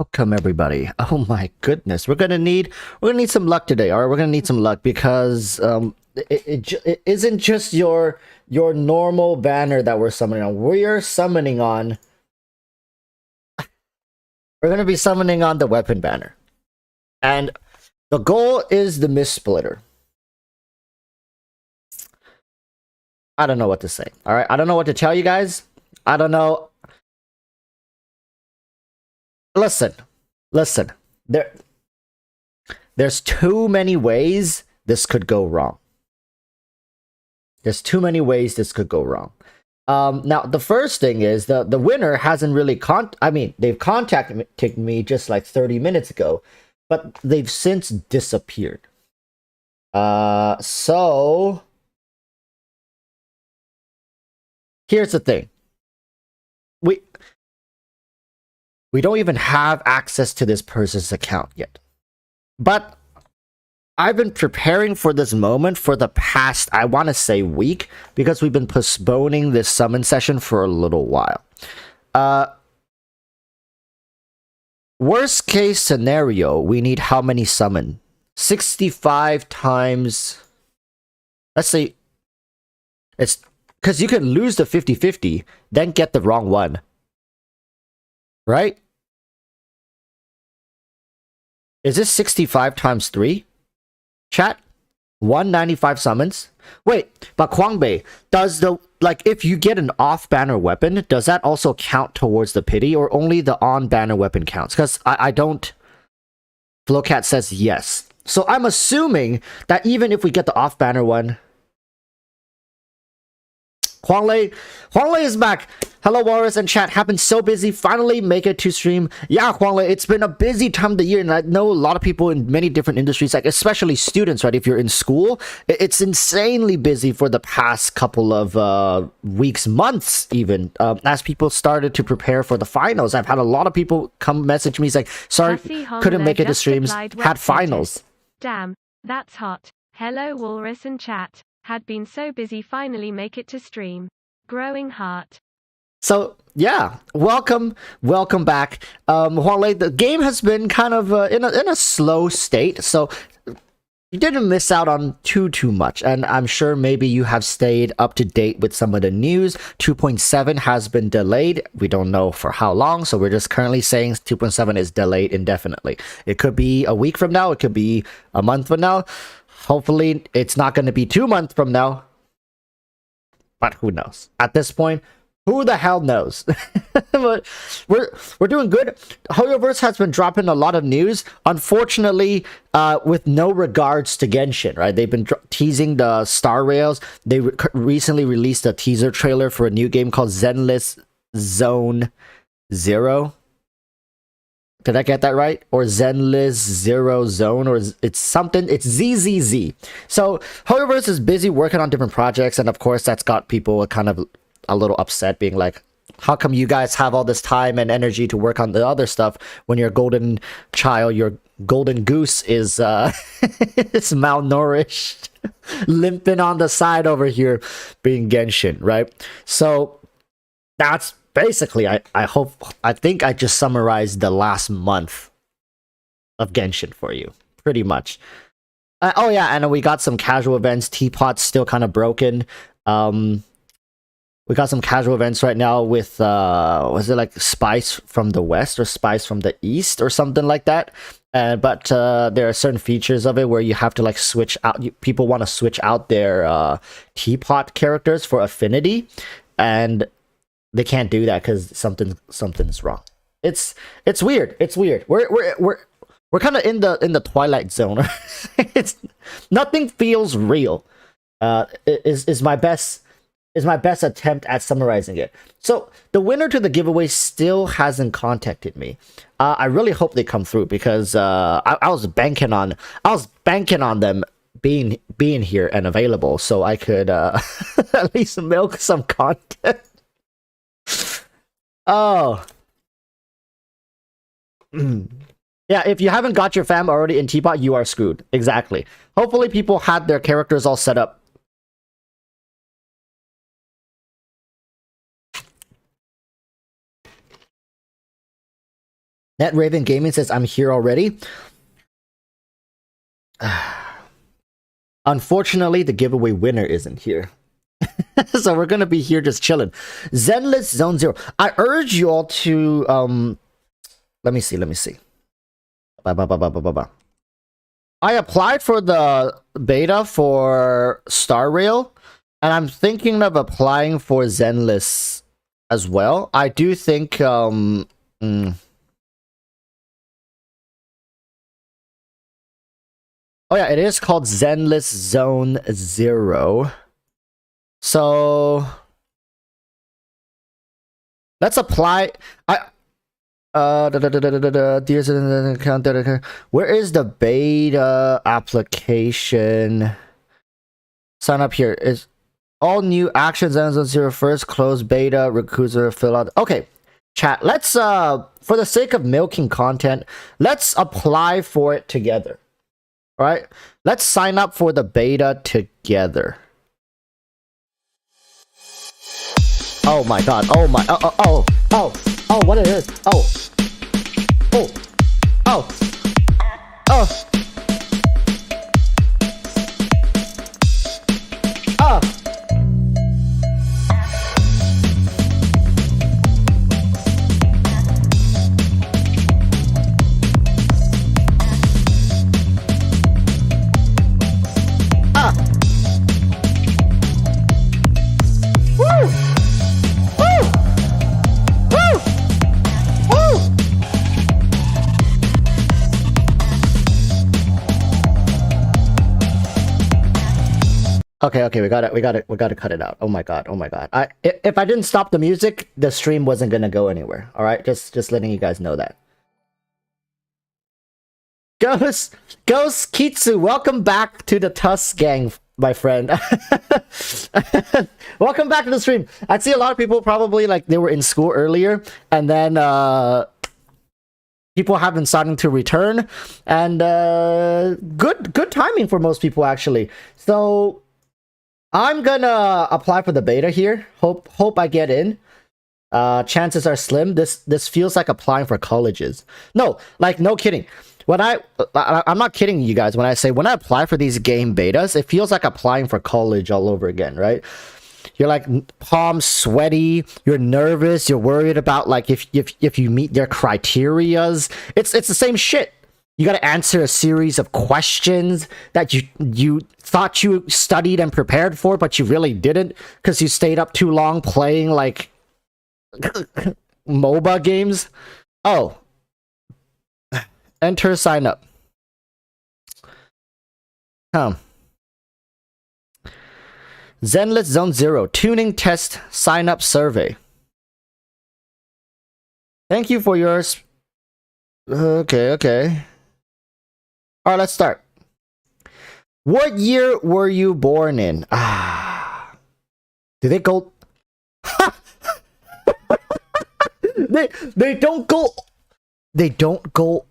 Welcome everybody. Oh my goodness, we're gonna need some luck today. All right, we're gonna need some luck because it isn't just your normal banner that we're summoning on. We're summoning on. We're gonna be summoning on the weapon banner, and the goal is the mist splitter. I don't know what to say. All right, I don't know what to tell you guys. I don't know. Listen. There's too many ways this could go wrong. There's too many ways this could go wrong. Now the first thing is the winner hasn't really they've contacted me just like 30 minutes ago, but they've since disappeared. So here's the thing. We don't even have access to this person's account yet. But I've been preparing for this moment for the past, I want to say, week, because we've been postponing this summon session for a little while. Worst case scenario, we need how many summon? 65 times... Let's say... It's... Because you can lose the 50-50, then get the wrong one. Right? Is this 65 times 3? Chat? 195 summons? Wait, but Kwangbei, does the... Like, if you get an off-banner weapon, does that also count towards the pity, or only the on-banner weapon counts? Because I don't... Flowcat says yes. So I'm assuming that even if we get the off-banner one... Huanglei is back. Hello, Walrus and chat. Have been so busy. Finally make it to stream. Yeah, Huanglei, it's been a busy time of the year, and I know a lot of people in many different industries, like especially students, right? If you're in school, it's insanely busy for the past couple of weeks, months, even. As people started to prepare for the finals, I've had a lot of people come message me, like, sorry, couldn't make it to streams. Had finals. Damn, that's hot. Hello, Walrus and chat. Had been so busy, finally make it to stream. Growing heart. So yeah, welcome back. Huanglei, the game has been kind of in a slow state, so you didn't miss out on too much, and I'm sure maybe you have stayed up to date with some of the news. 2.7 has been delayed. We don't know for how long, so we're just currently saying 2.7 is delayed indefinitely. It could be a week from now, it could be a month from now. Hopefully, it's not going to be 2 months from now. But who knows? At this point, who the hell knows? But we're doing good. HoYoverse has been dropping a lot of news. Unfortunately, with no regards to Genshin, right? They've been teasing the Star Rails. They recently released a teaser trailer for a new game called Zenless Zone Zero. Did I get that right? Or Zenless Zero Zone, or it's something, it's ZZZ. So HoYoverse is busy working on different projects, and of course that's got people kind of a little upset, being like, how come you guys have all this time and energy to work on the other stuff when your golden child, your golden goose is is malnourished, limping on the side over here being Genshin, right? So that's basically, I think I just summarized the last month of Genshin for you, pretty much. Oh yeah, and we got some casual events. Teapot's still kind of broken. We got some casual events right now with, was it like Spice from the West or Spice from the East or something like that? But there are certain features of it where you have to like switch out. People want to switch out their Teapot characters for affinity, and they can't do that because something's wrong. It's weird. It's weird. We're kind of in the twilight zone. It's nothing feels real. Is my best attempt at summarizing it. So the winner to the giveaway still hasn't contacted me. I really hope they come through, because I was banking on them being here and available, so I could at least milk some content. Oh. Yeah, if you haven't got your fam already in Teapot, you are screwed. Exactly. Hopefully people had their characters all set up. Net Raven Gaming says, I'm here already. Unfortunately, the giveaway winner isn't here. So we're gonna be here just chilling. Zenless Zone Zero. I urge you all to let me see. I applied for the beta for Star Rail, and I'm thinking of applying for Zenless as well. I do think oh yeah, it is called Zenless Zone Zero. So let's apply. Where is the beta application? Sign up here. Is all new actions ends on 0 first, close beta, recruiter fill out. Okay, chat. Let's for the sake of milking content, let's apply for it together. All right, let's sign up for the beta together. Oh my god. Oh my. Oh, what it is. Oh. Okay, we gotta cut it out. Oh my god. If I didn't stop the music, the stream wasn't gonna go anywhere. All right, just letting you guys know that. Ghost Kitsu, welcome back to the Tusk gang, my friend. Welcome back to the stream. I see a lot of people probably like they were in school earlier, and then people have been starting to return, and good timing for most people actually. So I'm gonna apply for the beta here. Hope I get in. Chances are slim. This feels like applying for colleges. No, like no kidding. When I'm not kidding you guys when I say when I apply for these game betas, it feels like applying for college all over again, right? You're like palms sweaty, you're nervous, you're worried about like if you meet their criterias. It's the same shit. You got to answer a series of questions that you thought you studied and prepared for, but you really didn't because you stayed up too long playing like MOBA games. Oh, enter sign up. Zenless Zone Zero tuning test sign up survey. Thank you for yours. Okay. All right, let's start. What year were you born in? Do they go? they don't go. They don't go.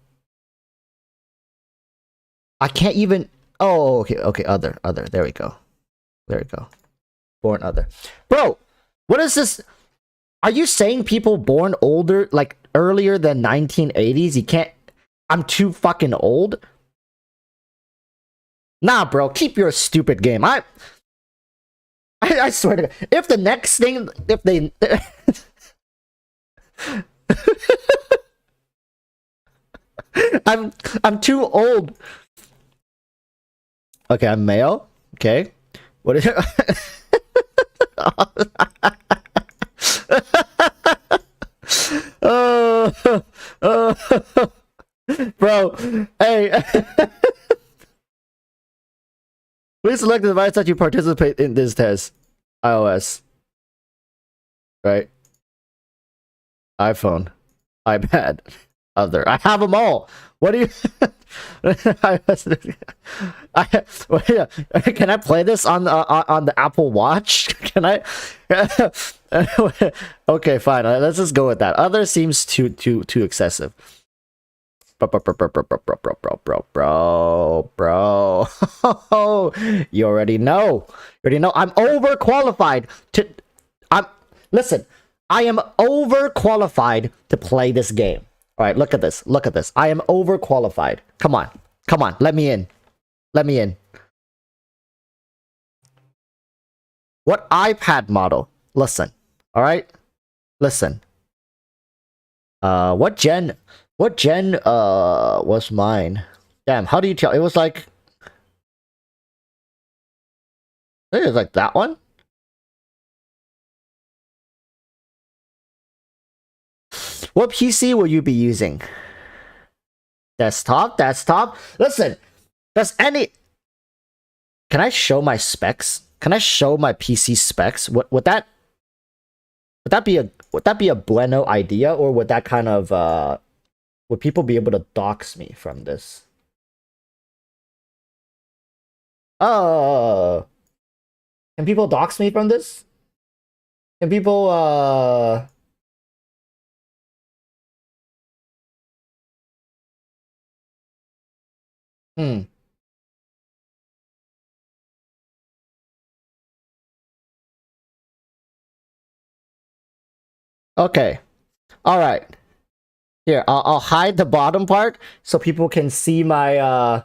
I can't even. Oh, okay. Other. There we go. Born other. Bro, what is this? Are you saying people born older, like earlier than 1980s? You can't. I'm too fucking old. Nah, bro, keep your stupid game. I swear to God, if the next thing, if they, I'm too old. Okay, I'm male. Okay, what is it? Bro, hey. Please select the device that you participate in this test. iOS. Right? iPhone. iPad. Other. I have them all. What do you... Can I play this on the Apple Watch? Can I... Okay, fine. Let's just go with that. Other seems too excessive. Bro. You already know. I'm overqualified to. Listen. I am overqualified to play this game. All right, look at this. Look at this. I am overqualified. Come on. Come on. Let me in. Let me in. What iPad model? Listen. All right? Listen. What gen was mine? Damn, how do you tell? It was like that one? What PC will you be using? Desktop? Listen, can I show my specs? Can I show my PC specs? Would that be a bueno idea, or would that kind of would people be able to dox me from this? Can people dox me from this? Can people Hmm. Okay. All right. Here, I'll hide the bottom part so people can see my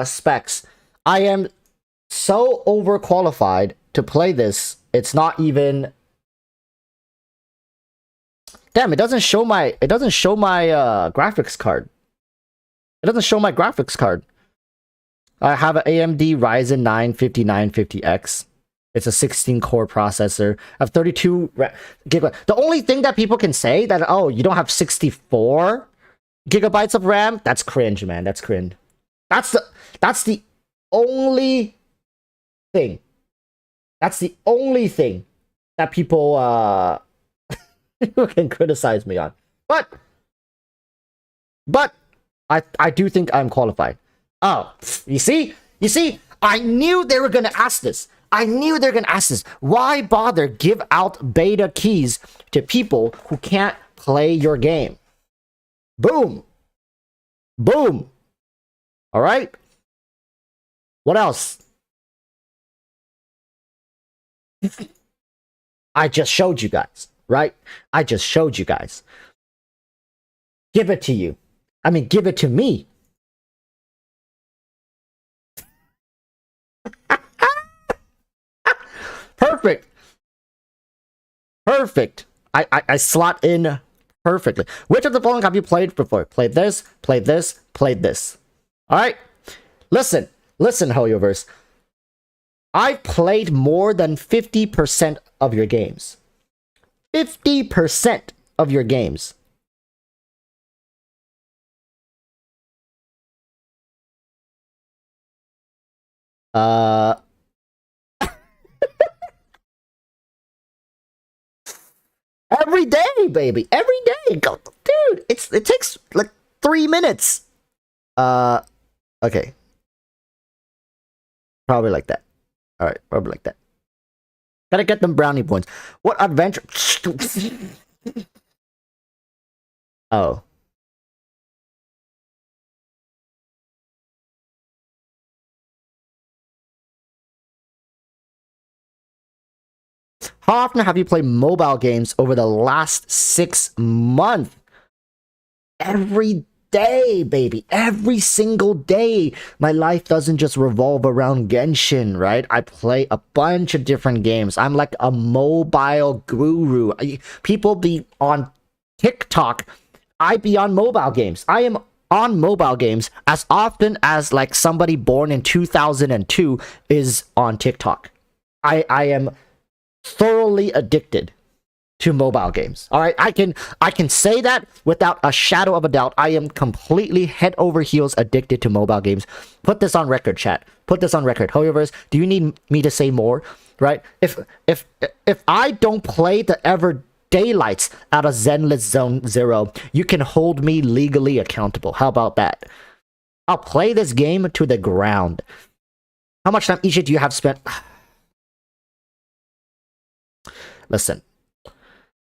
specs. I am so overqualified to play this. It's not even. Damn, it doesn't show my graphics card. It doesn't show my graphics card. I have an AMD Ryzen 9 5950X. It's a 16-core processor. I have 32 gigabytes. The only thing that people can say that, oh, you don't have 64 gigabytes of RAM, that's cringe, man. That's cringe. That's the only thing. That's the only thing that people can criticize me on. But I do think I'm qualified. Oh, you see? I knew they were gonna ask this. Why bother give out beta keys to people who can't play your game? Boom. Boom. All right. What else? I just showed you guys, right? I just showed you guys. Give it to you. I mean, give it to me. Perfect. Perfect. I slot in perfectly. Which of the following have you played before? Played this, played this, played this. Alright? Listen, Hoyoverse. I've played more than 50% of your games. 50% of your games. Every day, baby. Every day. Go, dude, it takes like 3 minutes. Okay. Probably like that. Alright, probably like that. Gotta get them brownie points. What adventure? Oh. How often have you played mobile games over the last 6 months? Every day, baby. Every single day. My life doesn't just revolve around Genshin, right? I play a bunch of different games. I'm like a mobile guru. People be on TikTok. I be on mobile games. I am on mobile games as often as like somebody born in 2002 is on TikTok. I am thoroughly addicted to mobile games. All right, I can say that without a shadow of a doubt. I am completely head over heels addicted to mobile games. Put this on record, chat. Put this on record. However, do you need me to say more? Right? If I don't play the ever daylights out of Zenless Zone Zero, you can hold me legally accountable. How about that? I'll play this game to the ground. How much time each of you have spent? Listen,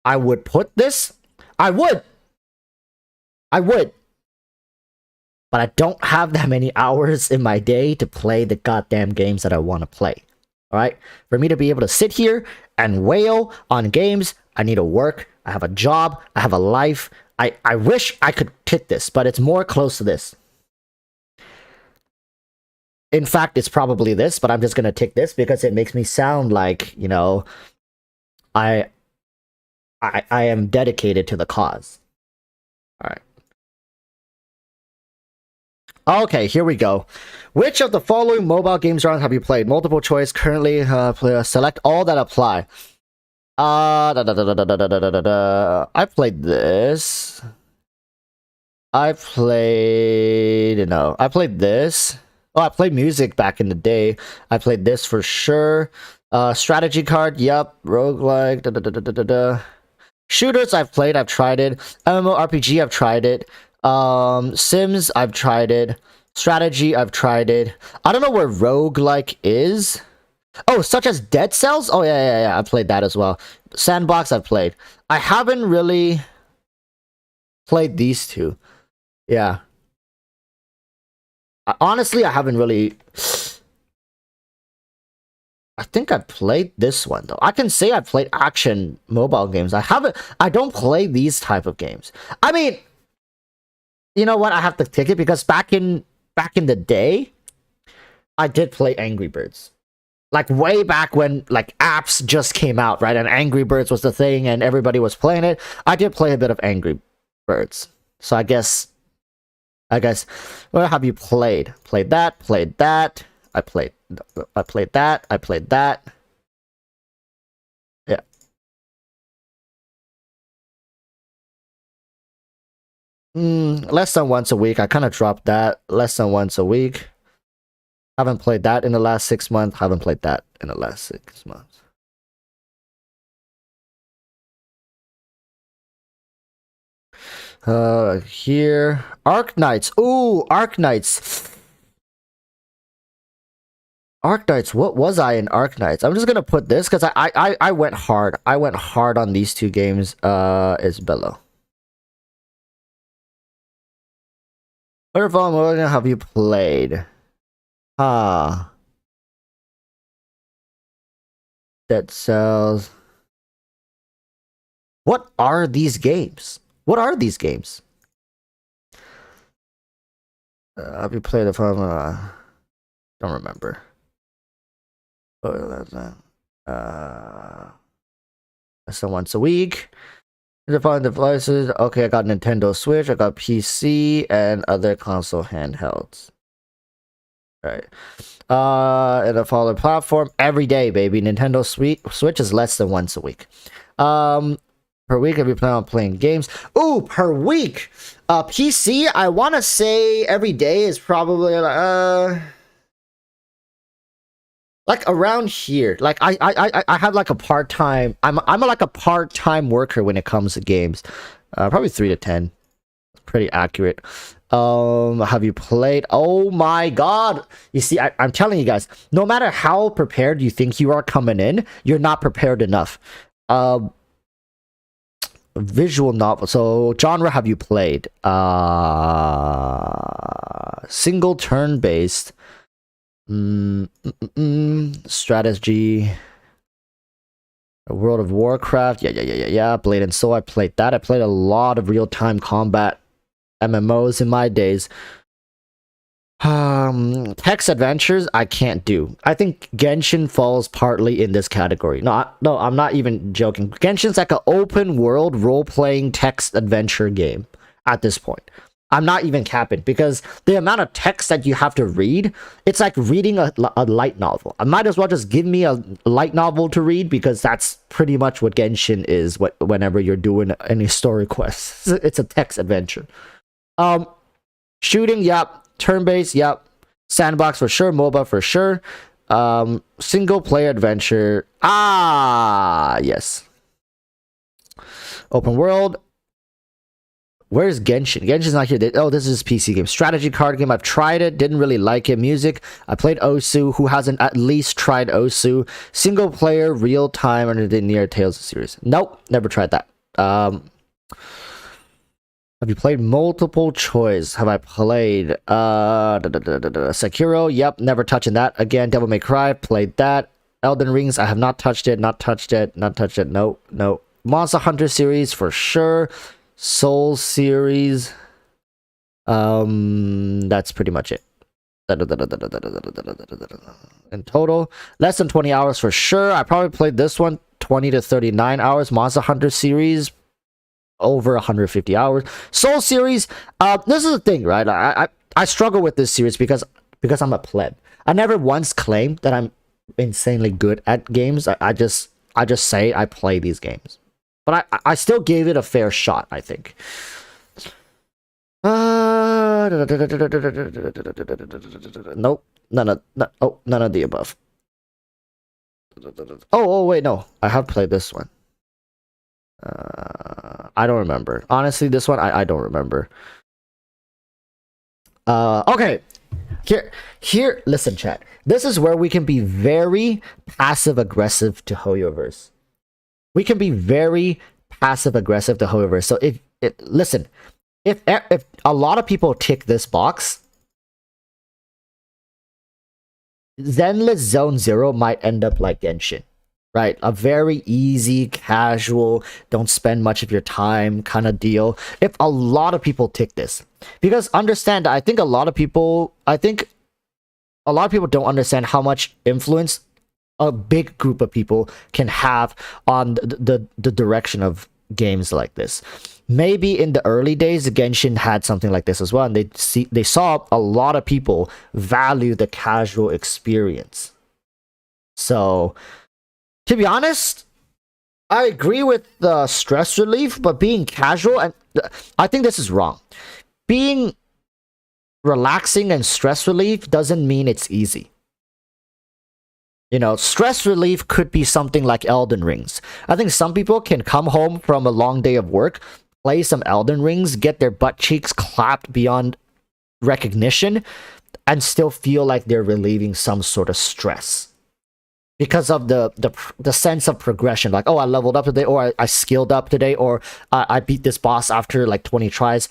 I would put this. I would. But I don't have that many hours in my day to play the goddamn games that I want to play. All right? For me to be able to sit here and wail on games, I need to work. I have a job. I have a life. I wish I could hit this, but it's more close to this. In fact, it's probably this, but I'm just gonna tick this because it makes me sound like, you know, I am dedicated to the cause. Alright. Okay, here we go. Which of the following mobile games rounds have you played? Multiple choice, currently select all that apply. I played this. I played this. Oh, I played music back in the day. I played this for sure. Strategy card, yep. Roguelike, Shooters, I've played, I've tried it. MMORPG, I've tried it. Sims, I've tried it. Strategy, I've tried it. I don't know where roguelike is. Oh, such as Dead Cells? Oh, yeah, I played that as well. Sandbox, I've played. I haven't really played these two. Yeah. Honestly, I haven't really... I think I've played this one, though. I can say I've played action mobile games. I don't play these type of games. I mean, you know what? I have to tick it because back in the day, I did play Angry Birds. Like, way back when, like, apps just came out, right? And Angry Birds was the thing and everybody was playing it. I did play a bit of Angry Birds. So I guess, what have you played? Played that. I played that. Yeah. Less than once a week. I kind of dropped that. Less than once a week. Haven't played that in the last 6 months. Haven't played that in the last 6 months. Here. Arc Knights. Ooh, Arc Knights. Arc Knights. What was I in Arc Knights? I'm just gonna put this because I went hard. I went hard on these two games. Is below. What Valorant have you played? Dead Cells. What are these games? What are these games? Have you played the phone? Don't remember. Oh, that's that. So once a week. Define devices. Okay, I got Nintendo Switch. I got PC and other console handhelds. Right. And a follow platform every day, baby. Nintendo Switch is less than once a week. Per week, if you plan on playing games. Ooh, per week. PC, I want to say every day is probably like around here. Like I have like a part-time. I'm like a part-time worker when it comes to games. Probably 3 to 10. Pretty accurate. Have you played? Oh my god. You see, I'm telling you guys, no matter how prepared you think you are coming in, you're not prepared enough. Visual novel. So genre have you played? Single turn based. Strategy. World of Warcraft. Yeah. Blade and Soul. I played that. I played a lot of real-time combat MMOs in my days. Text adventures I can't do. I think Genshin falls partly in this category. No, I'm not even joking. Genshin's like an open world role-playing text adventure game at this point. I'm not even capping because the amount of text that you have to read, it's like reading a light novel. I might as well just give me a light novel to read because that's pretty much what Genshin is whenever you're doing any story quests. It's a text adventure. Shooting, yep. Turn-based, yep. Sandbox for sure. MOBA for sure. Single-player adventure. Yes. Open world. Where's Genshin? Genshin's not here. Oh, this is PC game. Strategy card game. I've tried it. Didn't really like it. Music. I played Osu. Who hasn't at least tried Osu? Single player, real time, under the Near Tales series. Nope. Never tried that. Have you played multiple choice? Have I played Sekiro? Yep, never touching that again. Devil May Cry, played that. Elden Rings, I have not touched it. Not touched it. No. Monster Hunter series for sure. Soul series. That's pretty much it. In total, less than 20 hours for sure. I probably played this one 20 to 39 hours. Monster Hunter series, over 150 hours. Soul series, this is the thing, right? I struggle with this series because I'm a pleb. I never once claimed that I'm insanely good at games. I just say I play these games, but I still gave it a fair shot, I think. Nope. None of the above. Oh wait, no. I have played this one. I don't remember. Honestly, this one I don't remember. Okay. Here, listen, chat. This is where we can be very passive aggressive to HoYoverse. We can be very passive aggressive to HoYoverse. So listen, if a lot of people tick this box, Zenless Zone Zero might end up like Genshin, right? A very easy, casual, don't spend much of your time kind of deal. If a lot of people tick this, because understand, I think a lot of people don't understand how much influence a big group of people can have on the direction of games like this. Maybe in the early days, Genshin had something like this as well, and they saw a lot of people value the casual experience. So, to be honest, I agree with the stress relief, but being casual, and I think this is wrong. Being relaxing and stress relief doesn't mean it's easy. You know, stress relief could be something like Elden Rings. I think some people can come home from a long day of work, play some Elden Rings, get their butt cheeks clapped beyond recognition, and still feel like they're relieving some sort of stress. Because of the sense of progression, like, oh, I leveled up today, or I skilled up today, or I beat this boss after like 20 tries.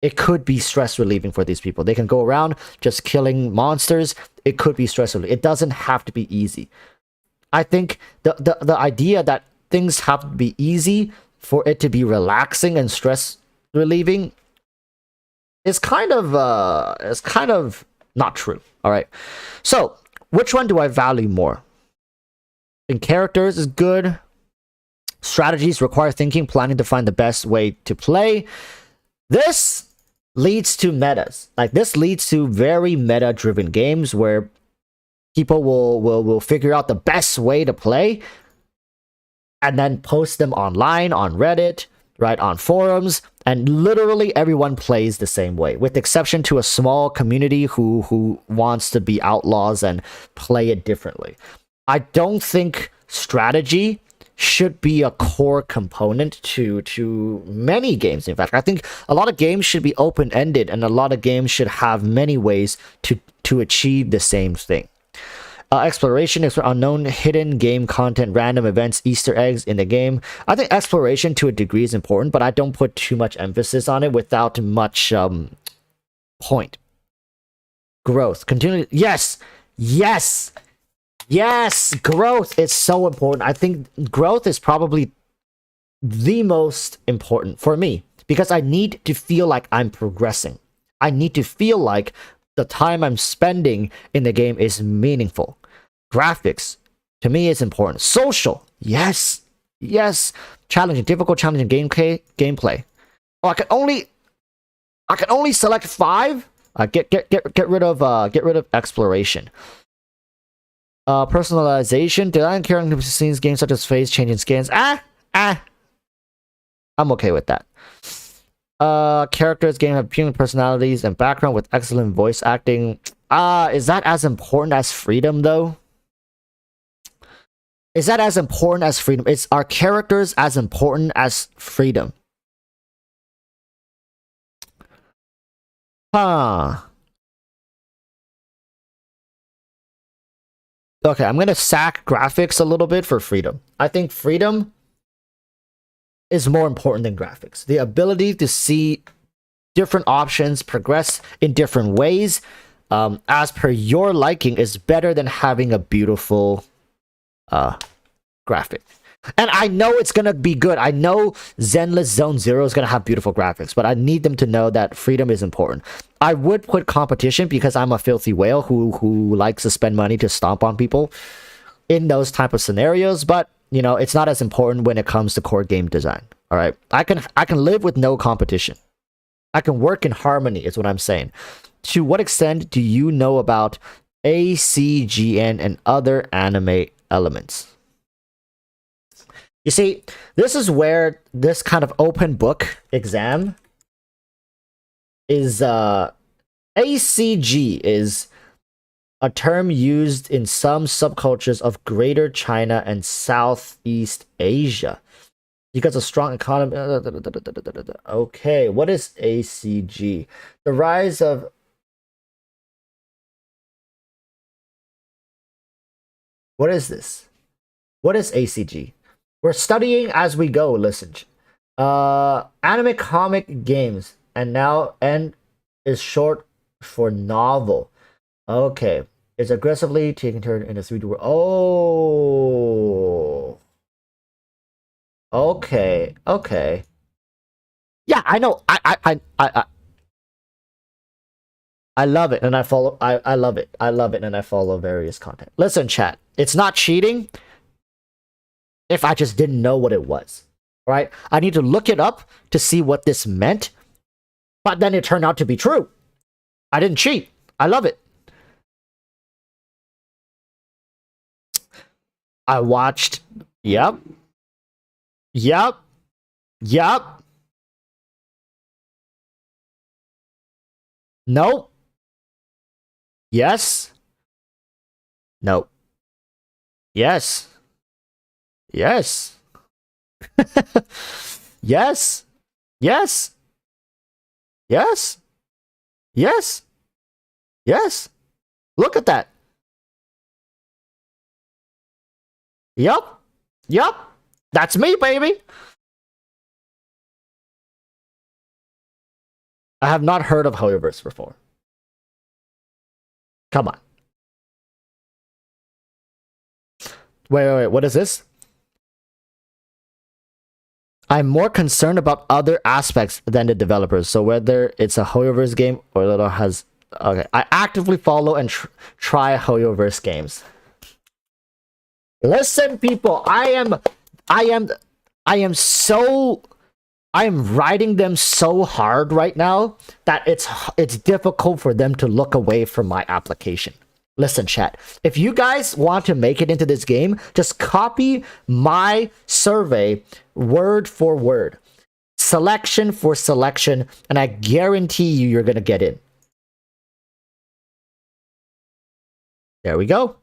It could be stress relieving for these people. They can go around just killing monsters. It could be stress relieving. It doesn't have to be easy. I think the idea that things have to be easy for it to be relaxing and stress relieving is kind of not true. All right. So, which one do I value more? In characters is good. Strategies require thinking, planning to find the best way to play. This leads to metas. Like, this leads to very meta-driven games where people will figure out the best way to play and then post them online, on Reddit, right, on forums, and literally everyone plays the same way, with exception to a small community who wants to be outlaws and play it differently. I don't think strategy should be a core component to many games. In fact, I think a lot of games should be open-ended, and a lot of games should have many ways to achieve the same thing. Exploration, unknown, hidden game content, random events, Easter eggs in the game. I think exploration to a degree is important, but I don't put too much emphasis on it without much point. Growth, continue. Yes, growth is so important. I think growth is probably the most important for me, because I need to feel like I'm progressing. I need to feel like the time I'm spending in the game is meaningful. Graphics, to me, is important. Social, yes. Challenging, difficult, challenging gameplay. Oh, I can only select 5. Get rid of exploration. Personalization, design character scenes, games such as face changing skins. I'm okay with that. Characters, game have appealing personalities and background with excellent voice acting. Is that as important as freedom, though? Is that as important as freedom? Are characters as important as freedom? Huh. Okay, I'm gonna sack graphics a little bit for freedom. I think freedom is more important than graphics. The ability to see different options, progress in different ways, as per your liking, is better than having a beautiful graphic. And I know it's gonna be good. I know Zenless Zone Zero is gonna have beautiful graphics, but I need them to know that freedom is important. I would put competition because I'm a filthy whale who likes to spend money to stomp on people in those type of scenarios, but you know, it's not as important when it comes to core game design. All right, I can live with no competition. I can work in harmony, is what I'm saying. To what extent do you know about ACGN and other anime elements? You see, this is where this kind of open book exam is. ACG is a term used in some subcultures of Greater China and Southeast Asia because of strong economy. Okay, what is ACG? The rise of what is this? What is ACG? We're studying as we go. Listen, anime, comic, games, and now N is short for novel. Okay, it's aggressively taking turn in a 3D world. Oh, okay, okay. Yeah, I know. I love it, and I follow. I love it. I love it, and I follow various content. Listen, chat. It's not cheating. If I just didn't know what it was, right? I need to look it up to see what this meant, but then it turned out to be true. I didn't cheat. I love it. I watched. Yep. Yep. Yep. Nope. Yes. Nope. Yes. Yes. Yes. Yes. Yes. Yes. Yes. Look at that. Yup. Yup. That's me, baby. I have not heard of Hoyoverse before. Come on. Wait. What is this? I'm more concerned about other aspects than the developers. So whether it's a Hoyoverse game or it has... Okay. I actively follow and try Hoyoverse games. Listen, people. I am writing them so hard right now that it's difficult for them to look away from my application. Listen, chat. If you guys want to make it into this game, just copy my survey word for word, selection for selection, and I guarantee you're gonna get in. There we go.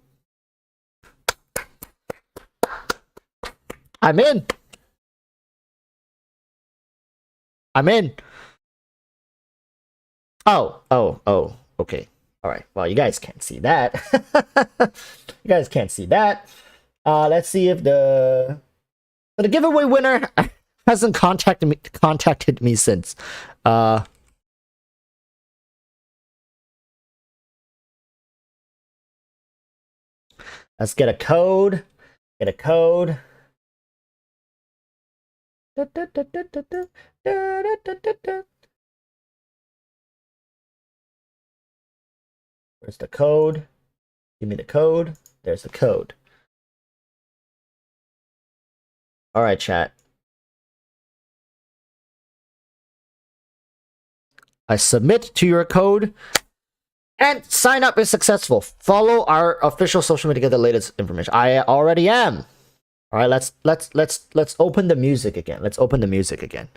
I'm in. I'm in. Oh, okay. All right. Well, you guys can't see that. You guys can't see that. Let's see if the giveaway winner hasn't contacted me since. Let's get a code. Get a code. Where's the code? Give me the code. There's the code. All right, chat. I submit to your code, and sign up is successful. Follow our official social media to get the latest information. I already am. All right, let's open the music again. Let's open the music again.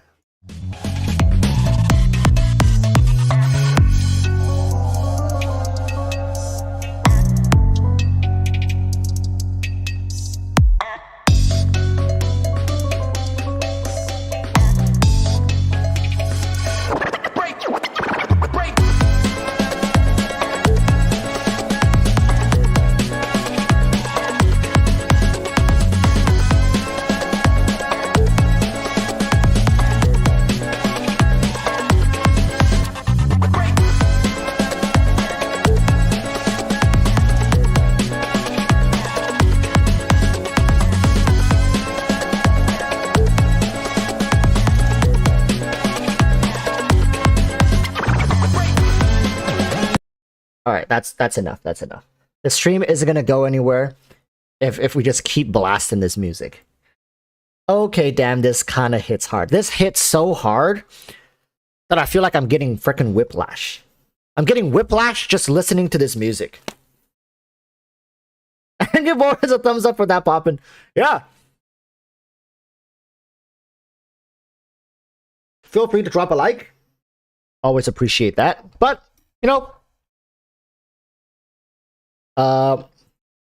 That's enough. That's enough. The stream isn't gonna go anywhere if we just keep blasting this music. Okay, damn, this kind of hits hard. This hits so hard that I feel like I'm getting freaking whiplash. I'm getting whiplash just listening to this music. And give Boris a thumbs up for that poppin'. Yeah. Feel free to drop a like. Always appreciate that. But, you know,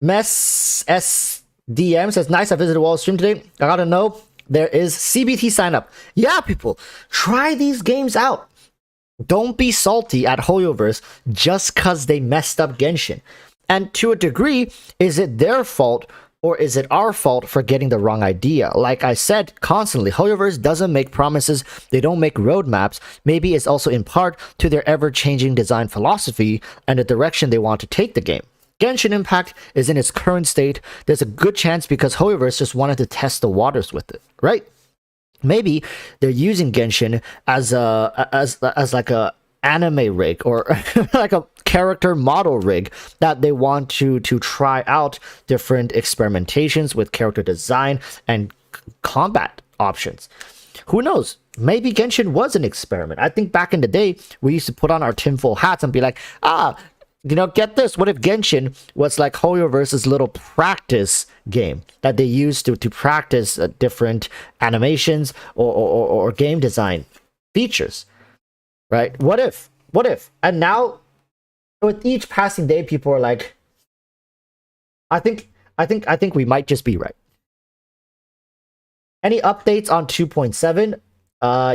Mess SDM says, nice, I visited Wall Stream today. I gotta know, there is CBT sign up. Yeah, people, try these games out. Don't be salty at HoYoverse just cause they messed up Genshin. And to a degree, is it their fault or is it our fault for getting the wrong idea? Like I said constantly, HoYoverse doesn't make promises, they don't make roadmaps. Maybe it's also in part to their ever-changing design philosophy and the direction they want to take the game. Genshin Impact is in its current state. There's a good chance because HoYoverse just wanted to test the waters with it, right? Maybe they're using Genshin as like a anime rig or like a character model rig that they want to try out different experimentations with character design and combat options. Who knows? Maybe Genshin was an experiment. I think back in the day, we used to put on our tinfoil hats and be like, you know, get this. What if Genshin was like HoYoverse's little practice game that they used to practice different animations or game design features, right? What if? What if? And now, with each passing day, people are like, I think we might just be right. Any updates on 2.7?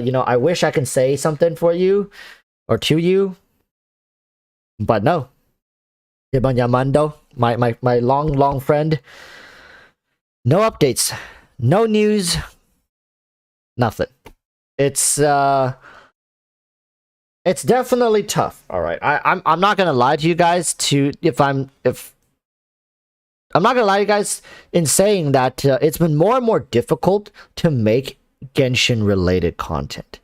You know, I wish I can say something for you or to you, but no. Yamando, my long friend. No updates, no news, nothing. It's definitely tough. All right, I'm not gonna lie to you guys. I'm not gonna lie to you guys in saying that it's been more and more difficult to make Genshin related content.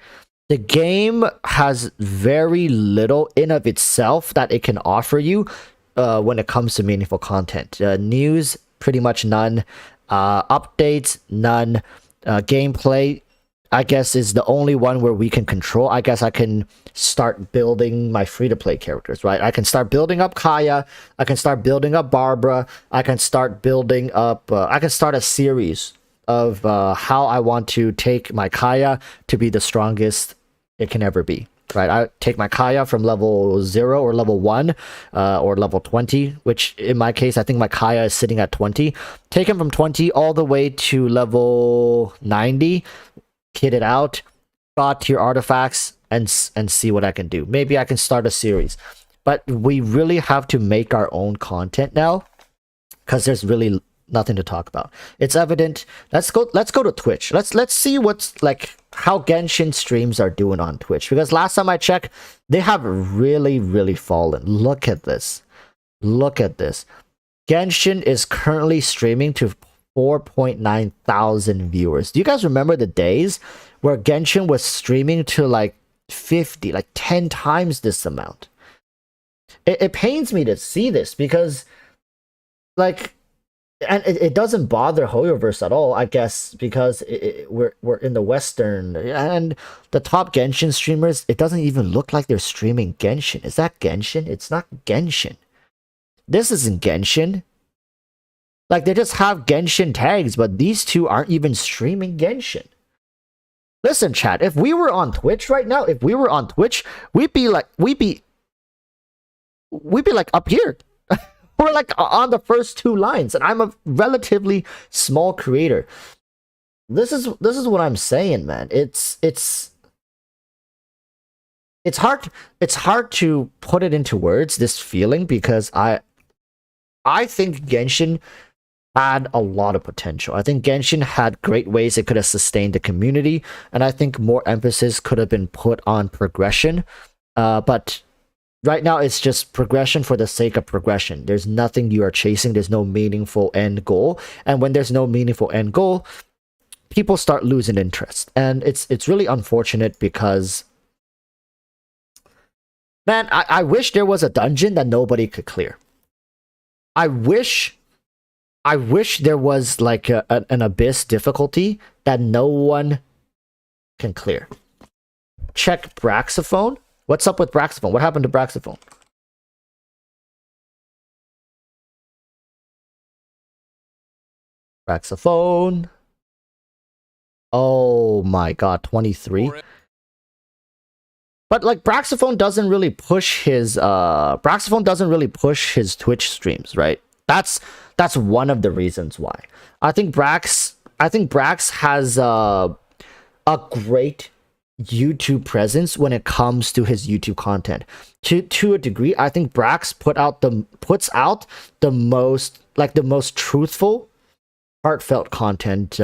The game has very little in of itself that it can offer you when it comes to meaningful content. News, pretty much none. Updates, none. Gameplay, I guess, is the only one where we can control. I guess I can start building my free-to-play characters, right? I can start building up Kaya. I can start building up Barbara. I can start building up... I can start a series of how I want to take my Kaya to be the strongest it can ever be. Right, I take my Kaya from level 0 or level 1 or level 20, which in my case, I think my Kaya is sitting at 20. Take him from 20 all the way to level 90, kit it out, draw tier artifacts, and see what I can do. Maybe I can start a series. But we really have to make our own content now, because there's really nothing to talk about. It's evident. Let's go to Twitch. Let's see what's like how Genshin streams are doing on Twitch, because last time I checked, they have really fallen. Look at this. Look at this. Genshin is currently streaming to 4.9 thousand viewers. Do you guys remember the days where Genshin was streaming to like 50, like 10 times this amount? It pains me to see this because like, and it doesn't bother HoYoverse at all, I guess, because we're in the Western, and the top Genshin streamers, it doesn't even look like they're streaming Genshin. Is that Genshin? It's not Genshin. This isn't Genshin. Like, they just have Genshin tags, but these two aren't even streaming Genshin. Listen, chat, if we were on Twitch right now, we'd be like up here. We're like on the first two lines, and I'm a relatively small creator. This is what I'm saying, man. It's hard to put it into words, this feeling, because I think Genshin had a lot of potential. I think Genshin had great ways it could have sustained the community, and I think more emphasis could have been put on progression. But right now, it's just progression for the sake of progression. There's nothing you are chasing. There's no meaningful end goal. And when there's no meaningful end goal, people start losing interest. And it's really unfortunate because Man, I wish there was a dungeon that nobody could clear. I wish there was like an abyss difficulty that no one can clear. Check Braxophone. What's up with Braxophone? What happened to Braxophone? Braxophone. Oh my god, 23. But like Braxophone doesn't really push his Twitch streams, right? That's one of the reasons why. I think Brax has a great YouTube presence when it comes to his YouTube content. To a degree, I think Brax puts out the most truthful, heartfelt content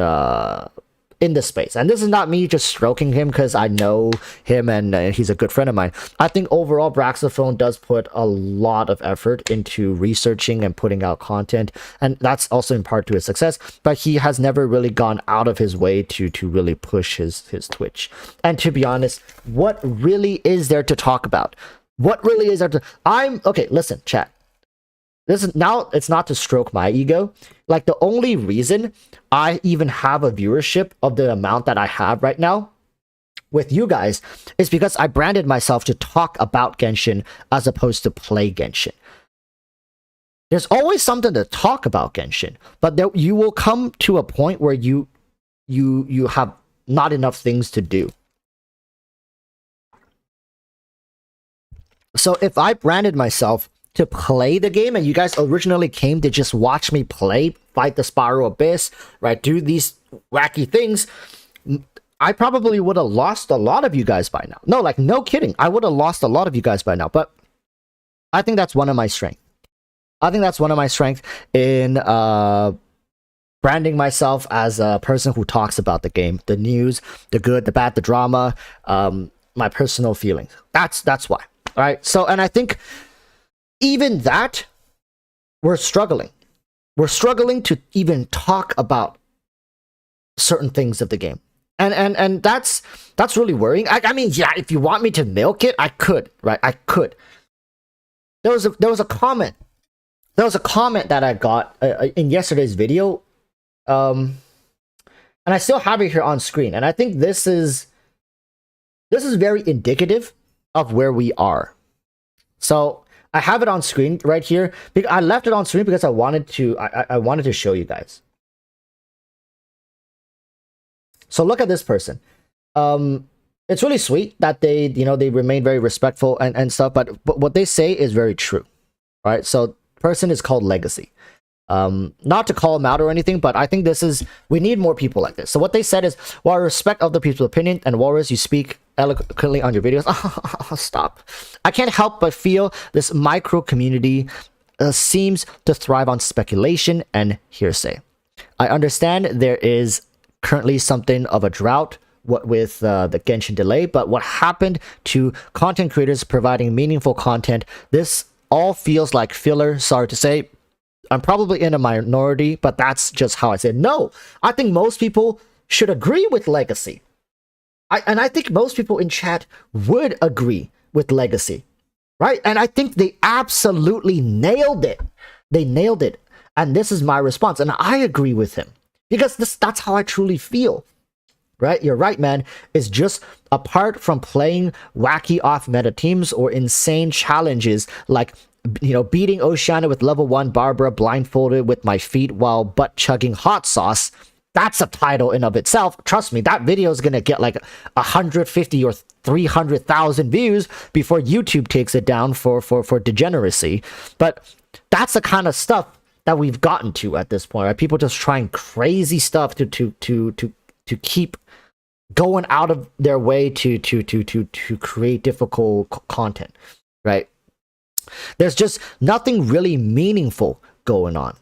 in the space. And this is not me just stroking him because I know him and he's a good friend of mine. I think overall Braxophone does put a lot of effort into researching and putting out content, and that's also in part to his success, but he has never really gone out of his way to really push his Twitch. And to be honest, what really is there to talk about? What really is there to... Okay, listen, chat. Now it's not to stroke my ego. Like, the only reason I even have a viewership of the amount that I have right now with you guys is because I branded myself to talk about Genshin as opposed to play Genshin. There's always something to talk about Genshin, but you will come to a point where you have not enough things to do. So if I branded myself to play the game and you guys originally came to just watch me play, fight the Spiral Abyss, right, do these wacky things, I probably would have lost a lot of you guys by now. No, like, no kidding, I would have lost a lot of you guys by now. But I think that's one of my strengths. I think that's one of my strengths in branding myself as a person who talks about the game, the news, the good, the bad, the drama, my personal feelings. That's why. All right. So, and I think even that, we're struggling. We're struggling to even talk about certain things of the game. And that's really worrying. I mean, yeah, if you want me to milk it, I could, right? I could. There was a comment. There was a comment that I got in yesterday's video. And I still have it here on screen. And I think this is very indicative of where we are. So I have it on screen right here. I left it on screen because I wanted to show you guys. So look at this person. It's really sweet that they remain very respectful and stuff, but what they say is very true. Right? So person is called Legacy. Not to call him out or anything, but I think we need more people like this. So what they said is, while I respect other people's opinion, and Walrus, you speak eloquently on your videos. Stop. I can't help but feel this micro community seems to thrive on speculation and hearsay. I understand there is currently something of a drought with the Genshin delay, but what happened to content creators providing meaningful content? This all feels like filler. Sorry to say, I'm probably in a minority, but that's just how I say it. No, I think most people should agree with Legacy. I think most people in chat would agree with Legacy, right? And I think they absolutely nailed it. They nailed it. And this is my response. And I agree with him because that's how I truly feel, right? You're right, man. It's just apart from playing wacky off-meta teams or insane challenges like, beating Oceana with level 1 Barbara blindfolded with my feet while butt chugging hot sauce. That's a title in of itself. Trust me, that video is gonna get like 150 or 300,000 views before YouTube takes it down for degeneracy. But that's the kind of stuff that we've gotten to at this point, right? People just trying crazy stuff to keep going out of their way to create difficult content, right? There's just nothing really meaningful going on,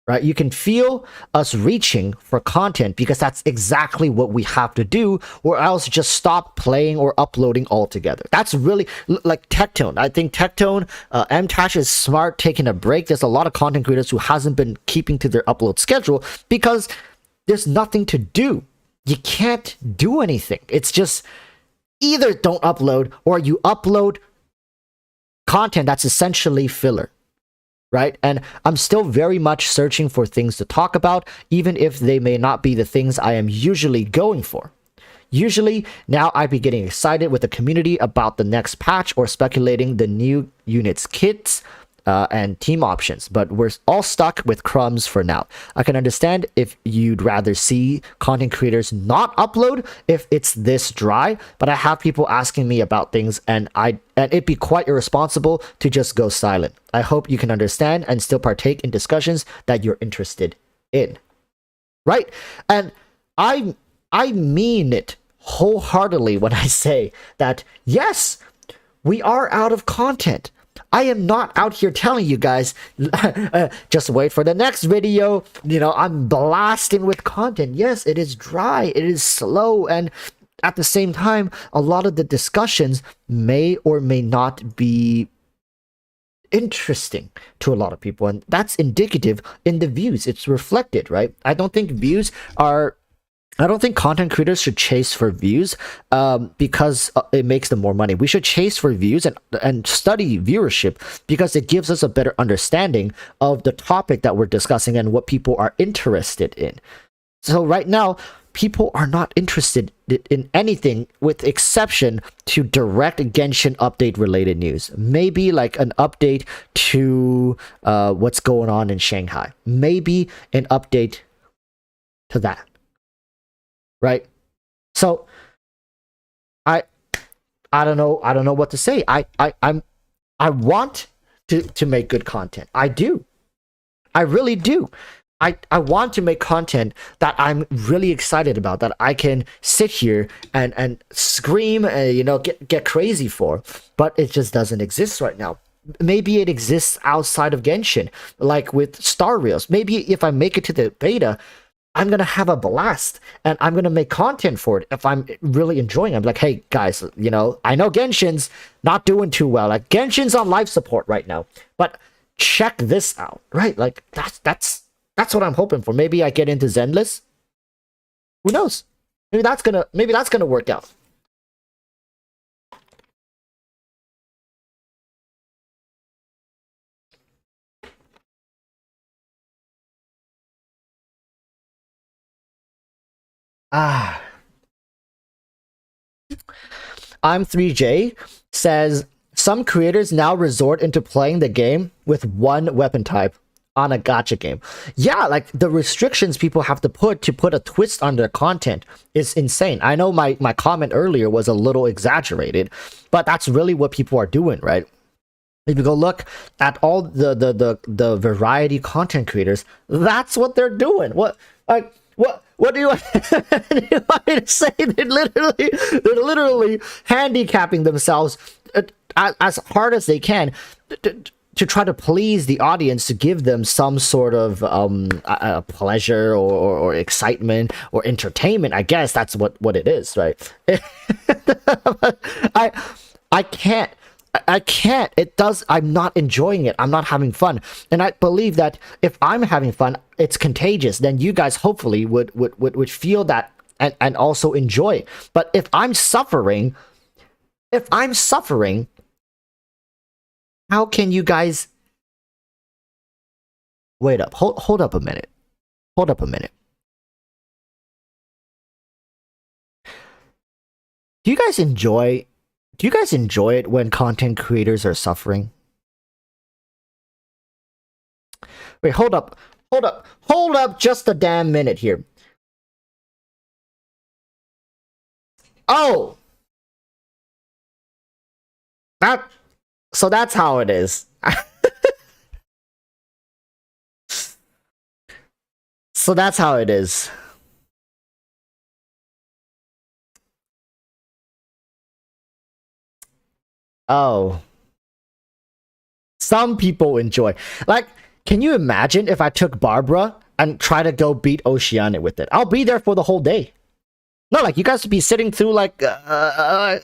right? You can feel us reaching for content because that's exactly what we have to do, or else just stop playing or uploading altogether. That's really like Tectone. I think Tectone, MTash is smart taking a break. There's a lot of content creators who hasn't been keeping to their upload schedule because there's nothing to do. You can't do anything. It's just either don't upload or you upload content that's essentially filler, right? And I'm still very much searching for things to talk about, even if they may not be the things I am usually going for. Usually, now I'd be getting excited with the community about the next patch or speculating the new unit's kits and team options, but we're all stuck with crumbs for now. I can understand if you'd rather see content creators not upload if it's this dry, but I have people asking me about things and it'd be quite irresponsible to just go silent. I hope you can understand and still partake in discussions that you're interested in. Right? And I mean it wholeheartedly when I say that, yes, we are out of content. I am not out here telling you guys, just wait for the next video. You know, I'm blasting with content. Yes, it is dry, it is slow, and at the same time, a lot of the discussions may or may not be interesting to a lot of people, and that's indicative in the views. It's reflected, right? I don't think content creators should chase for views because it makes them more money. We should chase for views and study viewership because it gives us a better understanding of the topic that we're discussing and what people are interested in. So right now, people are not interested in anything with exception to direct Genshin update related news. Maybe like an update to what's going on in Shanghai. Maybe an update to that. Right? So I don't know what to say. I want to make good content. I do. I really do. I want to make content that I'm really excited about, that I can sit here and scream and get crazy for, but it just doesn't exist right now. Maybe it exists outside of Genshin, like with Star Rails. Maybe if I make it to the beta, I'm going to have a blast and I'm going to make content for it if I'm really enjoying it. I'm like, hey, guys, I know Genshin's not doing too well. Like, Genshin's on life support right now. But check this out, right? Like, that's what I'm hoping for. Maybe I get into Zenless. Who knows? Maybe that's gonna work out. I'm 3J says some creators now resort into playing the game with one weapon type on a gacha game. Yeah, like the restrictions people have to put a twist on their content is insane. I know my comment earlier was a little exaggerated, but that's really what people are doing, right? If you go look at all the variety content creators, that's what they're doing. What do you want me to say? They're literally handicapping themselves as hard as they can to try to please the audience, to give them some sort of pleasure or excitement or entertainment. I guess that's what it is, right? I can't. I'm not enjoying it. I'm not having fun. And I believe that if I'm having fun, it's contagious. Then you guys hopefully would feel that and also enjoy it. But if I'm suffering, how can you guys wait up? Hold up a minute. Hold up a minute. Do you guys enjoy it when content creators are suffering? Wait, hold up just a damn minute here. Oh! So that's how it is. So that's how it is. Oh. Some people enjoy. Like, can you imagine if I took Barbara and try to go beat Oceania with it? I'll be there for the whole day. No, like, you guys would be sitting through like a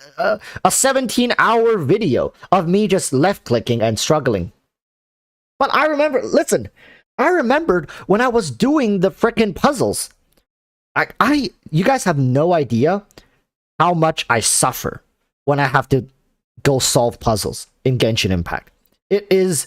17-hour video of me just left-clicking and struggling. But I remembered when I was doing the frickin' puzzles. You guys have no idea how much I suffer when I have to go solve puzzles in Genshin Impact. It is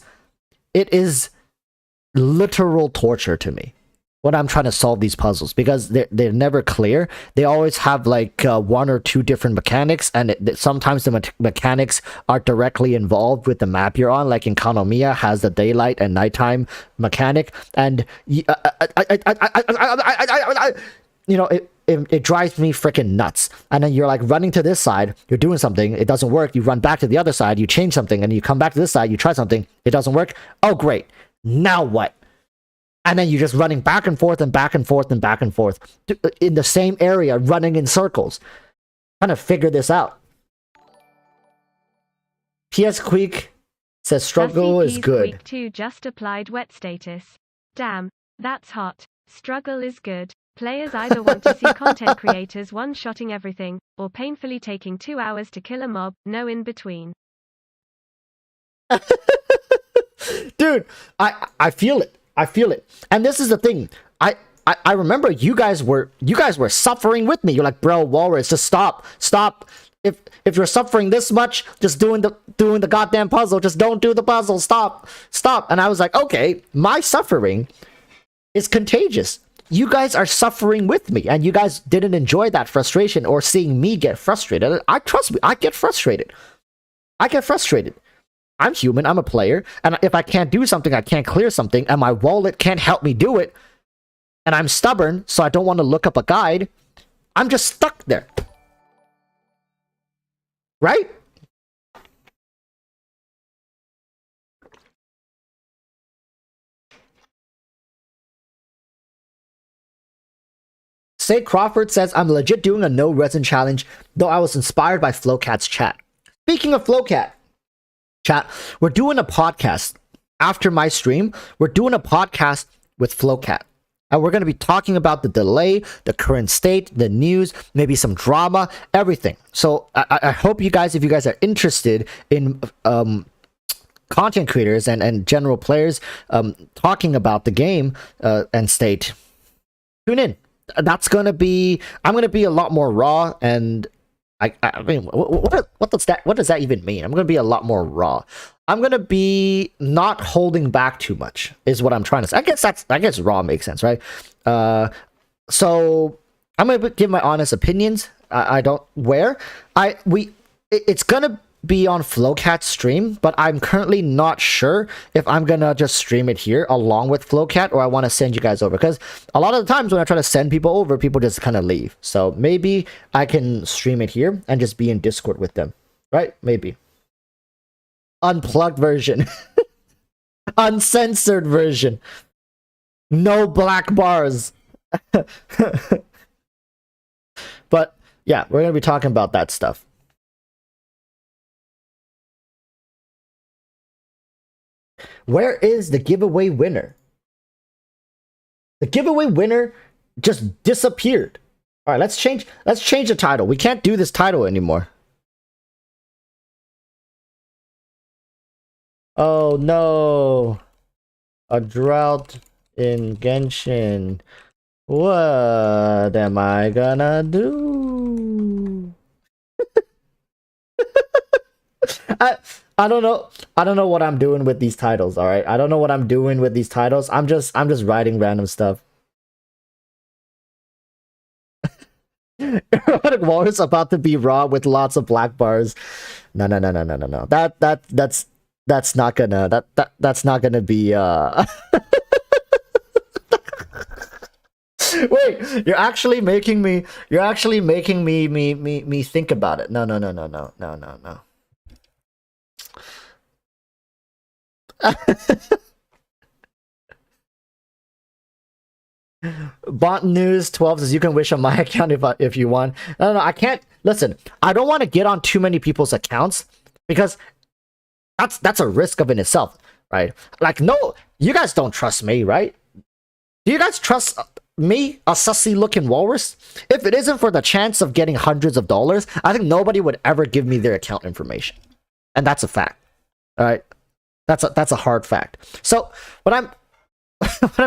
literal torture to me when I'm trying to solve these puzzles, because they're never clear. They always have like one or two different mechanics, and sometimes the mechanics are directly involved with the map you're on. Like in Kanomiya has the daylight and nighttime mechanic, and it drives me freaking nuts. And then you're like running to this side, you're doing something, it doesn't work. You run back to the other side, you change something, and you come back to this side, you try something, it doesn't work. Oh great, now what? And then you're just running back and forth and back and forth and back and forth in the same area, running in circles, trying to figure this out. PS Queek says struggle is good. Queek 2 just applied wet status. Damn, that's hot. Struggle is good. Players either want to see content creators one-shotting everything, or painfully taking 2 hours to kill a mob, no in between. Dude, I feel it. I feel it. And this is the thing. I remember you guys were suffering with me. You're like, bro, Walrus, just stop. If you're suffering this much, just doing the goddamn puzzle, just don't do the puzzle. Stop. And I was like, okay, my suffering is contagious. You guys are suffering with me, and you guys didn't enjoy that frustration or seeing me get frustrated. Trust me, I get frustrated. I'm human, I'm a player, and if I can't do something, I can't clear something, and my wallet can't help me do it, and I'm stubborn, so I don't want to look up a guide, I'm just stuck there. Right? Say Crawford says, I'm legit doing a no resin challenge, though I was inspired by Flowcat's chat. Speaking of Flowcat, chat, we're doing a podcast after my stream. We're doing a podcast with Flowcat, and we're going to be talking about the delay, the current state, the news, maybe some drama, everything. So I hope you guys, if you guys are interested in content creators and general players talking about the game and state, tune in. That's going to be, I'm going to be a lot more raw, and I mean, what does that even mean? I'm going to be a lot more raw. I'm going to be not holding back too much, is what I'm trying to say. I guess raw makes sense, right? So I'm going to give my honest opinions. It's going to be on Flowcat's stream, but I'm currently not sure if I'm going to just stream it here along with Flowcat, or I want to send you guys over, because a lot of the times when I try to send people over, people just kind of leave. So maybe I can stream it here and just be in Discord with them, right? Maybe. Unplugged version. Uncensored version. No black bars. But yeah, we're going to be talking about that stuff. Where is the giveaway winner? The giveaway winner just disappeared. All right, let's change the title. We can't do this title anymore. Oh no. A drought in Genshin. What am I gonna do? I don't know what I'm doing with these titles, all right? I don't know what I'm doing with these titles. I'm just writing random stuff. EroticWalruss about to be raw with lots of black bars. No. That's not gonna be Wait, you're actually making me think about it. No. Bot News 12 says you can wish on my account if you want. No, I can't. Listen, I don't want to get on too many people's accounts, because that's a risk of in itself, right? Like, no, you guys don't trust me, right? Do you guys trust me, a sussy looking walrus? If it isn't for the chance of getting hundreds of dollars, I think nobody would ever give me their account information, and that's a fact. All right. That's a hard fact. So what I'm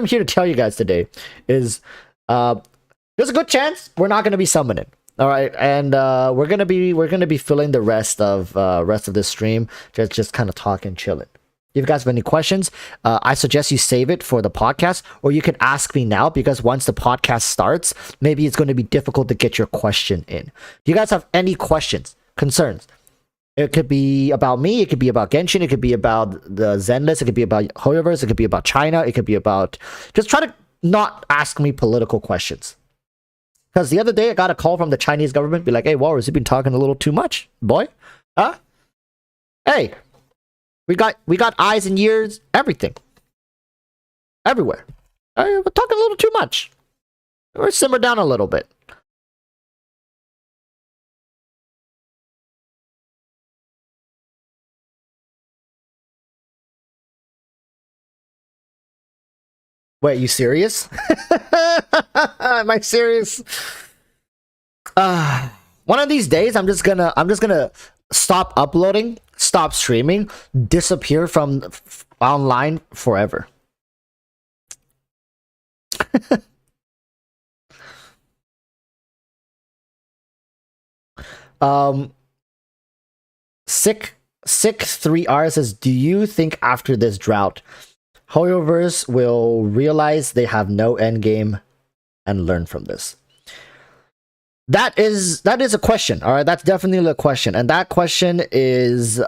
here to tell you guys today is there's a good chance we're not going to be summoning. All right, and we're gonna be filling the rest of this stream just kind of talking, chilling. If you guys have any questions, I suggest you save it for the podcast, or you can ask me now because once the podcast starts, maybe it's going to be difficult to get your question in. Do you guys have any questions, concerns? It could be about me, it could be about Genshin, it could be about the Zen list, it could be about Hoyoverse, it could be about China, it could be about... Just try to not ask me political questions. Because the other day I got a call from the Chinese government, be like, hey, Walrus, you've been talking a little too much, boy. Huh? Hey, we got eyes and ears, everything. Everywhere. We're talking a little too much. We're simmer down a little bit. Wait, you serious? Am I serious? One of these days I'm just gonna stop uploading, stop streaming, disappear from online forever. Sick 3R says, do you think after this drought Hoyoverse will realize they have no endgame and learn from this? That is a question. All right, that's definitely a question, and that question is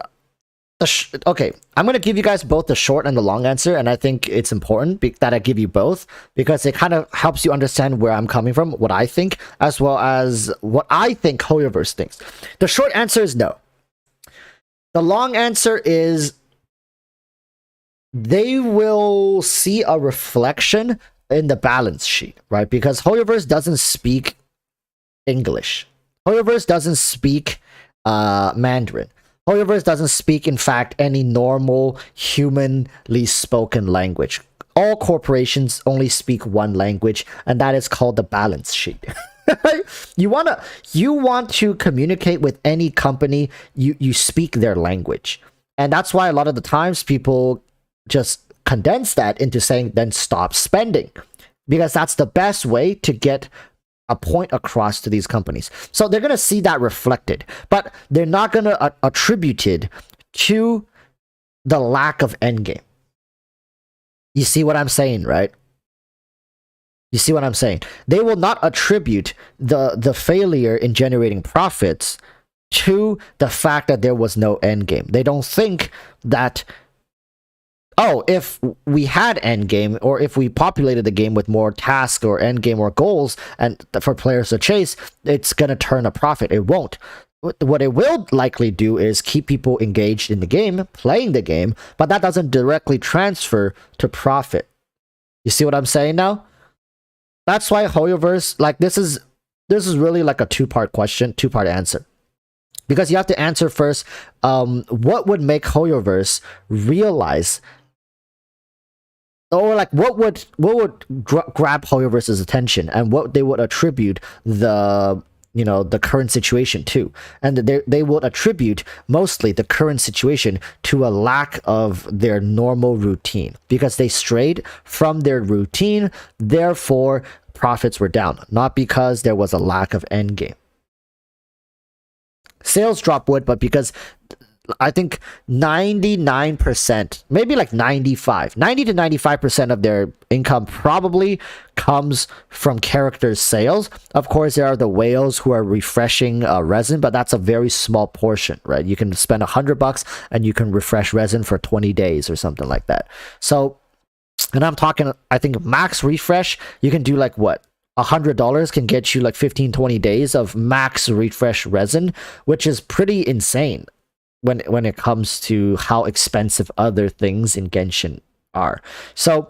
okay. I'm gonna give you guys both the short and the long answer, and I think it's important that I give you both because it kind of helps you understand where I'm coming from, what I think, as well as what I think Hoyoverse thinks. The short answer is no. The long answer is they will see a reflection in the balance sheet, right? Because Hoyoverse doesn't speak English. Hoyoverse doesn't speak Mandarin. Hoyoverse doesn't speak, in fact, any normal humanly spoken language. All corporations only speak one language, and that is called the balance sheet. You want to communicate with any company, you speak their language. And that's why a lot of the times people just condense that into saying then stop spending, because that's the best way to get a point across to these companies. So they're going to see that reflected, but they're not going to attribute it to the lack of endgame. You see what I'm saying, right? You see what I'm saying? They will not attribute the failure in generating profits to the fact that there was no endgame. They don't think that, oh, if we had endgame, or if we populated the game with more tasks or endgame or goals and for players to chase, it's going to turn a profit. It won't. What it will likely do is keep people engaged in the game, playing the game, but that doesn't directly transfer to profit. You see what I'm saying now? That's why Hoyoverse, like, this is really like a two-part question, two-part answer. Because you have to answer first, what would make Hoyoverse realize, or like what would grab Hoyoverse's attention, and what they would attribute the current situation to. And they would attribute mostly the current situation to a lack of their normal routine, because they strayed from their routine, therefore profits were down, not because there was a lack of endgame. Sales drop would, but because I think 99%, maybe like 90 to 95% of their income probably comes from characters sales. Of course, there are the whales who are refreshing resin, but that's a very small portion, right? You can spend $100 and you can refresh resin for 20 days or something like that. So, and I'm talking, I think max refresh, you can do like what? $100 can get you like 15-20 days of max refresh resin, which is pretty insane when it comes to how expensive other things in Genshin are. So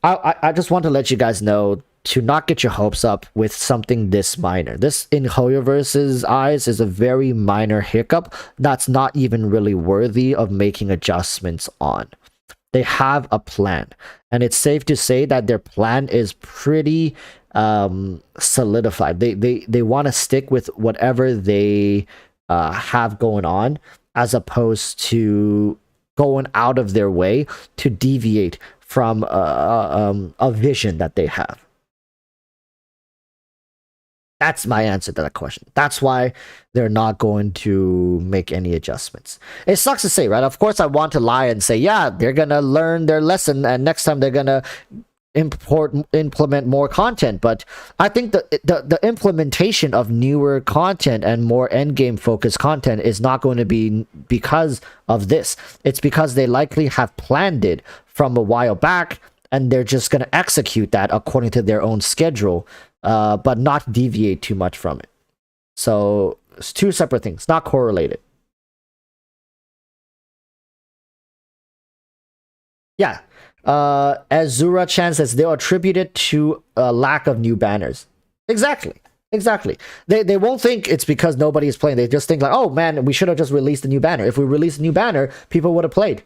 I just want to let you guys know to not get your hopes up with something this minor. This, in Hoyoverse's eyes, is a very minor hiccup that's not even really worthy of making adjustments on. They have a plan, and it's safe to say that their plan is pretty solidified. They want to stick with whatever they have going on, as opposed to going out of their way to deviate from a vision that they have. That's my answer to that question. That's why they're not going to make any adjustments. It sucks to say, right? Of course, I want to lie and say, yeah, they're gonna learn their lesson, and next time they're gonna implement more content. But I think the implementation of newer content and more endgame focused content is not going to be because of this. It's because they likely have planned it from a while back, and they're just going to execute that according to their own schedule, but not deviate too much from it. So it's two separate things, not correlated. Yeah. Azura Chan says they'll attribute it to a lack of new banners. Exactly. They won't think it's because nobody is playing. They just think like, oh man, we should have just released a new banner. If we released a new banner, people would have played.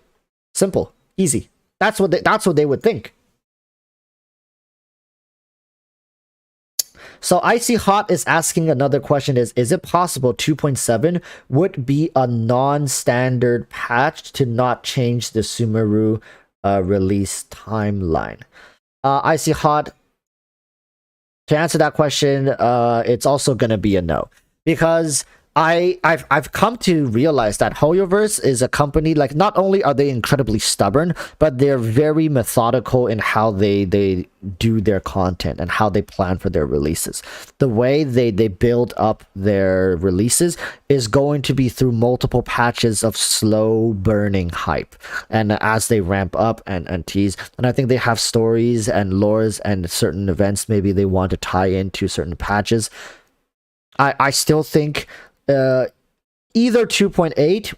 Simple, easy. That's what they would think. So Icy Hot is asking another question: is it possible 2.7 would be a non-standard patch to not change the Sumeru release timeline? Icy Hot, to answer that question, it's also gonna be a no, because I've come to realize that HoYoverse is a company, like, not only are they incredibly stubborn, but they're very methodical in how they do their content and how they plan for their releases. The way they build up their releases is going to be through multiple patches of slow burning hype, and as they ramp up and tease. And I think they have stories and lores and certain events maybe they want to tie into certain patches. I still think either 2.8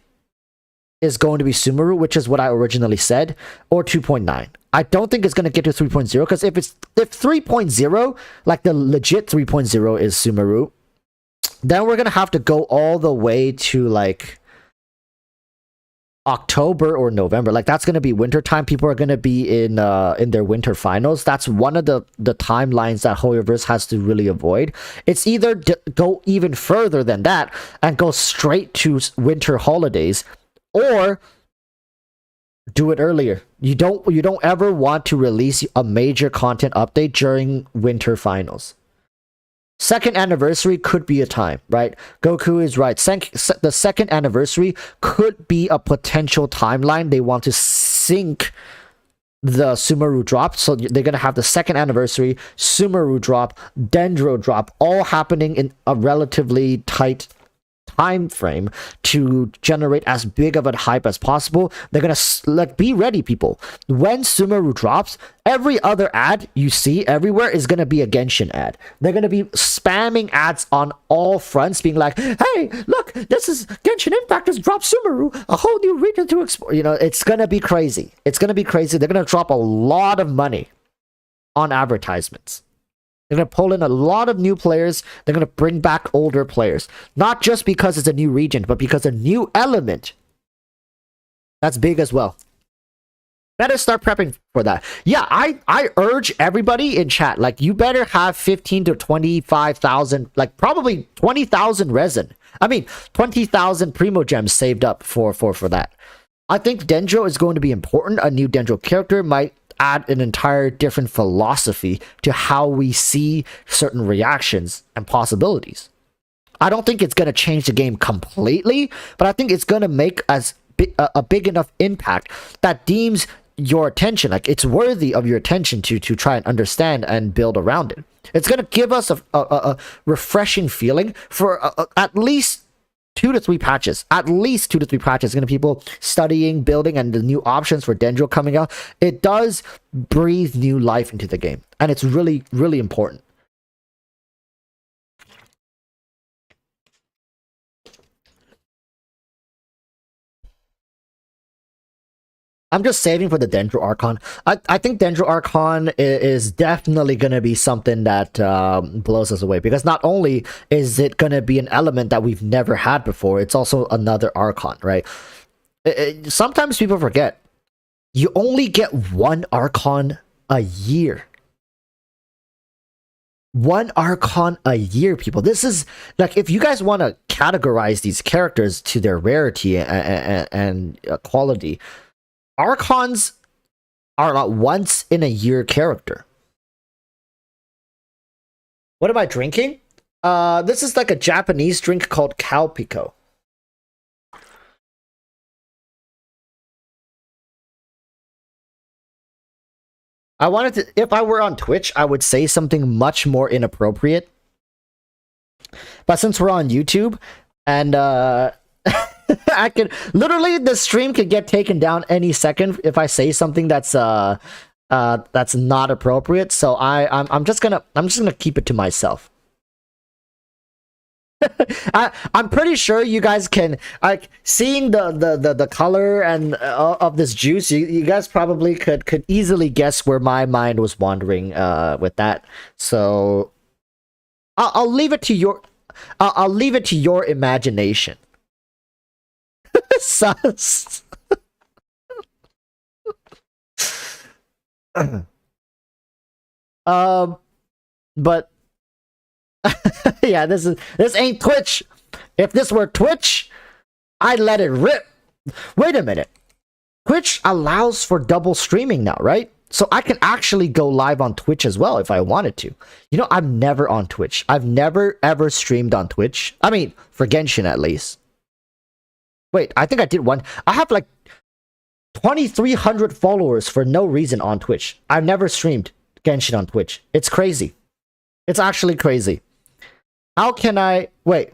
is going to be Sumeru, which is what I originally said, or 2.9. I don't think it's going to get to 3.0, because if 3.0, like the legit 3.0 is Sumeru, then we're going to have to go all the way to like October or November. Like, that's going to be winter time. People are going to be in their winter finals. That's one of the timelines that HoYoverse has to really avoid. It's either go even further than that and go straight to winter holidays, or do it earlier. You don't ever want to release a major content update during winter finals. Second anniversary could be a time, right? Goku is right. The second anniversary could be a potential timeline. They want to sync the Sumeru drop. So they're going to have the second anniversary, Sumeru drop, Dendro drop, all happening in a relatively tight time frame to generate as big of a hype as possible. They're gonna be ready, people. When Sumeru drops, every other ad you see everywhere is gonna be a Genshin ad. They're gonna be spamming ads on all fronts, being like, hey, look, this is Genshin Impact has dropped Sumeru, a whole new region to explore. You know, it's gonna be crazy. They're gonna drop a lot of money on advertisements. They're going to pull in a lot of new players. They're going to bring back older players. Not just because it's a new region, but because a new element. That's big as well. Better start prepping for that. Yeah, I urge everybody in chat, like, you better have 15 to 25,000, like probably 20,000 resin. I mean, 20,000 Primo Gems saved up for that. I think Dendro is going to be important. A new Dendro character might add an entire different philosophy to how we see certain reactions and possibilities. I don't think it's going to change the game completely, but I think it's going to make a big enough impact that deems your attention, like it's worthy of your attention to try and understand and build around it. It's going to give us a refreshing feeling for at least 2 to 3 patches. At least 2 to 3 patches. Going to people studying, building, and the new options for Dendro coming out. It does breathe new life into the game, and it's really, really important. I'm just saving for the Dendro Archon. I think Dendro Archon is definitely going to be something that blows us away, because not only is it going to be an element that we've never had before, it's also another Archon, right? Sometimes people forget, you only get one Archon a year. One Archon a year, people. This is, like, if you guys want to categorize these characters to their rarity and quality, Archons are a once in a year character. What am I drinking? This is like a Japanese drink called cow pico. I wanted to, if I were on Twitch, I would say something much more inappropriate. But since we're on YouTube, and I could literally the stream could get taken down any second if I say something that's not appropriate. So I'm just gonna keep it to myself. I'm pretty sure you guys can, like, seeing the color and of this juice. You guys probably could easily guess where my mind was wandering with that. So I'll leave it to your imagination. Sus. But yeah, this ain't Twitch. If this were Twitch, I'd let it rip. Wait a minute. Twitch allows for double streaming now, right? So I can actually go live on Twitch as well if I wanted to. You know, I'm never on Twitch. I've never ever streamed on Twitch. I mean, for Genshin at least. Wait, I think I did one. I have like 2,300 followers for no reason on Twitch. I've never streamed Genshin on Twitch. It's crazy. It's actually crazy. How can I... Wait.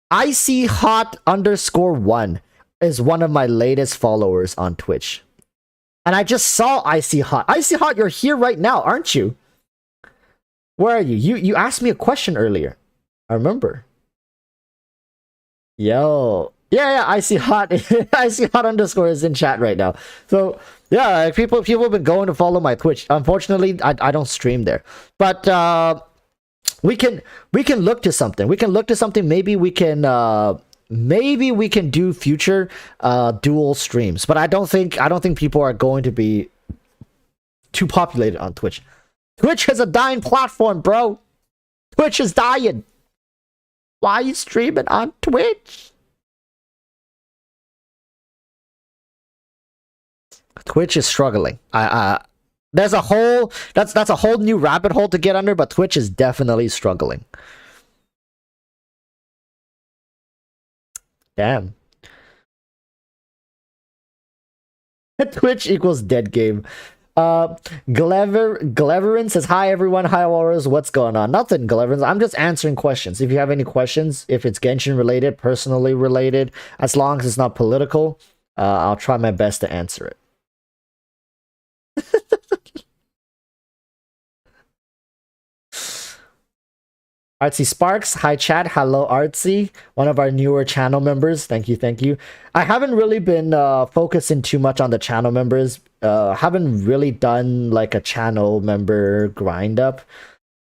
Icy Hot _1 is one of my latest followers on Twitch. And I just saw Icy Hot. Icy Hot, you're here right now, aren't you? Where are you? You asked me a question earlier. I remember. Yo. Yeah, Icy Hot. Icy Hot _ is in chat right now. So, yeah, people have been going to follow my Twitch. Unfortunately, I don't stream there. But, we can look to something. We can look to something. Maybe we can do future dual streams. But I don't think people are going to be too populated on Twitch. Twitch is a dying platform, bro. Twitch is dying. Why are you streaming on Twitch? Twitch is struggling. There's a whole that's a whole new rabbit hole to get under, but Twitch is definitely struggling. Damn. Twitch equals dead game. Gleverin says, hi everyone, hi Walrus, what's going on? Nothing, Gleverin. I'm just answering questions. If you have any questions, if it's Genshin related, personally related, as long as it's not political, I'll try my best to answer it. Artsy Sparks, hi chat, hello Artsy, one of our newer channel members. Thank you. I haven't really been focusing too much on the channel members. Haven't really done like a channel member grind up.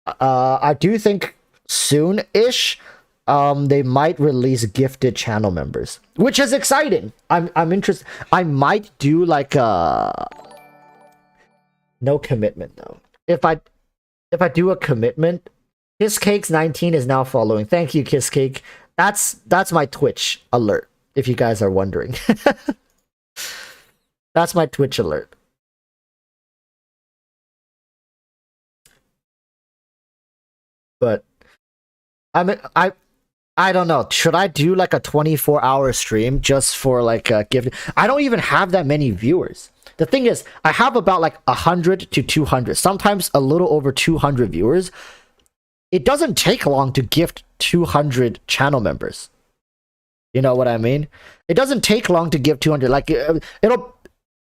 I do think soon-ish they might release gifted channel members, which is exciting. I'm interested. I might do like no commitment though. If I do a commitment, Kisscakes19 is now following. Thank you, Kisscake. That's my Twitch alert, if you guys are wondering. That's my Twitch alert. But I don't know. Should I do like a 24-hour stream just for like a gift? I don't even have that many viewers. The thing is, I have about like 100 to 200, sometimes a little over 200 viewers. It doesn't take long to gift 200 channel members. You know what I mean? It doesn't take long to give 200. Like, it'll...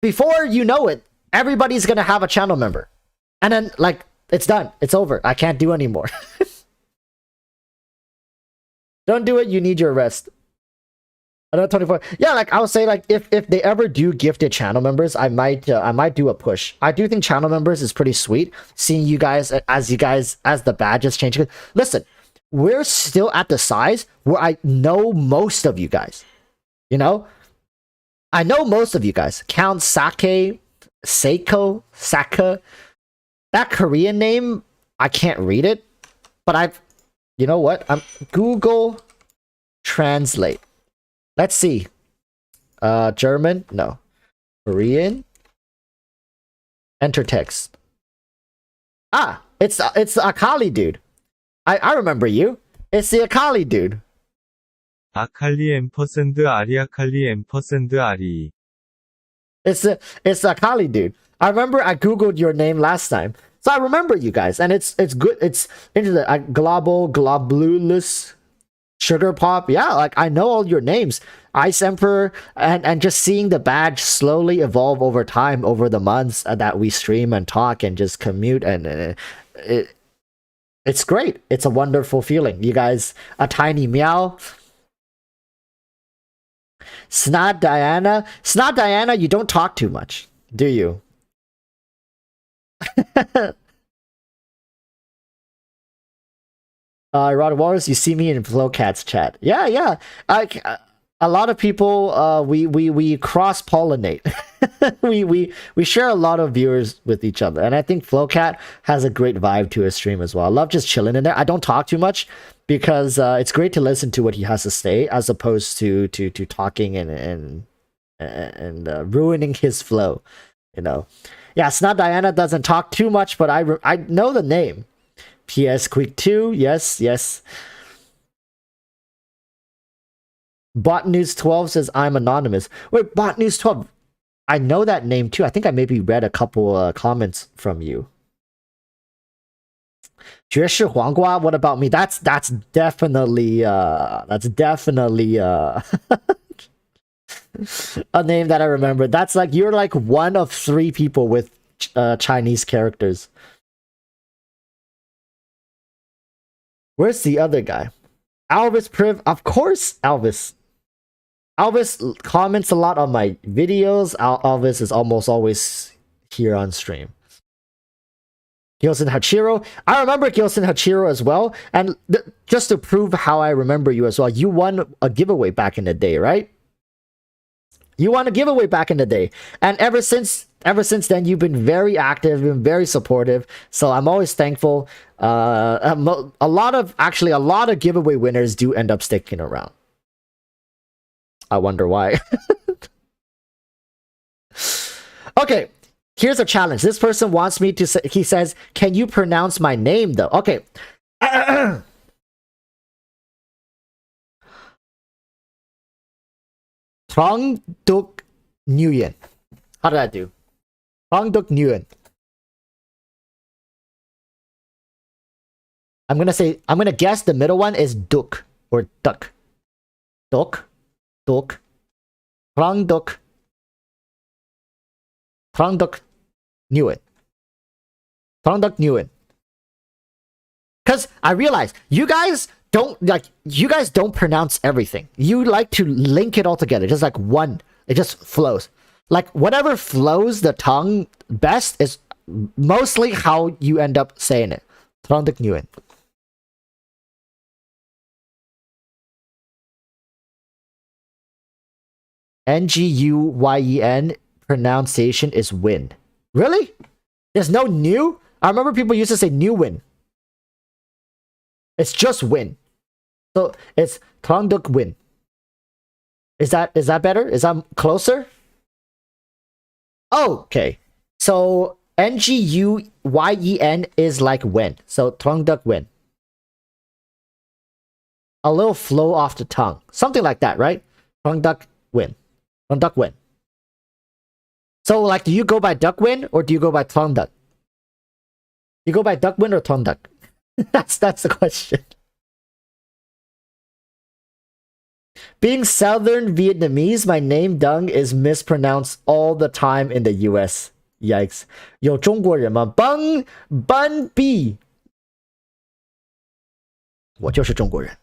Before you know it, everybody's gonna have a channel member. And then, like, it's done. It's over. I can't do anymore. Don't do it. You need your rest. Another 24. Yeah, like I would say, like if they ever do gifted channel members, I might do a push. I do think channel members is pretty sweet. Seeing you guys as the badges change. Listen, we're still at the size where I know most of you guys. You know, I know most of you guys. Count Sake, Seiko, Saka. That Korean name, I can't read it, but you know what? I'm Google Translate. Let's see. German? No. Korean? Enter text. Ah, it's Akali, dude. I remember you. It's the Akali dude. 아칼리 앰퍼샌드 아리 아칼리 앰퍼샌드 아리. It's the Akali dude. I remember I googled your name last time, so I remember you guys, and it's good. It's into the globulus, sugar pop. Yeah, like I know all your names. Ice Emperor, and just seeing the badge slowly evolve over time, over the months that we stream and talk and just commute, and it's great. It's a wonderful feeling. You guys, a tiny meow. Snot Diana, you don't talk too much, do you? EroticWalruss, you see me in Flowcat's chat. Yeah. A lot of people, we cross pollinate. we share a lot of viewers with each other, and I think Flowcat has a great vibe to his stream as well. I love just chilling in there. I don't talk too much because it's great to listen to what he has to say as opposed to talking and ruining his flow. You know, yeah. Snot Diana doesn't talk too much, but I know the name. PS Quick 2, yes. Bot News 12 says I'm anonymous. Wait, Bot News 12. I know that name too. I think I maybe read a couple comments from you. 绝世黄瓜, what about me? That's definitely a name that I remember. That's like you're like one of 3 people with Chinese characters. Where's the other guy? Alvis Priv, of course, Alvis. Alvis comments a lot on my videos. Alvis is almost always here on stream. Gyosen Hachiro. I remember Gyosen Hachiro as well. And just to prove how I remember you as well, you won a giveaway back in the day, right? You won a giveaway back in the day. And ever since then, you've been very active, been very supportive. So I'm always thankful. A lot of giveaway winners do end up sticking around. I wonder why. Okay, here's a challenge. This person wants me to say, he says, can you pronounce my name though? Okay. Trongduk Nguyen. How did I do? Trongduk Nguyen. I'm gonna guess the middle one is Duk or Duck. Duk. Trongduk Nguyen. Because I realize you guys don't pronounce everything. You like to link it all together, just like one. It just flows. Like whatever flows the tongue best is mostly how you end up saying it. Trongduk Nguyen. Nguyen pronunciation is win. Really? There's no new? I remember people used to say new win. It's just win. So it's Trongduk win. Is that better? Is that closer? Oh, okay. So Nguyen is like win. So Trongduk win. A little flow off the tongue. Something like that, right? Trongduk win. Trongduk win. So like, do you go by duck win or do you go by Trongduk? You go by duck win or Trongduk? That's the question. Being Southern Vietnamese, my name Dung is mispronounced all the time in the US. Yikes. 有中国人吗？Bun B. 我就是中国人。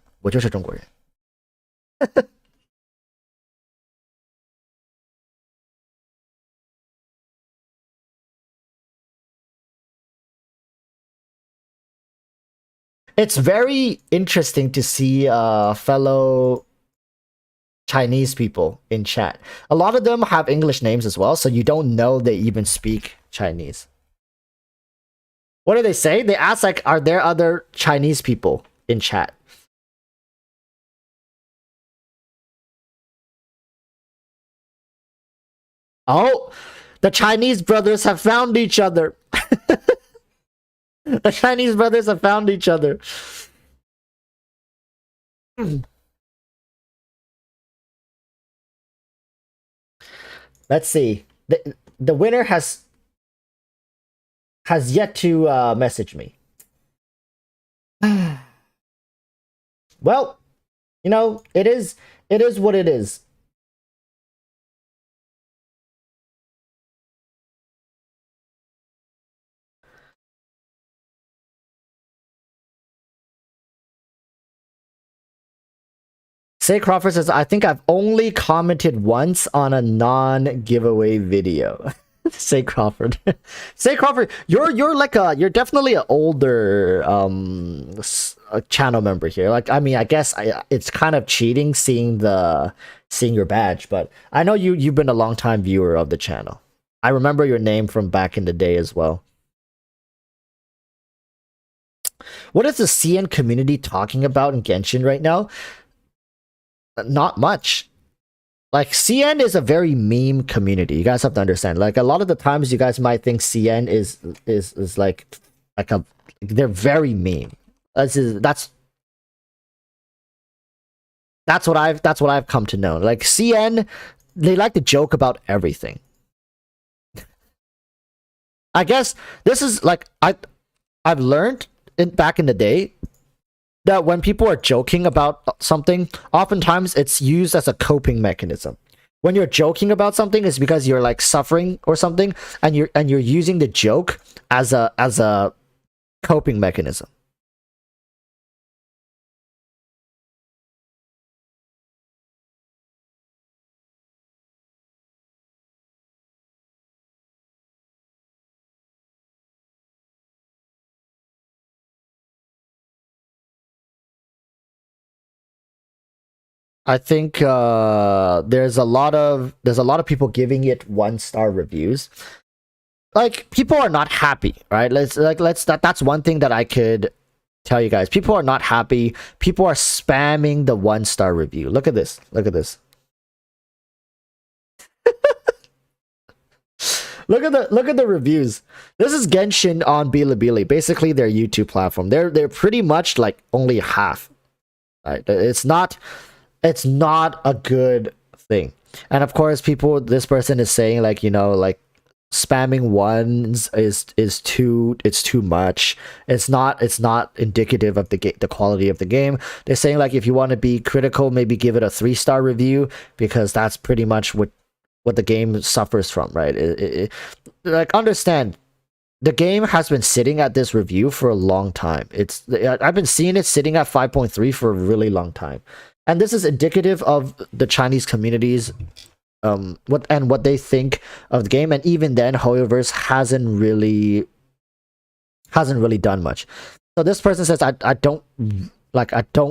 It's very interesting to see fellow Chinese people in chat. A lot of them have English names as well, so you don't know they even speak Chinese. What do they say? They ask like, are there other Chinese people in chat? Oh, the Chinese brothers have found each other. The Chinese brothers have found each other. Let's see. The winner has yet to message me. Well, you know, it is what it is. Say Crawford says, I think I've only commented once on a non-giveaway video. Say Crawford. Say Crawford, you're like you're definitely an older channel member here. Like, I mean, I guess it's kind of cheating seeing your badge, but I know you've been a long time viewer of the channel. I remember your name from back in the day as well. What is the CN community talking about in Genshin right now? Not much. Like, CN is a very meme community. You guys have to understand. Like, a lot of the times you guys might think CN is like a, they're very meme. That's what I've come to know. Like, CN, they like to joke about everything. I guess this is like I've learned back in the day that when people are joking about something, oftentimes it's used as a coping mechanism. When you're joking about something, it's because you're like suffering or something, and you're using the joke as a coping mechanism. I think there's a lot of people giving it 1-star reviews. Like, people are not happy, right? That's one thing that I could tell you guys. People are not happy. People are spamming the 1-star review. Look at this. Look at this. Look at the reviews. This is Genshin on Bilibili, basically their YouTube platform. They're pretty much like only half. Right? It's not a good thing. And of course, this person is saying, like, you know, like, spamming ones is too much. It's not indicative of the quality of the game. They're saying, like, if you want to be critical, maybe give it a 3-star review, because that's pretty much what the game suffers from, right? Like, understand, the game has been sitting at this review for a long time. I've been seeing it sitting at 5.3 for a really long time. And this is indicative of the Chinese communities, what they think of the game. And even then, HoYoverse hasn't really done much. So this person says, I don't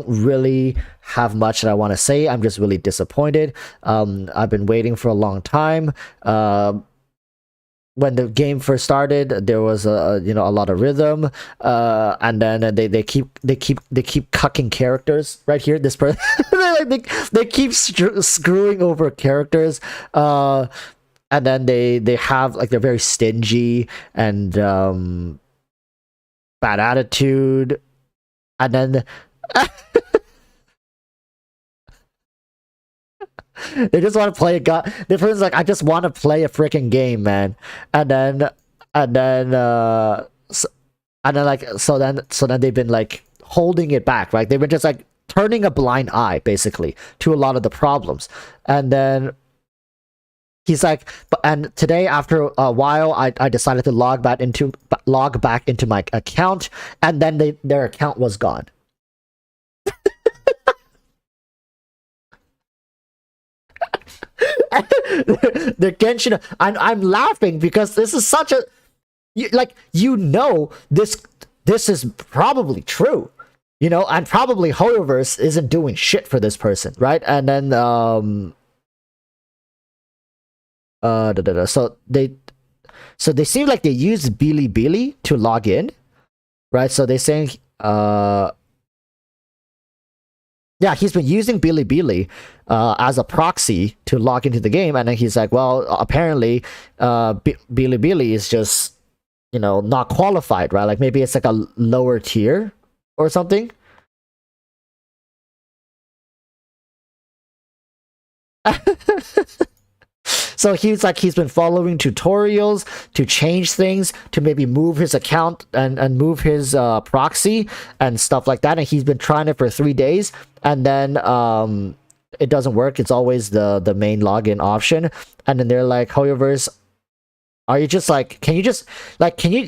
really have much that I want to say. I'm just really disappointed. I've been waiting for a long time. When the game first started, there was a lot of rhythm, and then they keep cucking characters right here. This person they keep screwing over characters, and then they have, like, they're very stingy and bad attitude, and then they just want to play a god. The person's like, I just want to play a freaking game, man. And then so then they've been, like, holding it back, right? They've been just, like, turning a blind eye, basically, to a lot of the problems. And then he's like, and today, after a while, I decided to log back into my account, and then their account was gone. The Genshin, I'm laughing because this is such a, this is probably true, and probably HoYoverse isn't doing shit for this person, right? And then so they seem like they use Bilibili to log in, right? So they're saying yeah, he's been using Bilibili as a proxy to log into the game, and then he's like, well, apparently Bilibili is just, not qualified, right? Like, maybe it's like a lower tier or something. So he's been following tutorials to change things, to maybe move his account and move his proxy and stuff like that. And he's been trying it for 3 days, and then it doesn't work. It's always the main login option. And then they're like, Hoyoverse, are you just like, can you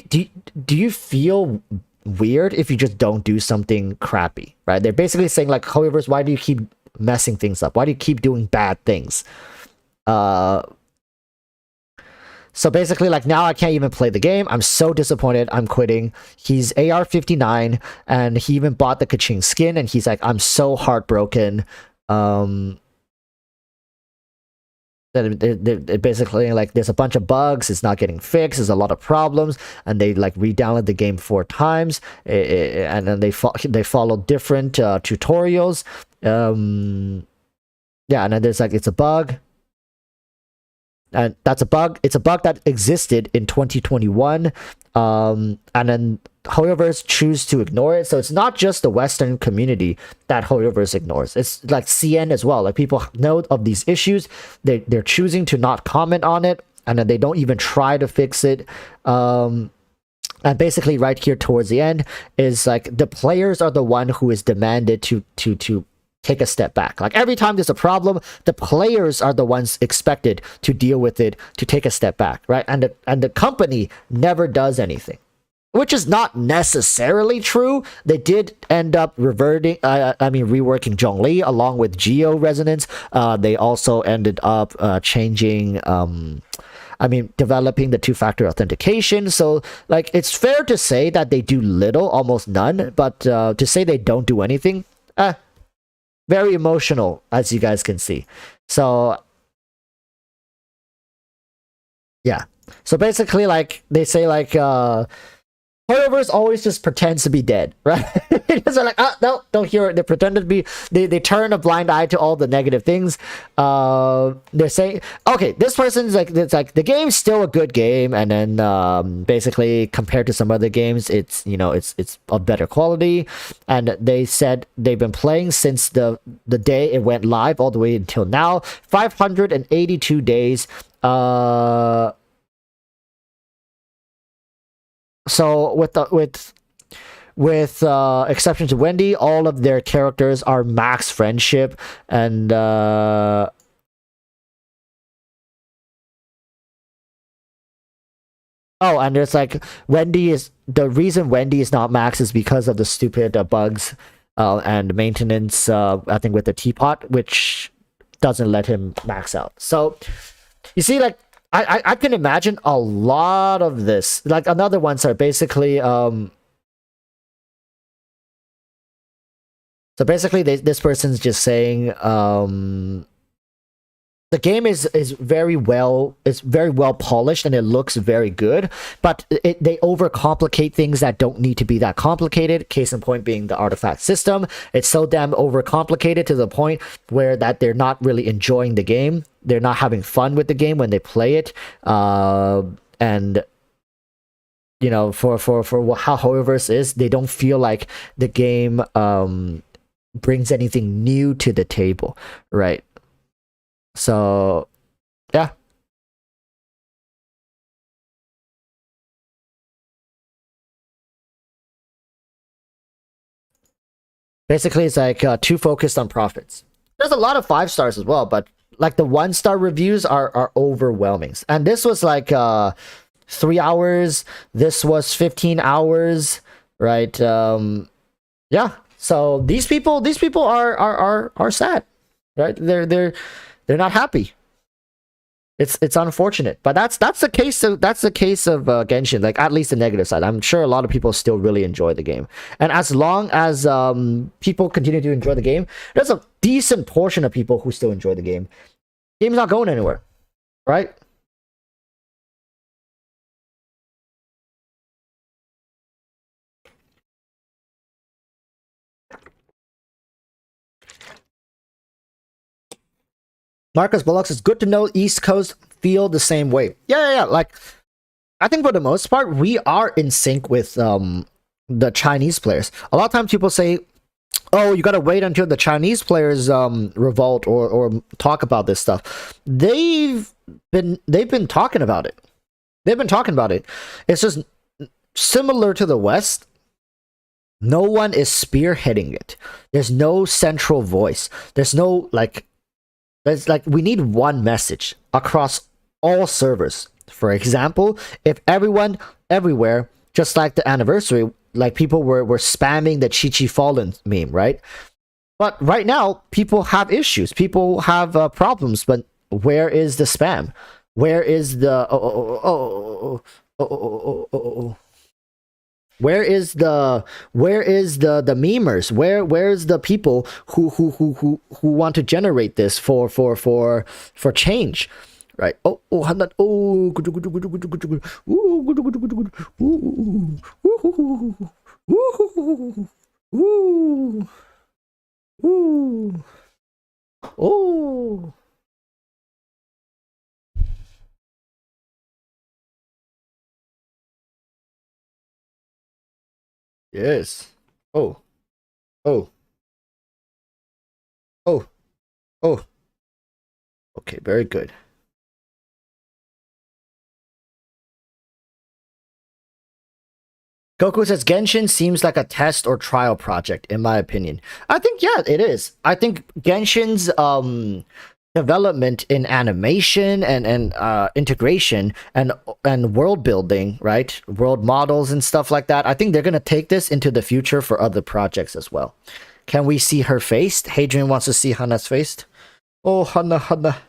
do you feel weird if you just don't do something crappy, right? They're basically saying like, Hoyoverse, why do you keep messing things up? Why do you keep doing bad things? So basically, like, now I can't even play the game. I'm so disappointed. I'm quitting. He's AR-59, and he even bought the Kaching skin, and he's like, I'm so heartbroken. That basically, like, there's a bunch of bugs. It's not getting fixed. There's a lot of problems, and they like re-download the game 4 times, and then they follow different tutorials. Yeah, and then there's like, it's a bug. And that's a bug. It's a bug that existed in 2021. And then Hoyoverse choose to ignore it. So it's not just the Western community that Hoyoverse ignores. It's like CN as well. Like, people know of these issues. They're choosing to not comment on it, and then they don't even try to fix it. And basically, right here towards the end is like, the players are the one who is demanded to take a step back. Like, every time there's a problem, the players are the ones expected to deal with it, to take a step back, right? And the company never does anything, which is not necessarily true. They did end up reworking Zhongli along with Geo Resonance. They also ended up changing developing the 2-factor authentication. So, like, it's fair to say that they do little, almost none, but to say they don't do anything, very emotional, as you guys can see. So, yeah. So basically, like, they say, like, Hoyoverse always just pretends to be dead, right? Because they're like, no, don't hear it. They pretend to be, they turn a blind eye to all the negative things. They're saying, okay, this person's like, it's like, the game's still a good game, and then basically, compared to some other games, it's, it's of better quality. And they said they've been playing since the day it went live all the way until now, 582 days. So with exception to Wendy, all of their characters are max friendship, and and there's like, the reason Wendy is not max is because of the stupid bugs and maintenance, I think, with the teapot, which doesn't let him max out. So you see, like, I can imagine a lot of this. Like, another ones are basically so basically this person's just saying the game is very well polished, and it looks very good, but they overcomplicate things that don't need to be that complicated. Case in point being the artifact system. It's so damn overcomplicated to the point where that they're not really enjoying the game. They're not having fun with the game when they play it. And for how Hoyoverse is, they don't feel like the game brings anything new to the table, right? So, yeah. Basically, it's like too focused on profits. There's a lot of 5 stars as well, but like, the 1-star reviews are overwhelming. And this was like 3 hours. This was 15 hours, right? Yeah. So these people are sad, right? They're not happy. It's unfortunate, but that's the case of Genshin. Like, at least the negative side. I'm sure a lot of people still really enjoy the game, and as long as people continue to enjoy the game, there's a decent portion of people who still enjoy the game. Game's not going anywhere, right? Marcus Bullocks, it's good to know East Coast feel the same way. Yeah. Like, I think for the most part, we are in sync with the Chinese players. A lot of times people say oh, you gotta wait until the Chinese players revolt or talk about this stuff. They've been talking about it. They've been talking about it. It's just similar to the West. No one is spearheading it. There's no central voice. There's no we need one message across all servers. For example, if everyone everywhere, just like the anniversary, like people were spamming the Chi Chi Fallen meme, right? But right now, people have issues. People have problems. But where is the spam? Where is the where is the memers? Where's the people who want to generate this for change? Right. Oh, yes. Oh. Oh. Oh. Oh. Okay, very good. Goku says Genshin seems like a test or trial project, in my opinion. I think, yeah, it is. I think Genshin's development in animation and integration and world building, right? World models and stuff like that. I think they're gonna take this into the future for other projects as well. Can we see her face? Hadrian wants to see Hana's face. Oh, Hana.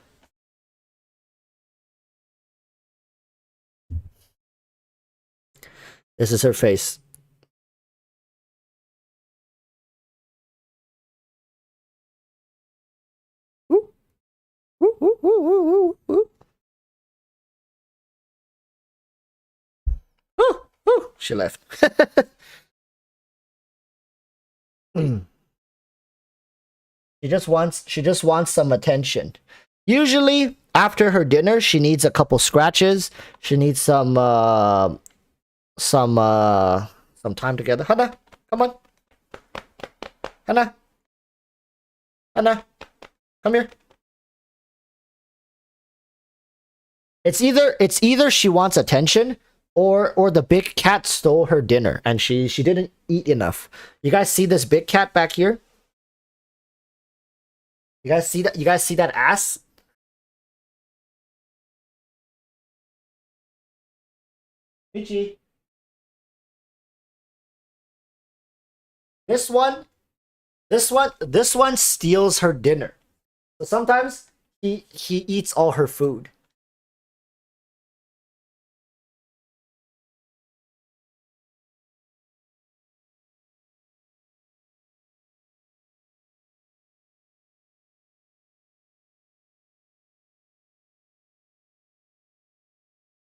This is her face. She left. She just wants some attention. Usually after her dinner, she needs a couple scratches. She needs some time together. Hana, come on. Hana, come here. It's either she wants attention or the big cat stole her dinner and she didn't eat enough. You guys see this big cat back here? You guys see that? You guys see that ass? Michi. This one steals her dinner. So sometimes he eats all her food.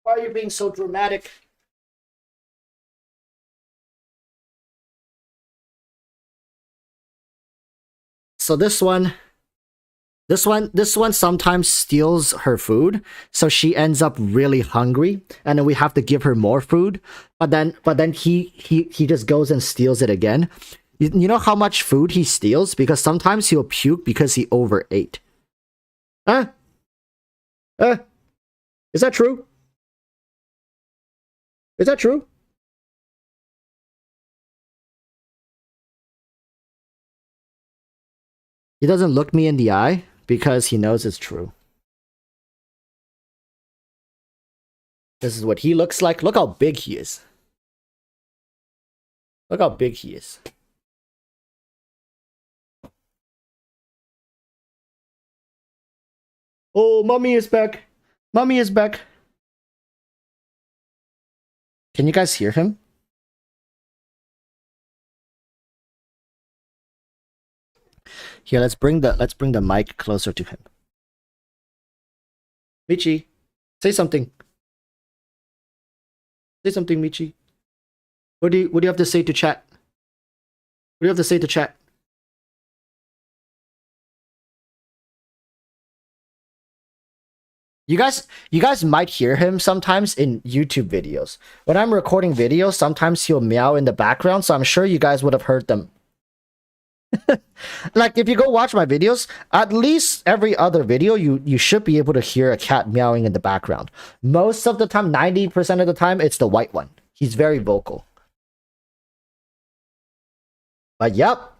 Why are you being so dramatic? So this one sometimes steals her food, so she ends up really hungry, and then we have to give her more food. But then he just goes and steals it again. You know how much food he steals? Because sometimes he'll puke because he overate. Huh? Is that true? Is that true? He doesn't look me in the eye because he knows it's true. This is what he looks like. Look how big he is. Look how big he is. Oh, mommy is back. Mommy is back. Can you guys hear him? Here, let's bring the mic closer to him. Michi, say something. Say something, Michi. What do you have to say to chat? What do you have to say to chat? You guys might hear him sometimes in YouTube videos. When I'm recording videos, sometimes he'll meow in the background, so I'm sure you guys would have heard them. Like if you go watch my videos, at least every other video you should be able to hear a cat meowing in the background. Most of the time, 90% of the time, it's the white one. He's very vocal. But yep.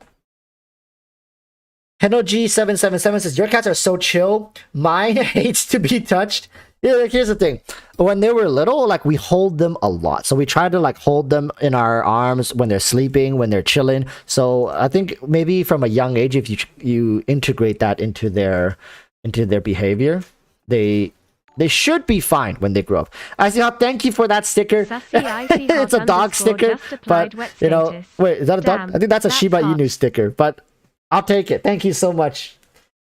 Henoji777 says, your cats are so chill. Mine hates to be touched. Yeah, like, here's the thing. When they were little, like we hold them a lot. So we try to like hold them in our arms when they're sleeping, when they're chilling. So I think maybe from a young age, if you integrate that into their behavior, they should be fine when they grow up. I see. Thank you for that sticker. It's a dog sticker, but you know, wait, is that a dog? I think that's a Shiba Inu sticker, but I'll take it. Thank you so much.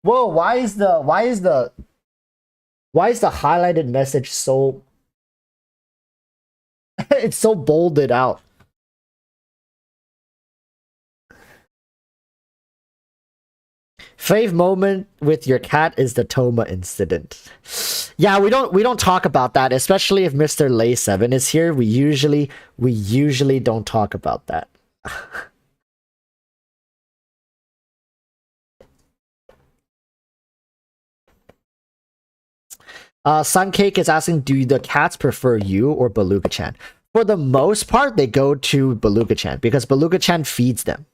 Whoa, why is the highlighted message so it's so bolded out? Fave moment with your cat is the Toma incident. Yeah, we don't talk about that, especially if Mr. Lay 7 is here. We usually don't talk about that. Suncake is asking, do the cats prefer you or Beluga-chan? For the most part, they go to Beluga-chan because Beluga-chan feeds them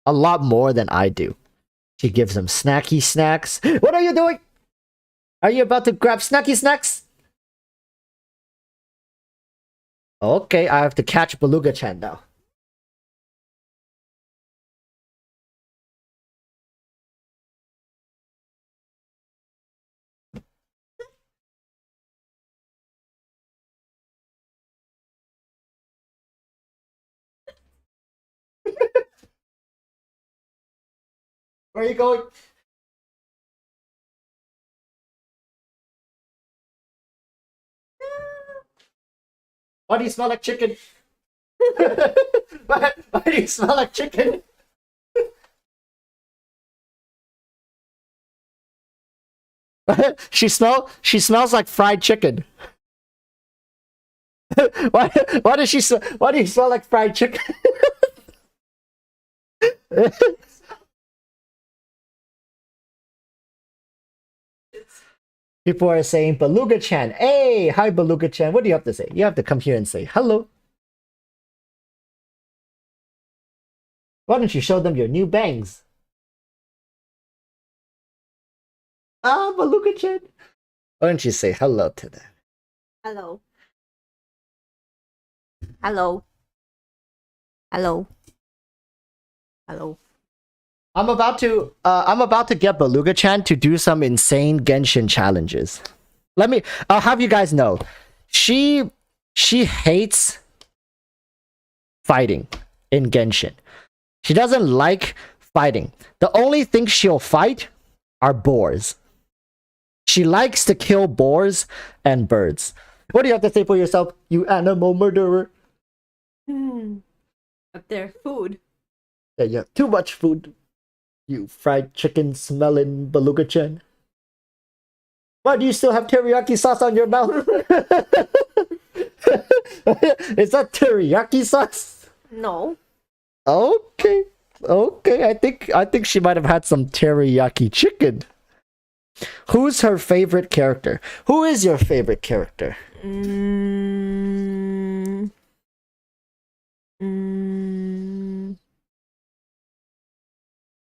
a lot more than I do. She gives them snacky snacks. What are you doing? Are you about to grab snacky snacks? Okay, I have to catch Beluga-chan now. Where are you going? Why do you smell like chicken? why do you smell like chicken? she smells like fried chicken. why do you smell like fried chicken? People are saying Beluga-chan. Hey, hi Beluga-chan. What do you have to say? You have to come here and say hello. Why don't you show them your new bangs? Ah, Beluga-chan. Why don't you say hello to them? Hello. Hello. Hello. Hello. I'm about to get Beluga-chan to do some insane Genshin challenges. I'll have you guys know. She hates fighting in Genshin. She doesn't like fighting. The only thing she'll fight are boars. She likes to kill boars and birds. What do you have to say for yourself, you animal murderer? Up there, food. Yeah, you have too much food. You fried chicken smelling Beluga-chan. Why do you still have teriyaki sauce on your mouth? Is that teriyaki sauce? No. Okay. I think she might have had some teriyaki chicken. Who's her favorite character? Who is your favorite character?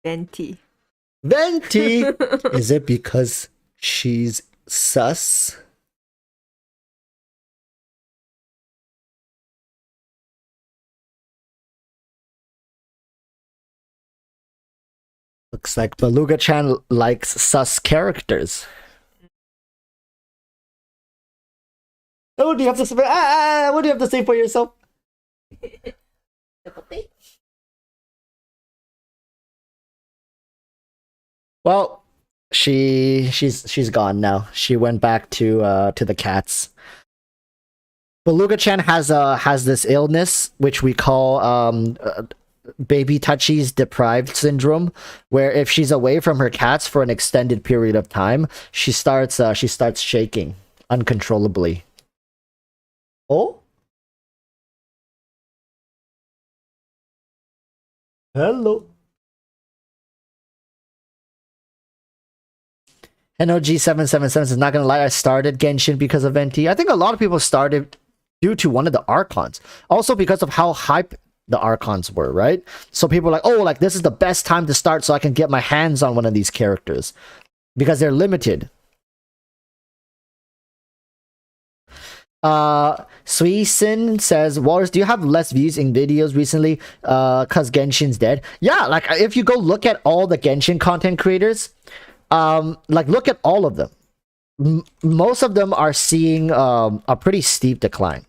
Venti. Venti! Is it because she's sus? Looks like Beluga-chan likes sus characters. Oh, what do you have to say? What do you have to say for yourself? Well, she's gone now. She went back to the cats. Beluga-chan has this illness which we call baby touchies deprived syndrome, where if she's away from her cats for an extended period of time, she starts shaking uncontrollably. Oh? Hello. NOG777 is not gonna lie, I started Genshin because of NT. I think a lot of people started due to one of the Archons. Also because of how hype the Archons were, right? So people are like, oh, like this is the best time to start so I can get my hands on one of these characters. Because they're limited. Suisin says, Walrus, do you have less views in videos recently? Cause Genshin's dead. Yeah, like if you go look at all the Genshin content creators, like look at all of them. Most of them are seeing a pretty steep decline.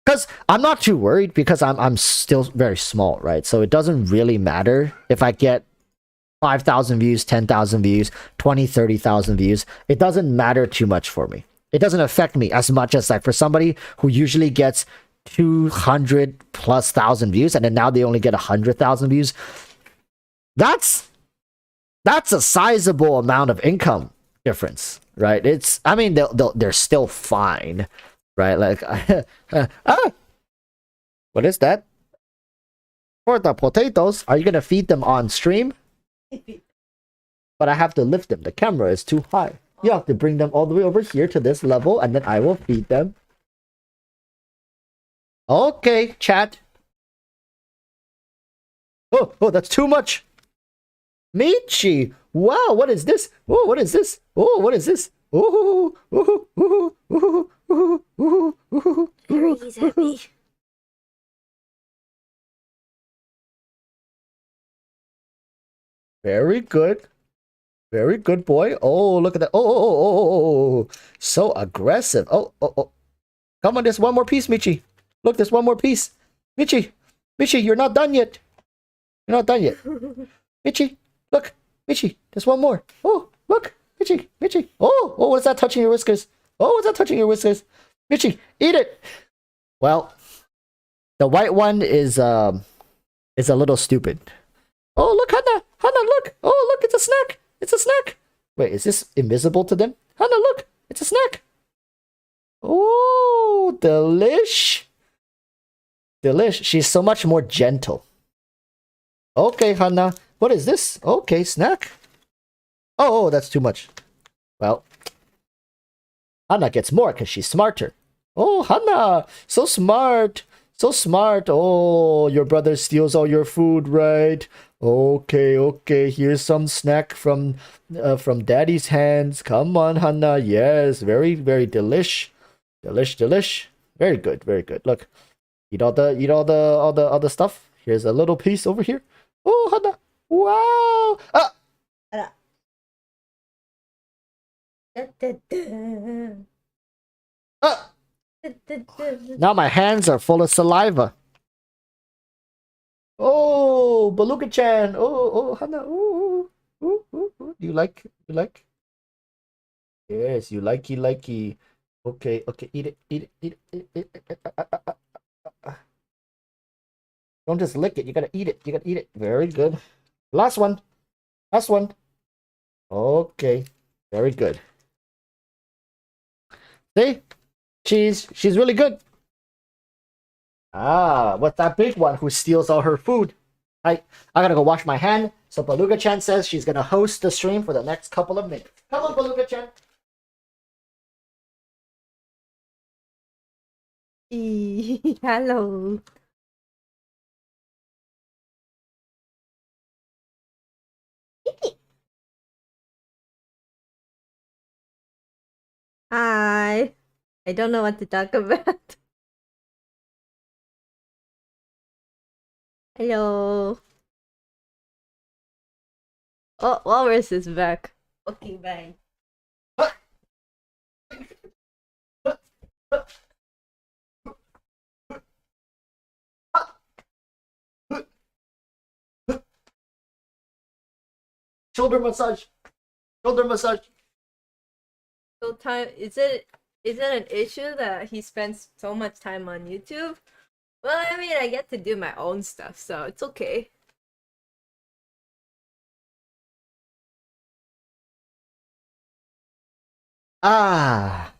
Because I'm not too worried because I'm still very small, right? So it doesn't really matter if I get 5,000 views, 10,000 views, 20, 30,000 views. It doesn't matter too much for me. It doesn't affect me as much as like for somebody who usually gets 200 plus thousand views and then now they only get 100,000 views. That's a sizable amount of income difference, right? It's, I mean, they're still fine, right? Like, what is that? For the potatoes, are you gonna feed them on stream? But I have to lift them. The camera is too high. You have to bring them all the way over here to this level, and then I will feed them. Okay, chat. Oh, that's too much. Michi, wow, what is this? Oh, what is this? Oh, what is this? Oh, He's happy. very good. Very good, boy. Oh, look at that. Oh. So aggressive. Oh. Come on, there's one more piece, Michi. Look, there's one more piece. Michi, you're not done yet. You're not done yet. Michi, look. Michi, there's one more. Oh, look. Michi. Oh, what's that touching your whiskers? Oh, what's that touching your whiskers? Michi, eat it. Well, the white one is a little stupid. Oh, look, Hannah, look. Oh, look, it's a snack. It's a snack. Wait, is this invisible to them? Hannah, look, it's a snack. Oh, delish. She's so much more gentle. Okay, Hannah. What is this? Okay, snack. Oh, that's too much. Well, Hannah gets more because she's smarter. Oh, Hannah, so smart. So smart. Oh, your brother steals all your food, right? Okay. Here's some snack from Daddy's hands. Come on, Hannah. Yes, very, very delish. Delish. Very good. Look, eat all the stuff. Here's a little piece over here. Oh, Hannah. Wow. Now my hands are full of saliva. Oh, Beluga-chan. Oh, Hannah. Ooh. Do you like? Yes, you likey. Okay. Eat it. Don't just lick it. You gotta eat it. Very good. Last one. Okay. Very good. See? She's really good. What's that big one who steals all her food? I gotta go wash my hand. So Beluga-chan says she's gonna host the stream for the next couple of minutes. Come on, Beluga-chan. Hello. Hi. I don't know what to talk about. Hello. Oh, Walrus is back. Okay, bye. Shoulder massage. So time is it an issue that he spends so much time on YouTube? Well, I mean, I get to do my own stuff, so it's okay. Ah.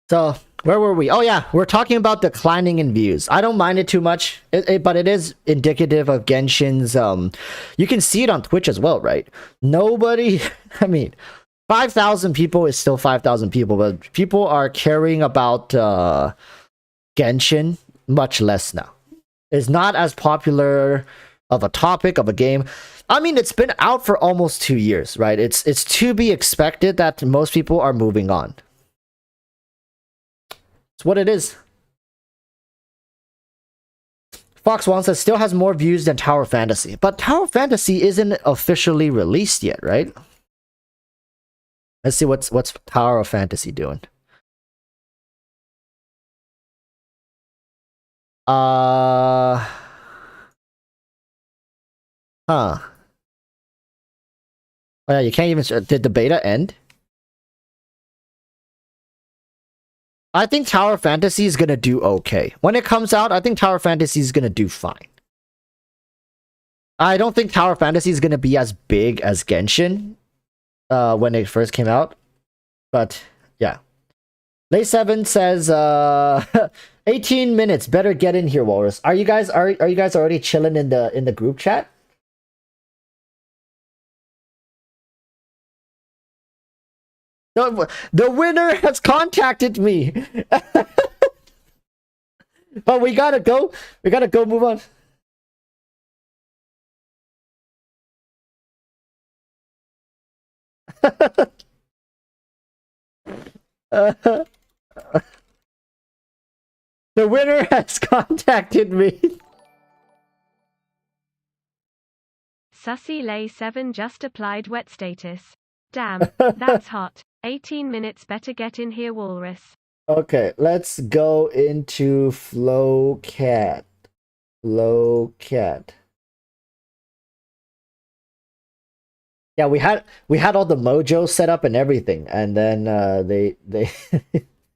So Where were we? Oh yeah, we're talking about declining in views. I don't mind it too much, but it is indicative of Genshin's. You can see it on Twitch as well, right? Nobody. I mean, 5,000 people is still 5,000 people, but people are caring about Genshin much less now. It's not as popular of a topic of a game. I mean, it's been out for almost 2 years, right? It's to be expected that most people are moving on. It's what it is. Fox One says still has more views than Tower Fantasy, but Tower Fantasy isn't officially released yet, right? Let's see what's Tower of Fantasy doing. Huh. Oh yeah, you can't even. Did the beta end? I think Tower Fantasy is gonna do okay. When it comes out, I think Tower Fantasy is gonna do fine. I don't think Tower Fantasy is gonna be as big as Genshin when it first came out. But yeah. Lay 7 says 18 minutes. Better get in here, Walrus. Are you guys already chilling in the group chat? The winner has contacted me. But we gotta go. We gotta go move on. The winner has contacted me. Sussy Lay 7 just applied wet status. Damn, that's hot. 18 minutes, better get in here, Walrus. Okay, let's go into Flowcat. Flowcat. Yeah, we had all the mojo set up and everything, and then they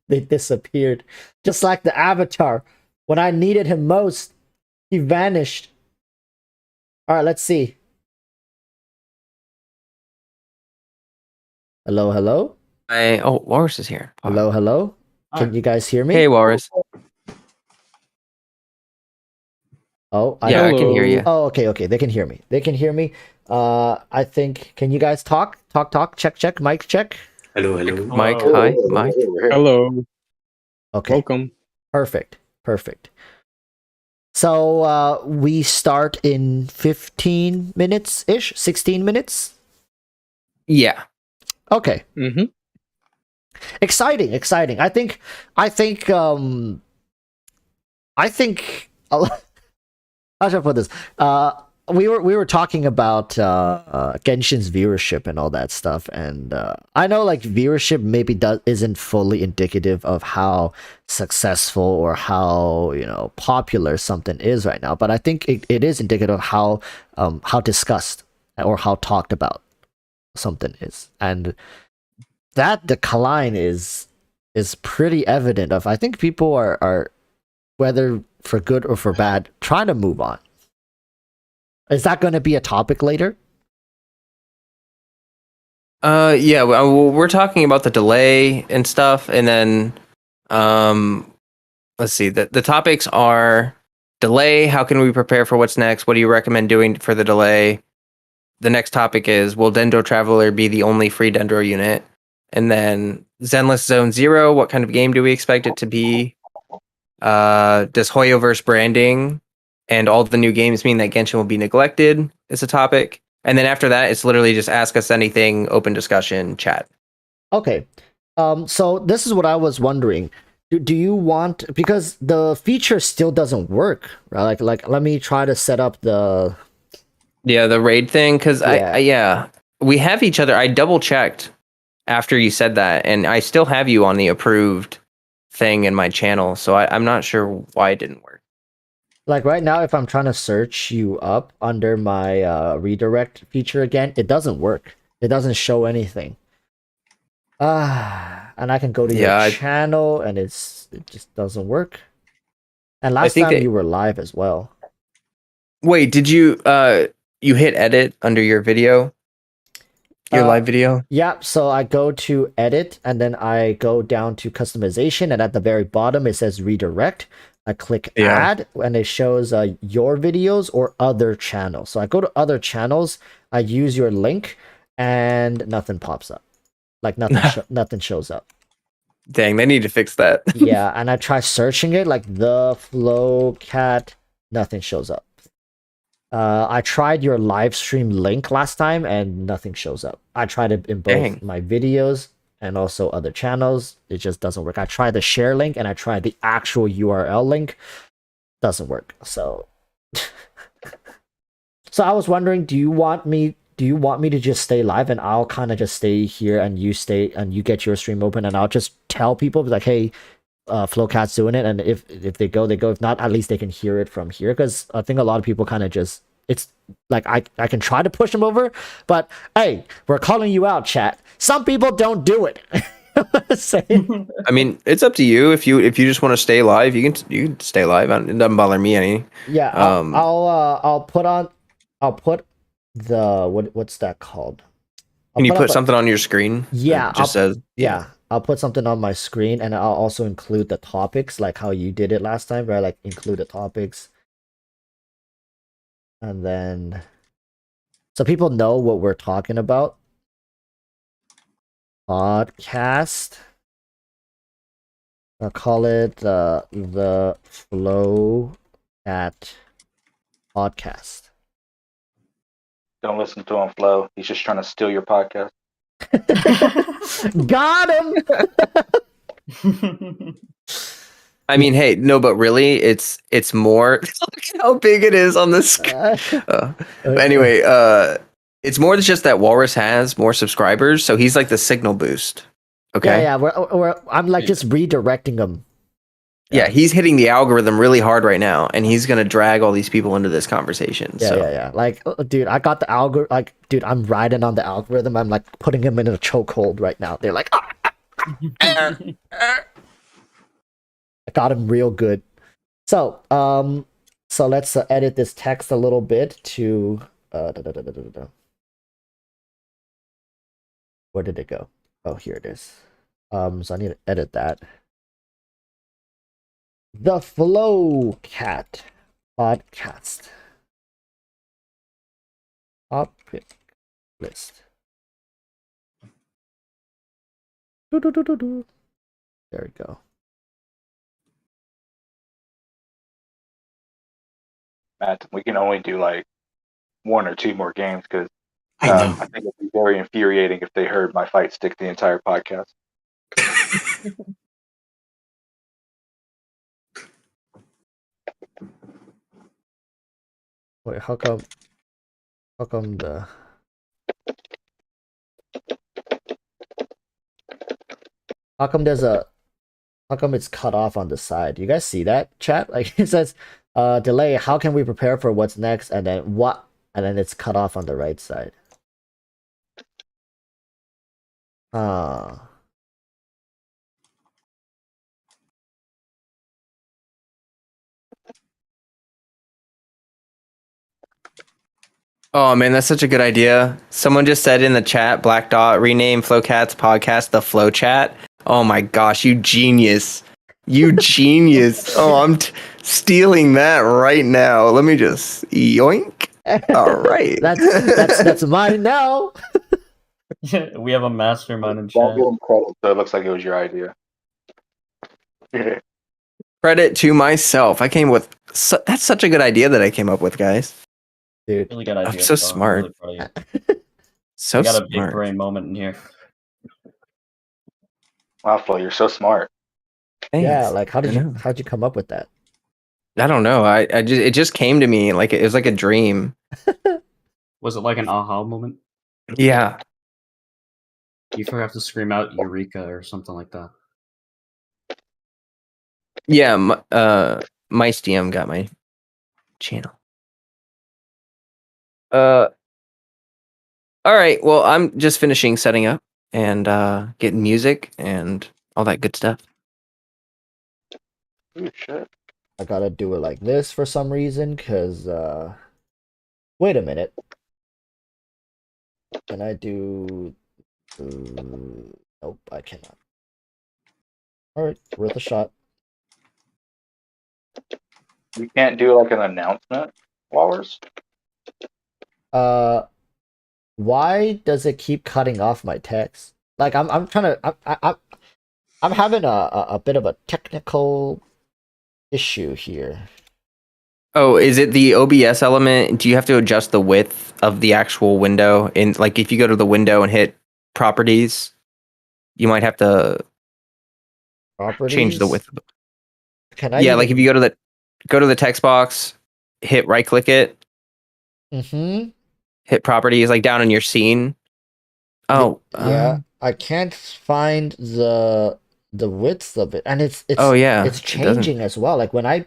they disappeared, just like the Avatar. When I needed him most, he vanished. All right, let's see. Hello, hello. Walrus is here. Hello, hello. Can you guys hear me? Hey, Walrus. Oh, I can hear you. Oh, okay. They can hear me. They can hear me. I think. Can you guys talk? Talk. Check. Mic check. Hello. Mike, hi, Mike. Hello. Okay. Welcome. Perfect. So we start in 15 minutes ish, 16 minutes. Yeah. Okay. Mm-hmm. Exciting. I think how should I put this? We were talking about Genshin's viewership and all that stuff, and I know like viewership maybe isn't fully indicative of how successful or how popular something is right now, but I think it is indicative of how discussed or how talked about something is, and that decline is pretty evident. I think people are whether for good or for bad trying to move on. Is that going to be a topic later? Yeah. Well, we're talking about the delay and stuff, and then let's see. The topics are delay. How can we prepare for what's next? What do you recommend doing for the delay? The next topic is, will Dendro Traveler be the only free Dendro unit? And then Zenless Zone Zero, what kind of game do we expect it to be? Does Hoyoverse branding and all the new games mean that Genshin will be neglected is a topic. And then after that, it's literally just ask us anything, open discussion, chat. Okay. So this is what I was wondering. Do you want, because the feature still doesn't work, right? Like let me try to set up the raid thing, because Yeah. we have each other. I double checked after you said that, and I still have you on the approved thing in my channel, so I'm not sure why it didn't work. Like right now, if I'm trying to search you up under my redirect feature again, it doesn't work. It doesn't show anything. And I can go to your channel, and it just doesn't work. And last time you were live as well. Wait, did you you hit edit under your video? Your live video? Yeah, so I go to edit and then I go down to customization, and at the very bottom it says redirect. I click Yeah. add and it shows your videos or other channels. So I go to other channels, I use your link, and nothing pops up. Like nothing shows up. Dang, they need to fix that. Yeah, and I try searching it like the flow cat, nothing shows up. I tried your live stream link last time and nothing shows up. I tried it in both Dang. my videos and also other channels. It just doesn't work. I tried the share link and I tried the actual URL link. Doesn't work. So so I was wondering, do you want me to just stay live and I'll kind of just stay here and you stay and you get your stream open and I'll just tell people like, hey, Flowcat's doing it, and if they go, they go. If not, at least they can hear it from here. Because I think a lot of people kind of just, it's like I can try to push them over, but hey, we're calling you out, chat. Some people don't do it. I mean, it's up to you. If you just want to stay live, you can stay live. It doesn't bother me any. Yeah, I'll put the what's that called? Can you put something on your screen? Yeah, It just says yeah. I'll put something on my screen and I'll also include the topics like how you did it last time, where I like include the topics. And then so people know what we're talking about. Podcast. I'll call it the Flow at Podcast. Don't listen to him, Flo. He's just trying to steal your podcast. Got him. I mean, hey, no, but really, it's more. Look at how big it is on this. Anyway, it's more than just that Walrus has more subscribers, so he's like the signal boost. Okay. Yeah. I'm like just redirecting them. Yeah, he's hitting the algorithm really hard right now, and he's gonna drag all these people into this conversation. Yeah. Like, dude, I got the algorithm. Like, dude, I'm riding on the algorithm. I'm like putting him in a chokehold right now. They're like, I got him real good. So, so let's edit this text a little bit to where did it go? Oh, here it is. So I need to edit that. The Flow Cat podcast topic list. There we go. Matt, we can only do like 1 or 2 more games because I know. I think it'd be very infuriating if they heard my fight stick the entire podcast. Wait, how come the how come there's a how come it's cut off on the side? You guys see that, chat? Like it says delay, how can we prepare for what's next, and then what, and then it's cut off on the right side. Oh man, that's such a good idea. Someone just said in the chat, Black Dot, rename Flowcat's podcast the Flow Chat. Oh my gosh, you genius. You genius. Oh, I'm stealing that right now. Let me just yoink. All right. That's mine now. We have a mastermind in Don't chat. give him credit, so it looks like it was your idea. Credit to myself. I came with that's such a good idea that I came up with, guys. Dude, Really good idea. I'm so Flo. smart. Really proud of you. So We got a big smart. brain moment in here. Wow, Flo, you're so smart. Thanks. yeah, like how'd I you know. come up with that? I don't know. It just came to me like it was like a dream. Was it like an aha moment? Yeah. You have to scream out Eureka or something like that. Yeah. Mice DM got my channel. All right. Well, I'm just finishing setting up and getting music and all that good stuff. Ooh, shit. I gotta do it like this for some reason, cause wait a minute. Can I do? Nope, I cannot. All right, worth a shot. You can't do like an announcement, Walrus? Why does it keep cutting off my text? Like I'm trying to I'm having a bit of a technical issue here. Oh, is it the OBS element? Do you have to adjust the width of the actual window? In like, if you go to the window and hit properties, you might have to change the Properties. width. Can I Yeah, like if you even? go to the text box, hit right click it, Mm-hmm. hit properties, like down in your scene. Oh, Yeah, I can't find the width of it, and oh yeah, it's it doesn't. changing as well. Like when I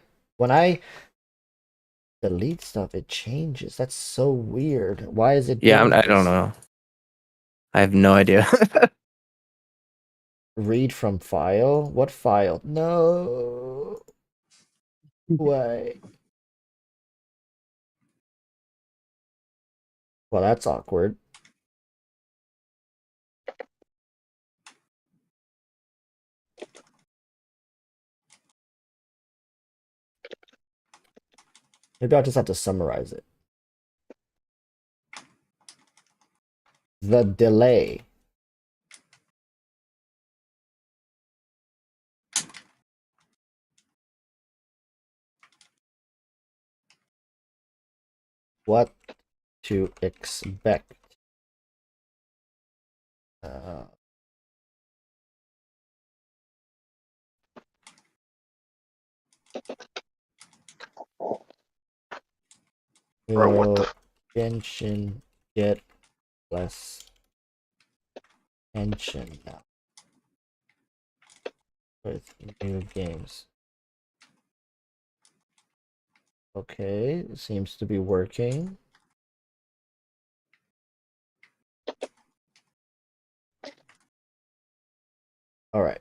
delete stuff, it changes. That's so weird. Why is it Yeah, doing I don't this? know. I have no idea. Read from file? What file? No way. Well, that's awkward. Maybe I'll just have to summarize it. The delay. What to expect. Uh, Bro, what the will Genshin get less tension now with new games? Okay, seems to be working. All right.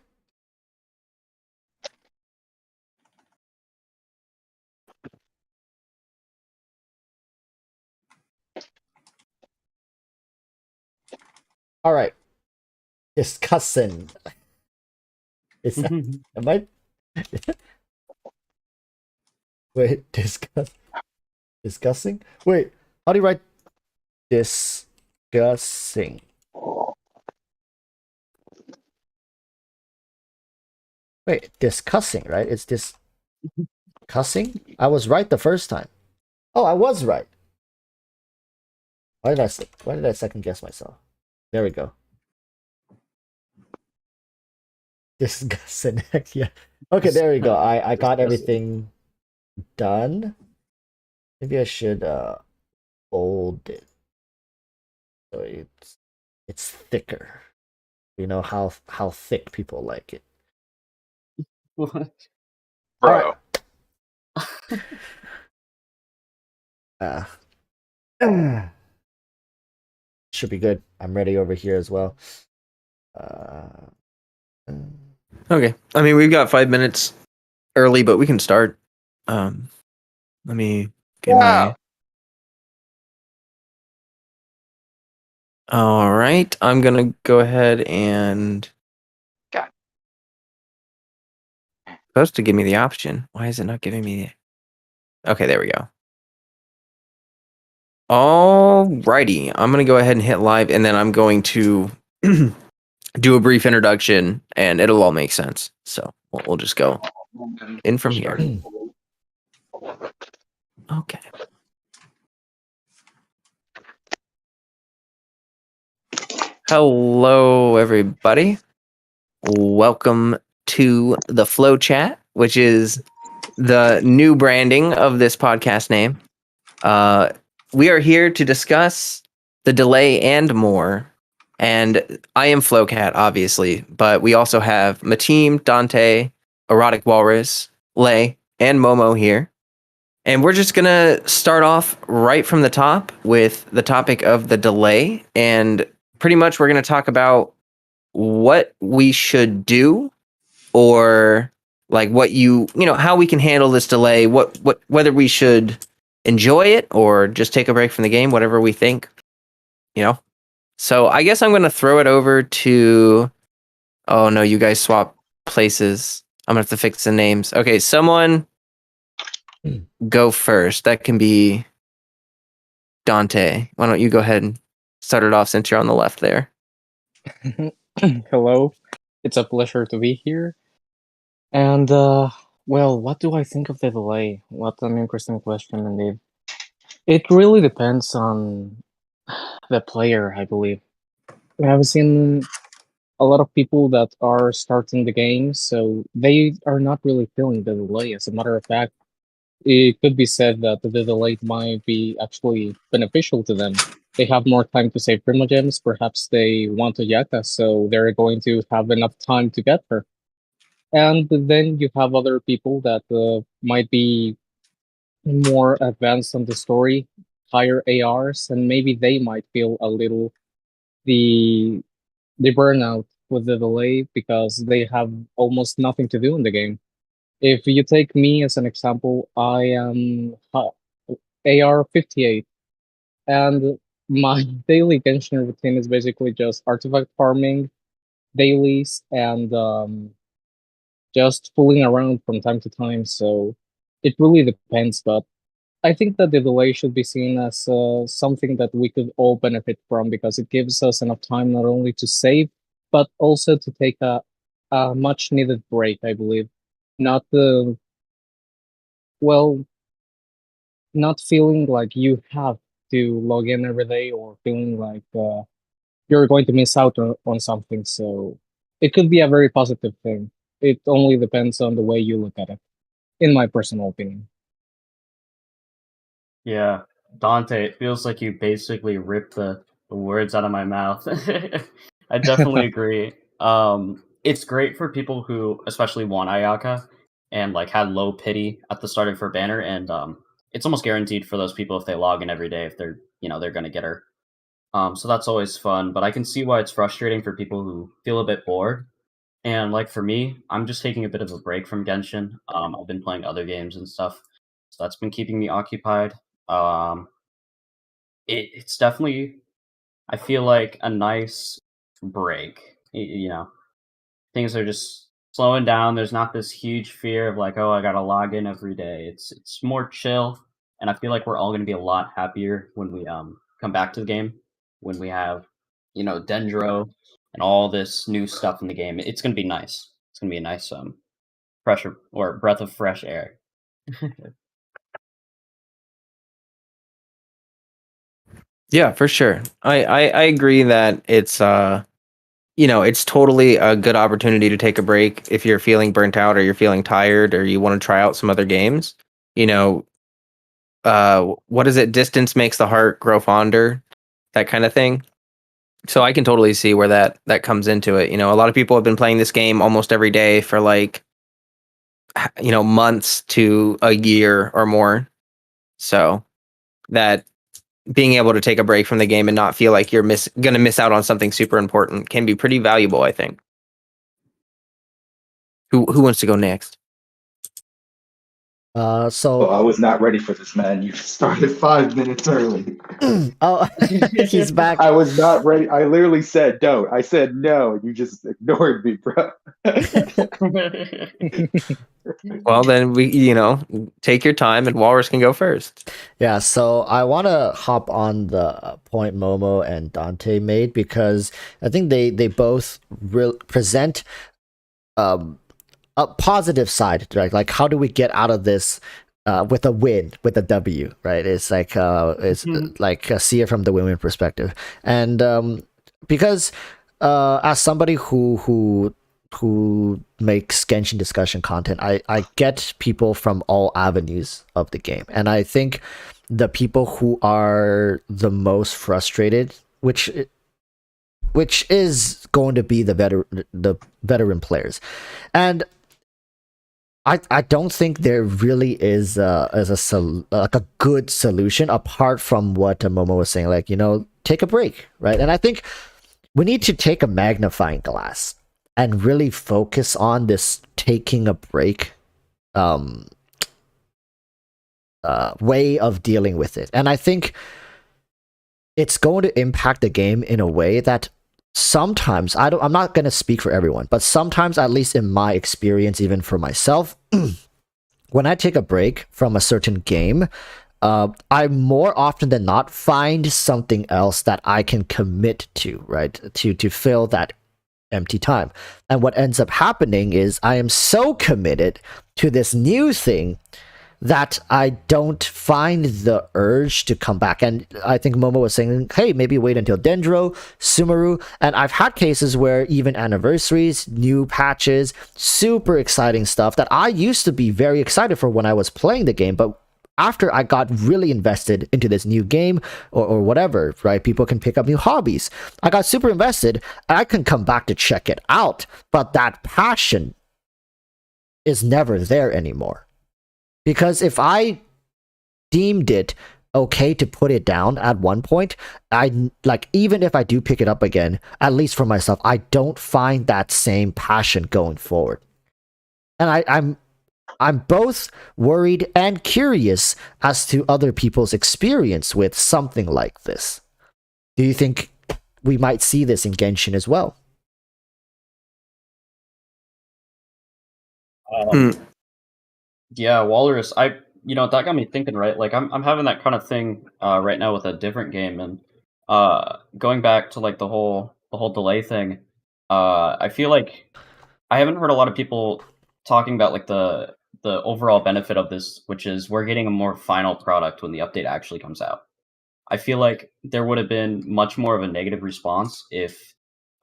All right. Discussing. Is that, am I? Wait, discussing? Wait, how do you write discussing? Wait, discussing, right? It's discussing? I was right the first time. Oh, I was right. Why did I second guess myself? There we go. Discussing. Yeah. Okay, there we go. I got everything done. Maybe I should bold it so it's thicker. You know how thick people like it. What? All right. bro? Should be good. I'm ready over here as well. Okay, I mean we've got 5 minutes early, but we can start. Let me get Wow. my. All right, I'm gonna go ahead and. God. Supposed to give me the option. Why is it not giving me? Okay, there we go. Alrighty, I'm gonna go ahead and hit live, and then I'm going to do a brief introduction, and it'll all make sense. So we'll just go in from here. Okay. Hello, everybody. Welcome to the Flow Chat, which is the new branding of this podcast name. We are here to discuss the delay and more. And I am Flowcat, obviously, but we also have Mateem, Dante, EroticWalruss, Lay, and Momo here. And we're just going to start off right from the top with the topic of the delay. And pretty much we're going to talk about what we should do, or like what how we can handle this delay, whether we should enjoy it or just take a break from the game, whatever we think, you know. So I guess I'm gonna throw it over to. Oh no, you guys swap places. I'm gonna have to fix the names. Okay, someone go first. That can be Dante. Why don't you go ahead and start it off since you're on the left there? Hello, it's a pleasure to be here. And well, what do I think of the delay? What an interesting question indeed. It really depends on the player, I believe. I've seen a lot of people that are starting the game, so they are not really feeling the delay. As a matter of fact, it could be said that the delay might be actually beneficial to them. They have more time to save primogems. Perhaps they want a Yaka, so they're going to have enough time to get her. And then you have other people that might be more advanced on the story, higher ARs, and maybe they might feel a little the burnout with the delay because they have almost nothing to do in the game. If you take me as an example, I am AR 58, and my daily Genshin routine is basically just artifact farming, dailies, and just fooling around from time to time. So it really depends, but I think that the delay should be seen as something that we could all benefit from because it gives us enough time not only to save, but also to take a much needed break, I believe. Not the, well, not feeling like you have to log in every day or feeling like you're going to miss out on something. So it could be a very positive thing. It only depends on the way you look at it, in my personal opinion. Yeah, Dante, it feels like you basically ripped the words out of my mouth. I definitely agree. It's great for people who especially want Ayaka and like had low pity at the start of her banner, and it's almost guaranteed for those people if they log in every day if they're they're gonna get her. So that's always fun, but I can see why it's frustrating for people who feel a bit bored. And like for me, I'm just taking a bit of a break from Genshin. I've been playing other games and stuff, so that's been keeping me occupied. Um, it's definitely, I feel like a nice break. Things are just slowing down. There's not this huge fear of like, oh, I gotta log in every day. It's more chill, and I feel like we're all gonna be a lot happier when we come back to the game when we have Dendro and all this new stuff in the game. It's gonna be nice. It's gonna be a nice pressure or breath of fresh air. Yeah, for sure. I agree that it's it's totally a good opportunity to take a break if you're feeling burnt out or you're feeling tired or you want to try out some other games. You know, what is it? Distance makes the heart grow fonder, that kind of thing. So I can totally see where that comes into it. A lot of people have been playing this game almost every day for like months to a year or more. So that being able to take a break from the game and not feel like you're gonna miss out on something super important can be pretty valuable, I think. Who wants to go next? Oh, So I was not ready for this, man. You started 5 minutes early. oh, he's back. I was not ready. I literally said don't. I said no. You just ignored me, bro. Well, then we, take your time and Walrus can go first. Yeah, so I want to hop on the point Momo and Dante made because I think they both present a positive side, right? Like, how do we get out of this with a win, with a W, right? It's like like see it from the women perspective, and because as somebody who makes Genshin discussion content, I get people from all avenues of the game, and I think the people who are the most frustrated, which is going to be the veteran players, and I don't think there really is like a good solution apart from what Momo was saying, like take a break, right? And I think we need to take a magnifying glass and really focus on this taking a break way of dealing with it. And I think it's going to impact the game in a way that sometimes I'm not going to speak for everyone, but sometimes, at least in my experience, even for myself, when I take a break from a certain game, I more often than not find something else that I can commit to, right? To fill that empty time. And what ends up happening is I am so committed to this new thing that I don't find the urge to come back. And I think Momo was saying, hey, maybe wait until Dendro, Sumeru. And I've had cases where even anniversaries, new patches, super exciting stuff that I used to be very excited for when I was playing the game, but after I got really invested into this new game or whatever, right? People can pick up new hobbies. I got super invested. I can come back to check it out, but that passion is never there anymore. Because if I deemed it okay to put it down at one point, I like, even if I do pick it up again, at least for myself, I don't find that same passion going forward. And I'm both worried and curious as to other people's experience with something like this. Do you think we might see this in Genshin as well? Yeah, Walrus. That got me thinking. Right, like I'm having that kind of thing right now with a different game, and going back to like the whole delay thing. I feel like I haven't heard a lot of people talking about like the overall benefit of this, which is we're getting a more final product when the update actually comes out. I feel like there would have been much more of a negative response if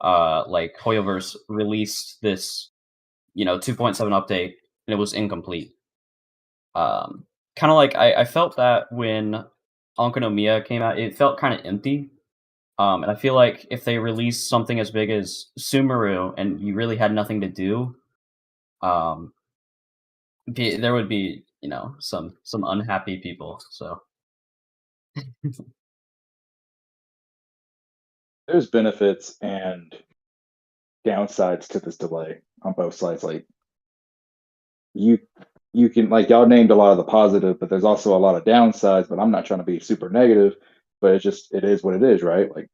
like Hoyoverse released this 2.7 update and it was incomplete. Kind of like I felt that when Onkonomiya came out, it felt kind of empty. And I feel like if they released something as big as Sumeru and you really had nothing to do, there would be some unhappy people. So There's benefits and downsides to this delay on both sides. Like you can, like, y'all named a lot of the positive, but there's also a lot of downsides. But I'm not trying to be super negative, but it is what it is, right? Like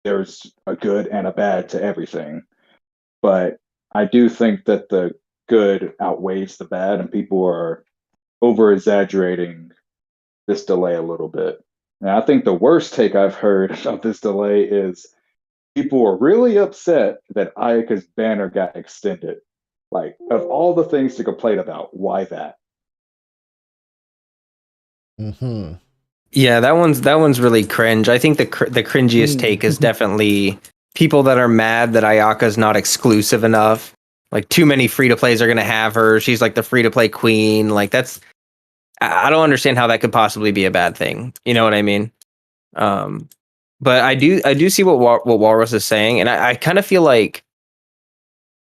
there's a good and a bad to everything. But I do think that the good outweighs the bad, and people are over exaggerating this delay a little bit. And I think the worst take I've heard of this delay is people are really upset that Ayaka's banner got extended. Like, of all the things to complain about, why that? Mm-hmm. Yeah, that one's really cringe. I think the cringiest take is definitely people that are mad that Ayaka's not exclusive enough. Like, too many free to plays are gonna have her. She's like the free to play queen. Like, I don't understand how that could possibly be a bad thing. You know what I mean? But I do see what Walrus is saying, and I kind of feel like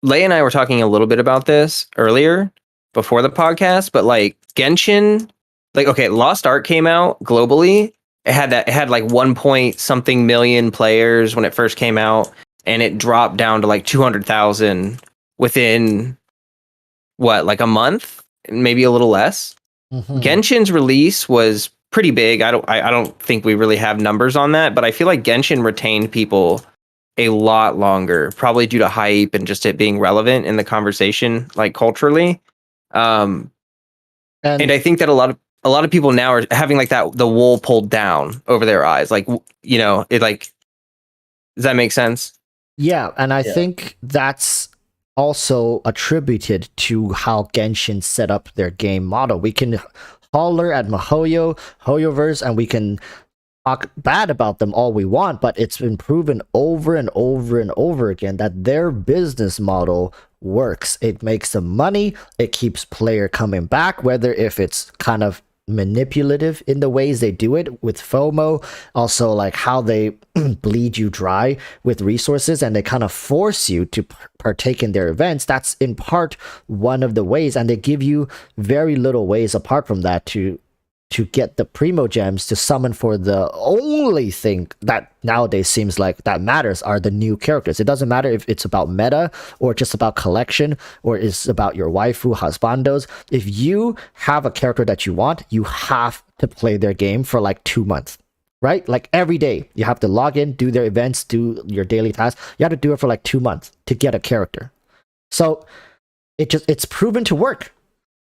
Lei and I were talking a little bit about this earlier before the podcast, but like Genshin, like, okay, Lost Ark came out globally. It had like 1 point something million players when it first came out, and it dropped down to like 200,000 within like a month, maybe a little less. Mm-hmm. Genshin's release was pretty big. I don't think we really have numbers on that, but I feel like Genshin retained people a lot longer, probably due to hype and just it being relevant in the conversation, like culturally. And I think that a lot of people now are having like the wool pulled down over their eyes. Like, it like, does that make sense? Yeah, and I think that's also attributed to how Genshin set up their game model. We can holler at Hoyoverse, and we can talk bad about them all we want, but it's been proven over and over and over again that their business model works. It makes them money. It keeps player coming back, whether if it's kind of manipulative in the ways they do it with FOMO, also like how they bleed you dry with resources and they kind of force you to partake in their events. That's in part one of the ways, and they give you very little ways apart from that to get the primo gems to summon for the only thing that nowadays seems like that matters are the new characters. It doesn't matter if it's about meta or just about collection or it's about your waifu husbandos. If you have a character that you want, you have to play their game for like 2 months. right? Like every day, you have to log in, do their events, do your daily tasks. You have to do it for like 2 months to get a character. So it's proven to work.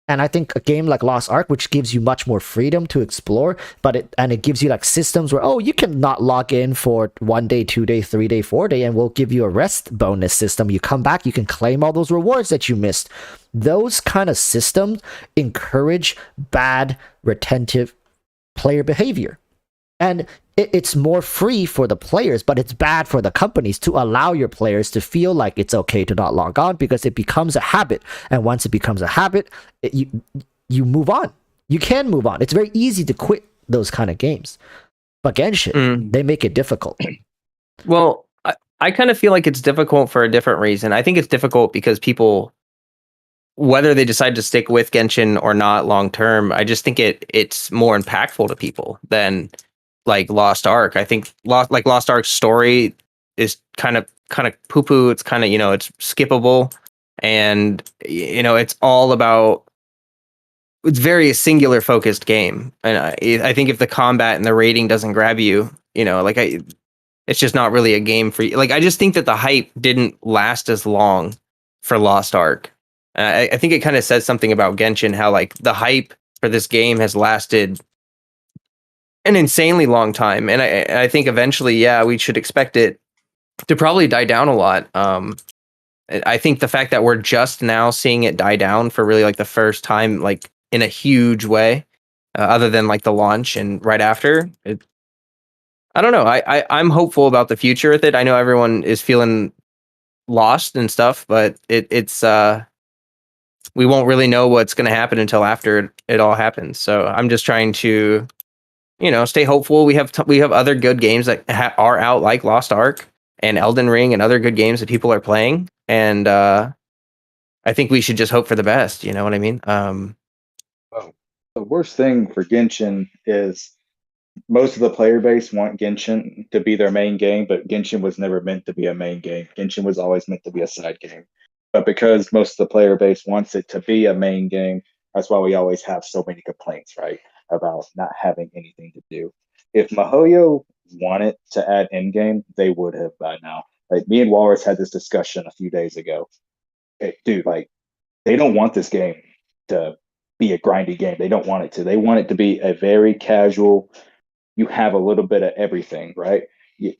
And I think a game like Lost Ark, which gives you much more freedom to explore, but it gives you like systems where, oh, you can not log in for 1 day, 2 day, 3 day, 4 day, and we'll give you a rest bonus system. You come back, you can claim all those rewards that you missed. Those kind of systems encourage bad, retentive player behavior. And it's more free for the players, but it's bad for the companies to allow your players to feel like it's okay to not log on, because it becomes a habit. And once it becomes a habit, you move on. You can move on. It's very easy to quit those kind of games. But Genshin, they make it difficult. Well, I kind of feel like it's difficult for a different reason. I think it's difficult because people, whether they decide to stick with Genshin or not long term, I just think it's more impactful to people than like Lost Ark. I think Lost Ark's story is kind of poo poo. It's kind of, it's skippable, and it's all about. It's very a singular focused game, and I think if the combat and the rating doesn't grab you, it's just not really a game for you. Like, I just think that the hype didn't last as long for Lost Ark. I think it kind of says something about Genshin, how like the hype for this game has lasted an insanely long time, and I think eventually, yeah, we should expect it to probably die down a lot. I think the fact that we're just now seeing it die down for really like the first time, like in a huge way, other than like the launch and right after it. I don't know. I'm hopeful about the future with it. I know everyone is feeling lost and stuff, but it's we won't really know what's going to happen until after it all happens. So I'm just trying to, stay hopeful. We have other good games that are out, like Lost Ark and Elden Ring, and other good games that people are playing. And I think we should just hope for the best. You know what I mean? Well, the worst thing for Genshin is most of the player base want Genshin to be their main game, but Genshin was never meant to be a main game. Genshin was always meant to be a side game. But because most of the player base wants it to be a main game, that's why we always have so many complaints, right? About not having anything to do. If MiHoYo wanted to add endgame, they would have by now. Like, me and Walrus had this discussion a few days ago. Dude, like, they don't want this game to be a grindy game. They don't want it to. They want it to be a very casual, you have a little bit of everything, right?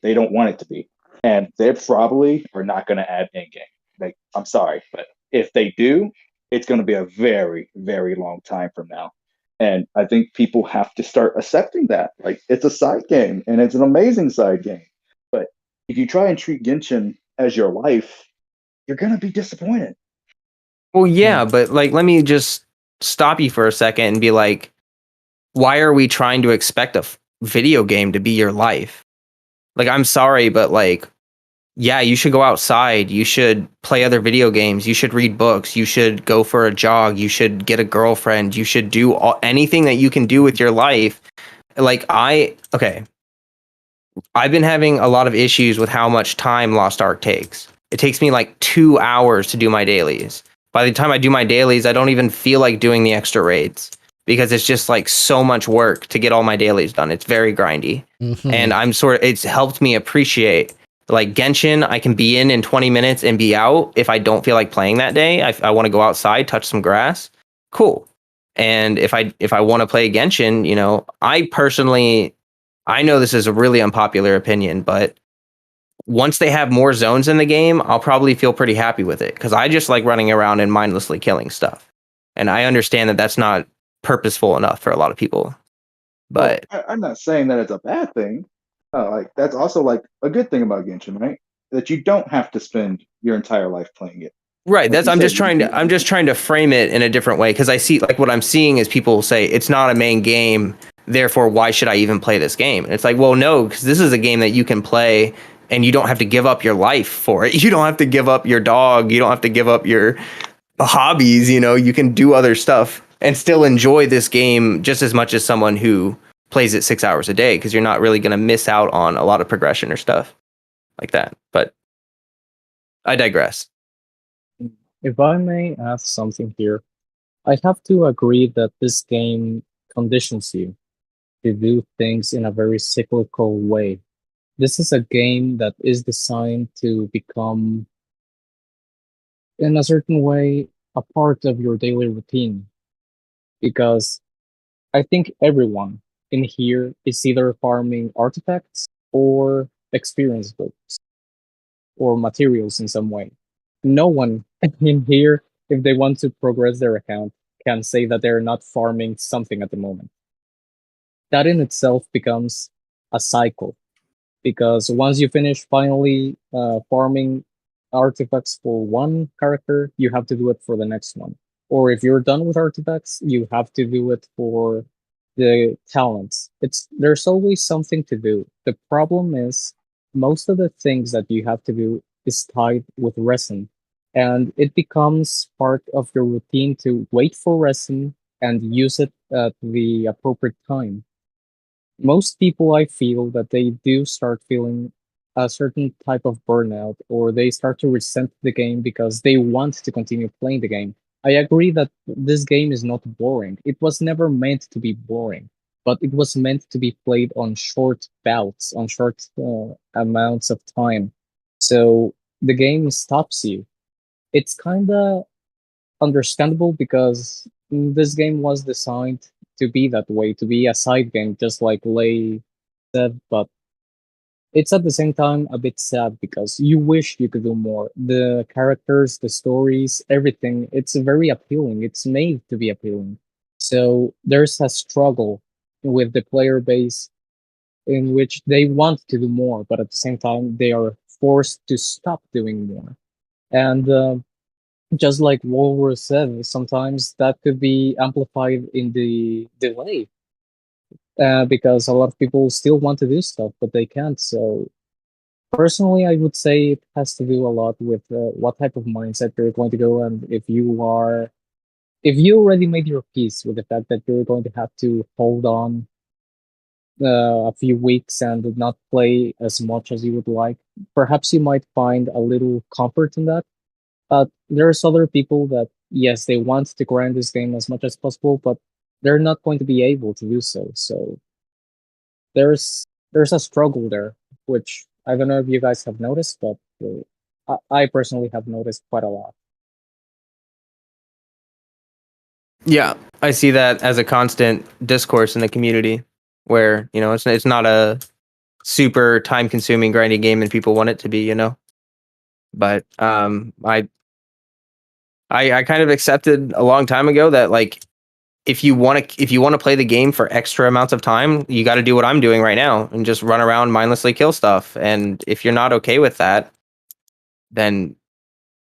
They don't want it to be. And they probably are not going to add endgame. Like, I'm sorry, but if they do, it's going to be a very, very long time from now. And I think people have to start accepting that. Like, it's a side game, and it's an amazing side game. But if you try and treat Genshin as your life, you're going to be disappointed. Well, yeah, but like, let me just stop you for a second and be like, why are we trying to expect a video game to be your life? Like, I'm sorry, but like, yeah, you should go outside. You should play other video games. You should read books. You should go for a jog. You should get a girlfriend. You should do anything that you can do with your life. Like, I've been having a lot of issues with how much time Lost Ark takes. It takes me like 2 hours to do my dailies. By the time I do my dailies, I don't even feel like doing the extra raids, because it's just like so much work to get all my dailies done. It's very grindy. Mhm. And it's helped me appreciate, like, Genshin, I can be in 20 minutes and be out if I don't feel like playing that day. I want to go outside, touch some grass. Cool. And if I want to play Genshin, I know this is a really unpopular opinion, but once they have more zones in the game, I'll probably feel pretty happy with it, because I just like running around and mindlessly killing stuff. And I understand that that's not purposeful enough for a lot of people. But I'm not saying that it's a bad thing. Like, that's also like a good thing about Genshin, right? That you don't have to spend your entire life playing it. right, Like you I'm said, just trying to frame it in a different way, because I see, like, what I'm seeing is people say it's not a main game, therefore why should I even play this game? And it's like, well, no, because this is a game that you can play and you don't have to give up your life for it. You don't have to give up your dog. You don't have to give up your hobbies. You can do other stuff and still enjoy this game just as much as someone who plays it 6 hours a day, because you're not really going to miss out on a lot of progression or stuff like that. But I digress. If I may add something here, I have to agree that this game conditions you. to do things in a very cyclical way. This is a game that is designed to become, in a certain way, a part of your daily routine. Because I think everyone in here is either farming artifacts or experience books or materials in some way. No one in here, if they want to progress their account, can say that they're not farming something at the moment. That in itself becomes a cycle, because once you finish finally farming artifacts for one character, you have to do it for the next one. Or if you're done with artifacts, you have to do it for the talents. There's always something to do. The problem is most of the things that you have to do is tied with resin, and it becomes part of your routine to wait for resin and use it at the appropriate time. Most people, I feel that they do start feeling a certain type of burnout, or they start to resent the game because they want to continue playing the game. I agree that this game is not boring. It was never meant to be boring, but it was meant to be played on short bouts, on short amounts of time. So the game stops you. It's kind of understandable because this game was designed to be that way, to be a side game, just like Lay said, but it's at the same time a bit sad because you wish you could do more. The characters, the stories, everything, it's very appealing. It's made to be appealing. So there's a struggle with the player base in which they want to do more, but at the same time, they are forced to stop doing more. And just like Walrus said, sometimes that could be amplified in the delay because a lot of people still want to do stuff, but they can't. So personally, I would say it has to do a lot with what type of mindset you're going to go, and if you already made your peace with the fact that you're going to have to hold on a few weeks and not play as much as you would like, perhaps you might find a little comfort in that. But there's other people that, yes, they want to grind this game as much as possible, but they're not going to be able to do so. So there's a struggle there, which I don't know if you guys have noticed, but I personally have noticed quite a lot. Yeah, I see that as a constant discourse in the community where, it's not a super time consuming grinding game and people want it to be, But I kind of accepted a long time ago that like if you want to play the game for extra amounts of time, you got to do what I'm doing right now and just run around mindlessly kill stuff. And if you're not okay with that, then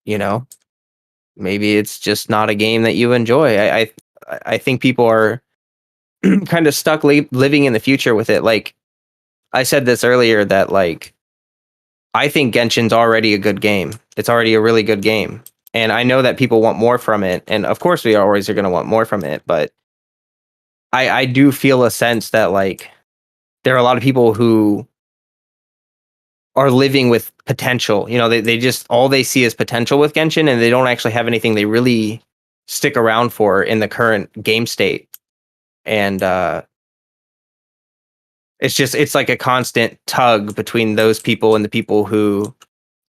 maybe it's just not a game that you enjoy. I think people are kind of stuck living in the future with it. Like I said this earlier that like I think Genshin's already a good game. It's already a really good game. And I know that people want more from it. And of course we always are going to want more from it. But I do feel a sense that like there are a lot of people who are living with potential. They just, all they see is potential with Genshin and they don't actually have anything they really stick around for in the current game state. And it's like a constant tug between those people and the people who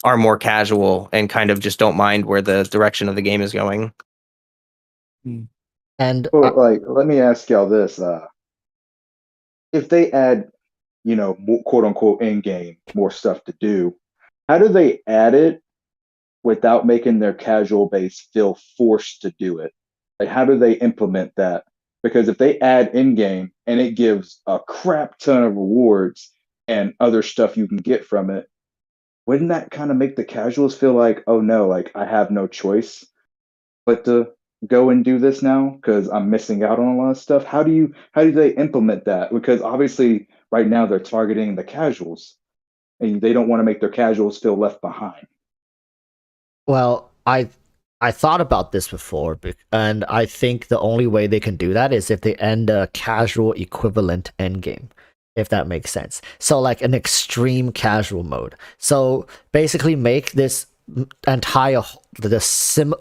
are more casual and kind of just don't mind where the direction of the game is going. And Well, like, let me ask y'all this: if they add, more, quote unquote, in game, more stuff to do, how do they add it without making their casual base feel forced to do it? Like, how do they implement that? Because if they add in game and it gives a crap ton of rewards and other stuff you can get from it, wouldn't that kind of make the casuals feel like, oh no, like I have no choice but to go and do this now because I'm missing out on a lot of stuff? How do they implement that? Because obviously right now they're targeting the casuals and they don't want to make their casuals feel left behind. well, I thought about this before, and I think the only way they can do that is if they end a casual equivalent endgame, if that makes sense. So like an extreme casual mode. So basically make this entire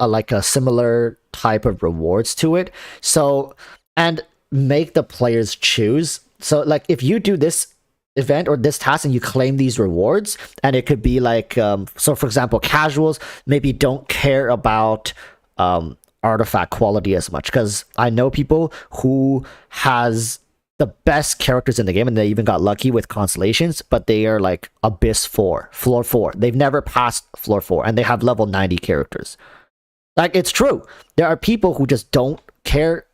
like a similar type of rewards to it. So and make the players choose So like if you do this event or this task and you claim these rewards, and it could be like so for example, casuals maybe don't care about artifact quality as much, because I know people who has the best characters in the game and they even got lucky with constellations, but they are like abyss 4, floor 4. They've never passed floor 4 and they have level 90 characters. Like, it's true, there are people who just don't care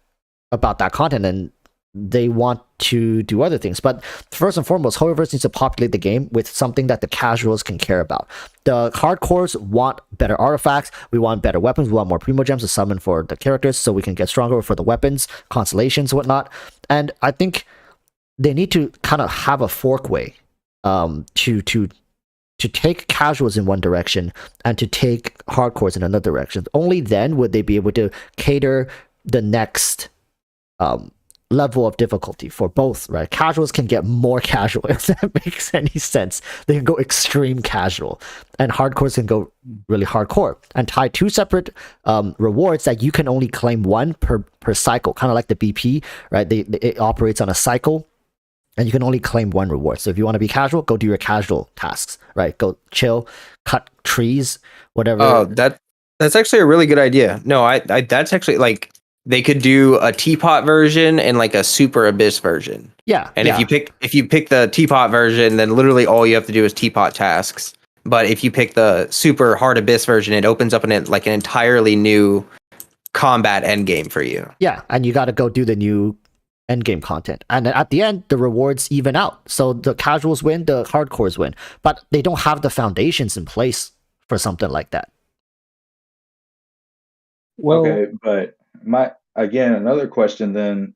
about that content and they want to do other things. But first and foremost, Hoyoverse needs to populate the game with something that the casuals can care about. The hardcores want better artifacts, we want better weapons, we want more primo gems to summon for the characters so we can get stronger for the weapons, constellations, whatnot. And I think they need to kind of have a forkway to take casuals in one direction and to take hardcores in another direction. Only then would they be able to cater the next level of difficulty for both, right? Casuals can get more casual, if that makes any sense. They can go extreme casual, and hardcores can go really hardcore, and tie two separate rewards that you can only claim one per cycle, kind of like the BP, right? It operates on a cycle, and you can only claim one reward. So if you want to be casual, go do your casual tasks, right? Go chill, cut trees, whatever. Oh, that's actually a really good idea. No, I that's actually like, they could do a teapot version and like a super abyss version. Yeah. And if you pick the teapot version, then literally all you have to do is teapot tasks. But if you pick the super hard abyss version, it opens up an entirely new combat endgame for you. Yeah, and you got to go do the new endgame content. And at the end, the rewards even out. So the casuals win, the hardcores win. But they don't have the foundations in place for something like that. Well, Okay, but another question then.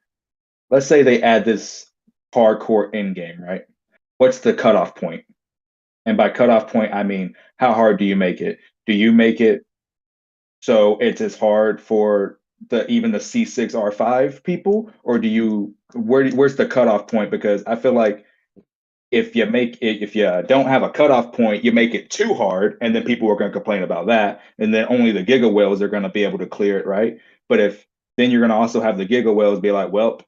Let's say they add this hardcore end game, right? What's the cutoff point? And by cutoff point, I mean, how hard do you make it? Do you make it so it's as hard for even the C6 R5 people, or where's the cutoff point? Because I feel like if you don't have a cutoff point, you make it too hard, and then people are going to complain about that, and then only the giga whales are going to be able to clear it, right? But if then you're going to also have the giga whales be like, well,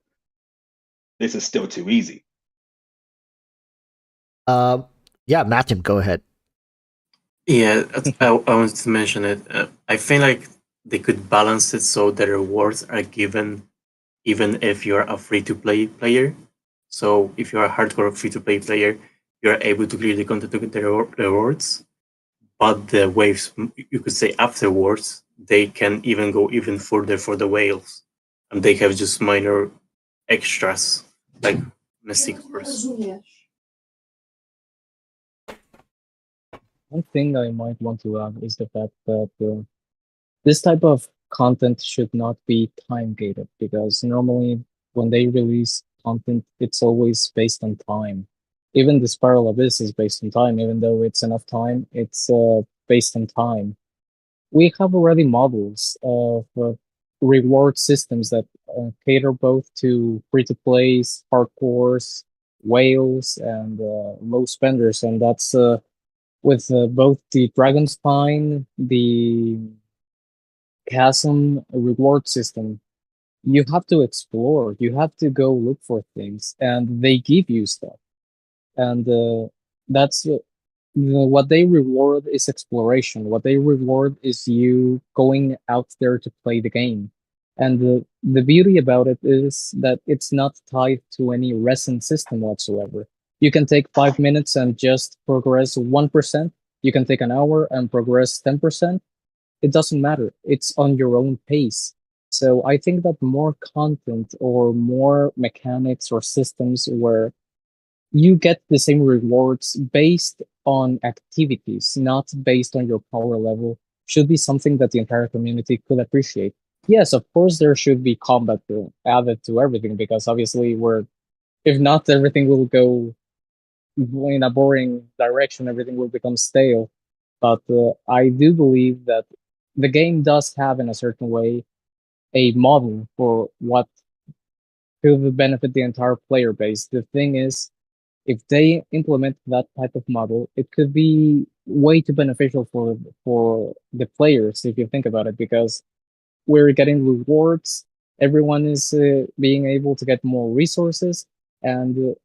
this is still too easy. Yeah, Matthew, go ahead. Yeah, I wanted to mention it. I think like they could balance it so the rewards are given even if you're a free-to-play player. So if you're a hardcore free-to-play player, you're able to clear the content to get the rewards. But the waves, you could say afterwards, they can even go even further for the whales. And they have just minor extras, like Mystic Horse. one thing I might want to add is the fact that this type of content should not be time gated, because normally when they release content, it's always based on time. Even the Spiral Abyss is based on time, even though it's enough time, it's based on time. We have already models of reward systems that cater both to free-to-plays, hardcores, whales, and low spenders, and that's with both the Dragonspine, the Chasm reward system. You have to explore, you have to go look for things, and they give you stuff. And that's what they reward is exploration. What they reward is you going out there to play the game. And the beauty about it is that it's not tied to any resin system whatsoever. You can take 5 minutes and just progress 1%. You can take an hour and progress 10%. It doesn't matter. It's on your own pace. So I think that more content or more mechanics or systems where you get the same rewards based on activities, not based on your power level, should be something that the entire community could appreciate. Yes, of course, there should be combat added to everything, because obviously if not, everything will go in a boring direction, everything will become stale. But I do believe that the game does have, in a certain way, a model for what could benefit the entire player base. The thing is, if they implement that type of model, it could be way too beneficial for the players, if you think about it, because we're getting rewards. Everyone is being able to get more resources, And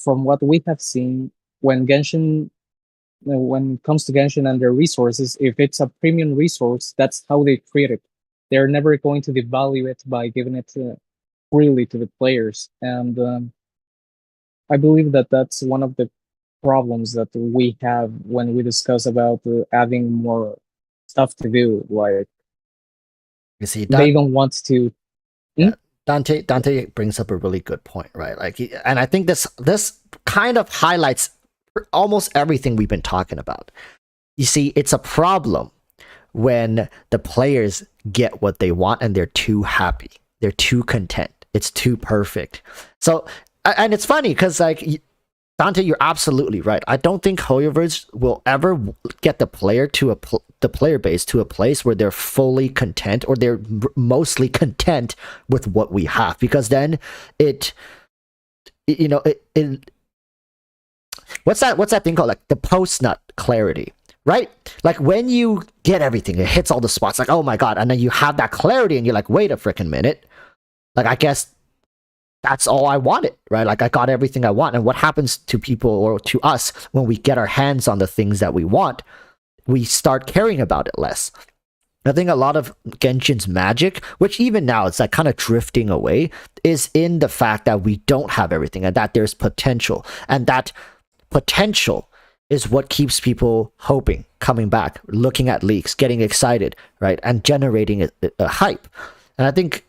from what we have seen, when it comes to Genshin and their resources, if it's a premium resource, that's how they treat it. They're never going to devalue it by giving it freely to the players. And I believe that that's one of the problems that we have when we discuss about adding more stuff to do. Like, You see, they don't want to. Dante brings up a really good point, right? Like, and I think this kind of highlights almost everything we've been talking about. You see, it's a problem when the players get what they want and they're too happy, they're too content, it's too perfect. So, and it's funny because, like, Dante, you're absolutely right. I don't think Hoyoverse will ever get the player base to a place where they're fully content, or they're mostly content with what we have, because then it what's that thing called, like the post nut clarity, right? Like when you get everything, it hits all the spots, like, oh my god, and then you have that clarity and you're like, wait a freaking minute, like, I guess that's all I wanted, right? Like, I got everything I want. And what happens to people, or to us, when we get our hands on the things that we want? We start caring about it less. I think a lot of Genshin's magic, which even now it's like kind of drifting away, is in the fact that we don't have everything, and that there's potential. And that potential is what keeps people hoping, coming back, looking at leaks, getting excited, right? And generating a hype. And I think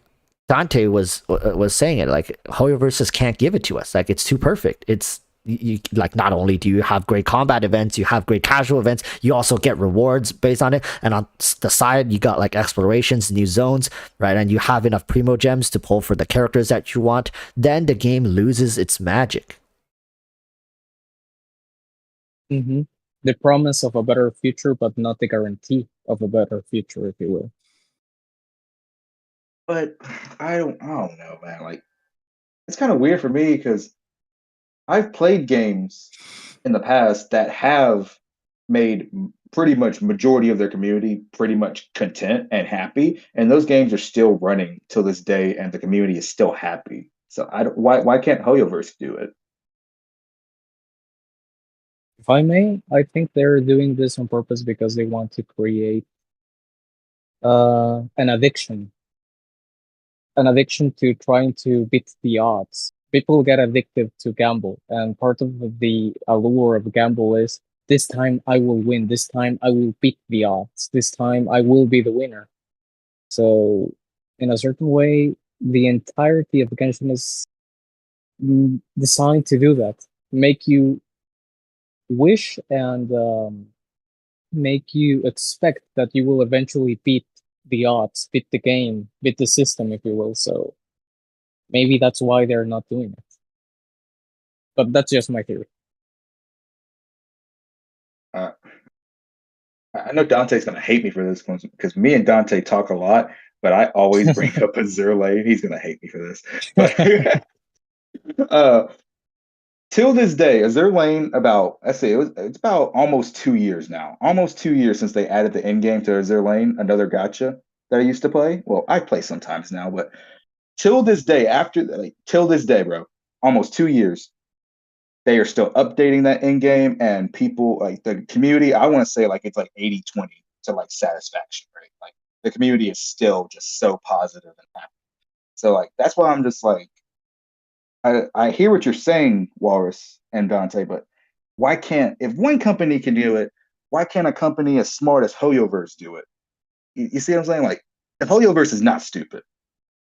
Dante was saying it, like, Hoyoverse can't give it to us. Like, it's too perfect. It's like, not only do you have great combat events, you have great casual events, you also get rewards based on it. And on the side, you got like explorations, new zones, right? And you have enough primo gems to pull for the characters that you want. Then the game loses its magic. Mm-hmm. The promise of a better future, but not the guarantee of a better future, if you will. But I don't know, man. Like, it's kind of weird for me because I've played games in the past that have made pretty much majority of their community pretty much content and happy, and those games are still running till this day, and the community is still happy. So why can't Hoyoverse do it? If I may, I think they're doing this on purpose because they want to create an addiction to trying to beat the odds. People get addicted to gamble, and part of the allure of gamble is, this time I will win, this time I will beat the odds, this time I will be the winner. So, in a certain way, the entirety of Genshin is designed to do that, make you wish and make you expect that you will eventually beat the odds, beat the game, beat the system, if you will. So maybe that's why they're not doing it. But that's just my theory. I know Dante's gonna hate me for this one because me and Dante talk a lot, but I always bring up Azure Lane. He's gonna hate me for this. But till this day, Azure Lane, about, let's say it's about almost 2 years now. Almost 2 years since they added the end game to Azure Lane, another gacha that I used to play. Well, I play sometimes now, but till this day, till this day, bro, almost 2 years, they are still updating that end game, and people, like the community, I want to say like it's like 80-20 to like satisfaction rate. Like the community is still just so positive and happy. So like that's why I'm just like, I hear what you're saying, Walrus and Dante, but why can't, if one company can do it, why can't a company as smart as Hoyoverse do it? You see what I'm saying? Like, if Hoyoverse is not stupid,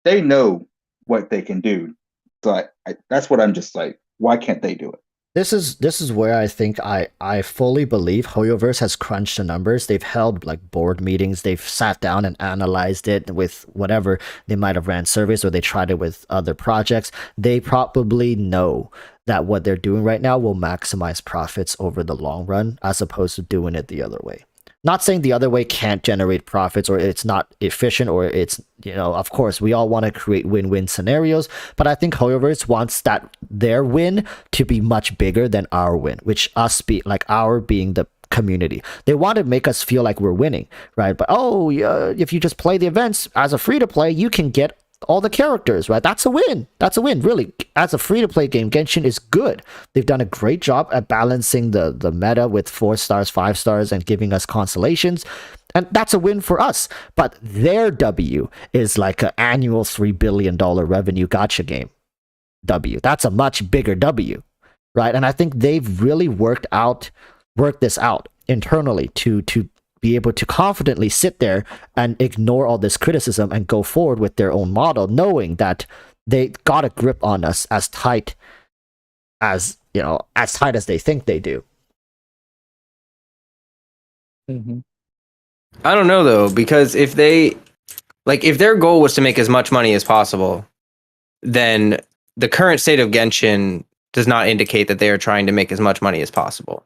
they know what they can do. So that's what I'm just like, why can't they do it? This is where I think I fully believe Hoyoverse has crunched the numbers. They've held like board meetings. They've sat down and analyzed it with whatever. They might have ran surveys, or they tried it with other projects. They probably know that what they're doing right now will maximize profits over the long run, as opposed to doing it the other way. Not saying the other way can't generate profits, or it's not efficient, or it's, of course, we all want to create win-win scenarios, but I think Hoyoverse wants their win to be much bigger than our win, which our being the community. They want to make us feel like we're winning, right? But if you just play the events as a free-to-play, you can get all the characters, right? That's a win. That's a win, really. As a free-to-play game, Genshin is good. They've done a great job at balancing the meta with 4 stars, 5 stars, and giving us constellations. And that's a win for us. But their W is like an annual $3 billion revenue gacha game W. That's a much bigger W, right? And I think they've really worked this out internally to be able to confidently sit there and ignore all this criticism and go forward with their own model, knowing that they got a grip on us as tight as they think they do. Mm-hmm. I don't know though, because if their goal was to make as much money as possible, then the current state of Genshin does not indicate that they are trying to make as much money as possible.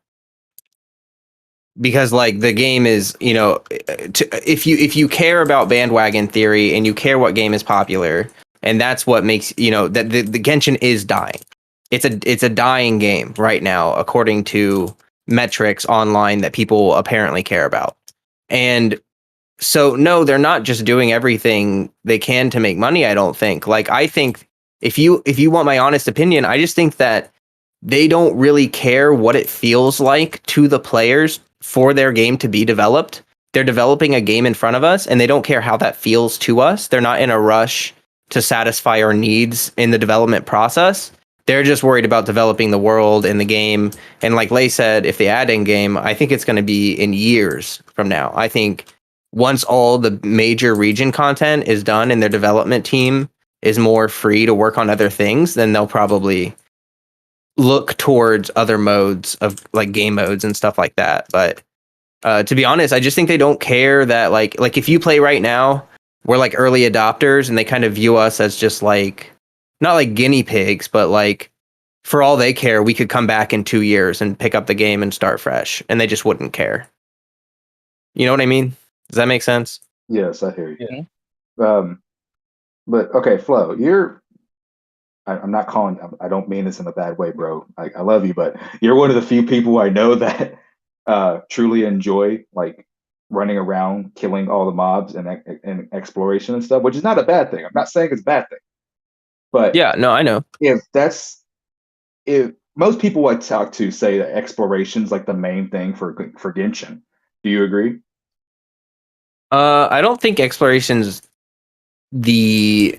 Because like the game is, if you care about bandwagon theory and you care what game is popular, and that's what makes that the Genshin is dying. It's a dying game right now, according to metrics online that people apparently care about. And so no, they're not just doing everything they can to make money. I don't think. Like I think if you want my honest opinion, I just think that they don't really care what it feels like to the players for their game to be developed. They're developing a game in front of us, and they don't care how that feels to us. They're not in a rush to satisfy our needs in the development process. They're just worried about developing the world and the game. And like Lei said, if they add in game, I think it's going to be in years from now. I think once all the major region content is done and their development team is more free to work on other things, then they'll probably look towards other modes of like game modes and stuff like that. But to be honest, I just think they don't care that like if you play right now, we're like early adopters and they kind of view us as just like not like guinea pigs, but like for all they care, we could come back in 2 years and pick up the game and start fresh, and they just wouldn't care. You know what I mean? Does that make sense? Yes, I hear you. Yeah. But okay, Flo, I'm not calling. I don't mean this in a bad way, bro. I love you, but you're one of the few people I know that truly enjoy like running around, killing all the mobs and exploration and stuff, which is not a bad thing. I'm not saying it's a bad thing, but Yeah, no, I know. if most people I talk to say that exploration's like the main thing for Genshin, do you agree? I don't think exploration's the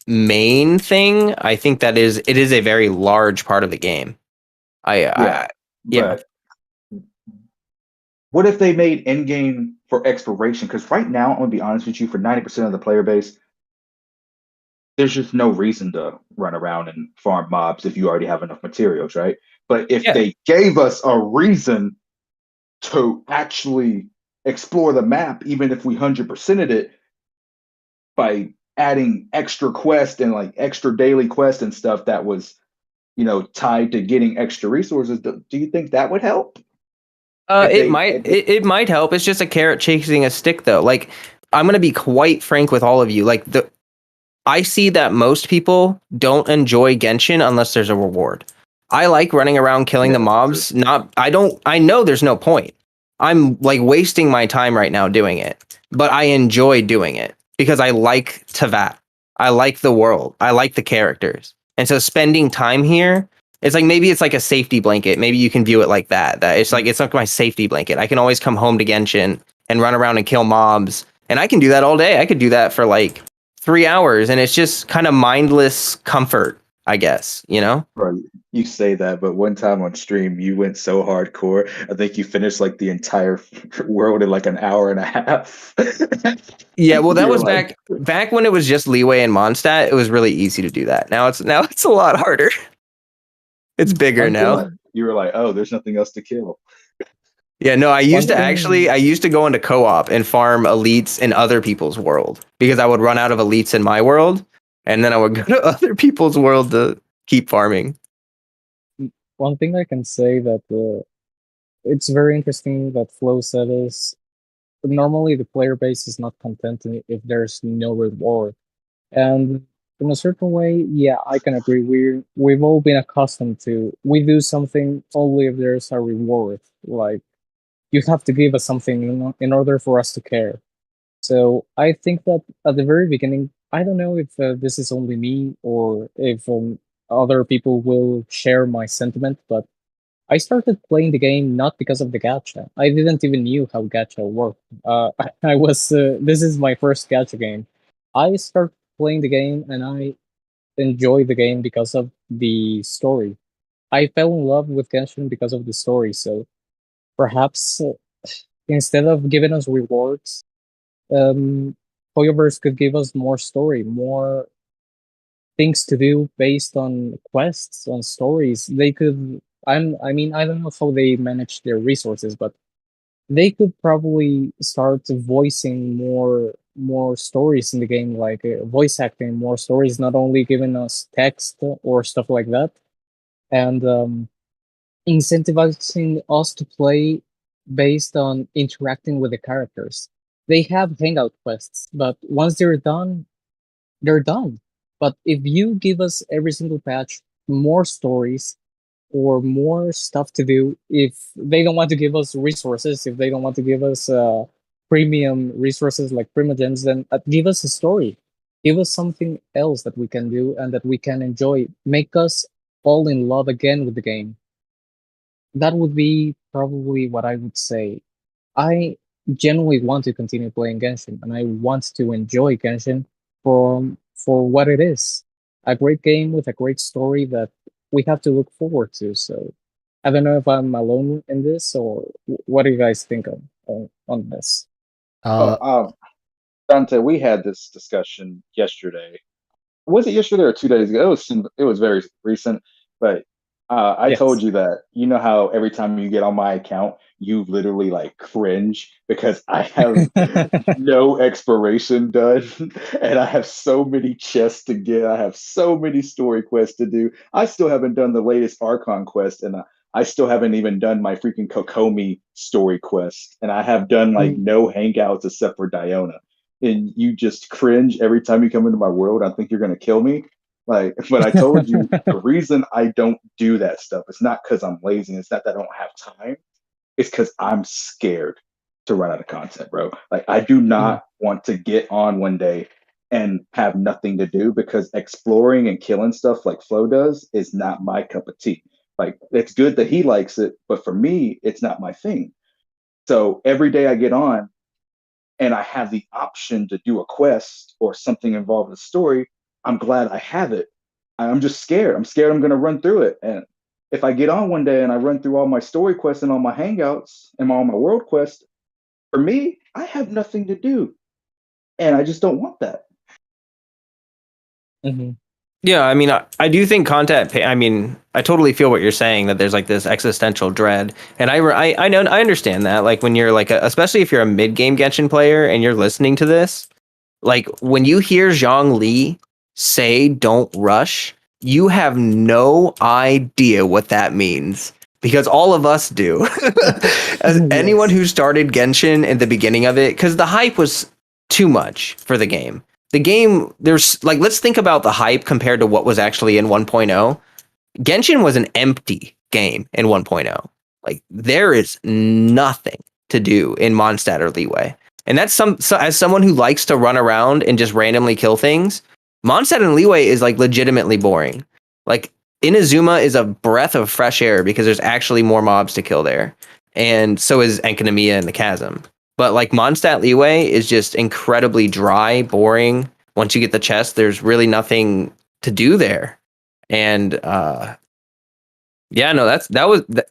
main thing. I think it is a very large part of the game. Yeah. But what if they made in-game for exploration? Because right now, I'm gonna be honest with you, for 90% of the player base, there's just no reason to run around and farm mobs if you already have enough materials, right? But if they gave us a reason to actually explore the map, even if we 100%ed it, by adding extra quests and like extra daily quests and stuff that was, tied to getting extra resources, do you think that would help? It might help. It's just a carrot chasing a stick, though. Like, I'm gonna be quite frank with all of you. Like, I see that most people don't enjoy Genshin unless there's a reward. I like running around killing the mobs. I know there's no point. I'm like wasting my time right now doing it, but I enjoy doing it because I like Teyvat. I like the world. I like the characters. And so spending time here, it's like maybe it's like a safety blanket. Maybe you can view it like that. That it's like my safety blanket. I can always come home to Genshin and run around and kill mobs. And I can do that all day. I could do that for like 3 hours, and it's just kind of mindless comfort, I guess, Right. You say that, but one time on stream, you went so hardcore. I think you finished like the entire world in like an hour and a half. Yeah, well, that was back when it was just Leeway and Mondstadt. It was really easy to do that. Now it's a lot harder. It's bigger now. You were like, oh, there's nothing else to kill. Yeah, no, I used to go into co-op and farm elites in other people's world because I would run out of elites in my world, and then I would go to other people's world to keep farming. One thing I can say that it's very interesting that Flo said is normally the player base is not content if there's no reward. And in a certain way, yeah, I can agree. We've all been accustomed to we do something only if there's a reward. Like you have to give us something in order for us to care. So I think that at the very beginning, I don't know if this is only me or if other people will share my sentiment, but I started playing the game not because of the gacha. I didn't even knew how gacha worked. I was this is my first gacha game. I started playing the game and I enjoyed the game because of the story. I fell in love with Genshin because of the story. So perhaps instead of giving us rewards, um, Hoyoverse could give us more story, more things to do based on quests, on stories. They could. I mean, I don't know how they manage their resources, but they could probably start voicing more stories in the game, like voice acting more stories, not only giving us text or stuff like that, and incentivizing us to play based on interacting with the characters. They have hangout quests, but once they're done, they're done. But if you give us every single patch more stories or more stuff to do, if they don't want to give us resources, if they don't want to give us premium resources like primogens, then give us a story. Give us something else that we can do and that we can enjoy. Make us fall in love again with the game. That would be probably what I would say. I genuinely want to continue playing Genshin, and I want to enjoy Genshin for what it is. A great game with a great story that we have to look forward to. So I don't know if I'm alone in this, or what do you guys think on this? Uh, Dante, we had this discussion yesterday. Was it yesterday or 2 days ago? It was very recent, but I told Yes. you that you know how every time you get on my account, you literally like cringe because I have no expiration done, and I have so many chests to get. I have so many story quests to do. I still haven't done the latest Archon quest, and I still haven't even done my freaking Kokomi story quest, and I have done like Mm. no hangouts except for Diona. And you just cringe every time you come into my world. I think you're gonna kill me. Like, but I told you the reason I don't do that stuff. It's not because I'm lazy. It's not that I don't have time. It's because I'm scared to run out of content, bro. Like, I do Mm. not want to get on one day and have nothing to do because exploring and killing stuff like Flo does is not my cup of tea. Like, it's good that he likes it, but for me, it's not my thing. So every day I get on and I have the option to do a quest or something involved in the story, I'm glad I have it. I'm just scared. I'm scared I'm going to run through it. And if I get on one day and I run through all my story quests and all my hangouts and all my world quests, for me, I have nothing to do. And I just don't want that. Hmm. Yeah, I mean, I do think I mean, I totally feel what you're saying, that there's like this existential dread, and I know, I understand that. Like when you're like, especially if you're a mid game Genshin player and you're listening to this, like when you hear Zhang Li say "Don't rush," you have no idea what that means, because all of us do. As anyone Yes. who started Genshin at the beginning of it, because the hype was too much for the game. The game, there's like, let's think about the hype compared to what was actually in 1.0. Genshin was an empty game in 1.0. Like there is nothing to do in Mondstadt or Leeway. And that's as someone who likes to run around and just randomly kill things, Mondstadt and Leeway is like legitimately boring. Like Inazuma is a breath of fresh air because there's actually more mobs to kill there. And so is Enkanomiya and the Chasm. But like Mondstadt Leeway is just incredibly dry, boring. Once you get the chest, there's really nothing to do there. And yeah, no,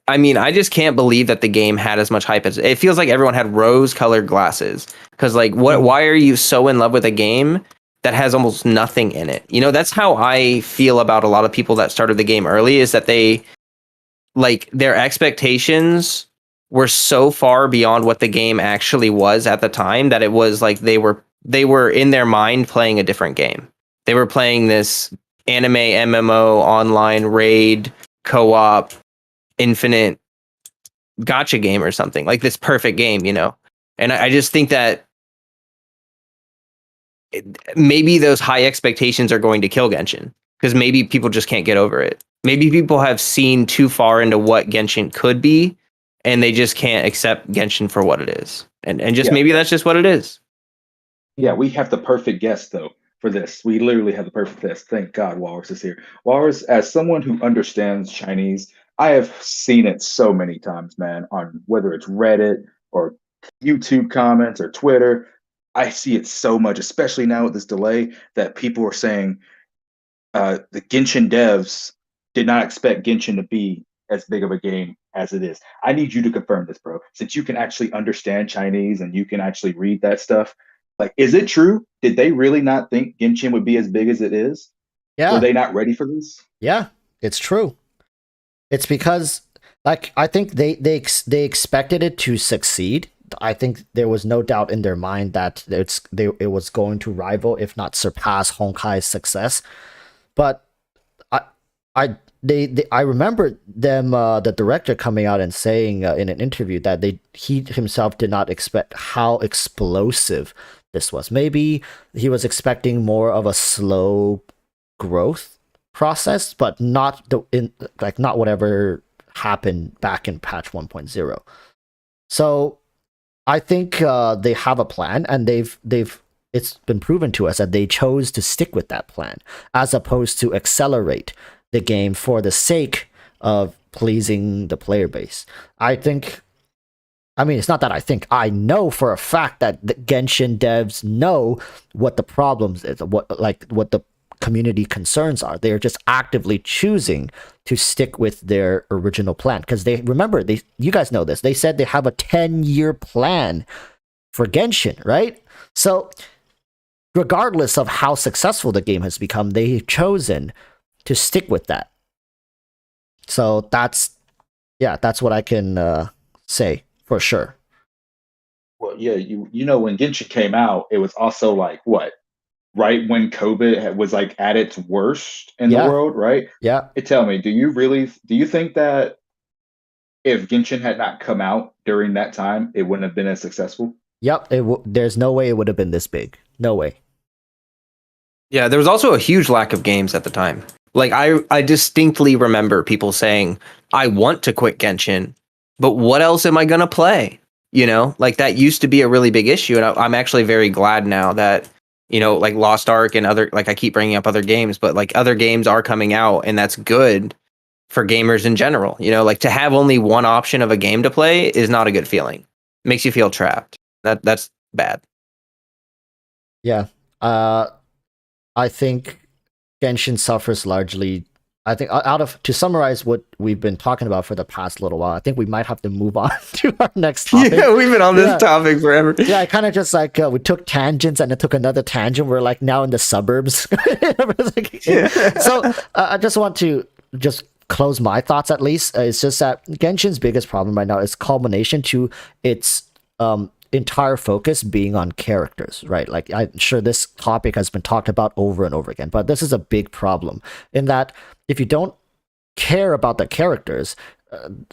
I mean, I just can't believe that the game had as much hype as it feels like everyone had rose-colored glasses. Because like, why are you so in love with a game that has almost nothing in it? You know, that's how I feel about a lot of people that started the game early, is that they like their expectations were so far beyond what the game actually was at the time that it was like they were in their mind playing a different game. They were playing this anime MMO online raid co-op infinite gotcha game or something, like this perfect game, you know. And I just think that maybe those high expectations are going to kill Genshin, because maybe people just can't get over it. Maybe people have seen too far into what Genshin could be, and they just can't accept Genshin for what it is. And just Yeah. maybe that's just what it is. Yeah, we have the perfect guest though for this. We literally have the perfect test. Thank God Walrus is here. Walrus, as someone who understands Chinese, I have seen it so many times, man, on whether it's Reddit or YouTube comments or Twitter. I see it so much, especially now with this delay, that people are saying the Genshin devs did not expect Genshin to be as big of a game as it is. I need you to confirm this, bro. Since you can actually understand Chinese and you can actually read that stuff, like, is it true? Did they really not think Genshin would be as big as it is? Were Yeah, they not ready for this? yeah, it's true. It's because, like, I think they expected it to succeed. I think there was no doubt in their mind that it was going to rival, if not surpass, Honkai's success. But I I remember them, the director coming out and saying in an interview that he himself did not expect how explosive this was. Maybe he was expecting more of a slow growth process, but not not whatever happened back in patch 1.0. So I think they have a plan, and it's been proven to us that they chose to stick with that plan as opposed to accelerate the game for the sake of pleasing the player base. It's not that I know for a fact that the Genshin devs know what the problems is, what the community concerns are. They are just actively choosing to stick with their original plan because you guys know this. They said they have a 10-year plan for Genshin, right? So regardless of how successful the game has become, they've chosen to stick with that. So that's what I can say for sure. Well, yeah, you know when Genshin came out, it was also like what, right when COVID was like at its worst in the world, right? Yeah. Tell me, do you think that if Genshin had not come out during that time, it wouldn't have been as successful? Yep. There's no way it would have been this big. No way. Yeah, there was also a huge lack of games at the time. Like I distinctly remember people saying, "I want to quit Genshin, but what else am I gonna play?" You know, like that used to be a really big issue, and I'm actually very glad now that, you know, like Lost Ark and other, like I keep bringing up other games, but like other games are coming out, and that's good for gamers in general. You know, like to have only one option of a game to play is not a good feeling. It makes you feel trapped. That's bad. Yeah. I think Genshin suffers largely. I think to summarize what we've been talking about for the past little while, I think we might have to move on to our next topic. Yeah, we've been on this topic forever. Yeah, I kind of just like we took tangents and it took another tangent. We're like now in the suburbs. So I just want to just close my thoughts at least. It's just that Genshin's biggest problem right now is culmination to its entire focus being on characters, right? Like I'm sure this topic has been talked about over and over again, but this is a big problem in that if you don't care about the characters,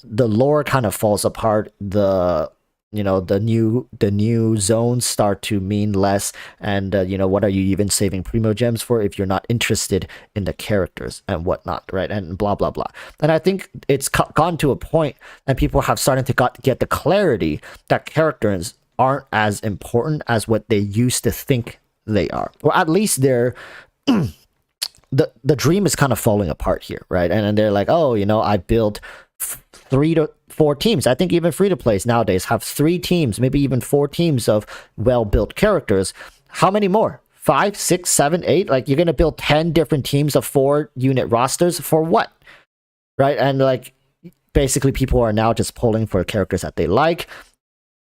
the lore kind of falls apart. The new zones start to mean less, and what are you even saving primo gems for if you're not interested in the characters and whatnot, right? And blah blah blah. And I think it's gone to a point, and people have started to get the clarity that characters aren't as important as what they used to think they are, or at least they're the dream is kind of falling apart here, right? And they're like, oh, I built 3 to 4 teams. I think even free to plays nowadays have 3 teams, maybe even 4 teams of well-built characters. How many more? 5, 6, 7, 8? Like you're gonna build 10 different teams of 4-unit rosters for what? Right? And like basically people are now just pulling for characters that they like.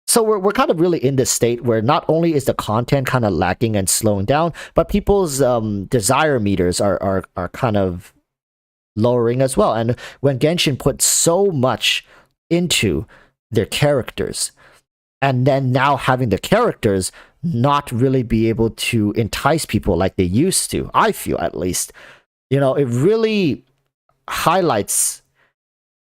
So we're kind of really in this state where not only is the content kind of lacking and slowing down, but people's desire meters are kind of lowering as well. And when Genshin put so much into their characters, and then now having the characters not really be able to entice people like they used to, I feel at least, it really highlights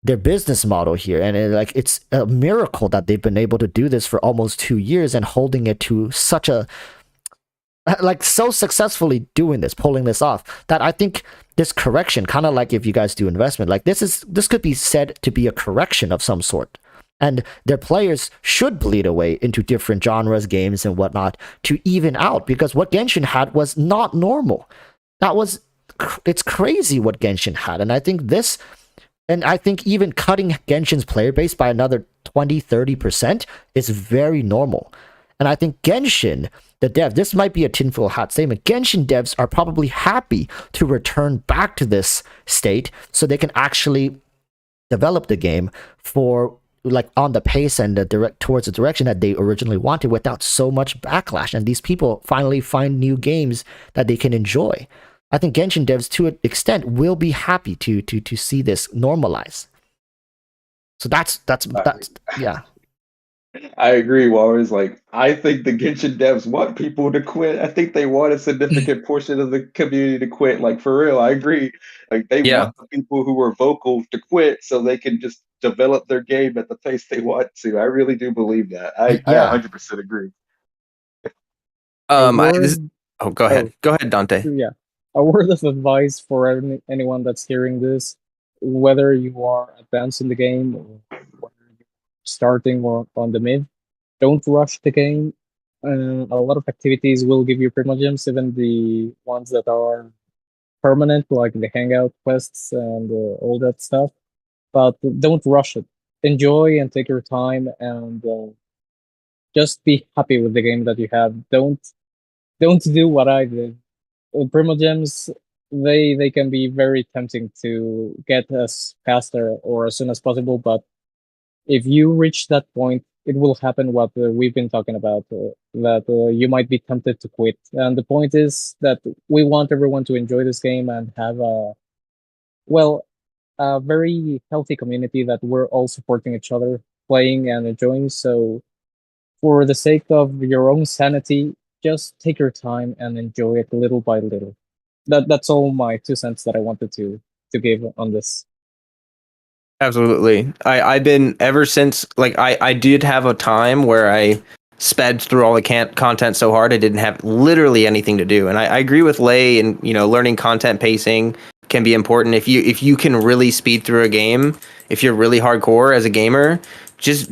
their business model here. And it's a miracle that they've been able to do this for almost 2 years and holding it to such a, like so successfully doing this, pulling this off, that I think this correction, kind of like if you guys do investment, like this could be said to be a correction of some sort. And their players should bleed away into different genres, games, and whatnot to even out, because what Genshin had was not normal. It's crazy what Genshin had. And I think even cutting Genshin's player base by another 20-30% is very normal. And I think Genshin, the dev, this might be a tinfoil hat statement, Genshin devs are probably happy to return back to this state so they can actually develop the game for like on the pace and towards the direction that they originally wanted without so much backlash. And these people finally find new games that they can enjoy. I think Genshin devs, to an extent, will be happy to see this normalize. So that's yeah. I agree, Walrus. Like, I think the Genshin devs want people to quit. I think they want a significant portion of the community to quit. Like, for real, I agree. Like, they Yeah. want the people who were vocal to quit so they can just develop their game at the pace they want to. I really do believe that. I Yeah. 100% agree. A Go ahead. oh. Go ahead, Dante. Yeah, a word of advice for anyone that's hearing this, whether you are advanced in the game or whether you're starting or on the mid, don't rush the game. A lot of activities will give you primogems, even the ones that are permanent, like the hangout quests and all that stuff. But don't rush it. Enjoy and take your time, and just be happy with the game that you have. Don't do what I did. Primogems, they can be very tempting to get as faster or as soon as possible, but if you reach that point, it will happen what we've been talking about, that you might be tempted to quit. And the point is that we want everyone to enjoy this game and have a very healthy community that we're all supporting each other, playing and enjoying. So for the sake of your own sanity, just take your time and enjoy it little by little. That's all my 2 cents that I wanted to give on this. Absolutely. I've been ever since, like, I did have a time where I sped through all the content so hard I didn't have literally anything to do. And I agree with Lei, and learning content pacing can be important. If you can really speed through a game, if you're really hardcore as a gamer, just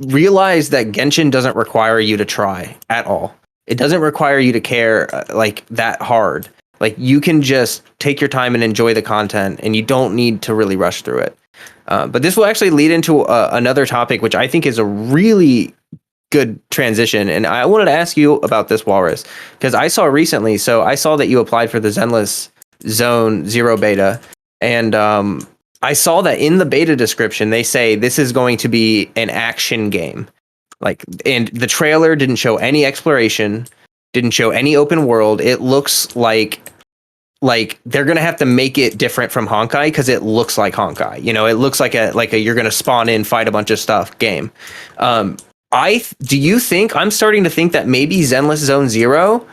realize that Genshin doesn't require you to try at all. It doesn't require you to care like that hard. Like, you can just take your time and enjoy the content, and you don't need to really rush through it. But this will actually lead into another topic, which I think is a really good transition. And I wanted to ask you about this, Walrus, because I saw recently, I saw that you applied for the Zenless Zone Zero beta, and I saw that in the beta description, they say this is going to be an action game. Like, and the trailer didn't show any exploration, didn't show any open world. It looks like they're gonna have to make it different from Honkai because it looks like Honkai. It looks like a you're gonna spawn in, fight a bunch of stuff game. Do you think, I'm starting to think that maybe Zenless Zone Zero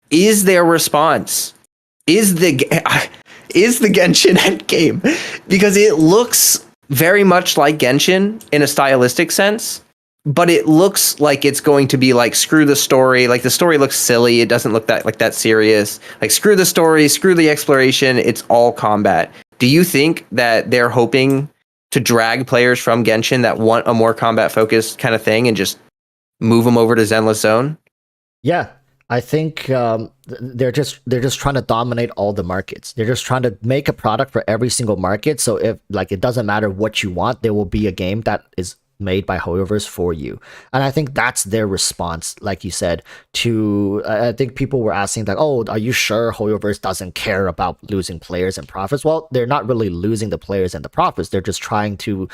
is their response? Is the Genshin endgame? Because it looks very much like Genshin in a stylistic sense, but it looks like it's going to be like, screw the story. Like, the story looks silly. It doesn't look that serious. Like, screw the story, screw the exploration. It's all combat. Do you think that they're hoping to drag players from Genshin that want a more combat focused kind of thing and just move them over to Zenless Zone? Yeah, I think they're just trying to dominate all the markets. They're just trying to make a product for every single market. So if, like, it doesn't matter what you want, there will be a game that is made by HoYoverse for you. And I think that's their response, like you said, to I think people were asking that, oh, are you sure HoYoverse doesn't care about losing players and profits? Well, they're not really losing the players and the profits. They're just trying to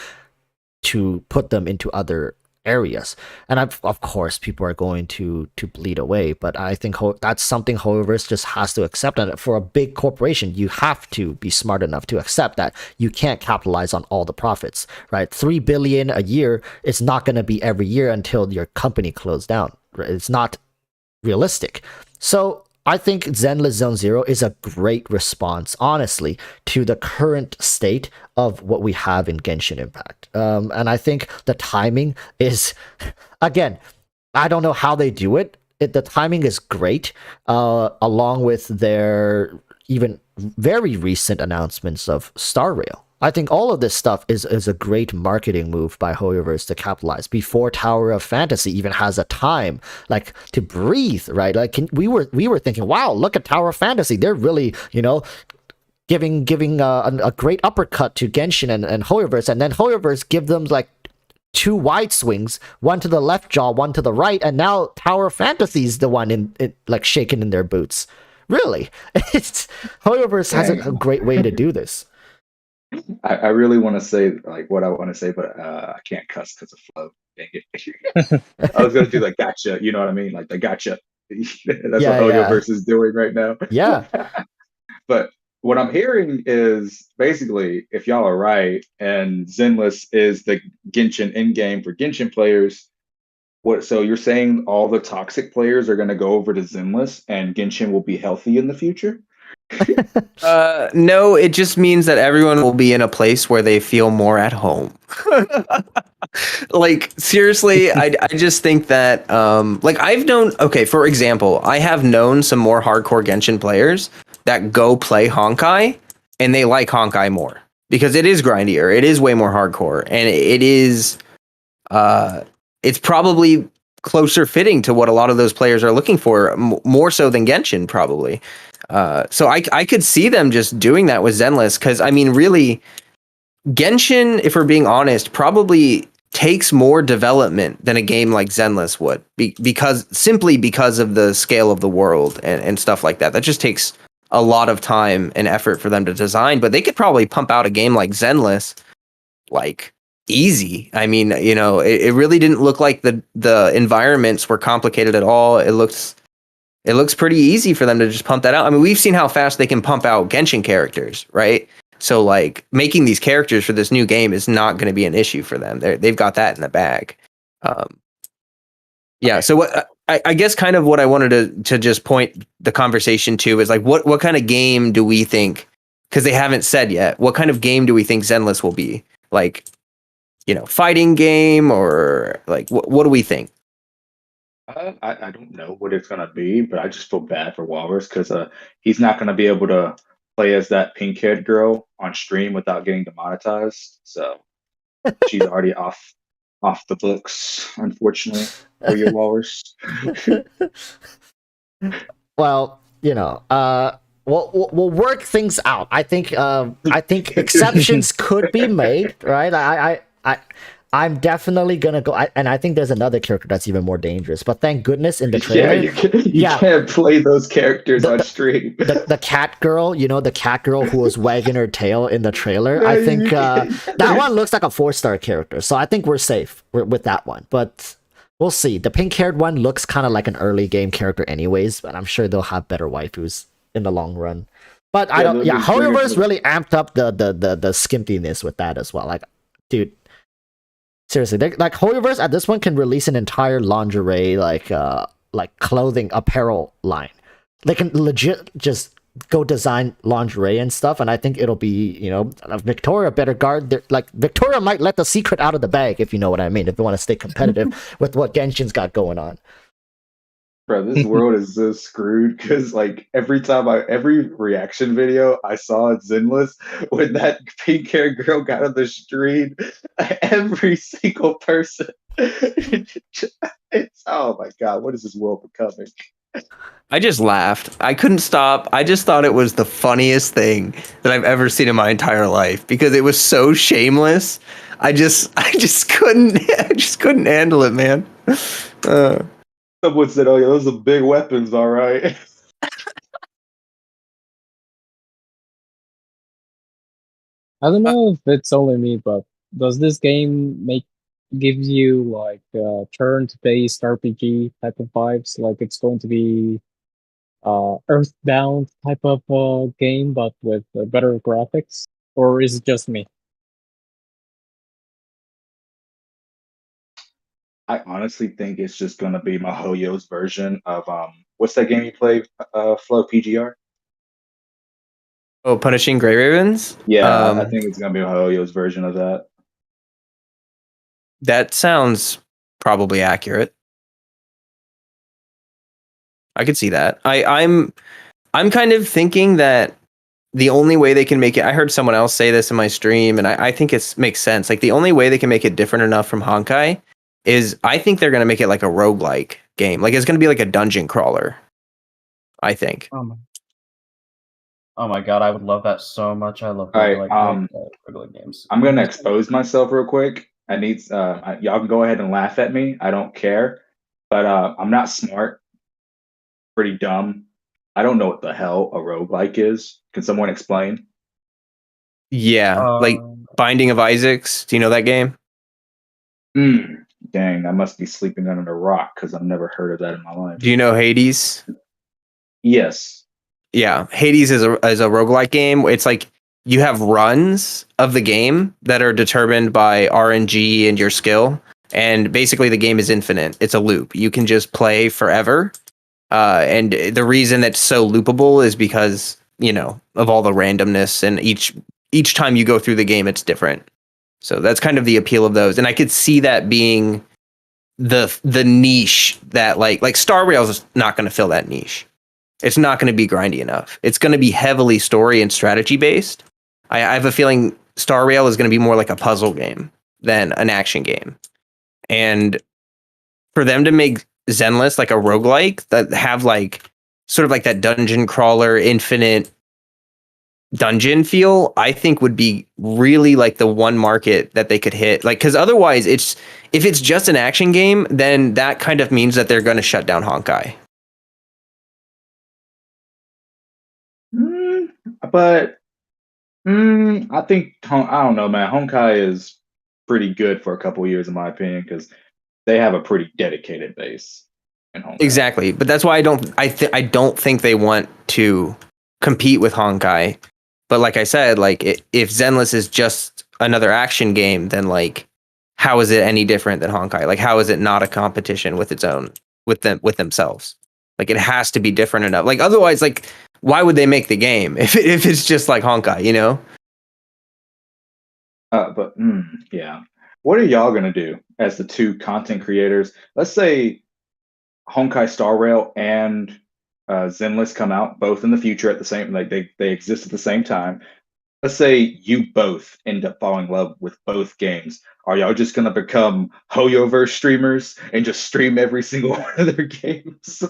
put them into other areas. And of course, people are going to bleed away, but I think that's something HoYoverse just has to accept. And for a big corporation, you have to be smart enough to accept that you can't capitalize on all the profits, right? 3 billion a year is not going to be every year until your company closed down. Right? It's not realistic. So I think Zenless Zone Zero is a great response, honestly, to the current state of what we have in Genshin Impact. And I think the timing is, again, I don't know how they do it. The timing is great, along with their even very recent announcements of Star Rail. I think all of this stuff is a great marketing move by Hoyoverse to capitalize before Tower of Fantasy even has a time like to breathe, right? Like we were thinking, wow, look at Tower of Fantasy, they're really giving a great uppercut to Genshin and Hoyoverse, and then Hoyoverse give them like two wide swings, one to the left jaw, one to the right, and now Tower of Fantasy is the one in like shaking in their boots. Really, it's Hoyoverse has a great way to do this. I really want to say like what I want to say, but I can't cuss because of flow. Dang it. I was gonna do like gotcha, you know what I mean? Like the gotcha. That's Yeah, what yeah. Hoyoverse is doing right now. Yeah. But what I'm hearing is basically, if y'all are right, and Zenless is the Genshin in game for Genshin players, what? So you're saying all the toxic players are going to go over to Zenless, and Genshin will be healthy in the future? No, it just means that everyone will be in a place where they feel more at home. Like seriously, I just think that like I've known, okay, for example, I have known some more hardcore Genshin players that go play Honkai and they like Honkai more because it is grindier, it is way more hardcore, and it is it's probably closer fitting to what a lot of those players are looking for, more so than Genshin probably. So I could see them just doing that with Zenless, because I mean really Genshin, if we're being honest, probably takes more development than a game like Zenless would, because of the scale of the world and stuff like that. That just takes a lot of time and effort for them to design, but they could probably pump out a game like Zenless like easy. I mean, it really didn't look like the environments were complicated at all. It looks pretty easy for them to just pump that out. I mean, we've seen how fast they can pump out Genshin characters, right? So like making these characters for this new game is not going to be an issue for them. They've got that in the bag. Yeah. So what I guess kind of what I wanted to just point the conversation to is like what kind of game do we think? Because they haven't said yet. What kind of game do we think Zenless will be? Like, fighting game, or like what do we think? I don't know what it's gonna be, but I just feel bad for Walrus because he's not gonna be able to play as that pink-haired girl on stream without getting demonetized. So she's already off the books, unfortunately, for your Walrus. Well, we'll work things out. I think exceptions could be made, right? I'm definitely gonna go, and I think there's another character that's even more dangerous. But thank goodness in the trailer, You can't play those characters on stream. The cat girl, the cat girl who was wagging her tail in the trailer. I think that one looks like a 4-star character, so I think we're safe with that one. But we'll see. The pink-haired one looks kind of like an early game character, anyways. But I'm sure they'll have better waifus in the long run. But I don't. Yeah, Hoyoverse really amped up the skimpiness with that as well. Like, dude. Seriously, like Hoyoverse at this point can release an entire lingerie, like clothing apparel line. They can legit just go design lingerie and stuff, and I think it'll be, Victoria better guard. Like Victoria might let the secret out of the bag, if you know what I mean. If you want to stay competitive with what Genshin's got going on. Bro, this world is so screwed because like every reaction video I saw at Zenless when that pink haired girl got on the stream, every single person it's oh my god, what is this world becoming? I just laughed. I couldn't stop. I just thought it was the funniest thing that I've ever seen in my entire life because it was so shameless. I just couldn't handle it, man. Someone said, "Oh yeah, those are big weapons, all right." I don't know if it's only me, but does this game give you like turn-based RPG type of vibes? Like it's going to be Earthbound type of game, but with better graphics, or is it just me? I honestly think it's just gonna be MiHoYo's version of what's that game you play, Flow PGR? Oh, Punishing Grey Ravens? Yeah, I think it's gonna be MiHoYo's version of that. That sounds probably accurate. I could see that. I'm kind of thinking that the only way they can make it, I heard someone else say this in my stream, and I think it makes sense. Like the only way they can make it different enough from Honkai is I think they're going to make it like a roguelike game. Like it's going to be like a dungeon crawler. I think. Oh my god, I would love that so much. I love All right, roguelike games. I'm gonna expose myself real quick. I need y'all can go ahead and laugh at me. I don't care, but I'm not smart. Pretty dumb. I don't know what the hell a roguelike is. Can someone explain? Yeah, like Binding of Isaacs. Do you know that game? Dang, I must be sleeping under a rock because I've never heard of that in my life. Do you know Hades? Yes. Yeah, Hades is a roguelike game. It's like you have runs of the game that are determined by RNG and your skill, and basically the game is infinite. It's a loop. You can just play forever. And the reason that's so loopable is because, you know, of all the randomness, and each time you go through the game, it's different. So that's kind of the appeal of those. And I could see that being the niche that like Star Rail is not going to fill that niche. It's not going to be grindy enough. It's going to be heavily story and strategy based. I have a feeling Star Rail is going to be more like a puzzle game than an action game. And for them to make Zenless like a roguelike that have like sort of like that dungeon crawler infinite dungeon feel, I think would be really like the one market that they could hit. Like, because otherwise if it's just an action game, then that kind of means that they're going to shut down Honkai. But I think I don't know, man. Honkai is pretty good for a couple years, in my opinion, because they have a pretty dedicated base in Honkai. Exactly, but that's why I don't think they want to compete with Honkai. But like I said, like if Zenless is just another action game, then like how is it any different than Honkai? Like how is it not a competition with its own with themselves? Like it has to be different enough. Like otherwise, like why would they make the game if it's just like Honkai? You know? But yeah. What are y'all gonna do as the two content creators? Let's say Honkai Star Rail and Zenless come out both in the future at the same, like they exist at the same time. Let's say you both end up falling in love with both games. Are y'all just gonna become Hoyoverse streamers and just stream every single one of their games?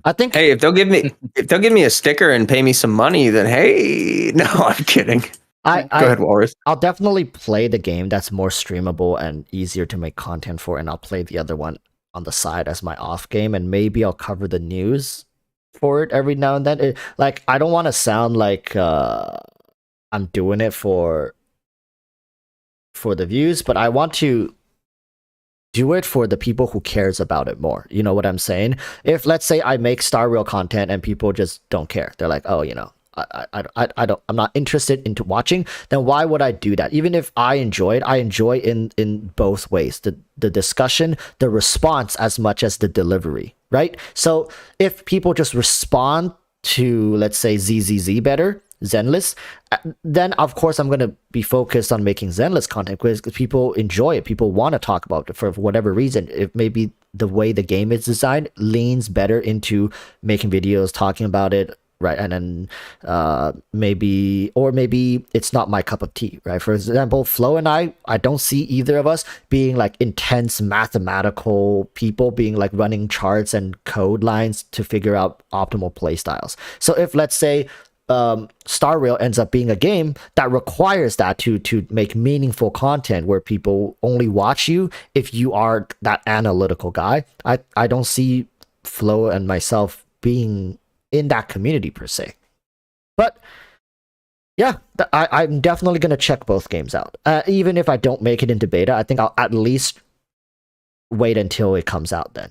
I think. Hey, if they'll give me a sticker and pay me some money, then hey, no, I'm kidding. Go ahead, Walrus. I'll definitely play the game that's more streamable and easier to make content for, and I'll play the other one on the side as my off game, and maybe I'll cover the news for it every now and then. Like I don't want to sound like I'm doing it for the views, but I want to do it for the people who cares about it more. You know what I'm saying? If let's say I make Star Rail content and people just don't care, they're like, oh, you know, I'm not interested into watching, then why would I do that? Even if I enjoy it, I enjoy in both ways, the discussion, the response, as much as the delivery, right? So if people just respond to, let's say, ZZZ better, Zenless, then of course I'm going to be focused on making Zenless content because people enjoy it, people want to talk about it for whatever reason. If maybe the way the game is designed leans better into making videos, talking about it, right? And then maybe it's not my cup of tea, right? For example, Flo and I don't see either of us being like intense mathematical people, being like running charts and code lines to figure out optimal play styles. So if let's say Star Rail ends up being a game that requires that to make meaningful content where people only watch you if you are that analytical guy, I don't see Flo and myself being in that community per se. But yeah, I'm definitely going to check both games out. Even if I don't make it into beta, I think I'll at least wait until it comes out then.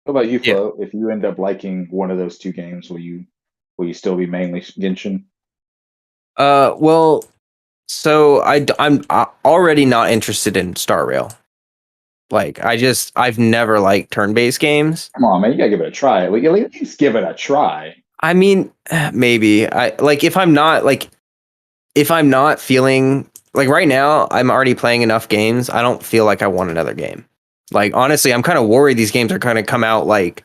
What about you, Flo? If you end up liking one of those two games, will you still be mainly Genshin? Well, so I'm already not interested in Star Rail. Like I've never liked turn-based games. Come on, man, you gotta give it a try. At least give it a try. I mean, maybe if I'm not feeling like right now, I'm already playing enough games. I don't feel like I want another game. Like honestly, I'm kind of worried these games are kind of come out like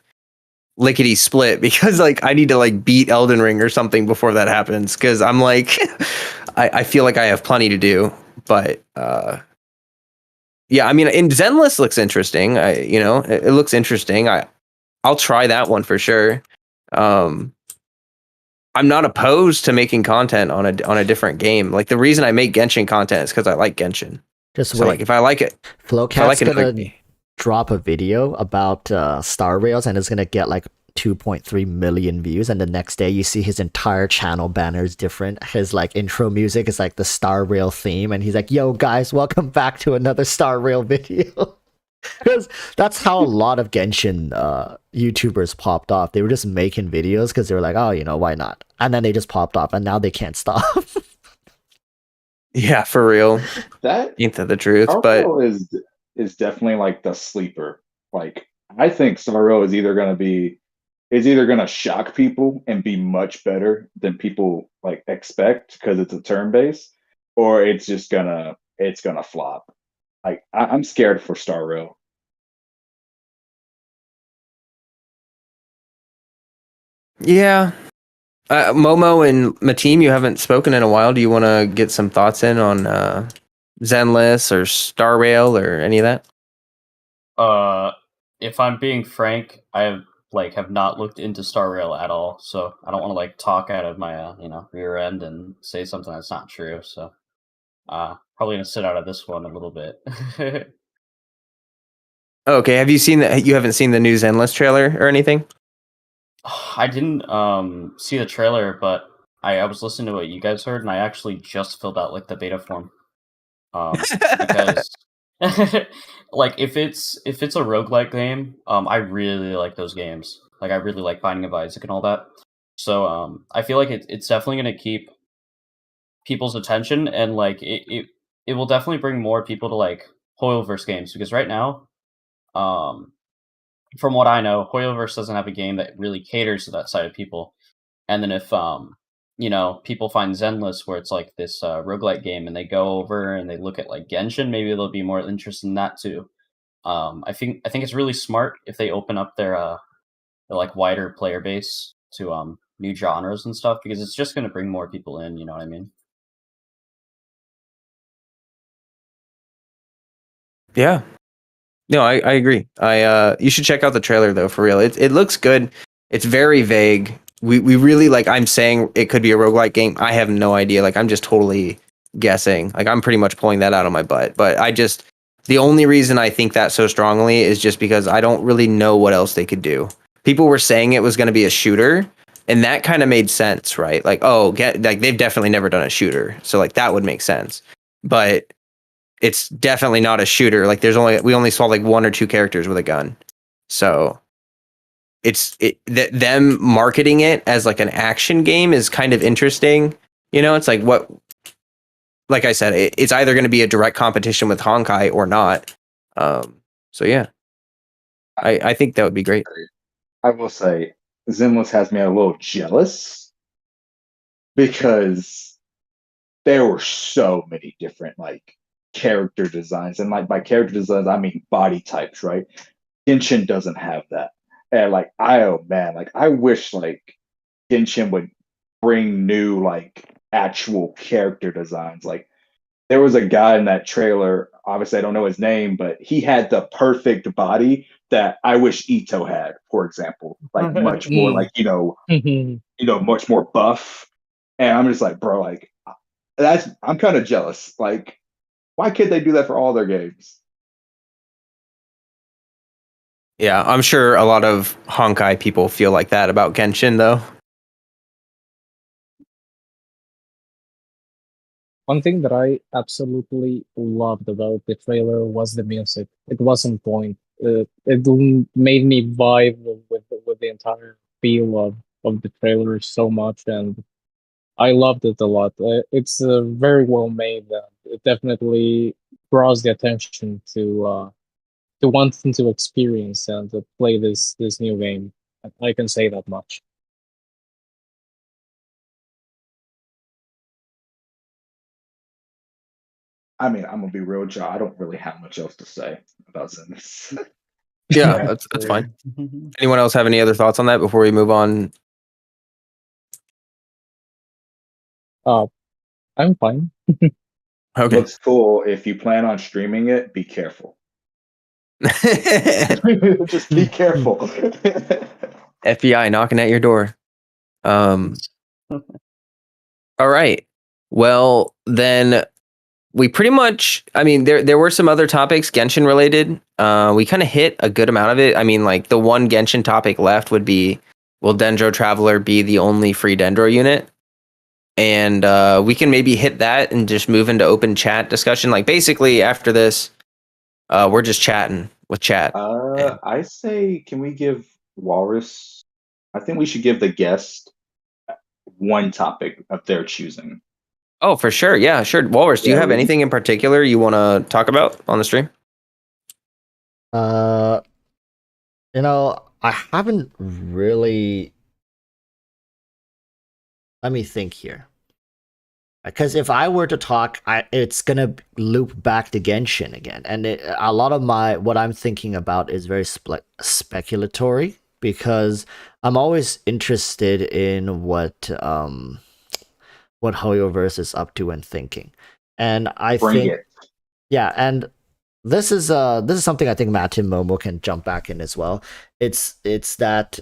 lickety split because like I need to like beat Elden Ring or something before that happens because I'm like I feel like I have plenty to do, but yeah, I mean, in Zenless looks interesting. It looks interesting. I'll try that one for sure. I'm not opposed to making content on a different game. Like the reason I make Genshin content is because I like Genshin. Just So wait. like if I like it, Flowcat's another gonna game. drop a video about Star Rails and it's gonna get like 2.3 million views, and the next day you see his entire channel banner is different. His like intro music is like the Star Rail theme, and he's like, "Yo guys, welcome back to another Star Rail video." Because that's how a lot of Genshin YouTubers popped off. They were just making videos because they were like, "Oh, why not?" And then they just popped off, and now they can't stop. Yeah, for real. That Ain't that the truth? But Starro is definitely like the sleeper. Like I think Starro is either gonna shock people and be much better than people like expect because it's a turn base, or it's gonna flop. Like I'm scared for Starro. yeah. Momo and Mateem, you haven't spoken in a while. Do you want to get some thoughts in on Zenless or Star Rail or any of that? If I'm being frank, have not looked into Star Rail at all, so I don't want to like talk out of my rear end and say something that's not true. So probably gonna sit out of this one a little bit. Okay, have you seen that? You haven't seen the new Zenless trailer or anything? I didn't see the trailer, but I was listening to what you guys heard, and I actually just filled out like the beta form. Because like if it's a roguelike game, I really like those games. Like I really like Binding of Isaac and all that. So I feel like it's definitely gonna keep people's attention, and like it will definitely bring more people to like Hoyoverse games, because right now, um from what I know, Hoyoverse doesn't have a game that really caters to that side of people. And then if people find Zenless, where it's like this roguelike game, and they go over and they look at like Genshin, maybe they'll be more interested in that too. I think it's really smart if they open up their like wider player base to new genres and stuff, because it's just going to bring more people in. You know what I mean? Yeah. No, I agree. You should check out the trailer though, for real. It looks good. It's very vague. We really like I'm saying it could be a roguelike game. I have no idea. Like I'm just totally guessing. Like I'm pretty much pulling that out of my butt. But the only reason I think that so strongly is just because I don't really know what else they could do. People were saying it was going to be a shooter, and that kind of made sense, right? Like, like they've definitely never done a shooter. So like that would make sense. But it's definitely not a shooter. Like we only saw like one or two characters with a gun. So them marketing it as like an action game is kind of interesting. It's like like I said, it's either going to be a direct competition with Honkai or not. So yeah, I think that would be great. I will say Zenless has me a little jealous because there were so many different like character designs, and like by character designs I mean body types, right? Genshin doesn't have that, and like oh man, like I wish like Genshin would bring new like actual character designs. Like there was a guy in that trailer, obviously I don't know his name, but he had the perfect body that I wish Ito had, for example, like much more like much more buff. And I'm just like, bro, like I'm kind of jealous. Like, why can't they do that for all their games? Yeah, I'm sure a lot of Honkai people feel like that about Genshin though. One thing that I absolutely loved about the trailer was the music. It wasn't point. It made me vibe with the entire feel of the trailer so much, and I loved it a lot. It's very well made. It definitely draws the attention to wanting to experience and to play this new game. I can say that much. I mean, I'm gonna be real, Joe. I don't really have much else to say about Zenith. Yeah, that's fine. Anyone else have any other thoughts on that before we move on? I'm fine. Okay. Looks cool. If you plan on streaming it, be careful. Just be careful. FBI knocking at your door. All right. Well, then we pretty much, I mean, there were some other topics Genshin related. We kind of hit a good amount of it. I mean, like the one Genshin topic left would be, will Dendro Traveler be the only free Dendro unit? And we can maybe hit that and just move into open chat discussion. Like basically after this, we're just chatting with chat. I say, can we give Walrus? I think we should give the guest one topic of their choosing. Oh, for sure. Yeah, sure. Walrus, do you Yeah, have anything in particular you want to talk about on the stream? You know, I haven't really. Let me think here. Because if I were to talk, it's gonna loop back to Genshin again, and a lot of what I'm thinking about is very speculatory because I'm always interested in what HoYoverse is up to and thinking, and I Bring think it. yeah, and this is something I think Matt and Momo can jump back in as well. It's that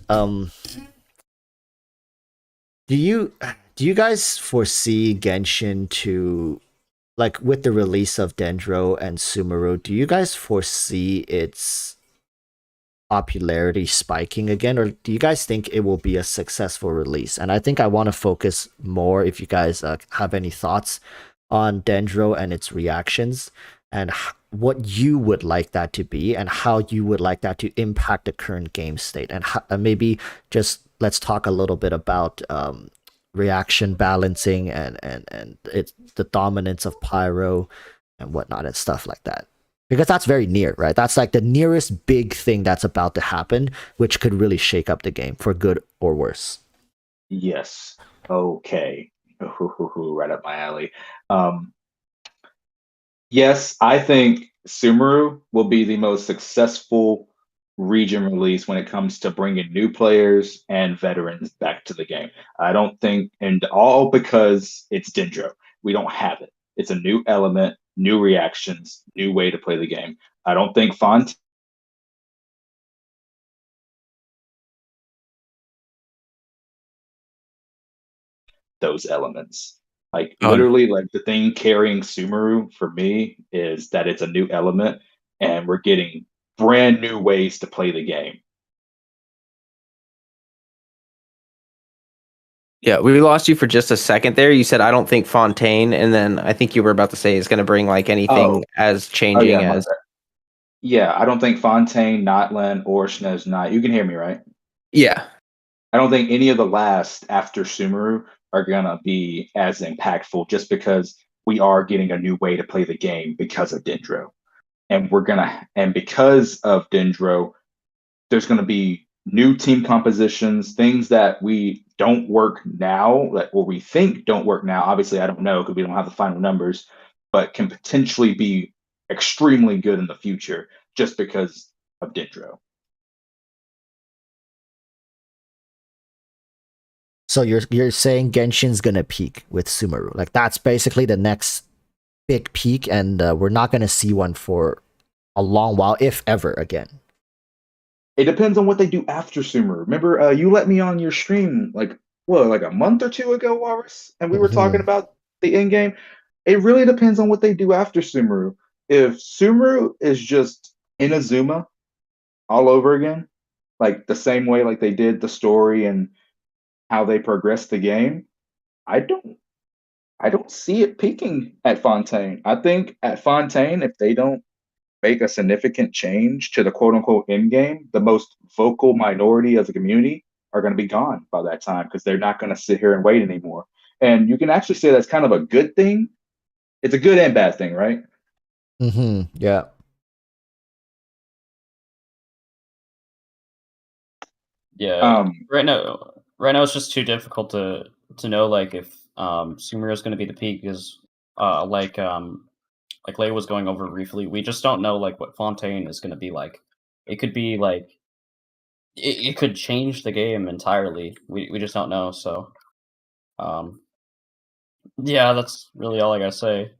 do you guys foresee Genshin to, like, with the release of Dendro and Sumeru, do you guys foresee its popularity spiking again, or do you guys think it will be a successful release? And I think I want to focus more, if you guys have any thoughts on Dendro and its reactions, and what you would like that to be, and how you would like that to impact the current game state, and maybe just let's talk a little bit about reaction balancing and it's the dominance of pyro and whatnot and stuff like that, because that's very near, right? That's like the nearest big thing that's about to happen, which could really shake up the game for good or worse. Yes. Okay. Right up my alley. Yes, I think Sumeru will be the most successful region release when it comes to bringing new players and veterans back to the game. I don't think, and all because it's Dendro. We don't have it. It's a new element, new reactions, new way to play the game. I don't think Font those elements. Like literally, like the thing carrying Sumeru for me is that it's a new element, and we're getting brand new ways to play the game. Yeah, we lost you for just a second there. You said, I don't think Fontaine, and then I think you were about to say it's going to bring like anything as changing yeah, as. Yeah, I don't think Fontaine, Notland, or Schnez Knight. You can hear me, right? Yeah. I don't think any of the last after Sumeru are gonna be as impactful just because we are getting a new way to play the game because of Dendro. And because of Dendro, there's gonna be new team compositions, things that we don't work now, like what we think don't work now. Obviously, I don't know because we don't have the final numbers, but can potentially be extremely good in the future just because of Dendro. So you're saying Genshin's gonna peak with Sumeru, like that's basically the next big peak, and we're not gonna see one for a long while, if ever again. It depends on what they do after Sumeru. Remember, you let me on your stream like a month or two ago, Walrus, and we were talking about the end game. It really depends on what they do after Sumeru. If Sumeru is just Inazuma all over again, like the same way like they did the story and how they progressed the game, I don't see it peaking at Fontaine. I think at Fontaine, if they don't make a significant change to the quote unquote end game, the most vocal minority of the community are going to be gone by that time because they're not going to sit here and wait anymore. And you can actually say that's kind of a good thing. It's a good and bad thing, right? Yeah. Yeah. Right now it's just too difficult to know like if Sumeru is going to be the peak because like Leigh was going over briefly, we just don't know like what Fontaine is going to be like. It could be like it could change the game entirely. We just don't know. So, yeah, that's really all I gotta say.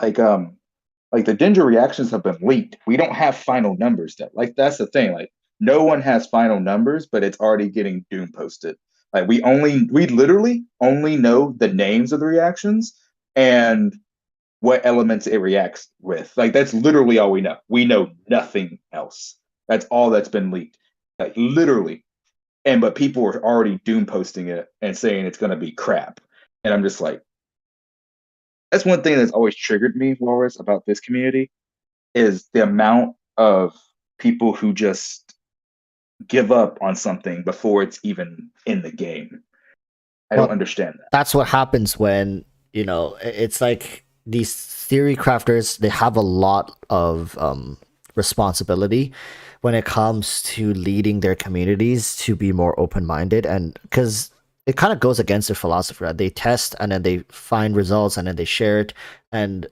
Like the Dendro reactions have been leaked. We don't have final numbers though. Like that's the thing. Like no one has final numbers, but it's already getting doom posted. Like we literally only know the names of the reactions and what elements it reacts with. Like that's literally all we know. We know nothing else. That's all that's been leaked. Like literally. But people are already doom posting it and saying it's gonna be crap. And I'm just like, that's one thing that's always triggered me, Walrus, about this community is the amount of people who just give up on something before it's even in the game. I don't understand that. That's what happens when, it's like these theory crafters, they have a lot of responsibility when it comes to leading their communities to be more open-minded, and because it kind of goes against their philosophy, right? They test and then they find results and then they share it. And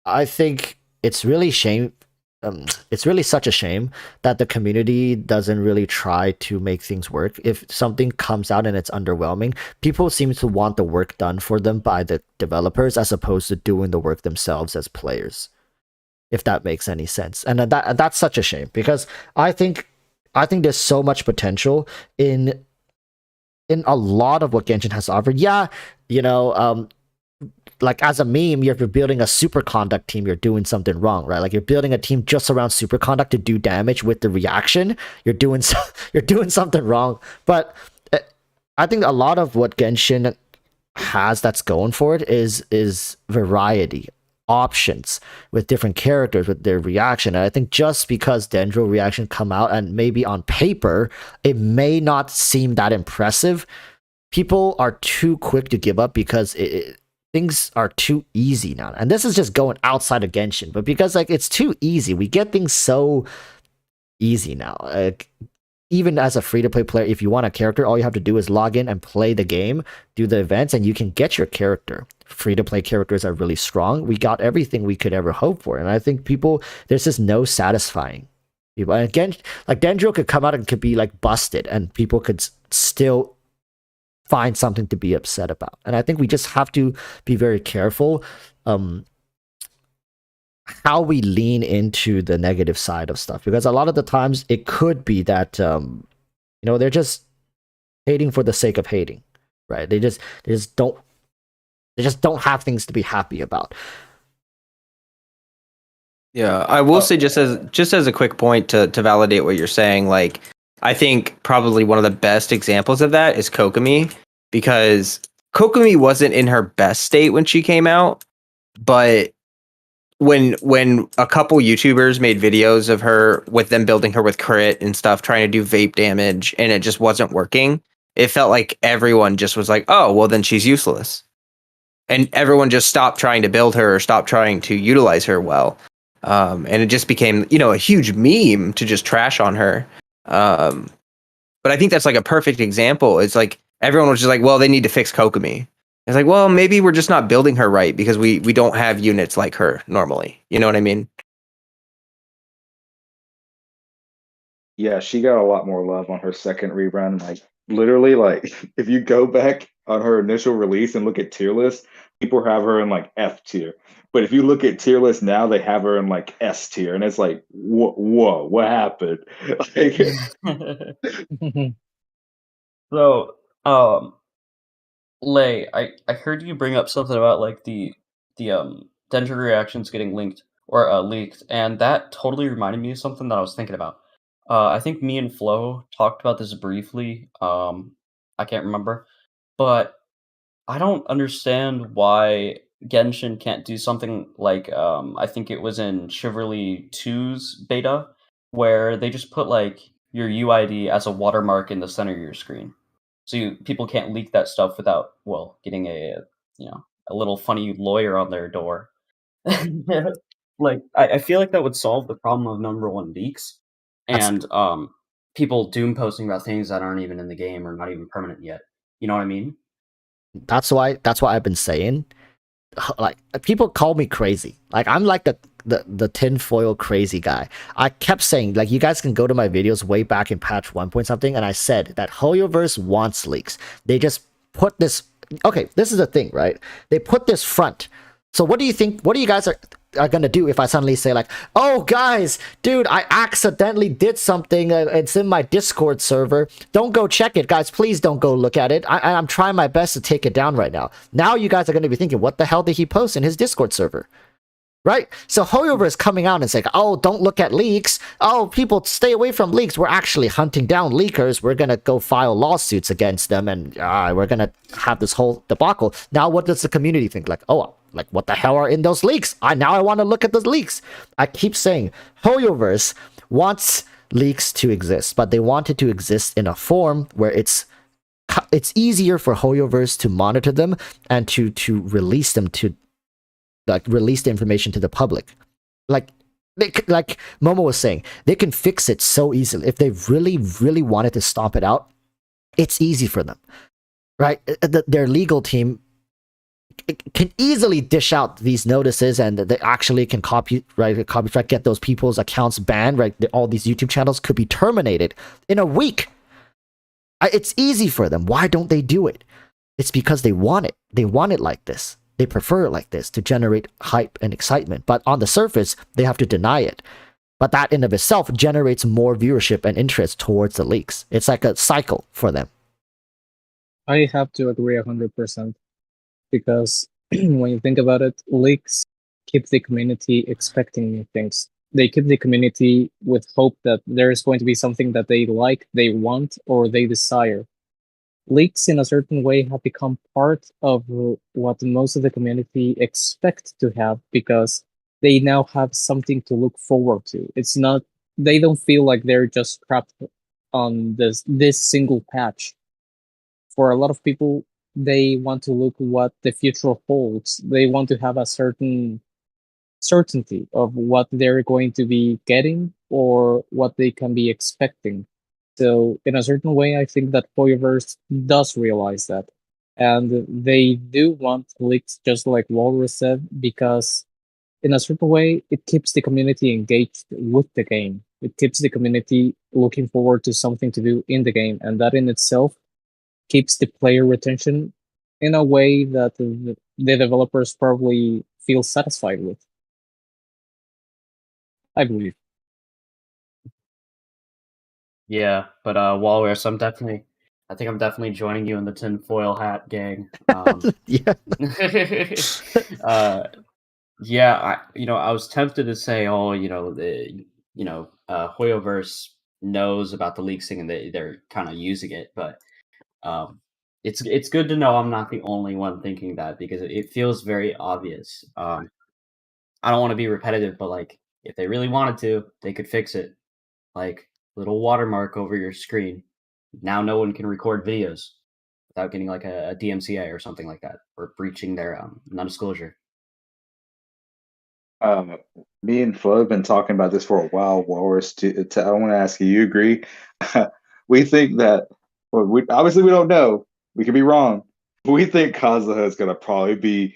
I think it's really it's really such a shame that the community doesn't really try to make things work. If something comes out and it's underwhelming, people seem to want the work done for them by the developers as opposed to doing the work themselves as players. If that makes any sense. And that's such a shame, because I think there's so much potential in a lot of what Genshin has offered. Yeah, like as a meme, if you're building a superconduct team, you're doing something wrong, right? Like you're building a team just around superconduct to do damage with the reaction. You're doing something wrong. But I think a lot of what Genshin has that's going for it is variety, options with different characters with their reaction. And I think just because Dendro reaction come out and maybe on paper it may not seem that impressive, people are too quick to give up because things are too easy now. And this is just going outside of Genshin, but because like it's too easy, we get things so easy now. Like, even as a free-to-play player, if you want a character, all you have to do is log in and play the game, do the events, and you can get your character. Free-to-play characters are really strong. We got everything we could ever hope for. And I think there's just no satisfying people. And again, like Dendro could come out and could be like busted, and people could still find something to be upset about. And I think we just have to be very careful how we lean into the negative side of stuff, because a lot of the times it could be that they're just hating for the sake of hating, right? They just don't have things to be happy about. Yeah, I will say just as a quick point to validate what you're saying, like I think probably one of the best examples of that is Kokomi, because Kokomi wasn't in her best state when she came out, but when a couple YouTubers made videos of her with them building her with crit and stuff, trying to do vape damage, and it just wasn't working, it felt like everyone just was like, oh, well then she's useless. And everyone just stopped trying to build her or stopped trying to utilize her well. And it just became, a huge meme to just trash on her. But I think that's like a perfect example. It's like everyone was just like, well, they need to fix Kokomi. It's like, well, maybe we're just not building her right because we don't have units like her normally. You know what I mean? Yeah, she got a lot more love on her second rerun. Like literally, like if you go back on her initial release and look at tier list, people have her in like F tier. But if you look at tier list now, they have her in like S tier, and it's like, whoa, what happened? So, Leigh, I heard you bring up something about like the Dendro reactions getting linked or leaked, and that totally reminded me of something that I was thinking about. I think me and Flo talked about this briefly. I can't remember, but I don't understand why Genshin can't do something like I think it was in Chivalry 2's beta, where they just put like your UID as a watermark in the center of your screen, so people can't leak that stuff without getting a little funny lawyer on their door. Like I feel like that would solve the problem of number one leaks and people doom posting about things that aren't even in the game or not even permanent yet. You know what I mean? That's why I've been saying like people call me crazy. Like I'm like the tinfoil crazy guy. I kept saying like you guys can go to my videos way back in patch 1 point something, and I said that Hoyoverse wants leaks. They just put this. Okay, this is the thing, right? They put this front. So what do you think? What do you guys are gonna do if I suddenly say like, oh guys, dude, I accidentally did something. It's in my Discord server. Don't go check it, guys. Please don't go look at it. I'm trying my best to take it down right now. Now you guys are gonna be thinking, what the hell did he post in his Discord server? Right? So Hoyover is coming out and saying, oh, don't look at leaks. Oh, people stay away from leaks. We're actually hunting down leakers. We're going to go file lawsuits against them, and we're going to have this whole debacle. Now, what does the community think? Like, oh, like what the hell are in those leaks? Now I want to look at those leaks. I keep saying Hoyoverse wants leaks to exist, but they want it to exist in a form where it's easier for Hoyoverse to monitor them and to release them to like release the information to the public. Like Momo was saying, they can fix it so easily. If they really wanted to stomp it out, it's easy for them, right? Their legal team can easily dish out these notices, and they actually can copyright, get those people's accounts banned, right? All these YouTube channels could be terminated in a week. It's easy for them. Why don't they do it? It's because they want it. They want it like this. They prefer it like this to generate hype and excitement. But on the surface, they have to deny it. But that in of itself generates more viewership and interest towards the leaks. It's like a cycle for them. I have to agree 100% because when you think about it, leaks keep the community expecting new things. They keep the community with hope that there is going to be something that they like, they want, or they desire. Leaks in a certain way have become part of what most of the community expect to have because they now have something to look forward to. It's not, they don't feel like they're just trapped on this single patch. For a lot of people, they want to look what the future holds. They want to have a certain certainty of what they're going to be getting or what they can be expecting. So in a certain way, I think that Hoyoverse does realize that. And they do want leaks, just like Walrus said, because in a certain way, it keeps the community engaged with the game. It keeps the community looking forward to something to do in the game. And that in itself keeps the player retention in a way that the developers probably feel satisfied with. I believe. Yeah, but Walrus, I think I'm definitely joining you in the tinfoil hat gang. Yeah. Yeah, I was tempted to say, oh, Hoyoverse knows about the leaks thing and they're kind of using it, but it's good to know I'm not the only one thinking that because it feels very obvious. I don't want to be repetitive, but like if they really wanted to, they could fix it. Like little watermark over your screen. Now no one can record videos without getting like a DMCA or something like that, or breaching their non-disclosure. Me and Flo have been talking about this for a while. Walrus, I want to ask you, you agree? We think that, well, obviously we don't know. We could be wrong. We think Kazuha is going to probably be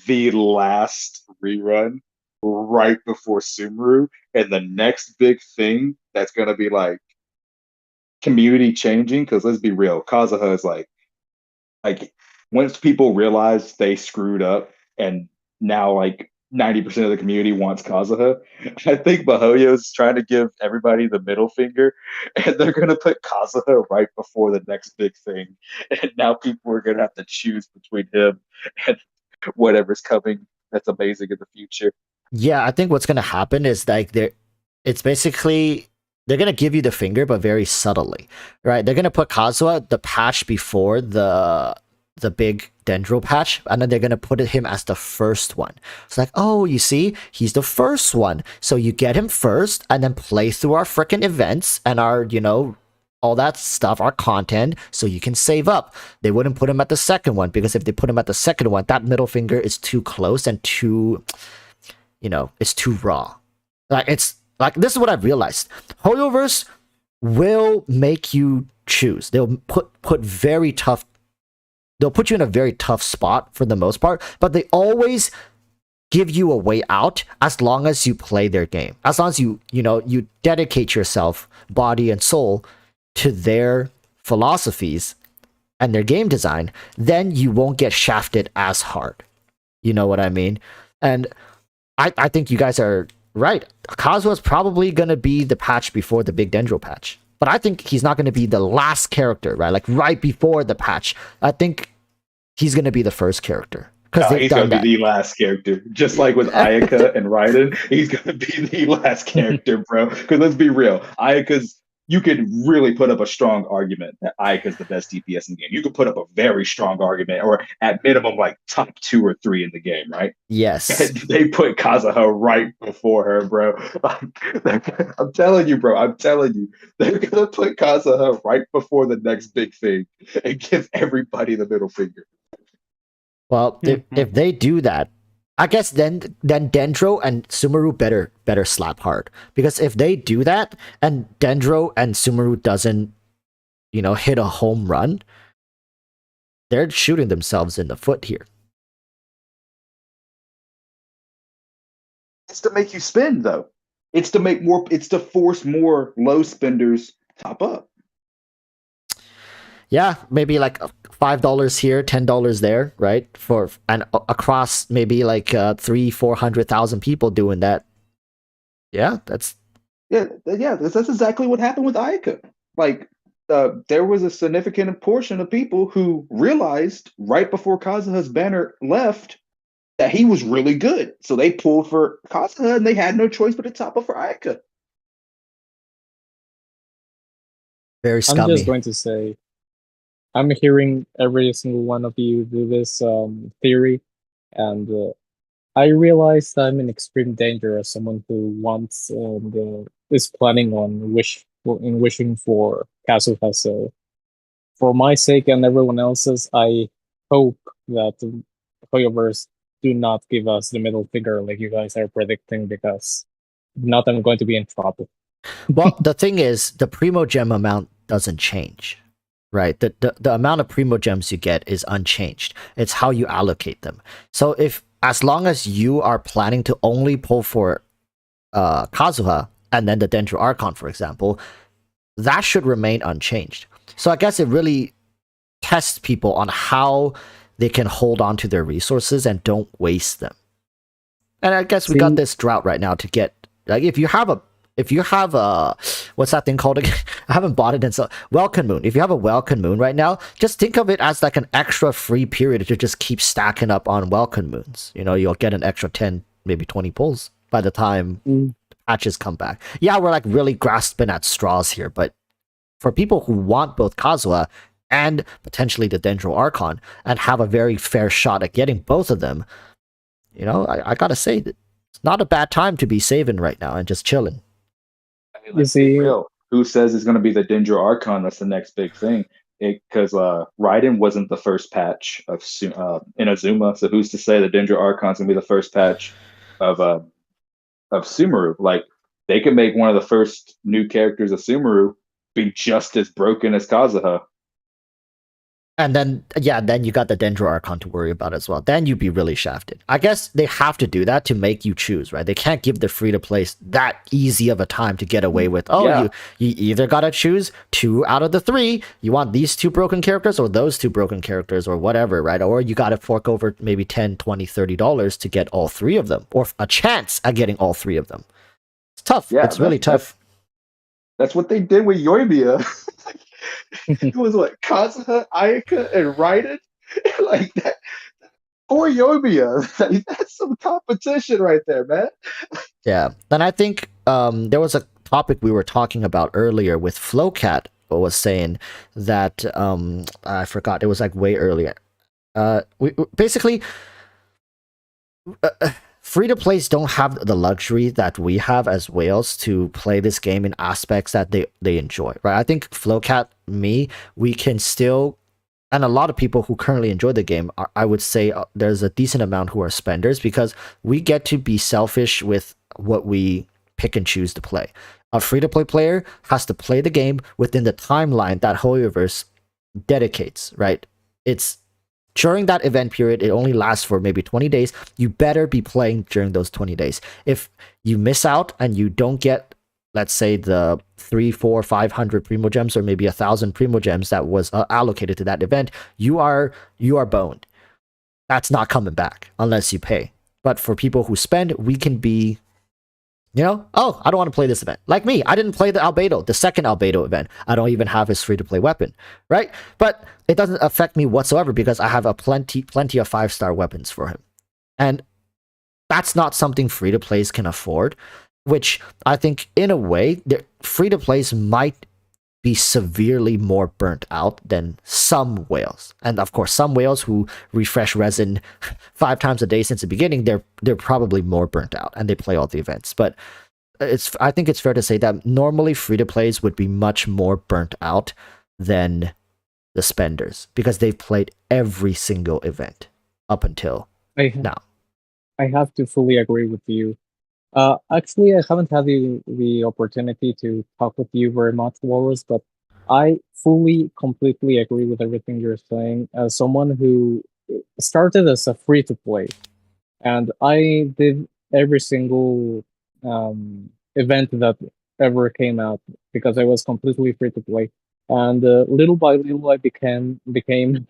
the last rerun right before Sumeru, and the next big thing that's going to be like community changing. Because let's be real, Kazuha is like once people realize they screwed up, and now like 90% of the community wants Kazuha. I think Bahoyo's trying to give everybody the middle finger, and they're going to put Kazuha right before the next big thing. And now people are going to have to choose between him and whatever's coming that's amazing in the future. Yeah, I think what's gonna happen is like it's basically they're gonna give you the finger, but very subtly, right? They're gonna put Kazuha the patch before the big Dendro patch, and then they're gonna put him as the first one. It's like, oh, you see, he's the first one, so you get him first, and then play through our freaking events and our all that stuff, our content, so you can save up. They wouldn't put him at the second one because if they put him at the second one, that middle finger is too close and too, it's too raw. Like it's like this is what I've realized. Hoyoverse will make you choose. They'll put very tough they'll put you in a very tough spot for the most part, but they always give you a way out as long as you play their game. As long as you dedicate yourself, body and soul, to their philosophies and their game design, then you won't get shafted as hard. You know what I mean? And I think you guys are right. Kazuha's probably going to be the patch before the big Dendro patch. But I think he's not going to be the last character, right? Like right before the patch. I think he's going to be the first character. No, he's going to be the last character. Just like with Ayaka and Raiden, he's going to be the last character, bro. Because let's be real. You could really put up a strong argument that Ayaka's the best DPS in the game. You could put up a very strong argument, or at minimum, like top 2 or 3 in the game, right? Yes. And they put Kazuha right before her, bro. I'm telling you, bro. I'm telling you. They're going to put Kazuha right before the next big thing and give everybody the middle finger. Well, if they do that, I guess then Dendro and Sumeru better slap hard, because if they do that and Dendro and Sumeru doesn't, hit a home run, they're shooting themselves in the foot here. It's to make you spend, though. It's to force more low spenders top up. Yeah, maybe like $5 here, $10 there, right? And across maybe like 300,000-400,000 people doing that. Yeah, that's exactly what happened with Ayaka. Like, there was a significant portion of people who realized right before Kazuha's banner left that he was really good, so they pulled for Kazuha, and they had no choice but to top up for Ayaka. Very scummy. I'm just going to say, I'm hearing every single one of you do this theory, and I realized I'm in extreme danger as someone who wants and is planning on wishing for Kazuha. So, for my sake and everyone else's, I hope that Hoyoverse do not give us the middle finger like you guys are predicting, because if not, I'm going to be in trouble. Well, the thing is, the Primo Gem amount doesn't change. Right, the amount of Primo Gems you get is unchanged. It's how you allocate them. So as long as you are planning to only pull for Kazuha and then the Dendro Archon, for example, that should remain unchanged. So I guess it really tests people on how they can hold on to their resources and don't waste them. And I guess we got this drought right now to get, like, if you have a what's that thing called again? I haven't bought it in so Welcome Moon. If you have a Welcome Moon right now, just think of it as like an extra free period to just keep stacking up on Welcome Moons. You'll get an extra 10, maybe 20 pulls by the time patches come back. Yeah, we're like really grasping at straws here, but for people who want both Kazuha and potentially the Dendro Archon and have a very fair shot at getting both of them, I gotta say that it's not a bad time to be saving right now and just chilling. You see, who says it's going to be the Dendro Archon that's the next big thing? Because Raiden wasn't the first patch of Inazuma, so who's to say the Dendro Archon's going to be the first patch of Sumeru? Like, they could make one of the first new characters of Sumeru be just as broken as Kazuha. And then you got the Dendro Archon to worry about as well. Then you'd be really shafted. I guess they have to do that to make you choose, right? They can't give the free-to-play that easy of a time to get away with, you either gotta choose 2 out of the 3. You want these 2 broken characters or those 2 broken characters or whatever, right? Or you gotta fork over maybe $10, $20, $30 to get all 3 of them, or a chance at getting all 3 of them. It's tough. Yeah, it's really tough. That's what they did with Yoimiya. It was what, Kazuha, Ayaka, and Raiden? Like that. Poor Yoimiya. That's some competition right there, man. Yeah. And I think there was a topic we were talking about earlier with Flowcat was saying that I forgot, it was like way earlier. We basically free-to-plays don't have the luxury that we have as whales to play this game in aspects that they enjoy, right? I think Flowcat, we can still, and a lot of people who currently enjoy the game, I would say there's a decent amount who are spenders, because we get to be selfish with what we pick and choose to play. A free-to-play player has to play the game within the timeline that Hoyoverse dedicates, right? It's During that event period, it only lasts for maybe 20 days. You better be playing during those 20 days. If you miss out and you don't get, let's say, the 3, 4, 500 primo gems, or maybe 1,000 primo gems that was allocated to that event, you are boned. That's not coming back unless you pay. But for people who spend, we can be, oh, I don't want to play this event. Like me, I didn't play the second Albedo event. I don't even have his free-to-play weapon, right? But it doesn't affect me whatsoever because I have a plenty of 5-star weapons for him. And that's not something free-to-plays can afford, which I think, in a way, free-to-plays might be severely more burnt out than some whales. And of course, some whales who refresh resin 5 times a day since the beginning, they're probably more burnt out and they play all the events. But I think it's fair to say that normally free-to-plays would be much more burnt out than the spenders because they've played every single event up until now. I have to fully agree with you. Actually, I haven't had the opportunity to talk with you very much, Walrus, but I completely agree with everything you're saying. As someone who started as a free-to-play, and I did every single event that ever came out because I was completely free-to-play. And little by little, I became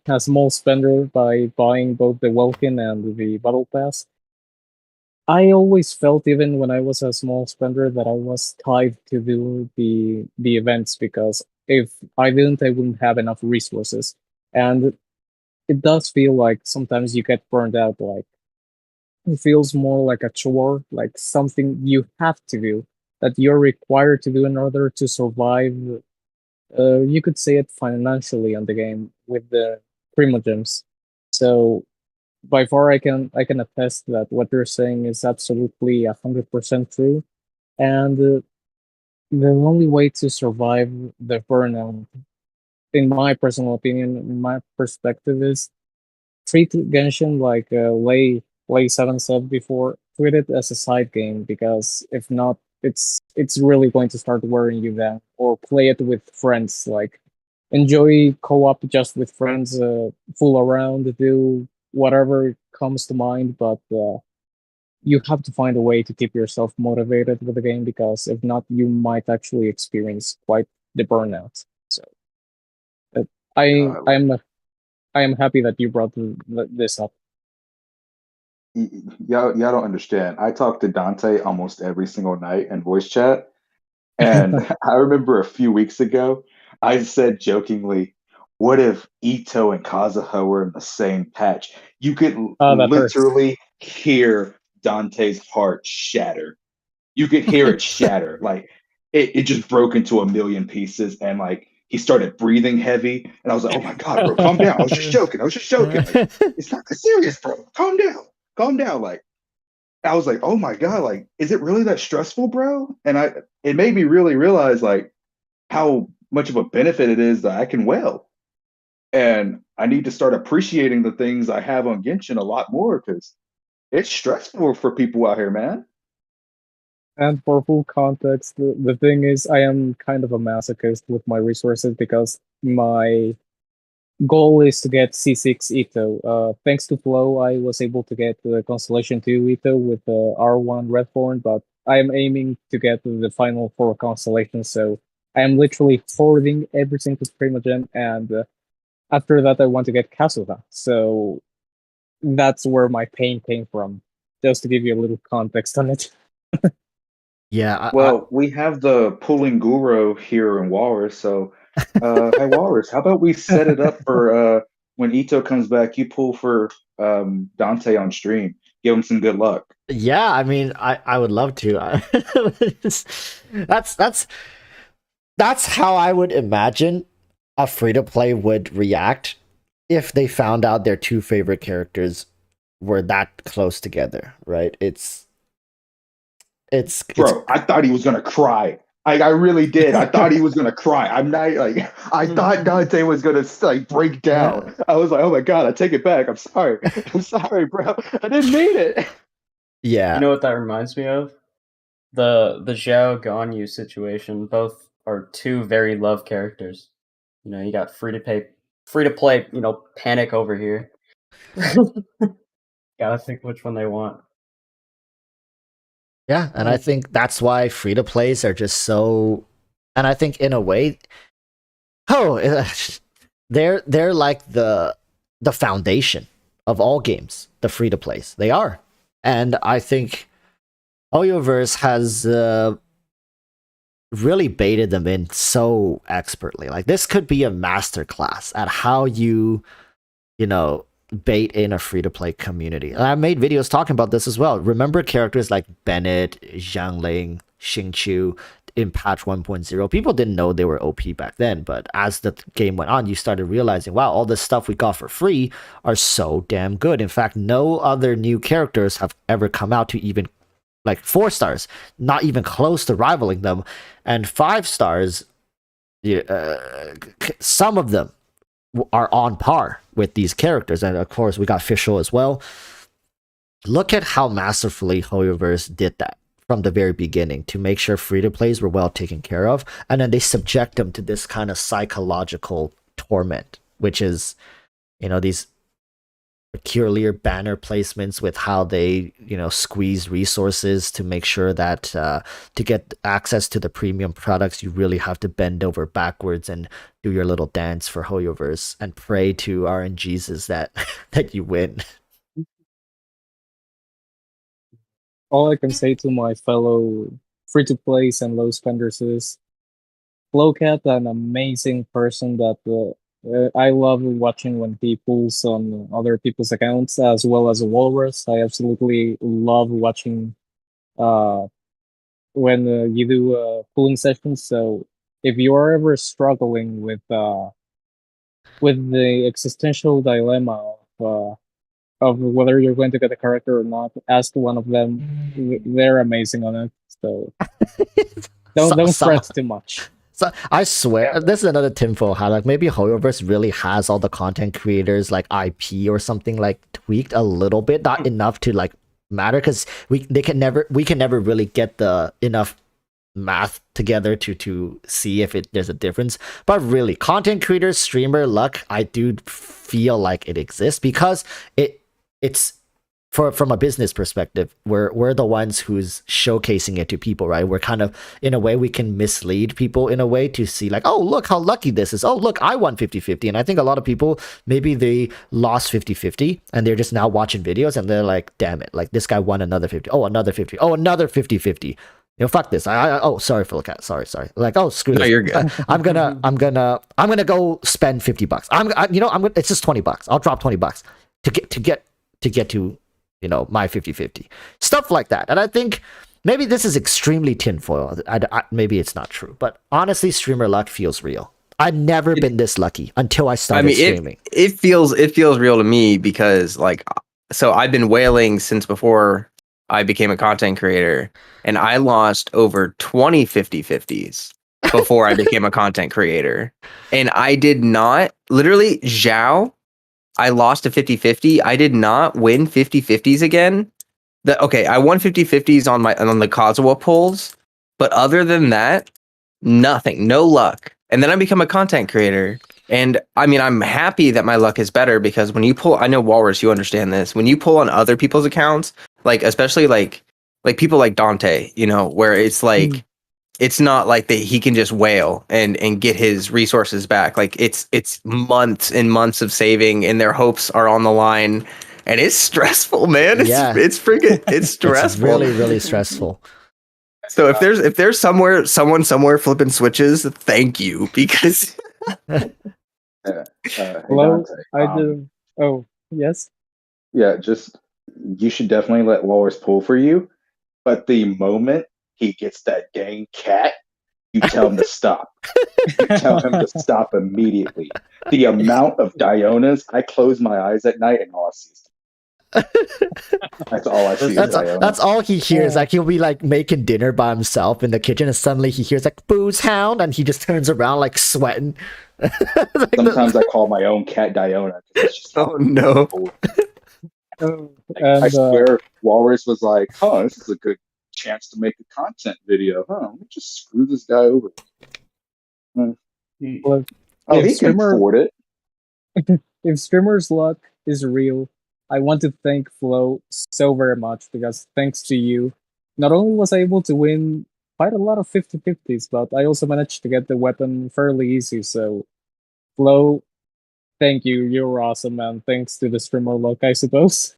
a small spender by buying both the Welkin and the Battle Pass. I always felt, even when I was a small spender, that I was tied to do the events because if I didn't, I wouldn't have enough resources. And it does feel like sometimes you get burned out. Like it feels more like a chore, like something you have to do, that you're required to do in order to survive. You could say it financially on the game with the primogems. So by far, I can attest that what you're saying is absolutely 100% true, and the only way to survive the burnout, in my personal opinion, in my perspective, is treat Genshin like Lay 7 said before. Treat it as a side game because if not, it's really going to start wearing you down. Or play it with friends, like enjoy co-op just with friends, fool around, do whatever comes to mind, but you have to find a way to keep yourself motivated with the game because if not, you might actually experience quite the burnout. So uh, I God, I'm I am happy that you brought this up. y'all don't understand. I talk to Dante almost every single night in voice chat, and I remember a few weeks ago, I said jokingly, "What if Ito and Kazuha were in the same patch?" You could Oh, that hurts. literally hear Dante's heart shatter. You could hear it shatter. Like it just broke into a million pieces, and like he started breathing heavy. And I was like, "Oh my god, bro, calm down. I was just joking. I was just joking. Like it's not that serious, bro. Calm down. Calm down." Like I was like, "Oh my god, like is it really that stressful, bro?" And it made me really realize like how much of a benefit it is that I can wail. And I need to start appreciating the things I have on Genshin a lot more because it's stressful for people out here, man. And for full context, the thing is, I am kind of a masochist with my resources because my goal is to get C6 Ito. Thanks to Flow, I was able to get the Constellation 2 Ito with the R1 Redthorn, but I am aiming to get the final 4 constellations, so I am literally hoarding every single Primogen, and after that I want to get Kazuha. So that's where my pain came from, just to give you a little context on it. Yeah, Well, we have the pulling guru here in Walrus, so hey Walrus, how about we set it up for when Ito comes back, you pull for Dante on stream. Give him some good luck. yeah. I mean, I would love to. That's how I would imagine a free to play would react if they found out their 2 favorite characters were that close together, right? It's Bro, I thought he was gonna cry. I really did. I thought he was gonna cry. I'm not like I thought Dante was gonna like break down. I was like, oh my god, I take it back. I'm sorry. I'm sorry, bro. I didn't mean it. yeah. You know what that reminds me of? The Zhao Ganyu situation. Both are 2 very loved characters. You know, you got free to play, panic over here, Gotta think which one they want. Yeah, and I think that's why free to plays are just so. And I think in a way, they're like the foundation of all games. The free to plays, they are, and I think HoYoverse has really baited them in so expertly. Like this could be a masterclass at how you know, bait in a free to play community. And I made videos talking about this as well. Remember characters like Bennett, Xiangling, Xingqiu in patch 1.0. People didn't know they were OP back then, but as the game went on, you started realizing, wow, all this stuff we got for free are so damn good. In fact, no other new characters have ever come out to even like 4 stars, not even close to rivaling them, and 5 stars. Some of them are on par with these characters, and of course we got Fischl as well. Look at how masterfully HoYoverse did that from the very beginning to make sure free to plays were well taken care of, and then they subject them to this kind of psychological torment, which is, you know, these peculiar banner placements with how they, you know, squeeze resources to make sure that to get access to the premium products, you really have to bend over backwards and do your little dance for HoYoverse and pray to RNGs that that you win. All I can say to my fellow free-to-plays and low spenders is Flowcat, an amazing person that I love watching when he pulls on other people's accounts, as well as Walrus. I absolutely love watching when you do pulling sessions. So if you are ever struggling with the existential dilemma of whether you're going to get a character or not, ask one of them. They're amazing on it. So don't fret too much. So I swear, this is another tinfoil hat. Like maybe HoYoverse really has all the content creators like IP or something like tweaked a little bit, not enough to like matter, because we can never really get the enough math together to see if there's a difference. But really, content creators, streamer luck, I do feel like it exists because it's from a business perspective, we're the ones who's showcasing it to people, right? We're kind of, in a way, we can mislead people in a way to see like, oh, look how lucky this is. Oh, look, I won 50-50. And I think a lot of people, maybe they lost 50-50 and they're just now watching videos and they're like, damn it, like this guy won another 50. Oh, another 50. Oh, another 50-50. You know, fuck this. Oh, sorry, Philcat. Sorry. Like, oh, screw this. No, you're good. I'm gonna go spend $50. It's just $20. I'll drop $20 to get to, you know, my 50-50. Stuff like that. And I think maybe this is extremely tinfoil. Maybe it's not true, but honestly, streamer luck feels real. I've never been this lucky until I started streaming. It feels real to me because, like, so I've been whaling since before I became a content creator, and I lost over 20 50-50s before I became a content creator. And I did not, literally, Zhao, I lost a 50-50. I did not win 50-50s again. I won 50-50s on the Kazuha pulls, but other than that, nothing, no luck. And then I become a content creator. And I mean, I'm happy that my luck is better because when you pull, I know Walrus, you understand this. When you pull on other people's accounts, like especially like people like Dante, you know, where it's like it's not like that he can just wail and get his resources back. Like it's months and months of saving and their hopes are on the line. And it's stressful, man. It's freaking it's stressful. It's really, really stressful. So if there's someone somewhere flipping switches, thank you, because Hello, I do. Oh, yes. Yeah, you should definitely let Walrus pull for you. But the moment he gets that dang cat, you tell him to stop. You tell him to stop immediately. The amount of Dionas, I close my eyes at night and all I see is that's all I see. That's all he hears. Like he'll be like making dinner by himself in the kitchen, and suddenly he hears like "booze hound," and he just turns around like sweating. Sometimes I call my own cat Diona. Oh no! I swear, Walrus was like, "Oh, this is a good chance to make a content video. Huh? Let me just screw this guy over." Well, he can afford it. if streamers' luck is real, I want to thank Flo so very much because thanks to you, not only was I able to win quite a lot of 50-50s, but I also managed to get the weapon fairly easy. So, Flo, thank you. You're awesome, man. Thanks to the streamer luck, I suppose.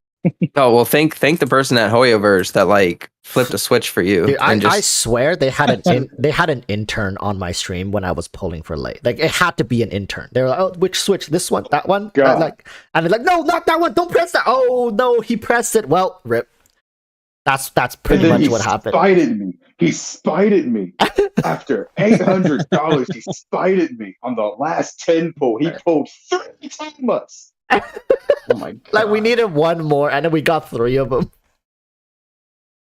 Oh well, thank the person at Hoyoverse that like flipped a switch for you Dude, and I just swear they had an intern on my stream when I was pulling for late. Like it had to be an intern. They were like, "Oh, which switch? This one? That one?" God. And they're like, "No, not that one. Don't press that." Oh no, he pressed it. Well, rip. That's pretty And then much what happened. He spited me. After $800, he spited me on the last 10 pull. He pulled 3 times. Oh my god. Like we needed one more, and then we got 3 of them.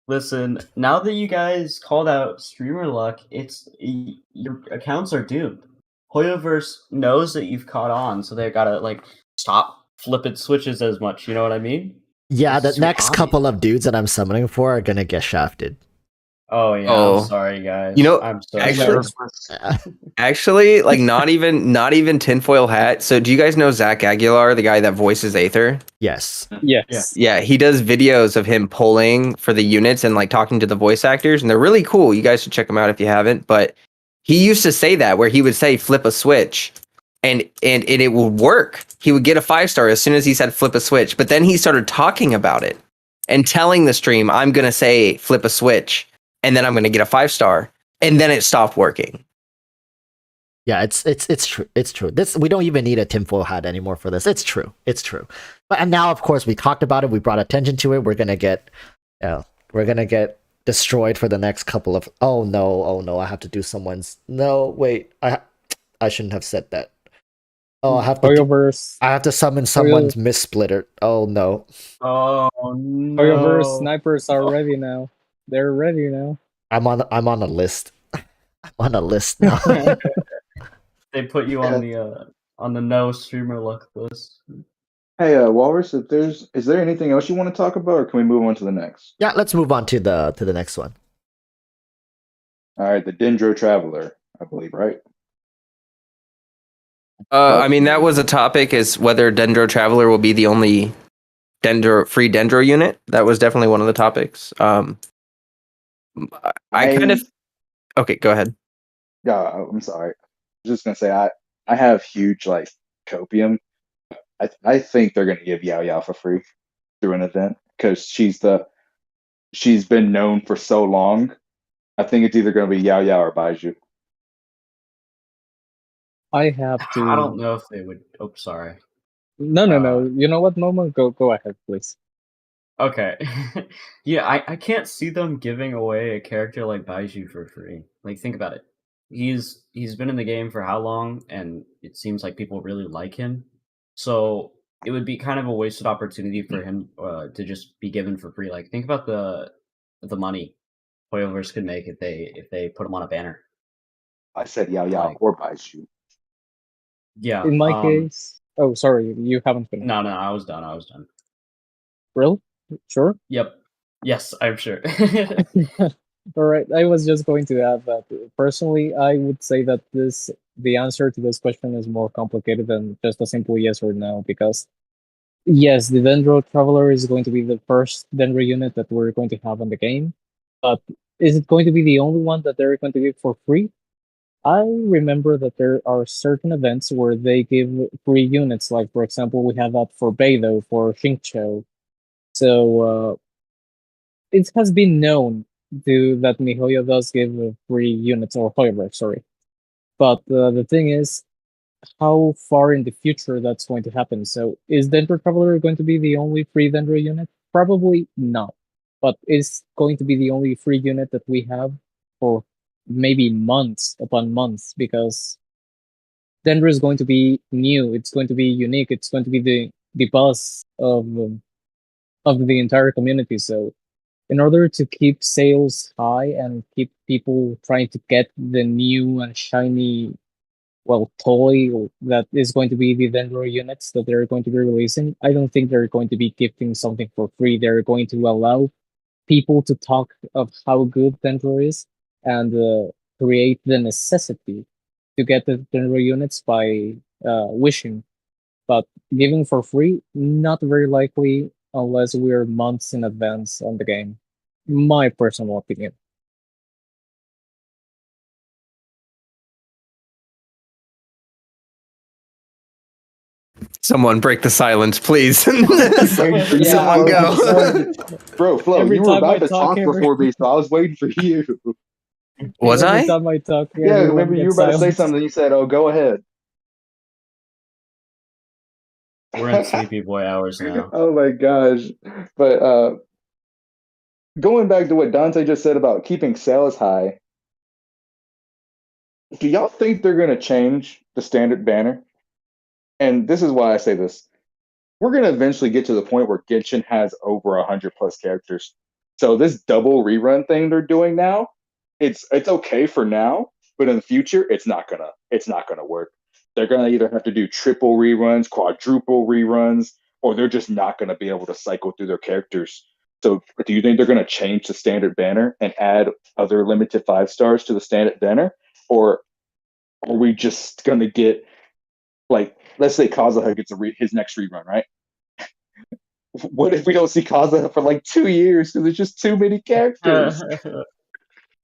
Listen, now that you guys called out streamer luck, your accounts are doomed. Hoyoverse knows that you've caught on, so they gotta like stop flipping switches as much. You know what I mean? Yeah, This the is next obvious. couple of dudes that I'm summoning for are gonna get shafted. Oh yeah, Oh. I'm sorry guys. You know, I'm so actually- sorry. actually like not even tinfoil hat. So do you guys know Zach Aguilar, the guy that voices Aether? Yes. Yes. Yeah, he does videos of him polling for the units and like talking to the voice actors, and they're really cool. You guys should check them out if you haven't. But he used to say that where he would say flip a switch, and it would work. He would get a 5-star as soon as he said flip a switch. But then he started talking about it and telling the stream, "I'm gonna say flip a switch, and then I'm gonna get a 5-star," and then it stopped working. Yeah, it's true. It's true. This we don't even need a tinfoil hat anymore for this. It's true. It's true. But and now, of course, we talked about it. We brought attention to it. We're gonna get destroyed for the next couple of. Oh no! I have to do someone's. No, wait. I shouldn't have said that. Oh, I have to. Hoyoverse. I have to summon someone's missplitter. Oh no! Oh no. Hoyoverse snipers are ready now. They're ready now. I'm on a list. I'm on a list now. They put you on the no streamer luck list. Hey, Walrus, is there anything else you want to talk about, or can we move on to the next? Yeah, let's move on to the next one. All right, the Dendro Traveler, I believe, right? I mean, that was a topic, is whether Dendro Traveler will be the only free Dendro unit. That was definitely one of the topics. I kind of. Okay, go ahead. Yeah, I'm sorry. I was just gonna say I have huge like copium. I think they're gonna give Yao Yao for free through an event because she's been known for so long. I think it's either gonna be Yao Yao or Baiju. I have to. I don't know if they would. Oh, sorry. No. You know what, Momo? Go ahead, please. Okay. Yeah, I can't see them giving away a character like Baiju for free. Like, think about it. He's been in the game for how long, and it seems like people really like him. So it would be kind of a wasted opportunity for him to just be given for free. Like, think about the money Hoyoverse could make if they put him on a banner. I said Yao Yao Like- or Baiju. Yeah. In my case, oh sorry, you haven't finished. No, I was done. Really? Sure. Yep. Yes, I'm sure. All right. I was just going to add that personally, I would say that the answer to this question is more complicated than just a simple yes or no. Because yes, the Dendro Traveler is going to be the first Dendro unit that we're going to have in the game, but is it going to be the only one that they're going to give for free? I remember that there are certain events where they give free units. Like for example, we have that for Beidou for Xingqiu. So it has been known that MiHoYo does give free units, or Hoyoverse, sorry. But the thing is, how far in the future that's going to happen. So is Dendro Traveler going to be the only free Dendro unit? Probably not. But is going to be the only free unit that we have for maybe months upon months, because Dendro is going to be new, it's going to be unique, it's going to be the buzz of the entire community. So in order to keep sales high and keep people trying to get the new and shiny, well, toy that is going to be the Dendro units that they're going to be releasing, I don't think they're going to be gifting something for free. They're going to allow people to talk of how good Dendro is and create the necessity to get the Dendro units by wishing. But giving for free, not very likely unless we're months in advance on the game. My personal opinion. Someone break the silence, please. Someone Yeah, go. Bro, Flo, Every you were time I about to talk, talk before me, so I was waiting for you. Was every I? time I talk, Yeah, everyone remember you were gets about to say silent. something. You said, "Oh, go ahead." We're in sleepy boy hours now. Oh my gosh! But going back to what Dante just said about keeping sales high, do y'all think they're going to change the standard banner? And this is why I say this. We're going to eventually get to the point where Genshin has over 100 plus characters. So this double rerun thing they're doing now, it's okay for now, but in the future, it's not gonna work. They're gonna either have to do triple reruns, quadruple reruns, or they're just not gonna be able to cycle through their characters. So do you think they're gonna change the standard banner and add other limited 5 stars to the standard banner? Or are we just gonna get, like, let's say Kazuha gets his next rerun, right? What if we don't see Kazuha for like 2 years because there's just too many characters?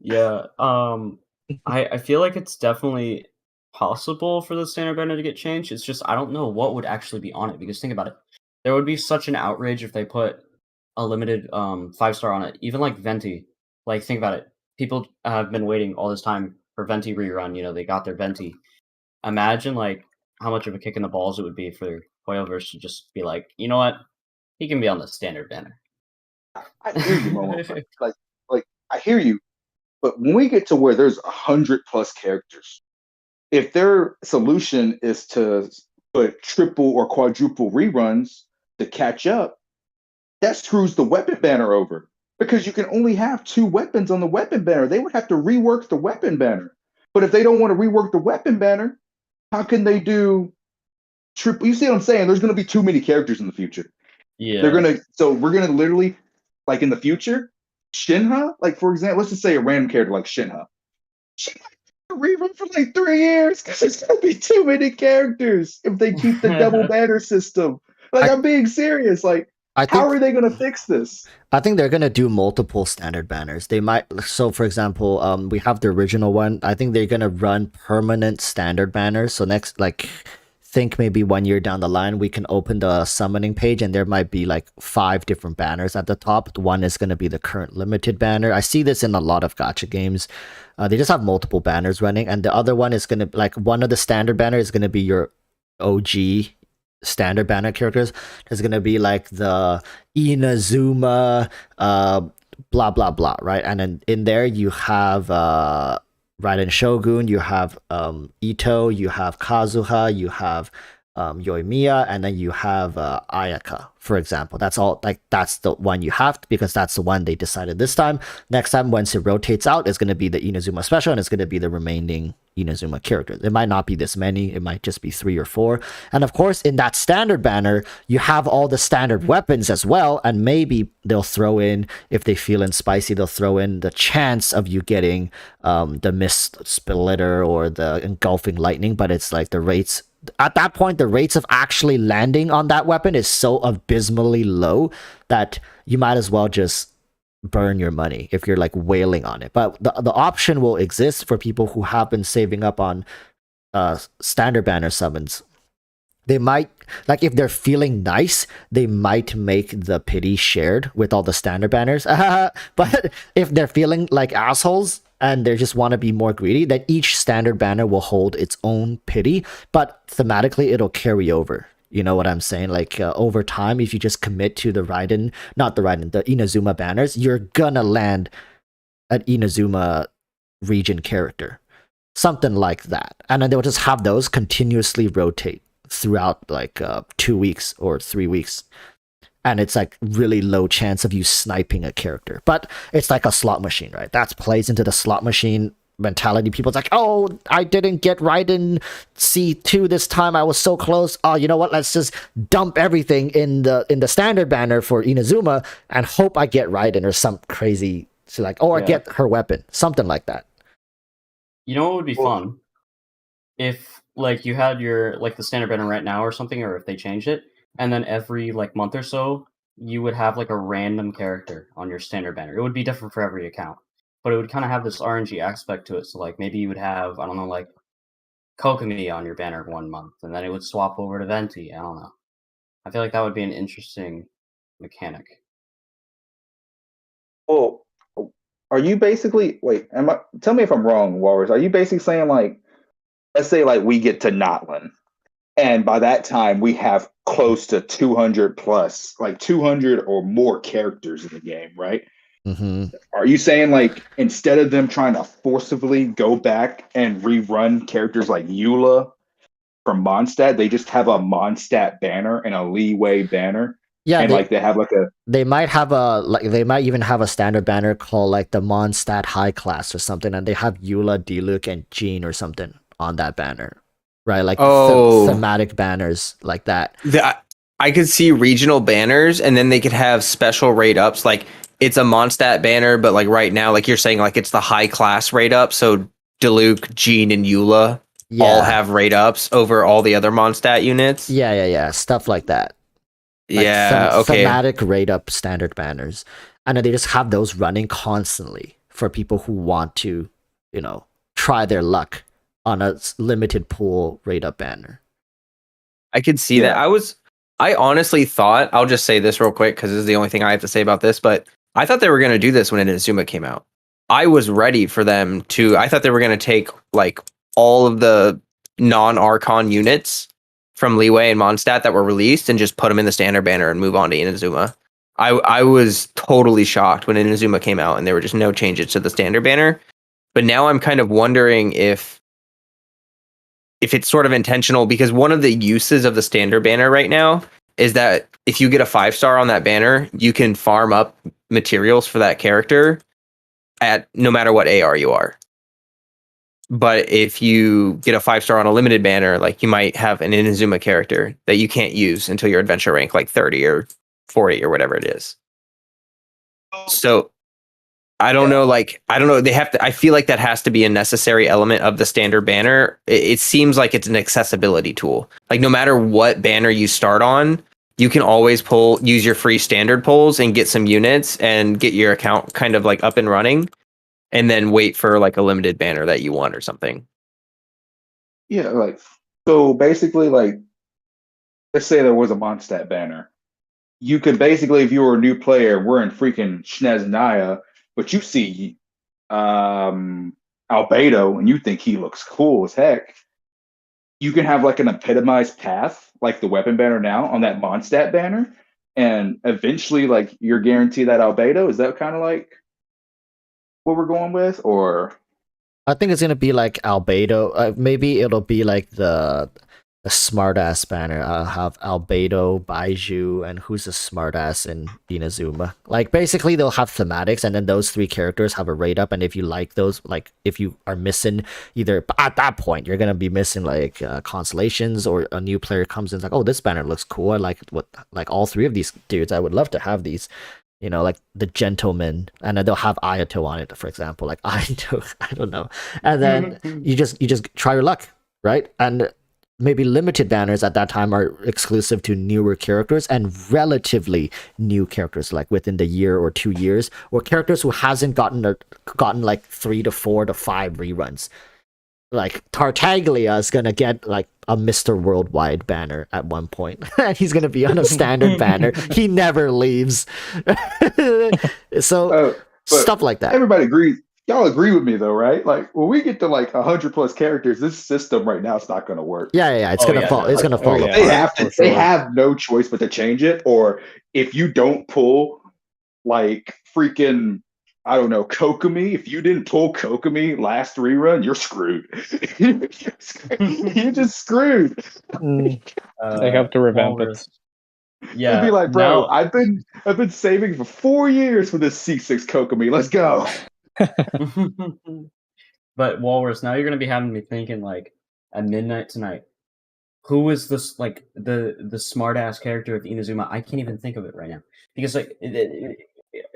Yeah, I feel like it's definitely possible for the standard banner to get changed. It's just I don't know what would actually be on it because think about it. There would be such an outrage if they put a limited 5-star on it. Even like Venti. Like think about it. People have been waiting all this time for Venti rerun, they got their Venti. Imagine like how much of a kick in the balls it would be for Hoyoverse to just be like, you know what? He can be on the standard banner. I hear you, Momo. Like I hear you, but when we get to where there's 100 plus characters, if their solution is to put triple or quadruple reruns to catch up, that screws the weapon banner over because you can only have 2 weapons on the weapon banner. They would have to rework the weapon banner. But if they don't want to rework the weapon banner, how can they do triple? You see what I'm saying? There's going to be too many characters in the future. Yeah. So we're gonna literally, like in the future, Shinha, like for example, let's just say a random character like Shinha. Shinha rerun for like 3 years because there's gonna be too many characters if they keep the double banner system. Like I'm being serious. Like, I how think are they gonna fix this? I think they're gonna do multiple standard banners. They might. So, for example, we have the original one. I think they're gonna run permanent standard banners. So next, like, think maybe 1 year down the line, we can open the summoning page, and there might be like 5 different banners at the top. One is gonna be the current limited banner. I see this in a lot of gacha games. They just have multiple banners running, and the other one is gonna, like, one of the standard banner is gonna be your OG standard banner characters. There's gonna be like the Inazuma, blah blah blah, right? And then in there you have Raiden Shogun, you have Ito, you have Kazuha, you have Yoimiya, and then you have Ayaka, for example. That's all. Like, that's the one you have because that's the one they decided this time. Next time, once it rotates out, it's going to be the Inazuma special, and it's going to be the remaining Inazuma characters. It might not be this many. It might just be 3 or 4. And of course, in that standard banner, you have all the standard weapons as well. And maybe they'll throw in, if they feeling spicy, they'll throw in the chance of you getting the Mist Splitter or the Engulfing Lightning. But it's like the rates at that point, the rates of actually landing on that weapon is so abysmally low that you might as well just burn your money if you're like wailing on it. But the option will exist for people who have been saving up on standard banner summons. They might, like, if they're feeling nice, they might make the pity shared with all the standard banners. But if they're feeling like assholes and they just want to be more greedy, then each standard banner will hold its own pity, but thematically it'll carry over. You know what I'm saying? Like, over time, if you just commit to the Inazuma banners, you're gonna land an Inazuma region character. Something like that. And then they'll just have those continuously rotate throughout like 2 weeks or 3 weeks. And it's like really low chance of you sniping a character. But it's like a slot machine, right? That plays into the slot machine mentality. People's like, oh, I didn't get right in C2 this time. I was so close. Oh, you know what? Let's just dump everything in the standard banner for Inazuma and hope I get right in or some crazy, so like, or get her weapon. Something like that. You know what would be fun? If like you had your like the standard banner right now or something, or if they changed it, and then every like month or so you would have like a random character on your standard banner. It would be different for every account, but it would kind of have this RNG aspect to it. So like maybe you would have, I don't know, like Kokomi on your banner 1 month, and then it would swap over to Venti. I don't know. I feel like that would be an interesting mechanic. Well, are you basically wait? Tell me if I'm wrong, Walrus. Are you basically saying like, let's say like we get to Notlin, and by that time we have close to 200 plus, like 200 or more characters in the game, right? Mm-hmm. Are you saying like instead of them trying to forcibly go back and rerun characters like Eula from Mondstadt, they just have a Mondstadt banner and a Leeway banner, Yeah, and like they have like a they might have a they might even have a standard banner called like the Mondstadt High Class or something, and they have Eula, Diluc, and Jean or something on that banner, right? Like thematic banners like that. I could see regional banners, and then they could have special rate ups. Like it's a Mondstadt banner, but like right now, like you're saying, like it's the high class rate up. So Diluc, Jean, and Eula all have rate ups over all the other Mondstadt units. Yeah, stuff like that. Like thematic rate up standard banners, and then they just have those running constantly for people who want to, you know, try their luck on a limited pool rate up banner. I could see that. I honestly thought, I'll just say this real quick because this is the only thing I have to say about this, but I thought they were going to do this when Inazuma came out. I was ready for them to, I thought they were going to take like all of the non-Archon units from Leeway and Mondstadt that were released and just put them in the standard banner and move on to Inazuma. I was totally shocked when Inazuma came out and there were just no changes to the standard banner. But now I'm kind of wondering if it's sort of intentional, because one of the uses of the standard banner right now is that if you get a 5-star on that banner, you can farm up materials for that character at no matter what AR you are. But if you get a 5-star on a limited banner, like you might have an Inazuma character that you can't use until your adventure rank like 30 or 40 or whatever it is. So I don't know, like, I don't know. They have to, I feel like that has to be a necessary element of the standard banner. It seems like it's an accessibility tool. Like no matter what banner you start on, you can always use your free standard pulls and get some units and get your account kind of like up and running, and then wait for like a limited banner that you want or something. Yeah, like, so basically, like, let's say there was a Mondstadt banner. You could basically, if you were a new player, we're in freaking Sneznaya, but you see Albedo and you think he looks cool as heck. You can have like an epitomized path, like the weapon banner now, on that Mondstadt banner, and eventually, like, you're guaranteed that Albedo. Is that kind of like what we're going with, or? I think it's gonna be like Albedo. Maybe it'll be like the smartass banner. I'll have Albedo, Baiju, and who's the smartass in Inazuma. Like basically, they'll have thematics, and then those 3 characters have a rate up. And if you like those, like if you are missing either at that point, you're gonna be missing like constellations, or a new player comes in, it's like, oh, this banner looks cool. I like all 3 of these dudes. I would love to have these. You know, like the gentleman, and then they'll have Ayato on it, for example. Like Ayato, I don't know. And then you just try your luck, right? And maybe limited banners at that time are exclusive to newer characters and relatively new characters, like within the year or 2 years, or characters who hasn't gotten like 3 to 4 to 5 reruns. Like Tartaglia is gonna get like a Mr. Worldwide banner at one point, and he's gonna be on a standard banner. He never leaves. So stuff like that. Everybody agrees. Y'all agree with me though, right? Like when we get to like 100 plus characters, this system right now is not going to work. Yeah. It's gonna fall. It's gonna fall apart. They have to. They have no choice but to change it. Or if you don't pull like freaking, I don't know, Kokomi. If you didn't pull Kokomi last rerun, you're screwed. You're just screwed. They have to revamp it. Yeah, it'd be like, bro, I've been saving for 4 years for this C6 Kokomi. Let's go. But Walrus, now you're gonna be having me thinking like at midnight tonight. Who is this like the smart ass character of Inazuma? I can't even think of it right now because like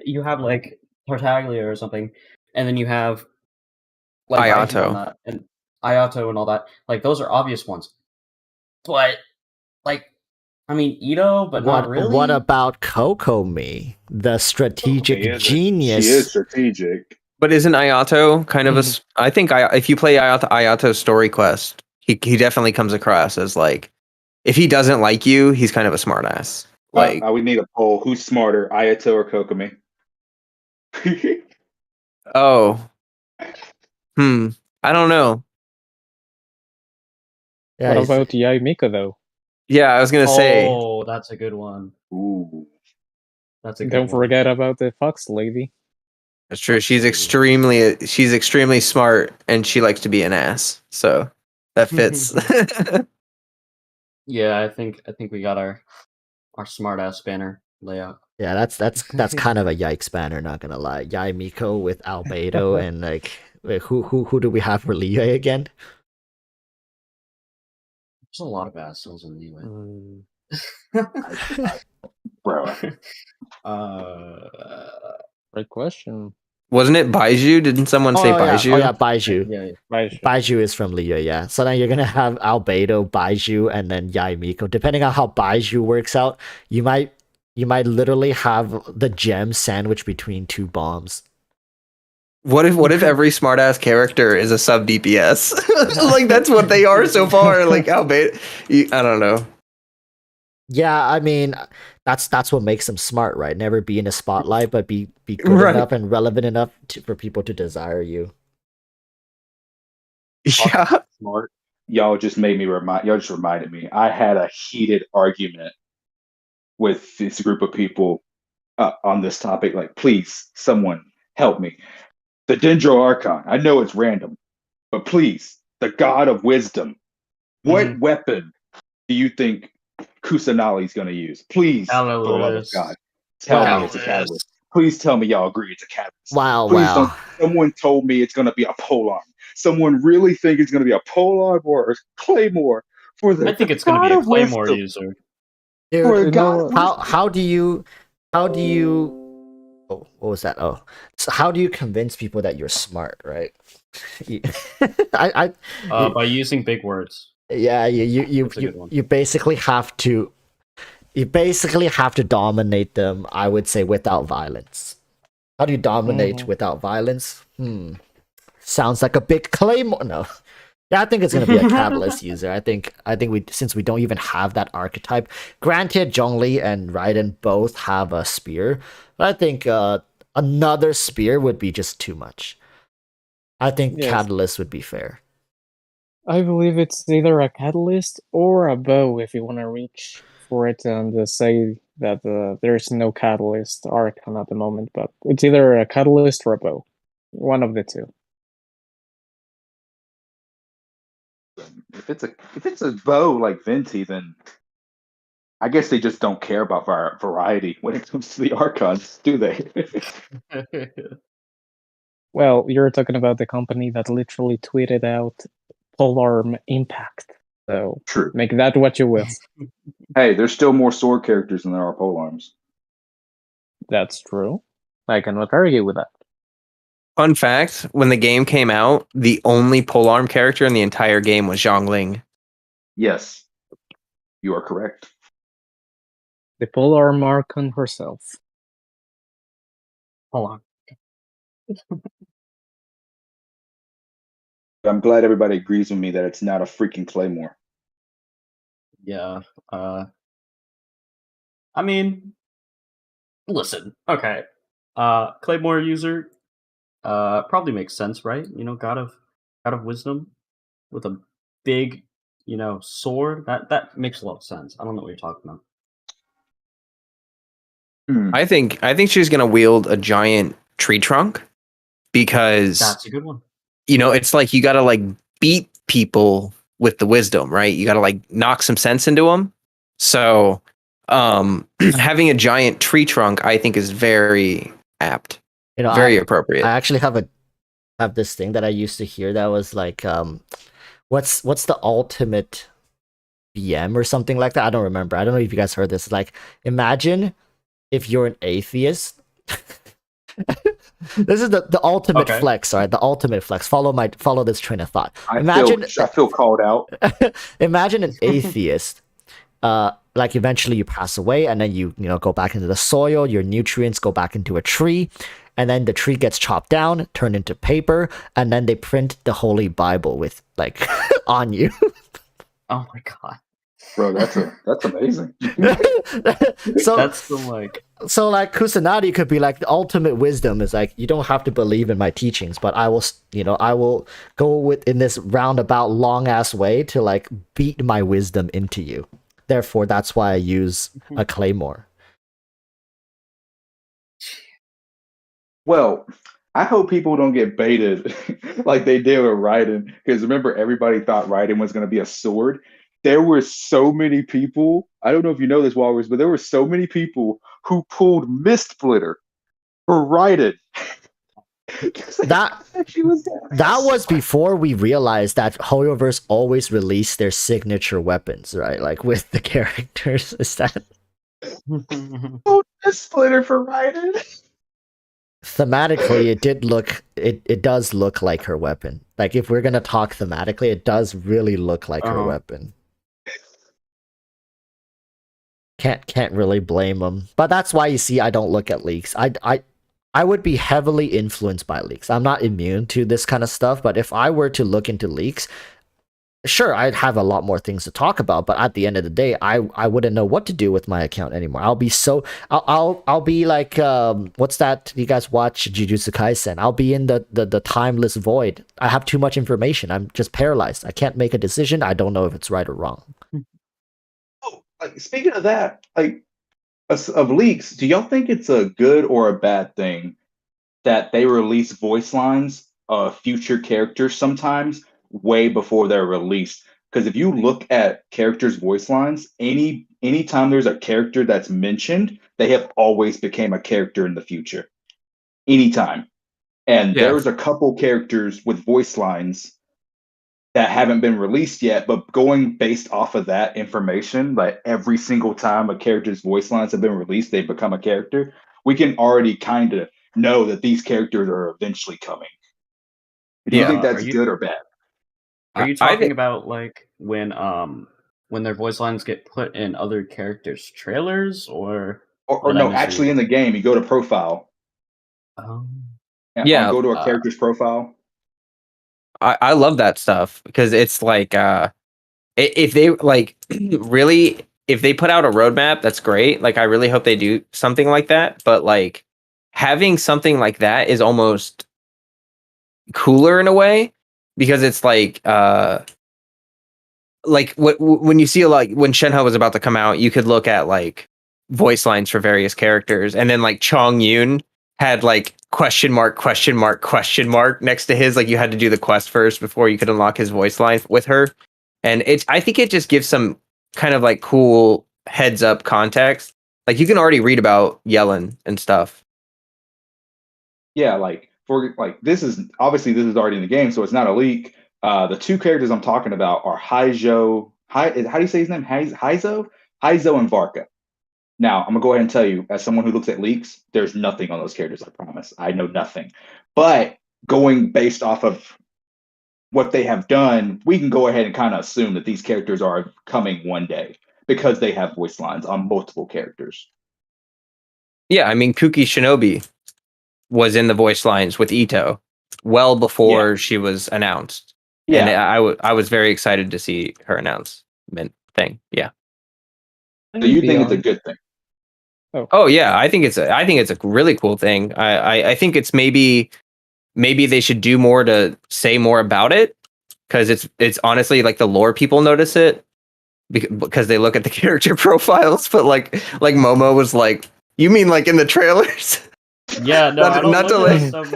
you have like Tartaglia or something, and then you have like Ayato. and Ayato and all that. Like those are obvious ones. But like, I mean, Ito, but not really. What about Kokomi, the strategic genius? She is strategic. But isn't Ayato kind of I think if you play Ayato's story quest, he definitely comes across as like, if he doesn't like you, he's kind of a smartass. Like, we need a poll. Who's smarter, Ayato or Kokomi? oh, I don't know. Yeah, What about Yaimika though? Yeah, I was gonna say. Oh, that's a good one. Ooh. That's a good Don't one. forget about the fox lady. That's true. She's extremely smart, and she likes to be an ass. So that fits. Yeah, I think we got our smart ass banner layout. Yeah, that's kind of a yikes banner, not gonna lie. Yai Miko with Albedo and like wait, who do we have for Liyue again? There's a lot of assholes in Liyue. Bro. Great question. Wasn't it Baiju? Didn't someone say Baiju? Oh yeah, Baiju. Yeah, Baiju is from Liyue, yeah. So then you're gonna have Albedo, Baiju, and then Yai Miko. Depending on how Baiju works out, you might literally have the gem sandwich between two bombs. What if every smartass character is a sub DPS? Like that's what they are so far. Like Albedo, I don't know. Yeah, I mean, that's what makes them smart, right? Never be in a spotlight, but be good Right. enough and relevant enough for people to desire you. Yeah. Smart. Y'all just reminded me. I had a heated argument with this group of people on this topic. Like, please, someone help me. The Dendro Archon. I know it's random, but please, the God of Wisdom. What weapon do you think Kusanali's going to use? Please, for the love of God, tell me it's a catalyst. Please tell me y'all agree it's a catalyst. Wow, Please wow. someone told me it's going to be a polearm. Someone really think it's going to be a polearm or a claymore for the I think it's going to be a Claymore user. Dude, how do you oh, what was that? Oh, so how do you convince people that you're smart, right? By using big words. Yeah, you basically have to dominate them, I would say, without violence. How do you dominate without violence? Sounds like a big claymore. No. Yeah, I think it's gonna be a catalyst user. I think since we don't even have that archetype. Granted, Zhongli and Raiden both have a spear, but I think another spear would be just too much. I think catalyst would be fair. I believe it's either a catalyst or a bow if you want to reach for it and say that there's no catalyst archon at the moment, but it's either a catalyst or a bow. One of the two. If it's a bow like Venti, then I guess they just don't care about variety when it comes to the Archons, do they? Well, you're talking about the company that literally tweeted out Polearm Impact. So True. Make that what you will. Hey, there's still more sword characters than there are polearms. That's true. I cannot argue with that. Fun fact, when the game came out, the only polearm character in the entire game was Zhongling. Yes. You are correct. The Polearm Archon herself. Hold on. I'm glad everybody agrees with me that it's not a freaking Claymore. Yeah. I mean, listen. Okay. Claymore user probably makes sense, right? You know, God of Wisdom with a big, sword. That makes a lot of sense. I don't know what you're talking about. I think she's gonna wield a giant tree trunk because That's a good one. It's like you gotta like beat people with the wisdom, right? You gotta like knock some sense into them. So, having a giant tree trunk, I think, is very apt. Very appropriate. I actually have this thing that I used to hear that was like, what's the ultimate BM or something like that? I don't remember. I don't know if you guys heard this. Like, imagine if you're an atheist This is the ultimate Okay. flex, all right? The ultimate flex. Follow this train of thought. I Imagine feel called out. imagine an atheist. Like eventually you pass away, and then you go back into the soil. Your nutrients go back into a tree, and then the tree gets chopped down, turned into paper, and then they print the Holy Bible with like on you. Oh my god. Bro, that's amazing. So That's the like. so like Kusanagi could be like the ultimate wisdom is like, you don't have to believe in my teachings, but I will go with in this roundabout long ass way to like beat my wisdom into you. Therefore, that's why I use a claymore. Well, I hope people don't get baited like they did with Raiden. Because remember, everybody thought Raiden was going to be a sword. There were so many people. I don't know if you know this, Walrus, but there were so many people who pulled Mist Splitter for Raiden. That was before we realized that Hoyoverse always released their signature weapons, right? Like with the characters. Is that pulled Mist Splitter for Raiden? thematically it does look like her weapon. Like if we're gonna talk thematically, it does really look like her weapon. Can't really blame them. But that's why you see I don't look at leaks. I would be heavily influenced by leaks. I'm not immune to this kind of stuff, but if I were to look into leaks, sure, I'd have a lot more things to talk about, but at the end of the day, I wouldn't know what to do with my account anymore. I'll be like what's that? You guys watch Jujutsu Kaisen? I'll be in the timeless void. I have too much information. I'm just paralyzed. I can't make a decision. I don't know if it's right or wrong. Oh, like, speaking of that, like of leaks, do y'all think it's a good or a bad thing that they release voice lines of future characters sometimes way before they're released? Because if you look at characters' voice lines, anytime there's a character that's mentioned, they have always became a character in the future. Anytime. And Yeah. there's a couple characters with voice lines that haven't been released yet, but going based off of that information, like every single time a character's voice lines have been released, they've become a character. We can already kind of know that these characters are eventually coming. Do you think that's good or bad? Are you I talking think- about like when their voice lines get put in other characters' trailers, or Or did I no, misread actually it? in the game, you go to profile. Yeah, Go to a character's profile. I love that stuff because it's like if they like really if they put out a roadmap, that's great. Like I really hope they do something like that, but like having something like that is almost cooler in a way because it's like when you see like when Shenhe was about to come out, you could look at like voice lines for various characters, and then like Chong Yun had like question mark question mark question mark next to his, like you had to do the quest first before you could unlock his voice line with her, and I think it just gives some kind of like cool heads up context. Like you can already read about Yellen and stuff. Yeah, like for like this is already in the game, so it's not a leak. The two characters I'm talking about are Haizo. How do you say his name? Haizo and Varka. Now, I'm gonna go ahead and tell you, as someone who looks at leaks, there's nothing on those characters. I promise. I know nothing. But going based off of what they have done, we can go ahead and kind of assume that these characters are coming one day because they have voice lines on multiple characters. Yeah, I mean Kuki Shinobi was in the voice lines with Ito well before she was announced. Yeah. And I was very excited to see her announcement thing. Yeah. So you think it's a good thing? Oh yeah, I think it's a really cool thing. I think it's maybe they should do more to say more about it, because it's honestly like the lore people notice it because they look at the character profiles, but like Momo was like, you mean like in the trailers? Yeah, no, I don't not to look at like that stuff,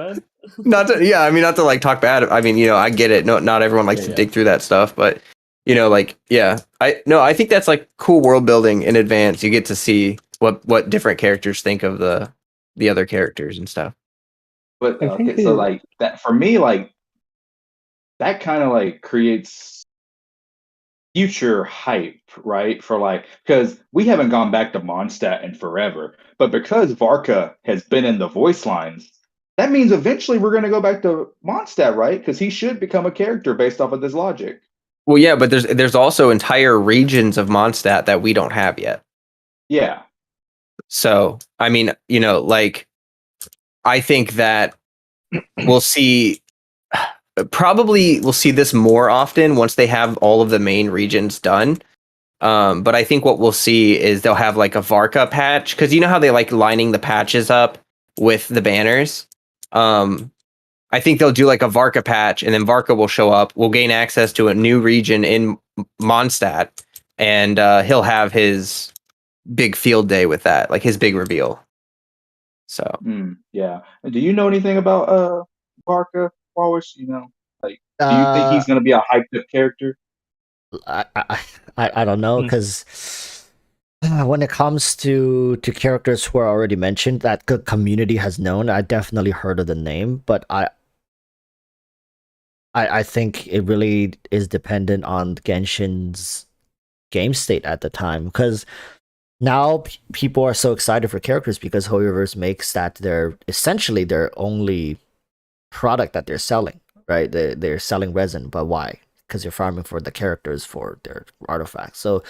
man. not to like talk bad. I mean, I get it. No, not everyone likes to dig through that stuff, but like, yeah, I think that's like cool world building in advance. You get to see what different characters think of the other characters and stuff. But okay, so like that for me, like that kind of like creates future hype, right? For like, because we haven't gone back to Mondstadt in forever, but because Varka has been in the voice lines, that means eventually we're going to go back to Mondstadt, right? Because he should become a character based off of this logic. Well, yeah, but there's also entire regions of Mondstadt that we don't have yet. Yeah. So, I mean, like, I think that we'll see this more often once they have all of the main regions done. But I think what we'll see is they'll have like a Varka patch, because you know how they like lining the patches up with the banners. I think they'll do like a Varka patch, and then Varka will show up. We'll gain access to a new region in Mondstadt, and he'll have his big field day with that, like his big reveal. So yeah. Do you know anything about Varka Walrus? Like, do you think he's going to be a hyped up character? I don't know, because when it comes to characters who are already mentioned that the community has known, I definitely heard of the name, but I think it really is dependent on Genshin's game state at the time, because now people are so excited for characters because Hoyoverse makes that essentially their only product that they're selling, right? They're selling resin, but why? Because you're farming for the characters for their artifacts. So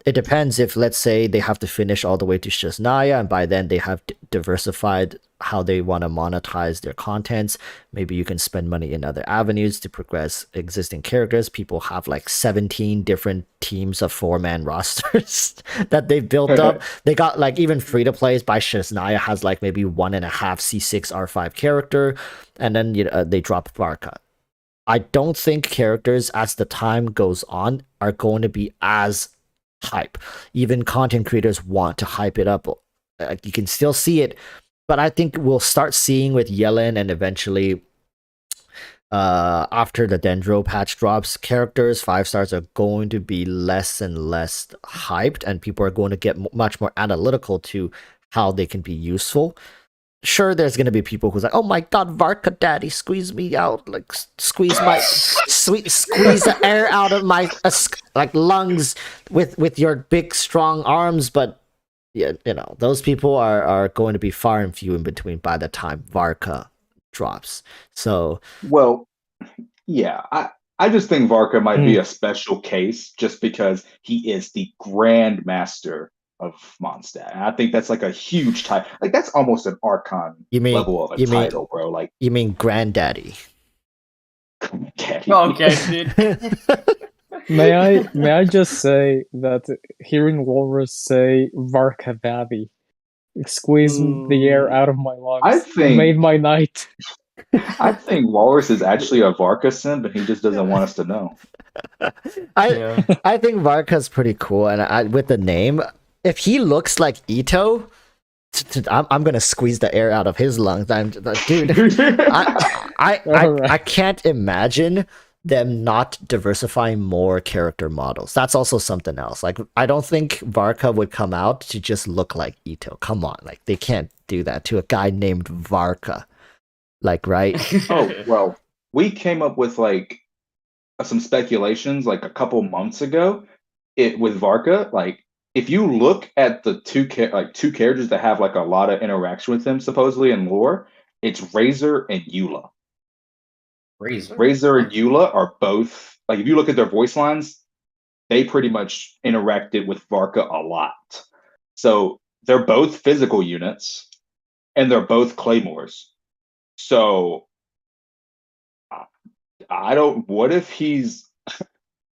it depends if, let's say, they have to finish all the way to Shasnaya, and by then they have diversified how they want to monetize their contents. Maybe you can spend money in other avenues to progress existing characters. People have like 17 different teams of 4-man rosters that they've built up. They got like even free to plays by Shasnaya has like maybe 1.5 C6 R5 character, and then they drop Varka. I don't think characters as the time goes on are going to be as hype. Even content creators want to hype it up. You can still see it, but I think we'll start seeing with Yellen, and eventually after the Dendro patch drops, characters 5 stars are going to be less and less hyped, and people are going to get much more analytical to how they can be useful. Sure, there's gonna be people who's like, "Oh my god, Varka Daddy, squeeze me out, like squeeze the air out of my like lungs with your big strong arms." But yeah, those people are going to be far and few in between by the time Varka drops. So, well, yeah, I just think Varka might be a special case just because he is the Grand Master of Mondstadt. And I think that's like a huge title. Like, that's almost an Archon level of a title, bro. Like, you mean Granddaddy? Daddy. Okay, dude. May I just say that hearing Walrus say Varka Daddy squeezed the air out of my lungs made my night. I think Walrus is actually a Varka sim, but he just doesn't want us to know. I think Varka's pretty cool, and with the name, if he looks like Ito, I'm gonna squeeze the air out of his lungs. Dude, I can't imagine them not diversifying more character models. That's also something else. Like, I don't think Varka would come out to just look like Ito. Come on, like they can't do that to a guy named Varka. Like, right? Oh, well, we came up with like some speculations like a couple months ago. With Varka, like, if you look at the two characters that have like a lot of interaction with him supposedly in lore, it's Razor and Eula. Razor and Eula are both, like, if you look at their voice lines, they pretty much interacted with Varka a lot. So they're both physical units, and they're both claymores. So I don't. What if he's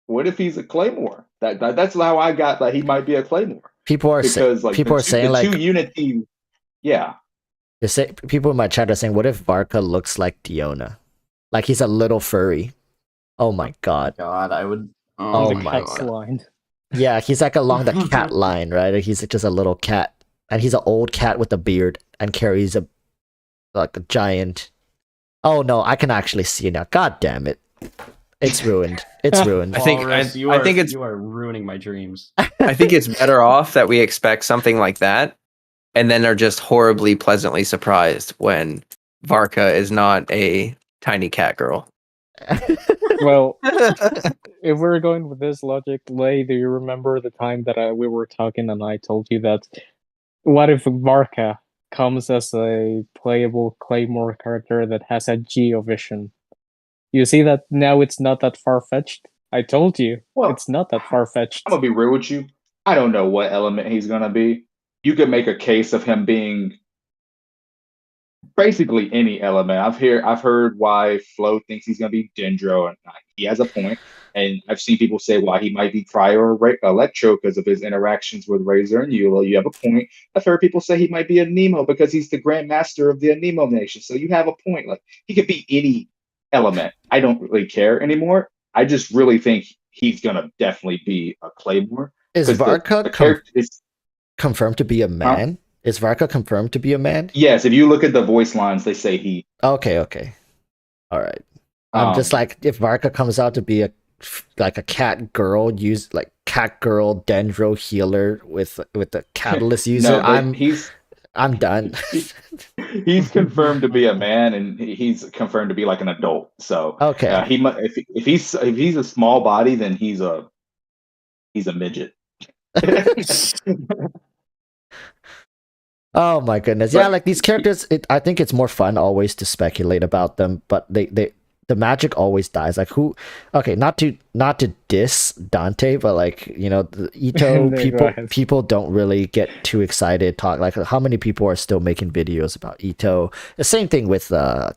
a claymore? That's how I got that he might be a claymore. People are saying the two unit team. Yeah. People in my chat are saying, what if Varka looks like Diona? Like he's a little furry. Oh my god. I would. Oh my god. Yeah, he's like along the cat line, right? He's just a little cat, and he's an old cat with a beard and carries a giant. Oh no, I can actually see it now. God damn it. It's ruined. It's ruined. I think you are ruining my dreams. I think it's better off that we expect something like that, and then are just horribly pleasantly surprised when Varka is not a tiny cat girl. Well, if we're going with this logic, Lei, do you remember the time that we were talking and I told you that what if Varka comes as a playable Claymore character that has a Geovision. You see that now it's not that far-fetched? I told you, Well, it's not that far-fetched. I'm gonna be real with you. I don't know what element he's gonna be. You could make a case of him being basically any element. I've heard why Flo thinks he's gonna be Dendro, and he has a point. And I've seen people say why he might be Cryo or Electro because of his interactions with Razor and Eula. You have a point. I've heard people say he might be a Nemo because he's the Grand Master of the Anemo Nation. So you have a point. Like he could be any element. I don't really care anymore. I just really think he's gonna definitely be a Claymore. Is 'Cause Varka the character is confirmed to be a man? Is Varka confirmed to be a man? yes. If you look at the voice lines, they say he. Okay, okay. All right. I'm just like, if Varka comes out to be a cat girl, cat girl Dendro healer with the catalyst user, No, but I'm done. he's confirmed to be a man, and he's confirmed to be like an adult. So Okay. if he's a small body, then he's a midget. Oh my goodness. Yeah, like these characters, I think it's more fun always to speculate about them, but the magic always dies. Like not to diss Dante, but like, the Ito people don't really get too excited talk. Like how many people are still making videos about Ito? The same thing with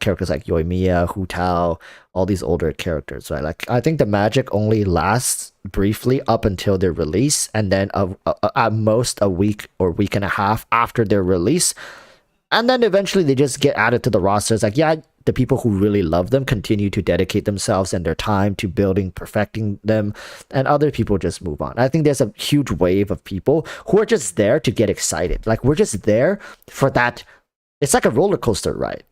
characters like Yoimiya, Hu Tao, all these older characters, right? Like I think the magic only lasts briefly up until their release, and then at most a week or week and a half after their release, and then eventually they just get added to the roster. It's like, yeah, the people who really love them continue to dedicate themselves and their time to building, perfecting them, and other people just move on. I think there's a huge wave of people who are just there to get excited. Like we're just there for that. It's like a roller coaster ride.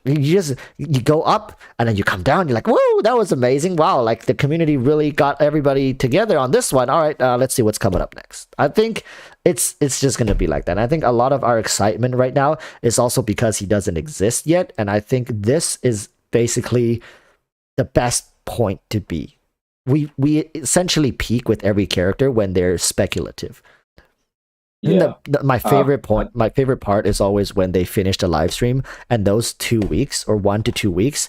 You go up and then you come down. You're like, whoa, that was amazing. Wow, like the community really got everybody together on this one. All right, let's see what's coming up next. I think it's just gonna be like that. And I think a lot of our excitement right now is also because he doesn't exist yet. And I think this is basically the best point to be. We essentially peak with every character when they're speculative. Yeah. My favorite part is always when they finish the live stream, and those 2 weeks or 1 to 2 weeks,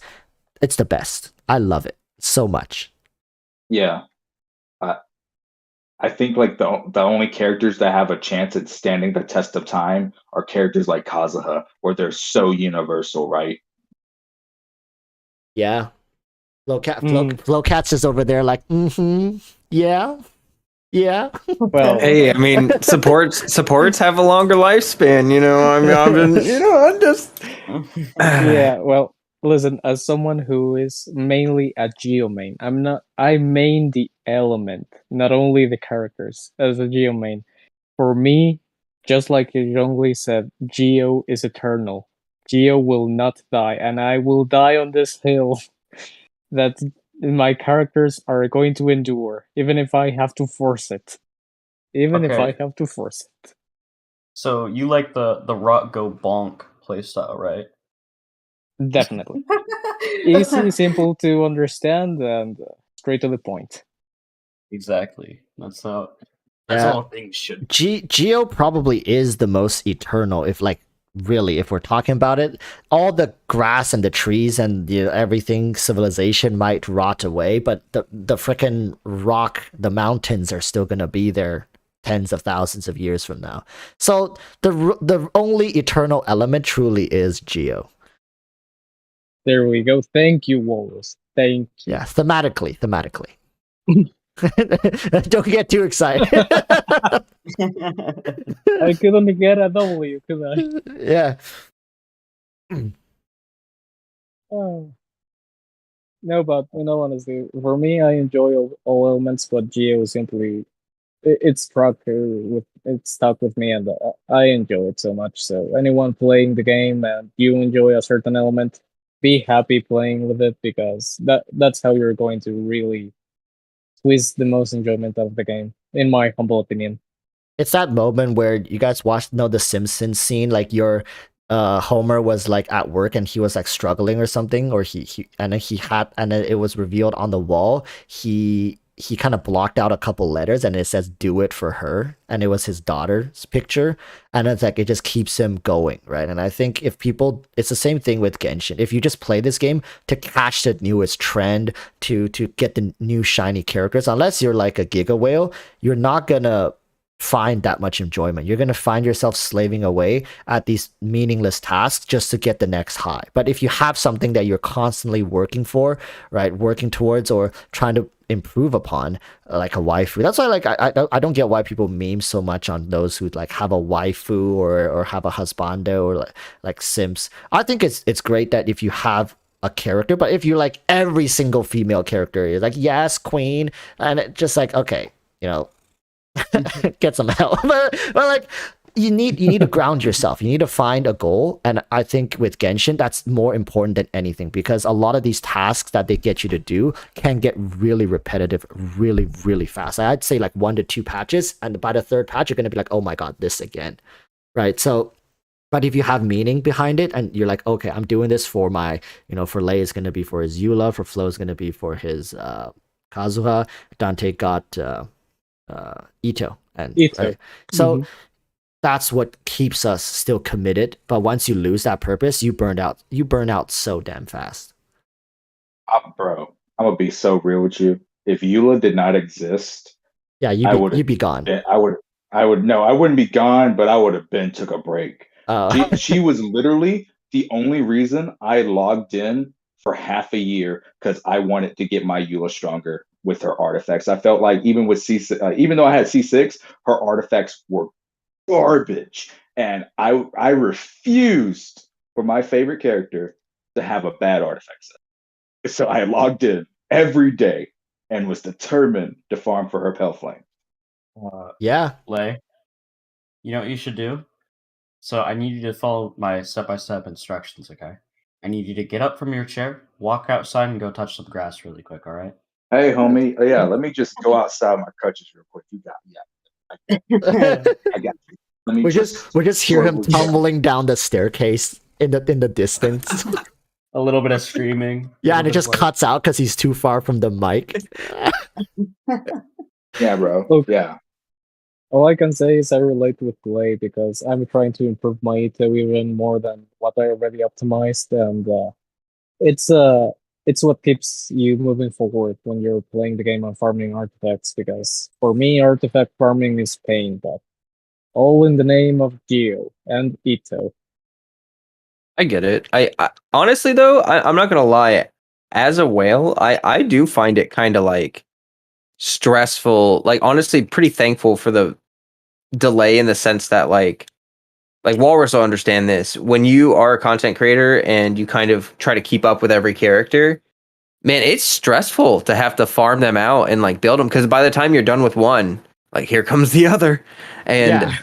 it's the best. I love it so much. Yeah. I think like the only characters that have a chance at standing the test of time are characters like Kazuha, where they're so universal, right? Yeah. Flowcats is over there like, yeah. Yeah. Well, Hey, I mean, supports have a longer lifespan, I've been, I'm just. yeah, well, listen, as someone who is mainly a Geo main, I main the element, not only the characters, as a Geo main. For me, just like Zhongli said, Geo is eternal. Geo will not die, and I will die on this hill that my characters are going to endure, even if I have to force it. So you like the rock go bonk playstyle, right? Definitely. Easy, simple to understand, and straight to the point. Exactly. That's how Yeah. all things should. Geo probably is the most eternal, if we're talking about it. All the grass and the trees and everything, civilization might rot away, but the freaking rock, the mountains are still gonna be there tens of thousands of years from now. So the only eternal element truly is Geo. There we go. Thank you, Walrus. Thank you. Yeah, thematically. Don't get too excited. I couldn't get a W, could I? Yeah. Oh. No, but in all honesty, for me, I enjoy all elements, but Geo simply it's stuck with me, and I enjoy it so much. So anyone playing the game and you enjoy a certain element, be happy playing with it, because that's how you're going to really squeeze the most enjoyment of the game, in my humble opinion. It's that moment where you guys watched the Simpsons scene, like your Homer was like at work and he was like struggling or something, or he and then it was revealed on the wall he kind of blocked out a couple letters and it says "do it for her," and it was his daughter's picture, and it's like it just keeps him going, right? And I think if people, it's the same thing with Genshin. If you just play this game to catch the newest trend, to get the new shiny characters, unless you're like a Giga Whale, you're not gonna find that much enjoyment. You're going to find yourself slaving away at these meaningless tasks just to get the next high. But if you have something that you're constantly working for, right, working towards or trying to improve upon, like a waifu. That's why like I don't get why people meme so much on those who like have a waifu or have a husbando or like simps. I think it's great that if you have a character, but if you're like every single female character, you're like yes, queen, and it just like okay, you know, get some help. But like you need to ground yourself. You need to find a goal, and I think with Genshin that's more important than anything because a lot of these tasks that they get you to do can get really repetitive really fast. I'd say like 1 to 2 patches, and by the third patch you're going to be like, oh my god, this again, right? So but if you have meaning behind it and you're like, okay, I'm doing this for my, you know, for Lei is going to be for his Eula, for Flo is going to be for his Kazuha, Dante got Ito, and Ito. right? So that's what keeps us still committed. But once you lose that purpose, you burn out. You burn out so damn fast. Bro, I'm gonna be so real with you. If Eula did not exist, Yeah, you'd be gone. I would no, I wouldn't be gone, but I would have been took a break. She was literally the only reason I logged in for half a year because I wanted to get my Eula stronger with her artifacts. I felt like even with C6, even though I had C6, her artifacts were garbage, and I refused for my favorite character to have a bad artifact set. So I logged in every day and was determined to farm for her Pale Flame. Yeah. Lei, you know what you should do? So I need you to follow my step-by-step instructions, okay? I need you to get up from your chair, walk outside, and go touch some grass really quick, all right? Hey, homie. Yeah, let me just go outside my crutches real quick. You got I got you. Let me we just hear him slowly- tumbling down the staircase in the distance. A little bit of screaming. Yeah, and it just cuts out because he's too far from the mic. Yeah, bro. Okay. Yeah. All I can say is I relate with Lei because I'm trying to improve my Ito even more than what I already optimized, and it's what keeps you moving forward when you're playing the game and farming artifacts. Because for me, artifact farming is pain, but all in the name of Geo and Ito. I get it. I honestly though, I'm not gonna lie. As a whale, I do find it kind of like stressful. Like honestly, pretty thankful for the delay in the sense that like Walrus will understand this. When you are a content creator and you kind of try to keep up with every character, man, it's stressful to have to farm them out and like build them because by the time you're done with one, like here comes the other, and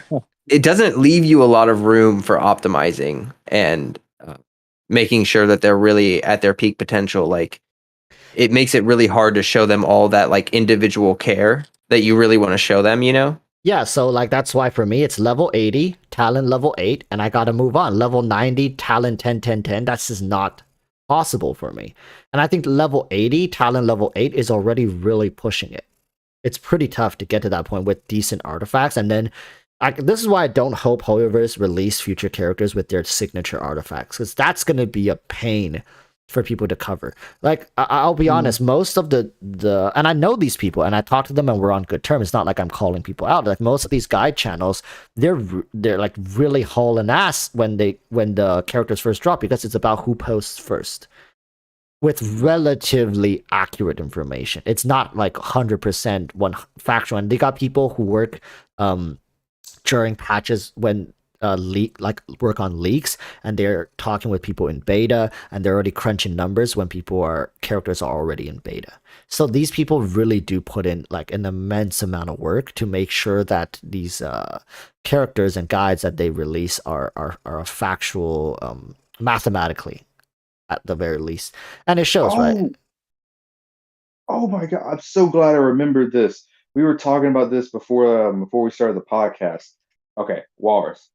it doesn't leave you a lot of room for optimizing and making sure that they're really at their peak potential. Like it makes it really hard to show them all that like individual care that you really want to show them, you know? Yeah, so like that's why for me it's level 80, talent level 8, and I gotta move on. Level 90, talent 10, 10, 10. That's just not possible for me. And I think level 80, talent level 8 is already really pushing it. It's pretty tough to get to that point with decent artifacts. And then this is why I don't hope Hoyoverse release future characters with their signature artifacts, because that's gonna be a pain for people to cover. Like I'll be honest, most of the and I know these people and I talk to them and we're on good terms. It's not like I'm calling people out. Like most of these guide channels, they're like really hauling ass when the characters first drop because it's about who posts first with relatively accurate information. It's not like 100% one factual. And they got people who work during patches when work on leaks, and they're talking with people in beta, and they're already crunching numbers when characters are already in beta. So these people really do put in like an immense amount of work to make sure that these characters and guides that they release are factual mathematically at the very least, and it shows, right? Oh my god, I'm so glad I remembered this. We were talking about this before we started the podcast. Okay, Walrus.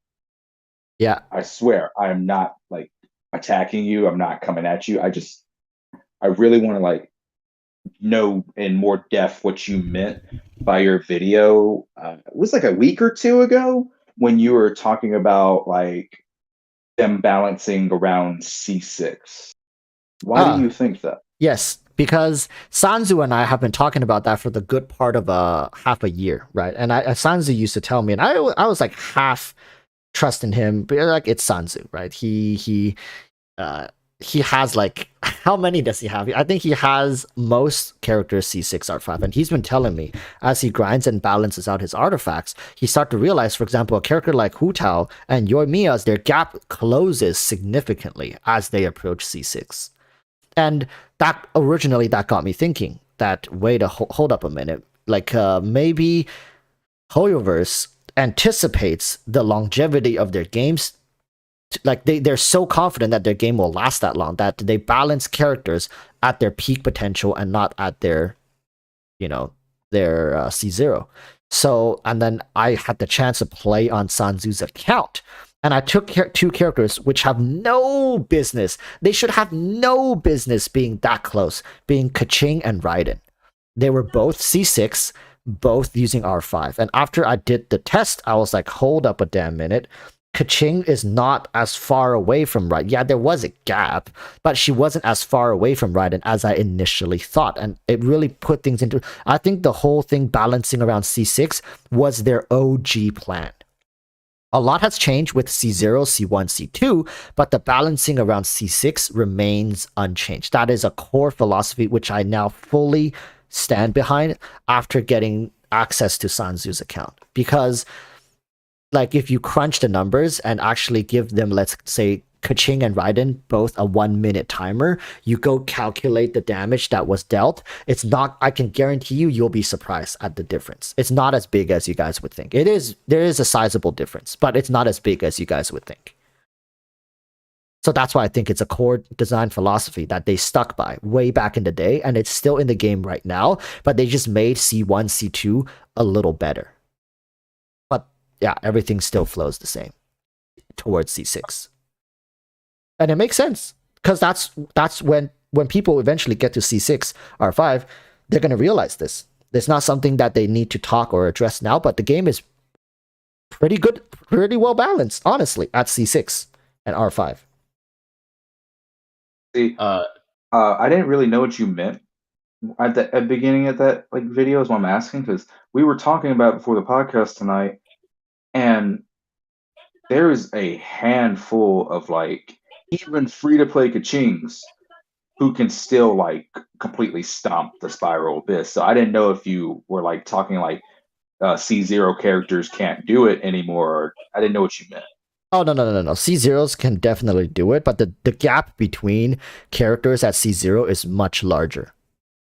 Yeah. I swear, I am not like attacking you. I'm not coming at you. I really want to like know in more depth what you meant by your video. It was like a week or two ago when you were talking about like them balancing around C6. Why do Ah, you think that? yes, because Sanzu and I have been talking about that for the good part of half a year, right? And Sanzu used to tell me, and I was like half trusting him, but like it's Sanzu, right? He has like how many does he have? I think he has most characters C6R5, and he's been telling me as he grinds and balances out his artifacts, he start to realize, for example, a character like Hu Tao and Yoimiya's, their gap closes significantly as they approach C6. And that originally that got me thinking that wait hold up a minute, like maybe Hoyoverse anticipates the longevity of their games, like they're so confident that their game will last that long that they balance characters at their peak potential and not at their their C0. So, and then I had the chance to play on Sanzu's account, and I took two characters which have no business, they should have no business being that close, being Kaching and Raiden. They were both C6, both using R5. And after I did the test, I was like, hold up a damn minute. Kaching is not as far away from Raiden. Yeah, there was a gap, but she wasn't as far away from Raiden as I initially thought. And it really put things into... I think the whole thing balancing around C6 was their OG plan. A lot has changed with C0, C1, C2, but the balancing around C6 remains unchanged. That is a core philosophy which I now fully stand behind after getting access to Sanzu's account. Because, like, if you crunch the numbers and actually give them, let's say, Kaching and Raiden both a 1 minute timer, you go calculate the damage that was dealt. It's not, I can guarantee you'll be surprised at the difference. It's not as big as you guys would think. There is a sizable difference, but it's not as big as you guys would think. So that's why I think it's a core design philosophy that they stuck by way back in the day, and it's still in the game right now, but they just made C1, C2 a little better. But yeah, everything still flows the same towards C6. And it makes sense, because that's when people eventually get to C6 R5, they're going to realize this. It's not something that they need to talk or address now, but the game is pretty good, pretty well balanced, honestly, at C6 and R5. See, I didn't really know what you meant at the beginning of that like video is what I'm asking, because we were talking about before the podcast tonight, and there's a handful of like even free to play Kachings who can still like completely stomp the Spiral Abyss. So I didn't know if you were like talking like C0 characters can't do it anymore. Or I didn't know what you meant. Oh, no. C0s can definitely do it, but the gap between characters at C0 is much larger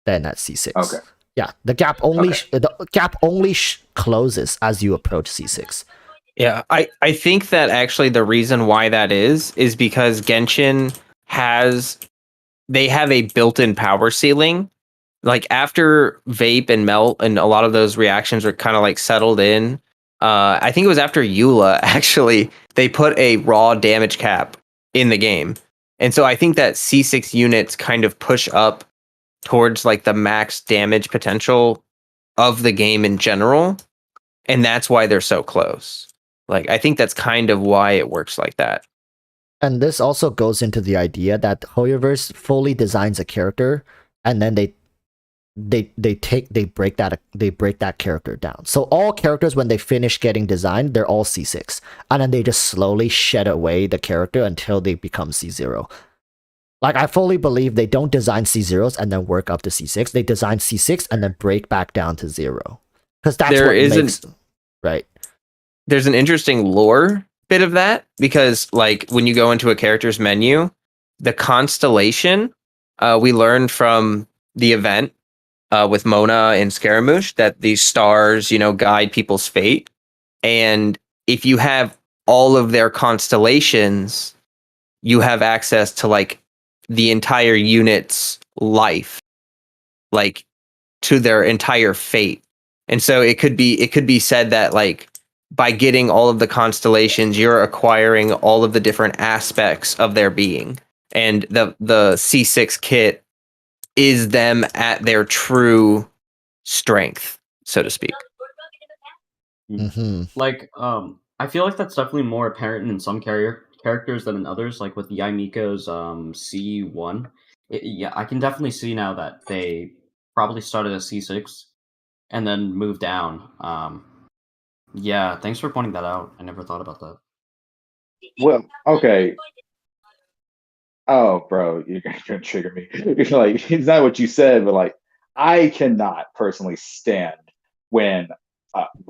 than at C6. Okay. Yeah, the gap only closes as you approach C6. Yeah, I think that actually the reason why that is because Genshin they have a built-in power ceiling. Like after Vape and Melt and a lot of those reactions are kind of like settled in. I think it was after Eula, actually, they put a raw damage cap in the game. And so I think that C6 units kind of push up towards like the max damage potential of the game in general. And that's why they're so close. Like, I think that's kind of why it works like that. And this also goes into the idea that Hoyoverse fully designs a character, and then they break that character down. So all characters, when they finish getting designed, they're all C6, and then they just slowly shed away the character until they become C0. Like, I fully believe they don't design C0s and then work up to C6. They design C6 and then break back down to 0, because that's what makes them, right. There's an interesting lore bit of that, because like when you go into a character's menu, the constellation, we learned from the event with Mona and Scaramouche that these stars, guide people's fate. And if you have all of their constellations, you have access to like the entire unit's life, like to their entire fate. And so it could be said that like by getting all of the constellations, you're acquiring all of the different aspects of their being. And the C6 kit is them at their true strength, so to speak. Mm-hmm. Like, I feel like that's definitely more apparent in some characters than in others. Like with Yaimiko's C1, yeah, I can definitely see now that they probably started as C6 and then moved down. Yeah, thanks for pointing that out. I never thought about that. Well, okay. Oh, bro, you're gonna trigger me. You're like, it's not what you said, but like, I cannot personally stand when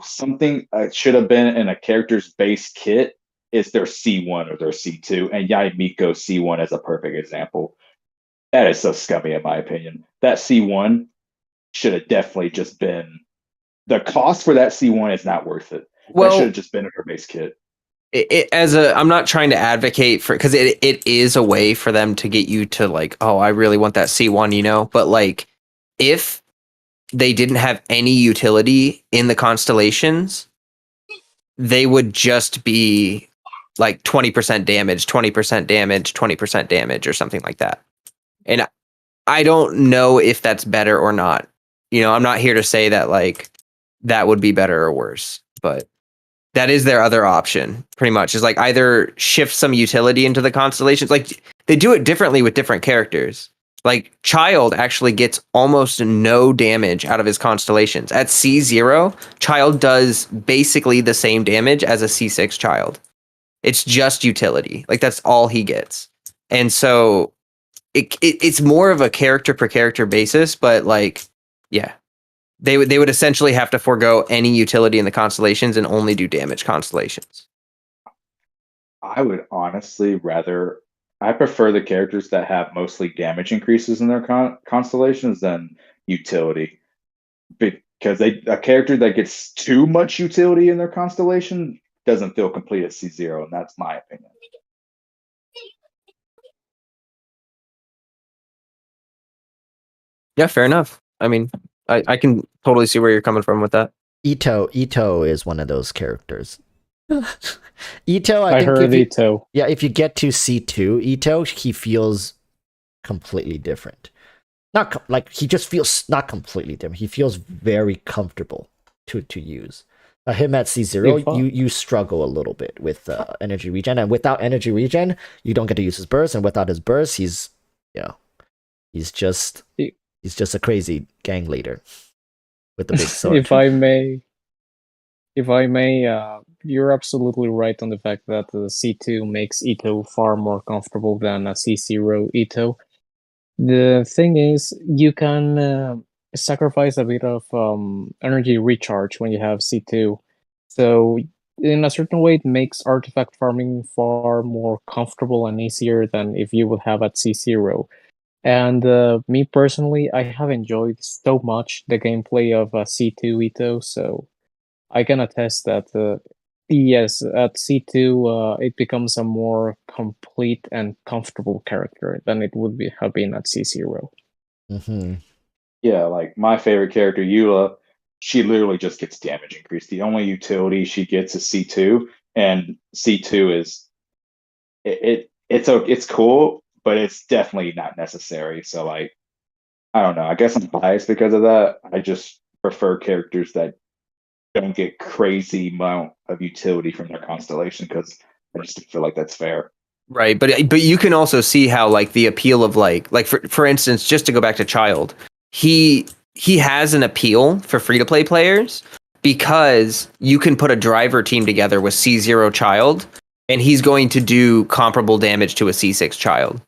something should have been in a character's base kit is their C1 or their C2, and Yaimiko C1 is a perfect example. That is so scummy, in my opinion. That C1 should have definitely just been the cost for that C1 is not worth it. That should Well, have just been in her base kit. I'm not trying to advocate for, because it is a way for them to get you to like, oh, I really want that C1, you know. But like, if they didn't have any utility in the constellations, they would just be like 20% damage, 20% damage, 20% damage, or something like that. And I don't know if that's better or not. You know, I'm not here to say that like that would be better or worse, but that is their other option, pretty much, is like either shift some utility into the constellations. Like they do it differently with different characters. Like Child actually gets almost no damage out of his constellations. At C0, Child does basically the same damage as a C6 Child. It's just utility. Like that's all he gets. And so it's more of a character per character basis, but like, yeah, they would essentially have to forego any utility in the constellations and only do damage constellations. I would honestly rather. I prefer the characters that have mostly damage increases in their constellations than utility, because a character that gets too much utility in their constellation doesn't feel complete at C0, and that's my opinion. Yeah, fair enough. I mean, I can totally see where you're coming from with that. Ito is one of those characters. Ito, I think heard Ito. Yeah, if you get to C2 Ito, he feels completely different. Not like he just feels not completely different. He feels very comfortable to use. Him at C0, you struggle a little bit with energy regen, and without energy regen, you don't get to use his burst, and without his burst, he's just a crazy gang leader with the big sword. If I may, you're absolutely right on the fact that the C2 makes Ito far more comfortable than a C0 Ito. The thing is, you can sacrifice a bit of energy recharge when you have C2. So, in a certain way, it makes artifact farming far more comfortable and easier than if you would have at C0. And me personally, I have enjoyed so much the gameplay of C2 Ito, so I can attest that yes, at C2 it becomes a more complete and comfortable character than it would have been at C0. Mm-hmm. Yeah, like my favorite character, Eula, she literally just gets damage increase. The only utility she gets is C2, and C2 is it's cool, but it's definitely not necessary. So like, I don't know. I guess I'm biased because of that. I just prefer characters that don't get crazy amount of utility from their constellation because I just feel like that's fair. Right, but you can also see how like the appeal of like for instance, just to go back to Child, he has an appeal for free to play players because you can put a driver team together with C0 Child and he's going to do comparable damage to a C6 Child.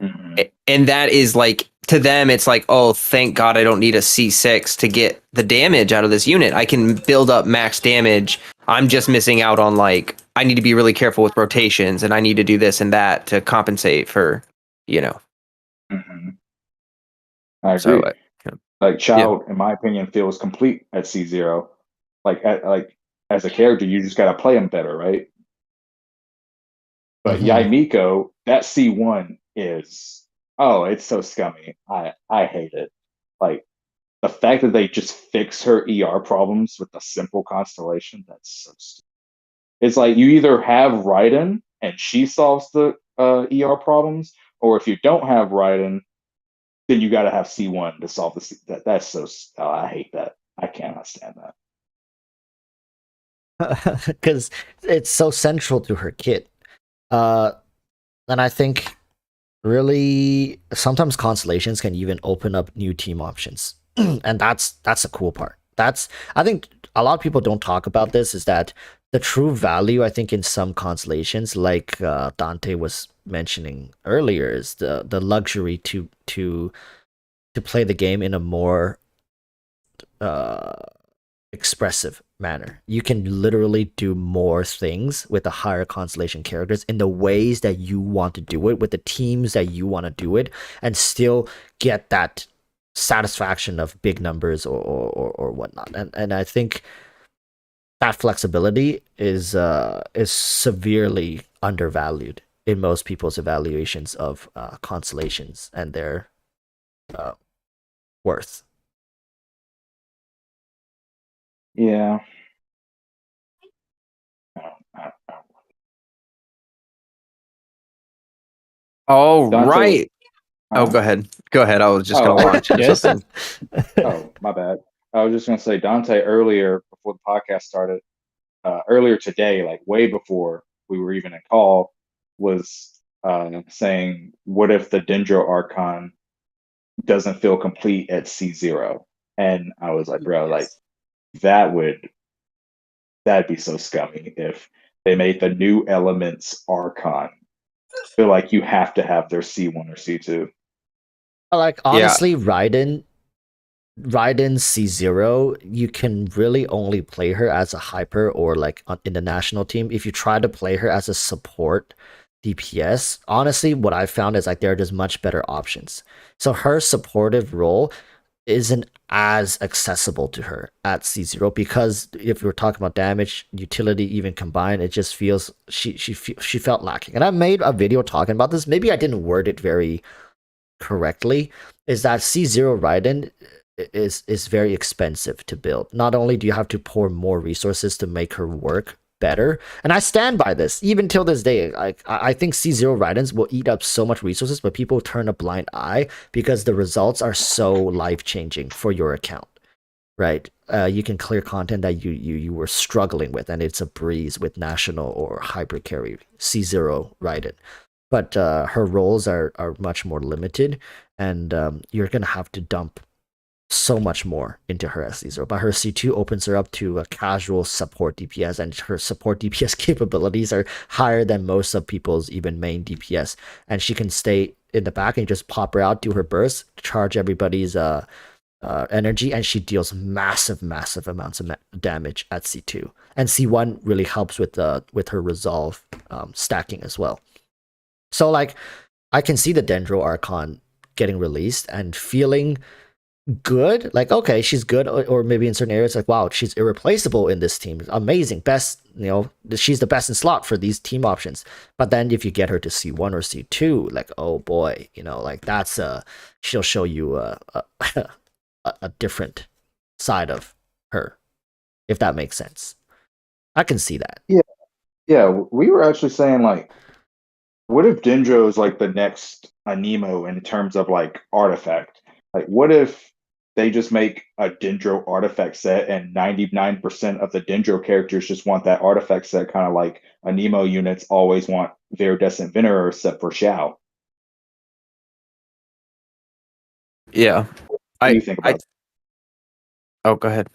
Mm-hmm. And that is like, to them it's like, oh, thank God I don't need a C6 to get the damage out of this unit. I can build up max damage. I'm just missing out on like, I need to be really careful with rotations and I need to do this and that to compensate for, you know. Mm-hmm. I agree. So, like Child, in my opinion, feels complete at C0. Like as a character, you just gotta play him better, right? But Yaimiko, that C1 is it's so scummy. I hate it. Like the fact that they just fix her ER problems with a simple constellation, that's so stupid. It's like you either have Raiden and she solves the ER problems, or if you don't have Raiden, then you got to have C1 to solve the that's so I hate that. I cannot stand that. Because it's so central to her kit. And I think really sometimes constellations can even open up new team options, and that's a cool part. I think a lot of people don't talk about this, is that the true value, I think, in some constellations, like Dante was mentioning earlier, is the luxury to play the game in a more expressive manner. You can literally do more things with the higher constellation characters in the ways that you want to do it, with the teams that you want to do it, and still get that satisfaction of big numbers or whatnot. And I think that flexibility is severely undervalued in most people's evaluations of constellations and their worth. Yeah. All Dante, right. Oh, go ahead. Go ahead. I was just going to launch into Yes. something. Oh, my bad. I was just gonna say Dante earlier before the podcast started, earlier today, like way before we were even in call, was saying, "What if the Dendro Archon doesn't feel complete at C0?" And I was like, "Bro, like that'd be so scummy if they made the new elements Archon feel like you have to have their C1 or C2." Like, honestly, Raiden C0, you can really only play her as a hyper or like in the national team. If you try to play her as a support DPS, honestly, what I found is like there are just much better options. So her supportive role isn't as accessible to her at C0, because if we're talking about damage, utility, even combined, it just feels she felt lacking. And I made a video talking about this. Maybe I didn't word it very correctly. Is that C0 Raiden is very expensive to build. Not only do you have to pour more resources to make her work better, and I stand by this even till this day. I think C0 Raidens will eat up so much resources, but people turn a blind eye because the results are so life changing for your account. Right, you can clear content that you were struggling with, and it's a breeze with national or hyper carry C0 Raiden. But her roles are much more limited, and you're gonna have to dump so much more into her as C0. But her C2 opens her up to a casual support DPS, and her support DPS capabilities are higher than most of people's even main DPS. And she can stay in the back and just pop her out, do her burst, charge everybody's energy, and she deals massive amounts of damage at C2. And C1 really helps with her resolve stacking as well. So like, I can see the Dendro Archon getting released and feeling good, like, okay, she's good, or maybe in certain areas like, wow, she's irreplaceable in this team, amazing, best, she's the best in slot for these team options. But then if you get her to C1 or C2, like, oh boy, like that's she'll show you a different side of her, if that makes sense. I can see that. Yeah, we were actually saying, like, what if Dendro is like the next Anemo in terms of like artifact? Like, what if they just make a Dendro artifact set and 99% of the Dendro characters just want that artifact set, kind of like Anemo units always want Viridescent Venerer except for Xiao? Yeah. What do you think about that? Oh, go ahead.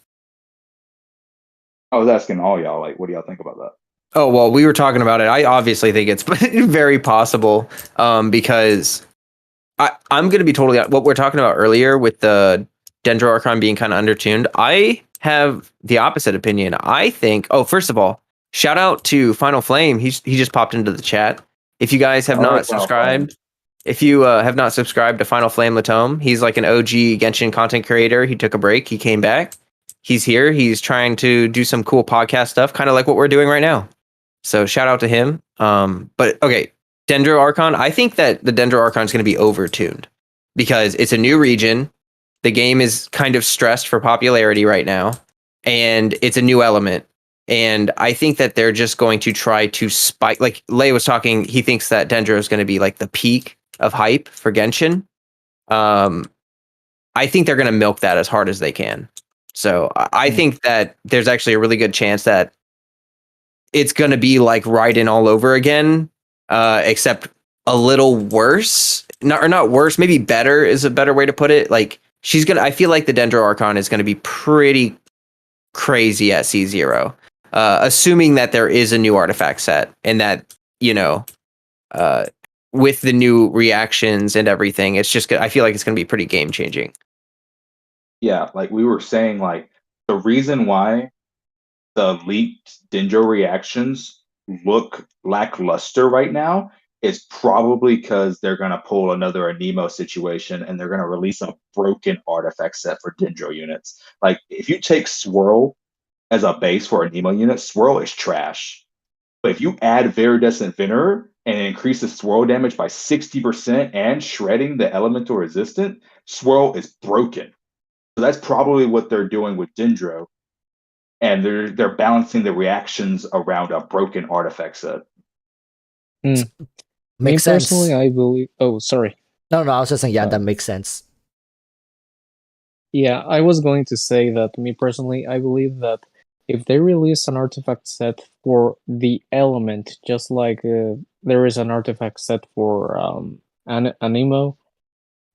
I was asking all y'all, like, what do y'all think about that? Oh, well, we were talking about it. I obviously think it's very possible, because I'm going to be totally what we're talking about earlier with the Dendro Archon being kind of undertuned. I have the opposite opinion. I think, first of all, shout out to Final Flame. He just popped into the chat. If you guys have not subscribed, if you have not subscribed to Final Flame Latome, he's like an OG Genshin content creator. He took a break. He came back. He's here. He's trying to do some cool podcast stuff, kind of like what we're doing right now. So shout out to him. But okay, Dendro Archon. I think that the Dendro Archon is going to be overtuned because it's a new region. The game is kind of stressed for popularity right now, and it's a new element. And I think that they're just going to try to spike. Like Lei was talking, he thinks that Dendro is going to be like the peak of hype for Genshin. I think they're going to milk that as hard as they can. So I think that there's actually a really good chance that it's going to be like Raiden all over again, except a little worse. Not worse, maybe better is a better way to put it. Like I feel like the Dendro Archon is going to be pretty crazy at C0, assuming that there is a new artifact set and that, with the new reactions and everything, it's just, I feel like it's going to be pretty game changing. Yeah, like we were saying, like the reason why the leaked Dendro reactions look lackluster right now is probably because they're gonna pull another Anemo situation and they're gonna release a broken artifact set for Dendro units. Like if you take Swirl as a base for Anemo unit, Swirl is trash. But if you add Viridescent Venerer and increase the Swirl damage by 60% and shredding the elemental resistant, Swirl is broken. So that's probably what they're doing with Dendro, and they're balancing the reactions around a broken artifact set. Me Makes sense. personally, I believe. Oh, sorry. No, I was just saying, yeah, that makes sense. Yeah, I was going to say that me personally, I believe that if they release an artifact set for the element, just like there is an artifact set for Anemo,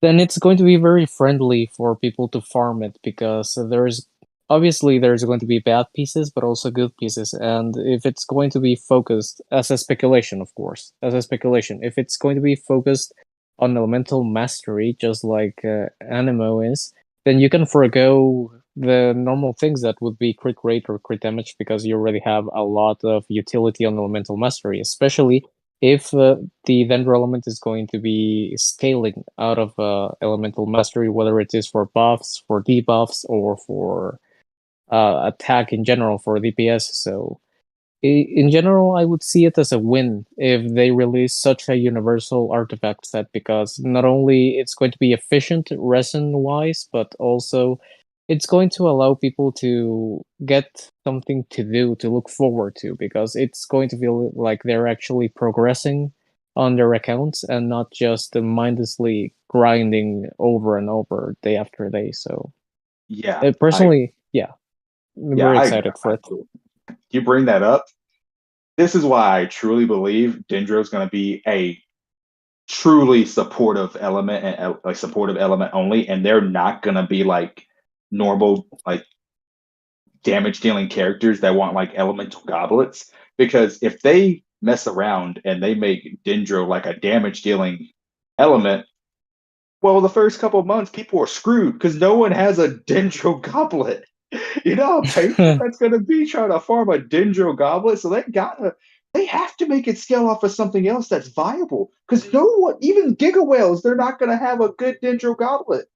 then it's going to be very friendly for people to farm it, because there's going to be bad pieces, but also good pieces. And if it's going to be focused, as a speculation, of course, if it's going to be focused on elemental mastery, just like Anemo is, then you can forego the normal things that would be crit rate or crit damage, because you already have a lot of utility on elemental mastery, especially if the Dendro element is going to be scaling out of elemental mastery, whether it is for buffs, for debuffs, or for attack in general, for DPS. So in general, I would see it as a win if they release such a universal artifact set, because not only it's going to be efficient resin-wise, but also it's going to allow people to get something to do, to look forward to, because it's going to feel like they're actually progressing on their accounts and not just mindlessly grinding over and over day after day. So Yeah, personally, I'm very excited for it. You bring that up. This is why I truly believe Dendro is going to be a truly supportive element, and like supportive element only, and they're not going to be like normal like damage dealing characters that want like elemental goblets. Because if they mess around and they make Dendro like a damage dealing element, well, the first couple of months people are screwed because no one has a Dendro goblet. You know how painful that's going to be trying to farm a Dendro goblet. So they have to make it scale off of something else that's viable. Because no one, even Giga Whales, they're not going to have a good Dendro goblet.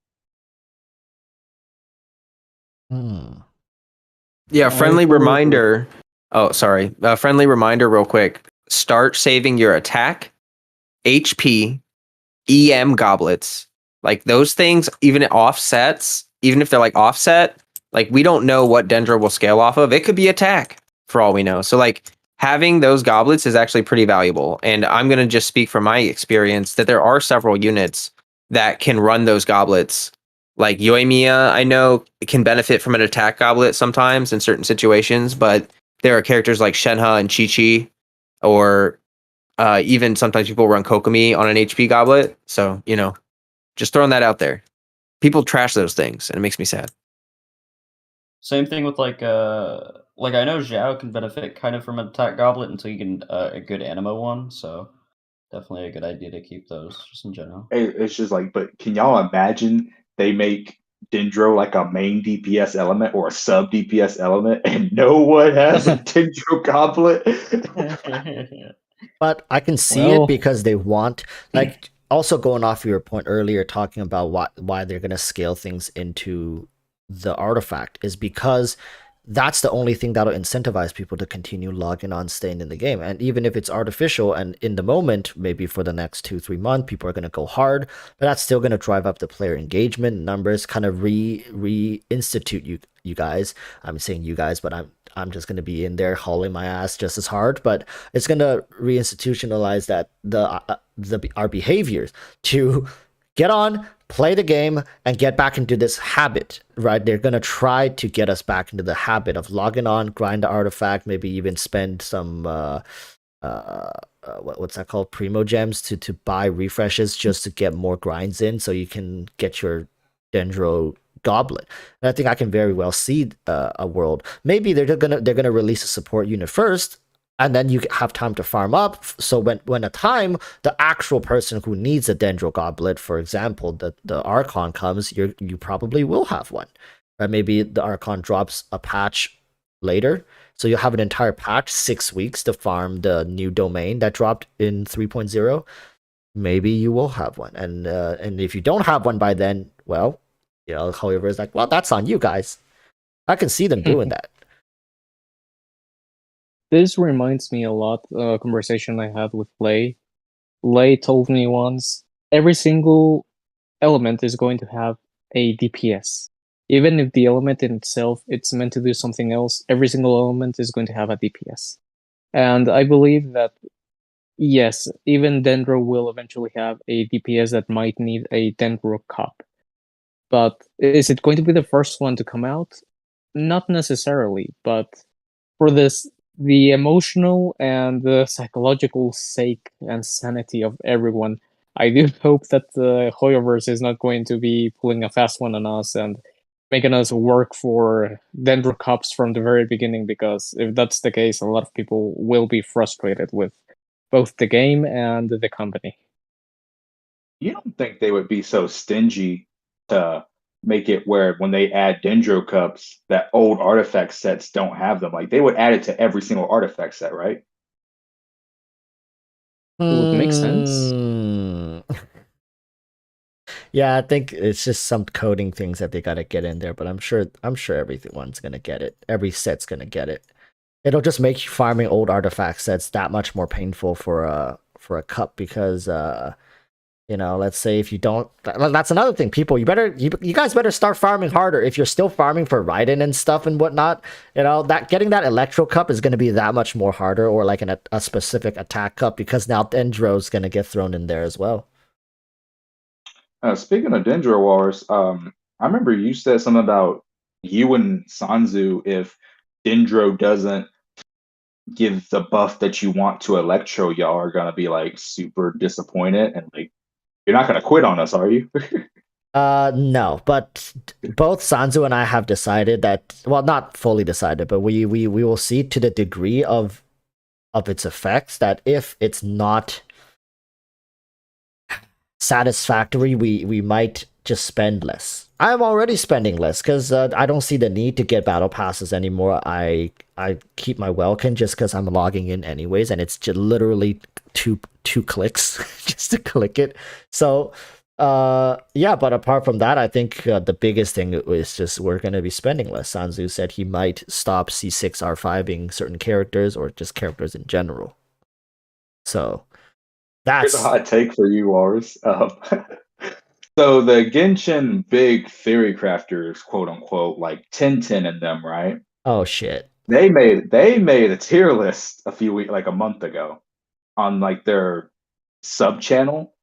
Yeah, friendly reminder. Oh, sorry. Friendly reminder, real quick. Start saving your attack, HP, EM goblets. Like those things, even offsets, even if they're like offset, like we don't know what Dendro will scale off of. It could be attack for all we know. So like having those goblets is actually pretty valuable. And I'm going to just speak from my experience that there are several units that can run those goblets. Like Yoimiya, I know, can benefit from an attack goblet sometimes in certain situations, but there are characters like Shenhe and Chi-Chi, or even sometimes people run Kokomi on an HP goblet. So, just throwing that out there. People trash those things, and it makes me sad. Same thing with like I know Zhao can benefit kind of from an attack goblet until you get a good Anemo one, so definitely a good idea to keep those just in general. It's just like, but can y'all imagine they make Dendro like a main DPS element or a sub DPS element, and no one has a Dendro goblet? But I can see it because they want, like, also going off your point earlier, talking about why they're going to scale things into the artifact, is because that's the only thing that'll incentivize people to continue logging on, staying in the game. And even if it's artificial and in the moment, maybe for the next 2-3 months, people are going to go hard, but that's still going to drive up the player engagement numbers, kind of reinstitute you guys. I'm saying you guys, but I'm just going to be in there hauling my ass just as hard, but it's going to reinstitutionalize that our behaviors to get on, play the game and get back into this habit, right? They're gonna try to get us back into the habit of logging on, grind the artifact, maybe even spend some what's that called, primo gems to buy refreshes just to get more grinds in, so you can get your Dendro goblet. And I think I can very well see a world. Maybe they're gonna release a support unit first, and then you have time to farm up. So when a time the actual person who needs a Dendro goblet, for example, the Archon comes, you probably will have one. Right? Maybe the Archon drops a patch later, so you'll have an entire patch, 6 weeks to farm the new domain that dropped in 3.0. Maybe you will have one, and if you don't have one by then, well, however, it's like, well, that's on you guys. I can see them doing that. This reminds me a lot of a conversation I had with Lei. Lei told me once, every single element is going to have a DPS. Even if the element in itself it's meant to do something else, every single element is going to have a DPS. And I believe that, yes, even Dendro will eventually have a DPS that might need a Dendro cup. But is it going to be the first one to come out? Not necessarily, but for the emotional and the psychological sake and sanity of everyone, I do hope that the Hoyoverse is not going to be pulling a fast one on us and making us work for Dendro Cups from the very beginning, because if that's the case, a lot of people will be frustrated with both the game and the company. You don't think they would be so stingy to make it where when they add Dendro cups, that old artifact sets don't have them? Like, they would add it to every single artifact set, right? It would make sense. Yeah, I think it's just some coding things that they gotta get in there, but I'm sure everyone's gonna get it. Every set's gonna get it. It'll just make farming old artifact sets that much more painful for a cup, because let's say if you don't, that's another thing. People, you guys better start farming harder. If you're still farming for Raiden and stuff and whatnot, that getting that Electro cup is going to be that much more harder, or like a specific attack cup, because now Dendro's going to get thrown in there as well. Speaking of Dendro Wars, I remember you said something about you and Sanzu, if Dendro doesn't give the buff that you want to Electro, y'all are gonna be like super disappointed, and like, you're not gonna quit on us, are you? No, but both Sanzu and I have decided that, well, not fully decided, but we will see to the degree of its effects, that if it's not satisfactory, we might just spend less. I'm already spending less because I don't see the need to get battle passes anymore. I keep my Welkin just because I'm logging in anyways, and it's just literally two clicks just to click it. So yeah, but apart from that, I think the biggest thing is just we're going to be spending less. Sanzu said he might stop C6 R5ing certain characters, or just characters in general. So Here's that's a hot take for you, Wars. So the Genshin big theory crafters, quote unquote, like 1010 in them, right? oh shit. They made a tier list like a month ago on like their sub channel.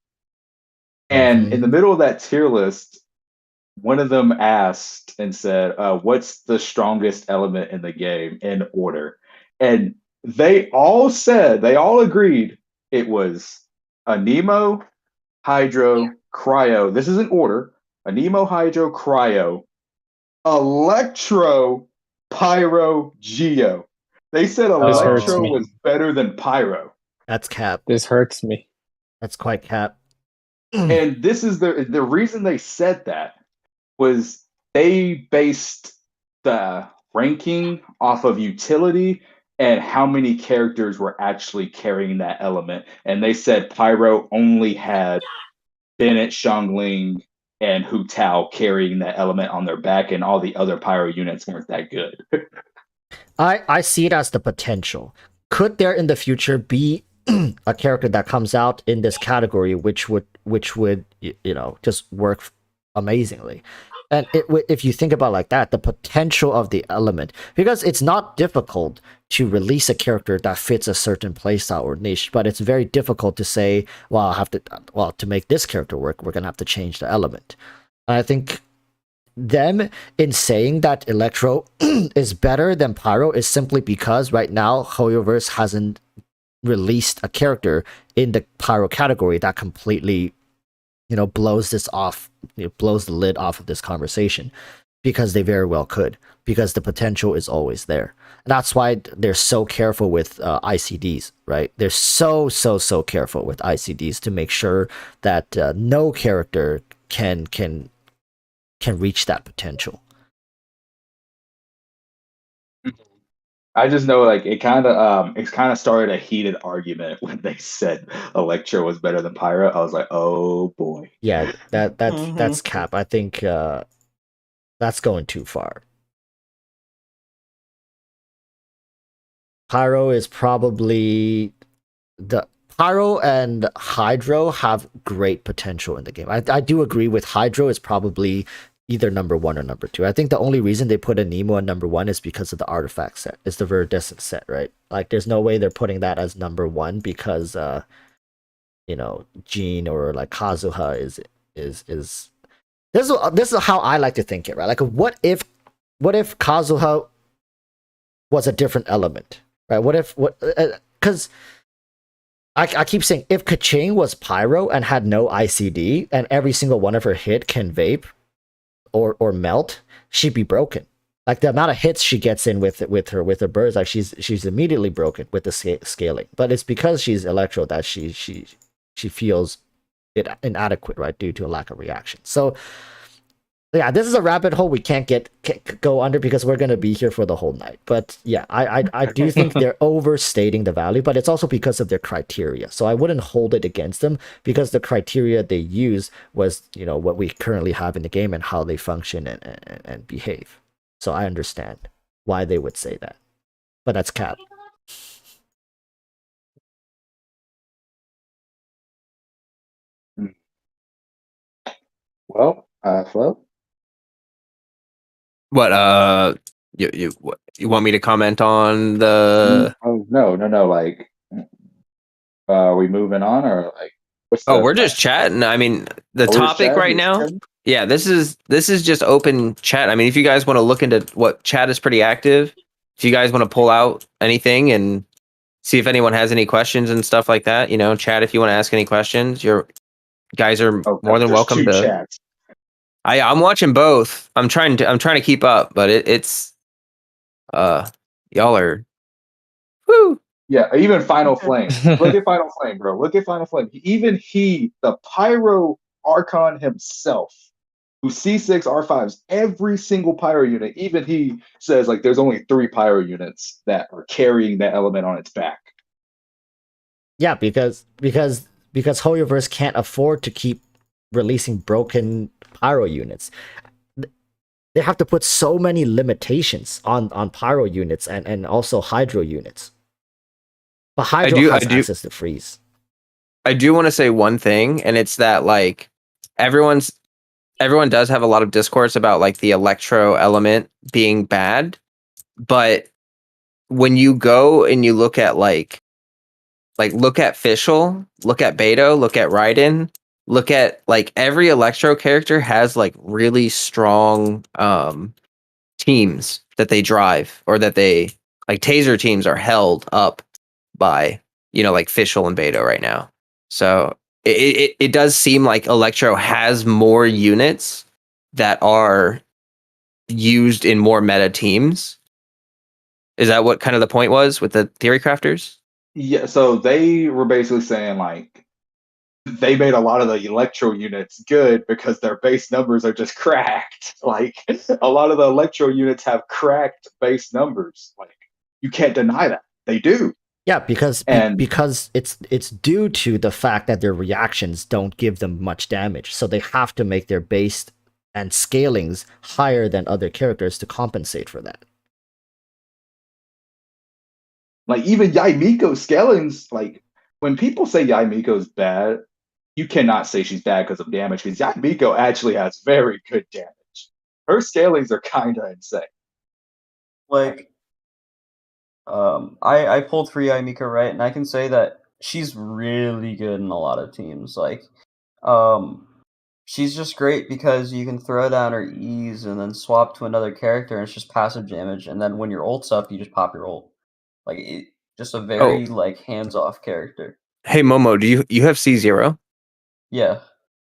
And in the middle of that tier list, one of them asked and said, what's the strongest element in the game in order? And they all agreed it was Anemo, Hydro, Cryo. This is in order. Anemo, Hydro, Cryo, Electro, Pyro, Geo. They said This hurts Electro me. was better than Pyro. That's cap. This hurts me. That's quite cap. And this is the reason they said that was they based the ranking off of utility and how many characters were actually carrying that element. And they said Pyro only had Bennett, Xiangling, and Hu Tao carrying that element on their back, and all the other Pyro units weren't that good. I see it as the potential. Could there in the future be a character that comes out in this category which would just work amazingly? And if you think about it like that, the potential of the element, because it's not difficult to release a character that fits a certain playstyle or niche, but it's very difficult to say, well, to make this character work, we're gonna have to change the element. And I think them in saying that Electro is better than Pyro is simply because right now HoYoverse hasn't released a character in the Pyro category that completely blows this off, blows the lid off of this conversation, because they very well could, because the potential is always there. That's why they're so careful with ICDs, right? They're so careful with ICDs to make sure that no character can reach that potential. I just know, like, it kind of started a heated argument when they said Electro was better than Pyro. I was like, oh boy. Yeah, that's cap. I think that's going too far. Pyro is probably the Pyro and Hydro have great potential in the game. I do agree with Hydro is probably either number 1 or number 2. I think the only reason they put a Nemo at number 1 is because of the artifact set. It's the Viridescent set, right? Like, there's no way they're putting that as number 1 because Jean or like Kazuha is this is how I like to think it, right? Like, what if Kazuha was a different element, right? Because I keep saying, if Kaching was Pyro and had no ICD and every single one of her hit can vape or melt, she'd be broken. Like, the amount of hits she gets in with her birds, like she's immediately broken with the scaling. But it's because she's Electro that she feels it inadequate, right, due to a lack of reaction. So yeah, this is a rabbit hole we can't go under because we're going to be here for the whole night. But yeah, I do think they're overstating the value, but it's also because of their criteria. So I wouldn't hold it against them, because the criteria they use was, what we currently have in the game and how they function and behave. So I understand why they would say that, but that's cap. Well, Flo? What you want me to comment on the Oh, no. Like, are we moving on, or like, what's the we're just chatting. I mean, the we're just topic chatting? right now. Yeah, this is just open chat. I mean, if you guys want to look into what chat is pretty active, if you guys want to pull out anything and see if anyone has any questions and stuff like that, chat if you want to ask any questions. Your guys are more than there's welcome two to. chats. I'm watching both. I'm trying to keep up, but it's y'all are whoo. Yeah, even Final Flame. Look at Final Flame, bro. Look at Final Flame. Even he, the Pyro Archon himself, who C6 R5s every single Pyro unit, even he says, like, there's only 3 Pyro units that are carrying that element on its back. Yeah, because HoYoverse can't afford to keep releasing broken Pyro units. They have to put so many limitations on Pyro units and also Hydro units. But Hydro has access to freeze. I do want to say one thing, and it's that, like, everyone does have a lot of discourse about, like, the Electro element being bad, but when you go and you look at look at Fischl, look at Beto, look at Raiden, look at, like, every Electro character has, like, really strong teams that they drive, or that they, like, taser teams are held up by, like Fischl and Beto right now. So it does seem like Electro has more units that are used in more meta teams. Is that what kind of the point was with the theory crafters? Yeah, so they were basically saying, like, they made a lot of the Electro units good because their base numbers are just cracked. Like, a lot of the Electro units have cracked base numbers. Like, you can't deny that. They do. Yeah, because it's due to the fact that their reactions don't give them much damage, so they have to make their base and scalings higher than other characters to compensate for that. Like, even Yaimiko's scalings, like, when people say Yaimiko's bad, you cannot say she's bad because of damage, because Yaimiko actually has very good damage. her scalings are kind of insane. Like, I pulled free Aimika, right, and I can say that she's really good in a lot of teams. Like, she's just great because you can throw down her E's and then swap to another character, and it's just passive damage. And then when your ult's up, you just pop your ult. Like, just a very like hands-off character. Hey Momo, do you have C0? Yeah.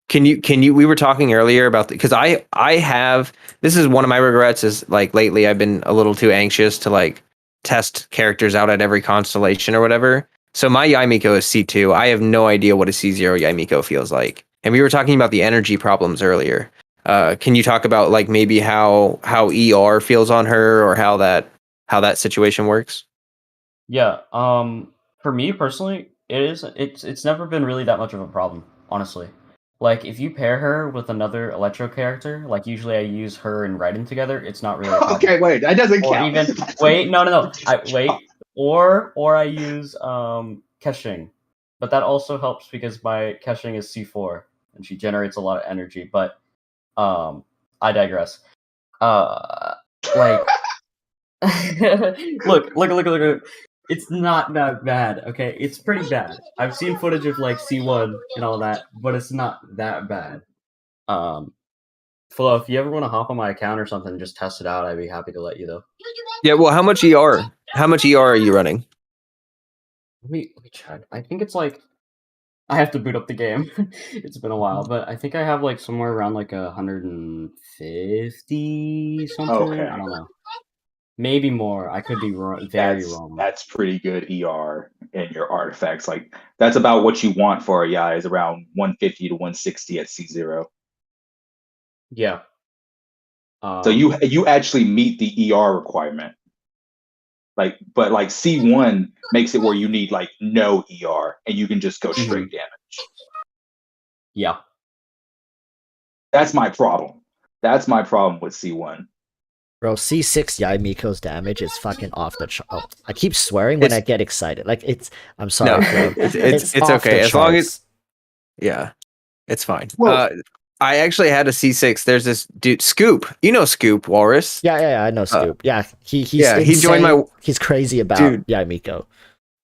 Can you we were talking earlier about because I have, this is one of my regrets, is like lately I've been a little too anxious to like test characters out at every constellation or whatever. So my Yaimiko is C2. I have no idea what a C0 Yaimiko feels like. And we were talking about the energy problems earlier. Can you talk about like maybe how ER feels on her, or how that situation works? Yeah. For me personally, it's never been really that much of a problem, honestly. Like, if you pair her with another Electro character, like usually I use her and Raiden together, it's not really a problem. Okay, wait, that doesn't Or count. even wait, no. Or I use Keshing. But that also helps because my Keshing is C4 and she generates a lot of energy, but I digress. Like look. It's not that bad, okay? It's pretty bad. I've seen footage of like C1 and all that, but it's not that bad. Flo, if you ever want to hop on my account or something and just test it out, I'd be happy to let you though. Yeah, well, how much ER are you running? Let me check. I think it's like, I have to boot up the game. It's been a while, but I think I have like somewhere around like 150 something. Okay. I don't know. Maybe more. I could be wrong, very wrong. That's pretty good ER in your artifacts. Like, that's about what you want for a Yai, is around 150 to 160 at C0. Yeah. So you actually meet the ER requirement. Like, but like C1 makes it where you need like no ER and you can just go straight damage. Yeah. That's my problem. That's my problem with C1. Bro, C6 Yaimiko's damage is fucking off the chart. Oh, I keep swearing when I get excited. Like, I'm sorry. No, it's off okay the as long as, charts. yeah, it's fine. Well, I actually had a C6. There's this dude, Scoop. You know Scoop, Walrus. Yeah, I know Scoop. He's he joined insane. my. He's crazy about Dude. Yaimiko.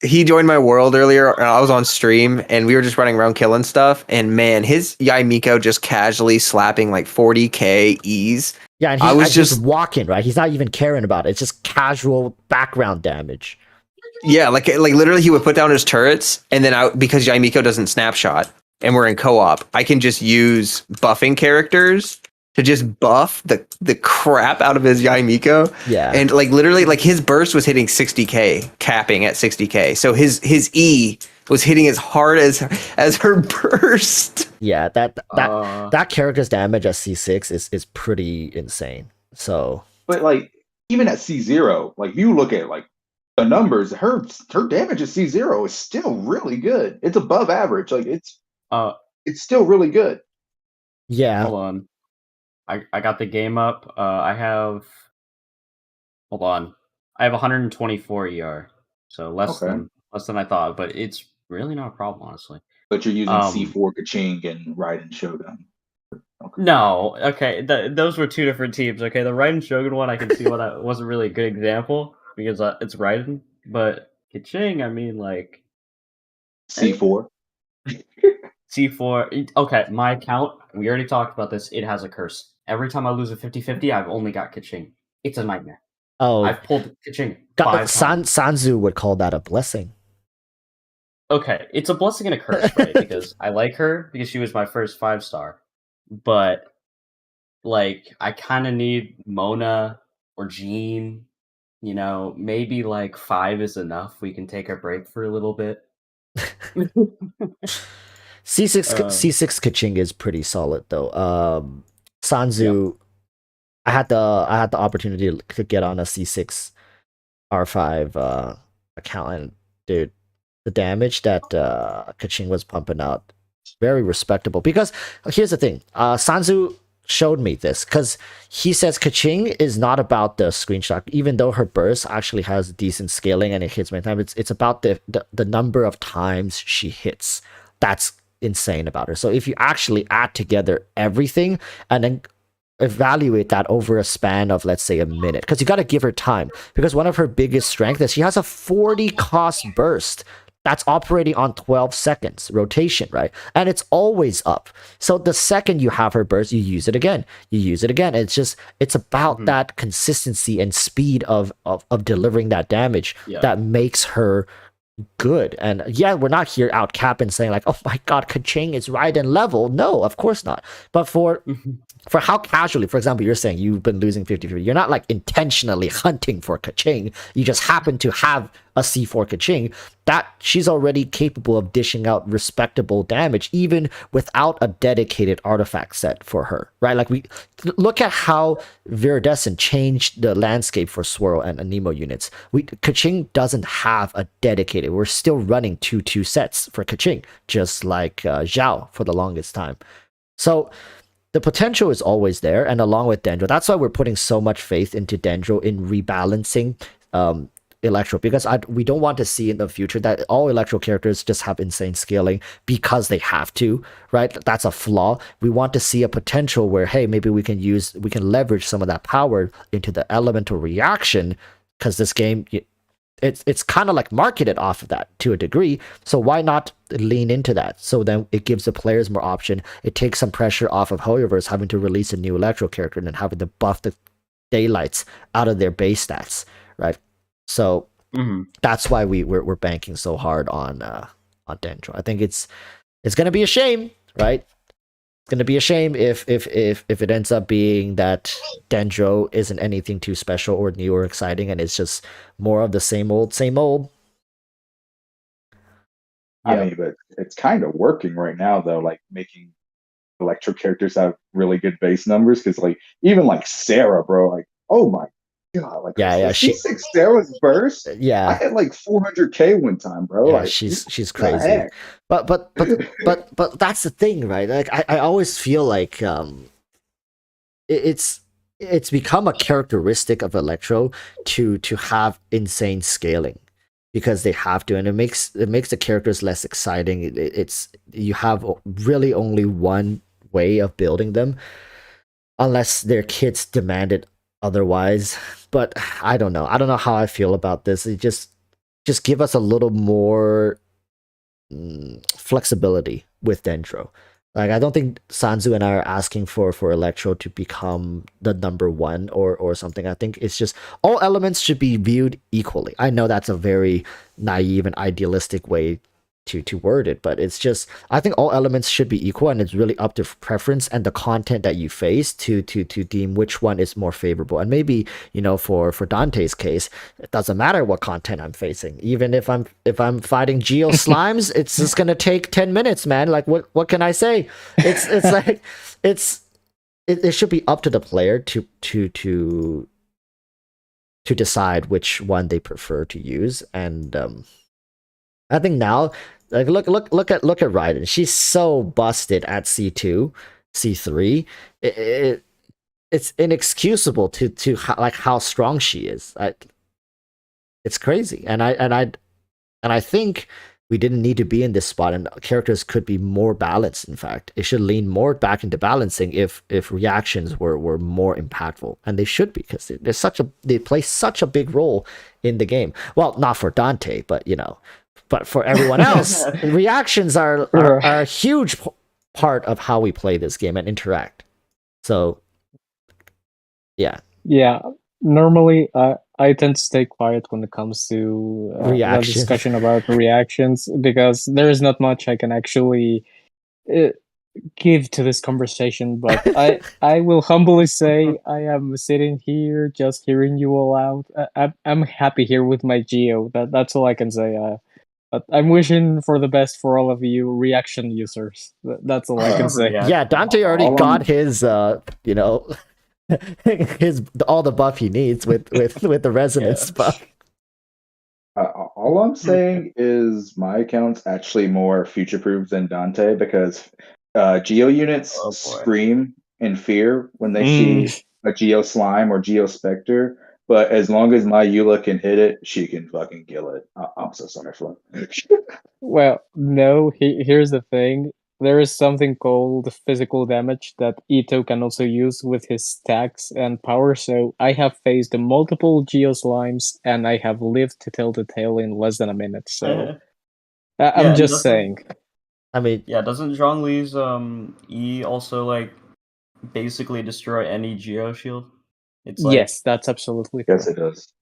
He joined my world earlier. I was on stream and we were just running around killing stuff. And man, his Yaimiko just casually slapping like 40k E's. Yeah, and he's just walking, right? He's not even caring about it. It's just casual background damage. Yeah, like literally he would put down his turrets, and then because Yaimiko doesn't snapshot and we're in co-op, I can just use buffing characters to just buff the crap out of his Yaimiko. Yeah. And like literally like his burst was hitting 60k, capping at 60k. So his E was hitting as hard as her burst. Yeah, that character's damage at C6 is pretty insane. So, but like even at C0, like if you look at like the numbers, her damage at C0 is still really good. It's above average. Like it's still really good. Yeah. Hold on. I got the game up. I have 124 ER. So less than I thought, but it's really not a problem, honestly. But you're using C4 Kaching and Raiden Shogun. Okay. No, okay. Those were two different teams. Okay, the Raiden Shogun one, I can see why that wasn't really a good example because it's Raiden. But Kaching, I mean, like C4. C4. Okay, my account. We already talked about this. It has a curse. Every time I lose a 50-50, I've only got Kaching. It's a nightmare. Oh, I've pulled Kaching 5 times. Sanzu would call that a blessing. Okay, it's a blessing and a curse, right? Because I like her because she was my first 5-star. But like, I kind of need Mona or Jean. You know, maybe like 5 is enough. We can take a break for a little bit. C6 Kaching is pretty solid though. Sanzu, yep. I had the opportunity to get on a C6 R5 account, and dude, the damage that Kaching was pumping out, very respectable. Because here's the thing, Sanzu showed me this because he says Kaching is not about the screenshot, even though her burst actually has decent scaling and it hits many times. It's about the number of times she hits. That's insane about her. So if you actually add together everything and then evaluate that over a span of, let's say, a minute, because you got to give her time, because one of her biggest strengths is she has a 40 cost burst that's operating on 12 seconds rotation, right? And it's always up. So the second you have her burst, you use it again. It's about that consistency and speed of delivering that damage that makes her good. And yeah, we're not here out capping saying like, oh my god, Kaching is Raiden level. No, of course not. But for how casually, for example, you're saying you've been losing 50-50, you're not like intentionally hunting for Kaching. You just happen to have a C4 Kaching, that she's already capable of dishing out respectable damage even without a dedicated artifact set for her, right? Like, we look at how Viridescent changed the landscape for Swirl and Anemo units. Kaching doesn't have a dedicated. We're still running 2-2 sets for Kaching, just like Zhao for the longest time. So the potential is always there, and along with Dendro, that's why we're putting so much faith into Dendro in rebalancing Electro, because we don't want to see in the future that all Electro characters just have insane scaling because they have to, right? That's a flaw. We want to see a potential where, hey, maybe we can leverage some of that power into the elemental reaction, because this game, it's kind of like marketed off of that to a degree. So why not lean into that? So then it gives the players more option. It takes some pressure off of Hoyoverse having to release a new Electro character and then having to buff the daylights out of their base stats, right? So that's why we're banking so hard on Dendro. I think it's gonna be a shame, right? It's gonna be a shame if it ends up being that Dendro isn't anything too special or new or exciting, and it's just more of the same old, same old. I mean, but it's kind of working right now, though, like making Electro characters have really good base numbers, because like even like Sarah, bro, like, oh my god, like she Sarah's burst. Yeah, I had like 400k one time, bro. Yeah, like, she's crazy. But that's the thing, right? Like, I always feel like it's become a characteristic of Electro to have insane scaling, because they have to, and it makes the characters less exciting. It's you have really only one way of building them, unless their kids demand it otherwise. But I don't know how I feel about this. It just give us a little more flexibility with Dendro. Like, I don't think Sanzu and I are asking for Electro to become the number one or something. I think it's just all elements should be viewed equally. I know that's a very naive and idealistic way to word it, but it's just, I think all elements should be equal, and it's really up to preference and the content that you face to deem which one is more favorable. And maybe, for Dante's case, it doesn't matter what content I'm facing. Even if I'm fighting Geo Slimes, it's just gonna take 10 minutes, man. Like, what can I say? It's like it should be up to the player to decide which one they prefer to use. And I think now, like, look at Raiden. She's so busted at C2, C3. It's inexcusable to how strong she is. It's crazy, and I think we didn't need to be in this spot, and characters could be more balanced. In fact, it should lean more back into balancing if reactions were more impactful, and they should be, because they play such a big role in the game. Well, not for Dante, but but for everyone else, reactions are a huge part of how we play this game and interact. So, yeah. Normally, I tend to stay quiet when it comes to the discussion about reactions, because there is not much I can actually give to this conversation. But I will humbly say I am sitting here just hearing you all out. I'm happy here with my Geo. That's all I can say. But I'm wishing for the best for all of you reaction users. That's all I can say. Yeah, Dante already got his his all the buff he needs with the resonance buff. All I'm saying is my account's actually more future-proof than Dante, because Geo units scream in fear when they see a Geo Slime or Geo Spectre. But as long as my Eula can hit it, she can fucking kill it. I'm so sorry, Flo. Well, no. Here's the thing. there is something called physical damage that Ito can also use with his stacks and power. So I have faced multiple Geo Slimes, and I have lived to tell the tale in less than a minute. So I'm and just saying. I mean, Yeah, doesn't Zhongli's E also like basically destroy any Geo shield? It's like Yes, that's absolutely Yes, true. it does.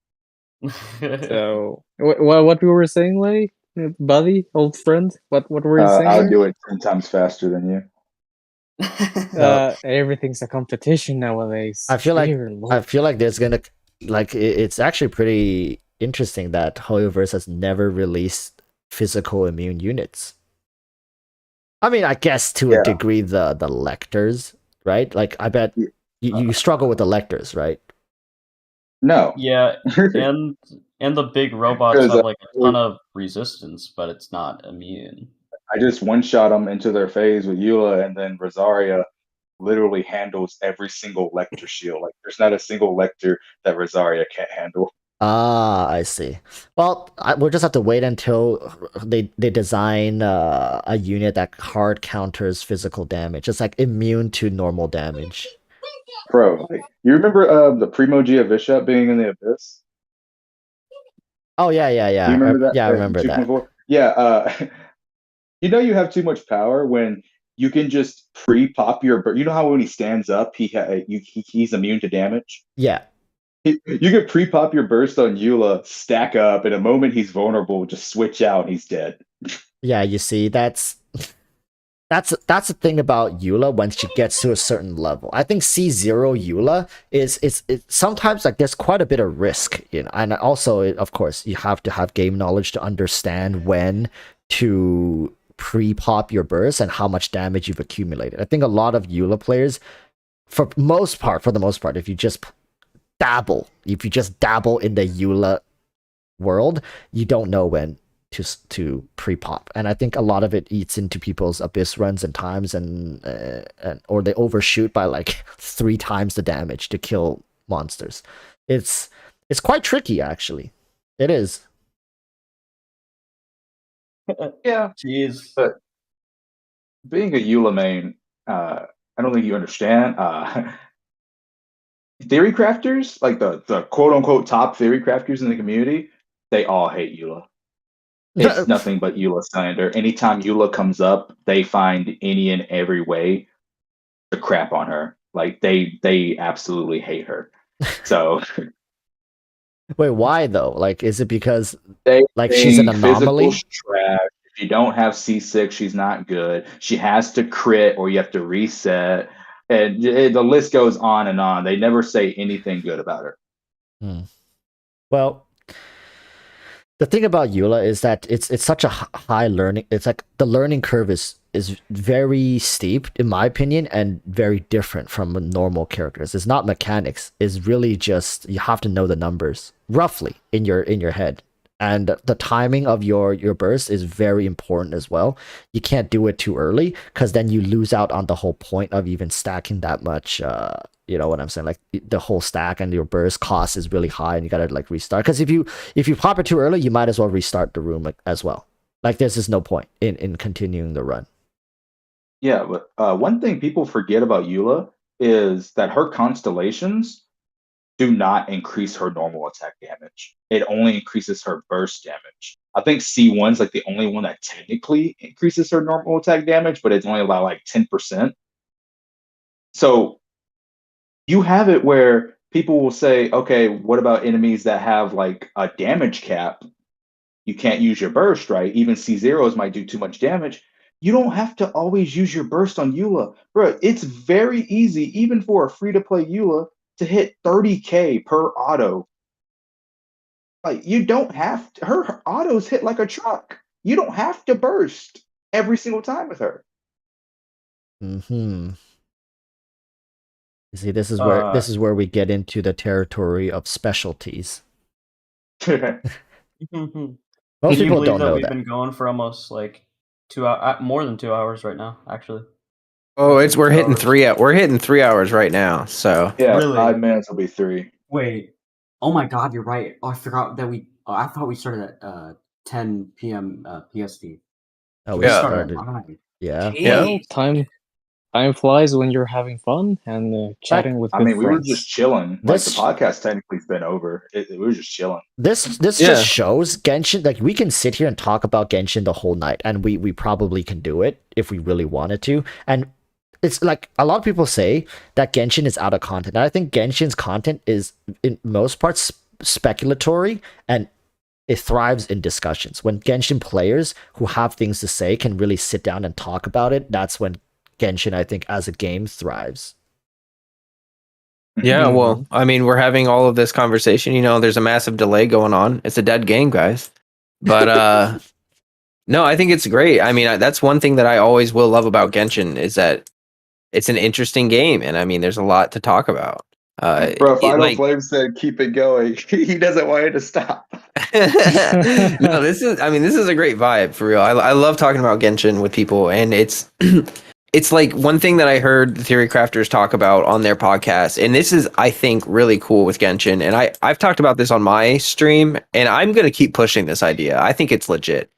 So what we were saying, like, buddy, old friend, what were you saying? I'll there? do it 10 times faster than you. Everything's a competition nowadays. I feel like Dear Lord. there's gonna it's actually pretty interesting that Hoyoverse has never released physical immune units. I mean, I guess to a Yeah. degree the lectors, right? Like I bet you struggle with the lectors, right? No. Yeah, and the big robots 'Cause, have like a ton of resistance, but it's not immune. I just one-shot them into their phase with Eula, and then Rosaria literally handles every single lector shield. Like, there's not a single lector that Rosaria can't handle. Ah, I see. Well, we'll just have to wait until they design a unit that hard counters physical damage. It's like immune to normal damage. Bro, like, you remember the Primogia Bishop being in the Abyss? Oh yeah. Do you remember that? Yeah, I remember that. 2.4? Yeah, you know you have too much power when you can just pre-pop your. You know how when he stands up, he's immune to damage. Yeah. You can pre-pop your burst on Eula, stack up, and the moment he's vulnerable, just switch out, and he's dead. Yeah, you see, that's the thing about Eula when she gets to a certain level. I think C0 Eula is sometimes like there's quite a bit of risk, you know, and also of course you have to have game knowledge to understand when to pre-pop your burst and how much damage you've accumulated. I think a lot of Eula players, for the most part, if you just dabble in the Eula world, you don't know when to pre-pop, and I think a lot of it eats into people's abyss runs and times, and or they overshoot by like 3 times the damage to kill monsters. It's quite tricky, actually. It is. Yeah, Jeez. but being a Eula main, I don't think you understand. Theory crafters, like the quote unquote top theory crafters in the community, they all hate Eula. It's nothing but Eula slander. Anytime Eula comes up, they find any and every way to crap on her. Like they absolutely hate her. So Wait, why though? Like, is it because they like she's an think physical anomaly? trash. If you don't have C6, she's not good. She has to crit or you have to reset. And the list goes on and on. They never say anything good about her. Well, the thing about Eula is that it's such a high learning. It's like the learning curve is very steep, in my opinion, and very different from normal characters. It's not mechanics. It's really just you have to know the numbers roughly in your head, and the timing of your burst is very important as well. You can't do it too early because then you lose out on the whole point of even stacking that much. You know what I'm saying? Like the whole stack and your burst cost is really high, and you gotta like restart. Because if you pop it too early, you might as well restart the room as well. Like there's just no point in continuing the run. Yeah, but one thing people forget about Eula is that her constellations do not increase her normal attack damage. It only increases her burst damage. I think C1's like the only one that technically increases her normal attack damage, but it's only about like 10%. So you have it where people will say, okay, what about enemies that have like a damage cap? You can't use your burst, right? Even C0s might do too much damage. You don't have to always use your burst on Eula. Bro, it's very easy, even for a free-to-play Eula, to hit 30k per auto. Like, you don't have to, her autos hit like a truck. You don't have to burst every single time with her. You see, this is where we get into the territory of specialties. Most Can you people believe don't that know we've that. been going for almost like 2 hours, more than 2 hours right now, actually. Oh, we're hitting hours. 3. We're hitting 3 hours right now. So Yeah, Really? 5 minutes will be 3. Wait. Oh my god, you're right. Oh, I forgot that we. Oh, I thought we started at 10 p.m. PST. Oh, we started started. at 9. Yeah. Well, time flies when you're having fun and chatting with I good mean, we were friends. just chilling. Like the This podcast technically's been over. We were just chilling. this Yeah. just shows Genshin. Like we can sit here and talk about Genshin the whole night, and we probably can do it if we really wanted to. And it's like a lot of people say that Genshin is out of content. And I think Genshin's content is in most parts speculatory, and it thrives in discussions. When Genshin players who have things to say can really sit down and talk about it, that's when Genshin, I think, as a game thrives. Yeah, Mhm. well, I mean, we're having all of this conversation. You know, there's a massive delay going on. It's a dead game, guys. But no, I think it's great. I mean, that's one thing that I always will love about Genshin is that it's an interesting game, and I mean, there's a lot to talk about. Bro, It, Final like, Flame said keep it going. He doesn't want it to stop. no, this is a great vibe for real. I love talking about Genshin with people, and it's it's like one thing that I heard the theory crafters talk about on their podcast, and this is I think really cool with Genshin, and I've talked about this on my stream, and I'm gonna keep pushing this idea. I think it's legit.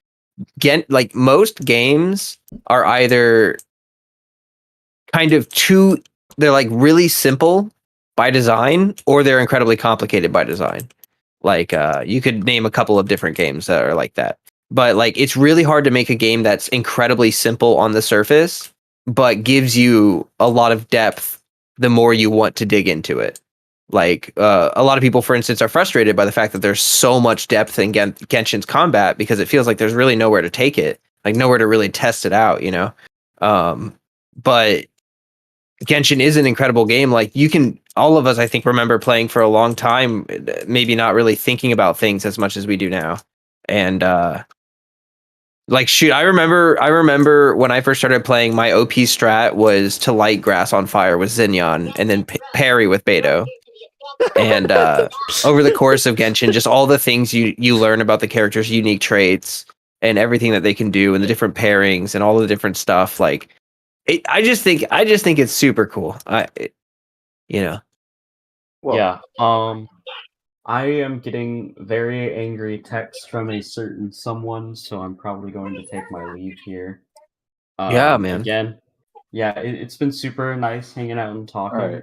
Like most games are either kind of they're like really simple by design, or they're incredibly complicated by design. Like you could name a couple of different games that are like that. But like it's really hard to make a game that's incredibly simple on the surface, but gives you a lot of depth the more you want to dig into it. Like a lot of people, for instance, are frustrated by the fact that there's so much depth in Genshin's combat because it feels like there's really nowhere to take it, like nowhere to really test it out, you know? But Genshin is an incredible game. Like all of us, I think, remember playing for a long time, maybe not really thinking about things as much as we do now. And like, shoot, I remember when I first started playing, my OP strat was to light grass on fire with Xinyan and then parry with Beidou. And over the course of Genshin, just all the things you learn about the character's unique traits and everything that they can do and the different pairings and all the different stuff, like I just think it's super cool. You know. Well, Yeah. I am getting very angry texts from a certain someone, so I'm probably going to take my leave here. Yeah, man. Again, yeah, it's been super nice hanging out and talking.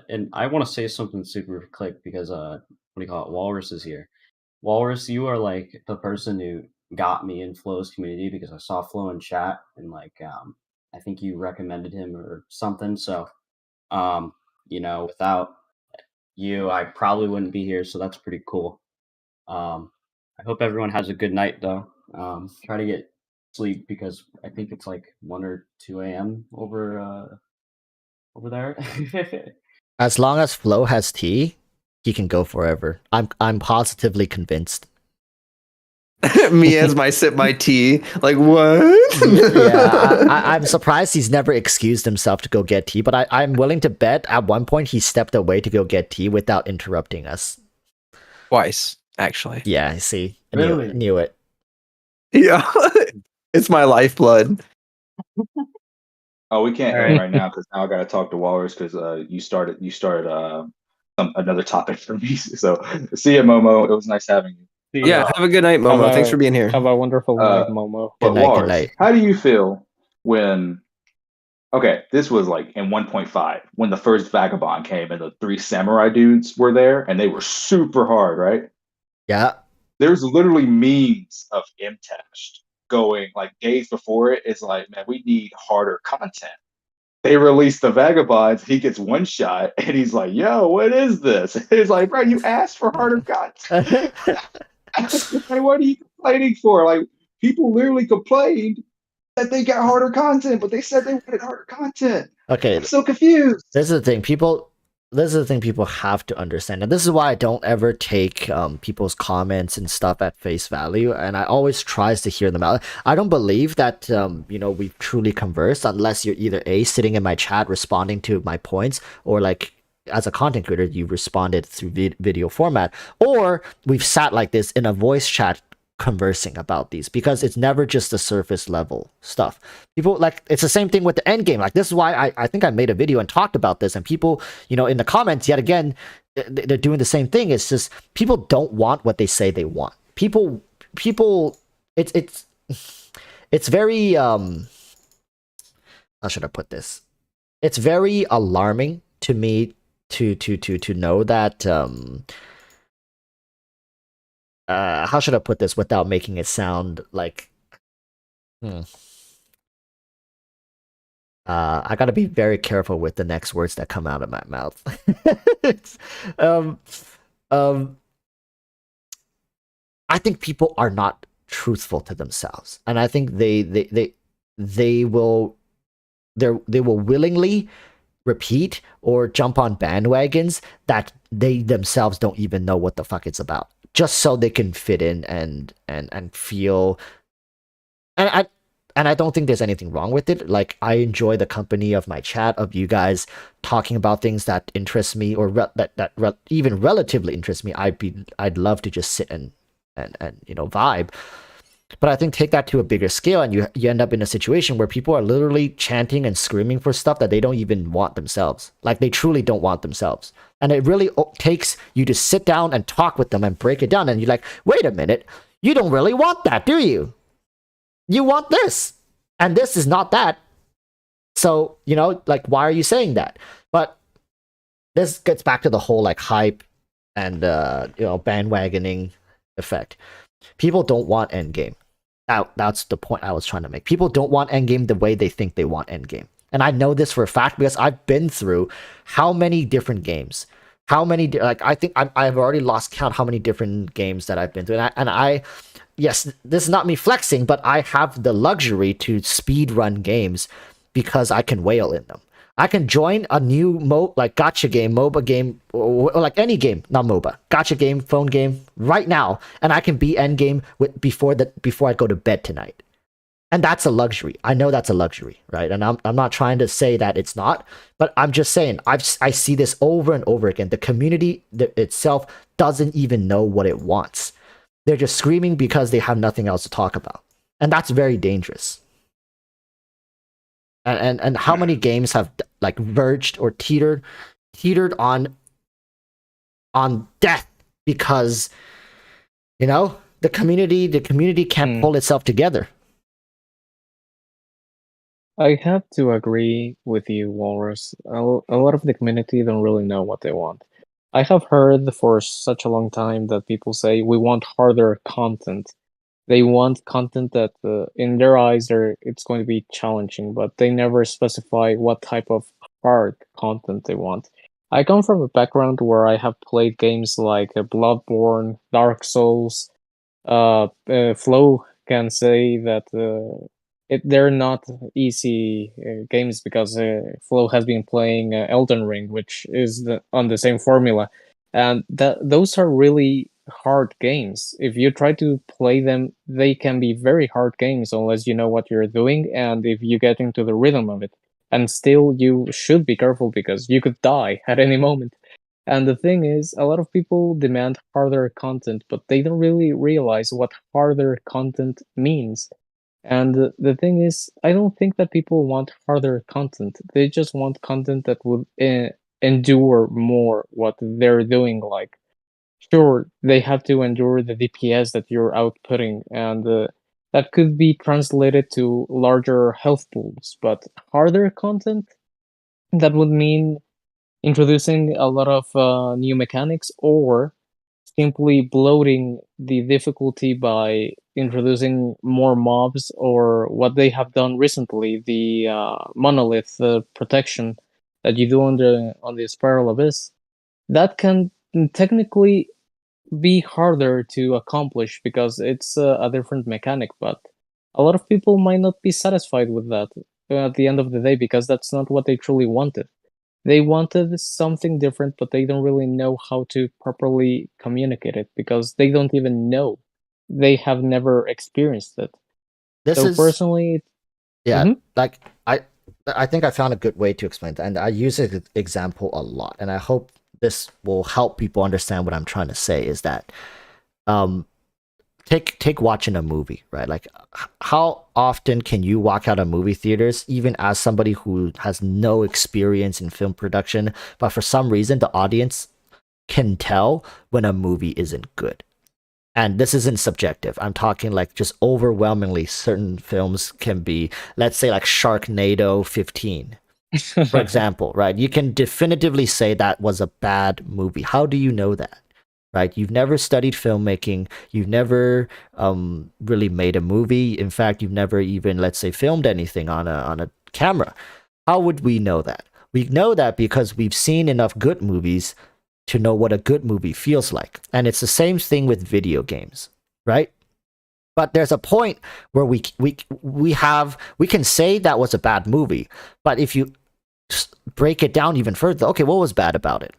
And I want to say something super quick because what do you call it? Walrus is here. Walrus, you are like the person who got me in Flo's community because I saw Flo in chat and like I think you recommended him or something. So without you, I probably wouldn't be here. So that's pretty cool. I hope everyone has a good night though. Try to get sleep because I think it's like 1 or 2 a.m. over there. As long as Flo has tea, he can go forever. I'm positively convinced. Me as my sip my tea. Like what? Yeah, I'm surprised he's never excused himself to go get tea, but I'm willing to bet at one point he stepped away to go get tea without interrupting us. Twice, actually. Yeah, I see. I Really? knew it. Yeah. It's my lifeblood. Oh, we can't All end right. right now because now I got to talk to Walrus because you started another topic for me. So see ya, Momo. It was nice having you. Yeah, have a good night, Momo. Have a- Thanks for being here. Have a wonderful night, Momo. But Good night, good Walrus, night. how do you feel when? Okay, this was like in 1.5 when the first Vagabond came and the 3 samurai dudes were there and they were super hard, right? Yeah. There's literally memes of Imtash going like days before it. It's like, man, we need harder content. They release the Vagabonds, he gets one shot, and he's like, yo, what is this? It's like, bro, you asked for harder content. Like, what are you complaining for? Like, people literally complained that they got harder content, but they said they wanted harder content. Okay, I'm so confused. this is the thing. This is the thing people have to understand. And this is why I don't ever take people's comments and stuff at face value. And I always tries to hear them out. I don't believe that, we've truly conversed unless you're either A, sitting in my chat responding to my points, or like, as a content creator, you responded through video format, or we've sat like this in a voice chat conversing about these, because it's never just the surface level stuff. People, like, it's the same thing with the end game. Like, this is why I think I made a video and talked about this, and people, in the comments, yet again, they're doing the same thing. It's just people don't want what they say they want. People, it's very how should I put this? It's very alarming to me to know that how should I put this without making it sound like I gotta be very careful with the next words that come out of my mouth. um, um, I think people are not truthful to themselves, and I think they will they will willingly repeat or jump on bandwagons that they themselves don't even know what the fuck it's about, just so they can fit in and feel. And I don't think there's anything wrong with it. Like, I enjoy the company of my chat, of you guys talking about things that interest me, or even relatively interest me. I'd love to just sit and vibe. But I think take that to a bigger scale, and you end up in a situation where people are literally chanting and screaming for stuff that they don't even want themselves. Like, they truly don't want themselves. And it really takes you to sit down and talk with them and break it down. And you're like, wait a minute, you don't really want that, do you? You want this, and this is not that. So, like, why are you saying that? But this gets back to the whole like hype and bandwagoning effect. People don't want endgame. That's the point I was trying to make. People don't want endgame the way they think they want endgame. And I know this for a fact because I've been through how many different games. How many, like, I think I've already lost count how many different games that I've been through. And I yes, this is not me flexing, but I have the luxury to speed run games because I can whale in them. I can join a new gacha game, MOBA game, or like any game, not MOBA, gacha game, phone game right now, and I can beat end game before I go to bed tonight. And that's a luxury. I know that's a luxury, right? And I'm not trying to say that it's not, but I'm just saying I see this over and over again. The community itself doesn't even know what it wants. They're just screaming because they have nothing else to talk about. And that's very dangerous. And how many games have like verged or teetered on death because the community can't pull itself together. I have to agree with you, Walrus. A lot of the community don't really know what they want. I have heard for such a long time that people say we want harder content. They want content that, in their eyes, it's going to be challenging, but they never specify what type of hard content they want. I come from a background where I have played games like Bloodborne, Dark Souls. Flo can say that they're not easy games because Flo has been playing Elden Ring, which is on the same formula, and those are really hard games. If you try to play them, they can be very hard games unless you know what you're doing and if you get into the rhythm of it. And still, you should be careful because you could die at any moment. And the thing is, a lot of people demand harder content, but they don't really realize what harder content means. And the thing is, I don't think that people want harder content. They just want content that would endure more what they're doing. Like, sure, they have to endure the DPS that you're outputting, and that could be translated to larger health pools. But harder content, that would mean introducing a lot of new mechanics or simply bloating the difficulty by introducing more mobs, or what they have done recently, the monolith protection that you do on the spiral abyss. That can technically be harder to accomplish because it's a different mechanic, but a lot of people might not be satisfied with that at the end of the day because that's not what they truly wanted. They wanted something different, but they don't really know how to properly communicate it because they don't even know. They have never experienced it. This So is personally, yeah, Mhm. like I think I found a good way to explain that, and I use an example a lot, and I hope this will help people understand what I'm trying to say. Is that take watching a movie, right? Like, how often can you walk out of movie theaters, even as somebody who has no experience in film production, but for some reason the audience can tell when a movie isn't good? And this isn't subjective. I'm talking like just overwhelmingly certain films can be, let's say like Sharknado 15, for example, right? You can definitively say that was a bad movie. How do you know that? Right? You've never studied filmmaking. You've never really made a movie. In fact, you've never even, let's say, filmed anything on a camera. How would we know that? We know that because we've seen enough good movies to know what a good movie feels like. And it's the same thing with video games, right? But there's a point where we can say that was a bad movie, but if you break it down even further, okay, what was bad about it?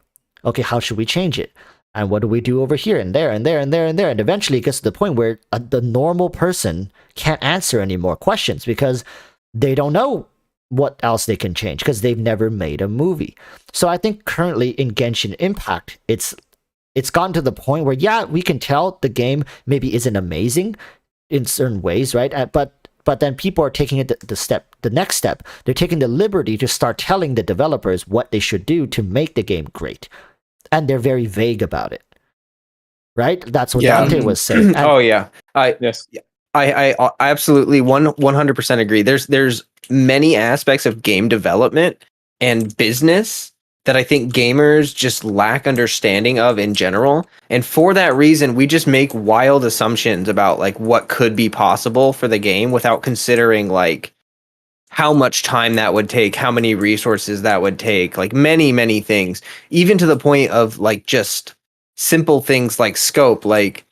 Okay, how should we change it? And what do we do over here and there and there and there and there? And eventually it gets to the point where the normal person can't answer any more questions because they don't know what else they can change because they've never made a movie. So I think currently in Genshin Impact, it's gotten to the point where, yeah, we can tell the game maybe isn't amazing in certain ways, right? But then people are taking it the next step. They're taking the liberty to start telling the developers what they should do to make the game great. And they're very vague about it, right? That's what Dante was saying. Oh yeah, Yes. I absolutely 100% agree. There's many aspects of game development and business that I think gamers just lack understanding of in general. And for that reason, we just make wild assumptions about like what could be possible for the game without considering like how much time that would take, how many resources that would take, like many things, even to the point of like just simple things like scope. Like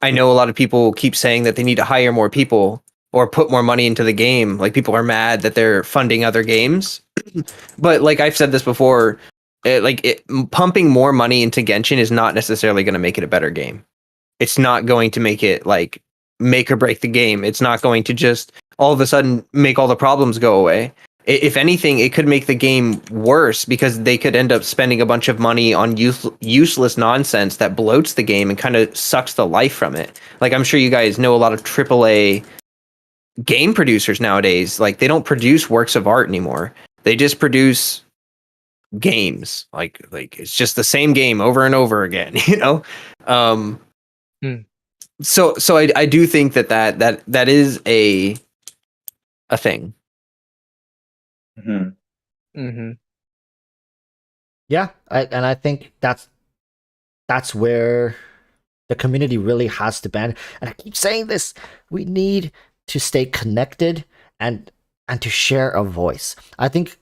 I know a lot of people keep saying that they need to hire more people or put more money into the game. Like people are mad that they're funding other games. But like I've said this before, pumping more money into Genshin is not necessarily going to make it a better game. It's not going to make it like make or break the game. It's not going to just all of a sudden make all the problems go away. If anything, it could make the game worse because they could end up spending a bunch of money on useless nonsense that bloats the game and kind of sucks the life from it. Like I'm sure you guys know a lot of AAA game producers nowadays. Like they don't produce works of art anymore. They just produce games. Like it's just the same game over and over again, you know? So I do think that is a thing. Yeah, and I think that's where the community really has to band. And I keep saying this: we need to stay connected and to share a voice. I think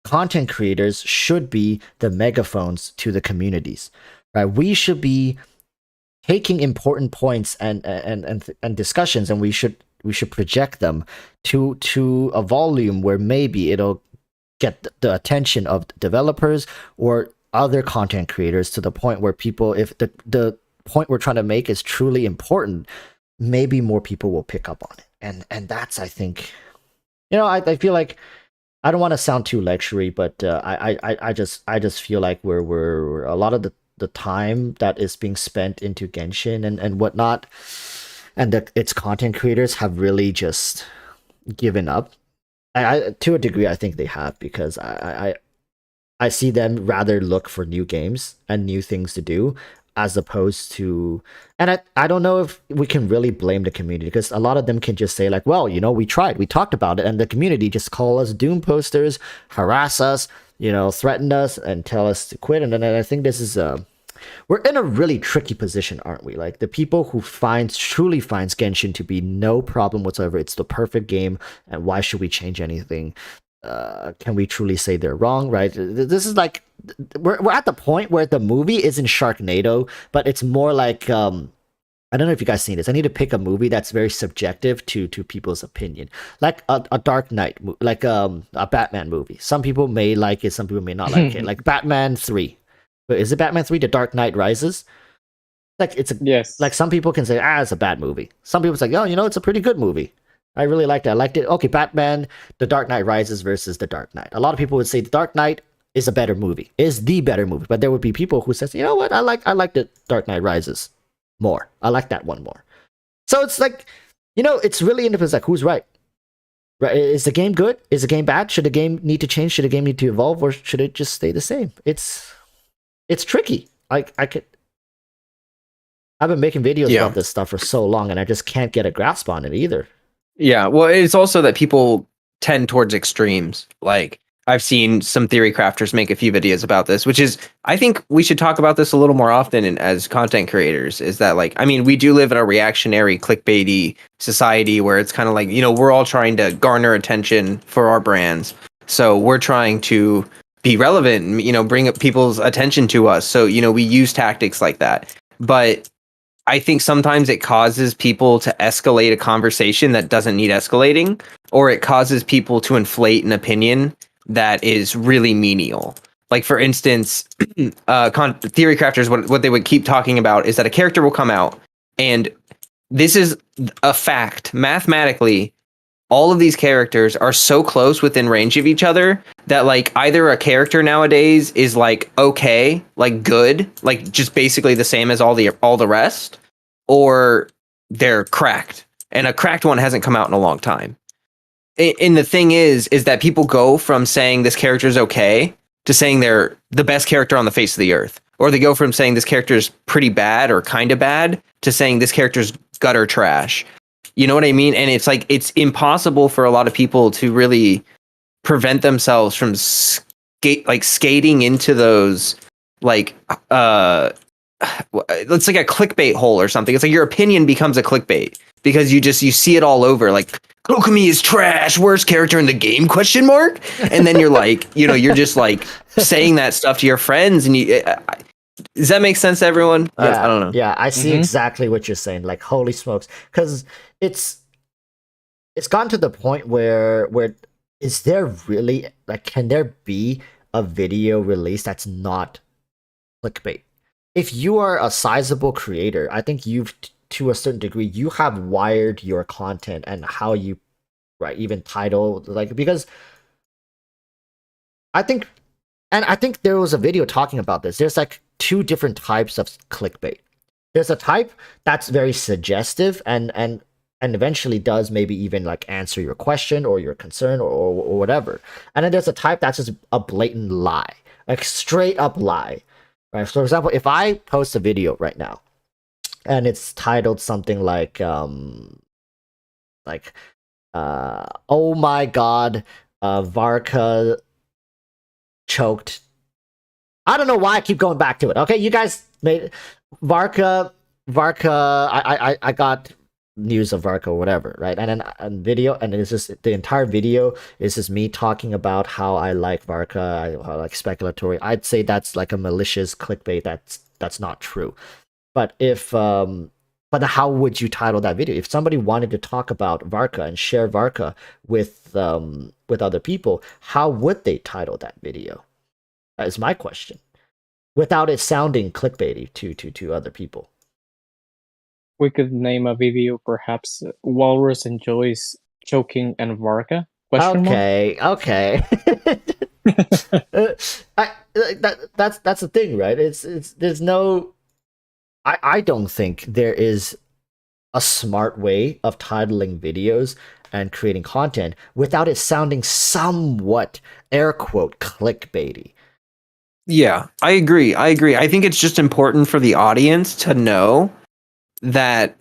content creators should be the megaphones to the communities, right? We should be taking important points and discussions, and we should project them to a volume where maybe it'll get the attention of developers or other content creators to the point where people, if the point we're trying to make is truly important, maybe more people will pick up on it. And that's, I think, I feel like, I don't want to sound too lectury, but I just feel like we're a lot of the time that is being spent into Genshin and whatnot, and its content creators have really just given up. I to a degree, I think they have, because I see them rather look for new games and new things to do as opposed to, and I don't know if we can really blame the community, because a lot of them can just say like, well, we tried, we talked about it, and the community just call us doom posters, harass us, threaten us and tell us to quit. And then I think this is we're in a really tricky position, aren't we? Like the people who truly finds Genshin to be no problem whatsoever, it's the perfect game, and why should we change anything? Can we truly say they're wrong, right? This is like, we're at the point where the movie isn't Sharknado, but it's more like, I don't know if you guys seen this. I need to pick a movie that's very subjective to people's opinion, like a Dark Knight, like a Batman movie. Some people may like it, some people may not like it. Like Batman 3. Is it Batman 3, The Dark Knight Rises? Like yes. Like some people can say, it's a bad movie. Some people say, it's a pretty good movie. I really liked it. I liked it. Okay, Batman, The Dark Knight Rises versus The Dark Knight. A lot of people would say The Dark Knight is a better movie, is the better movie. But there would be people who says, you know what, I like The Dark Knight Rises more. I like that one more. So it's like, it's really independent. Like, who's right? Right? Is the game good? Is the game bad? Should the game need to change? Should the game need to evolve? Or should it just stay the same? It's tricky. I I've been making videos Yeah. about this stuff for so long, and I just can't get a grasp on it either. Yeah, well, it's also that people tend towards extremes. Like I've seen some theory crafters make a few videos about this, which is I think we should talk about this a little more often as content creators. Is that like I mean, we do live in a reactionary clickbaity society where it's kind of like, we're all trying to garner attention for our brands. So we're trying to be relevant and bring up people's attention to us. So, we use tactics like that. But I think sometimes it causes people to escalate a conversation that doesn't need escalating, or it causes people to inflate an opinion that is really menial. Like, for instance, theory crafters, what they would keep talking about is that a character will come out, and this is a fact. Mathematically, all of these characters are so close within range of each other that like either a character nowadays is like okay, like good, like just basically the same as all the rest, or they're cracked. And a cracked one hasn't come out in a long time. And the thing is that people go from saying this character is okay to saying they're the best character on the face of the earth. Or they go from saying this character is pretty bad or kind of bad to saying this character's gutter trash. You know what I mean? And it's like, it's impossible for a lot of people to really prevent themselves from skating into those, like, it's like a clickbait hole or something. It's like your opinion becomes a clickbait because you see it all over. Like, Kokumi is trash, worst character in the game, ? And then you're like, you're just like saying that stuff to your friends. And does that make sense to everyone? Yeah, I don't know. Yeah, I see exactly what you're saying. Like, holy smokes. Because it's gone to the point where is there really, like, can there be a video release that's not clickbait? If you are a sizable creator, I think to a certain degree, you have wired your content and how you even title, like, because I think there was a video talking about this. There's like two different types of clickbait. There's a type that's very suggestive and eventually does maybe even like answer your question or your concern or whatever. And then there's a type that's just a blatant lie, like straight up lie. Right. So for example, if I post a video right now and it's titled something like oh my god, Varka choked. I don't know why I keep going back to it. Okay, you guys made Varka. I got news of Varka or whatever, right? And then a video, and it's just the entire video is just me talking about how I like Varka, I like speculatory. I'd say that's like a malicious clickbait. That's not true. But but how would you title that video? If somebody wanted to talk about Varka and share Varka with other people, how would they title that video? That is my question. Without it sounding clickbaity to other people. We could name a video perhaps Walrus enjoys choking and Varka? Okay. That's the thing, right? It's there's no. I don't think there is a smart way of titling videos and creating content without it sounding somewhat air quote clickbaity. Yeah, I agree. I think it's just important for the audience to know that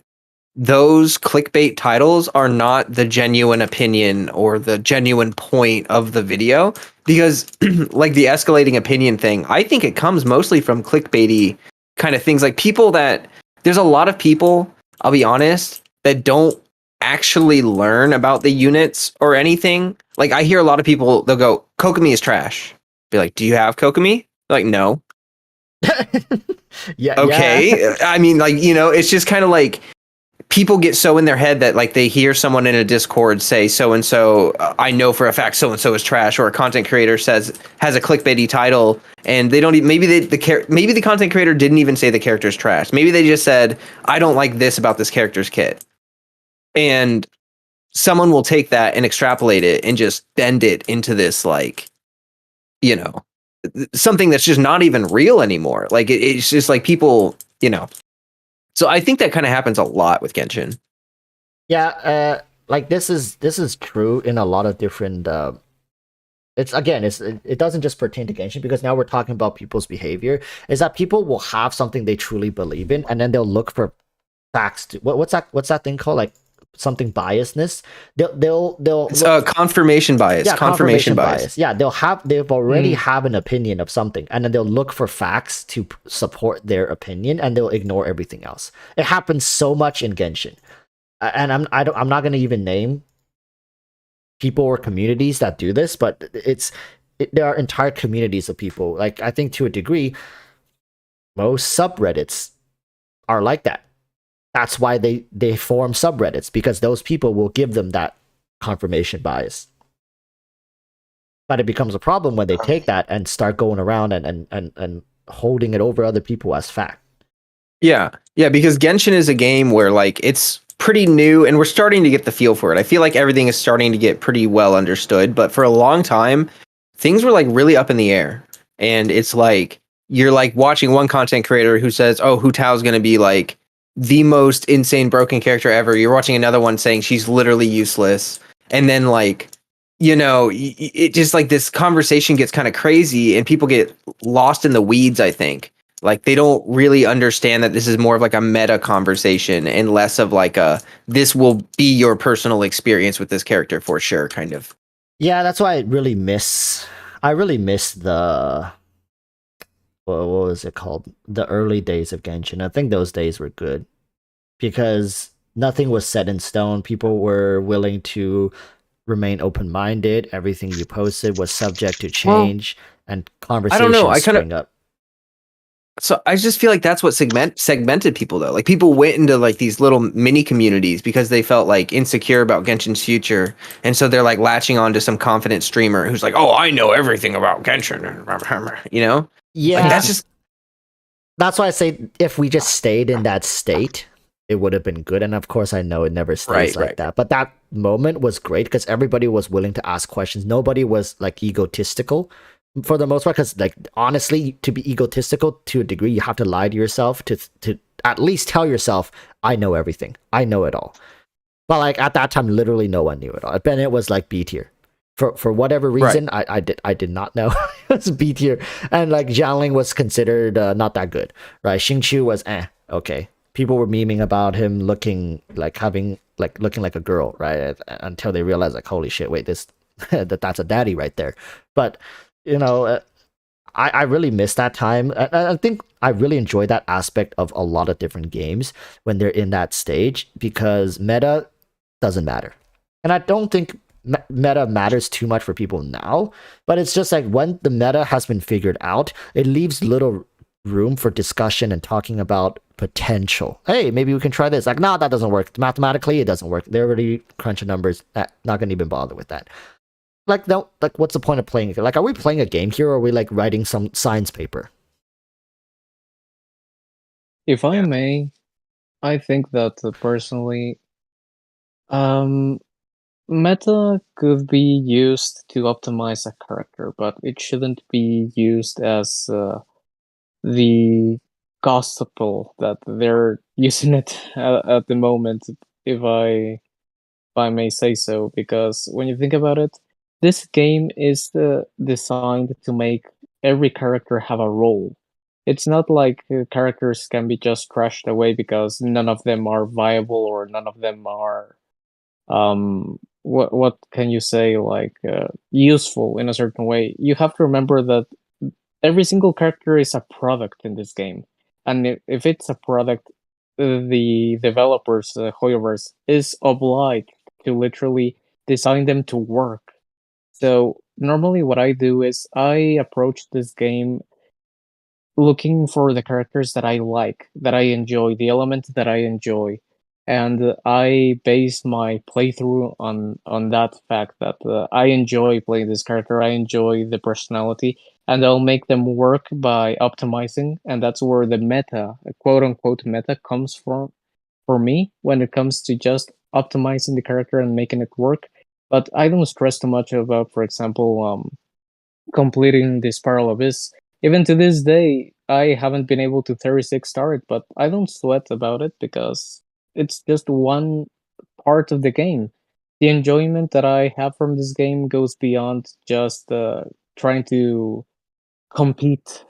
those clickbait titles are not the genuine opinion or the genuine point of the video, because like the escalating opinion thing, I think it comes mostly from clickbaity kind of things. Like there's a lot of people, I'll be honest, that don't actually learn about the units or anything. Like I hear a lot of people, they'll go, Kokumi is trash. Be like, do you have Kokumi? Like, no. Yeah. Okay. Yeah. I mean, like, it's just kind of like people get so in their head that like they hear someone in a Discord say so and so, I know for a fact so and so is trash, or a content creator has a clickbaity title, and they don't even, maybe the content creator didn't even say the character's trash. Maybe they just said, I don't like this about this character's kit. And someone will take that and extrapolate it and just bend it into this, like, something that's just not even real anymore. Like it's just like people, So I think that kind of happens a lot with Genshin. Yeah, like this is true in a lot of different it doesn't just pertain to Genshin, because now we're talking about people's behavior. Is that people will have something they truly believe in, and then they'll look for facts. What's that thing called? Like something biasness. They'll It's look. confirmation bias. Yeah, Confirmation bias. Yeah, they've already have an opinion of something, and then they'll look for facts to support their opinion, and they'll ignore everything else. It happens so much in Genshin, and I'm not gonna even name people or communities that do this, but there are entire communities of people. Like, I think to a degree, most subreddits are like that. That's why they form subreddits, because those people will give them that confirmation bias. But it becomes a problem when they take that and start going around and holding it over other people as fact. Yeah, because Genshin is a game where like it's pretty new and we're starting to get the feel for it. I feel like everything is starting to get pretty well understood, but for a long time, things were like really up in the air. And it's like you're like watching one content creator who says, "Oh, Hu Tao's going to be like the most insane broken character ever." You're watching another one saying she's literally useless. And then like it just like this conversation gets kind of crazy and people get lost in the weeds, I think. Like they don't really understand that this is more of like a meta conversation and less of like this will be your personal experience with this character for sure kind of. Yeah, that's why I really miss the what was it called? The early days of Genshin. I think those days were good because nothing was set in stone. People were willing to remain open-minded. Everything you posted was subject to change, and conversations spring up. So I just feel like that's what segmented people though. Like people went into like these little mini communities because they felt like insecure about Genshin's future, and so they're like latching on to some confident streamer who's like, "Oh, I know everything about Genshin," you know? Yeah, like that's why I say if we just stayed in that state, it would have been good. And of course, I know it never stays like that. But that moment was great because everybody was willing to ask questions. Nobody was like egotistical for the most part. Because like honestly, to be egotistical to a degree, you have to lie to yourself to at least tell yourself, "I know everything. I know it all." But like at that time, literally no one knew it all. And it was like B tier. For whatever reason, I did not know it was B tier, and like Jiangling was considered not that good, right? Xingqiu was okay. People were memeing about him looking like a girl, right? Until they realized like, holy shit, wait, this that's a daddy right there. But I really miss that time. I think I really enjoy that aspect of a lot of different games when they're in that stage because meta doesn't matter, and I don't think meta matters too much for people now, but it's just like when the meta has been figured out, it leaves little room for discussion and talking about potential. Hey, maybe we can try this. Like, no, that doesn't work. Mathematically, it doesn't work. They're already crunching numbers. Not gonna even bother with that. Like, no, like, what's the point of playing it? Like, are we playing a game here, or are we like writing some science paper? If I may, I think that personally, meta could be used to optimize a character, but it shouldn't be used as the gospel that they're using it at the moment, if I may say so. Because when you think about it, this game is designed to make every character have a role. It's not like characters can be just crashed away because none of them are viable or none of them are what can you say, like useful in a certain way. You have to remember that every single character is a product in this game, and if it's a product, the developers, Hoyoverse, is obliged to literally design them to work. So normally what I do is I approach this game looking for the characters that I like, that I enjoy, the elements that I enjoy, and I base my playthrough on that fact that I enjoy playing this character, I enjoy the personality, and I'll make them work by optimizing, and that's where the meta, quote unquote meta, comes from for me when it comes to just optimizing the character and making it work. But I don't stress too much about, for example, completing the Spiral Abyss. Even to this day, I haven't been able to 36 star it, but I don't sweat about it because it's just one part of the game. the enjoyment that I have from this game goes beyond just trying to compete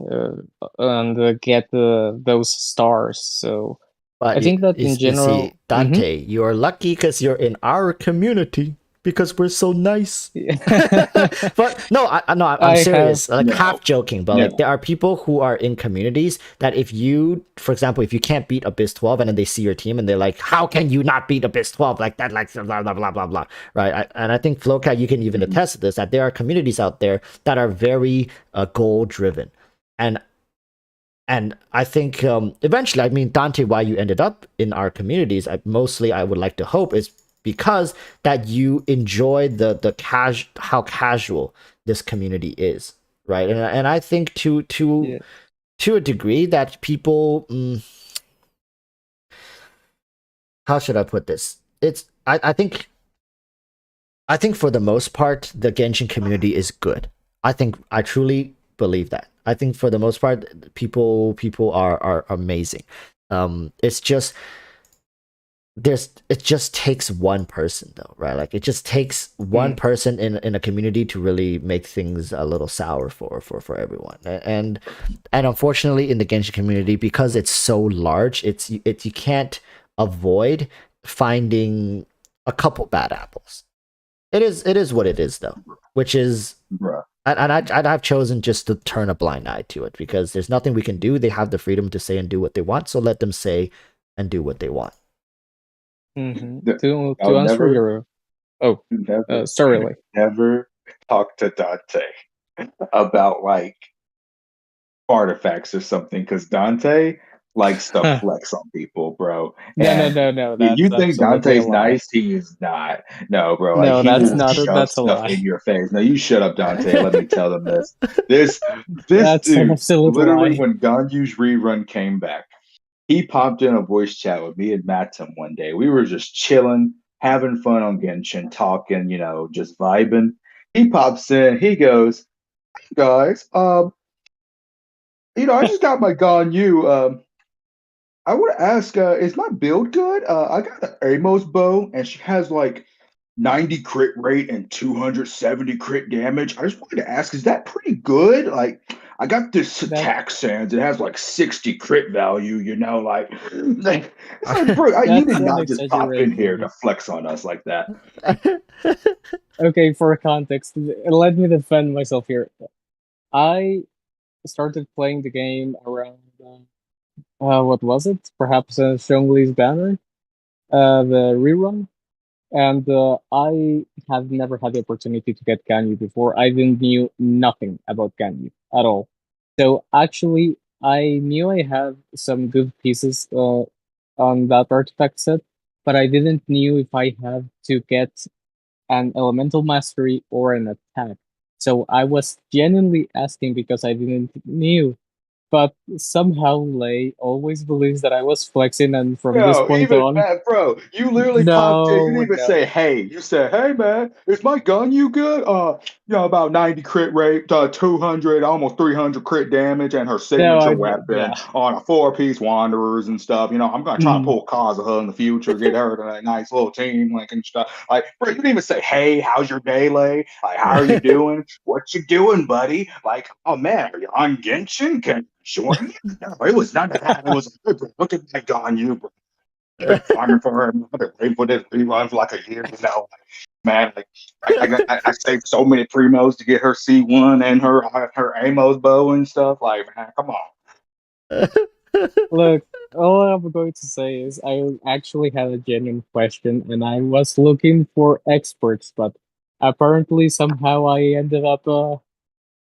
and get those stars. So But I think that in you see, general, Dante, you're lucky because you're in our community because we're so nice. But no, I'm I have serious. Like No. half joking, but No. like there are people who are in communities that if you, for example, if you can't beat Abyss 12 and then they see your team and they're like, how can you not beat Abyss 12 like that? Like blah blah blah blah blah. Right? And I think Flowcat, you can even Mhm. attest to this that there are communities out there that are very goal driven, and I think eventually, I mean, Dante, why you ended up in our communities, I would like to hope is because that you enjoy how casual this community is, right? And I think yeah. to a degree that people, how should I put this? I think for the most part, the Genshin community is good. I truly believe that. I think for the most part, people are amazing. It's just it just takes one person though, right? Like it just takes one person in a community to really make things a little sour for everyone. And unfortunately, in the Genshin community, because it's so large, you can't avoid finding a couple bad apples. It is what it is though, which is Bruh. and I've chosen just to turn a blind eye to it because there's nothing we can do. They have the freedom to say and do what they want, so let them say and do what they want. To I'll answer never, your sorry, Lee. never talk to Dante about like artifacts or something because Dante likes to flex on people, bro. No, And that's you think absolutely a Dante's lie. nice? He is not. No, bro. Like No, he that's will not shove that's a stuff lie. in your face. No, you shut up, Dante. Let me tell them this. This That's an dude, absolute literally, lie. when Ganyu's rerun came back, he popped in a voice chat with me and Matum one day. We were just chilling, having fun on Genshin, talking, just vibing. He pops in. He goes, guys, I just got my Ganyu. I want to ask, is my build good? I got an Amos bow, and she has like 90 crit rate and 270 crit damage. I just wanted to ask, is that pretty good? Like, I got this That attack sands. It has like 60 crit value, it's like, bro, you that's did an not just pop in here to exaggeration. flex on us like that. Okay, for context, let me defend myself here. I started playing the game around what was it? Perhaps Zhongli's Banner, the rerun, and I have never had the opportunity to get Ganyu before. I didn't knew nothing about Ganyu at all. So actually, I knew I had some good pieces on that artifact set, but I didn't knew if I had to get an elemental mastery or an attack. So I was genuinely asking because I didn't knew. But somehow Lei always believes that I was flexing, and from this Yo, point even on, man, bro, you literally popped in. You didn't no, even say no, hey. You said, "Hey, man, is my gun you good?" About 90 crit rate, 200, almost 300 crit damage, and her no, signature I did, weapon yeah. on a four-piece Wanderers and stuff. I'm gonna try to Mhm. pull Kazuha in the future, get her to a nice little team, like and stuff. Like, bro, you didn't even say, "Hey, how's your day, Lay? Like, how are you doing? What you doing, buddy? Like, oh man, are you on Genshin? Can you join me?" No, it was none of that. It was, "Hey, bro, look at my gun, you, bro. I've been farming for her. I've been waiting for this rerun for like a year now. Man, like I saved so many primos to get her C1 and her Amos bow and stuff. Like, man, come on. Look, all I'm going to say is I actually had a genuine question, and I was looking for experts, but apparently somehow I ended up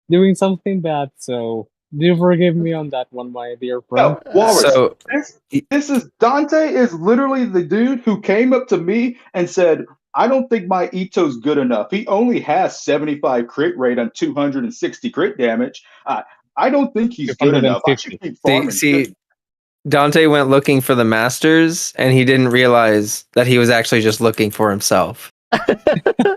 doing something bad. So do forgive me on that one, my dear friend. No, Walrus. So This y- this is Dante is literally the dude who came up to me and said, "I don't think my Ito's good enough. He only has 75 crit rate on 260 crit damage. I don't think he's good enough. I should 250. keep see, farming." see, Dante went looking for the masters, and he didn't realize that he was actually just looking for himself. I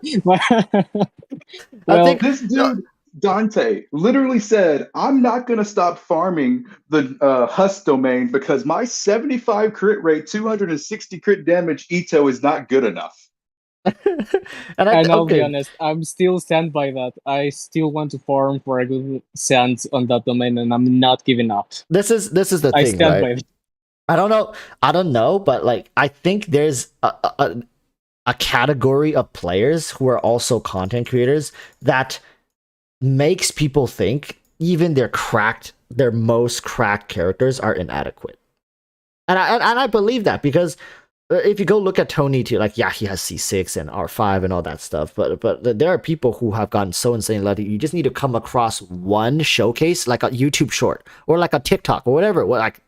Well, think This dude, Dante, literally said, "I'm not going to stop farming the Hus domain because my 75 crit rate, 260 crit damage Ito is not good enough." And I'll be okay, honest, I'm still stand by that. I still want to farm for a good sand on that domain, and I'm not giving up. this is the I thing, stand right? by it. I don't know, but like I think there's a category of players who are also content creators that makes people think even their most cracked characters are inadequate. And I believe that because if you go look at Tony too, like yeah, he has C6 and R5 and all that stuff, but there are people who have gotten so insane lucky. You just need to come across one showcase, like a YouTube short or like a TikTok or whatever, like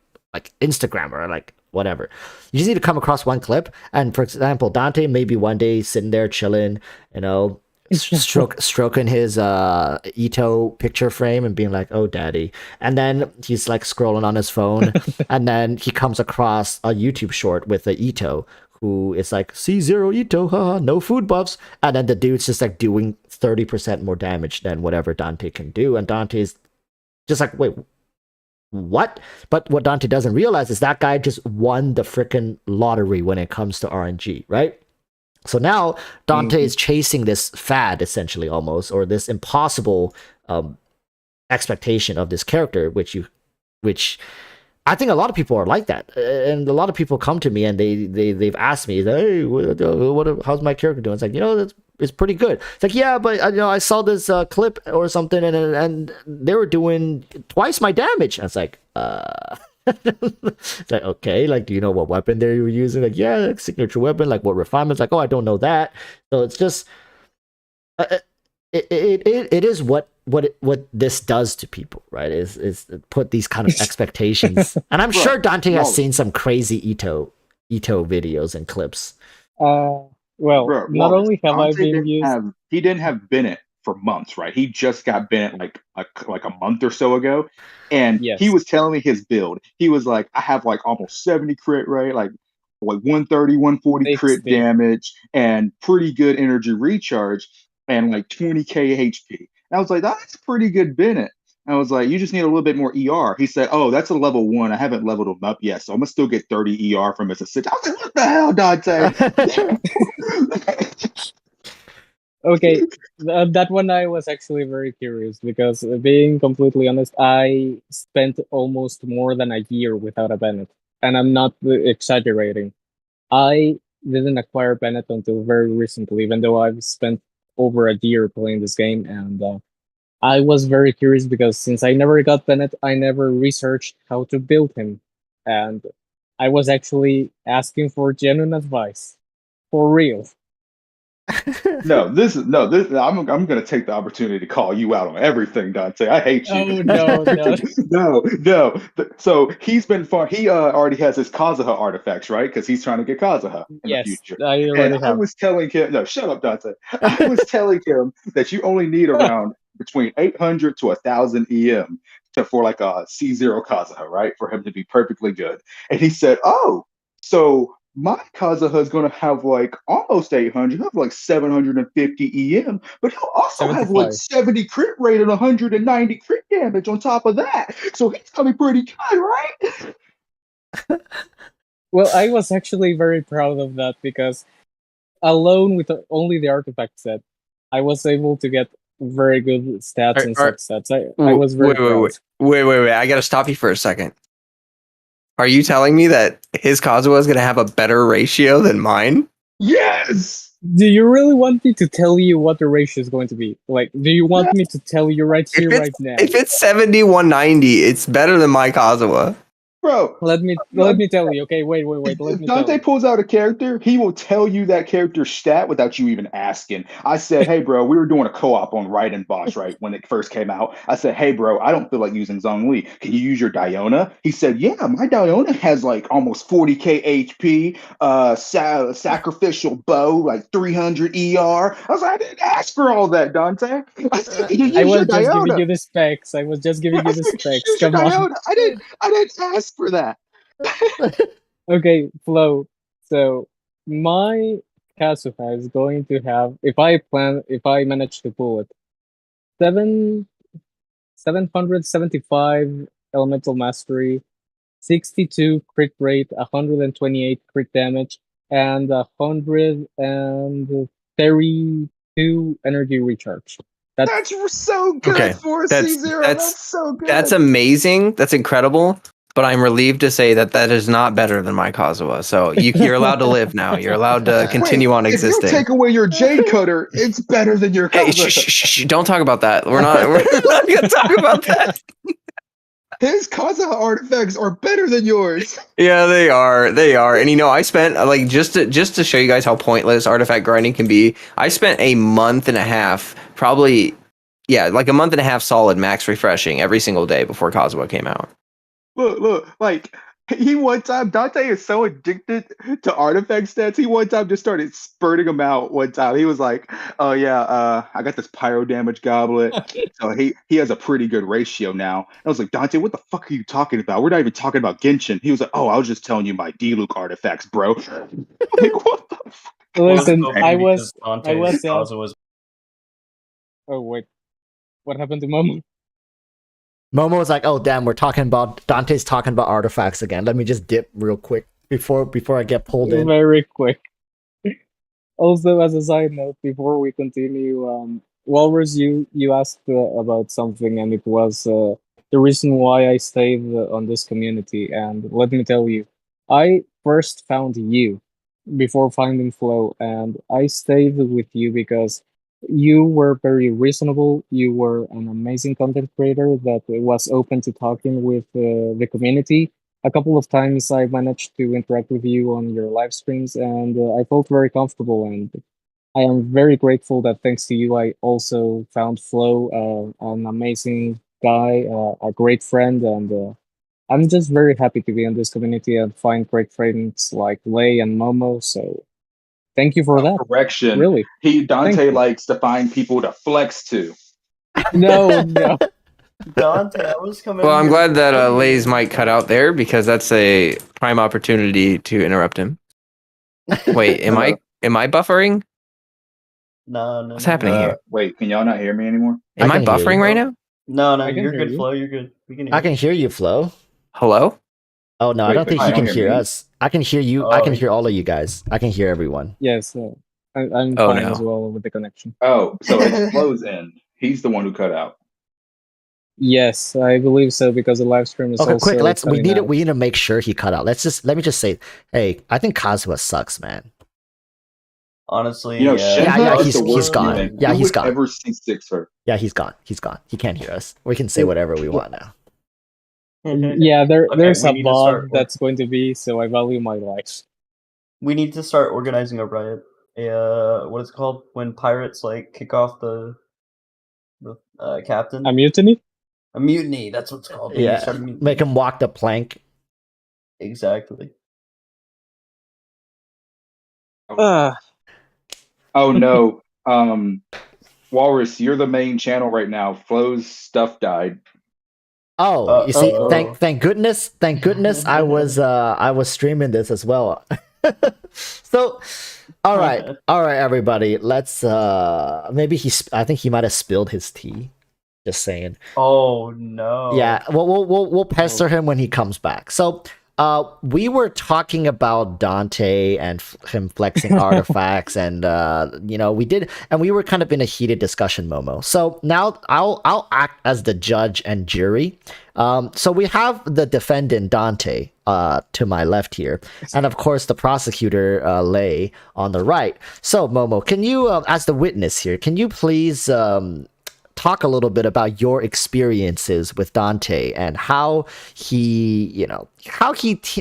Instagram or like whatever. You just need to come across one clip, and for example, Dante maybe one day sitting there chilling, you know, stroking his Ito picture frame and being like, "Oh, daddy," and then he's like scrolling on his phone, and then he comes across a YouTube short with a Ito who is like C0 Ito, haha, no food buffs, and then the dude's just like doing 30% more damage than whatever Dante can do, and Dante's just like, wait, what? But what Dante doesn't realize is that guy just won the freaking lottery when it comes to RNG, right? So now Dante is chasing this fad, essentially, almost, or this impossible expectation of this character, which I think a lot of people are like that, and a lot of people come to me and they've asked me, "Hey, how's my character doing?" It's like, it's pretty good. It's like, yeah, but I saw this clip or something, and they were doing twice my damage. And it's like, it's like, okay, like, do you know what weapon they were using? Like, yeah, like signature weapon, like what refinements? Like, oh, I don't know that. So it's just, it is what this does to people, right? Is put these kind of expectations, and I'm sure Dante has seen some crazy Ito videos and clips. Well, Bro, not Wallace, only have I been used. he didn't have Bennett for months, right? He just got Bennett like a month or so ago, and he Yes, was telling me his build. He was like, I have like almost 70 crit rate, like 130, 140 crit 60. damage, and pretty good energy recharge, and like 20k HP. And I was like, that's pretty good Bennett. I was like, you just need a little bit more ER. He said, oh, that's a level 1. I haven't leveled him up yet, so I'm gonna still get 30 ER from his assist. I was like, what the hell, Dante? Okay, that one I was actually very curious because, being completely honest, I spent almost more than a year without a Bennett, and I'm not exaggerating. I didn't acquire Bennett until very recently, even though I've spent over a year playing this game, and I was very curious because since I never got Bennett, I never researched how to build him, and I was actually asking for genuine advice, for real. No, this is no. This I'm gonna take the opportunity to call you out on everything, Dante. I hate you. Oh no, no. No. So he's been far. He already has his Kazuha artifacts, right? Because he's trying to get Kazuha in the Yes, future. I And already I have. was telling him, no, shut up, Dante. I was telling him that you only need around between 800 to 1,000 EM for like a C0 Kazuha, right? For him to be perfectly good. And he said, oh, so my Kazuha is going to have like almost 800, he'll have like 750 EM, but he'll also have like 75. 70 crit rate and 190 crit damage on top of that. So he's going to be pretty good, right? Well, I was actually very proud of that because alone with only the artifact set, I was able to get very good stats and substats. I was very proud. Wait. I gotta stop you for a second. Are you telling me that his Kazuha is gonna have a better ratio than mine? Yes. Do you really want me to tell you what the ratio is going to be? Like, do you want me to tell you right here, right now? If it's 7190, it's better than my Kazuha. Bro, Let me tell you. Okay, wait. Let if me tell Dante you. pulls out a character, he will tell you that character's stat without you even asking. I said, hey, bro, we were doing a co-op on Raiden Boss, right? When it first came out. I said, hey, bro, I don't feel like using Zhongli. Can you use your Diona? He said, yeah, my Diona has like almost 40k HP, sacrificial bow, like 300 ER. I was like, I didn't ask for all that, Dante. I said, can you use I your was just giving Diona? you the specs. I was just giving I you the said, specs. use your Come on. Diona. I didn't ask for that. Okay, Flo. So my Kazuha is going to have, if I manage to pull it, 775 elemental mastery, 62 crit rate, 128 crit damage, and 132 energy recharge. That's so good Okay, for a that's- C0. that's- That's so good. That's amazing. That's incredible. But I'm relieved to say that that is not better than my Kazuha. So you're allowed to live now. You're allowed to continue on If you existing. take away your Jade Cutter, it's better than your Hey, Kazuha. shh, don't talk about that. We're not gonna talk about that. His Kazuha artifacts are better than yours. Yeah, they are. They are. And I spent like just to show you guys how pointless artifact grinding can be. I spent a month and a half, probably, like a month and a half solid max refreshing every single day before Kazuha came out. Look, like he one time Dante is so addicted to artifact stats. He one time just started spurting them out. One time he was like, "Oh yeah, I got this pyro damage goblet, so he has a pretty good ratio now." I was like, "Dante, what the fuck are you talking about? We're not even talking about Genshin." He was like, "Oh, I was just telling you my D-Luke artifacts, bro." Like what the fuck? Listen, Well, I because was Dante's Kazuha's Oh wait, what happened to Momo? Momo was like, "Oh damn, Dante's talking about artifacts again. Let me just dip real quick before I get pulled in." Very quick. Also, as a side note, before we continue, Walrus, you asked about something, and it was the reason why I stayed on this community. And let me tell you, I first found you before finding Flow, and I stayed with you because you were very reasonable. You were an amazing content creator that was open to talking with the community. A couple of times I managed to interact with you on your live streams, and I felt very comfortable. And I am very grateful that thanks to you, I also found Flo an amazing guy, a great friend, and I'm just very happy to be in this community and find great friends like Lei and Momo. So thank you for that. Correction. Really. Dante likes to find people to flex to. No. Dante, I was coming. Well, I'm here glad that to- Lay's mic cut out there because that's a prime opportunity to interrupt him. Wait, am I buffering? No. What's happening here? Wait, can y'all not hear me anymore? Am I can hear buffering you. right now? No, I can you're hear good, you. Flo. You're good. We can hear I can hear you, Flo. Hello? Oh no, I Wait, don't think but he you can don't hear hear me? us. I can hear you. I can hear all of you guys. I can hear everyone. Yes, I'm Oh, fine no. as well with the connection. Oh, so it's Flo's end. He's the one who cut out. Yes, I believe so because the live stream is Okay, also quick. We cutting out. need to make sure he cut out. Let me just say, hey, I think Kazuha sucks, man. Honestly, You know, yeah. Yeah, Shenmue is he's- the he's worst gone. human. Yeah, Who he's would gone. ever see Sixer? Yeah, he's gone. He's gone. He can't hear us. We can say whatever we want now. Yeah, there's we a need to bug start- that's going to be, so I value my life. We need to start organizing a riot. What is it called when pirates like kick off the captain? A mutiny? A mutiny. That's what it's called. We need to Yeah, start a mutiny. make him walk the plank. Exactly. Oh no. Walrus, you're the main channel right now. Flo's stuff died. Oh, you see, Uh-oh. thank goodness I was streaming this as well. So, all right, everybody, let's maybe I think he might have spilled his tea. Just saying. Oh no. Yeah, we'll pester him when he comes back. So, we were talking about Dante and him flexing artifacts, and we were kind of in a heated discussion, Momo. So now I'll act as the judge and jury. So we have the defendant Dante to my left here, and of course the prosecutor Lei on the right. So Momo, can you, as the witness here, can you please talk a little bit about your experiences with Dante and how he,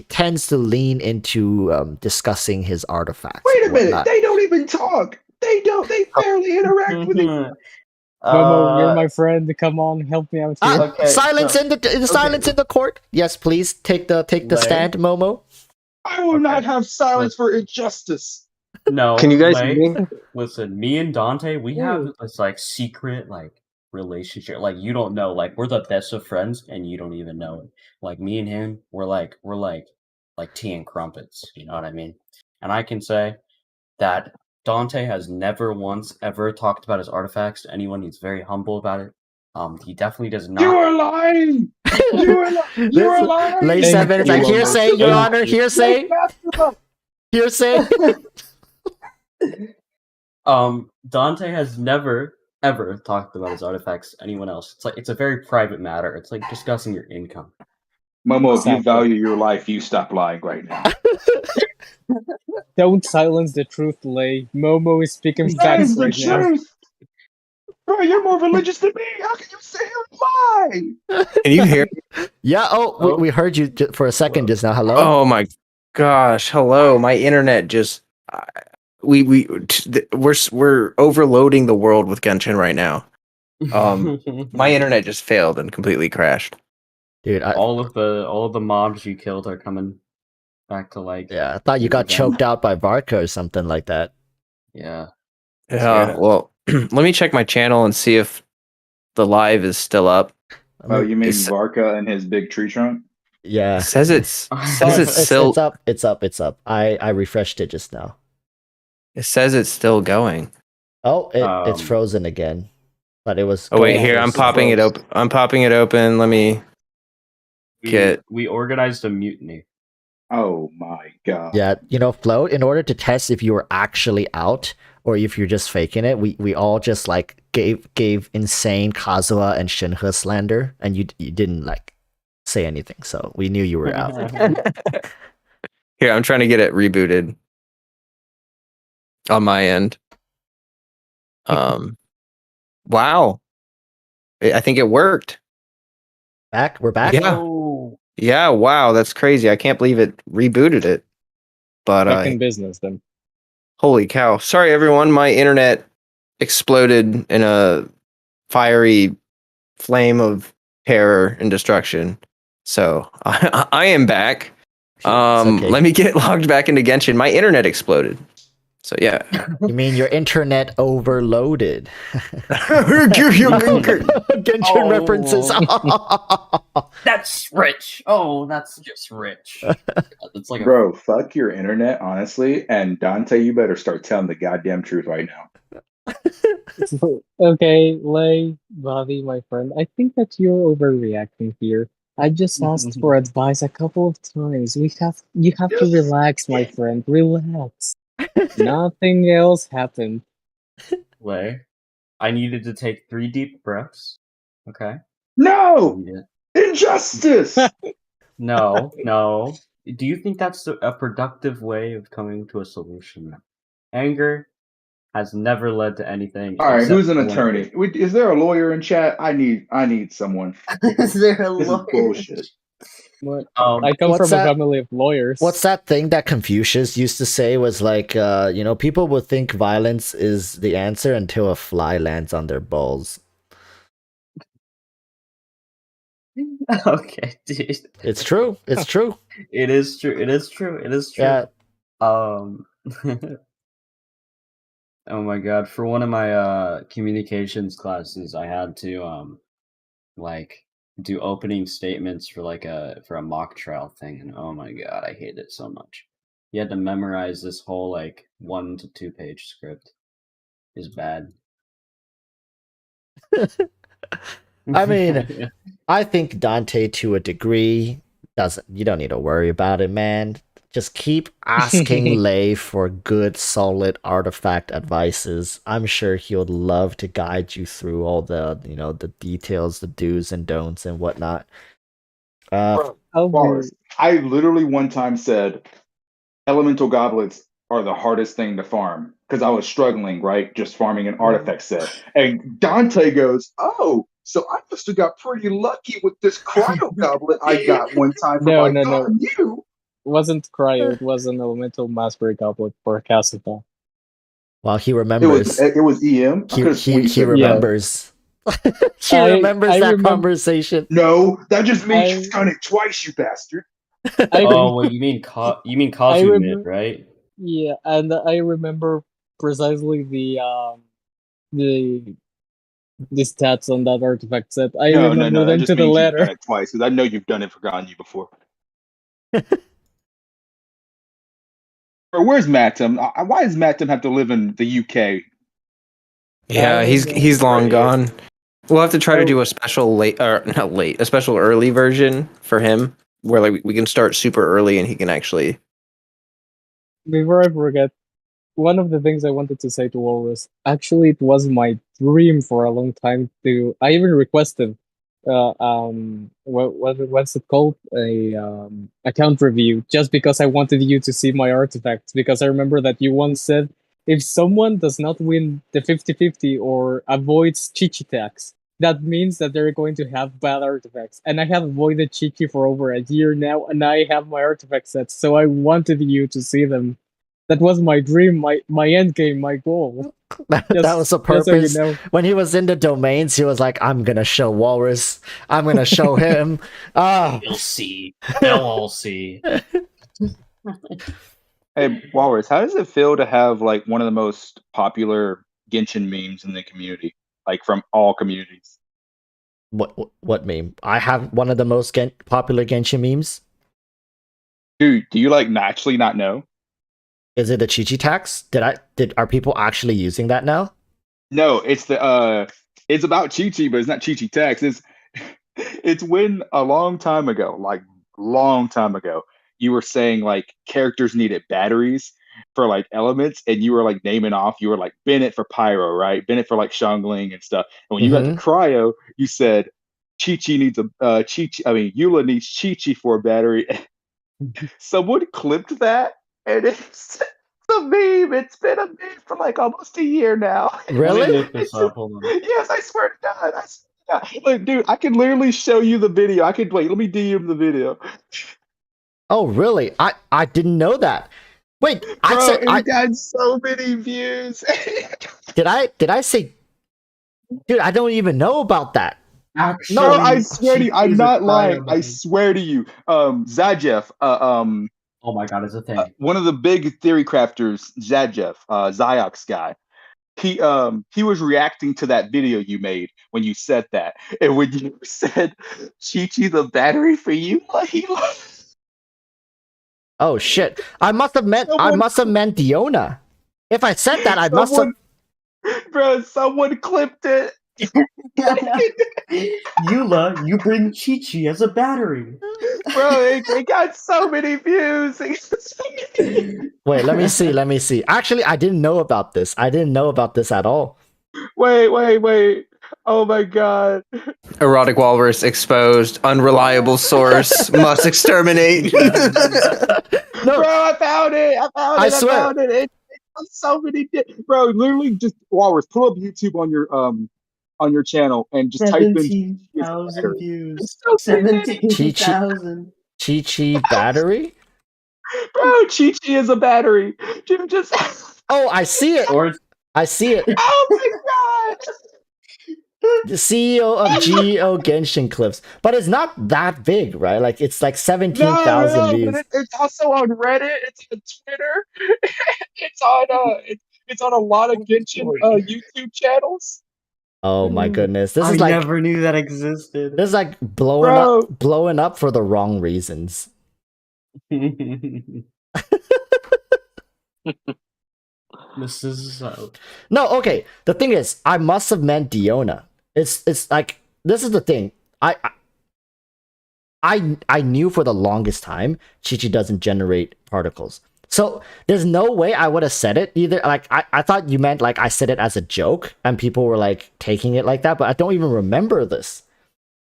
tends to lean into discussing his artifacts. Wait a and minute, whatnot. they don't even talk. They barely interact with each other. Momo, you're my friend. Come on, help me out here. Okay, silence so- in the silence in the court. Yes, please take the Lei? stand, Momo. I will not have silence for injustice. No. Can you guys Lei, hear me? Listen, me and Dante, we have this like secret relationship. Like you don't know. Like we're the best of friends, and you don't even know it. Like me and him, we're like tea and crumpets. You know what I mean? And I can say that Dante has never once ever talked about his artifacts to anyone. He's very humble about it. He definitely does not. You are lying. You are lying. Lei 7 is like you, hearsay, Momo. Your Thank Honor, you. hearsay. Hearsay. Dante has never ever talked about his artifacts to anyone else. It's a very private matter. It's like discussing your income. Momo, if you Exactly. value your life, you stop lying right now. Don't silence the truth, Lay. Momo is speaking That facts is the right now. truth. Bro, you're more religious than me. How can you sit here and lie? Can you hear? Yeah. Oh, we heard you for a second just now. Hello. Oh my gosh! Hello, my internet just. We're overloading the world with Genshin right now. My internet just failed and completely crashed. Dude. all of the mobs you killed are coming back to life. Yeah, I thought you got choked out by Varka or something like that. Yeah. Yeah. Well, let me check my channel and see if the live is still up. Oh, you mean It's- Varka and his big tree trunk? Yeah. It says it's still. It's up. I refreshed it just now. It says it's still going. Oh, it's frozen again. But it was. Oh wait, going here for I'm a popping it second. open. I'm popping it open. Let me get. We organized a mutiny. Oh my god. Yeah, Float, in order to test if you were actually out or if you're just faking it, we all just like gave insane Kazuha and Shinhe slander, and you didn't like say anything, so we knew you were out. Here, I'm trying to get it rebooted on my end. Wow. I think it worked. We're back. Yeah. Yeah, wow, that's crazy. I can't believe it rebooted it. But Back in business then. holy cow. Sorry everyone, my internet exploded in a fiery flame of terror and destruction. So, I am back. It's okay. Let me get logged back into Genshin. My internet exploded. So yeah. You mean your internet overloaded? Genshin references. That's rich. Oh, that's just rich. It's like Bro, fuck your internet, honestly. And Dante, you better start telling the goddamn truth right now. Okay, Lay, Bobby, my friend, I think that you're overreacting here. I just asked for advice a couple of times. You have to relax, my friend. Relax. Nothing else happened. Lay. I needed to take 3 deep breaths. Okay. No! Injustice! No. Do you think that's a productive way of coming to a solution? Anger has never led to anything. All right, except who's an for when attorney? Is there a lawyer in chat? I need someone. Is there a This is lawyer? bullshit. What? I come from a family of lawyers. What's that thing that Confucius used to say was like, people would think violence is the answer until a fly lands on their balls. Okay, dude. It's true. It's true. It is true. It is true. Yeah. Oh my god, for one of my communications classes I had to do opening statements for a mock trial thing, and oh my god, I hate it so much. You had to memorize this whole 1 to 2 page script. Is bad. I mean, I think Dante, to a degree, you don't need to worry about it, man. Just keep asking Lay for good, solid artifact advices. I'm sure he'll love to guide you through all the, the details, the do's and don'ts and whatnot. Walrus, I literally one time said elemental goblets are the hardest thing to farm because I was struggling, right? Just farming an artifact set. And Dante goes, "Oh, so I must have got pretty lucky with this cryo goblet I got one time for No. you." It wasn't cryo, it was an elemental mastery goblet for Casita. Well, he remembers. It was EM. He remembers. He remembers that conversation. No, that just means you've done it twice, you bastard. Well, you mean Kazu mid, right? Yeah, and I remember precisely the stats on that artifact set. I remember them to the letter. You've done it twice, because I know you've done it for Ganyu before. Or where's Matum? Why does Matum have to live in the UK? Yeah, he's long gone. We'll have to try to do a special a special early version for him, where we can start super early and he can actually before I forget, one of the things I wanted to say to Walrus, actually, it was my dream for a long time to. I even requested, what's it called? A account review, just because I wanted you to see my artifacts. Because I remember that you once said if someone does not win the 50-50 or avoids Chichi tax, that means that they're going to have bad artifacts. And I have avoided Chichi for over a year now, and I have my artifact sets, so I wanted you to see them. That was my dream, my end game, my goal. That was the Just so you purpose. know. When he was in the domains, he was like, "I'm gonna show Walrus. I'm gonna show him." Ah, You'll see. They'll all see. Hey, Walrus, how does it feel to have like one of the most popular Genshin memes in the community, like from all communities? what meme? I have one of the most popular Genshin memes. Dude, do you like actually not know? Is it the Chichi tax? Are people actually using that now? No, it's about Chi-Chi, but it's not Chi-Chi text. It's when a long time ago, like long time ago, you were saying like characters needed batteries for like elements, and you were like naming off. You were like Bennett for pyro, right? Bennett for like Shangling and stuff. And when you got to cryo, you said Chi-Chi needs a Chi-Chi. I mean, Eula needs Chi-Chi for a battery. Someone clipped that, and it's a meme. It's been a meme for like almost a year now. Let me Really? look this up. Hold on. Yes, I swear to God. I swear to God. Look, dude, I can literally show you the video. I could wait. Let me DM the video. Oh, really? I didn't know that. Wait, I Bro, said it got so many views. did I say? Dude, I don't even know about that. Actually, No, I swear to you, I'm Chichi's a not lying. cryo I meme. swear to you. Zajeff, Oh my god, it's a thing. one of the big theory crafters, Zajeff, Ziox guy. He was reacting to that video you made when you said that. And when you said Chi-Chi the battery for you, he Oh shit! I must have meant Diona. If I said that, I must have. Bro, someone clipped it. Eula, you bring Chi-Chi as a battery. Bro, it got so many views. Wait, let me see. Let me see. Actually, I didn't know about this. I didn't know about this at all. Wait. Oh my god. EroticWalruss exposed. Unreliable source. Must exterminate. No, Bro, I found it. I swear. found it. It got so many. Bro, literally just Walrus, pull up YouTube on your channel and just type in 17,000 views. It's so many. 17,000. Chi-Chi battery? Bro, Chi-Chi is a battery. Jim just Oh, I see it. Or I see it. Oh my god. The CEO of GEO Genshin clips, but it's not that big, right? Like it's like 17,000 views. But it's also on Reddit. It's on Twitter. It's on a lot of Genshin YouTube channels. Oh my goodness, this I is like never knew that existed. this is like blowing up for the wrong reasons. This is No, okay. The thing is, I must have meant Diona. It's like this is the thing. I knew for the longest time Chi-Chi doesn't generate particles. So there's no way I would have said it either. Like I thought you meant like I said it as a joke and people were like taking it like that, but I don't even remember this.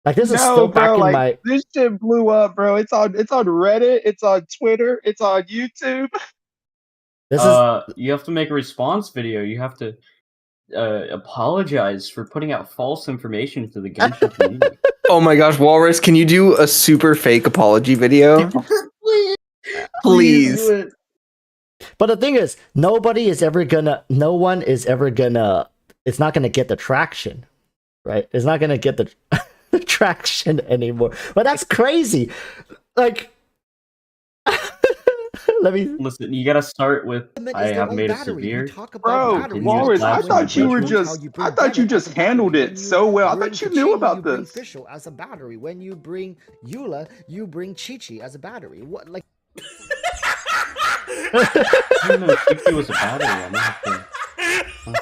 Like this is still back in my This shit blew up, bro. It's on Reddit, it's on Twitter, it's on YouTube. This is You have to make a response video. You have to apologize for putting out false information to the Genshin community. Oh my gosh, Walrus, can you do a super fake apology video? Please. do it. But the thing is, no one is ever gonna it's not gonna get the traction. Right? It's not gonna get the traction anymore. But that's crazy. Like let me Listen, you gotta start with I have made a severe. Bro, Walrus, I thought you just handled it so well. I thought you knew about this. Fischl as a battery. When you bring Eula, you bring Chi-Chi as a battery. What like I didn't know Chi-Chi was a battery. I'm gonna have to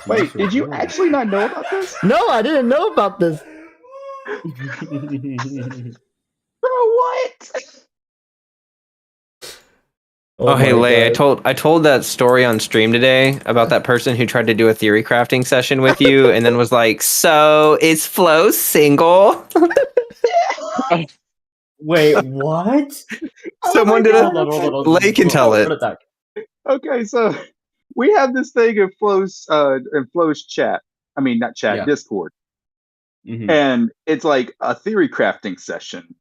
Wait, did you actually not know about this? No, I didn't know about this. Bro, what? Oh, hey my Lay, God. I told that story on stream today about that person who tried to do a theory crafting session with you and then was like, "So is Flo single?" Wait, what? Oh my Someone did Hold it. on, god. hold on, hold on. Lay can tell Run it. it back. Okay, so we have this thing in Flo's chat. I mean, not chat, Yeah. Discord. Hmm. And it's like a theory crafting session.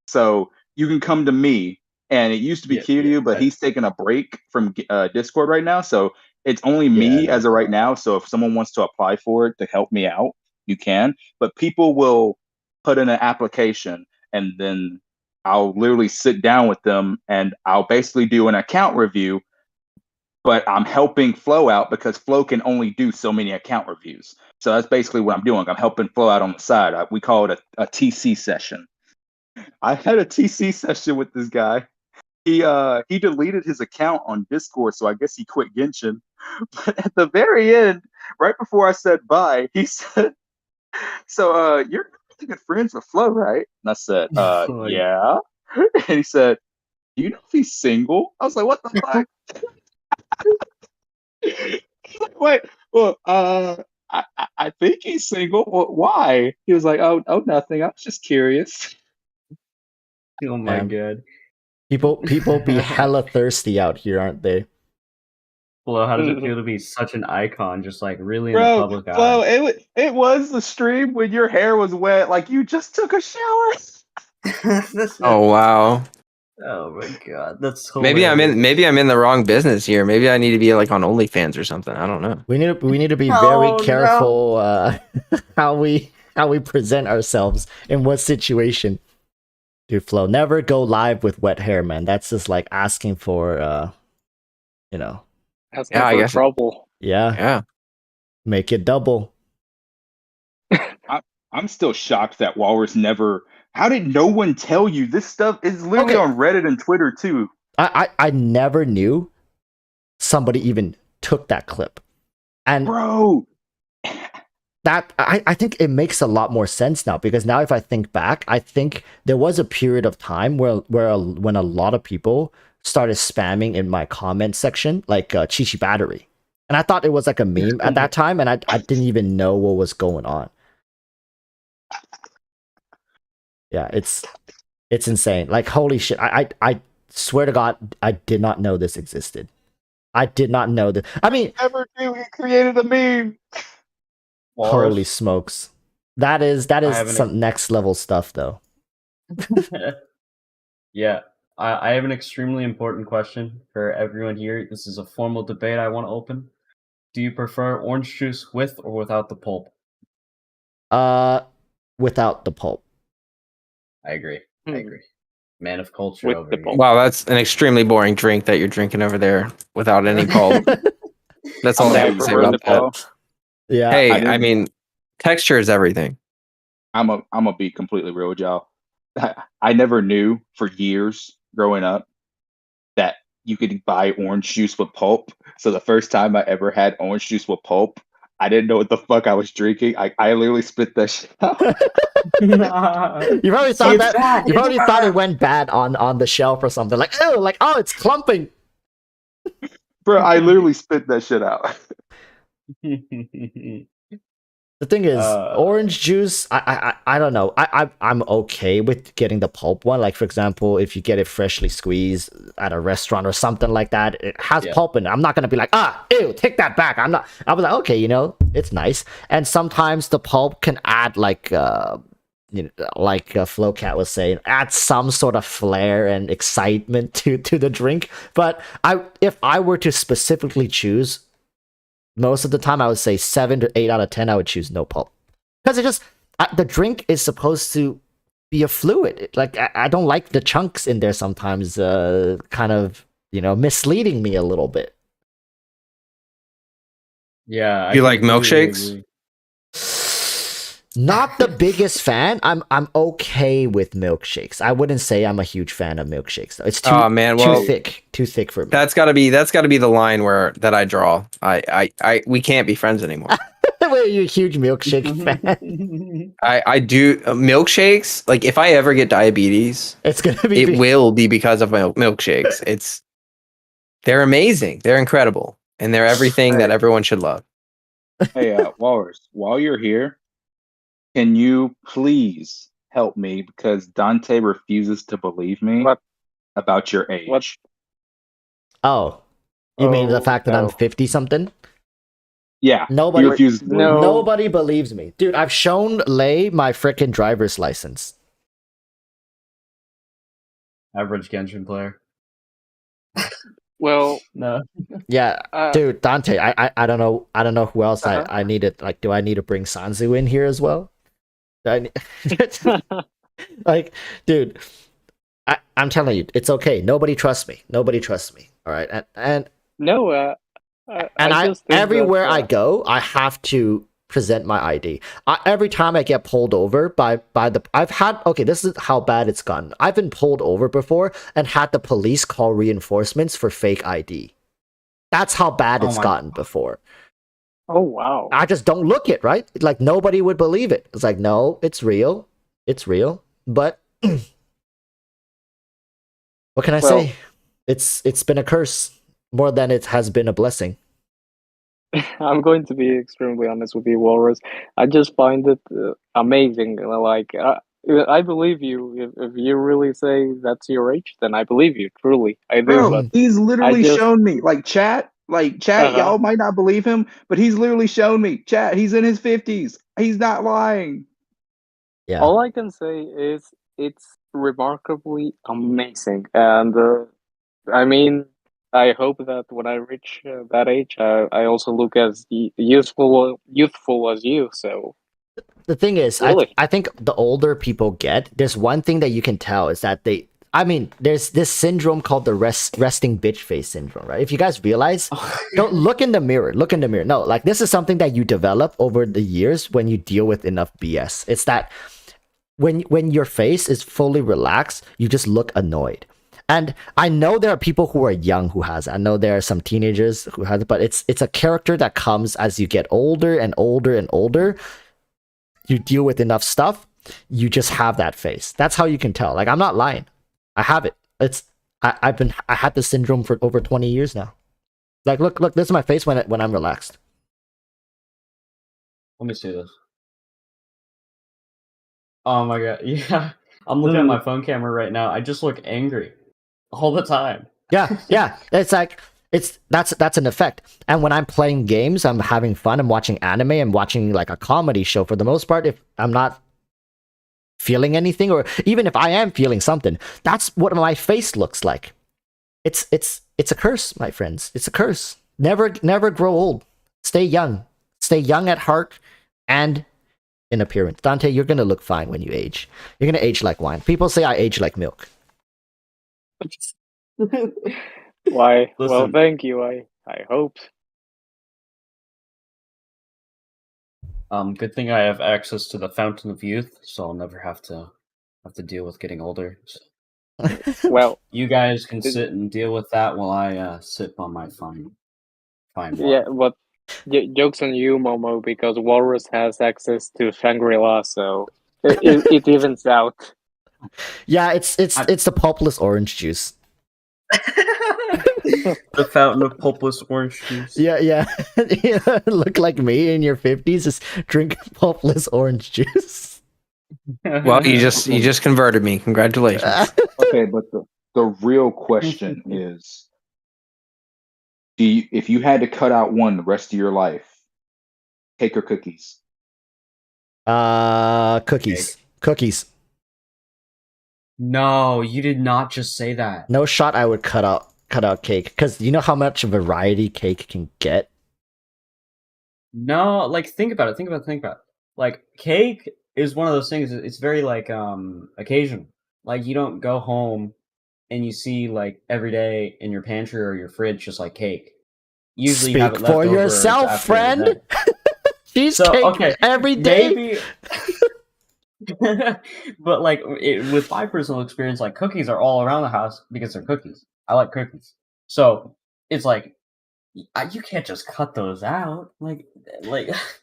So you can come to me, and it used to be Yeah, Kiryu, but he's taking a break from Discord right now. So it's only yeah, I me know. as of right now. So if someone wants to apply for it to help me out, you can. But people will put in an application, and then I'll literally sit down with them, and I'll basically do an account review. But I'm helping Flo out because Flo can only do so many account reviews. So that's basically what I'm doing. I'm helping Flo out on the side. We call it a TC session. I had a TC session with this guy. He deleted his account on Discord, so I guess he quit Genshin. But at the very end, right before I said bye, he said, "So you're really good friends with Flo, right?" And I said, Like, "Yeah." And he said, "Do you know if he's single?" I was like, "What the fuck?" Wait, well, I think he's single. Well, why? He was like, oh, nothing. I was just curious. oh my Damn. god. People be hella thirsty out here, aren't they? Flo, how does it feel to be such an icon, just like really in the Bro, public eye? Flo, it was the stream when your hair was wet, like you just took a shower. Oh wow. Oh my god, that's Maybe hilarious. I'm in the wrong business here. Maybe I need to be like on OnlyFans or something. I don't know. We need to be very Oh, careful how we present ourselves in what situation. Dude, Flo, never go live with wet hair, man. That's just like asking for you know, That's Yeah, I guess. trouble. yeah, Yeah. make it double. I'm still shocked that Walrus never. How did no one tell you this stuff is literally Okay. on Reddit and Twitter too? I never knew somebody even took that clip. And Bro, that I think it makes a lot more sense now, because now if I think back, I think there was a period of time when a lot of people started spamming in my comment section like Chichi battery, and I thought it was like a meme at that time, and I didn't even know what was going on. Yeah, it's insane. Like holy shit, I swear to God, I did not know this existed. I did not know that. I mean, never knew he created a meme. Walrus. holy smokes. That is some next level stuff though. Yeah, I have an extremely important question for everyone here. This is a formal debate I want to open. Do you prefer orange juice with or without the pulp? Without the pulp. I agree. I agree. Man of culture With over the here. pulp. Wow, that's an extremely boring drink that you're drinking over there without any pulp. That's all I have to say Never in about the pulp. that. Yeah. Hey, I I mean, texture is everything. I'm gonna be completely real with y'all. I never knew for years growing up that you could buy orange juice with pulp. So the first time I ever had orange juice with pulp, I didn't know what the fuck I was drinking. I literally spit that shit out. You probably thought It's that bad, you it's probably thought it bad. went bad on the shelf or something. Like, oh, it's clumping. Bro, I literally spit that shit out. The thing is, Uh, orange juice, I don't know. I'm okay with getting the pulp one. Like, for example, if you get it freshly squeezed at a restaurant or something like that, it has Yeah. pulp in it. I'm not gonna be like, ew, take that back. I was like, okay, it's nice. And sometimes the pulp can add like like Flowcat was saying, add some sort of flair and excitement to the drink. But if I were to specifically choose, most of the time I would say 7 to 8 out of 10 I would choose no pulp, because it just the drink is supposed to be a fluid. Like I don't like the chunks in there sometimes, kind of misleading me a little bit. yeah. I You like completely milkshakes? agree. Not the biggest fan. I'm okay with milkshakes. I wouldn't say I'm a huge fan of milkshakes though. It's too Oh man, well, too thick for me. that's gotta be the line that I draw. We can't be friends anymore. Were you a huge milkshake fan? I do milkshakes. Like if I ever get diabetes, It's gonna be it will be because of my milkshakes. It's They're amazing. They're incredible. And they're everything that everyone should love. Hey, Walrus, while you're here, can you please help me because Dante refuses to believe me What? about your age. What? Oh, you mean the Oh, fact that I'm no. 50 something? Yeah, Nobody- he refuses to believe me. No. Nobody believes me. Dude, I've shown Lei my freaking driver's license. Average Genshin player. Well, No. Yeah, dude, Dante, I don't know who else Uh-huh. I needed. Like, do I need to bring Sanzu in here as well? Like, dude, I'm telling you, it's okay. Nobody trusts me. Nobody trusts me. All right, and no, I just think everywhere that, I go, I have to present my ID. Every time I get pulled over by the, I've had, okay, this is how bad it's gotten. I've been pulled over before and had the police call reinforcements for fake ID. That's how bad Oh it's my gotten before. Oh, wow. I just don't look it, right? Like, nobody would believe it. It's like, no, it's real. It's real. But what can I Well- say? It's been a curse more than it has been a blessing. I'm going to be extremely honest with you, Walrus. I just find it amazing. Like, I believe you. If you really say that's your age, then I believe you. Truly, I do. Bro, But he's literally I just- shown me. Like chat, Uh-huh. y'all might not believe him, but he's literally shown me. Chat, he's in his 50s. He's not lying. Yeah. all I can say is it's remarkably amazing, and I mean, I hope that when I reach that age, I also look as youthful as you. So The thing is, Really? I think the older people get, there's one thing that you can tell is that I mean, there's this syndrome called the resting bitch face syndrome, right? If you guys realize, don't look in the mirror. Look in the mirror. No, like, this is something that you develop over the years when you deal with enough BS. It's that when your face is fully relaxed, you just look annoyed. And I know there are people who are young who has it. I know there are some teenagers who have it, but it's a character that comes as you get older and older and older. You deal with enough stuff, you just have that face. That's how you can tell. Like, I'm not lying. I have it. I had this syndrome for over 20 years now. Like, look, this is my face when I'm relaxed. Let me see this. Oh my god, yeah. I'm looking at my phone camera right now. I just look angry all the time. Yeah. It's like that's an effect. And when I'm playing games, I'm having fun. I'm watching anime. I'm watching like a comedy show for the most part. If I'm not feeling anything, or even if I am feeling something, that's what my face looks like. It's a curse, my friends. It's a curse. Never grow old. Stay young. Stay young at heart and in appearance. Dante, you're gonna look fine when you age. You're gonna age like wine. People say I age like milk. Why? Well, Listen. thank you. I hope. Good thing I have access to the Fountain of Youth, so I'll never have to deal with getting older. So Well, you guys can Is- sit and deal with that while I sip on my fine yeah, water. but jokes on you, Momo, because Walrus has access to Shangri-La, so it evens out. Yeah, it's the pulpless orange juice. The fountain of pulpless orange juice. Yeah. Look like me in your 50s, just drink pulpless orange juice. Well, you just converted me. Congratulations. Okay, but the real question is, if you had to cut out one the rest of your life, cake or cookies? Cookies. No, you did not just say that. No shot I would cut out cake, because you know how much variety cake can get. No, like think about it. Like cake is one of those things. It's very like occasion. Like you don't go home and you see like every day in your pantry or your fridge just like cake. Usually you have Speak it left for over yourself, after the friend. event. Cheesecake okay, every day. Maybe. But like with my personal experience, like cookies are all around the house because they're cookies. I like cookies, so it's like you can't just cut those out. Like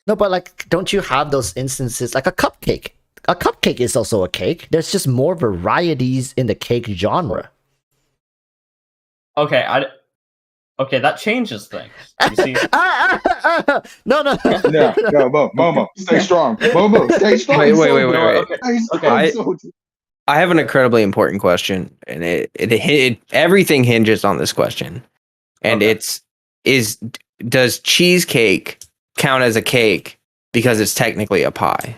No, but like, don't you have those instances like a cupcake? A cupcake is also a cake. There's just more varieties in the cake genre. okay, Okay, that changes things. You see, No, no. Yeah, no, Momo, stay strong. Momo, stay strong. Wait. You know what, okay, Stay strong, okay. soldier. I have an incredibly important question, and it everything hinges on this question, and Okay. does cheesecake count as a cake because it's technically a pie?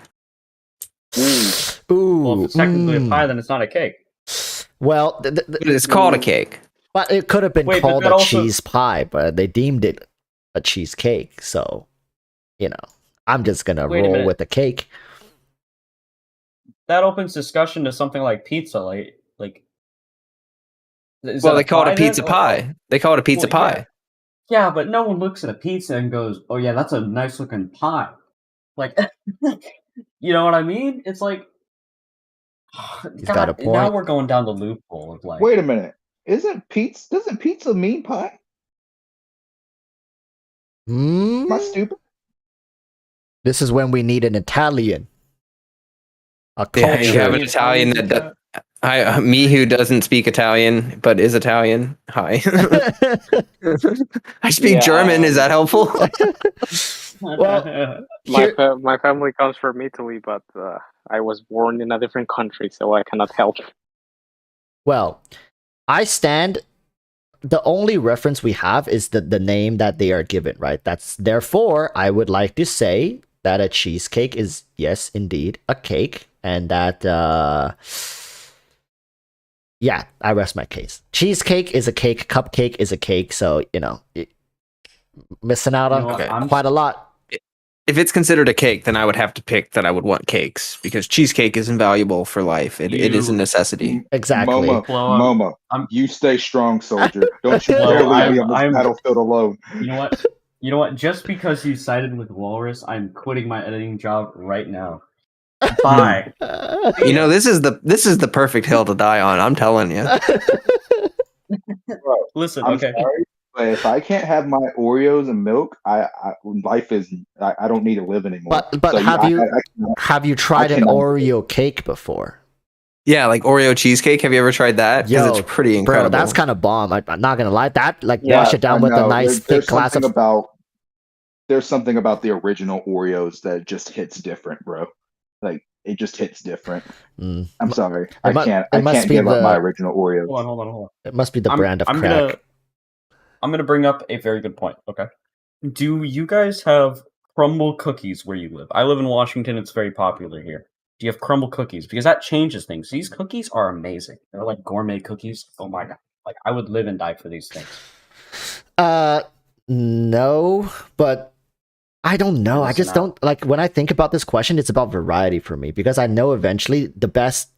Ooh. Well, if it's technically a pie, then it's not a cake. Well, But it's called a cake. but it could have been Wait, but called that a also- cheese pie, but they deemed it a cheesecake. So, I'm just gonna Wait a roll minute. with the cake. That opens discussion to something like pizza, like. Is Well, that they call it a pie then? pizza pie. They call it a pizza Well, yeah. pie. Yeah, but no one looks at a pizza and goes, "Oh yeah, that's a nice looking pie." Like, you know what I mean? It's like, He's got a God, now point. we're going down the loophole of like. Wait a minute. Doesn't pizza mean pie? Am I stupid? This is when we need an Italian. A Yeah, culture. you have an Italian that me who doesn't speak Italian but is Italian. Hi. I speak German. Is that helpful? Well, My family comes from Italy, but I was born in a different country, so I cannot help. Well, I stand. The only reference we have is the name that they are given, right? That's therefore I would like to say that a cheesecake is yes, indeed, a cake, and that yeah, I rest my case. Cheesecake is a cake, cupcake is a cake, so missing out on quite a lot. If it's considered a cake, then I would have to pick that I would want cakes because cheesecake is invaluable for life. It is a necessity. Exactly. Momo, you stay strong, soldier. Don't you dare leave me on this battlefield alone. You know what? You know what? Just because you sided with Walrus, I'm quitting my editing job right now. Bye. You know, this is the perfect hill to die on. I'm telling you. Listen, I'm okay. sorry, but if I can't have my Oreos and milk, life is I don't need to live anymore. But So have you tried an Oreo cake before? Yeah, like Oreo cheesecake. Have you ever tried that? Because it's pretty incredible. Bro, that's kind of bomb. I'm not gonna lie. That wash it down with a nice thick glass of. There's something about the original Oreos that just hits different, bro. Like it just hits different. I'm sorry, I can't give up my original Oreos. Hold on. It must be the brand of crack. I'm gonna bring up a very good point. Okay, do you guys have crumble cookies where you live? I live in Washington. It's very popular here. Do you have crumble cookies? Because that changes things. These cookies are amazing. They're like gourmet cookies. Oh my god! Like I would live and die for these things. No, but I don't know. I just don't like when I think about this question. It's about variety for me because I know eventually the best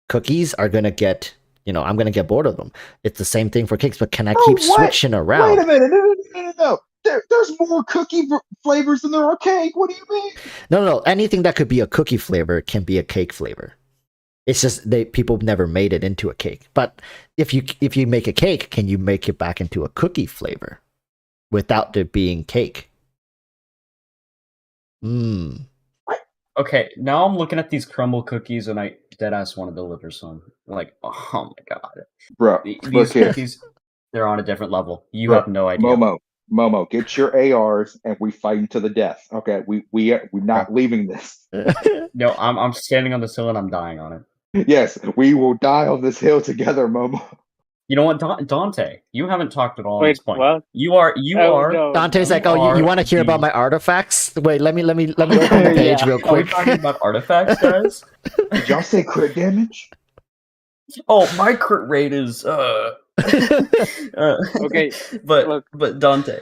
cookies are gonna get. I'm gonna get bored of them. It's the same thing for cakes, but can I keep switching around? Wait a minute! No. There's more cookie flavors than there are cake. What do you mean? No. Anything that could be a cookie flavor can be a cake flavor. It's just people never made it into a cake. But if you make a cake, can you make it back into a cookie flavor without it being cake? Okay, now I'm looking at these crumble cookies and I deadass want to deliver some. Like, oh my god. Bro, these cookies, they're on a different level. You have no idea. Momo, get your ARs and we fighting to the death. Okay, we're not leaving this. No, I'm standing on this hill and I'm dying on it. Yes, we will die on this hill together, Momo. You know what, Dante? You haven't talked at all at Wait, this point. what? You are. No, Dante's like, oh, you want to hear about my artifacts? Wait, let me open the page real quick. Are we talking about artifacts, guys? Did y'all say crit damage? Oh, my crit rate is Okay, but Dante.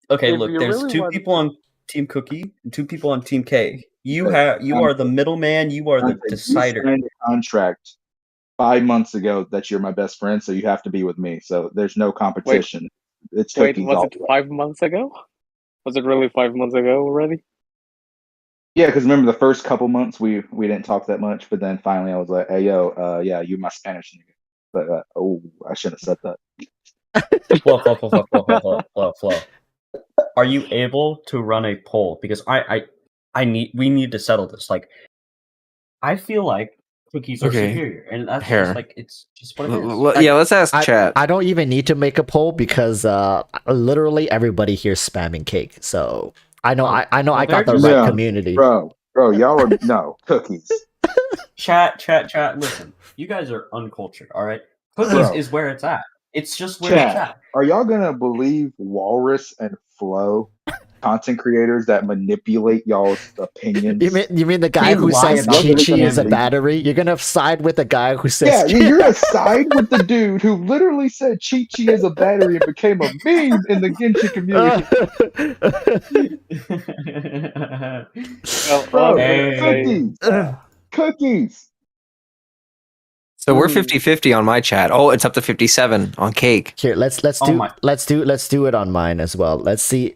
Okay, If look, you there's really two want- people on Team Cookie and two people on Team K. You are the middleman. You are the decider. You signed a contract 5 months ago that you're my best friend, so you have to be with me. So there's no competition. It's Wait, cookies was all it the way. 5 months ago? Was it really 5 months ago already? Yeah, because remember the first couple months we didn't talk that much, but then finally I was like, hey yo, yeah, you my Spanish nigga. But I shouldn't have said that. Flow. Are you able to run a poll? Because we need to settle this. Like, I feel like cookies are Okay. superior, and that's Here. just like it's just what it is. Yeah, let's ask chat. I don't even need to make a poll because literally everybody here is spamming cake. So I know Oh, I know well, I got the they're right just- community. Bro, y'all are no cookies. Chat. Listen, you guys are uncultured. All right, cookies Bro. is where it's at. It's just where it's Chat, at. are y'all gonna believe Walrus and Flo, content creators that manipulate y'all's opinions? You mean the guy They who lie says about Chi the Chi is a family. battery? You're gonna side with the guy who says Yeah, you're gonna side with the dude who literally said Chi Chi is a battery and became a meme in the Genshin community. Well, Bro, obviously, cookies. So we're 50-50 on my chat. Oh, it's up to 57 on cake. Here, let's Oh do my- let's do it on mine as well. Let's see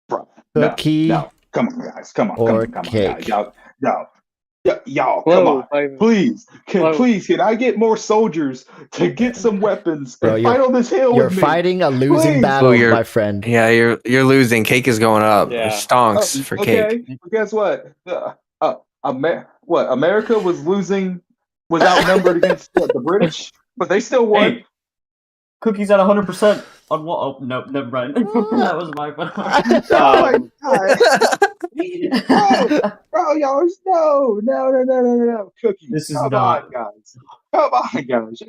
Bro, cookie no, come on, guys, come on, or come on, cake. guys, y'all, come Flo, on, please, Flo. can I get more soldiers to get some weapons Bro, and fight on this hill You're with me? fighting a losing Please. battle, Oh, you're- my friend. Yeah, you're losing. Cake is going up. Yeah. Stonks for cake. Okay, but guess what? America was outnumbered against the British, but they still won. Hey, cookies at 100% on what? Oh no, never mind. That was my fault. Oh my God. Bro, y'all, no, cookies. This is Come not- on, guys. Come on, guys.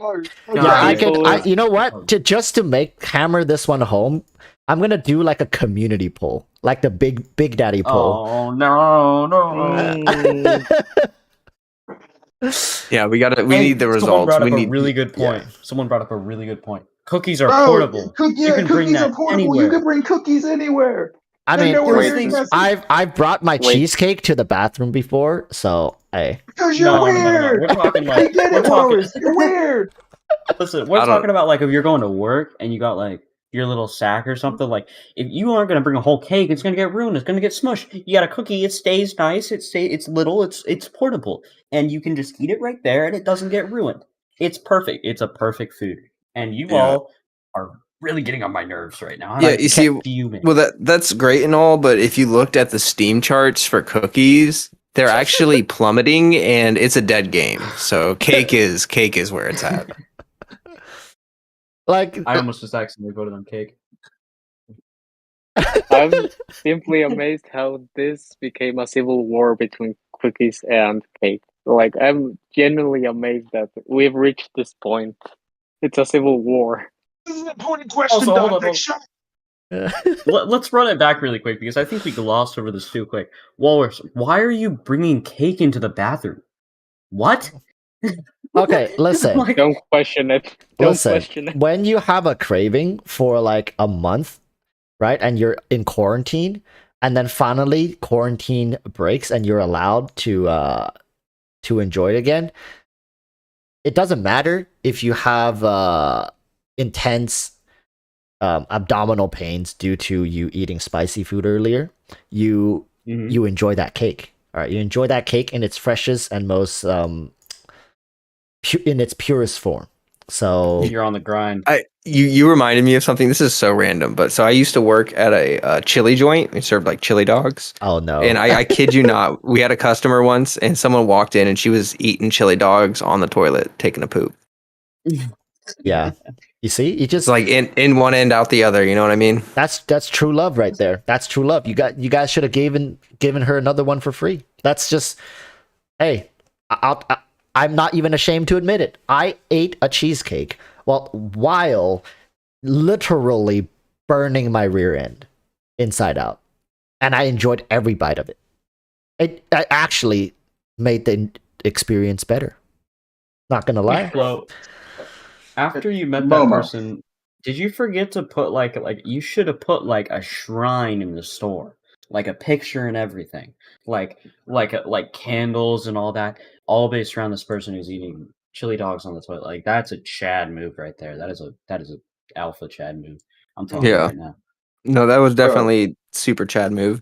Yeah, you know what? Just to hammer this one home, I'm gonna do like a community poll, like the Big Daddy poll. Oh no. Yeah, we Hey, need the Someone results. brought up We a need really good point. yeah. Someone brought up a really good point. Cookies are Bro, portable. You can bring cookies that are portable. anywhere. You can bring cookies anywhere. I They mean, know where things- you're I've brought my Wait. cheesecake to the bathroom before, so hey. because you're No. weird. We're talking I like get we're it, talking. Morris. You're weird. Listen, we're I don't- talking about like if you're going to work and you got like your little sack or something. Like if you aren't gonna bring a whole cake, it's gonna get ruined. It's gonna get smushed. You got a cookie. It stays nice. It's little. It's portable, and you can just eat it right there, and it doesn't get ruined. It's perfect. It's a perfect food, and you Yeah. all are really getting on my nerves right now. and Yeah, I you see, get fuming. well that's great and all, but if you looked at the Steam charts for cookies, they're actually plummeting, and it's a dead game. So cake is where it's at. Like I almost just accidentally voted on cake. I'm simply amazed how this became a civil war between cookies and cake. Like, I'm genuinely amazed that we've reached this point. It's a civil war. This is an important question, Also, hold Dante. on. Shut Let's run it back really quick because I think we glossed over this too quick. Walrus, why are you bringing cake into the bathroom? What? Okay, listen. Like, Don't question it. Don't Listen, question it. when you have a craving for like a month, right, and you're in quarantine, and then finally quarantine breaks and you're allowed to enjoy it again, it doesn't matter if you have intense abdominal pains due to you eating spicy food earlier. You enjoy that cake. All right, you enjoy that cake in its freshest and most in its purest form. So you're on the grind. You reminded me of something. This is so random, but so I used to work at a chili joint. We served like chili dogs. oh no. And I kid you not, we had a customer once, and someone walked in, and she was eating chili dogs on the toilet, taking a poop. Yeah. You see? You just It's like in one end, out the other. You know what I mean? that's true love right there. That's true love. You guys should have given her another one for free. That's just hey, I'm not even ashamed to admit it. I ate a cheesecake while literally burning my rear end inside out. And I enjoyed every bite of it. It actually made the experience better. Not gonna lie. Well, after you met that Momo. person, did you forget to put like you should have put like a shrine in the store, like a picture and everything, like candles and all that, all based around this person who's eating chili dogs on the toilet. Like that's a Chad move right there. That is a alpha Chad move. I'm telling you Yeah. right now. No, that was definitely super Chad move.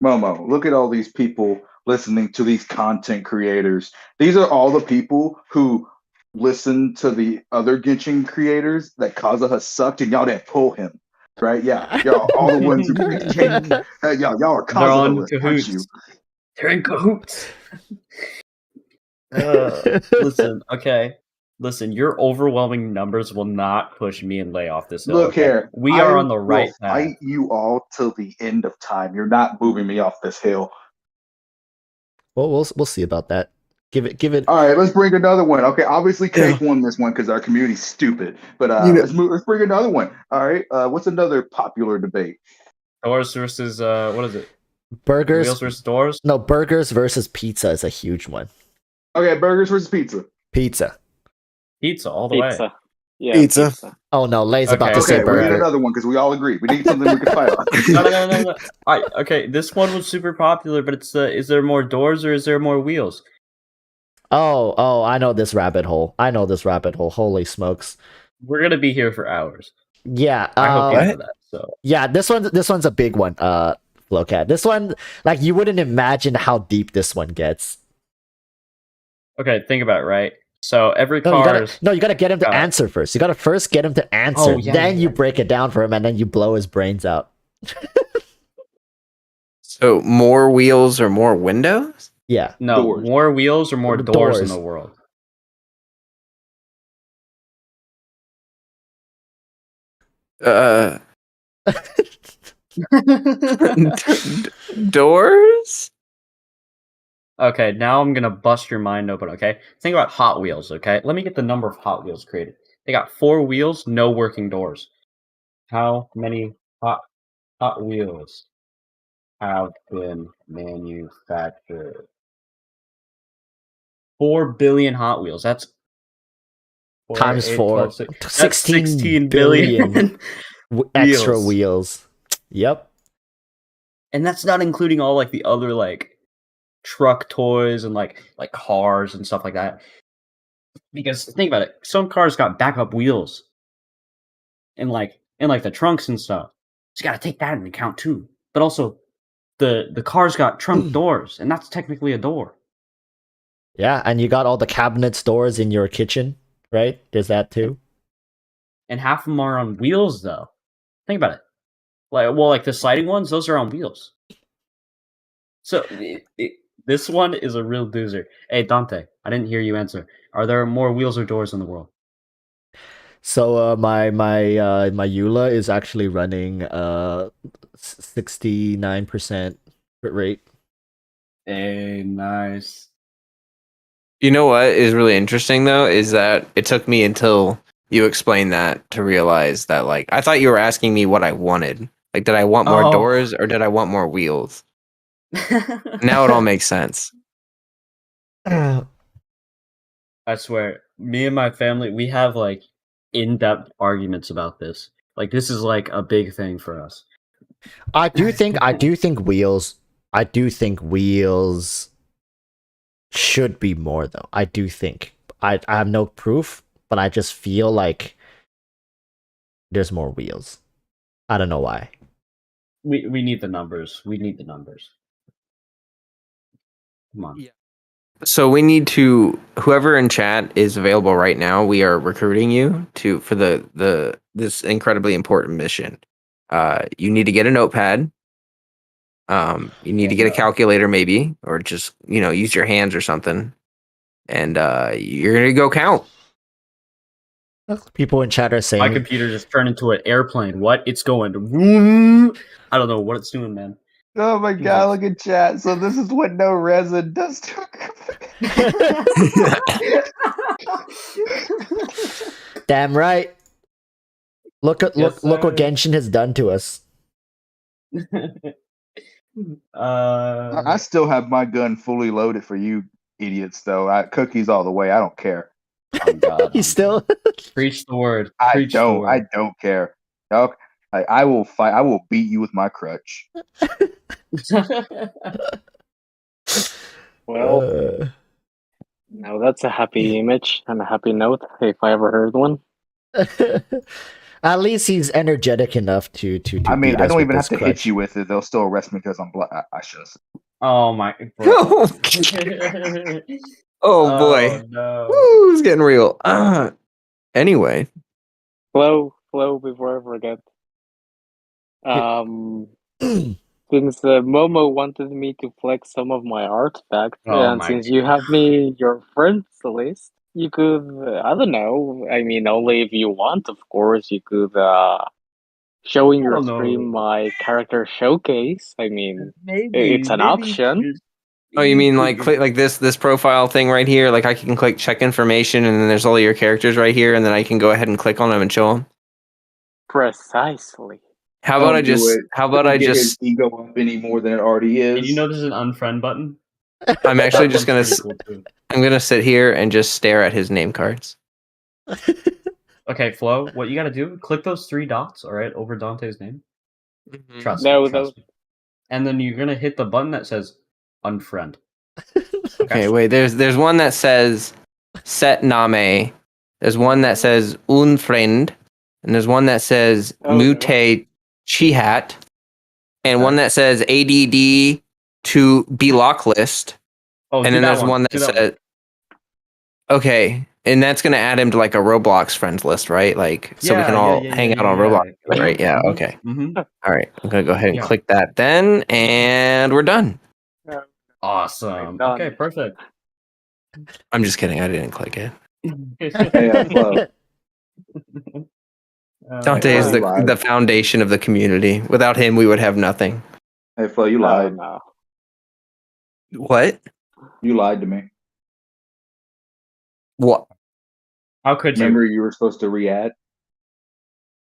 Momo, look at all these people listening to these content creators. These are all the people who listen to the other Genshin creators that Kazuha sucked and y'all didn't pull him. Right? Yeah. Y'all all the ones who y'all are They're all in Kazuha, aren't you? cahoots. They're in cahoots. Listen, okay. Listen, your overwhelming numbers will not push me and Lay off this hill. Look Okay? here. We I are on the will right path. fight you all till the end of time. You're not moving me off this hill. Well, we'll see about that. Give it. All right, let's bring another one. Okay, obviously Cake won this one because our community's stupid. But let's bring another one. All right, what's another popular debate? Doors versus what is it? Burgers. Wheels versus doors? No, burgers versus pizza is a huge one. Okay, burgers versus pizza. Pizza. Pizza all the way. Pizza. Yeah, Pizza. Oh no, Lay's about to Okay, say Okay, we need burger. another one because we all agree. We need something we can fight on. No. All right, okay, this one was super popular, but it's is there more doors or is there more wheels? Oh, I know this rabbit hole. Holy smokes. We're gonna be here for hours. Yeah. I hope you What? know that. So Yeah, this one's a big one. Flowcat. This one, like, you wouldn't imagine how deep this one gets. okay, think about it, right? So every No, car you gotta get him to answer first. You gotta first get him to answer. Oh, yeah, then yeah, you yeah. break it down for him, and then you blow his brains out. So more wheels or more windows? Yeah. no Doors. more wheels or more doors in Doors. the world. Doors? Okay, now I'm gonna bust your mind open. Okay, think about Hot Wheels. Okay, let me get the number of Hot Wheels created. They got 4 wheels, no working doors. How many Hot Wheels have been manufactured? 4 billion Hot Wheels. That's 4, Times 8, 4. 12, 6. That's 16 billion. extra Wheels. wheels. Yep. And that's not including all like the other like truck toys and like cars and stuff like that. Because think about it, some cars got backup wheels and like the trunks and stuff. So you got to take that into account too. But also, the cars got trunk doors, and that's technically a door. Yeah, and you got all the cabinet doors in your kitchen, right? There's that too. And half of them are on wheels, though. Think about it. Like the sliding ones, those are on wheels. So this one is a real doozer. Hey Dante, I didn't hear you answer. Are there more wheels or doors in the world? So my Eula is actually running 69% crit rate. Hey, nice. You know what is really interesting though is that it took me until you explained that to realize that, like, I thought you were asking me what I wanted. Like, did I want more doors or did I want more wheels? Now it all makes sense. I swear, me and my family, we have like in-depth arguments about this. Like this is like a big thing for us. I do think wheels should be more though. I do think. I have no proof, but I just feel like there's more wheels. I don't know why. We need the numbers. We need the numbers. Come on. Yeah. So we need to, whoever in chat is available right now, we are recruiting you for this incredibly important mission. You need to get a notepad. You need to get a calculator maybe, or just, use your hands or something. And you're gonna go count. People in chat are saying My computer just turned into an airplane. What? It's going. I don't know what it's doing, man. Oh my god, look at chat. So this is what no resin does to damn right. Look what Genshin has done to us. I still have my gun fully loaded for you idiots though. Cookies all the way. I don't care. Oh God, He's still preach the word. I don't care. Okay. I will fight. I will beat you with my crutch. Well, now that's a happy image and a happy note, if I ever heard one. At least he's energetic enough to I mean, beat I us don't with even have this to hit crutch. you with it. They'll still arrest me because I'm black. I should. Oh my. Bro. Oh boy. No. Woo, it's getting real. Anyway. Flow, before I forget. To since Momo wanted me to flex some of my artifacts, Oh and my since you have me your friends list, you could, I don't know, I mean, only if you want, of course, you could show in I your don't stream know. my character showcase. I mean, it's an Maybe option. Oh, you mean like click like this profile thing right here? Like I can click check information, and then there's all your characters right here, and then I can go ahead and click on them and show them. Precisely. How about I Don't do just? it. How about Don't I get his just? ego up any more than it already Did you know is. there's an unfriend button? I'm actually That just one's gonna. pretty cool too. I'm gonna sit here and just stare at his name cards. Okay, Flo, what you gotta do? Click those 3 dots, all right, over Dante's name. Trust No, me, trust me. And then you're gonna hit the button that says unfriend. Okay, wait. There's one that says set name. There's one that says unfriend, and there's one that says Oh, no. mutate chihat, and one that says ADD to block list. Oh, And do then that there's one. one that Do that says okay, and that's gonna add him to like a Roblox friends list, right? Like so we can all hang out on Roblox, right? Yeah. Okay. Mm-hmm. All right. I'm gonna go ahead and Yeah. click that then, and we're done. Awesome. Done. Okay, perfect. I'm just kidding. I didn't click it. Hey, Flo. Dante is Flo, you lied. the foundation of the community. Without him, we would have nothing. Hey, Flo, you Oh, lied. no. What? You lied to me. What? How could you? Remember, you were supposed to re-add.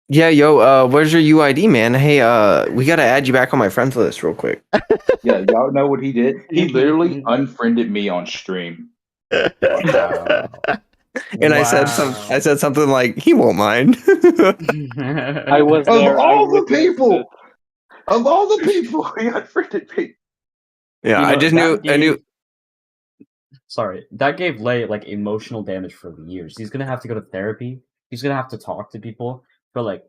Yeah, yo, where's your UID, man? Hey, we gotta add you back on my friends list real quick. Yeah, y'all know what he did? He literally unfriended me on stream. Wow. And I said something like, he won't mind. I was Of there. I all the witnessed people, it. of all the people, he unfriended me. Yeah, You I know, just that knew. I knew. Sorry, that gave Lei like emotional damage for years. He's gonna have to go to therapy. He's gonna have to talk to people for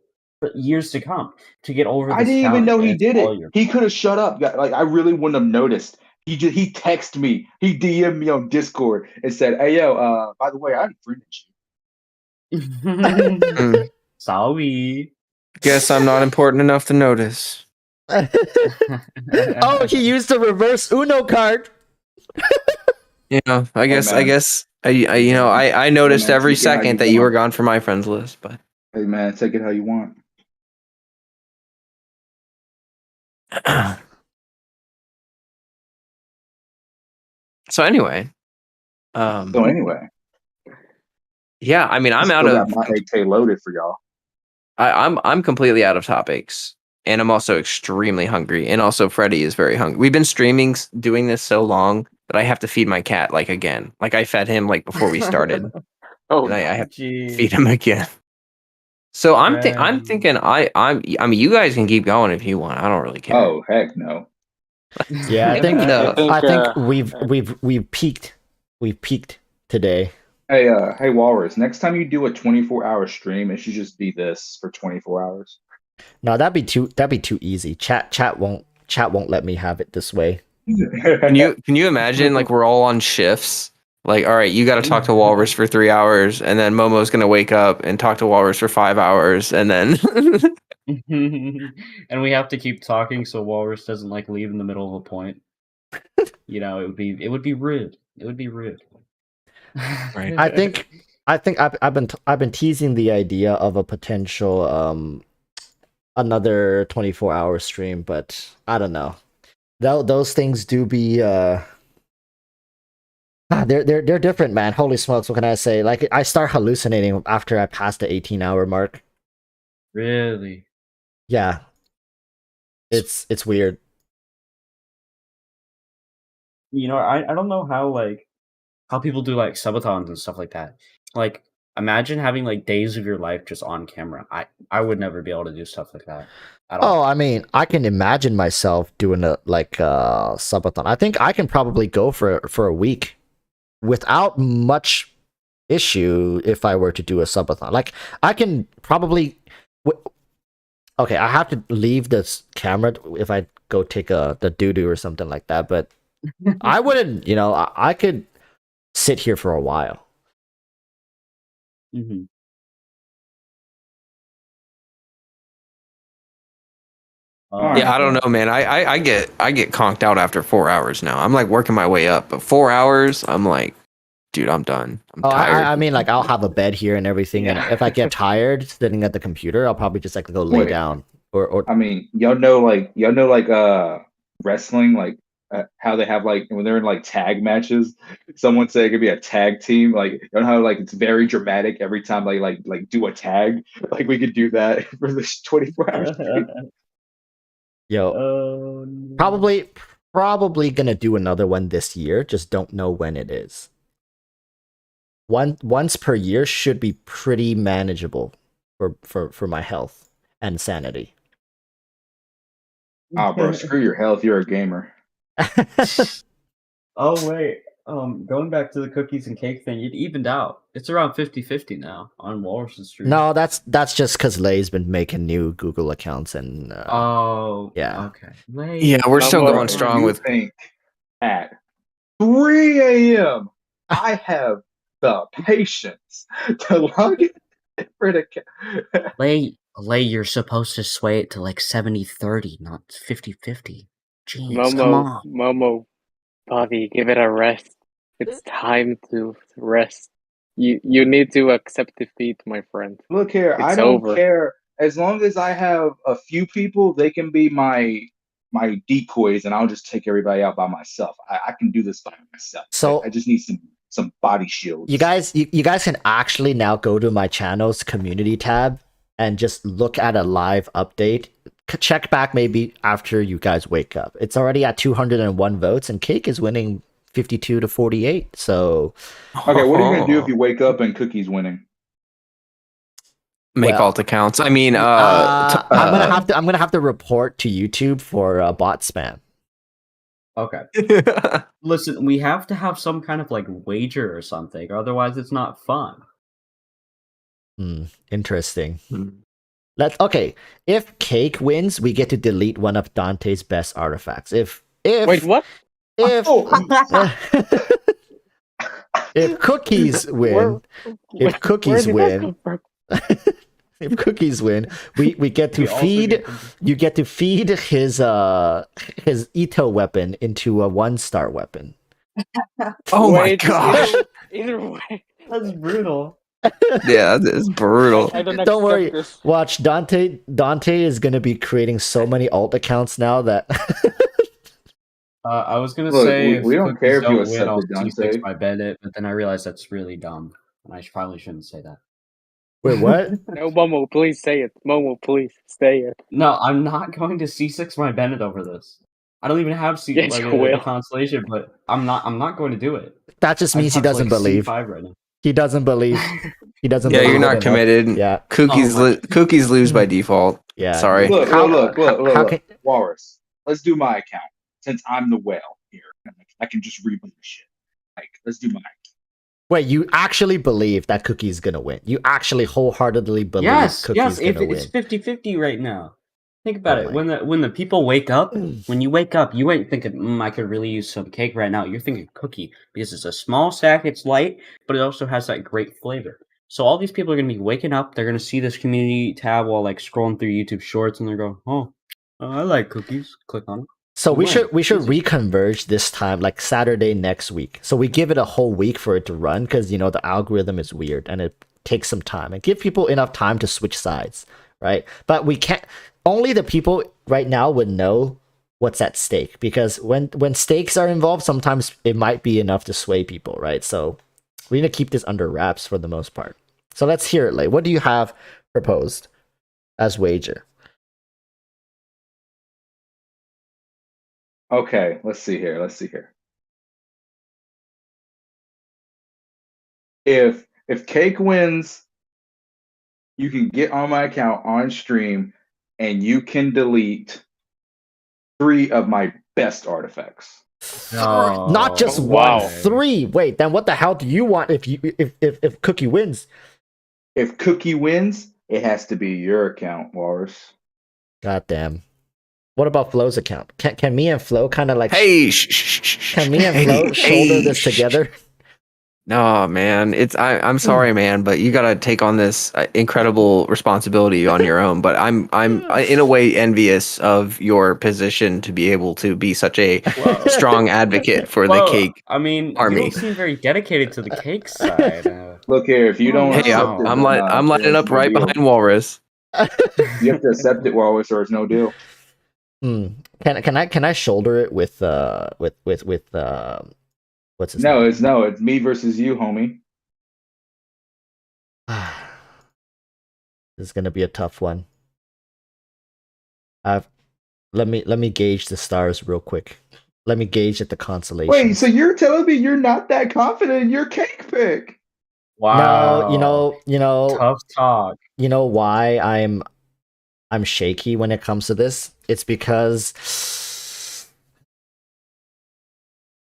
years to come to get over this. I didn't even challenge, know and he it's did all it. your He could have shut up. Like I really wouldn't have noticed. He texted me. He DM'd me on Discord and said, "Hey yo, by the way, I unfriended you." Sorry. Guess I'm not important enough to notice. Oh, he used the reverse Uno card. Yeah, I guess. man. I noticed man, every take it how you second that you were want. gone from my friends list, but. Hey man, take it how you want. So anyway, yeah, I mean, I'm out Still of. got my AK loaded for y'all. I'm completely out of topics, and I'm also extremely hungry, and also Freddy is very hungry. We've been streaming, doing this so long that I have to feed my cat like again. Like I fed him like before we started, Oh, and no. I have to feed him again. So I'm thinking I mean you guys can keep going if you want. I don't really care. Oh heck no. Yeah, I think Enough. I think we've peaked. We've peaked today. Hey Walrus, next time you do a 24-hour stream, it should just be this for 24 hours. No, that'd be too easy. Chat won't let me have it this way. Can you imagine like we're all on shifts? Like, all right, you got to talk to Walrus for 3 hours, and then Momo's gonna wake up and talk to Walrus for 5 hours, and then and we have to keep talking so Walrus doesn't like leave in the middle of a point. You know, it would be rude. It would be rude. Right. I think I've been teasing the idea of a potential another 24-hour stream, but I don't know. Those things do be they're different, man. Holy smokes, what can I say? Like I start hallucinating after I pass the 18-hour mark. Really? Yeah. It's weird. You know, I don't know how people do like subathons and stuff like that. Like imagine having like days of your life just on camera. I would never be able to do stuff like that at all. Oh, I mean, I can imagine myself doing a subathon. I think I can probably go for a week without much issue if I were to do a subathon. Like I can probably okay, I have to leave this camera if I go take the doo-doo or something like that, but I wouldn't, I could sit here for a while. Mm-hmm. Yeah, I don't know, man. I get conked out after 4 hours now. I'm like working my way up, but 4 hours, I'm like, dude, I'm done. I'm Oh, tired. I mean, like I'll have a bed here and everything, and Yeah. if I get tired sitting at the computer, I'll probably just like go lay Wait. down or I mean, y'all know wrestling, like how they have like when they're in like tag matches, someone say it could be a tag team, like you know how like it's very dramatic every time they like do a tag, like we could do that for this 24 hours. yo, Oh, no. probably gonna do another one this year. Just don't know when it is. Once per year should be pretty manageable for my health and sanity. Oh, bro, screw your health. You're a gamer. Oh wait, going back to the cookies and cake thing, it evened out. It's around 50-50 now on Walrus' stream. No, that's just because Lay's been making new Google accounts and Oh, yeah. Okay. Lay. Yeah, we're still Bro, going strong you with. think at 3 a.m. I have the patience to log in for an account. Lay, you're supposed to sway it to like 70-30, not 50-50. Jeez, come on. Momo, Bobby, give it a rest. It's time to rest. You need to accept defeat, my friend. Look here, I It's don't over. care. As long as I have a few people, they can be my decoys, and I'll just take everybody out by myself. I can do this by myself. So I just need some body shields. you guys can actually now go to my channel's community tab and just look at a live update. Check back maybe after you guys wake up. It's already at 201 votes, and Cake is winning 52-48. So Okay, what are you gonna do if you wake up and Cookie's winning? Make Well, alt accounts? I mean, I'm gonna have to report to YouTube for bot spam. Okay. Listen, we have to have some kind of like wager or something, otherwise it's not fun. Interesting. Okay. If Cake wins, we get to delete one of Dante's best artifacts. If Wait, what? if if Cookies win, if Cookies win, if Cookies win, we get to We also feed. get cookies. You get to feed his Ito weapon into a 1-star weapon. Oh my Wait, gosh. Either way, That's brutal. Yeah, it's brutal. I don't Don't worry. accept this. Watch Dante. Dante is gonna be creating so many alt accounts now that. I was gonna Look, say we don't cookies care if you don't win, I'll accepted C6 Dante. by Bennett, but then I realized that's really dumb, and I probably shouldn't say that. Wait, what? No, Momo, please say it. Momo, please say it. No, I'm not going to C6 my Bennett over this. I don't even have Yes, like you will. a constellation, but I'm not going to do it. That just I means he have, doesn't like, believe. C5 right now. He doesn't believe. He doesn't. Yeah, believe you're it not enough. committed. Yeah. Cookies Oh my- cookies lose by default. Yeah. Sorry. Look, How- look, how can- Walrus. Let's do my account since I'm the whale here. I can just reboot the shit. Like, let's do my account. Wait, you actually believe that Cookie's gonna win? You actually wholeheartedly believe Yes, Cookie's if gonna win? it's 50-50 right now. Think about Oh it. my- When the people wake up, when you wake up, you ain't thinking, I could really use some cake right now. You're thinking cookie because it's a small stack, it's light, but it also has that great flavor. So all these people are gonna be waking up. They're gonna see this community tab while like scrolling through YouTube Shorts, and they're going, "Oh, I like cookies." Click on it. So we Win. should Easy. reconverge this time, like Saturday next week. So we give it a whole week for it to run because the algorithm is weird and it takes some time and give people enough time to switch sides, right? But we can't. Only the people right now would know what's at stake because when stakes are involved, sometimes it might be enough to sway people, right? So we need to keep this under wraps for the most part. So let's hear it, Lay. What do you have proposed as wager? Okay, let's see here. If Cake wins, you can get on my account on stream and you can delete 3 of my best artifacts. Not just Oh, one, wow. 3. Wait, then what the hell do you want if Cookie wins? If Cookie wins, it has to be your account, Walrus. God damn. What about Flo's account? Can me and Flo kind of like Hey, can me and Flo shoulder this together? No, man, I'm sorry, man, but you gotta take on this incredible responsibility on your own. But I'm in a way envious of your position to be able to be such a Well, strong advocate for the cake I mean, you army. don't seem very dedicated to the cake side. Look here, if you Oh, don't Hey, accept no. it, then I'm lining there's up no right deal. behind Walrus. You have to accept it, Walrus, or it's no deal. Can I shoulder it with what's his name? It's me versus you, homie. This is gonna be a tough one. Let me gauge the stars real quick. Let me gauge at the constellations. Wait, so you're telling me you're not that confident in your cake pick? Wow. No, you know, Tough talk. you know why I'm shaky when it comes to this? It's because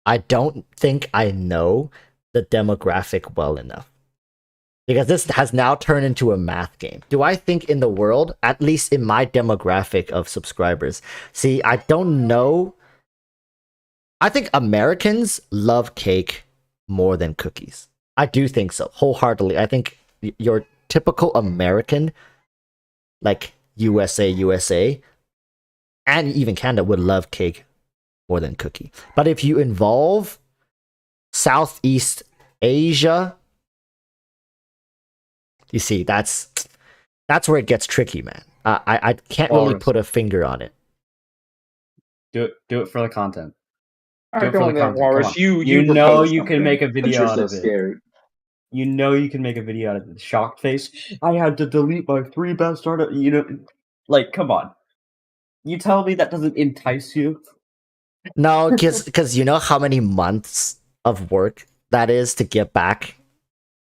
I don't think I know the demographic well enough. Because this has now turned into a math game. Do I think in the world, at least in my demographic of subscribers, see, I don't know. I think Americans love cake more than cookies. I do think so, wholeheartedly. I think your typical American, like USA, and even Canada would love cake more than cookie. But if you involve Southeast Asia, you see, that's where it gets tricky, man. I can't really Walrus. put a finger on it. Do it for the content. All Do right, it come for on the then, content. Come Walrus. on. You know propose you can something. make a Since video you're out so of it. scared. You know you can make a video out of it. Shocked face. I had to delete my 3 best startup. You know, like, come on. You tell me that doesn't entice you? No, because you know how many months of work that is to get back.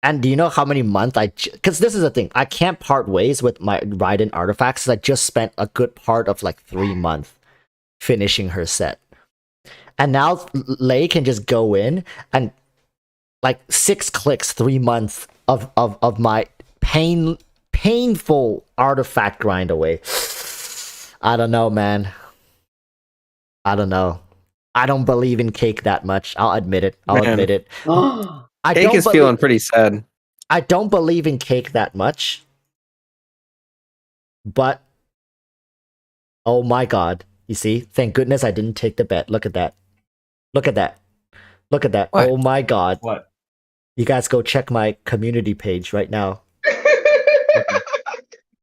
And do you know how many months because this is the thing, I can't part ways with my Raiden artifacts because I just spent a good part of like 3 months finishing her set. And now Lei can just go in and like 6 clicks, 3 months of my painful artifact grind away. I don't know, man. I don't know. I don't believe in cake that much. I'll admit it. Admit it. Cake is feeling pretty sad. I don't believe in cake that much. But oh my god. You see? Thank goodness I didn't take the bet. Look at that. Look at that. Look at that. What? Oh my god. What? You guys go check my community page right now.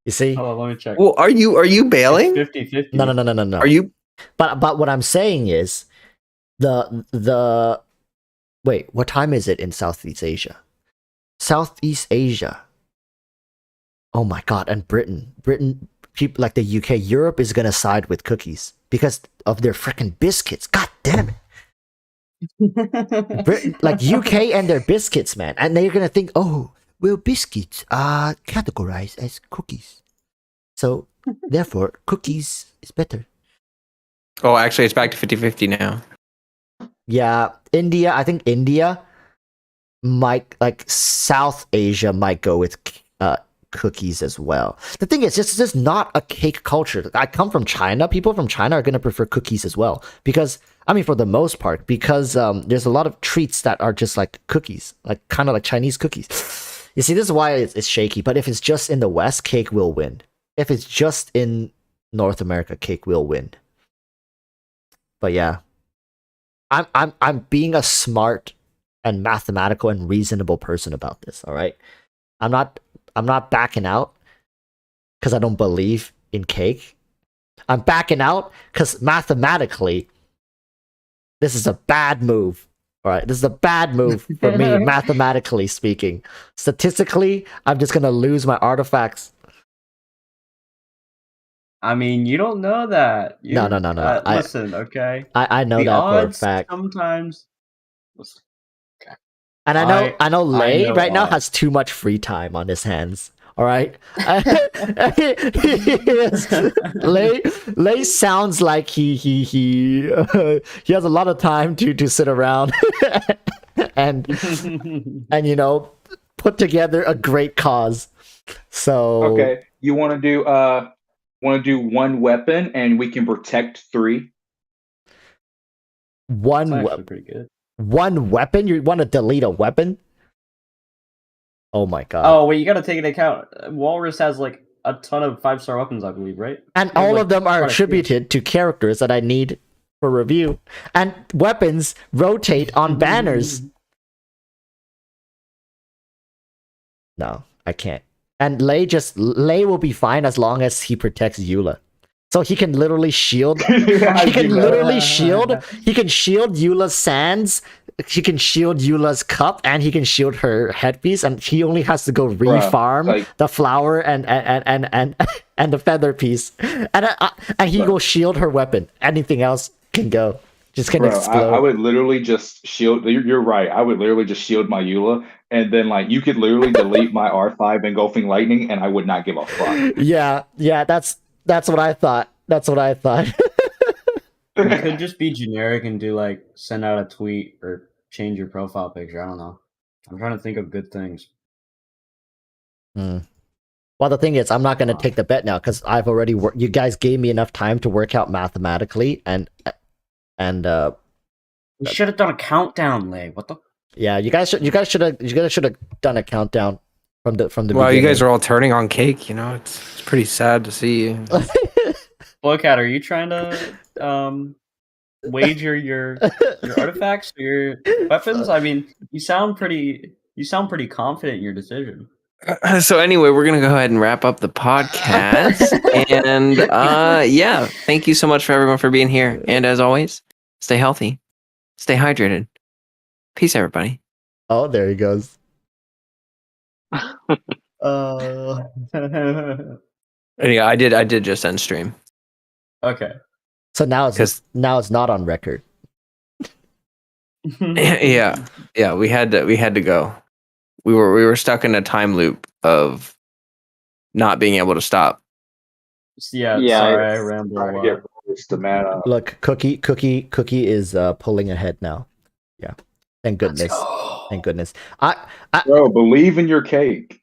You see? Hold on, let me check. Well, are you bailing? 50-50. No. Are you? But what I'm saying is the wait, what time is it in Southeast Asia? Southeast Asia. Oh my god, and Britain, people like the UK, Europe is gonna side with cookies because of their freaking biscuits. God damn it. Britain, like UK and their biscuits, man. And they're gonna think, oh, well, biscuits are categorized as cookies. So therefore, cookies is better. Oh, actually, it's back to 50-50 now. Yeah, India. I think India might, like South Asia, might go with cookies as well. The thing is, this is not a cake culture. I come from China. People from China are gonna prefer cookies as well because, I mean, for the most part, because there's a lot of treats that are just like cookies, like kind of like Chinese cookies. You see, this is why it's shaky. But if it's just in the West, cake will win. If it's just in North America, cake will win. But yeah. I'm being a smart and mathematical and reasonable person about this, all right? I'm not backing out because I don't believe in cake. I'm backing out because mathematically, this is a bad move. All right, this is a bad move for me, mathematically speaking. Statistically, I'm just gonna lose my artifacts. I mean, you don't know that. No. Listen, okay? I know the that for a odds fact. sometimes... Listen, And I know Lei know right now odds. has too much free time on his hands. All right, Lei sounds like he has a lot of time to sit around and you know, put together a great cause. So Okay, you want to do one weapon and we can protect 3. That's one actually pretty good. One weapon? You want to delete a weapon? Oh my god. Oh wait, you gotta take into account. Walrus has like a ton of 5-star weapons, I believe, right? And He has, all like, of them are quite a few. attributed to characters that I need for review. And weapons rotate on banners. No, I can't. And Lei will be fine as long as he protects Eula. So he can literally shield. He can literally shield. He can shield Eula's sands. He can shield Eula's cup, and he can shield her headpiece. And he only has to go refarm like- the flower and the feather piece, and he will shield her weapon. Anything else can go. Just can explode. I would literally just shield. You're right. I would literally just shield my Eula, and then like you could literally delete my R5 engulfing lightning, and I would not give a fuck. Yeah, that's what I thought. That's what I thought. You could just be generic and do like send out a tweet or change your profile picture. I don't know. I'm trying to think of good things. Well, the thing is, I'm not going to take the bet now because I've already worked. You guys gave me enough time to work out mathematically, and We should have done a countdown, Lay. What the? yeah, you guys should have done a countdown from the Wow, beginning. you guys are all turning on Cake. You know, it's pretty sad to see. Boycat, are you trying to wager your artifacts or your weapons? I mean, you sound pretty confident in your decision. So anyway, we're gonna go ahead and wrap up the podcast. And yeah, thank you so much for everyone for being here. And as always, stay healthy, stay hydrated. Peace, everybody. Oh, there he goes. Yeah, I did just end stream. Okay. So now it's not on record. Yeah, we had to go. We were stuck in a time loop of not being able to stop. Yeah, sorry, I rambled a lot. Look, Cookie is pulling ahead now. Yeah, thank goodness. Thank goodness. Bro, believe in your cake.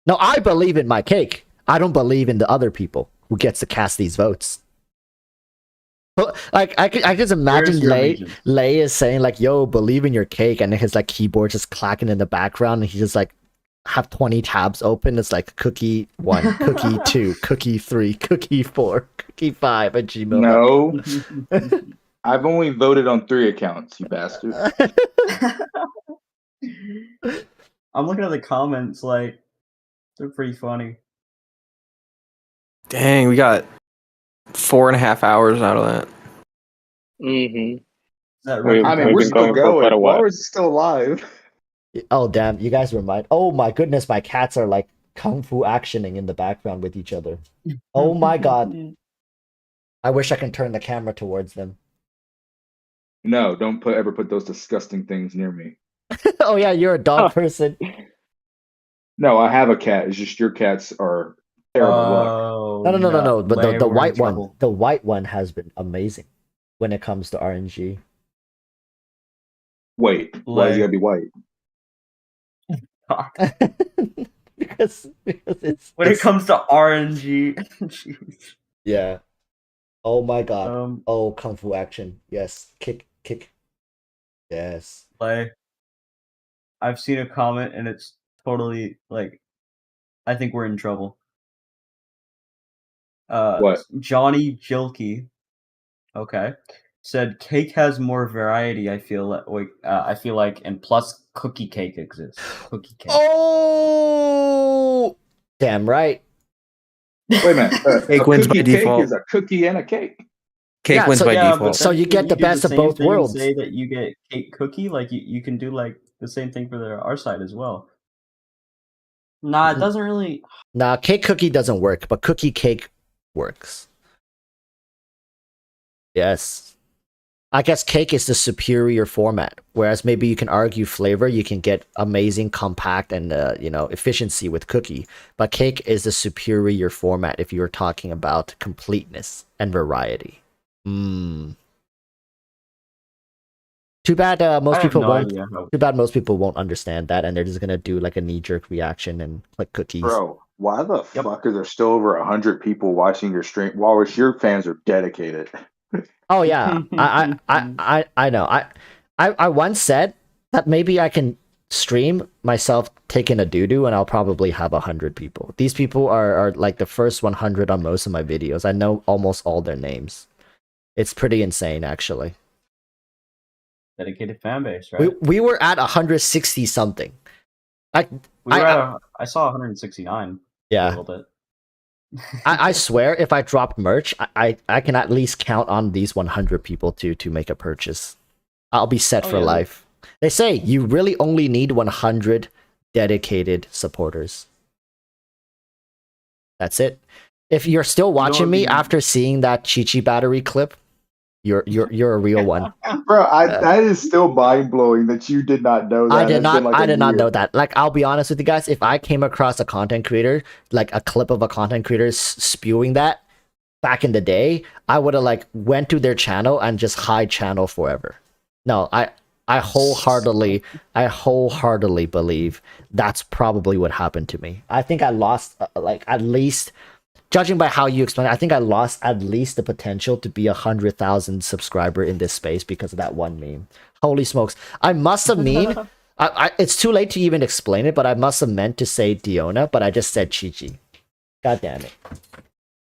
No, I believe in my cake. I don't believe in the other people who gets to cast these votes. Like I just imagine Lei is saying like, "Yo, believe in your cake," and his like keyboard just clacking in the background, and he just like have 20 tabs open. It's like cookie 1, cookie 2, cookie 3, cookie 4, cookie 5 at Gmail. No, I've only voted on 3 accounts, you bastard. I'm looking at the comments, like they're pretty funny. Dang, we got 4.5 hours out of that. That I mean, we're still going. Walrus is still alive. Oh damn, you guys remind. Oh my goodness, my cats are like kung fu actioning in the background with each other. Oh my god. I wish I can turn the camera towards them. No, don't ever put those disgusting things near me. Oh yeah, you're a dog person. No, I have a cat. It's just your cats are terrible luck. No. But Lay, the we're in white one, trouble. the white one has been amazing when it comes to RNG. Wait, why is he gotta be white? because it's When it comes to RNG, jeez. yeah. Oh my god. Oh, kung fu action. Yes. Kick. Yes. Lay, I've seen a comment and it's totally like, I think we're in trouble. What? Johnny Jilky, okay, said cake has more variety. I feel like, and plus cookie cake exists. Cookie cake. Oh, damn right. Wait a minute. Cake a wins by cookie cake default. is a cookie and a cake. Cake Yeah, wins so- by yeah, default. So you get the best of both worlds. Say that you get cake cookie, like you can do like the same thing for our side as well. Nah, it doesn't really. Nah, cake cookie doesn't work, but cookie cake works. Yes. I guess cake is the superior format, whereas maybe you can argue flavor, you can get amazing compact and efficiency with cookie, but cake is the superior format if you're talking about completeness and variety. Too bad most people won't. Too bad most people won't understand that, and they're just gonna do like a knee-jerk reaction and click cookies. Bro, why the fuck are there still over 100 people watching your stream? Walrus, your fans are dedicated. Oh yeah, I know. I once said that maybe I can stream myself taking a doo-doo and I'll probably have 100 people. These people are like the first 100 on most of my videos. I know almost all their names. It's pretty insane, actually. Dedicated fan base, right? We were at 160 something. I saw 169. Yeah. A little bit. I swear, if I dropped merch, I can at least count on these 100 people to make a purchase. I'll be set for life. They say you really only need 100 dedicated supporters. That's it. If you're still watching me after seeing that Chi battery clip, you're a real one. Bro, that is still mind blowing that you did not know that. I did not know that. Like, I'll be honest with you guys, if I came across a content creator, like a clip of a content creator spewing that back in the day, I would have like went to their channel and just hide channel forever. No, I wholeheartedly believe that's probably what happened to me. I think I lost like at least, judging by how you explain it, I think I lost at least the potential to be 100,000 subscriber in this space because of that one meme. Holy smokes! I must have mean. It's too late to even explain it, but I must have meant to say Diona, but I just said Chi. God damn it,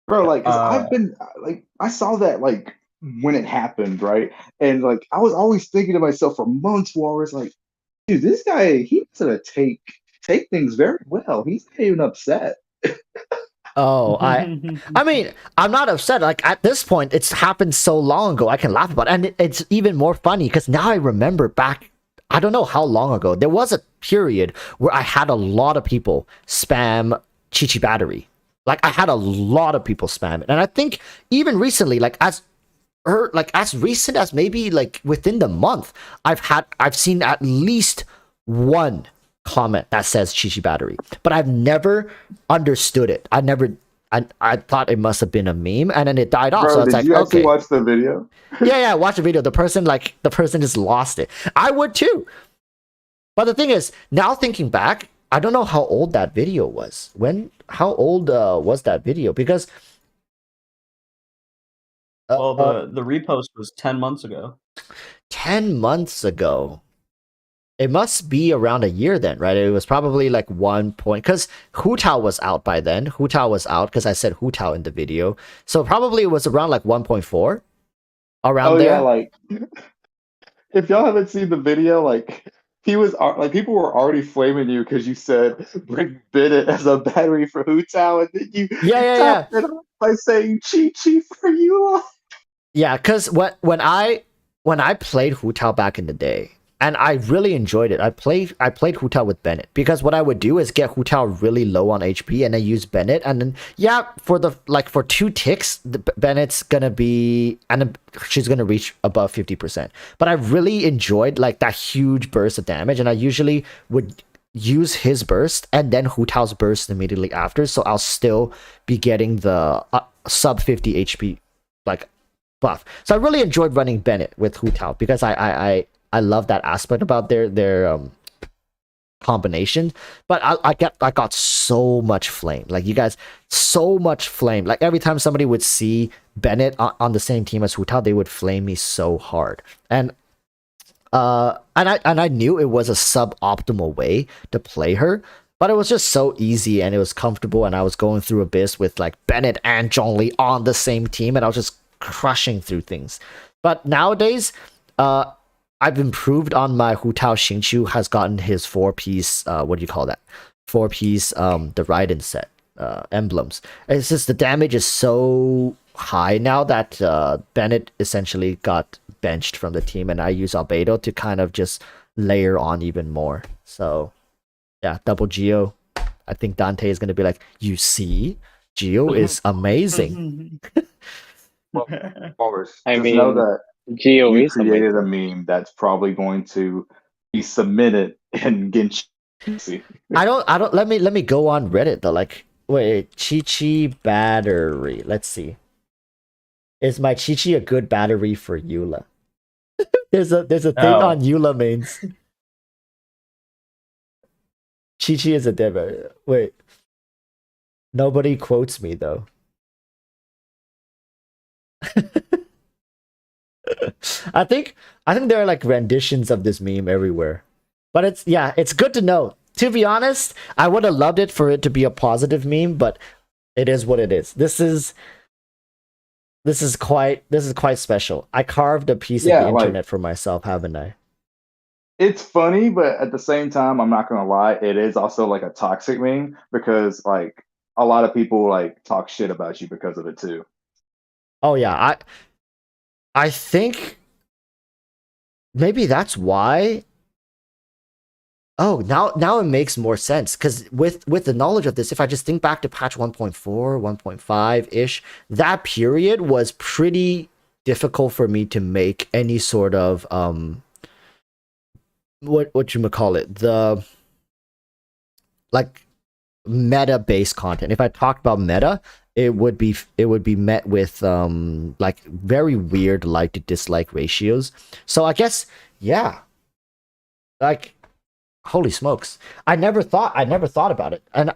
bro! Like, 'cause I've been like, I saw that like when it happened, right? And like, I was always thinking to myself for months, Walrus, like, dude, this guy, he's gonna take things very well. He's not even upset. Oh, I mean, I'm not upset. Like, at this point, it's happened so long ago, I can laugh about it. And it's even more funny because now I remember back, I don't know how long ago, there was a period where I had a lot of people spam Chi battery. Like, I had a lot of people spam it. And I think even recently, like as recent as maybe like within the month, I've seen at least one comment that says Chi battery, but I've never understood it. I thought it must have been a meme, and then it died off. Bro, so it's did like, you actually okay, watch the video? yeah, watch the video. The person just lost it. I would too. But the thing is, now thinking back, I don't know how old that video was. How old was that video? Because well, the repost was 10 months ago. 10 months ago. It must be around a year then, right? It was probably like 1 point, because Hu Tao was out by then. Hu Tao was out because I said Hu Tao in the video. So probably it was around like 1.4. Around there. Yeah, like if y'all haven't seen the video, like he was like people were already flaming you because you said bring Bennett as a battery for Hu Tao, and then you topped it off by saying Chi for you. Yeah, because when I played Hu Tao back in the day, and I really enjoyed it. I played Hu Tao with Bennett because what I would do is get Hu Tao really low on HP and then use Bennett, and then for 2 ticks, Bennett's gonna be, and then she's gonna reach above 50%. But I really enjoyed like that huge burst of damage, and I usually would use his burst and then Hu Tao's burst immediately after, so I'll still be getting the sub 50 HP like buff. So I really enjoyed running Bennett with Hu Tao because I love that aspect about their combination. But I got so much flame. Like, you guys, so much flame. Like, every time somebody would see Bennett on the same team as Hu Tao, they would flame me so hard. And I knew it was a suboptimal way to play her, but it was just so easy and it was comfortable, and I was going through Abyss with like Bennett and Zhongli on the same team, and I was just crushing through things. But nowadays, I've improved on my Hu Tao. Xingqiu has gotten his 4-piece, what do you call that? 4-piece, the Raiden set, emblems. It's just the damage is so high now that Bennett essentially got benched from the team, and I use Albedo to kind of just layer on even more. So, yeah, double Geo. I think Dante is going to be like, you see, Geo is amazing. Walrus, I just mean, know that Geo you is created amazing. a meme that's probably going to be submitted in Genshin. I don't let me go on Reddit though. Like, wait, Chi battery. Let's see. Is my Chi a good battery for Eula? there's a thing on Eula mains. Chi is a dev. Wait. Nobody quotes me though. I think there are like renditions of this meme everywhere. But it's good to know. To be honest, I would have loved it for it to be a positive meme, but it is what it is. This is quite special. I carved a piece of Yeah, the like internet for myself, haven't I? it's funny, but at the same time, I'm not gonna lie, it is also like a toxic meme because like a lot of people like talk shit about you because of it too. Oh yeah, I think maybe that's why. Oh, now it makes more sense because with the knowledge of this, if I just think back to patch 1.4, 1.5 ish, that period was pretty difficult for me to make any sort of what you call it, the like meta based content. If I talked about meta, it would be met with like very weird like to dislike ratios. So I guess yeah, like holy smokes, I never thought about it, and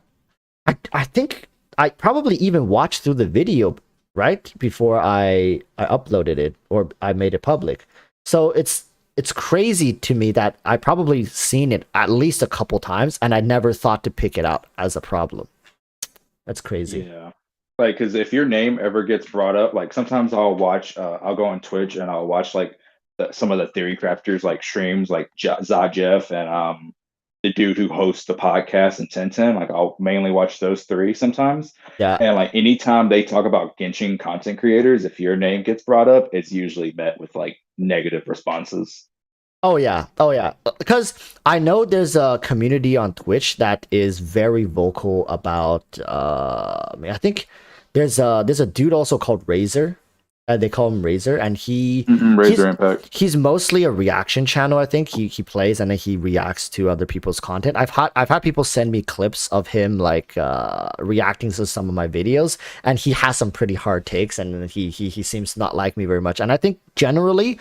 I think I probably even watched through the video right before I uploaded it or I made it public. So it's crazy to me that I probably seen it at least a couple times and I never thought to pick it out as a problem. That's crazy. Yeah. Like, because if your name ever gets brought up, like sometimes I'll go on Twitch and I'll watch like some of the theory crafters like streams, like Zajeff and the dude who hosts the podcast and 1010. Like, I'll mainly watch those three sometimes. Yeah. And like anytime they talk about Genshin content creators, if your name gets brought up, it's usually met with like negative responses. Oh yeah. Oh yeah. Because I know there's a community on Twitch that is very vocal about I mean, I think there's a dude also called Razor. They call him Razor, and Razor Impact. he's mostly a reaction channel. I think he plays and then he reacts to other people's content. I've had people send me clips of him like reacting to some of my videos, and he has some pretty hard takes, and he seems to not like me very much. And I think generally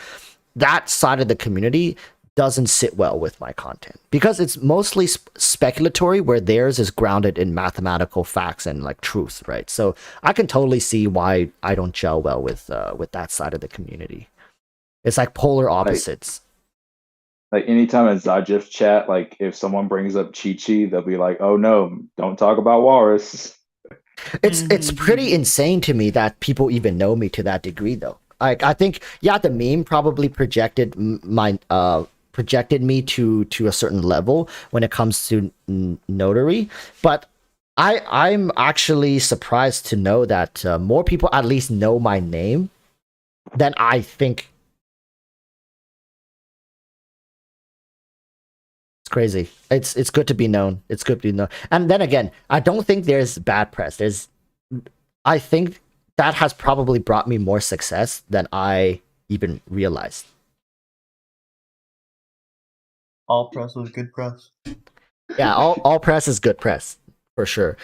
that side of the community doesn't sit well with my content because it's mostly speculatory, where theirs is grounded in mathematical facts and like truth, right? So I can totally see why I don't gel well with that side of the community. It's like polar opposites. Like anytime in Zajeff chat, like if someone brings up Chi Chi, they'll be like, "Oh no, don't talk about Walrus." It's pretty insane to me that people even know me to that degree, though. Like I think yeah, the meme probably projected me to a certain level when it comes to notary, but I'm actually surprised to know that more people at least know my name than I think. It's crazy. It's good to be known. It's good to be known. And then again, I don't think there's bad press. I think that has probably brought me more success than I even realized. All press was good press. Yeah, all press is good press for sure.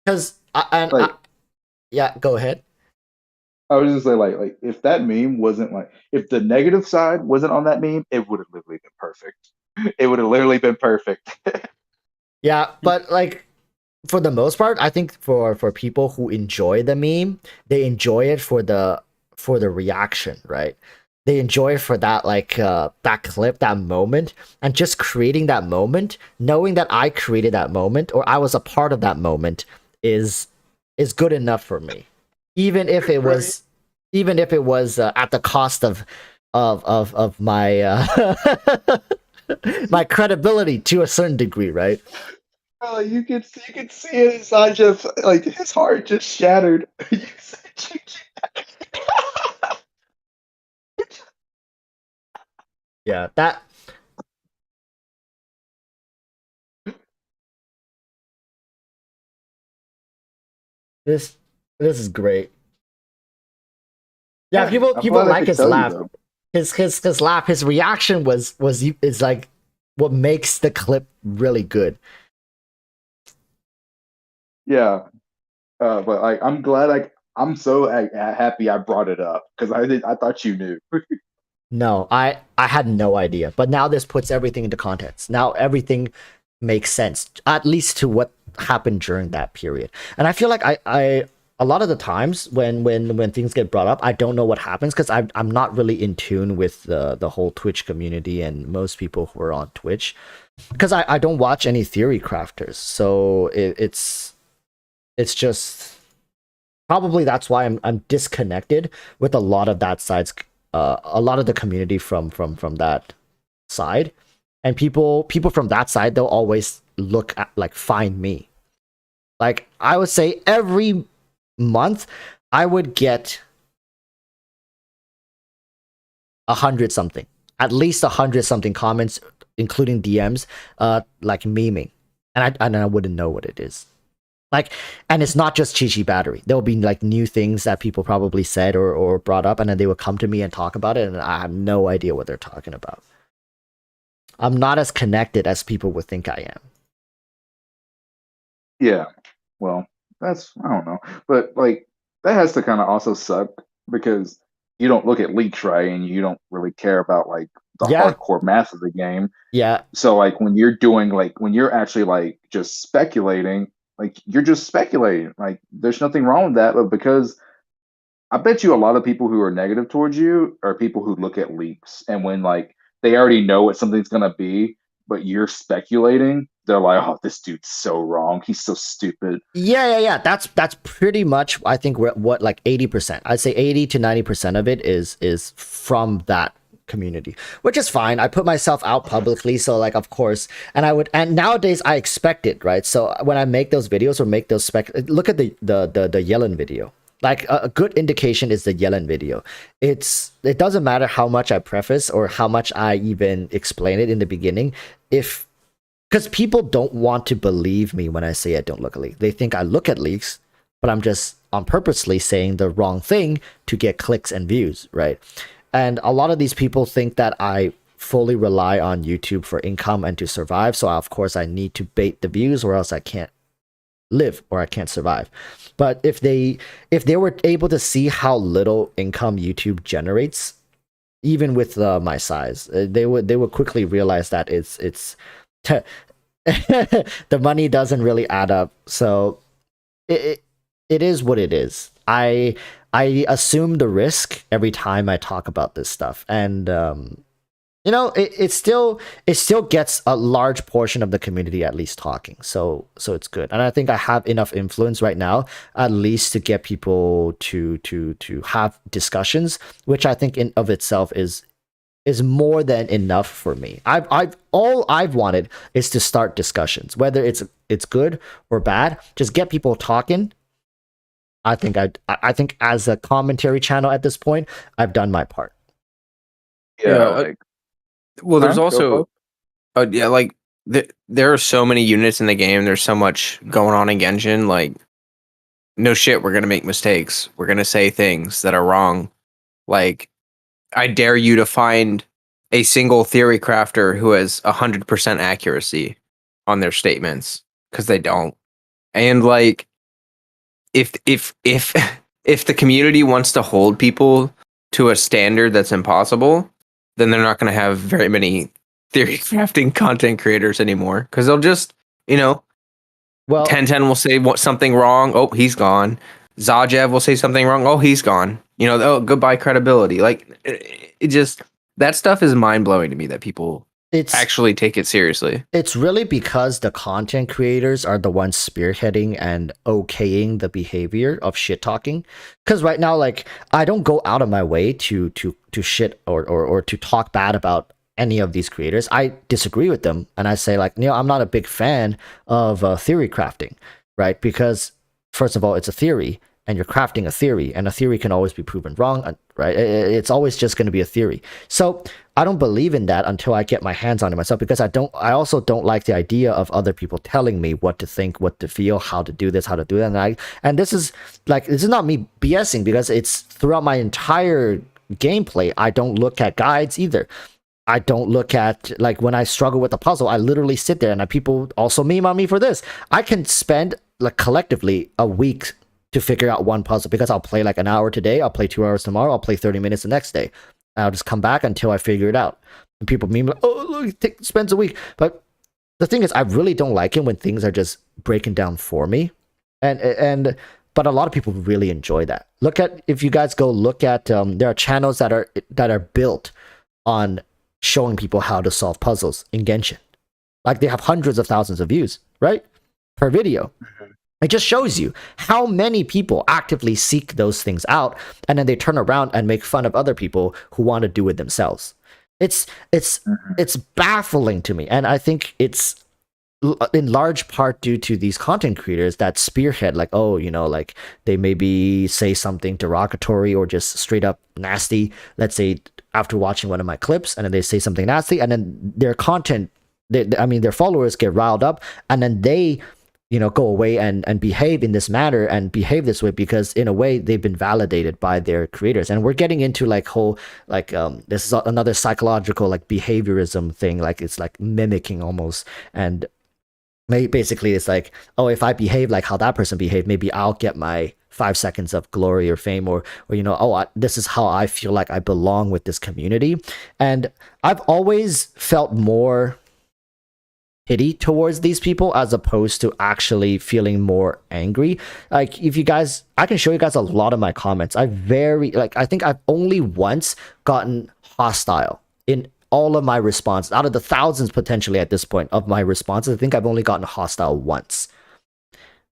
Because yeah, go ahead. I was just say like if that meme wasn't like if the negative side wasn't on that meme, it would have literally been perfect. It would have literally been perfect. Yeah, but like for the most part, I think for people who enjoy the meme, they enjoy it for the reaction, right? They enjoy it for that like that clip, that moment, and just creating that moment, knowing that I created that moment or I was a part of that moment is good enough for me, even if it was at the cost of my my credibility to a certain degree, right? You can see it inside Jeff, like his heart just shattered. You said Yeah, that this is great. Yeah, I'm people glad I like could his tell you laugh. though. His laugh, his reaction is like what makes the clip really good. Yeah, but like I'm glad I'm so happy I brought it up because I thought you knew. No, I had no idea. But now this puts everything into context. Now everything makes sense, at least to what happened during that period. And I feel like a lot of the times when things get brought up, I don't know what happens because I'm not really in tune with the whole Twitch community and most people who are on Twitch, because I don't watch any theory crafters, so it's just probably that's why I'm disconnected with a lot of that side's a lot of the community from that side, and people from that side, they'll always look at like find me. Like I would say every month I would get 100 something, at least 100 something comments, including DMs, like memeing, and I wouldn't know what it is. Like, and it's not just Chi Chi Battery. There'll be like new things that people probably said or brought up, and then they would come to me and talk about it, and I have no idea what they're talking about. I'm not as connected as people would think I am. Yeah. Well, that's I don't know, but like that has to kind of also suck because you don't look at leaks, right? And you don't really care about like the Yeah. hardcore math of the game. Yeah. So like when you're doing like when you're actually like just speculating, like you're just speculating. Like there's nothing wrong with that, but because I bet you a lot of people who are negative towards you are people who look at leaks, and when like they already know what something's gonna be, but you're speculating, they're like, "Oh, this dude's so wrong. He's so stupid." Yeah. That's pretty much, I think, what like 80%. I'd say 80 to 90% of it is from that community, which is fine. I put myself out publicly, so like of course, and nowadays I expect it, right? So when I make those videos or make those look at the Yellen video. Like a good indication is the Yellen video. It doesn't matter how much I preface or how much I even explain it in the beginning, because people don't want to believe me when I say I don't look at leaks. They think I look at leaks, but I'm just on purposely saying the wrong thing to get clicks and views, right? And a lot of these people think that I fully rely on YouTube for income and to survive. So of course I need to bait the views or else I can't live or I can't survive. But if they were able to see how little income YouTube generates, even with my size, they would quickly realize that it's the money doesn't really add up. So it is what it is. I assume the risk every time I talk about this stuff, and you know, it still gets a large portion of the community at least talking. So it's good, and I think I have enough influence right now, at least to get people to have discussions, which I think in of itself is more than enough for me. All I've wanted is to start discussions, whether it's good or bad. Just get people talking. I think as a commentary channel at this point, I've done my part. Yeah, like, well, there's Go also, yeah, like there are so many units in the game. There's so much going on in Genshin. Like, no shit, we're gonna make mistakes. We're gonna say things that are wrong. Like, I dare you to find a single theory crafter who has 100% accuracy on their statements, because they don't. And like, if if the community wants to hold people to a standard that's impossible, then they're not going to have very many theory crafting content creators anymore, because they'll just, you know, Well, 1010 will say something wrong. Oh, he's gone. Zajev will say something wrong. Oh, he's gone. You know, oh, goodbye credibility. Like, it just, that stuff is mind blowing to me that people actually take it seriously. It's really because the content creators are the ones spearheading and okaying the behavior of shit talking. Because right now, like, I don't go out of my way to shit or to talk bad about any of these creators. I disagree with them, and I say, like, you know, I'm not a big fan of theory crafting, right? Because first of all, it's a theory, and you're crafting a theory, and a theory can always be proven wrong, right? It's always just going to be a theory. So I don't believe in that until I get my hands on it myself, because I also don't like the idea of other people telling me what to think, what to feel, how to do this, how to do that. And this is not me BSing, because it's throughout my entire gameplay. I don't look at guides either. I don't look at, like, when I struggle with a puzzle, I literally sit there, and people also meme on me for this. I can spend, like, collectively a week to figure out one puzzle, because I'll play like an hour today, I'll play 2 hours tomorrow, I'll play 30 minutes the next day. And I'll just come back until I figure it out. And people meme like, oh, look, it spends a week. But the thing is, I really don't like it when things are just breaking down for me. And but a lot of people really enjoy that. If you guys go look at, there are channels that are built on showing people how to solve puzzles in Genshin. Like they have hundreds of thousands of views, right? Per video. It just shows you how many people actively seek those things out, and then they turn around and make fun of other people who want to do it themselves. It's baffling to me, and I think it's in large part due to these content creators that spearhead, like, oh, like they maybe say something derogatory or just straight up nasty. Let's say after watching one of my clips, and then they say something nasty, and then their content, their followers get riled up, and then they go away and behave in this manner and behave this way because in a way they've been validated by their creators. And we're getting into like whole like this is another psychological like behaviorism thing, like it's like mimicking almost. And basically it's like, oh, if I behave like how that person behaved, maybe I'll get my 5 seconds of glory or fame, or this is how I feel like I belong with this community. And I've always felt more pity towards these people as opposed to actually feeling more angry. Like if you guys, I can show you guys a lot of my comments. I think I've only once gotten hostile in all of my responses. Out of the thousands potentially at this point of my responses, I think I've only gotten hostile once.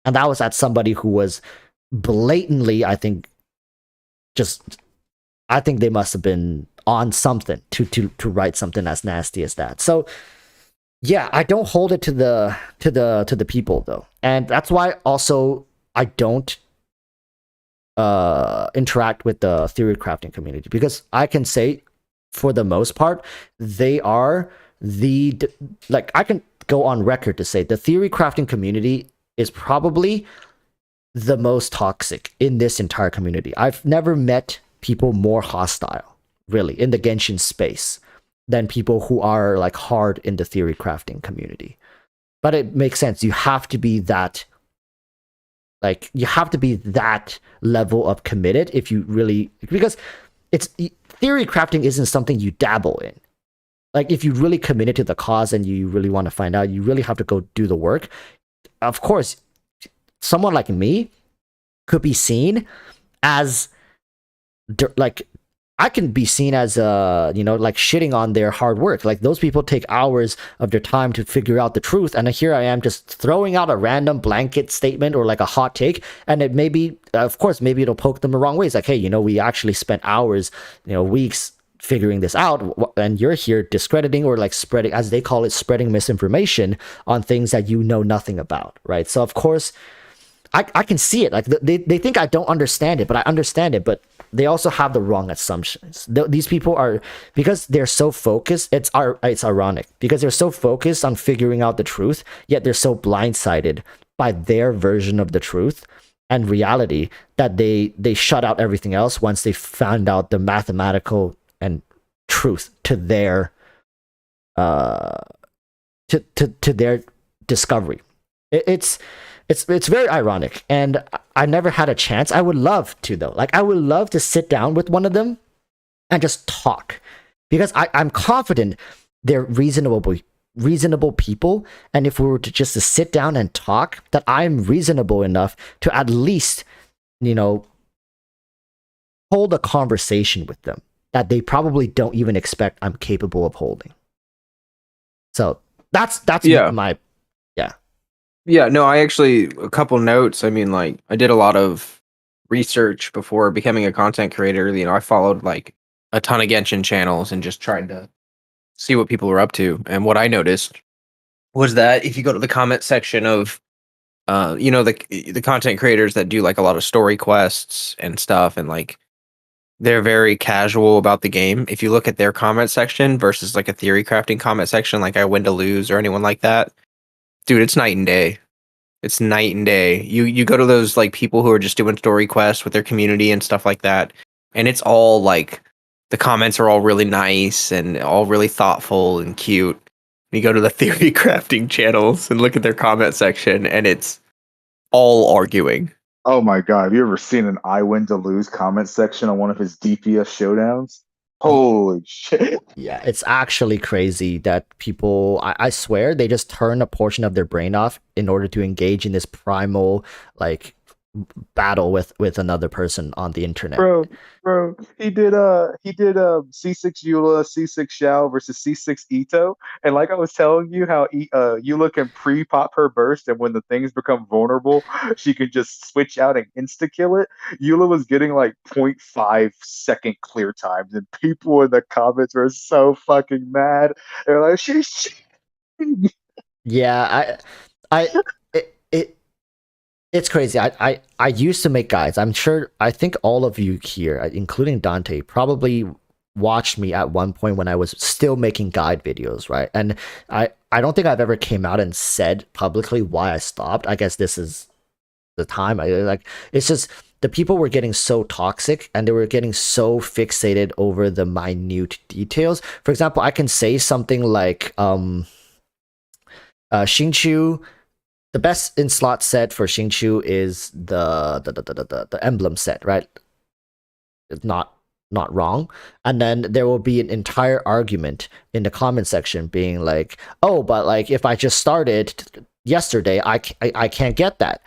And that was at somebody who was blatantly, I think they must have been on something to write something as nasty as that. So yeah, I don't hold it to the people though, and that's why also I don't interact with the theory crafting community, because I can say for the most part they are I can go on record to say the theory crafting community is probably the most toxic in this entire community. I've never met people more hostile, really, in the Genshin space than people who are like hard in the theory crafting community. But it makes sense. You have to be that level of committed if you really, because theory crafting isn't something you dabble in. Like if you really committed to the cause and you really want to find out, you really have to go do the work. Of course, someone like me could be seen as like, I can be seen as like shitting on their hard work. Like those people take hours of their time to figure out the truth, and here I am just throwing out a random blanket statement or like a hot take, and it maybe, of course, maybe it'll poke them the wrong way. It's like, hey, we actually spent hours, weeks figuring this out, and you're here discrediting or like spreading, as they call it, spreading misinformation on things that you know nothing about, right? So of course, I can see it. Like they think I don't understand it, but I understand it. But they also have the wrong assumptions. These people are, because they're so focused. It's ironic because they're so focused on figuring out the truth, yet they're so blindsided by their version of the truth and reality that they shut out everything else once they found out the mathematical and truth to their to their discovery. It's very ironic, and I never had a chance. I would love to though. Like I would love to sit down with one of them and just talk, because I'm confident they're reasonable people, and if we were to sit down and talk, that I'm reasonable enough to at least hold a conversation with them that they probably don't even expect I'm capable of holding. So that's my. Yeah, no, I actually, a couple notes. I mean, like, I did a lot of research before becoming a content creator. I followed like a ton of Genshin channels and just tried to see what people were up to. And what I noticed was that if you go to the comment section of, the content creators that do like a lot of story quests and stuff, and like they're very casual about the game. If you look at their comment section versus like a theory crafting comment section, like I Win to Lose or anyone like that, dude, it's night and day. It's night and day. You go to those like people who are just doing story quests with their community and stuff like that, and it's all like the comments are all really nice and all really thoughtful and cute. You go to the theory crafting channels and look at their comment section, and it's all arguing. Oh my god, have you ever seen an I Win to Lose comment section on one of his DPS showdowns? Holy shit. Yeah, it's actually crazy that people, I swear, they just turn a portion of their brain off in order to engage in this primal, like, battle with another person on the internet. Bro, he did C6 Eula, C6 Xiao versus C6 Ito, and like I was telling you how Eula can pre-pop her burst, and when the things become vulnerable, she can just switch out and insta kill it. Eula was getting like 0.5 second clear times, and people in the comments were so fucking mad. They're like, she's cheating. Yeah, I it's crazy. I used to make guides. I think all of you here, including Dante, probably watched me at one point when I was still making guide videos, right? And I don't think I've ever came out and said publicly why I stopped. I guess this is the time. It's just the people were getting so toxic and they were getting so fixated over the minute details. For example, I can say something like Xingqiu, the best in slot set for Xingqiu is the emblem set, right? It's not wrong. And then there will be an entire argument in the comment section being like, oh, but like if I just started yesterday, I can't get that.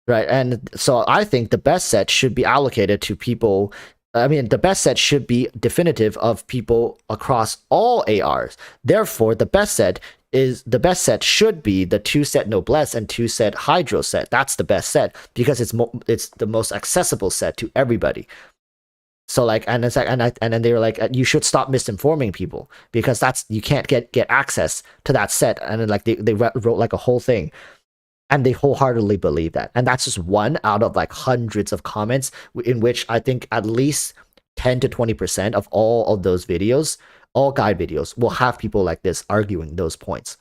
Right. And so I think the best set should be allocated to people. I mean, the best set should be definitive of people across all ARs. Therefore, the best set should be the 2-set Noblesse and 2-set Hydro set. That's the best set because it's the most accessible set to everybody. So like, and it's like, and then they were like, you should stop misinforming people because you can't get access to that set. And then like they wrote like a whole thing. And they wholeheartedly believe that. And that's just one out of like hundreds of comments in which I think at least 10 to 20% of all of those videos, all guide videos, will have people like this arguing those points.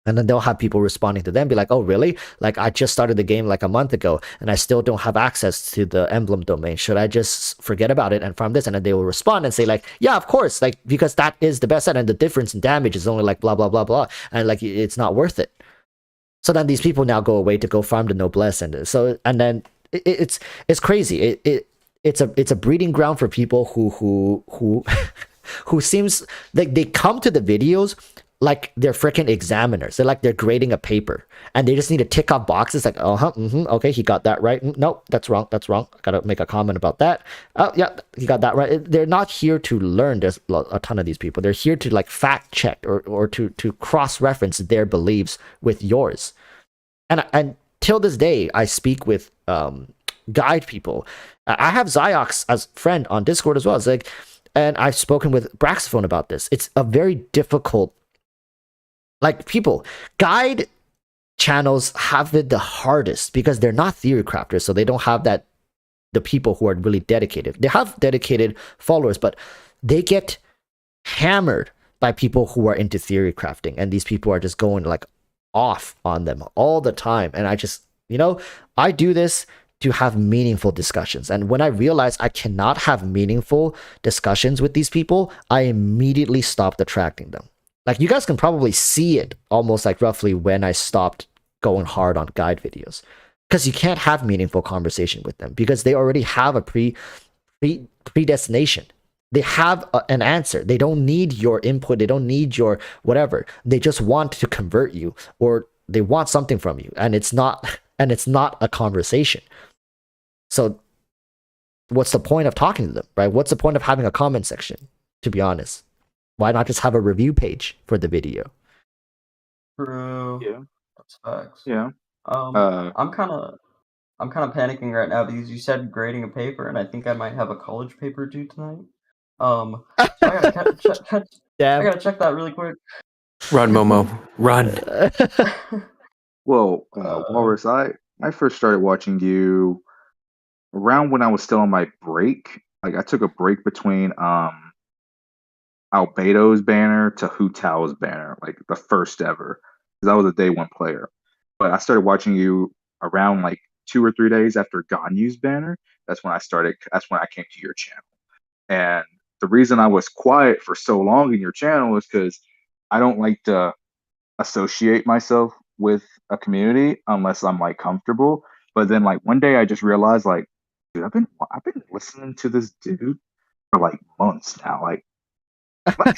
And then they'll have people responding to them, be like, oh, really? Like, I just started the game like a month ago, and I still don't have access to the emblem domain. Should I just forget about it and farm this? And then they will respond and say, like, yeah, of course, like, because that is the best set, and the difference in damage is only like blah, blah, blah, blah. And like, it's not worth it. So then these people now go away to go farm the noblesse, and then it's crazy. It's a breeding ground for people who seems like they come to the videos like they're freaking examiners. They're like they're grading a paper, and they just need to tick off boxes like, okay, he got that right. Nope, that's wrong. I gotta make a comment about that. Oh yeah, he got that right. They're not here to learn. There's a ton of these people. They're here to like fact check or to cross reference their beliefs with yours. And till this day, I speak with guide people. I have Zyox as friend on Discord as well. It's like, and I've spoken with Braxophone about this. It's a very difficult. Like people, guide channels have it the hardest because they're not theory crafters, so they don't have the people who are really dedicated. They have dedicated followers, but they get hammered by people who are into theory crafting, and these people are just going like off on them all the time. And I just, I do this to have meaningful discussions. And when I realize I cannot have meaningful discussions with these people, I immediately stopped attracting them. Like, you guys can probably see it almost like roughly when I stopped going hard on guide videos, because you can't have meaningful conversation with them because they already have a predestination. They have an answer. They don't need your input. They don't need your whatever. They just want to convert you, or they want something from you, and it's not a conversation. So what's the point of talking to them, right? What's the point of having a comment section, to be honest? Why not just have a review page for the video? True. Yeah. That's facts. Yeah. I'm kind of panicking right now because you said grading a paper, and I think I might have a college paper due tonight. So I gotta check that really quick. Run, Momo, run. Well, Walrus, I first started watching you around when I was still on my break. Like, I took a break between Albedo's banner to Hu Tao's banner, like the first ever, because I was a day one player. But I started watching you around like 2 or 3 days after Ganyu's banner. That's when I came to your channel. And the reason I was quiet for so long in your channel is because I don't like to associate myself with a community unless I'm like comfortable. But then like one day I just realized, like, dude, I've been listening to this dude for like months now. Like, let me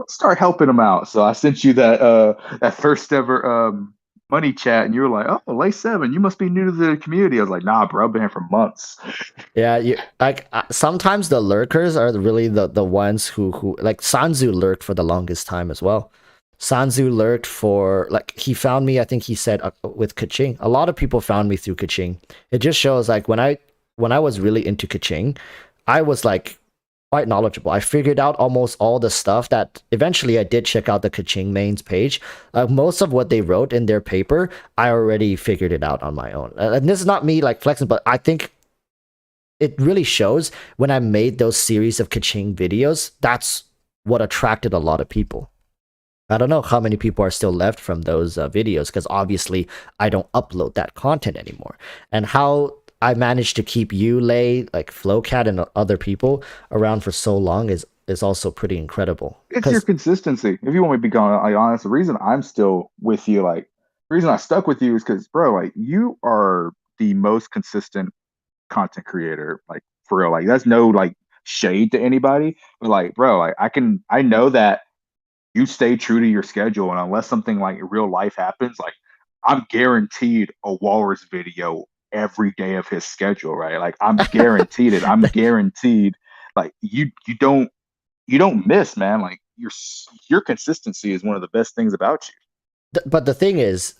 start helping him out. So I sent you that first ever money chat, and you were like, "Oh, lay 7, you must be new to the community." I was like, "Nah, bro, I've been here for months." Yeah, you like sometimes the lurkers are really the ones who like Sanzu lurked for the longest time as well. Sanzu lurked for like he found me. I think he said with Kaching. A lot of people found me through Kaching. It just shows like when I was really into Kaching, I was like quite knowledgeable. I figured out almost all the stuff that eventually I did check out the Kaching mains page. Most of what they wrote in their paper, I already figured it out on my own. And this is not me like flexing, but I think it really shows when I made those series of Kaching videos. That's what attracted a lot of people. I don't know how many people are still left from those videos because obviously I don't upload that content anymore. And how I managed to keep you, Lay, like Flowcat, and other people around for so long is also pretty incredible. It's your consistency. If you want me to be honest, the reason I'm still with you, like, the reason I stuck with you is because, bro, like, you are the most consistent content creator, like, for real. Like, that's no like shade to anybody, but like, bro, like, I know that you stay true to your schedule, and unless something like real life happens, like, I'm guaranteed a Walrus video every day of his schedule, right? Like, I'm guaranteed it. I'm guaranteed. Like, you don't miss, man. Like, your consistency is one of the best things about you. But the thing is,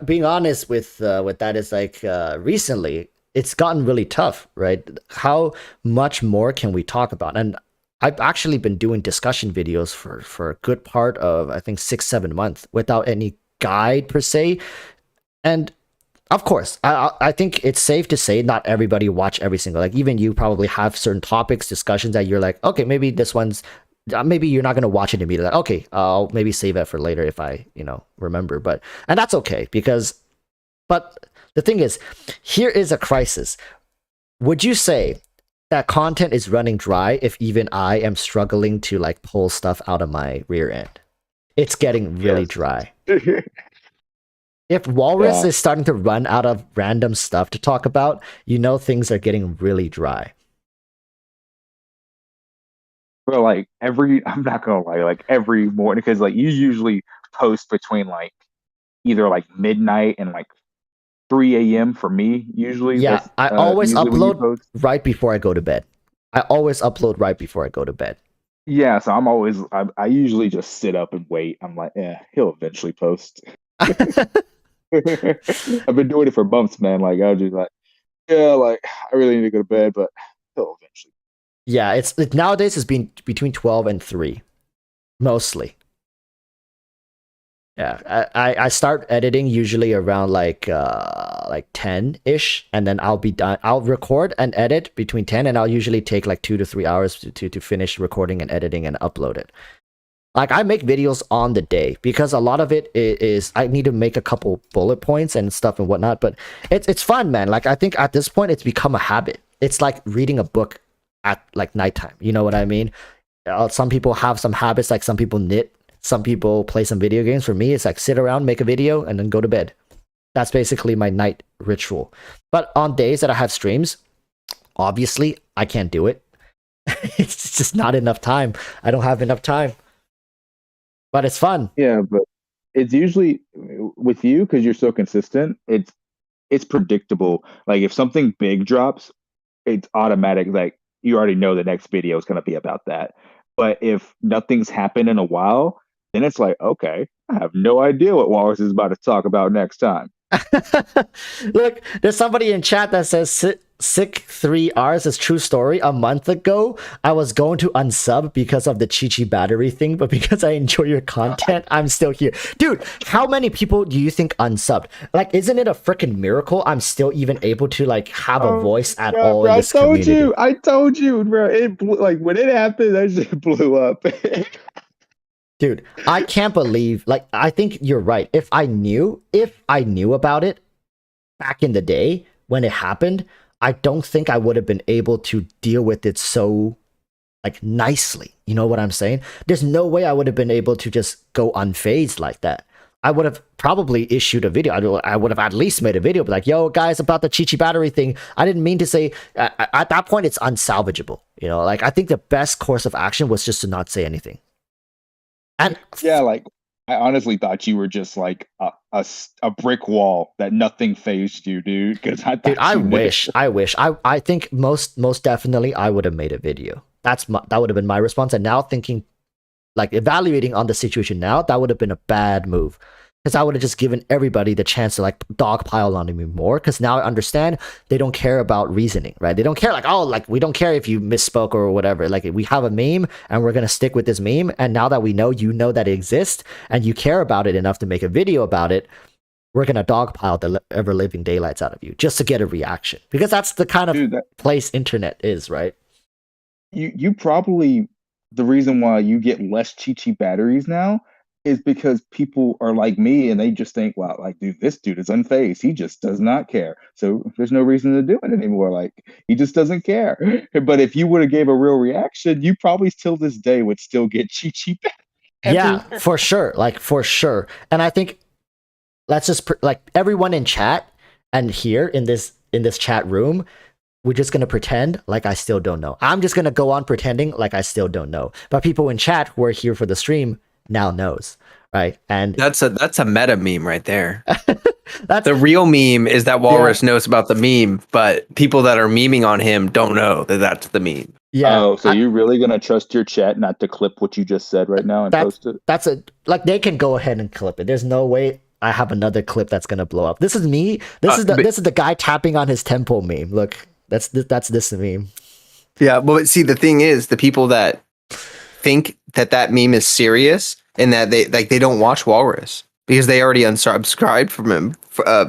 being honest with that is like recently it's gotten really tough, right? How much more can we talk about? And I've actually been doing discussion videos for a good part of I think 6-7 months without any guide per se. And of course, I think it's safe to say not everybody watch every single, like even you probably have certain topics, discussions that you're like, okay, maybe this one's, maybe you're not going to watch it immediately. Like, okay, I'll maybe save it for later if I, remember. And that's okay but the thing is, here is a crisis. Would you say that content is running dry if even I am struggling to like pull stuff out of my rear end? It's getting really dry. If Walrus is starting to run out of random stuff to talk about, things are getting really dry. But like I'm not gonna lie, like every morning, because like you usually post between like either like midnight and like 3 a.m. for me, usually. Yeah, I always upload right before I go to bed. Yeah, so I usually just sit up and wait. I'm like, he'll eventually post. I've been doing it for months, man. Like, I was just like, like, I really need to go to bed, but he'll eventually. Yeah, it's nowadays it's been between 12 and 3, mostly. Yeah, I start editing usually around like 10-ish, and then I'll be done. I'll record and edit between 10, and I'll usually take like 2 to 3 hours to finish recording and editing and upload it. Like, I make videos on the day because a lot of it is I need to make a couple bullet points and stuff and whatnot, but it's fun, man. Like, I think at this point it's become a habit. It's like reading a book at like nighttime. You know what I mean? Some people have some habits, like some people knit, some people play some video games. For me, it's like sit around, make a video, and then go to bed. That's basically my night ritual. But on days that I have streams, obviously I can't do it. It's just not enough time. I don't have enough time. But it's fun. Yeah, but it's usually with you because you're so consistent. It's predictable. Like, if something big drops, it's automatic. Like, you already know the next video is going to be about that. But if nothing's happened in a while, then it's like, okay, I have no idea what Walrus is about to talk about next time. Look, there's somebody in chat that says sick 3Rs is true story. A month ago, I was going to unsub because of the Chi battery thing, but because I enjoy your content, I'm still here. Dude, how many people do you think unsubbed? Like, isn't it a freaking miracle I'm still even able to like have a voice at all in this community? I told you, bro. It blew, like, when it happened, that shit blew up. Dude, I can't believe, like, I think you're right. If I knew about it back in the day when it happened, I don't think I would have been able to deal with it so, like, nicely. You know what I'm saying? There's no way I would have been able to just go unfazed like that. I would have probably issued a video. I would have at least made a video, like, yo, guys, about the Chi battery thing. I didn't mean to say, at that point, it's unsalvageable. You know, like, I think the best course of action was just to not say anything. And yeah, like, I honestly thought you were just like a brick wall that nothing phased you, dude. Because I Dude, thought you knew. I wish. I think most definitely I would have made a video. That would have been my response. And now thinking, like evaluating on the situation now, that would have been a bad move. Because I would have just given everybody the chance to like dogpile on me more. Because now I understand they don't care about reasoning, right? They don't care like, oh, like we don't care if you misspoke or whatever. Like we have a meme and we're gonna stick with this meme. And now that we know you know that it exists and you care about it enough to make a video about it, we're gonna dogpile the ever living daylights out of you just to get a reaction. Because that's the kind of Dude, place internet is, right? you probably the reason why you get less Chi batteries now is because people are like me and they just think, wow, like, dude, this dude is unfazed. He just does not care. So there's no reason to do it anymore. Like, he just doesn't care. But if you would have gave a real reaction, you probably till this day would still get Chi Yeah, for sure. Like for sure. And I think let's just like everyone in chat and here in this chat room, we're just gonna pretend like I still don't know. I'm just gonna go on pretending like I still don't know. But people in chat who are here for the stream now knows, right? And That's a meta meme right there. that's The real meme is that Walrus knows about the meme, but people that are memeing on him don't know that that's the meme. yeah. Oh, so you're really gonna trust your chat not to clip what you just said right now and post it? That's a like they can go ahead and clip it. There's no way I have another clip that's gonna blow up. This is me. This is the guy tapping on his temple meme. Look, that's this meme. Yeah, but see, the thing is, the people that think that meme is serious and that they don't watch Walrus because they already unsubscribed from him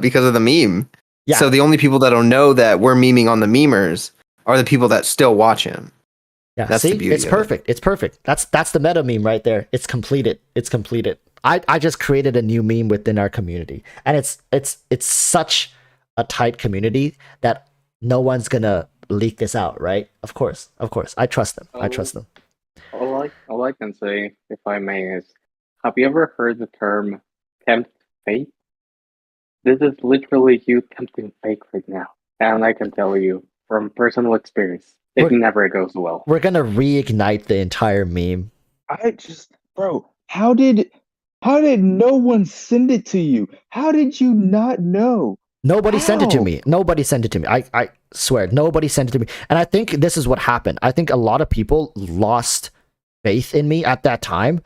because of the meme. Yeah. So the only people that don't know that we're memeing on the memers are the people that still watch him. Yeah, That's see, the beauty it's of perfect. It's perfect. That's the meta meme right there. It's completed. It's completed. I just created a new meme within our community, and it's such a tight community that no one's gonna leak this out, right? Of course. I trust them. I trust them. All I can say, if I may, is have you ever heard the term tempt fate? This is literally you tempting fate right now. And I can tell you from personal experience, it never goes well. We're gonna reignite the entire meme. Bro, how did no one send it to you? How did you not know? Nobody sent it to How? me. Nobody sent it to me. I swear, nobody sent it to me. And I think this is what happened. I think a lot of people lost faith in me at that time.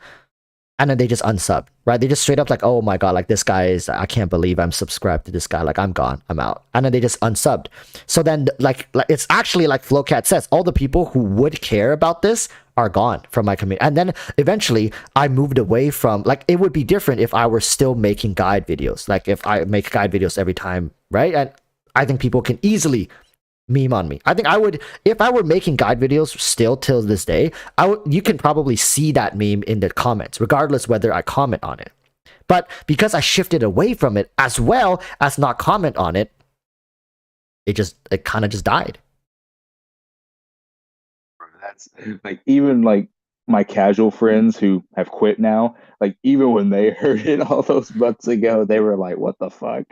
And then they just unsubbed, right? They just straight up like, oh my God, like this guy is, I can't believe I'm subscribed to this guy. Like I'm gone, I'm out. And then they just unsubbed. So then like it's actually like Flowcat says, all the people who would care about this are gone from my community. And then eventually I moved away from, like, it would be different if I were still making guide videos. Like if I make guide videos every time, right? And I think people can easily meme on me. I think I would, if I were making guide videos still till this day, you can probably see that meme in the comments, regardless whether I comment on it. But because I shifted away from it as well as not comment on it, it kind of just died. That's like even like my casual friends who have quit now, like even when they heard it all those months ago, they were like, what the fuck?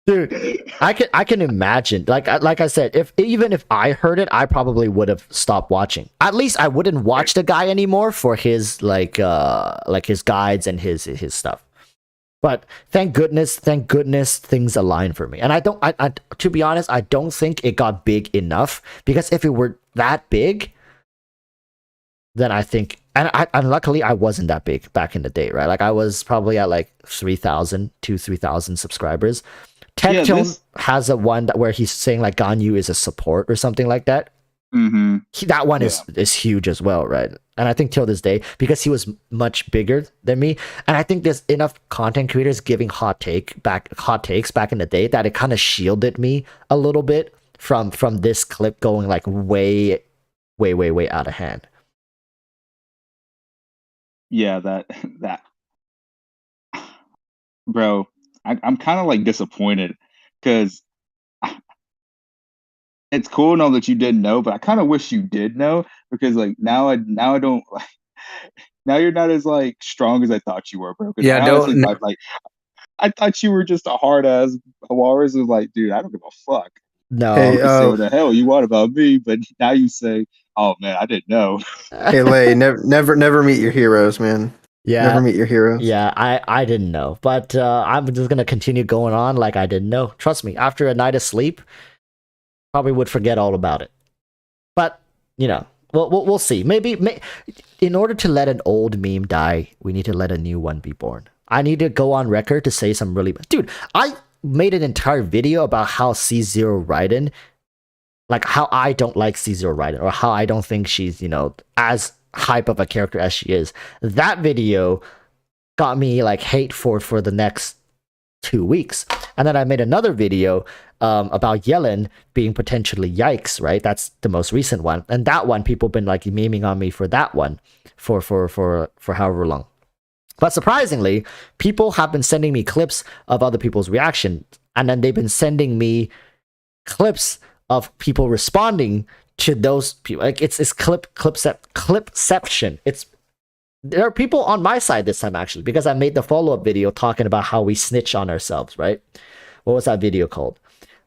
Dude, I can imagine. Like I said, even if I heard it, I probably would have stopped watching. At least I wouldn't watch the guy anymore for his like his guides and his stuff. But thank goodness things aligned for me. And I to be honest, I don't think it got big enough, because if it were that big, then I think, and luckily I wasn't that big back in the day, right? Like I was probably at like 3,000 subscribers. Tectone has a one where he's saying like Ganyu is a support or something like that. Mm-hmm. That one is huge as well, right? And I think till this day, because he was much bigger than me, and I think there's enough content creators giving hot takes back in the day that it kind of shielded me a little bit from this clip going like way out of hand. Yeah, that bro, I'm kind of like disappointed because it's cool now that you didn't know, but I kind of wish you did know, because like now I don't like, now you're not as like strong as I thought you were, bro. Yeah, I honestly thought, like, I thought you were just a hard ass walrus. Was like, dude, I don't give a fuck. No, Hey, You can say what the hell you want about me, but now you say Oh man, I didn't know. Hey, Lay, never meet your heroes, man. Yeah, Never meet your heroes. yeah, I didn't know, but I'm just gonna continue going on like I didn't know. Trust me, after a night of sleep, probably would forget all about it. But you know, we'll see. Maybe in order to let an old meme die, we need to let a new one be born. I need to go on record to say some really, dude. I made an entire video about how C0 Raiden, like how I don't like C0 Raiden, or how I don't think she's, you know, as hype of a character as she is. That video got me like hate for the next 2 weeks. And then I made another video about Yellen being potentially yikes, right? That's the most recent one. And that one, people been like memeing on me for that one for however long. But surprisingly, people have been sending me clips of other people's reaction, and then they've been sending me clips of people responding to those people. Like it's clipception. There are people on my side this time actually, because I made the follow-up video talking about how we snitch on ourselves, right? What was that video called?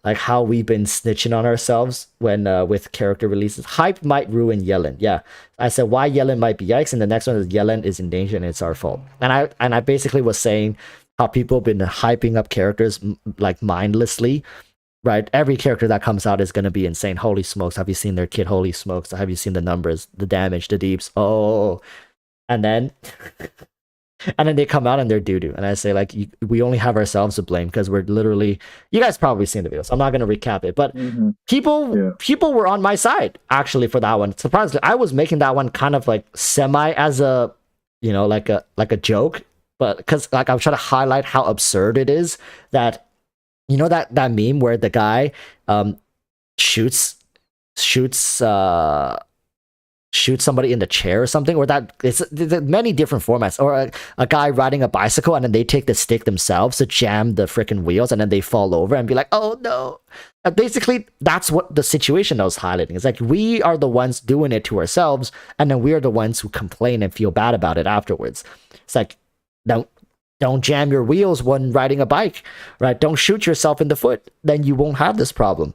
Like how we've been snitching on ourselves when with character releases. Hype might ruin Yellen. Yeah, I said why Yellen might be yikes, and the next one is Yellen is in danger and it's our fault. And I basically was saying how people have been hyping up characters like mindlessly, right? Every character that comes out is going to be insane. Holy smokes, have you seen their kit? Holy smokes, have you seen the numbers, the damage, the deeps? Oh, and then they come out and they're doo-doo. And I say, like, we only have ourselves to blame because we're literally, you guys probably seen the video, so I'm not going to recap it. But people were on my side, actually, for that one. Surprisingly, I was making that one kind of like semi as a, you know, like a joke. But because like I was trying to highlight how absurd it is that, you know, that meme where the guy shoots somebody in the chair or something, or that it's many different formats, or a guy riding a bicycle and then they take the stick themselves to jam the freaking wheels and then they fall over and be like, oh no. Basically, that's what the situation I was highlighting. It's like we are the ones doing it to ourselves, and then we are the ones who complain and feel bad about it afterwards. It's like, don't jam your wheels when riding a bike, right? Don't shoot yourself in the foot. Then you won't have this problem.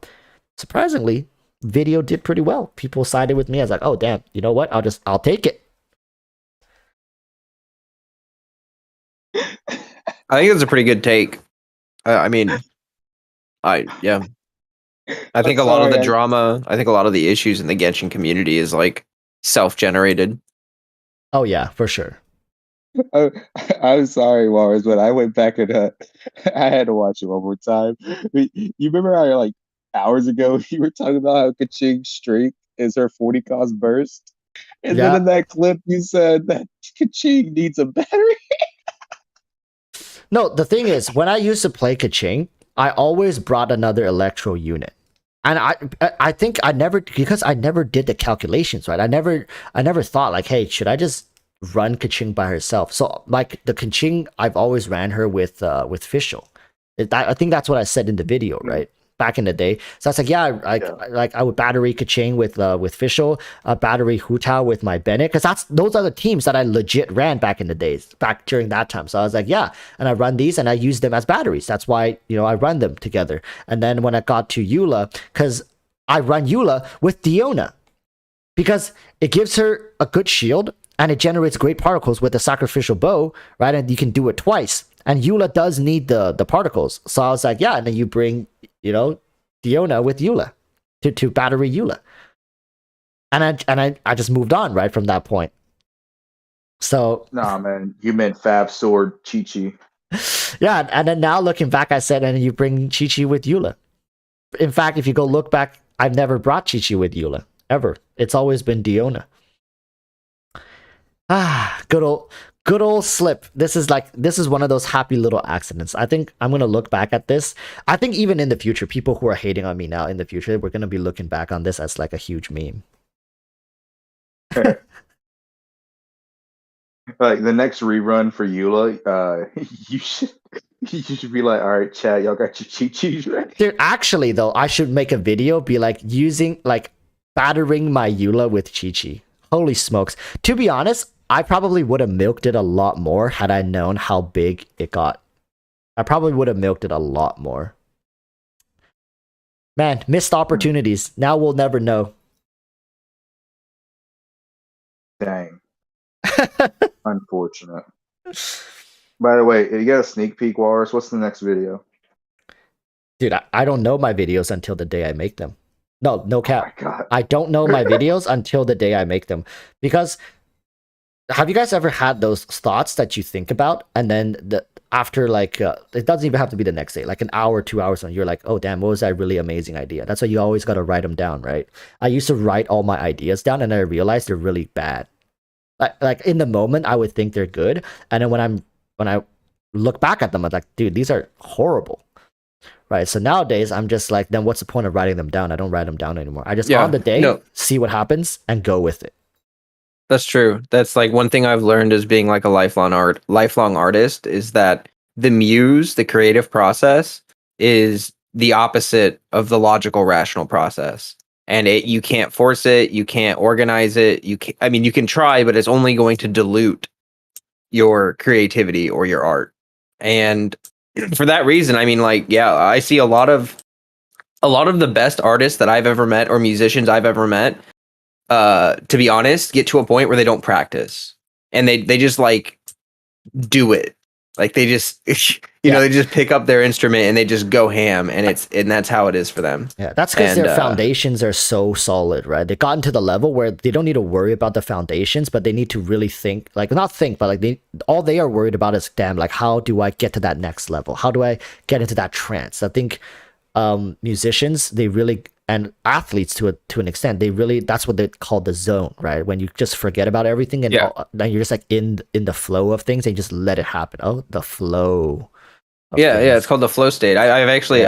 Surprisingly, video did pretty well. People sided with me. I was like, oh damn, you know what? I'll take it. I think it's a pretty good take. I mean, yeah. I think a lot of the drama, I think a lot of the issues in the Genshin community is like self-generated. Oh yeah, for sure. I'm sorry, Walrus, but I went back and I had to watch it one more time. You remember how like hours ago you were talking about how Kaching's streak is her 40 cost burst? And then in that clip you said that Kaching needs a battery. No, the thing is, when I used to play Kaching, I always brought another Electro unit. And I think I never, because I never did the calculations, right? I never thought like, hey, should I just run Kaching by herself? So like the Kaching, I've always ran her with Fischl. I think that's what I said in the video, right? Back in the day. So I was like, I would battery Kaching with Fischl, battery Hu Tao with my Bennett, because those are the teams that I legit ran back in the days, back during that time. So I was like, yeah, and I run these and I use them as batteries. That's why, you know, I run them together. And then when I got to Eula, because I run Eula with Diona, because it gives her a good shield and it generates great particles with the sacrificial bow, right? And you can do it twice. And Eula does need the particles. So I was like, yeah, and then you bring, you know, Diona with Eula to battery Eula. And I just moved on right from that point. So nah, man, you meant Fab Sword Chi-Chi. Yeah, and then now looking back, I said, and you bring Chi-Chi with Eula. In fact, if you go look back, I've never brought Chi-Chi with Eula ever. It's always been Diona. Good old slip. This is one of those happy little accidents. I think I'm gonna look back at this. I think even in the future, people who are hating on me now in the future, we're gonna be looking back on this as like a huge meme. Like the next rerun for Eula, you should be like, all right, chat, y'all got your Chi-Chis ready? Dude, actually though, I should make a video be like using battering my Eula with Chi-Chi. Holy smokes. To be honest, I probably would have milked it a lot more had I known how big it got. I probably would have milked it a lot more. Man, missed opportunities. Now we'll never know. Dang. Unfortunate. By the way, you got a sneak peek, Walrus. What's the next video? Dude, I don't know my videos until the day I make them. No Oh cap. my god. I don't know my videos until the day I make them. Because have you guys ever had those thoughts that you think about and then after like it doesn't even have to be the next day, like an hour, 2 hours, and you're like, oh damn, what was that really amazing idea? That's why you always got to write them down, right? I used to write all my ideas down and I realized they're really bad. Like in the moment I would think they're good, and then when I look back at them I'm like, dude, these are horrible. Right. So nowadays I'm just like, then what's the point of writing them down? I don't write them down anymore. I just on the day see what happens and go with it. That's true. That's like one thing I've learned as being like a lifelong artist is that the muse, the creative process, is the opposite of the logical, rational process. And you can't force it, you can't organize it. You can try, but it's only going to dilute your creativity or your art. And for that reason, I mean, like, yeah, I see a lot of the best artists that I've ever met or musicians I've ever met, to be honest, get to a point where they don't practice and they just like do it. Like they just, they just pick up their instrument and they just go ham, and that's how it is for them. Yeah, that's because their foundations are so solid, right? They've gotten to the level where they don't need to worry about the foundations, but they need to really think, like not think, but like all they are worried about is, damn, like how do I get to that next level? How do I get into that trance? I think musicians, they really, and athletes to an extent, they really, that's what they call the zone, right? When you just forget about everything and then you're just like in the flow of things and just let it happen. Oh, the flow. Yeah, it's called the flow state. I've actually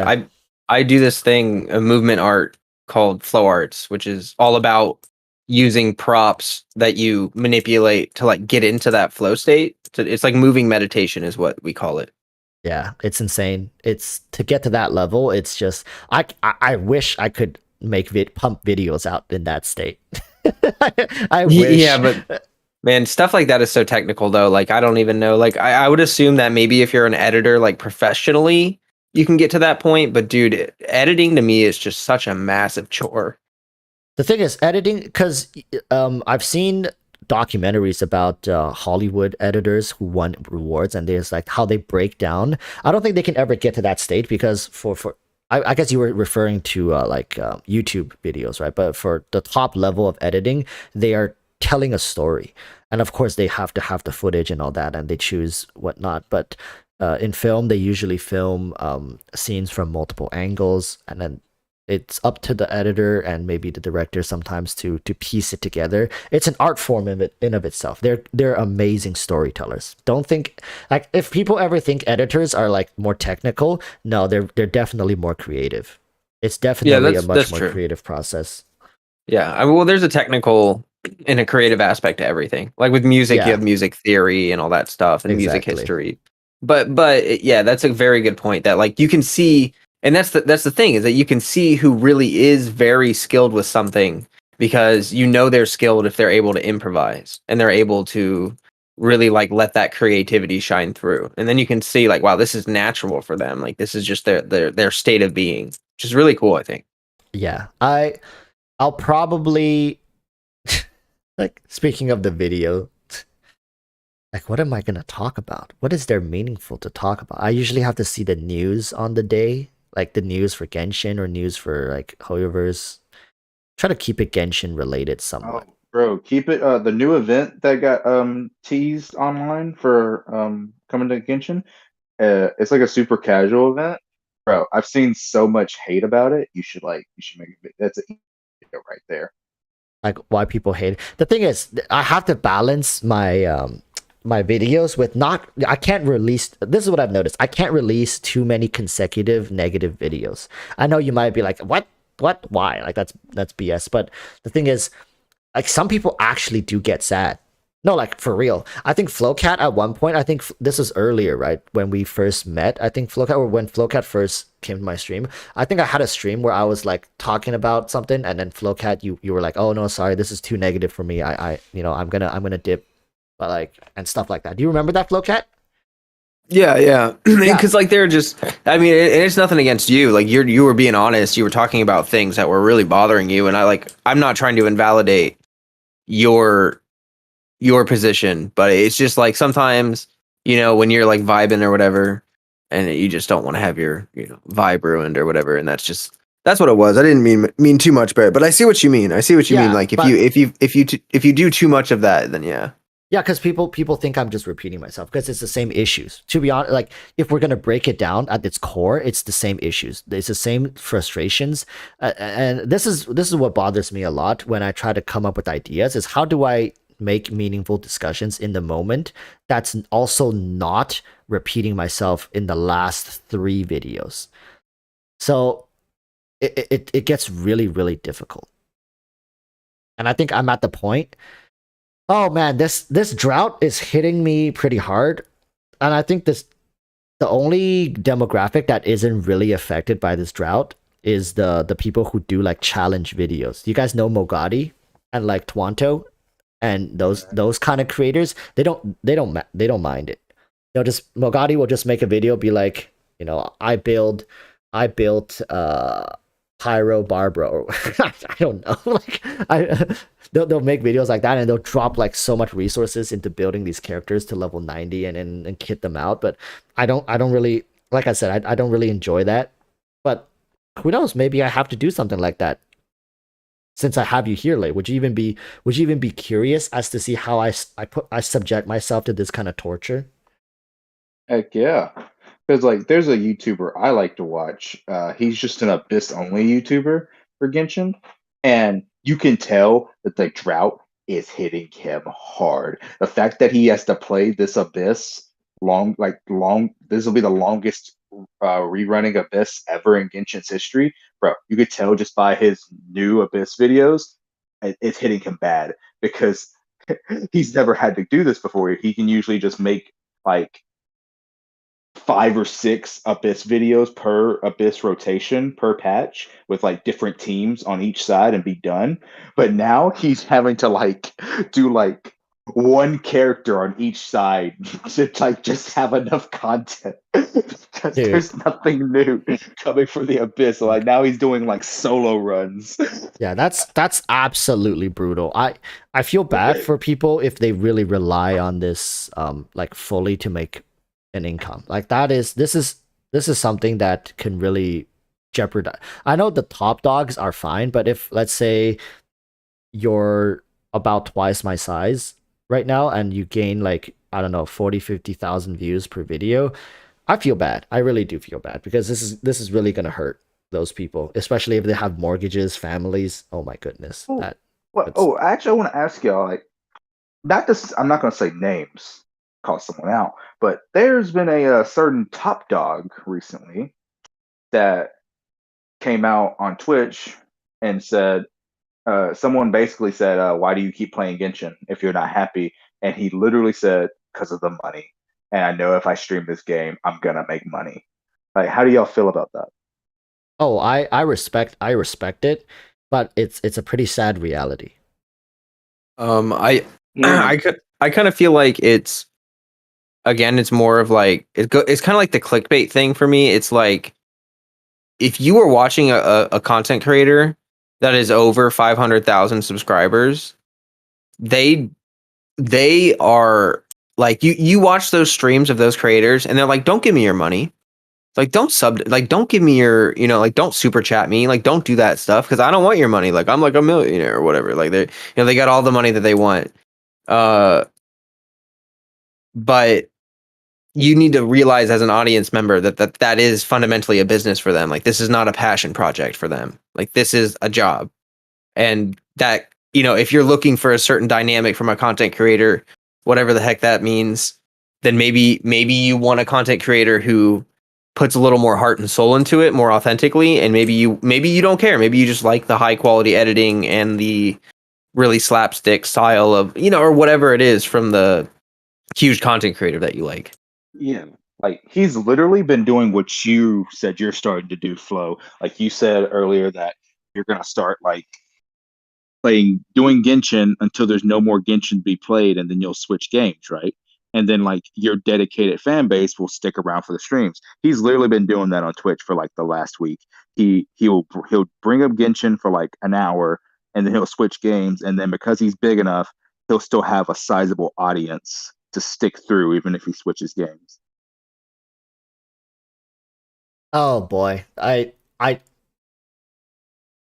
I do this thing, a movement art called flow arts, which is all about using props that you manipulate to like get into that flow state. It's like moving meditation is what we call it. Yeah, it's insane. It's to get to that level. It's just I wish I could pump videos out in that state. I wish. Yeah, but man, stuff like that is so technical though. Like I don't even know. Like I would assume that maybe if you're an editor, like professionally, you can get to that point. But dude, editing to me is just such a massive chore. The thing is, editing, because I've seen documentaries about Hollywood editors who won rewards, and there's like how they break down. I don't think they can ever get to that state because I guess you were referring to YouTube videos, right? But for the top level of editing, they are telling a story, and of course they have to have the footage and all that, and they choose whatnot. But in film, they usually film scenes from multiple angles, and then it's up to the editor and maybe the director sometimes to piece it together. It's an art form in of itself. They're amazing storytellers. Don't think like if people ever think editors are like more technical, no, they're definitely more creative. It's definitely a much more creative process. Yeah, I mean, well, there's a technical and a creative aspect to everything. Like with music, you have music theory and all that stuff, and music history. But yeah, that's a very good point. That like you can see. And that's the thing, is that you can see who really is very skilled with something because they're skilled if they're able to improvise and they're able to really like let that creativity shine through. And then you can see like, wow, this is natural for them. Like this is just their state of being, which is really cool, I think. Yeah, I'll probably like, speaking of the video, like what am I gonna talk about? What is there meaningful to talk about? I usually have to see the news on the day. Like the news for Genshin or news for like Hoyoverse. Try to keep it Genshin related somewhat. Oh, bro, keep it the new event that got teased online for coming to Genshin. It's like a super casual event. Bro, I've seen so much hate about it. You should make a that's a video right there. Like why people hate it. The thing is, I have to balance my my videos with I can't release, this is what I've noticed, I can't release too many consecutive negative videos. I know you might be like, what, why? Like that's BS. But the thing is, like some people actually do get sad. No, like for real. I think Flowcat at one point, I think this was earlier, right? When we first met, I think Flowcat, or when Flowcat first came to my stream, I think I had a stream where I was like talking about something, and then Flowcat, you were like, oh no, sorry, this is too negative for me. I'm gonna dip. But like, and stuff like that. Do you remember that, Flowcat? Yeah. Because like they're just, I mean, it's nothing against you. Like you were being honest. You were talking about things that were really bothering you, and I'm not trying to invalidate your your position, but it's just like sometimes, when you're like vibing or whatever, and you just don't want to have your vibe ruined or whatever, and that's what it was. I didn't mean too much by it, but I see what you mean. I see what you mean. Like if you do too much of that, then yeah. Yeah, because people think I'm just repeating myself because it's the same issues. To be honest, like if we're gonna break it down at its core, it's the same issues. It's the same frustrations, and this is what bothers me a lot when I try to come up with ideas. Is how do I make meaningful discussions in the moment that's also not repeating myself in the last 3 videos. So it gets really, really difficult. And I think I'm at the point. Oh man, this drought is hitting me pretty hard. And I think the only demographic that isn't really affected by this drought is the people who do like challenge videos. You guys know Mogadi and like Twanto and those kind of creators. They don't mind it. They'll just Mogadi will just make a video, be like, I built Pyro Barbara, or I don't know. Like they'll make videos like that, and they'll drop like so much resources into building these characters to level 90 and kit them out. But I don't really, like I said, I don't really enjoy that. But who knows? Maybe I have to do something like that. Since I have you here, Lei, would you even be curious as to see how I subject myself to this kind of torture? Heck yeah. Because like there's a YouTuber I like to watch. He's just an Abyss only YouTuber for Genshin. And you can tell that the drought is hitting him hard. The fact that he has to play this Abyss this will be the longest rerunning Abyss ever in Genshin's history. Bro, you could tell just by his new Abyss videos, it's hitting him bad because he's never had to do this before. He can usually just make like 5 or 6 Abyss videos per Abyss rotation per patch with like different teams on each side and be done. But now he's having to like do like one character on each side to like just have enough content because Dude. there's nothing new coming from the Abyss. So, like now he's doing like solo runs. Yeah, that's absolutely brutal. I feel bad for people if they really rely on this like fully to make an income. Like this is something that can really jeopardize. I know the top dogs are fine, but if let's say you're about twice my size right now and you gain like, I don't know, 40,000-50,000 views per video, I feel bad. I really do feel bad because this is really gonna hurt those people, especially if they have mortgages, families. Oh my goodness. Actually, I want to ask y'all, like, I'm not going to say names, call someone out, but there's been a certain top dog recently that came out on Twitch and said, someone basically said, why do you keep playing Genshin if you're not happy? And he literally said, because of the money. And I know if I stream this game, I'm going to make money. Like, how do y'all feel about that? Oh, I respect it, but it's a pretty sad reality. I kind of feel like it's more of like it's kind of like the clickbait thing for me. It's like if you are watching a content creator that is over 500,000 subscribers, they are like you watch those streams of those creators and they're like, don't give me your money. Like don't give me your, like don't super chat me, like don't do that stuff because I don't want your money. Like I'm like a millionaire or whatever. Like they got all the money that they want. But you need to realize as an audience member that is fundamentally a business for them. Like this is not a passion project for them. Like this is a job. And that, if you're looking for a certain dynamic from a content creator, whatever the heck that means, then maybe you want a content creator who puts a little more heart and soul into it more authentically. And maybe you don't care. Maybe you just like the high quality editing and the really slapstick style of, or whatever it is from the huge content creator that you like. Yeah. Like he's literally been doing what you said you're starting to do, Flo. Like you said earlier that you're gonna start like doing Genshin until there's no more Genshin to be played, and then you'll switch games, right? And then like your dedicated fan base will stick around for the streams. He's literally been doing that on Twitch for like the last week. He'll bring up Genshin for like an hour, and then he'll switch games, and then because he's big enough, he'll still have a sizable audience to stick through, even if he switches games. Oh boy, I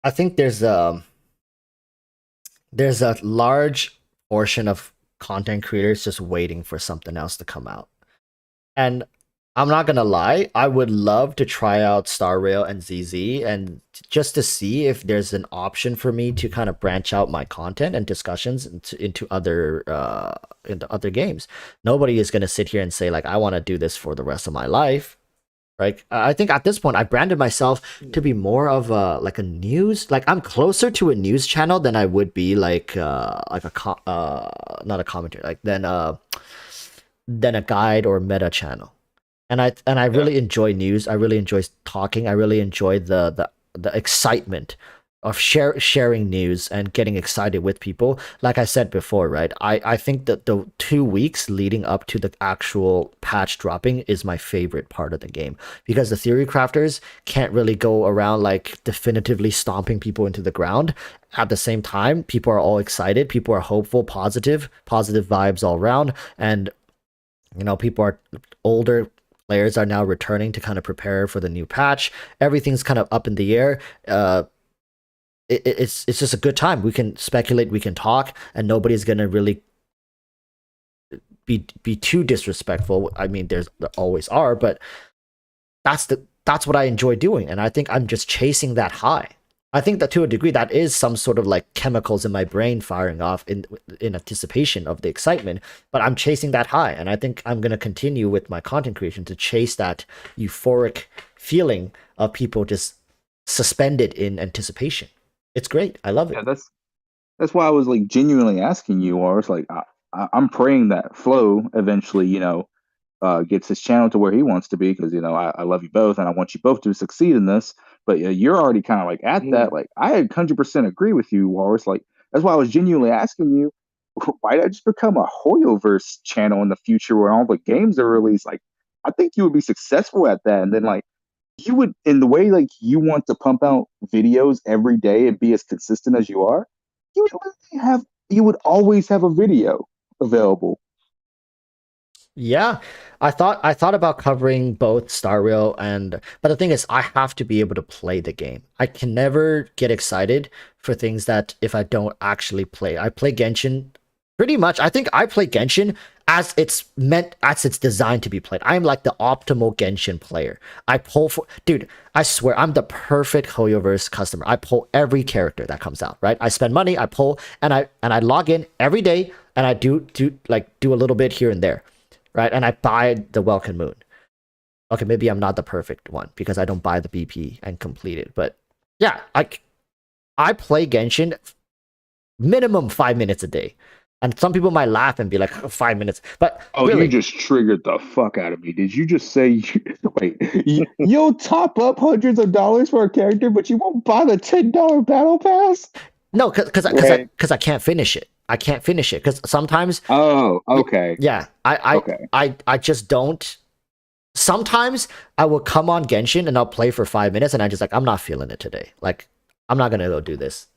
think there's a large portion of content creators just waiting for something else to come out. And I'm not gonna lie, I would love to try out Star Rail and ZZ and just to see if there's an option for me to kind of branch out my content and discussions into other games. Nobody is gonna sit here and say like I want to do this for the rest of my life. Right. I think at this point I branded myself to be more of a like a news, like I'm closer to a news channel than I would be like not a commentator, like than a guide or meta channel. And I really enjoy news. I really enjoy talking. I really enjoy the excitement of sharing news and getting excited with people. Like I said before, right? I think that the 2 weeks leading up to the actual patch dropping is my favorite part of the game because the theory crafters can't really go around like definitively stomping people into the ground. At the same time, people are all excited, people are hopeful, positive vibes all around, and you know, people are older players are now returning to kind of prepare for the new patch. Everything's kind of up in the air. It's just a good time. We can speculate, we can talk, and nobody's gonna really be too disrespectful. I mean, there always are, but that's what I enjoy doing, and I think I'm just chasing that high. I think that to a degree that is some sort of like chemicals in my brain firing off in anticipation of the excitement, but I'm chasing that high, and I think I'm gonna continue with my content creation to chase that euphoric feeling of people just suspended in anticipation. It's great. I love it. Yeah, that's why I was like genuinely asking you, or it's like I'm praying that Flo eventually, gets his channel to where he wants to be because I love you both and I want you both to succeed in this. But you're already kind of like at that. Like I 100% agree with you, Walrus. Like that's why I was genuinely asking you, why not just become a HoYoverse channel in the future where all the games are released? Like I think you would be successful at that, and then like you would in the way like you want to pump out videos every day and be as consistent as you are, you would always have a video available. Yeah, I thought about covering both Star Rail but the thing is I have to be able to play the game. I can never get excited for things that if I don't actually play. I play Genshin pretty much. I think I play Genshin as it's designed to be played. I'm like the optimal Genshin player. I pull for dude, I swear I'm the perfect HoYoverse customer. I pull every character that comes out, right? I spend money, I pull and I log in every day and I do a little bit here and there. Right, and I buy the Welkin Moon. Okay, maybe I'm not the perfect one because I don't buy the BP and complete it. But yeah, I play Genshin minimum 5 minutes a day. And some people might laugh and be like, 5 minutes. But really, you just triggered the fuck out of me. Did you just say, wait, you'll top up hundreds of dollars for a character, but you won't buy the $10 battle pass? No, because I can't finish it. I can't finish it because sometimes. Oh, okay. Yeah, I just don't. Sometimes I will come on Genshin and I'll play for 5 minutes and I just like I'm not feeling it today. Like I'm not gonna go do this,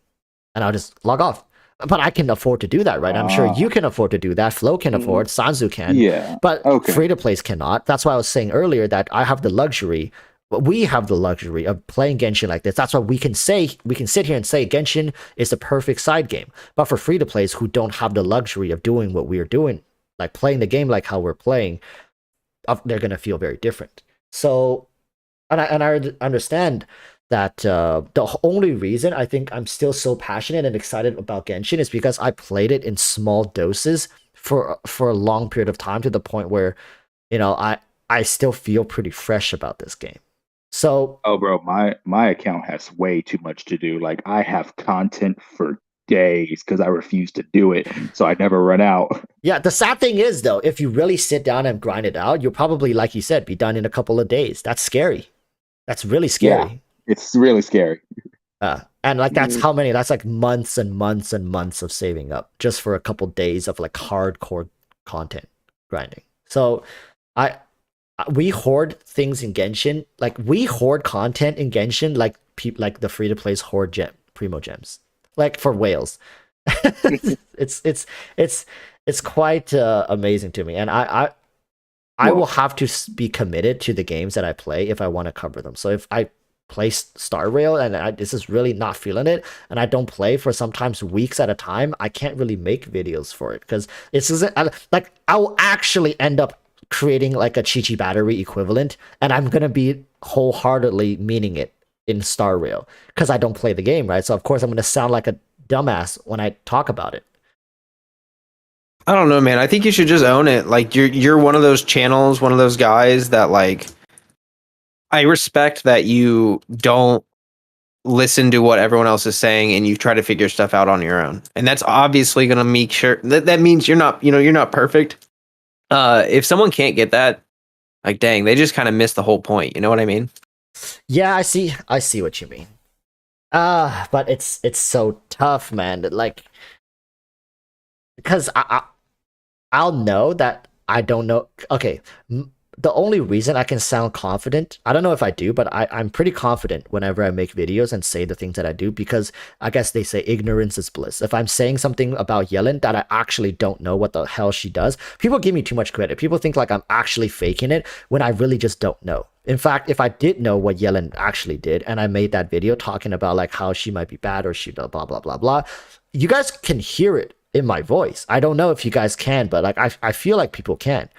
and I'll just log off. But I can afford to do that, right? I'm sure you can afford to do that. Flo can afford. Sanzu can. Yeah. But free to plays cannot. That's why I was saying earlier that I have the luxury. We have the luxury of playing Genshin like this. That's why we can sit here and say Genshin is the perfect side game. But for free to plays who don't have the luxury of doing what we are doing, like playing the game like how we're playing, they're gonna feel very different. So, and I understand that the only reason I think I'm still so passionate and excited about Genshin is because I played it in small doses for a long period of time to the point where, I still feel pretty fresh about this game. So, oh, bro, my account has way too much to do. Like, I have content for days because I refuse to do it, so I never run out. Yeah, the sad thing is, though, if you really sit down and grind it out, you'll probably, like you said, be done in a couple of days. That's scary. That's really scary. Yeah, it's really scary. And like that's how many? That's like months and months and months of saving up just for a couple days of like hardcore content grinding. So, we hoard things in Genshin. Like we hoard content in Genshin, like the free to plays hoard primo gems, like for whales. It's quite amazing to me, and I will have to be committed to the games that I play if I want to cover them. So if I play Star Rail and this is really not feeling it, and I don't play for sometimes weeks at a time, I can't really make videos for it because it's like I will actually end up creating like a Chi Chi battery equivalent, and I'm gonna be wholeheartedly meaning it in Star Rail because I don't play the game, right? So of course I'm gonna sound like a dumbass when I talk about it. I don't know, man. I think you should just own it. Like you're one of those channels, one of those guys that like I respect that you don't listen to what everyone else is saying and you try to figure stuff out on your own. And that's obviously going to make sure that means you're not, you're not perfect. If someone can't get that, like dang, they just kind of miss the whole point. You know what I mean? Yeah, I see what you mean. But it's so tough, man. Like, because I'll know that I don't know. Okay, the only reason I can sound confident, I don't know if I do, but I'm pretty confident whenever I make videos and say the things that I do because I guess they say ignorance is bliss. If I'm saying something about Yellen that I actually don't know what the hell she does, people give me too much credit. People think like I'm actually faking it when I really just don't know. In fact, if I did know what Yellen actually did and I made that video talking about like how she might be bad or she blah blah blah blah, you guys can hear it in my voice. I don't know if you guys can, but like I feel like people can.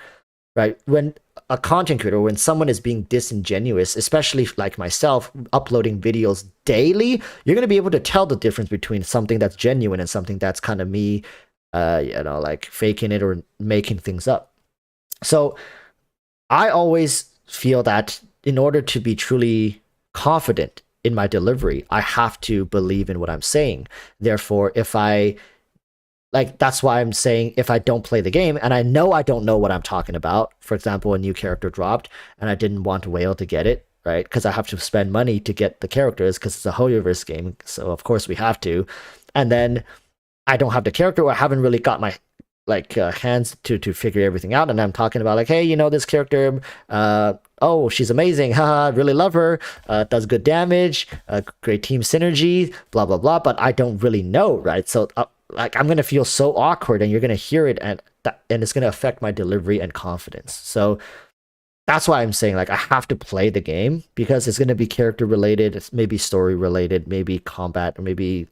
Right? When a content creator, when someone is being disingenuous, especially like myself, uploading videos daily, you're gonna be able to tell the difference between something that's genuine and something that's kind of me, like faking it or making things up. So I always feel that in order to be truly confident in my delivery, I have to believe in what I'm saying. Therefore, if I like, that's why I'm saying if I don't play the game and I know I don't know what I'm talking about, for example, a new character dropped and I didn't want Whale to get it, right? Because I have to spend money to get the characters because it's a Hoyoverse game. So of course we have to. And then I don't have the character or I haven't really got my hands to figure everything out. And I'm talking about like, hey, this character, oh, she's amazing. Haha, really love her. Does good damage, great team synergy, blah, blah, blah. But I don't really know, right? So like I'm gonna feel so awkward, and you're gonna hear it, and it's gonna affect my delivery and confidence. So that's why I'm saying like I have to play the game because it's gonna be character related, it's maybe story related, maybe combat, or maybe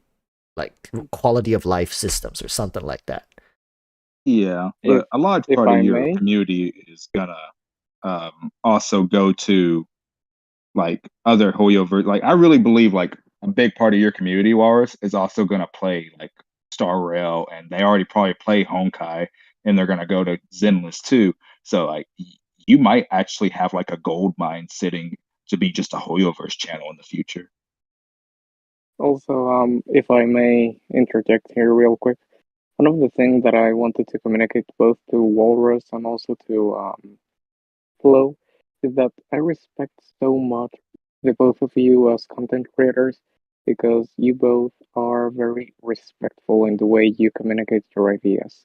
like quality of life systems or something like that. Yeah, but a large if part of I your may. community is gonna also go to like other Hoyoverse. Like I really believe like a big part of your community, Walrus, is also gonna play like Star Rail, and they already probably play Honkai, and they're gonna go to Zenless too. So like you might actually have like a gold mine sitting to be just a Hoyoverse channel in the future. Also, if I may interject here real quick, one of the things that I wanted to communicate both to Walrus and also to Flo is that I respect so much the both of you as content creators because you both are very respectful in the way you communicate your ideas.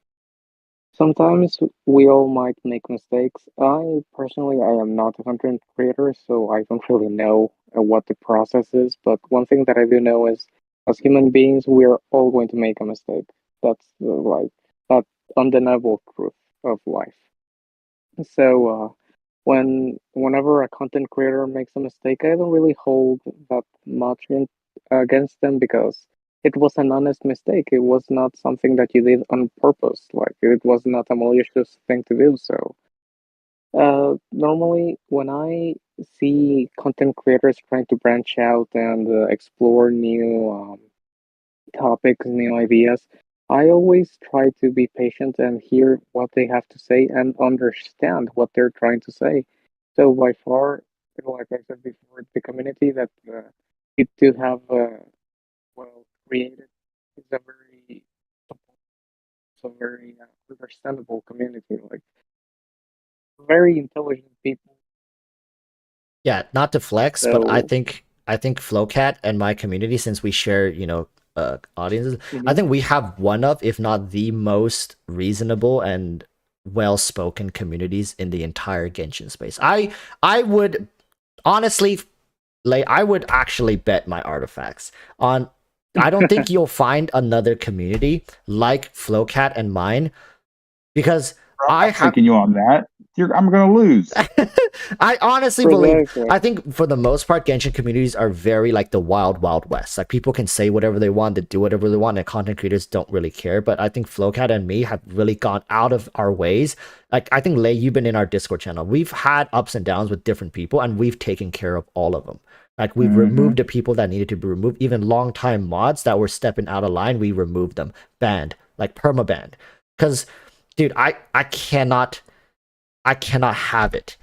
Sometimes we all might make mistakes. I personally, I am not a content creator, so I don't really know what the process is. But one thing that I do know is, as human beings, we are all going to make a mistake. That's like that undeniable truth of life. So, whenever a content creator makes a mistake, I don't really hold that much against them because it was an honest mistake. It was not something that you did on purpose. Like it was not a malicious thing to do. So, normally when I see content creators trying to branch out and explore new topics, new ideas, I always try to be patient and hear what they have to say and understand what they're trying to say. So by far, like I said before, the community that you do have well created is a very very understandable community, like very intelligent people. Yeah, not to flex, but I So think Flowcat and my community, since we share, audiences, I mhm. think we have one of, if not the most reasonable and well-spoken communities in the entire Genshin space. I would honestly, like, I would actually bet my artifacts on I don't think you'll find another community like Flowcat and mine, because I have taking you on that. I'm gonna lose. I honestly believe, Exactly. I think for the most part, Genshin communities are very like the wild, wild west. Like people can say whatever they want, they do whatever they want, and content creators don't really care. But I think Flowcat and me have really gone out of our ways. Like I think Lei, you've been in our Discord channel. We've had ups and downs with different people, and we've taken care of all of them. Like we've removed the people that needed to be removed. Even longtime mods that were stepping out of line, we removed them, banned, like perma banned. Because, dude, I cannot have it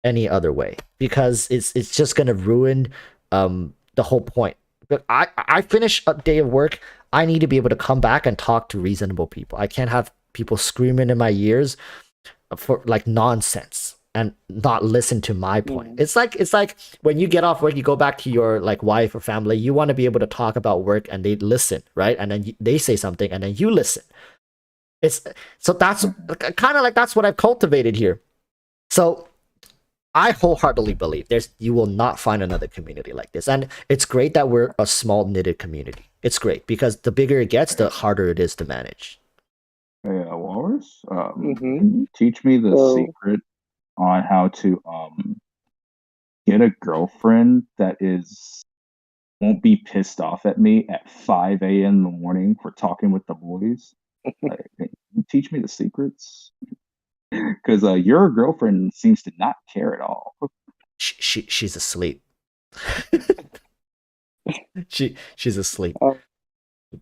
any other way, because it's just gonna ruin the whole point. But I finish a day of work, I need to be able to come back and talk to reasonable people. I can't have people screaming in my ears for like nonsense and not listen to my point. It's like when you get off work, you go back to your like wife or family, you want to be able to talk about work and they listen, right? And then they say something and then you listen. It's so that's kind of like that's what I've cultivated here. So I wholeheartedly believe you will not find another community like this. And it's great that we're a small knitted community. It's great because the bigger it gets, the harder it is to manage. Hey, Walrus, Mhm. can you teach me the So- secret on how to get a girlfriend that won't be pissed off at me at 5 a.m. in the morning for talking with the boys? Like, can you teach me the secrets? Because your girlfriend seems to not care at all. She's asleep. she's asleep. Oh.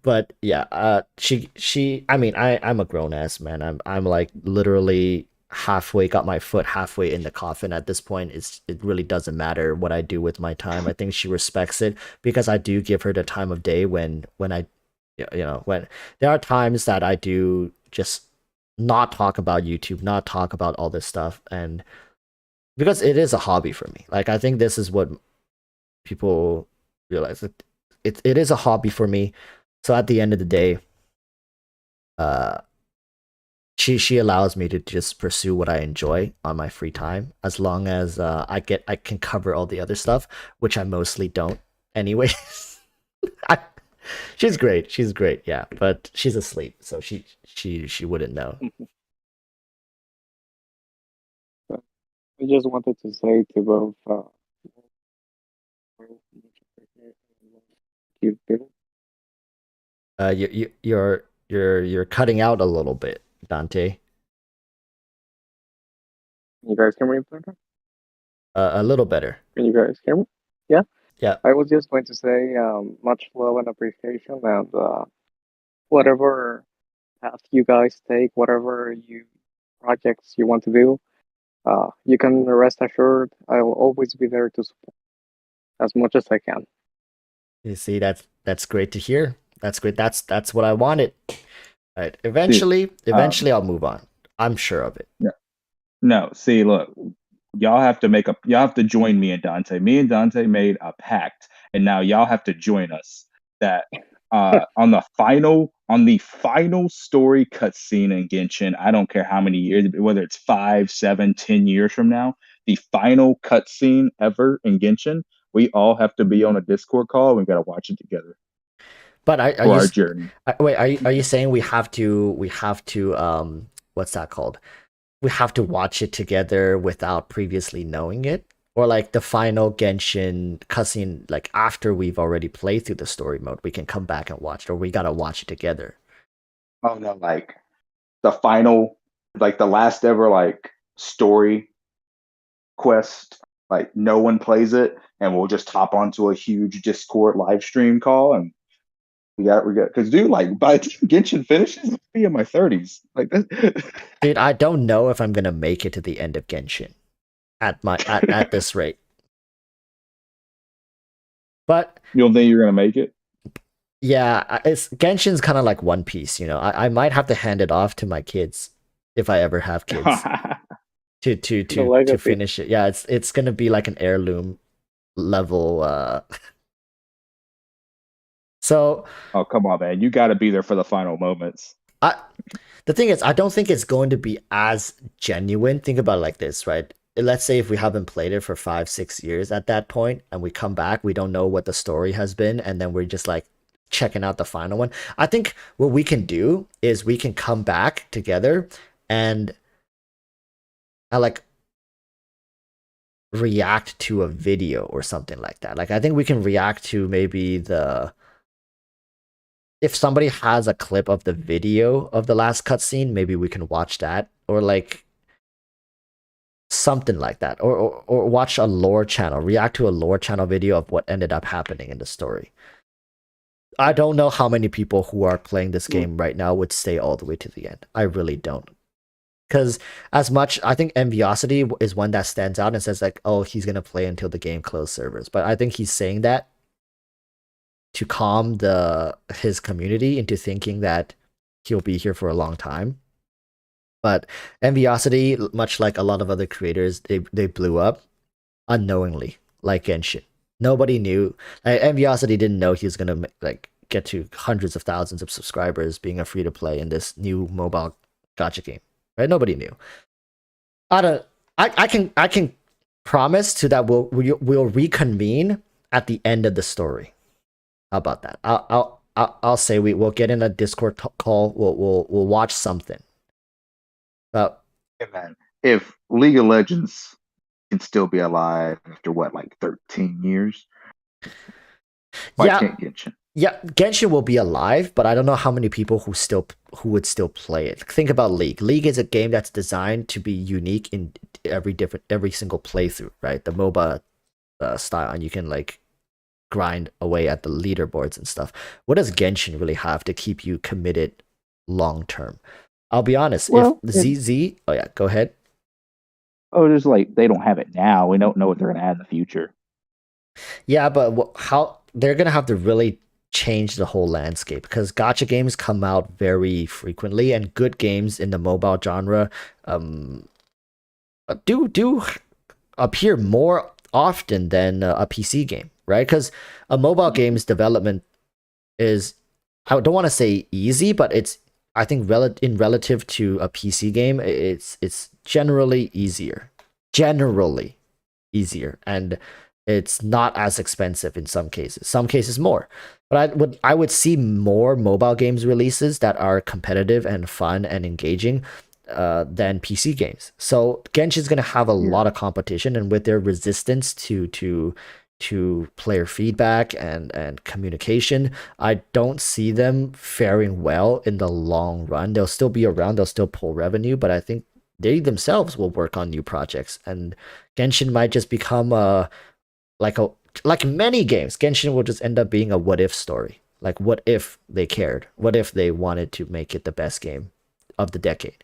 But yeah, she I mean I'm a grown ass man. I'm like literally halfway, got my foot halfway in the coffin at this point. It really doesn't matter what I do with my time. I think she respects it because I do give her the time of day when I when there are times that I do just not talk about YouTube, not talk about all this stuff, and because it is a hobby for me. Like I think this is what people realize. It is a hobby for me. So at the end of the day, she allows me to just pursue what I enjoy on my free time, as long as I can cover all the other stuff, which I mostly don't anyways. She's great, yeah, but she's asleep, so she wouldn't know. I just wanted to say to both you do. You're cutting out a little bit, Dante. You guys hear me better? A little better. Can you guys hear me? Yeah? Yeah. I was just going to say much love and appreciation, and whatever path you guys take, whatever projects you want to do, you can rest assured I will always be there to support as much as I can. You see, that's great to hear. That's great. That's what I wanted. All right. Eventually, I'll move on. I'm sure of it. No, see, look, y'all have to join me and Dante. Me and Dante made a pact, and now y'all have to join us. That on the final story cutscene in Genshin, I don't care how many years, whether it's 5, 7, 10 years from now, the final cutscene ever in Genshin, we all have to be on a Discord call. We gotta watch it together. But are For our you journey. wait? Are you saying we have to what's that called? We have to watch it together without previously knowing it, or like the final Genshin cutscene, like after we've already played through the story mode, we can come back and watch it, or we gotta watch it together. Oh no, like the final, like the last ever like story quest, like no one plays it, and we'll just hop onto a huge Discord live stream call, and we got because dude, like by the time Genshin finishes, I'll be in my 30s. Like that. Dude, I don't know if I'm gonna make it to the end of Genshin at this rate. But You don't think you're gonna make it? yeah, it's Genshin's kind of like One Piece, you know. I might have to hand it off to my kids if I ever have kids to finish it. Yeah, it's gonna be like an heirloom level. So. Oh come on, man! You got to be there for the final moments. The thing is, I don't think it's going to be as genuine. Think about it like this, right? Let's say if we haven't played it for 5, 6 years at that point, and we come back, we don't know what the story has been, and then we're just like checking out the final one. I think what we can do is we can come back together and like react to a video or something like that. Like I think we can react to maybe if somebody has a clip of the video of the last cutscene, maybe we can watch that, or like something like that, or watch a lore channel, react to a lore channel video of what ended up happening in the story. I don't know how many people who are playing this game right now would stay all the way to the end. I really don't. Because as much, I think Enviosity is one that stands out and says like, oh, he's going to play until the game closed servers. But I think he's saying that to calm his community into thinking that he'll be here for a long time. But Enviosity, much like a lot of other creators, they blew up unknowingly, like Genshin. Nobody knew. Enviosity didn't know he was gonna like get to hundreds of thousands of subscribers being a free to play in this new mobile gacha game. Right? Nobody knew. I can promise to that we'll reconvene at the end of the story. How about that? I'll say we'll get in a Discord call. We'll watch something. Hey man, if League of Legends can still be alive after what, like 13 years? Why can't Genshin? Yeah, Genshin will be alive, but I don't know how many people who would still play it. Think about League. League is a game that's designed to be unique in every single playthrough, right? The MOBA style, and you can like grind away at the leaderboards and stuff. What does Genshin really have to keep you committed long term? I'll be honest. Well, if ZZ, oh yeah, go ahead. Oh, just like they don't have it now. We don't know what they're gonna add in the future. Yeah, but how they're gonna have to really change the whole landscape, because gacha games come out very frequently, and good games in the mobile genre do appear more often than a PC game, right? Because a mobile game's development is, I don't want to say easy, but it's, I think relative to a PC game, it's generally easier, and it's not as expensive in some cases more. But I would see more mobile games releases that are competitive and fun and engaging than PC games. So Genshin's gonna have a lot of competition, and with their resistance to player feedback and communication, I don't see them faring well in the long run. They'll still be around, they'll still pull revenue, but I think they themselves will work on new projects, and Genshin might just become like many games, Genshin will just end up being a what if story. Like, what if they cared? What if they wanted to make it the best game of the decade?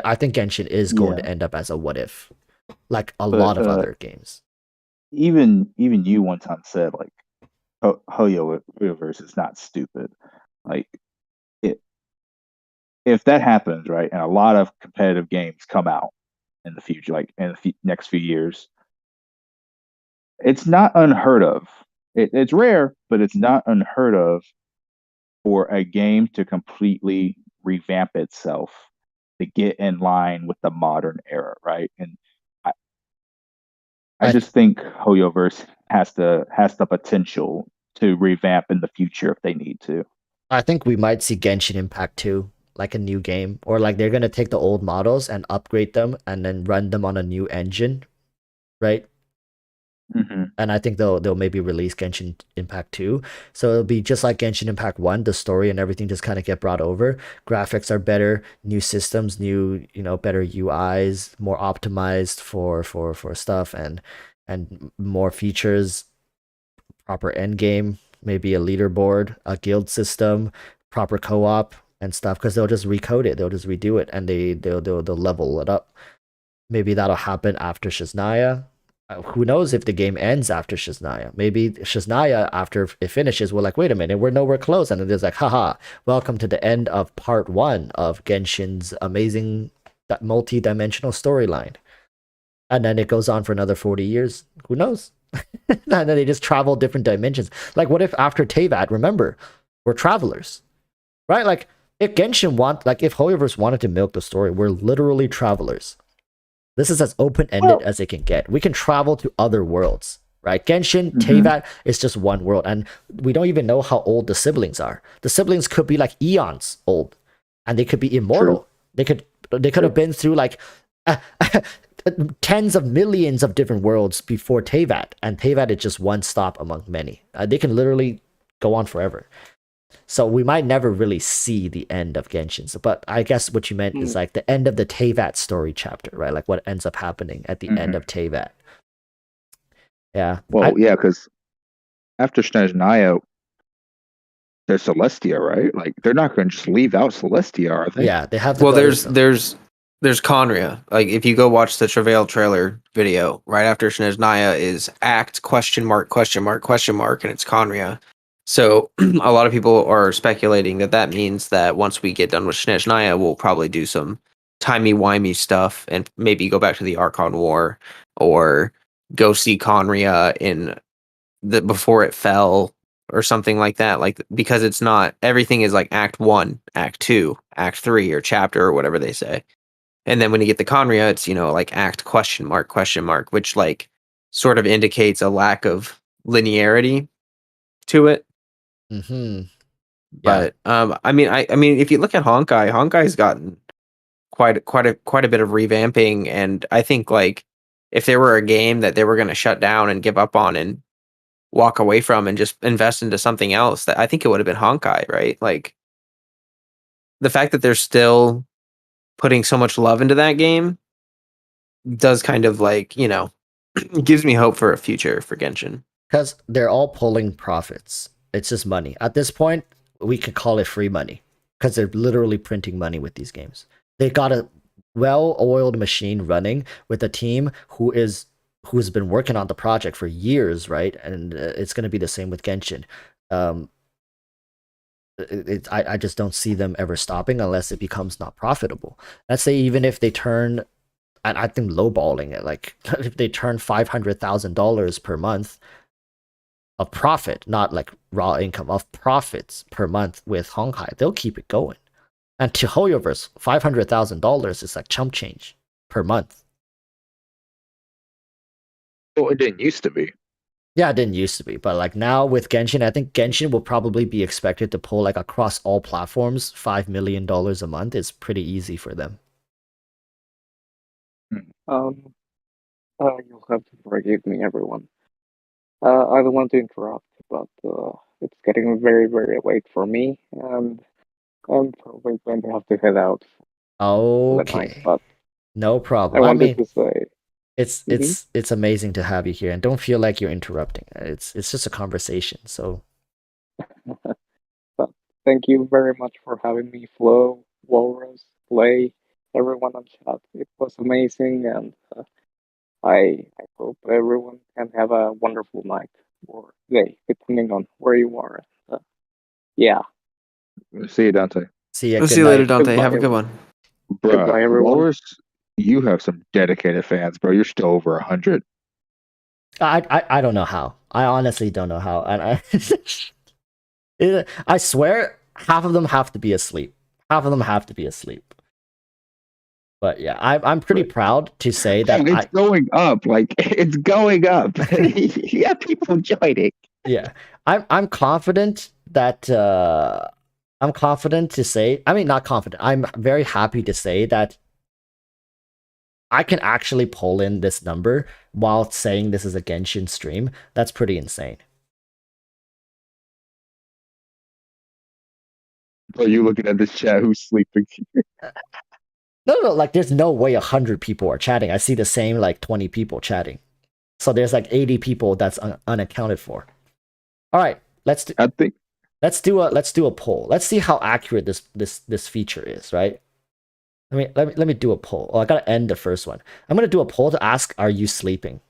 I think Genshin is going to end up as a what if, like a lot of other games. Even you one time said like, HoYoverse is not stupid. Like, if that happens, right, and a lot of competitive games come out in the future, like in the next few years, it's not unheard of. It's rare, but it's not unheard of for a game to completely revamp itself to get in line with the modern era, right? And I just think HoYoverse has the potential to revamp in the future if they need to. I think we might see Genshin Impact 2, like a new game, or like they're gonna take the old models and upgrade them and then run them on a new engine, right? Mm-hmm. And I think they'll maybe release Genshin Impact 2. So it'll be just like Genshin Impact 1, the story and everything just kind of get brought over. Graphics are better, new systems, new, better UIs, more optimized for stuff, and more features, proper end game, maybe a leaderboard, a guild system, proper co-op and stuff, because they'll just recode it, they'll just redo it, and they'll level it up. Maybe that'll happen after Shiznaya. Who knows if the game ends after Shiznaya? Maybe Shiznaya, after it finishes, we're like, wait a minute, we're nowhere close. And then there's like, haha, welcome to the end of part 1 of Genshin's amazing multi-dimensional storyline. And then it goes on for another 40 years. Who knows? And then they just travel different dimensions. Like, what if after Teyvat, remember, we're travelers, right? Like, if if HoYoverse wanted to milk the story, we're literally travelers. This is as open-ended as it can get. We can travel to other worlds. right? Genshin, Mhm. Teyvat is just one world, and we don't even know how old the siblings are. The siblings could be like eons old, and they could be immortal. They could have been through like tens of millions of different worlds before Teyvat, and Teyvat is just one stop among many. They can literally go on forever. So we might never really see the end of Genshin. So, but I guess what you meant is like the end of the Teyvat story chapter, right? Like what ends up happening at the end of Teyvat. Yeah. Well, yeah, because after Snezhnaya, there's Celestia, right? Like they're not going to just leave out Celestia, are they? Yeah, they have to. Well, there's Conria. Like if you go watch the Travail trailer video, right after Snezhnaya is act question mark question mark question mark, and it's Conria. So a lot of people are speculating that means that once we get done with Snezhnaya, we'll probably do some timey-wimey stuff and maybe go back to the Archon War or go see Conria in the before it fell or something like that. Like because it's not everything is like Act 1, Act 2, Act 3, or chapter or whatever they say. And then when you get the Conria, it's like act question mark, which like sort of indicates a lack of linearity to it. Mm-hmm. But I mean, if you look at Honkai's gotten quite a bit of revamping, and I think like if there were a game that they were going to shut down and give up on and walk away from and just invest into something else, that I think it would have been Honkai, right? Like the fact that they're still putting so much love into that game does kind of like gives me hope for a future for Genshin. Because they're all pulling profits. It's just money. At this point, we could call it free money because they're literally printing money with these games. They got a well-oiled machine running with a team who's been working on the project for years, right? And it's going to be the same with Genshin. I just don't see them ever stopping unless it becomes not profitable. Let's say even if they turn, and I think lowballing it, like if they turn $500,000 per month of profit, not like raw income, of profits per month with Honkai, they'll keep it going. And to Hoyoverse, $500,000 is like chump change per month. Well, it didn't used to be. Yeah, it didn't used to be, but like now with Genshin, I think Genshin will probably be expected to pull like across all platforms $5 million a month. It's pretty easy for them. You'll have to forgive me, everyone. I don't want to interrupt, but it's getting very, very late for me, and I'm probably going to have to head out for the night. Okay, But no I problem. I wanted mean, to say it's amazing to have you here, and don't feel like you're interrupting. It's just a conversation. So but thank you very much for having me, Flo, Walrus, Play, everyone on chat. It was amazing, and I hope everyone can have a wonderful night or day, depending on where you are. Yeah. See you, Dante. see ya. We'll Good see you later, night. Dante. Goodbye, Have a good one. Goodbye, Bruh, everyone. Walrus, you have some dedicated fans, bro. You're still over 100. I don't know how. I honestly don't know how, and I swear half of them have to be asleep. Half of them have to be asleep. But yeah, I'm pretty proud to say that It's going up. Like it's going up. You have people joining. Yeah, I'm confident that I'm confident to say. I mean, not confident. I'm very happy to say that I can actually pull in this number while saying this is a Genshin stream. That's pretty insane. Are you looking at this chat? Who's sleeping? No, like there's no way 100 people are chatting. I see the same like 20 people chatting. So there's like 80 people that's unaccounted for. All right, let's do a poll. Let's see how accurate this feature is, right? Let me do a poll. Oh, I gotta end the first one. I'm gonna do a poll to ask, are you sleeping?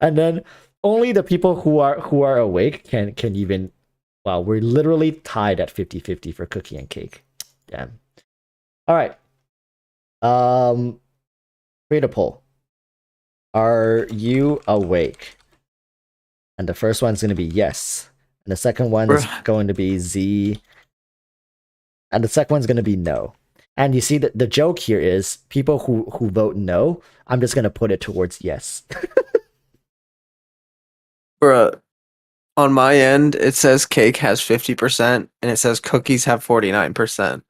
And then only the people who are awake can even. Wow, we're literally tied at 50-50 for cookie and cake. Damn. All right. Create a poll. Are you awake? And the first one's gonna be yes. And the second one's going to be Z. And the second one's going to be no. And you see that the joke here is people who vote no, I'm just going to put it towards yes. Bruh, on my end, it says cake has 50%, and it says cookies have 49%.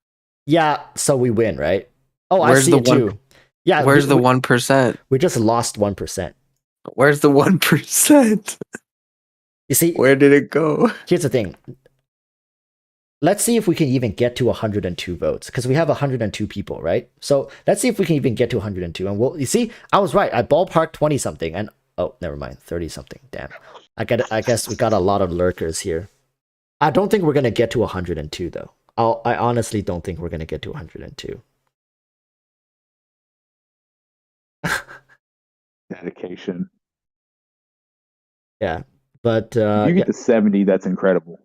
Yeah, so we win, right? Oh, I Where's see the it too. Yeah, Where's the we 1%? we just lost 1%. Where's the 1%? You see, Where did it go? here's the thing. Let's see if we can even get to 102 votes because we have 102 people, right? So let's see if we can even get to 102. And you see, I was right. I ballparked 20 something, and oh, never mind, 30 something. Damn, I guess we got a lot of lurkers here. I don't think we're gonna get to 102 though. I honestly don't think we're gonna get to 102. Dedication. Yeah, but If you get to 70, that's incredible.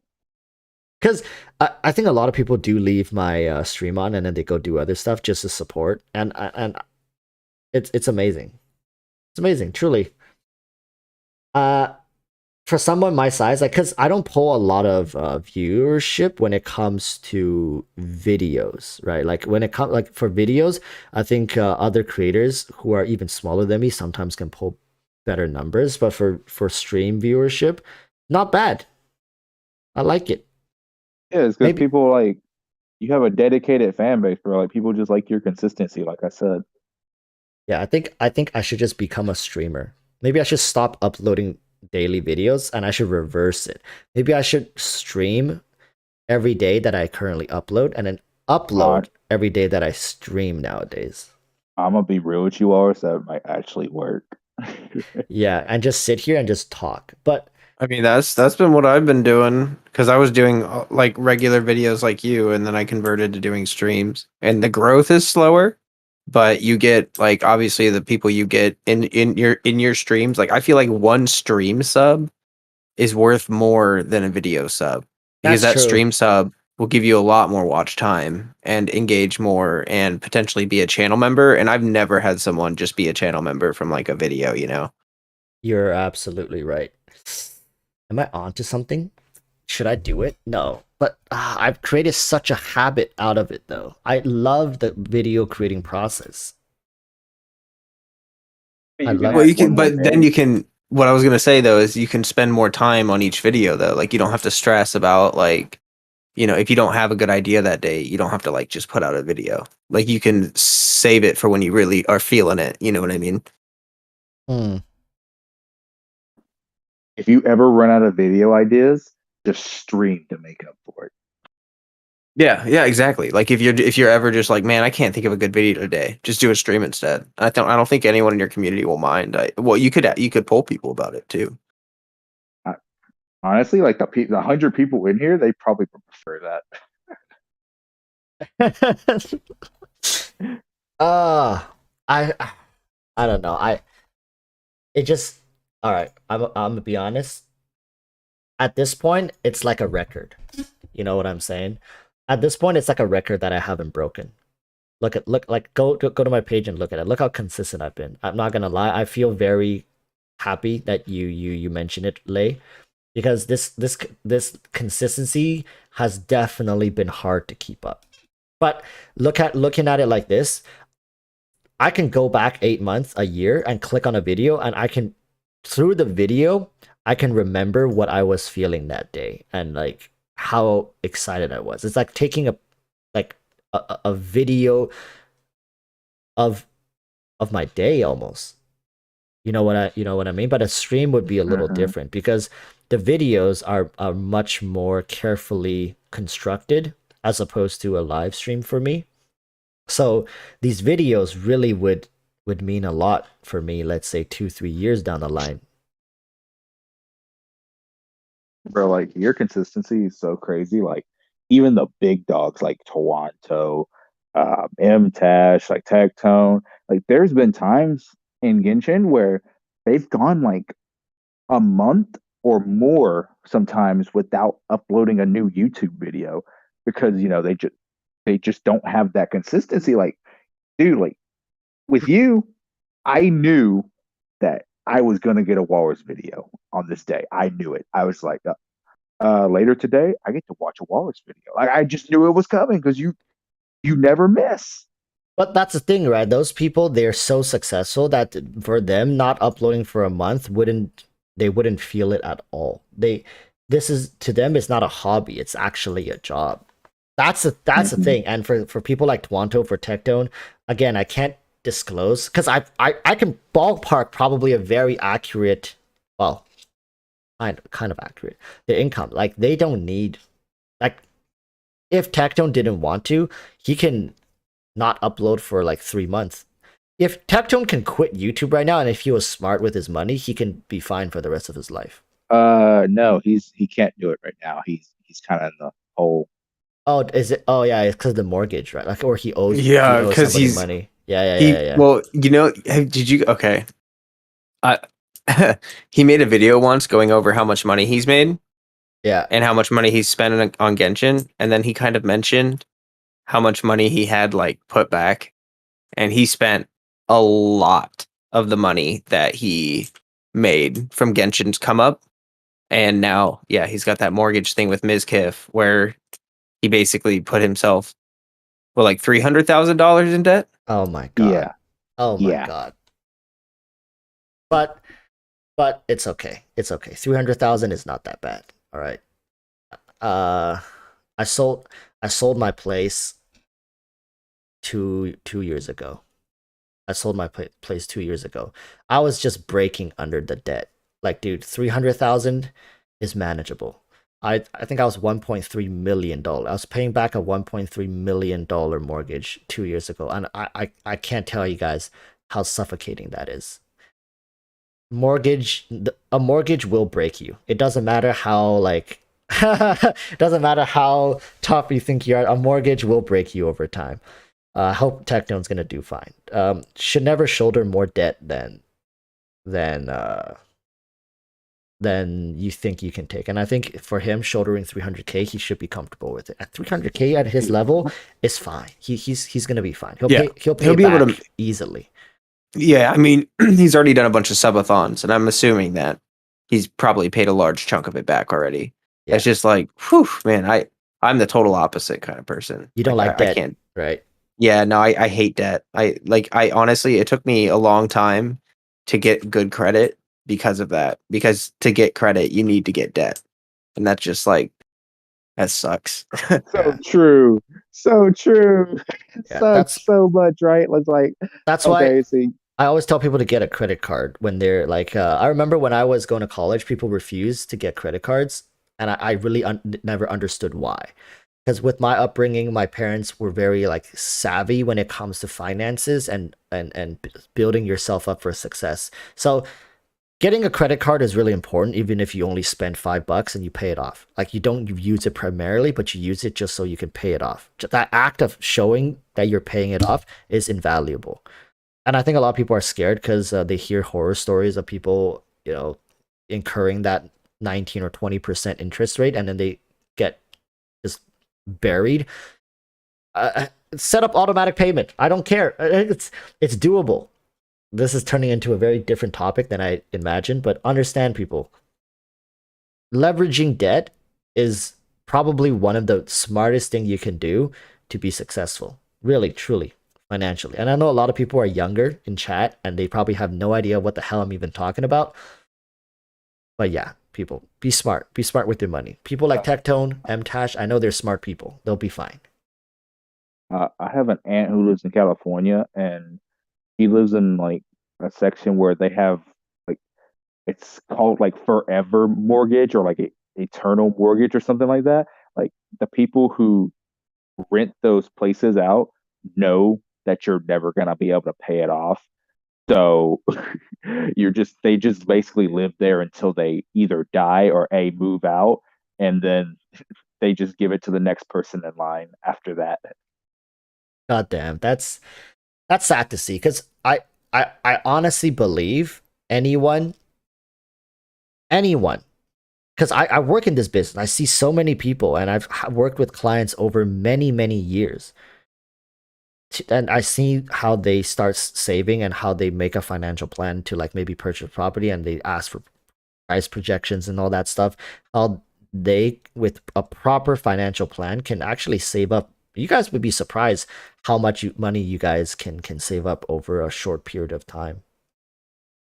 because I think a lot of people do leave my stream on and then they go do other stuff just to support, and it's amazing. It's amazing, truly. For someone my size, like, because I don't pull a lot of viewership when it comes to videos, right? Like when it comes like for videos, I think other creators who are even smaller than me sometimes can pull better numbers, but for stream viewership, not bad. I like it. Yeah, it's because people like you have a dedicated fan base, bro. Like people just like your consistency, like I said. Yeah, I think I should just become a streamer. Maybe I should stop uploading daily videos and I should reverse it. Maybe I should stream every day that I currently upload and then upload every day that I stream nowadays. I'm gonna be real with you, Walruss. That might actually work. Yeah, and just sit here and just talk. But I mean, that's been what I've been doing because I was doing like regular videos like you, and then I converted to doing streams. And the growth is slower, but you get like obviously the people you get in your streams. Like I feel like one stream sub is worth more than a video sub because That's that true. stream sub will give you a lot more watch time and engage more and potentially be a channel member. And I've never had someone just be a channel member from like a video, you know. You're absolutely right. Am I onto something? Should I do it? No. But I've created such a habit out of it, though. I love the video creating process. I love Well, you can, but then you can. What I was gonna say though is you can spend more time on each video though. Like you don't have to stress about like, you know, if you don't have a good idea that day, you don't have to like just put out a video. Like you can save it for when you really are feeling it. You know what I mean? If you ever run out of video ideas, just stream to make up for it. Yeah, exactly. Like if you're ever just like, man, I can't think of a good video today, just do a stream instead. I don't think anyone in your community will mind. Well, you could poll people about it too. Honestly, like the 100 people in here, they probably prefer that. I don't know. It just all right. I'm gonna be honest. At this point, it's like a record. You know what I'm saying? At this point, it's like a record that I haven't broken. Go to my page and look at it. Look how consistent I've been. I'm not gonna lie. I feel very happy that you mentioned it, Lay, because this consistency has definitely been hard to keep up. But looking at it like this, I can go back 8 months, a year, and click on a video, and I can through the video I can remember what I was feeling that day and like how excited I was. It's like taking a video of my day almost. You know what I mean? But a stream would be a little different because the videos are much more carefully constructed as opposed to a live stream for me. So these videos really would mean a lot for me, let's say 2-3 years down the line. Bro, like your consistency is so crazy. Like even the big dogs like Toronto, M-Tash, like Tectone, like there's been times in Genshin where they've gone like a month or more sometimes without uploading a new YouTube video because they just don't have that consistency. Like, dude, like with you, I knew that I was gonna get a Walrus video on this day. I knew it. I was like, later today, I get to watch a Walrus video. Like I just knew it was coming because you never miss. But that's the thing, right? Those people, they're so successful that for them, not uploading for a month wouldn't they wouldn't feel it at all. This is to them, it's not a hobby, it's actually a job. That's the thing. And for people like Twanto, for Tectone, again, I can't disclose because I can ballpark probably a very accurate, well, kind of accurate, the income. Like they don't need, like, if Tectone didn't want to, he can not upload for like 3 months. If Tectone can quit YouTube right now, and if he was smart with his money, he can be fine for the rest of his life. No, he can't do it right now. He's kind of in the hole. Oh, is it? Oh, yeah, it's because of the mortgage, right? Like, or he owes Yeah, because somebody he's money. Yeah. Well, did you? Okay, I he made a video once going over how much money he's made. Yeah, and how much money he's spent on Genshin, and then he kind of mentioned how much money he had like put back, and he spent a lot of the money that he made from Genshin's come up, and now he's got that mortgage thing with Ms. Kiff where he basically put himself like $300,000 in debt. Oh my god. Yeah. Oh my Yeah. god. But it's okay. It's okay. 300,000 is not that bad. All right. I sold my place 2 years ago. I sold my place 2 years ago. I was just breaking under the debt. Like, dude, 300,000 is manageable. I think I was $1.3 million. I was paying back a $1.3 million mortgage 2 years ago, and I can't tell you guys how suffocating that is. A mortgage will break you. It doesn't matter how like it doesn't matter how tough you think you are. A mortgage will break you over time. I hope Tectone's gonna do fine. Should never shoulder more debt than you think you can take. And I think for him, shouldering 300K, he should be comfortable with it. At 300K at his level is fine. He's gonna be fine. He'll pay be able back to easily. Yeah, I mean, he's already done a bunch of subathons, and I'm assuming that he's probably paid a large chunk of it back already. Yeah. It's just like, whew, man, I'm the total opposite kind of person. You don't like debt, I can't. right? Yeah, no, I hate debt. I honestly, it took me a long time to get good credit because of that. Because to get credit, you need to get debt, and that's just like, that sucks. So true. So true. Yeah, Sucks so much, right? It's like That's okay, why see. I always tell people to get a credit card when they're like, I remember when I was going to college, people refused to get credit cards, and I really never understood why. Because with my upbringing, my parents were very like savvy when it comes to finances and building yourself up for success. So getting a credit card is really important, even if you only spend $5 and you pay it off. Like you don't use it primarily, but you use it just so you can pay it off. That act of showing that you're paying it off is invaluable. And I think a lot of people are scared because they hear horror stories of people, incurring that 19 or 20% interest rate, and then they get just buried. Set up automatic payment. I don't care. It's doable. This is turning into a very different topic than I imagined, but understand, people. Leveraging debt is probably one of the smartest things you can do to be successful. Really, truly. Financially. And I know a lot of people are younger in chat and they probably have no idea what the hell I'm even talking about. But yeah, people, be smart. Be smart with your money. People like Tectone, Mtash, I know they're smart people. They'll be fine. I have an aunt who lives in California, and he lives in like a section where they have like it's called like forever mortgage or like a eternal mortgage or something like that. Like the people who rent those places out know that you're never gonna be able to pay it off. So they just basically live there until they either die or move out, and then they just give it to the next person in line after that. God damn, that's sad to see because I honestly believe anyone, because I work in this business. I see so many people, and I've worked with clients over many, many years. And I see how they start saving and how they make a financial plan to like maybe purchase property, and they ask for price projections and all that stuff. How they, with a proper financial plan, can actually save up. You guys would be surprised how much money you guys can save up over a short period of time.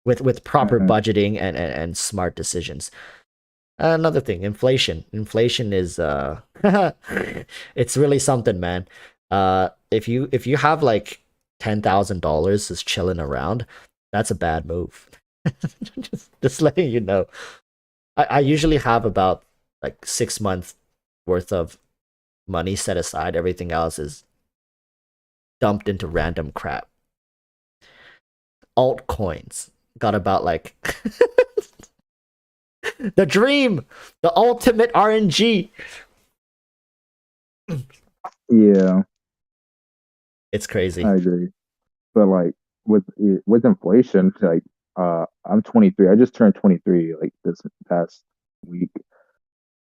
with proper Mhm. budgeting and smart decisions. Another thing, inflation. Inflation is it's really something, man. If you have like $10,000 just chilling around, that's a bad move. Just letting you know. I usually have about like 6 months worth of money set aside. Everything else is dumped into random crap. Altcoins got about like the dream, the ultimate RNG. Yeah, It's crazy. I agree. But like with inflation, like I'm 23. I just turned 23 like this past week,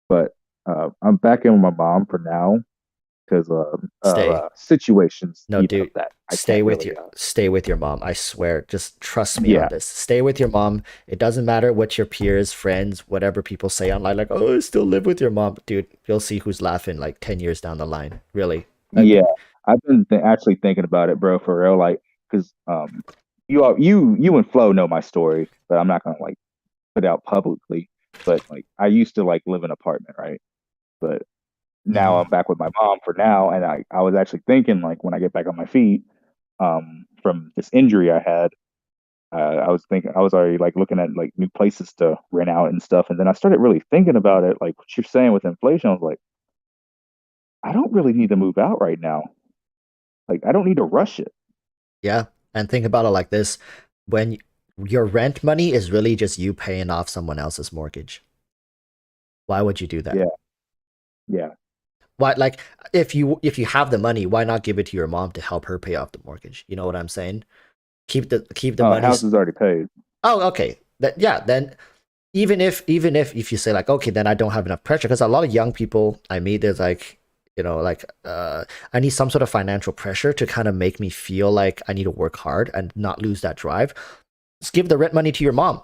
but I'm back in with my mom for now because Stay. situations, No, dude, that I can't really. stay with your mom. I swear. Just trust me on Yeah, this. Stay with your mom. It doesn't matter what your peers, friends, whatever people say online, like, oh, still live with your mom. Dude, you'll see who's laughing like 10 years down the line. Really. yeah. I've been actually thinking about it, bro, for real. Like, because you and Flo know my story, but I'm not gonna like put it out publicly. But like, I used to like live in an apartment, right? But now I'm back with my mom for now, and I was actually thinking like when I get back on my feet, from this injury I had, I was thinking I was already like looking at like new places to rent out and stuff, and then I started really thinking about it, like what you're saying with inflation. I was like, I don't really need to move out right now. Like I don't need to rush it. Yeah. And think about it like this. When your rent money is really just you paying off someone else's mortgage. Why would you do that? Yeah, yeah. Why, like, if you have the money, why not give it to your mom to help her pay off the mortgage? You know what I'm saying? Keep the money. House is already paid. Oh, okay. Yeah, then even if you say like, okay, then I don't have enough pressure, because a lot of young people I meet, there's like, like, I need some sort of financial pressure to kind of make me feel like I need to work hard and not lose that drive. Just give the rent money to your mom,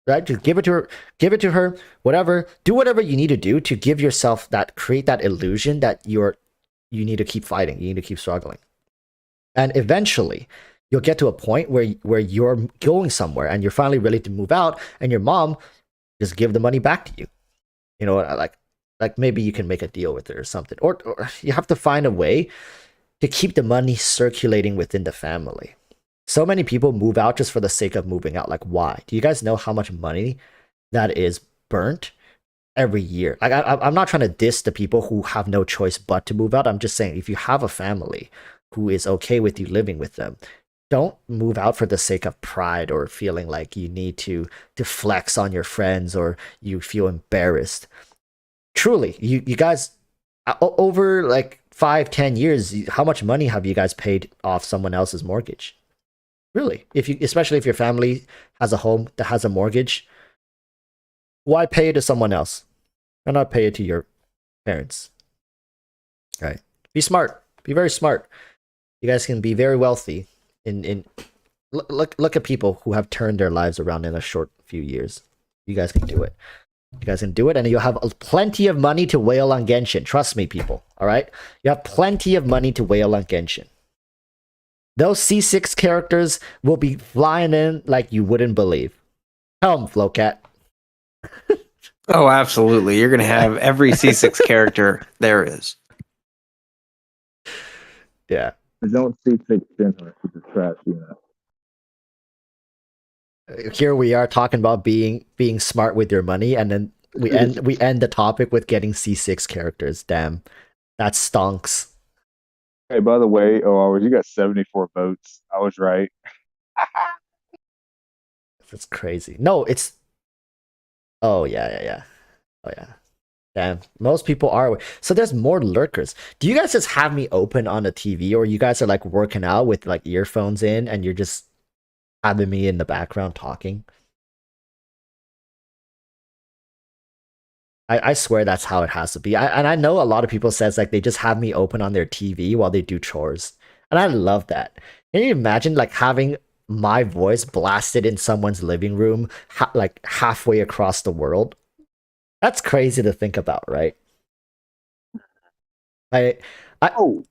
right? Just give it to her, whatever. Do whatever you need to do to give yourself that, create that illusion that you need to keep fighting, you need to keep struggling. And eventually you'll get to a point where you're going somewhere and you're finally ready to move out, and your mom just give the money back to you. Like maybe you can make a deal with her or something, or you have to find a way to keep the money circulating within the family. So many people move out just for the sake of moving out. Like, why? Do you guys know how much money that is burnt every year? Like, I'm not trying to diss the people who have no choice but to move out. I'm just saying, if you have a family who is okay with you living with them, don't move out for the sake of pride or feeling like you need to flex on your friends, or you feel embarrassed. Truly, you guys, over like 5-10 years, how much money have you guys paid off someone else's mortgage? Really, especially if your family has a home that has a mortgage, why pay it to someone else? Why not pay it to your parents? Right? Be smart. Be very smart. You guys can be very wealthy. Look at people who have turned their lives around in a short few years. You guys can do it. You guys can do it, and you'll have plenty of money to whale on Genshin. Trust me, people. All right, you have plenty of money to whale on Genshin. Those C6 characters will be flying in like you wouldn't believe. Tell them, Flowcat. Oh, absolutely. You're going to have every C6 character there is. Yeah. I don't see thick Finland, which is trash, Here we are talking about being smart with your money, and then we end the topic with getting C6 characters. Damn, that stonks. Hey, by the way, you got 74 votes. I was right. That's crazy. No, it's. Oh yeah. Oh yeah. Damn, most people are. So there's more lurkers. Do you guys just have me open on the TV, or you guys are like working out with like earphones in, and you're just having me in the background talking? I swear that's how it has to be. And I know a lot of people says like they just have me open on their TV while they do chores, and I love that. Can you imagine like having my voice blasted in someone's living room, like halfway across the world? That's crazy to think about, right? I Oh,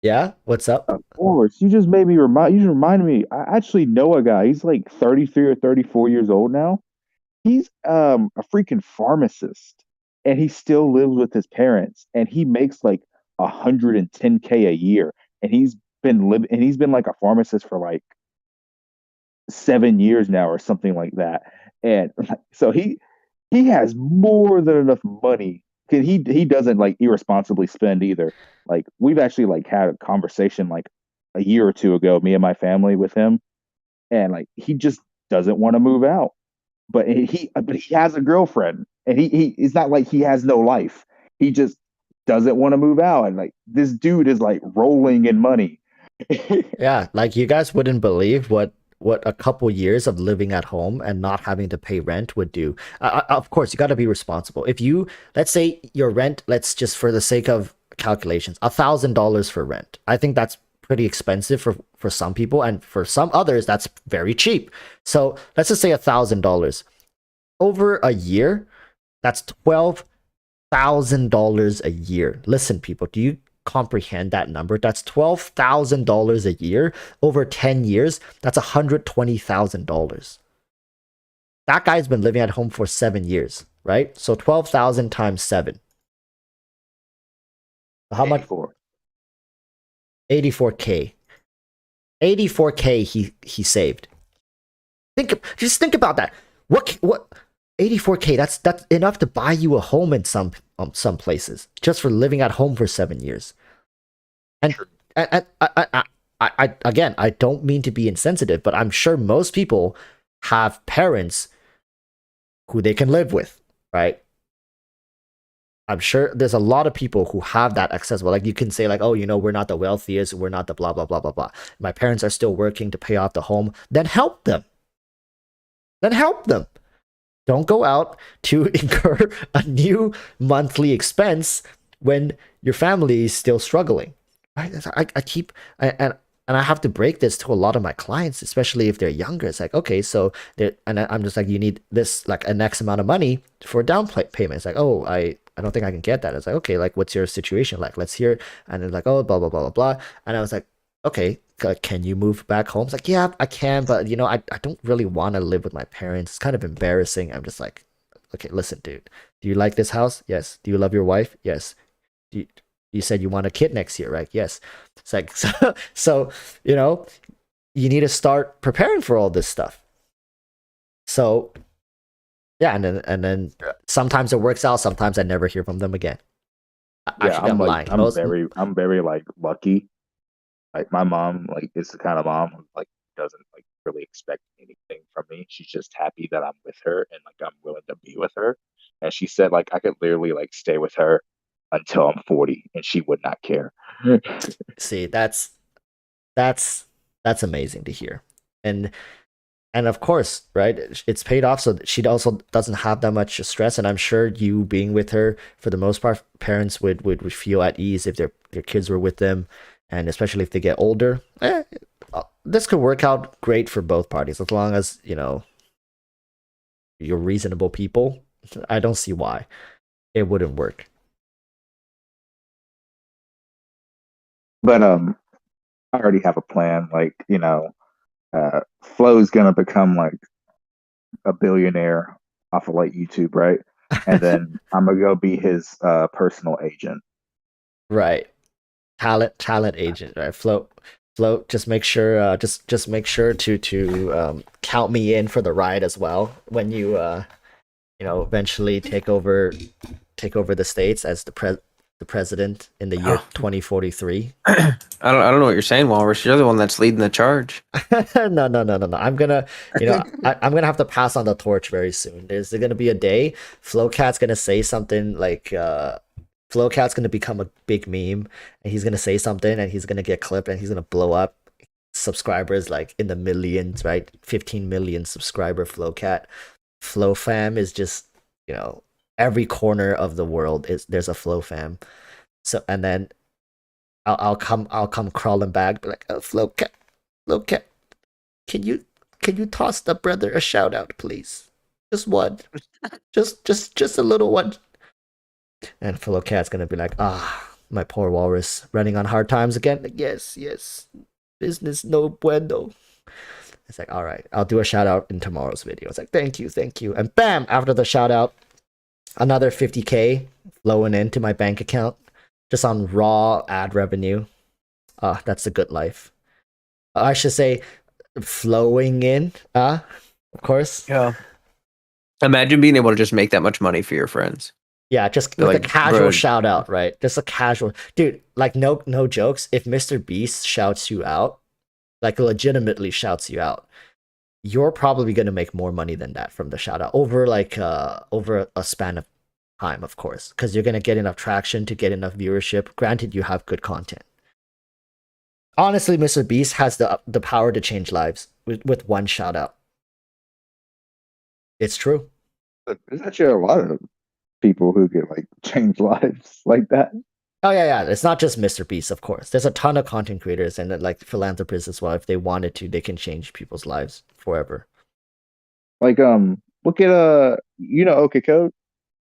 Yeah, what's up? Of course. You just made me you just reminded me. I actually know a guy. He's like 33 or 34 years old now. He's a freaking pharmacist and he still lives with his parents and he makes like 110K a year. And he's been like a pharmacist for like 7 years now or something like that. And so he has more than enough money. 'Cause he doesn't like irresponsibly spend either. Like we've actually like had a conversation like a year or two ago, me and my family with him, and like he just doesn't want to move out. But he has a girlfriend, and he it's not like he has no life. He just doesn't want to move out, and like this dude is like rolling in money. Yeah, like you guys wouldn't believe what a couple years of living at home and not having to pay rent would do. Of course, you got to be responsible. If you, let's say your rent, let's just for the sake of calculations, $1,000 for rent. I think that's pretty expensive for some people, and for some others, that's very cheap. So let's just say $1,000 over a year. That's $12,000 a year. Listen, people, do you comprehend that number? That's $12,000 a year over 10 years. That's $120,000. That guy's been living at home for 7 years, right? So 12,000 times 7. How much? 84K. 84K he saved. Just think about that. What 84K, that's enough to buy you a home in some places just for living at home for 7 years. And I again, I don't mean to be insensitive, but I'm sure most people have parents who they can live with, right? I'm sure there's a lot of people who have that accessible. Like you can say like, oh, you know, we're not the wealthiest, we're not the blah, blah, blah, blah, blah. My parents are still working to pay off the home. Then help them. Don't go out to incur a new monthly expense when your family is still struggling. Right? And I have to break this to a lot of my clients, especially if they're younger. It's like, okay, so I'm just like, you need this like an X amount of money for down payment. It's like, oh, I don't think I can get that. It's like, okay, like what's your situation like? Let's hear. And it's like, oh, blah blah blah blah blah. And I was like, okay, can you move back home? It's like, yeah, I can, but you know, I don't really want to live with my parents. It's kind of embarrassing. I'm just like, okay, listen, dude. Do you like this house? Yes. Do you love your wife? Yes. You said you want a kid next year, right? Yes. It's like so you know, you need to start preparing for all this stuff. So yeah, and then sometimes it works out, sometimes I never hear from them again. Actually, I'm lying. I'm very like lucky. Like my mom like is the kind of mom who like doesn't like really expect anything from me. She's just happy that I'm with her and like I'm willing to be with her. And she said like I could literally like stay with her until I'm 40 and she would not care. See, that's amazing to hear. And of course, right, it's paid off, so she also doesn't have that much stress. And I'm sure you being with her, for the most part, parents would feel at ease if their kids were with them, and especially if they get older. This could work out great for both parties as long as, you know, you're reasonable people. I don't see why it wouldn't work. But I already have a plan. Like, you know, Flo's gonna become like a billionaire off of like YouTube, right? And then I'm gonna go be his personal agent. Right. Talent agent, right? Float, just make sure just make sure to count me in for the ride as well when you you know, eventually take over the states as the president in the year 2043. I don't know what you're saying, Walrus. You're the one that's leading the charge. No. I'm gonna, you know, I'm gonna have to pass on the torch very soon. There's gonna be a day Flowcat's gonna say something like Flowcat's gonna become a big meme, and he's gonna say something, and he's gonna get clipped, and he's gonna blow up. Subscribers like in the millions, right? 15 million subscriber Flowcat. Flow fam is just, you know, every corner of the world there's a Flow fam. So and then I'll come crawling back, be like, oh, Flowcat, can you toss the brother a shout out, please? Just one, just a little one. And Flowcat's gonna be like, my poor walrus running on hard times again. Like, yes, yes, business no bueno. It's like, all right, I'll do a shout out in tomorrow's video. It's like, thank you, and bam! After the shout out, another 50K flowing into my bank account just on raw ad revenue. That's a good life. I should say, flowing in. Of course. Yeah. Imagine being able to just make that much money for your friends. Yeah, just with a casual shout out, right? Just a casual dude. Like no jokes. If Mr. Beast shouts you out, like legitimately shouts you out, you're probably gonna make more money than that from the shout out over over a span of time, of course, because you're gonna get enough traction to get enough viewership. Granted, you have good content. Honestly, Mr. Beast has the power to change lives with one shout out. It's true. There's actually a lot of people who can like change lives like that. Oh yeah. It's not just Mr. Beast, of course. There's a ton of content creators and like philanthropists as well. If they wanted to, they can change people's lives forever. Like look at OK Code.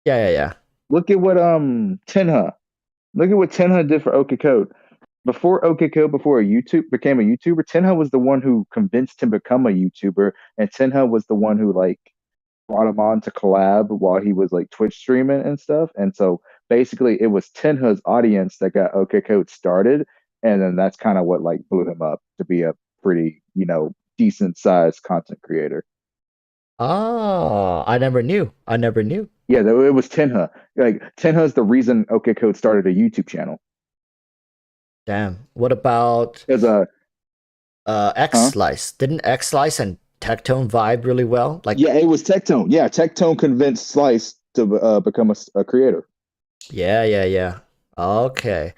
Yeah. Look at what Tenha. Look at what Tenha did for OK Code. Before OK Code, before YouTube became a YouTuber, Tenha was the one who convinced him to become a YouTuber, and Tenha was the one who like brought him on to collab while he was like Twitch streaming and stuff. And so basically it was Tenha's audience that got OK Code started, and then that's kind of what like blew him up to be a pretty, decent sized content creator. Oh, I never knew. Yeah, it was Tenha. Like Tenha is the reason OK Code started a YouTube channel. Damn. What about X Slice? Didn't X Slice and Tectone vibe really well? Like, yeah, it was Tectone. Yeah, Tectone convinced Slice to become a creator. Yeah. Okay.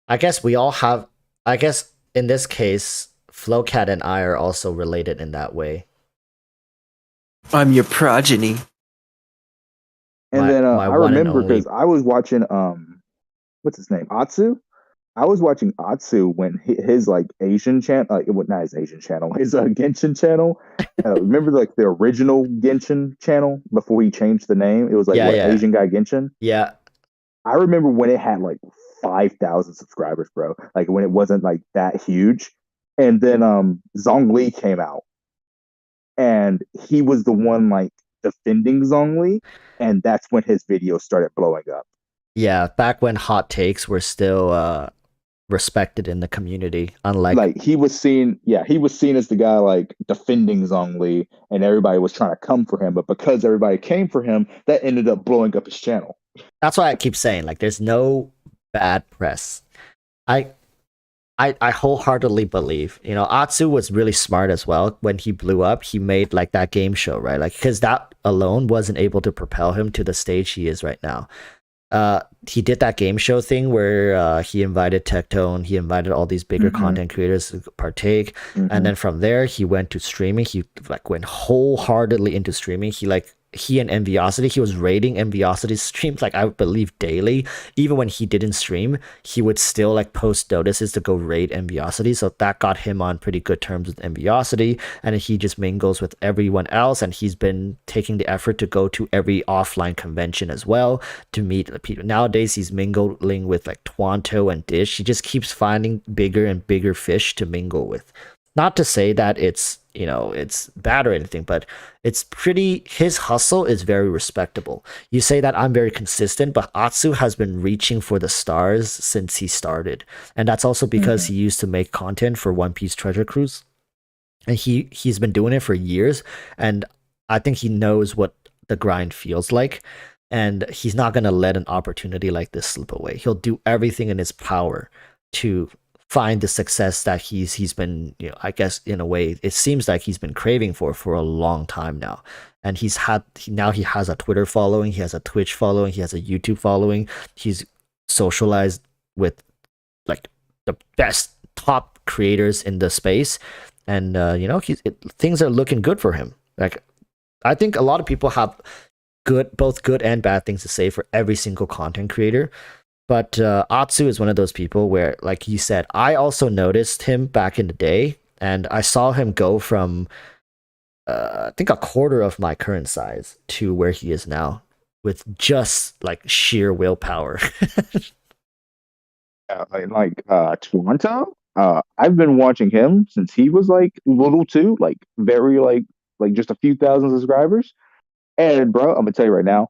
I guess we all have. I guess in this case, Flowcat and I are also related in that way. I'm your progeny. And then I remember because I was watching what's his name, Atsu. I was watching Atsu when his like Asian channel, not his Asian channel, his Genshin channel. Remember like the original Genshin channel before he changed the name? It was like Asian guy Genshin. Yeah. I remember when it had like 5,000 subscribers, bro. Like when it wasn't like that huge. And then Zhongli came out, and he was the one like defending Zhongli, and that's when his videos started blowing up. Yeah, back when hot takes were still respected in the community, unlike like he was seen as the guy like defending Zhongli, and everybody was trying to come for him, but because everybody came for him, that ended up blowing up his channel. That's why I keep saying like there's no bad press. I wholeheartedly believe, Atsu was really smart as well. When he blew up, he made like that game show, right? Like, because that alone wasn't able to propel him to the stage he is right now. He did that game show thing where he invited Tectone, he invited all these bigger content creators to partake, and then from there he went to streaming. He like went wholeheartedly into streaming. He and Enviosity, he was raiding Enviosity's streams, like I believe daily. Even when he didn't stream, he would still like post notices to go raid Enviosity. So that got him on pretty good terms with Enviosity, and he just mingles with everyone else. And he's been taking the effort to go to every offline convention as well to meet people. Nowadays, he's mingling with like Twanto and Dish. He just keeps finding bigger and bigger fish to mingle with. Not to say that it's bad or anything, but it's his hustle is very respectable. You say that I'm very consistent, but Atsu has been reaching for the stars since he started. And that's also because he used to make content for One Piece Treasure Cruise. And he's been doing it for years, and I think he knows what the grind feels like. And he's not gonna let an opportunity like this slip away. He'll do everything in his power to find the success that he's been, I guess in a way it seems like he's been craving for a long time now. And he has a Twitter following, he has a Twitch following, he has a YouTube following. He's socialized with like the best top creators in the space, and things are looking good for him. Like, I think a lot of people have both good and bad things to say for every single content creator. But Atsu is one of those people where, like you said, I also noticed him back in the day, and I saw him go from, I think, a quarter of my current size to where he is now with just like sheer willpower. Toronto. I've been watching him since he was like little too, like very like just a few thousand subscribers. And bro, I'm gonna tell you right now,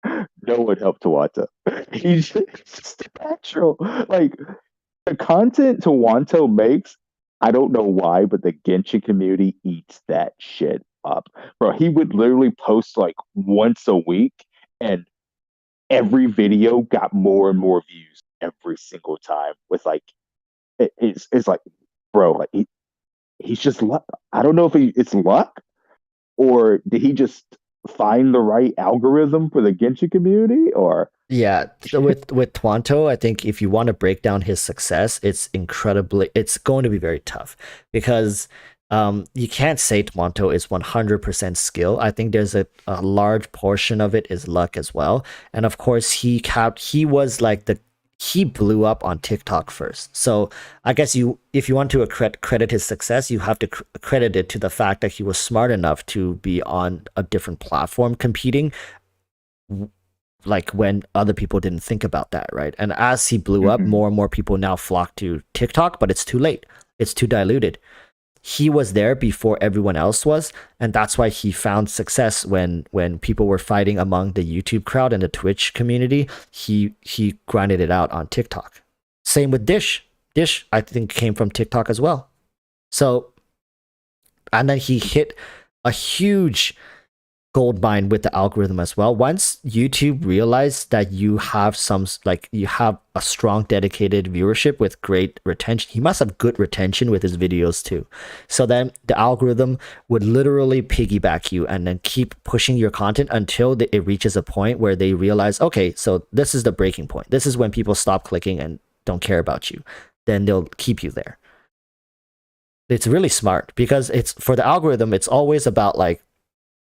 no one helped Tawanta. He's just natural. Like the content Toronto makes, I don't know why, but the Genshin community eats that shit up. Bro, he would literally post like once a week, and every video got more and more views every single time. With like, it's like, bro, like he's just luck. I don't know if it's luck or did he just find the right algorithm for the Genshin community, or Yeah, with Twanto, I think if you want to break down his success, it's going to be very tough because you can't say Twanto is 100% skill. I think there's a large portion of it is luck as well. And of course, he was like he blew up on TikTok first. So I guess if you want to credit his success, you have to credit it to the fact that he was smart enough to be on a different platform competing, like when other people didn't think about that, right? And as he blew up, more and more people now flock to TikTok, but it's too late. It's too diluted. He was there before everyone else was, and that's why he found success when people were fighting among the YouTube crowd and the Twitch community. He grinded it out on TikTok. Same with Dish. Dish, I think, came from TikTok as well. So, and then he hit a huge gold mine with the algorithm as well. Once YouTube realized that you have a strong dedicated viewership with great retention, he must have good retention with his videos too. So then the algorithm would literally piggyback you and then keep pushing your content until it reaches a point where they realize, okay, so this is the breaking point. This is when people stop clicking and don't care about you. Then they'll keep you there. It's really smart because it's for the algorithm, it's always about like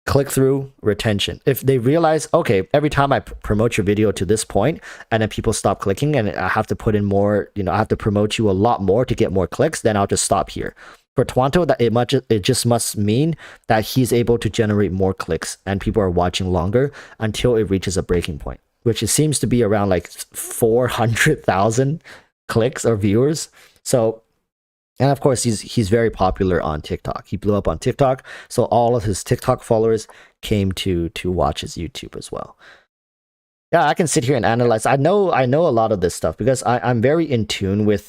click through retention. If they realize, okay, every time I promote your video to this point and then people stop clicking and I have to put in more, I have to promote you a lot more to get more clicks, then I'll just stop here. For Twanto, that it just must mean that he's able to generate more clicks and people are watching longer until it reaches a breaking point, which it seems to be around like 400,000 clicks or viewers. So, and of course, he's very popular on TikTok. He blew up on TikTok, so all of his TikTok followers came to watch his YouTube as well. Yeah, I can sit here and analyze. I know a lot of this stuff because I'm very in tune with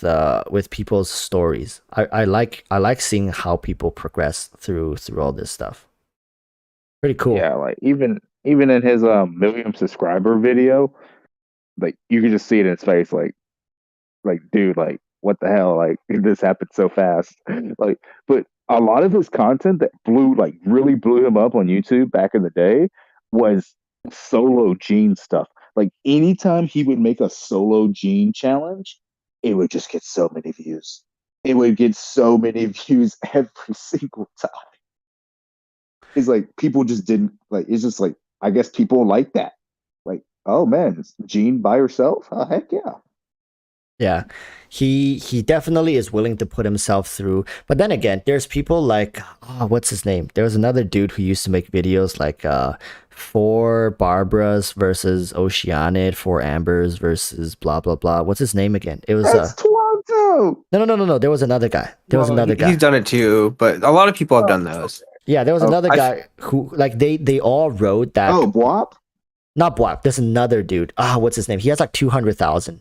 people's stories. I like seeing how people progress through all this stuff. Pretty cool. Yeah, like even in his million subscriber video, like you can just see it in his face, like dude, like what the hell, like this happened so fast. Like, but a lot of his content that really blew him up on YouTube back in the day was solo Gene stuff. Like anytime he would make a solo Gene challenge, it would just get so many views. It would get so many views every single time. It's like people just didn't like. It's just like I guess people like that. Like, oh man, it's Gene by herself? Oh, heck yeah. Yeah, he definitely is willing to put himself through. But then again, there's people like, what's his name? There was another dude who used to make videos like 4 Barbaras versus Oceanid, 4 Ambers versus blah blah blah. What's his name again? It was That's Toronto. No. There was another guy. He's done it too, but a lot of people have done those. Yeah, there was another guy who like they all wrote that. Oh, Bwap? Not Bwap. There's another dude. What's his name? He has like 200,000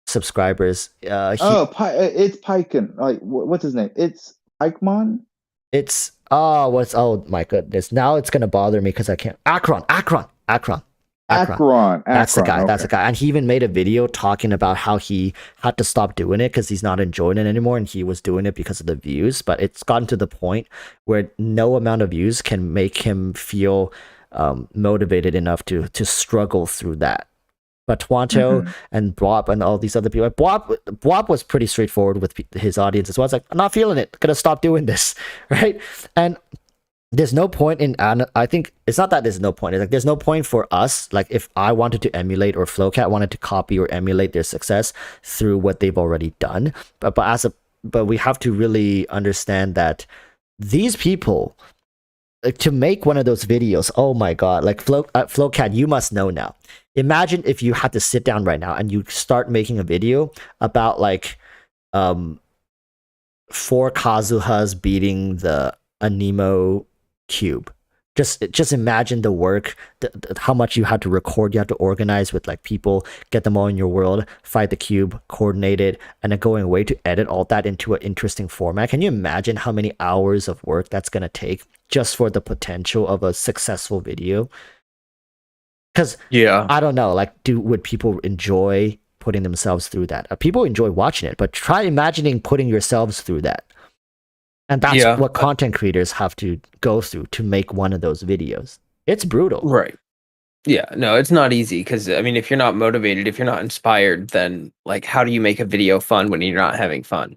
subscribers. It's Piken. Like, what's his name? It's Pikemon. It's oh my goodness. Now it's gonna bother me because I can't. Akron. That's the guy. Okay. That's the guy. And he even made a video talking about how he had to stop doing it because he's not enjoying it anymore, and he was doing it because of the views. But it's gotten to the point where no amount of views can make him feel motivated enough to struggle through that. But Twanto and Bwap and all these other people, Bwap was pretty straightforward with his audience as well. It's like, I'm not feeling it. Gonna stop doing this, right? And there's no point in, I think it's not that there's no point. It's like there's no point for us. Like if I wanted to emulate or Flowcat wanted to copy or emulate their success through what they've already done. But we have to really understand that these people like, to make one of those videos, oh my god, like Flowcat, you must know now. Imagine if you had to sit down right now and you start making a video about like 4 Kazuhas beating the Anemo cube. Just imagine the work, how much you had to record, you had to organize with like people, get them all in your world, fight the cube, coordinate it, and then going away to edit all that into an interesting format. Can you imagine how many hours of work that's gonna take just for the potential of a successful video? Because Yeah. I don't know, like, would people enjoy putting themselves through that? People enjoy watching it, but try imagining putting yourselves through that. And that's Yeah. what content creators have to go through to make one of those videos. It's brutal. Right. Yeah, no, it's not easy because I mean, if you're not motivated, if you're not inspired, then like, how do you make a video fun when you're not having fun?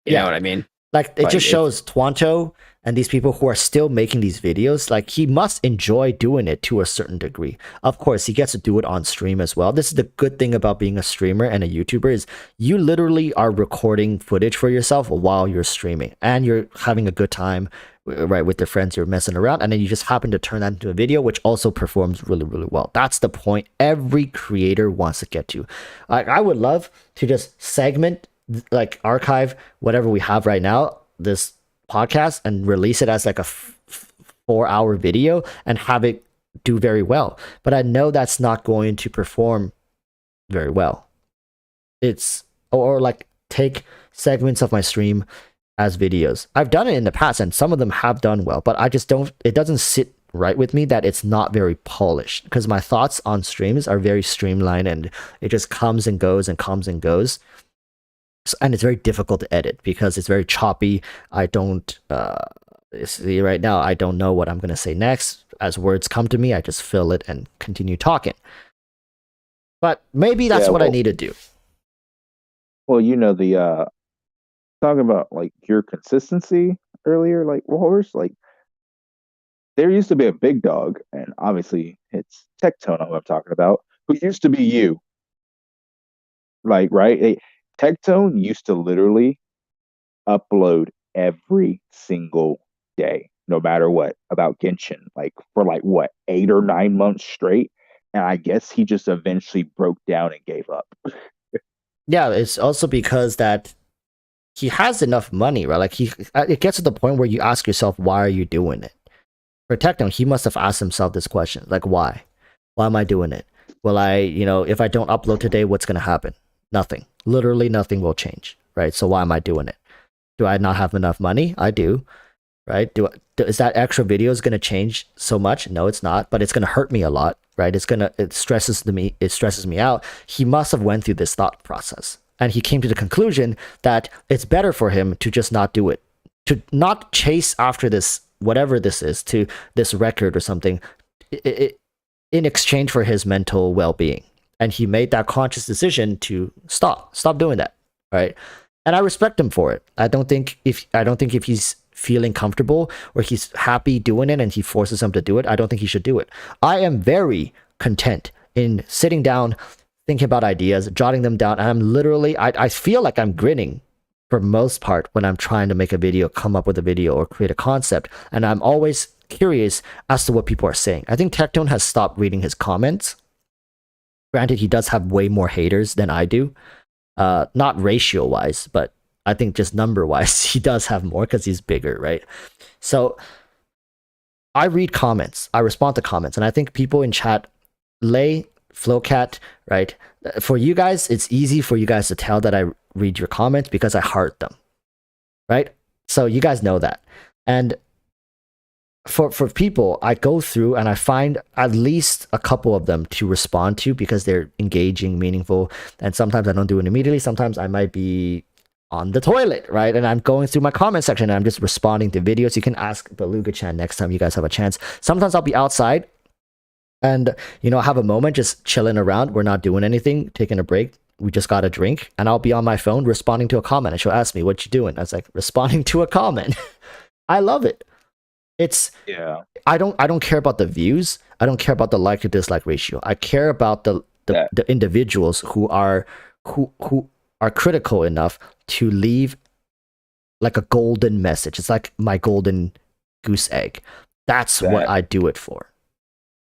You know what I mean? Like, it Like, just shows Twanto and these people who are still making these videos, like, he must enjoy doing it to a certain degree. Of course, he gets to do it on stream as well. This is the good thing about being a streamer and a YouTuber is you literally are recording footage for yourself while you're streaming and you're having a good time, right, with your friends, you're messing around, and then you just happen to turn that into a video, which also performs really, really well. That's the point every creator wants to get to. Like, I would love to just segment, like, archive whatever we have right now, this podcast, and release it as like a 4-hour video and have it do very well. But I know that's not going to perform very well. It's, or like, take segments of my stream as videos. I've done it in the past and some of them have done well, but I just don't, it doesn't sit right with me that it's not very polished, because my thoughts on streams are very streamlined and it just comes and goes and comes and goes. And it's very difficult to edit because it's very choppy. I don't see right now, I don't know what I'm going to say next. As words come to me, I just fill it and continue talking. But maybe that's what I need to do. Well, you know, the talking about like your consistency earlier, like Walrus, like there used to be a big dog, and obviously it's Tectone who I'm talking about, who used to be you. Like, right? Tectone used to literally upload every single day, no matter what, about Genshin, like for like what, 8 or 9 months straight. And I guess he just eventually broke down and gave up. Yeah, it's also because that he has enough money, right? Like, it gets to the point where you ask yourself, why are you doing it? For Tectone, he must have asked himself this question, like, why? Why am I doing it? Will I, if I don't upload today, what's going to happen? Nothing. Literally nothing will change, right? So why am I doing it? Do I not have enough money? I do, right? Is that extra video is going to change so much? No, it's not, but it's going to hurt me a lot, right? It stresses me out. He must have went through this thought process, and he came to the conclusion that it's better for him to just not do it, to not chase after this, whatever this is, to this record or something, in exchange for his mental well-being. And he made that conscious decision to stop doing that, right? And I respect him for it. I don't think if he's feeling comfortable or he's happy doing it and he forces him to do it, I don't think he should do it. I am very content in sitting down, thinking about ideas, jotting them down, and I'm literally, I feel like I'm grinning for most part when I'm trying to make a video, come up with a video, or create a concept, and I'm always curious as to what people are saying. I think Tectone has stopped reading his comments. Granted, he does have way more haters than I do. Not ratio-wise, but I think just number-wise, he does have more because he's bigger, right? So I read comments, I respond to comments, and I think people in chat, Lay, Flowcat, right? For you guys, it's easy for you guys to tell that I read your comments because I heart them, right? So you guys know that. And for people, I go through and I find at least a couple of them to respond to because they're engaging, meaningful, and sometimes I don't do it immediately. Sometimes I might be on the toilet, right? And I'm going through my comment section and I'm just responding to videos. You can ask Beluga-chan next time you guys have a chance. Sometimes I'll be outside and, have a moment just chilling around. We're not doing anything, taking a break. We just got a drink, and I'll be on my phone responding to a comment, and she'll ask me, what you doing? I was like, responding to a comment. I love it. I don't care about the views. I don't care about the like to dislike ratio. I care about the individuals who are critical enough to leave like a golden message. It's like my golden goose egg. That's what I do it for.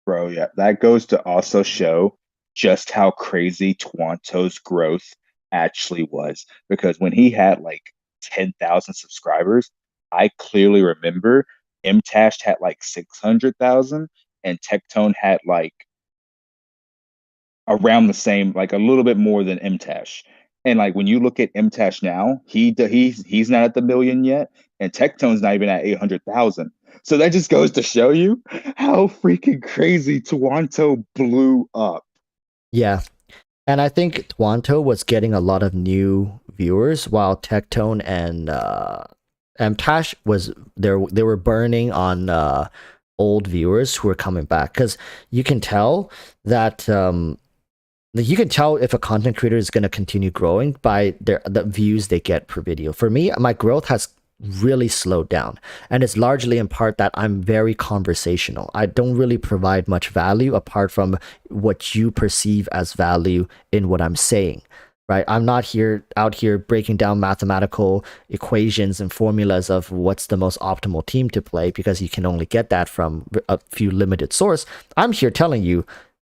Bro, yeah, that goes to also show just how crazy Twanto's growth actually was. Because when he had like 10,000 subscribers, I clearly remember Mtash had like 600,000 and Tectone had like around the same, like a little bit more than Mtash. And like when you look at Mtash now, he's not at the million yet, and Tectone's not even at 800,000. So that just goes to show you how freaking crazy Twanto blew up. Yeah. And I think Twanto was getting a lot of new viewers while Tectone and Mtash was they were burning on old viewers who were coming back, because you can tell that you can tell if a content creator is going to continue growing by the views they get per video. For me, my growth has really slowed down, and it's largely in part that I'm very conversational. I don't really provide much value apart from what you perceive as value in what I'm saying, right? I'm not out here breaking down mathematical equations and formulas of what's the most optimal team to play, because you can only get that from a few limited source. I'm here telling you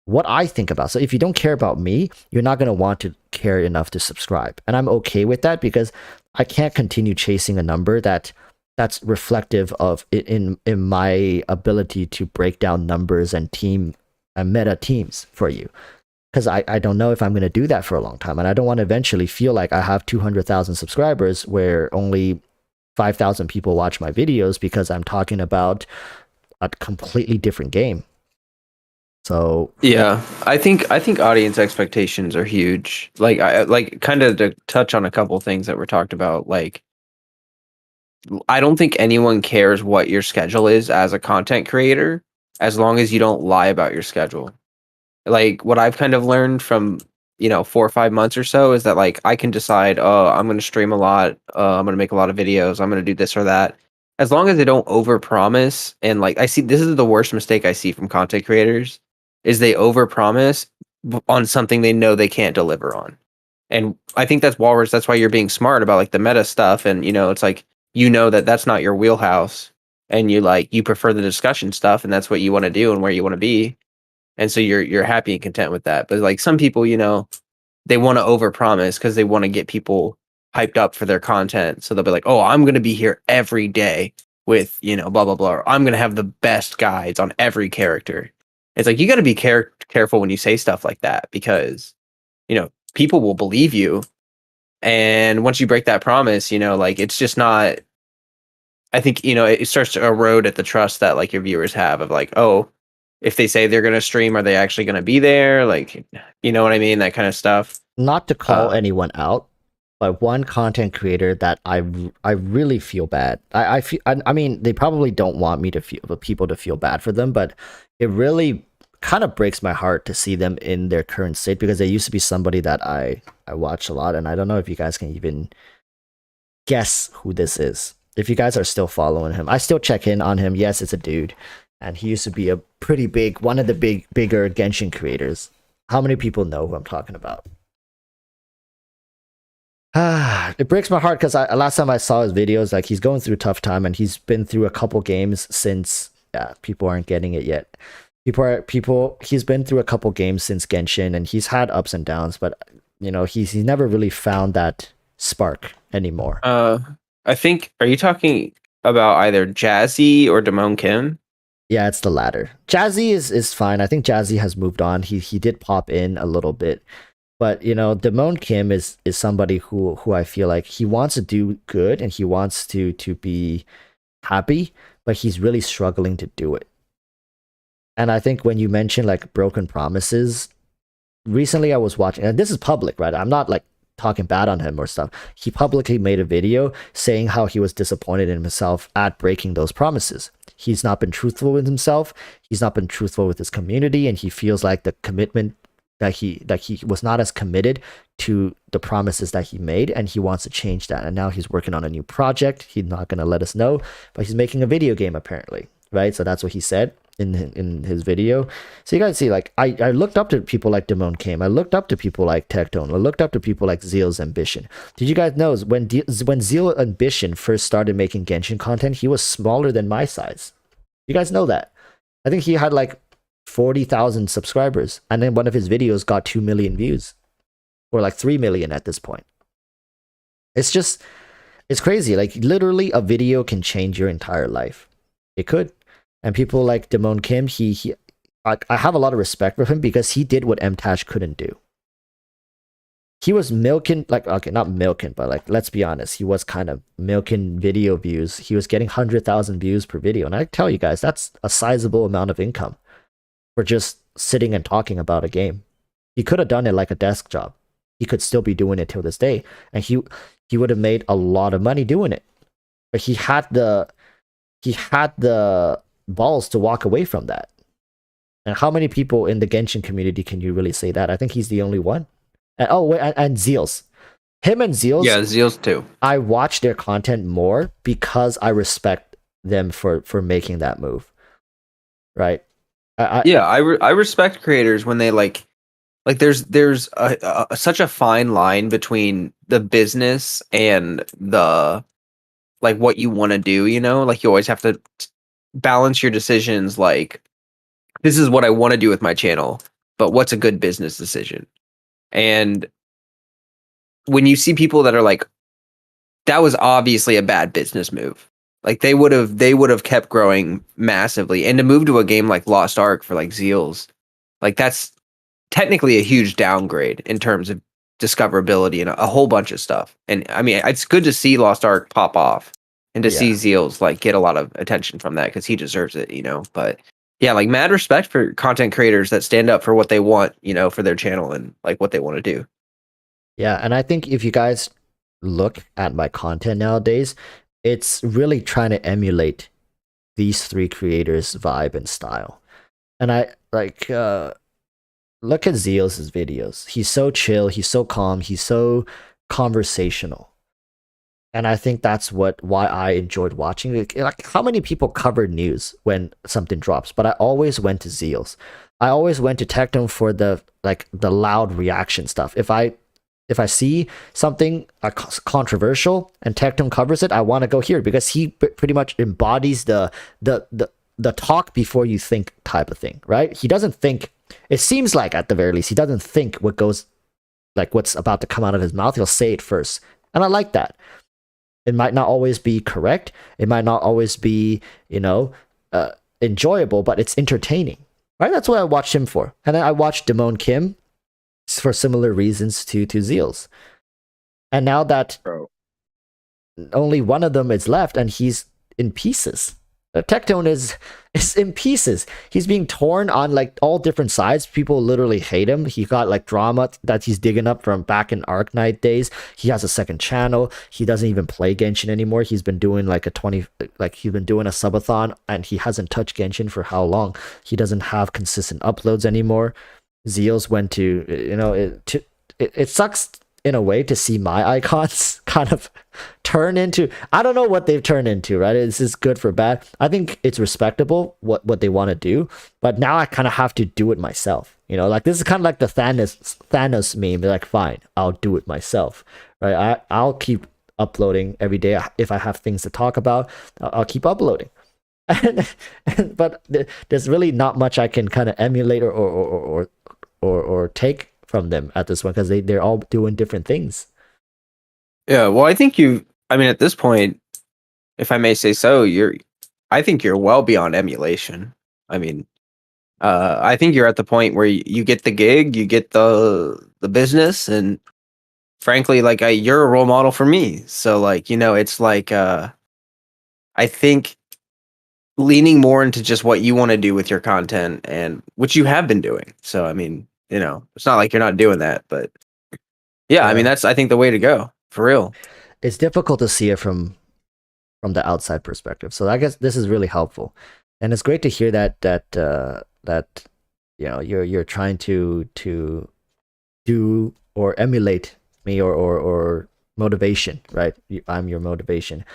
what I think about. So if you don't care about me, you're not going to want to care enough to subscribe. And I'm okay with that, because I can't continue chasing a number that's reflective of in my ability to break down numbers and team and meta teams for you. Because I don't know if I'm going to do that for a long time. And I don't want to eventually feel like I have 200,000 subscribers where only 5,000 people watch my videos because I'm talking about a completely different game. So yeah, I think audience expectations are huge. Like I like kind of to touch on a couple things that were talked about. Like, I don't think anyone cares what your schedule is as a content creator, as long as you don't lie about your schedule. Like what I've kind of learned from 4 or 5 months or so is that like I can decide, oh, I'm going to stream a lot, I'm going to make a lot of videos, I'm going to do this or that. As long as they don't overpromise, and like I see this is the worst mistake I see from content creators is they overpromise on something they know they can't deliver on. And I think that's Walrus. That's why you're being smart about like the meta stuff. And it's like that that's not your wheelhouse, and you prefer the discussion stuff, and that's what you want to do and where you want to be. And so you're happy and content with that. But like some people, they want to overpromise because they want to get people hyped up for their content. So they'll be like, oh, I'm going to be here every day with blah blah blah. Or, I'm going to have the best guides on every character. It's like you got to be careful when you say stuff like that, because people will believe you, and once you break that promise, like it's just not. I think it starts to erode at the trust that like your viewers have of like, oh, if they say they're going to stream, are they actually going to be there? Like, you know what I mean? That kind of stuff. Not to call anyone out, but one content creator that I really feel bad. I mean, they probably don't want me to feel people to feel bad for them, but it really kind of breaks my heart to see them in their current state, because they used to be somebody that I watch a lot, and I don't know if you guys can even guess who this is. If you guys are still following him, I still check in on him. Yes, it's a dude, and he used to be a pretty big, one of the bigger Genshin creators. How many people know who I'm talking about? It breaks my heart because last time I saw his videos, like he's going through a tough time, and he's been through a couple games since. Yeah, people aren't getting it yet. He's been through a couple games since Genshin, and he's had ups and downs, but he's never really found that spark anymore. I think, are you talking about either Jazzy or Damone Kim? Yeah, it's the latter. Jazzy is fine. I think Jazzy has moved on. He did pop in a little bit. But Damone Kim is somebody who I feel like he wants to do good, and he wants to be happy, but he's really struggling to do it. And I think when you mention like broken promises, recently I was watching, and this is public, right? I'm not like talking bad on him or stuff. He publicly made a video saying how he was disappointed in himself at breaking those promises. He's not been truthful with himself. He's not been truthful with his community, and he feels like the commitment that he was not as committed to the promises that he made, and he wants to change that. And now he's working on a new project. He's not going to let us know, but he's making a video game apparently, right? So that's what he said in his video. So you guys see, like I looked up to people like Damone Kim. I looked up to people like Tectone. I looked up to people like Zeal's Ambition. Did you guys know when Zeal Ambition first started making Genshin content, he was smaller than my size? You guys know that. I think he had like 40,000 subscribers, and then one of his videos got 2 million views, or like 3 million at this point. It's crazy. Like literally, a video can change your entire life. It could. And people like Damon Kim, I have a lot of respect for him because he did what MTash couldn't do. He was milking, like, okay, not milking, but like, let's be honest, he was kind of milking video views. He was getting 100,000 views per video. And I tell you guys, that's a sizable amount of income for just sitting and talking about a game. He could have done it like a desk job. He could still be doing it till this day. And he would have made a lot of money doing it. But he had the balls to walk away from that. And how many people in the Genshin community can you really say that? I think he's the only one. And and Zeals. Him and Zeals. Yeah, Zeals too. I watch their content more because I respect them for making that move. Right? I respect creators when they like there's such a fine line between the business and the like what you want to do, you know? Like you always have to balance your decisions like this is what I want to do with my channel, but what's a good business decision? And when you see people that are like, that was obviously a bad business move. Like they would have kept growing massively. And to move to a game like Lost Ark for like Zeals, like that's technically a huge downgrade in terms of discoverability and a whole bunch of stuff. And I mean, it's good to see Lost Ark pop off and to see Zeals like get a lot of attention from that because he deserves it, you know. But yeah, like mad respect for content creators that stand up for what they want, you know, for their channel and like what they want to do. Yeah, and I think if you guys look at my content nowadays, it's really trying to emulate these three creators' vibe and style. And I like look at Zeals' videos. He's so chill, he's so calm, he's so conversational. And I think that's why I enjoyed watching it. Like how many people covered news when something drops, but I always went to Zeals. I always went to Tectone for the loud reaction stuff. If I see something controversial and Tectone covers it, I want to go here because he pretty much embodies the talk before you think type of thing, right? He doesn't think. It seems like at the very least he doesn't think what's about to come out of his mouth. He'll say it first, and I like that. It might not always be correct. It might not always be, enjoyable, but it's entertaining, right? That's what I watched him for. And then I watched Damon Kim for similar reasons to Zeals. And now that only one of them is left and he's in pieces. Tectone is in pieces. He's being torn on like all different sides. People literally hate him. He got like drama that he's digging up from back in Arknight days. He has a second channel. He doesn't even play Genshin anymore. He's been doing he's been doing a subathon and he hasn't touched Genshin for how long? He doesn't have consistent uploads anymore. Zeals went to, it sucks in a way to see my icons kind of turn into, I don't know what they've turned into, right? Is this good for bad? I think it's respectable what they want to do, but now I kind of have to do it myself. Like this is kind of like the Thanos meme. They're like, fine, I'll do it myself, right? I'll keep uploading every day. If I have things to talk about, I'll keep uploading. But there's really not much I can kind of emulate or take from them at this one because they're all doing different things. Yeah, well, I think at this point, if I may say so, I think you're well beyond emulation. I mean, I think you're at the point where you get the gig, you get the business, and frankly, like you're a role model for me. So like, it's like I think leaning more into just what you want to do with your content and which you have been doing. So I mean, it's not like you're not doing that, but yeah, I mean that's I think the way to go for real. It's difficult to see it from the outside perspective. So I guess this is really helpful, and it's great to hear that you're trying to do or emulate me or motivation, right? I'm your motivation.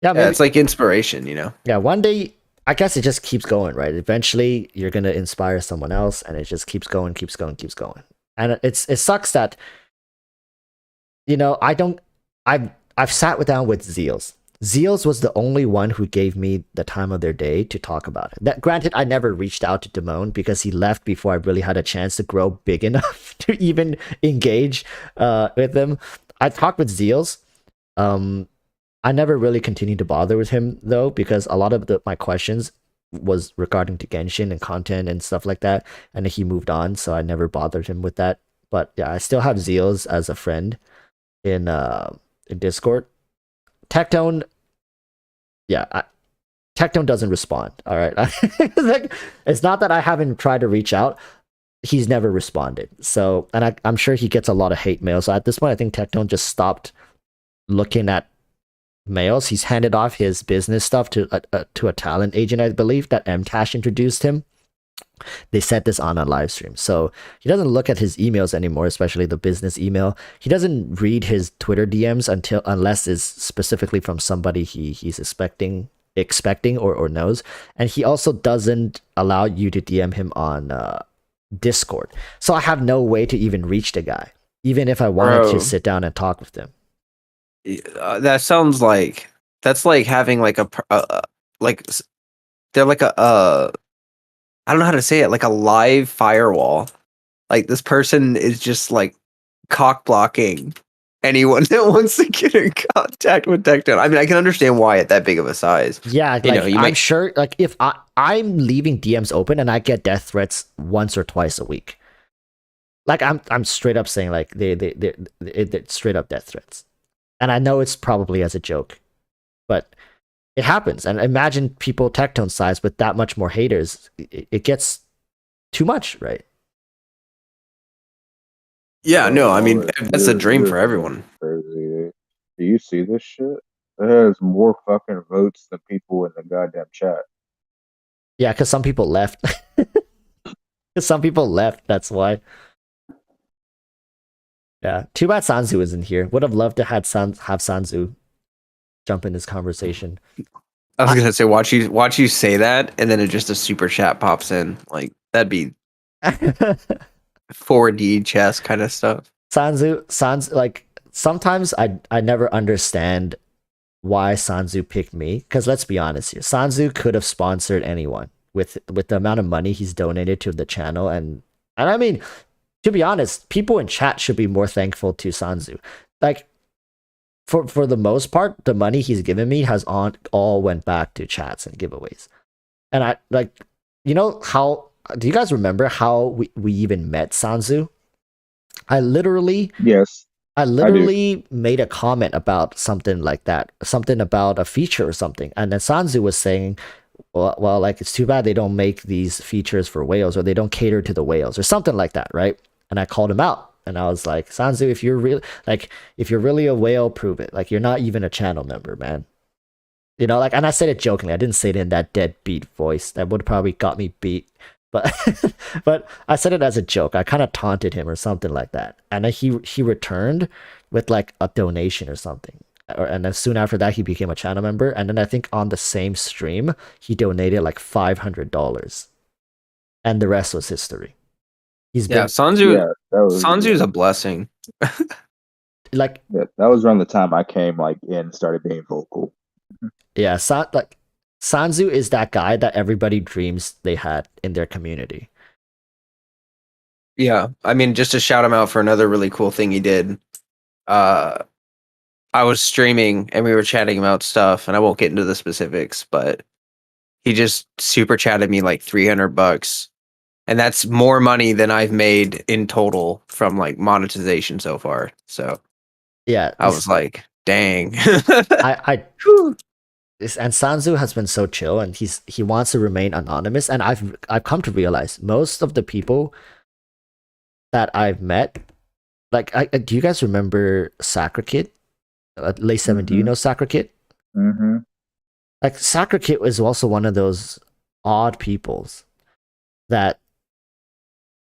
Yeah, it's like inspiration, Yeah, one day I guess it just keeps going, right? Eventually you're gonna inspire someone else, and it just keeps going. And it sucks that I've sat down with Zeals. Zeals was the only one who gave me the time of their day to talk about it. That, granted, I never reached out to Damone because he left before I really had a chance to grow big enough to even engage with him. I talked with Zeals. I never really continued to bother with him though, because a lot of my questions was regarding to Genshin and content and stuff like that, and he moved on, so I never bothered him with that. But yeah, I still have Zeals as a friend in Discord. Tectone, yeah, Tectone doesn't respond. All right, like, it's not that I haven't tried to reach out. He's never responded. So, and I'm sure he gets a lot of hate mail. So at this point, I think Tectone just stopped looking at mails. He's handed off his business stuff to a talent agent, I believe, that Mcash introduced him. They said this on a live stream, so he doesn't look at his emails anymore, especially the business email. He doesn't read his Twitter DMs unless it's specifically from somebody he's expecting or knows. And he also doesn't allow you to DM him on Discord. So I have no way to even reach the guy, even if I wanted to sit down and talk with him. That sounds like that's like having like like they're like a I don't know how to say it, like a live firewall. Like this person is just like cock blocking anyone that wants to get in contact with Tectone. I mean, I can understand why at that big of a size. Yeah, like, I'm sure, like, if I'm leaving DMs open and I get death threats once or twice a week. Like, I'm straight up saying, like, they're straight up death threats. And I know it's probably as a joke, but it happens. And imagine people Tectone size with that much more haters. It gets too much, right? Yeah, no, I mean, that's a dream for everyone. Crazy. Do you see this shit? It has more fucking votes than people in the goddamn chat. Yeah, because some people left. That's why. Yeah, too bad Sanzu isn't here. Would have loved to have Sanzu jump in this conversation. I was gonna say, watch you say that, and then it just a super chat pops in. Like that'd be 4D chess kind of stuff. Sanzu, like sometimes I never understand why Sanzu picked me. Because let's be honest here, Sanzu could have sponsored anyone with the amount of money he's donated to the channel, and I mean, to be honest, people in chat should be more thankful to Sanzu. Like, for the most part, the money he's given me has all went back to chats and giveaways. And I, like, you know how, do you guys remember how we even met Sanzu? I literally made a comment about something like that, something about a feature or something. And then Sanzu was saying, well, like, it's too bad they don't make these features for whales, or they don't cater to the whales, or something like that, right? And I called him out, and I was like, Sanzu, if you're really a whale, prove it. Like, you're not even a channel member, man. You know, like, and I said it jokingly. I didn't say it in that deadbeat voice. That would probably got me beat. But but I said it as a joke. I kind of taunted him or something like that. And then he returned with like a donation or something. And then soon after that, he became a channel member. And then I think on the same stream, he donated like $500. And the rest was history. Sanzu's a blessing. Like, yeah, that was around the time I came like in and started being vocal. Yeah, Sanzu is that guy that everybody dreams they had in their community. Yeah, I mean, just to shout him out for another really cool thing he did. I was streaming and we were chatting about stuff, and I won't get into the specifics, but he just super chatted me like $300, and that's more money than I've made in total from like monetization so far. So yeah, I was like, dang. And Sanzu has been so chill, and he wants to remain anonymous. And I've come to realize most of the people that I've met, like, do you guys remember Sacra Kid? Lay 7, do you know Sacra Kid? Mm-hmm. Like, Sacra Kid was also one of those odd peoples that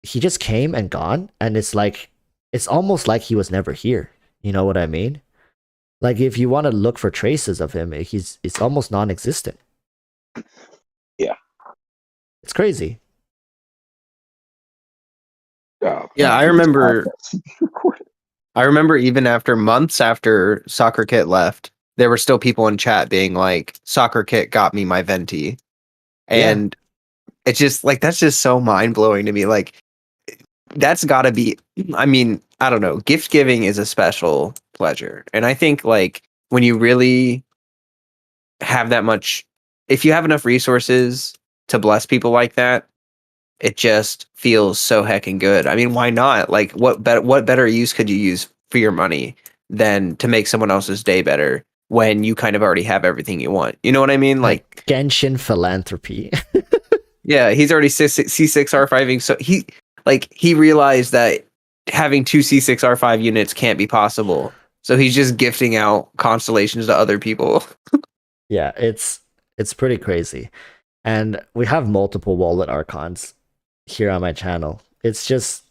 he just came and gone, and it's almost like he was never here. You know what I mean? Like, if you want to look for traces of him, it's almost non-existent. Yeah. It's crazy. Oh, yeah, I remember even after months after Soccer Kit left, there were still people in chat being like, "Soccer kit got me my venti," and it's just like that's just so mind blowing to me. Like that's got to be. I mean, I don't know. Gift giving is a special pleasure, and I think like when you really have that much, if you have enough resources to bless people like that, it just feels so heckin' good. I mean, why not? Like, what better use could you use for your money than to make someone else's day better when you kind of already have everything you want? You know what I mean? Like Genshin philanthropy. yeah, he's already C6R5ing, so he realized that having two C6R5 units can't be possible. So he's just gifting out constellations to other people. Yeah, it's pretty crazy. And we have multiple wallet archons here on my channel. It's just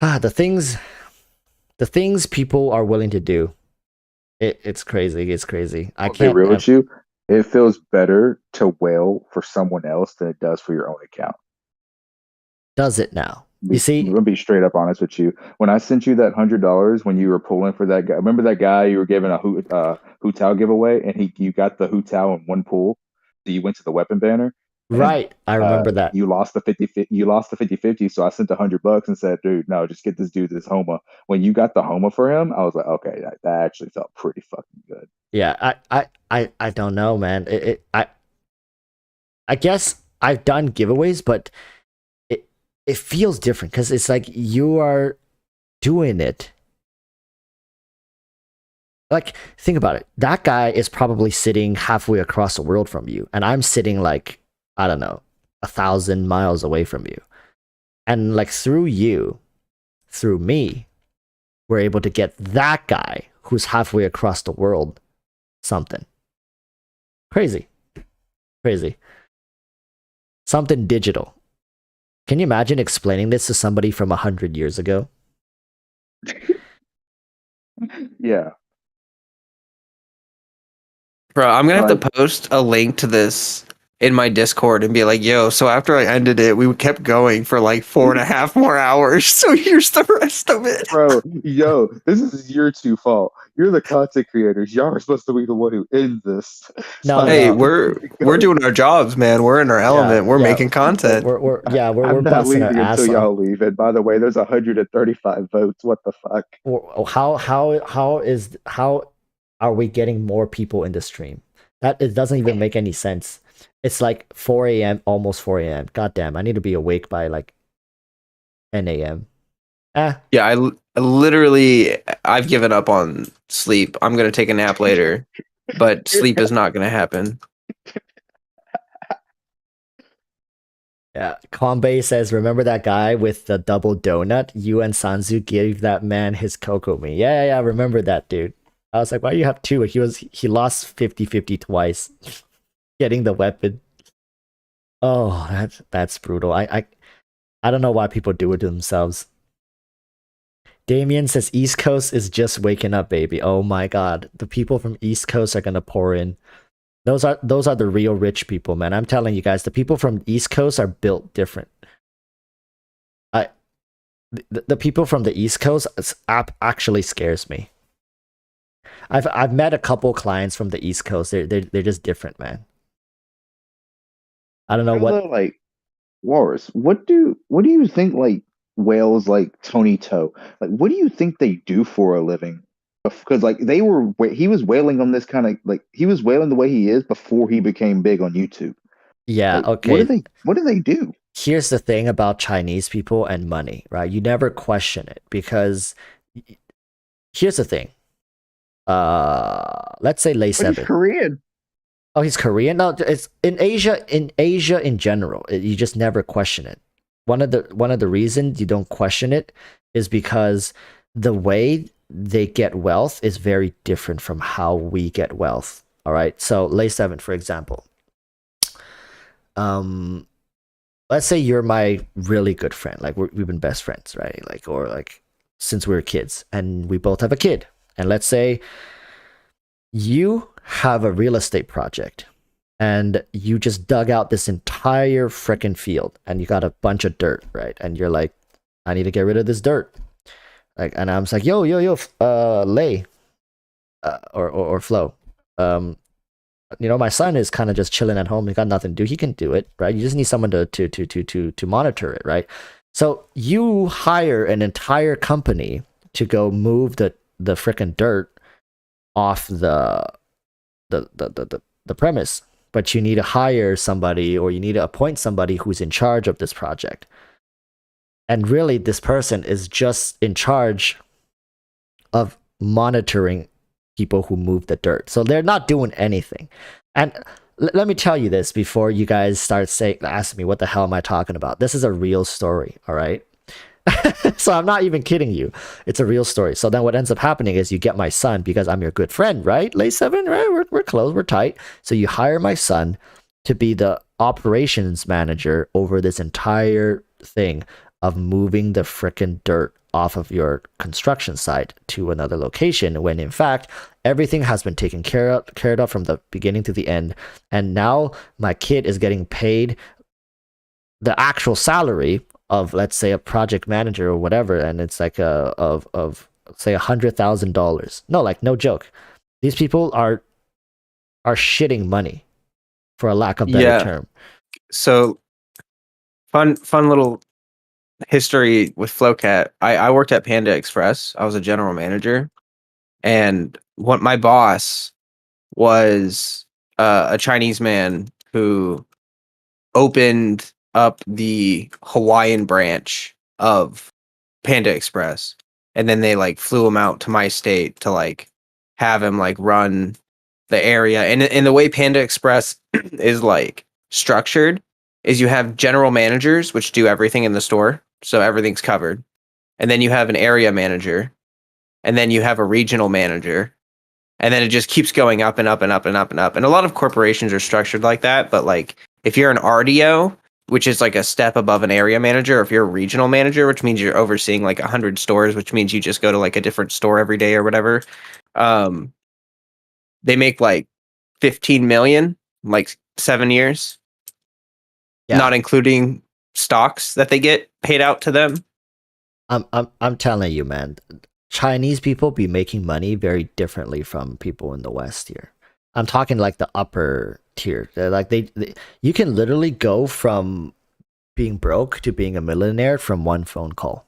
the things people are willing to do. It's crazy. It's crazy. I I'll be can't real with you. It feels better to whale for someone else than it does for your own account. Does it now? You see, I'm gonna be straight up honest with you. When I sent you that $100 when you were pulling for that guy, remember that guy you were giving a Hu giveaway, and you got the Hu in one pull. So you went to the weapon banner. right? I remember that. You lost the 50-50, so I sent $100 and said, dude, no, just get this dude this Homa. When you got the Homa for him, I was like, okay, that actually felt pretty fucking good. Yeah, I don't know, man. I guess I've done giveaways, but it feels different because it's like you are doing it. Like, think about it. That guy is probably sitting halfway across the world from you, and I'm sitting like, I don't know, 1,000 miles away from you. And like through me, we're able to get that guy who's halfway across the world something. Crazy. Something digital. Can you imagine explaining this to somebody from 100 years ago? Yeah. Bro, I'm gonna have to post a link to this in my Discord and be like, yo, so after I ended it, we kept going for like 4.5 more hours. So here's the rest of it. Bro, yo, this is your two fault. You're the content creators. Y'all are supposed to be the one who ends this. No, hey, no. we're doing our jobs, man. We're in our element. We're making content. We're I'm not busting our leaving ass until off. y'all leave. And by the way, there's 135 votes. What the fuck? How are we getting more people in the stream? That it doesn't even make any sense. It's like 4 a.m., almost 4 a.m. God damn, I need to be awake by like 10 a.m. Yeah, I literally, I've given up on sleep. I'm gonna take a nap later, but sleep is not gonna happen. Yeah, Kwambe says, remember that guy with the double donut? You and Sanzu gave that man his cocoa me. Yeah, I remember that, dude. I was like, why do you have two? He lost 50-50 twice. Getting the weapon. Oh, that's brutal. I don't know why people do it to themselves. Damien says East Coast is just waking up, baby. Oh my god. The people from East Coast are gonna pour in. Those are the real rich people, man. I'm telling you guys, the people from East Coast are built different. The people from the East Coast actually scares me. I've met a couple clients from the East Coast. They're just different, man. I don't know what. Like, Walrus, what do you think, like, whales like Tony Toe, like, what do you think they do for a living? Because like he was whaling on this kind of, like, he was whaling the way he is before he became big on YouTube. Yeah, like, okay. What do they do? Here's the thing about Chinese people and money, right? You never question it because here's the thing. Let's say Lay 7. He's Korean. Oh, he's Korean? No, it's in Asia in general. You just never question it. One of the reasons you don't question it is because the way they get wealth is very different from how we get wealth. All right. So Lay 7, for example. Let's say you're my really good friend. Like we've been best friends, right? Like since we were kids, and we both have a kid. And let's say you have a real estate project and you just dug out this entire freaking field and you got a bunch of dirt, right? And you're like, I need to get rid of this dirt. Like, and I'm just like, yo, Lay, or Flo. My son is kind of just chilling at home. He got nothing to do. He can do it, right? You just need someone to monitor it, right? So you hire an entire company to go move the freaking dirt off the premise, but you need to hire somebody, or you need to appoint somebody who's in charge of this project. And really, this person is just in charge of monitoring people who move the dirt. So they're not doing anything. And let me tell you this before you guys start asking me what the hell am I talking about. This is a real story, all right? So I'm not even kidding you. It's a real story. So then what ends up happening is you get my son, because I'm your good friend, right? Late 7, right? We're close, we're tight. So you hire my son to be the operations manager over this entire thing of moving the frickin' dirt off of your construction site to another location, when in fact everything has been taken care of from the beginning to the end. And now my kid is getting paid the actual salary of, let's say, a project manager or whatever, and it's like of say $100,000. No, like, no joke. These people are shitting money, for a lack of better term. So fun little history with Flowcat. I worked at Panda Express. I was a general manager, and what my boss was a Chinese man who opened up the Hawaiian branch of Panda Express, and then they like flew him out to my state to like have him like run the area. And the way Panda Express is like structured is you have general managers, which do everything in the store, so everything's covered, and then you have an area manager, and then you have a regional manager, and then it just keeps going up and up and up and up and up. And a lot of corporations are structured like that, but like if you're an RDO, which is like a step above an area manager, or if you're a regional manager, which means you're overseeing like 100 stores, which means you just go to like a different store every day or whatever, they make like 15 million, like 7 years, not including stocks that they get paid out to them. I'm telling you, man, Chinese people be making money very differently from people in the West here. I'm talking like the upper tier. They're like they you can literally go from being broke to being a millionaire from one phone call.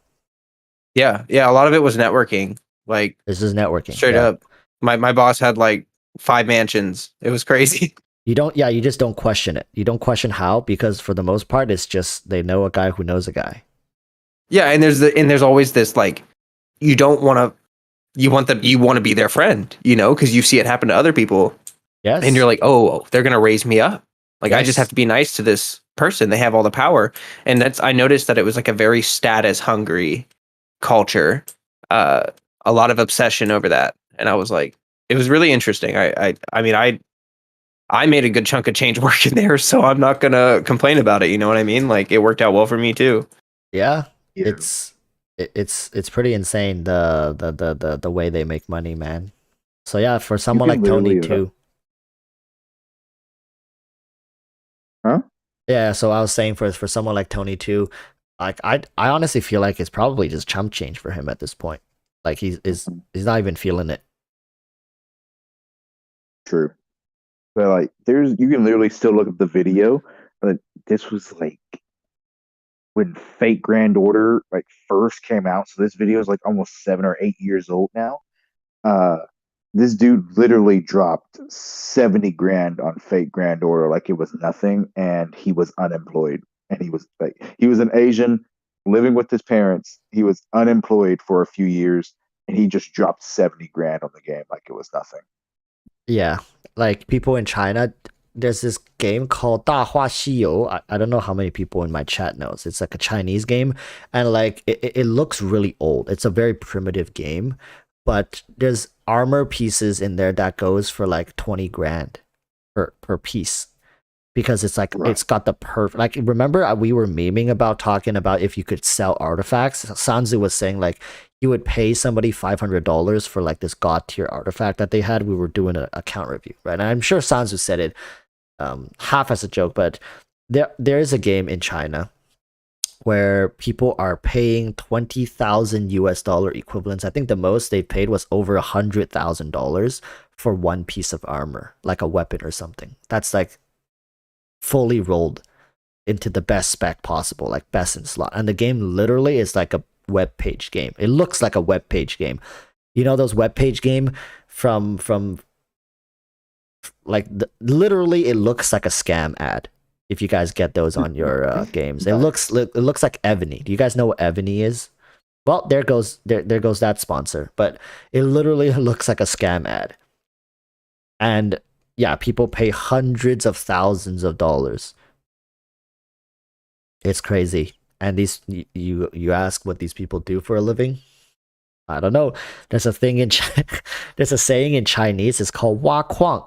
Yeah, a lot of it was networking. Like, this is networking. Straight up. My boss had like 5 mansions. It was crazy. You just don't question it. You don't question how, because for the most part it's just they know a guy who knows a guy. Yeah, and there's always this like, you want to be their friend, because you see it happen to other people. Yes. And you're like, oh, they're gonna raise me up. Like, yes. I just have to be nice to this person. They have all the power. And I noticed that it was like a very status hungry culture. A lot of obsession over that. And I was like, it was really interesting. I mean, I made a good chunk of change working there, so I'm not gonna complain about it. You know what I mean? Like, it worked out well for me too. Yeah. It's pretty insane the way they make money, man. So yeah, for someone like Tony too. Huh? Yeah, so I was saying for someone like Tony too, like I honestly feel like it's probably just chump change for him at this point. Like he's not even feeling it. True. But like you can literally still look at the video. But this was like when Fate Grand Order like first came out. So this video is like almost 7 or 8 years old now. This dude literally dropped 70 grand on Fate Grand Order like it was nothing, and he was unemployed. And he was an Asian living with his parents. He was unemployed for a few years, and he just dropped 70 grand on the game like it was nothing. Yeah, like people in China, there's this game called 大话西游. I don't know how many people in my chat knows. It's like a Chinese game, and like it looks really old. It's a very primitive game, but there's armor pieces in there that goes for like 20 grand per piece, because it's like it's got the perfect, like, remember we were memeing about talking about if you could sell artifacts. Sanzu was saying like you would pay somebody $500 for like this god tier artifact that they had. We were doing an account review, right? And I'm sure Sanzu said it half as a joke, but there is a game in China where people are paying 20,000 US dollar equivalents. I think the most they paid was over $100,000 for one piece of armor, like a weapon or something. That's like fully rolled into the best spec possible, like best in slot. And the game literally is like a web page game. It looks like a web page game. You know those web page game from like literally it looks like a scam ad. If you guys get those on your games, it looks like Evany. Do you guys know what Evany is? Well, there goes that sponsor. But it literally looks like a scam ad. And yeah, people pay hundreds of thousands of dollars. It's crazy. And these you ask what these people do for a living? I don't know. There's a thing in there's a saying in Chinese. It's called "wa kuang."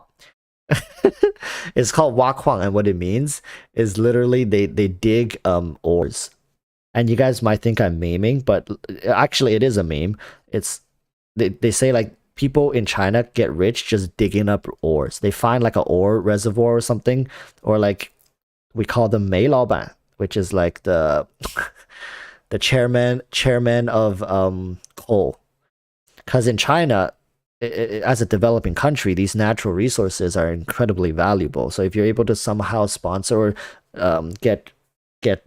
It's called "wa kuang," and what it means is literally they dig ores. And you guys might think I'm memeing, but actually it is a meme. It's they say like people in China get rich just digging up ores. They find like an ore reservoir or something, or like we call them 煤老板, which is like the chairman of coal. Because in China, as a developing country, these natural resources are incredibly valuable. So if you're able to somehow sponsor or get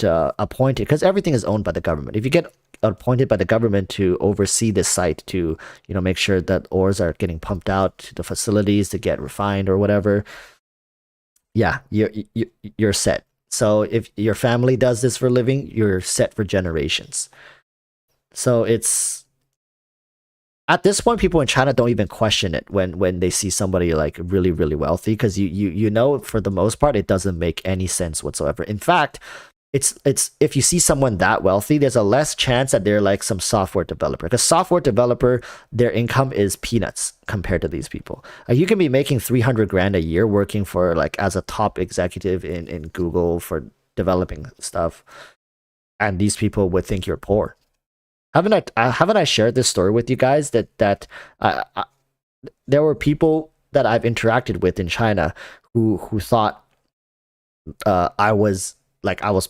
appointed, because everything is owned by the government. If you get appointed by the government to oversee this site, to make sure that ores are getting pumped out to the facilities to get refined or whatever, yeah, you're set. So if your family does this for a living, you're set for generations. So it's at this point, people in China don't even question it when they see somebody like really, really wealthy, because you know for the most part it doesn't make any sense whatsoever. In fact, it's if you see someone that wealthy, there's a less chance that they're like some software developer, because software developer, their income is peanuts compared to these people. You can be making 300 grand a year working for like as a top executive in Google for developing stuff, and these people would think you're poor. Haven't I shared this story with you guys that there were people that I've interacted with in China who thought I was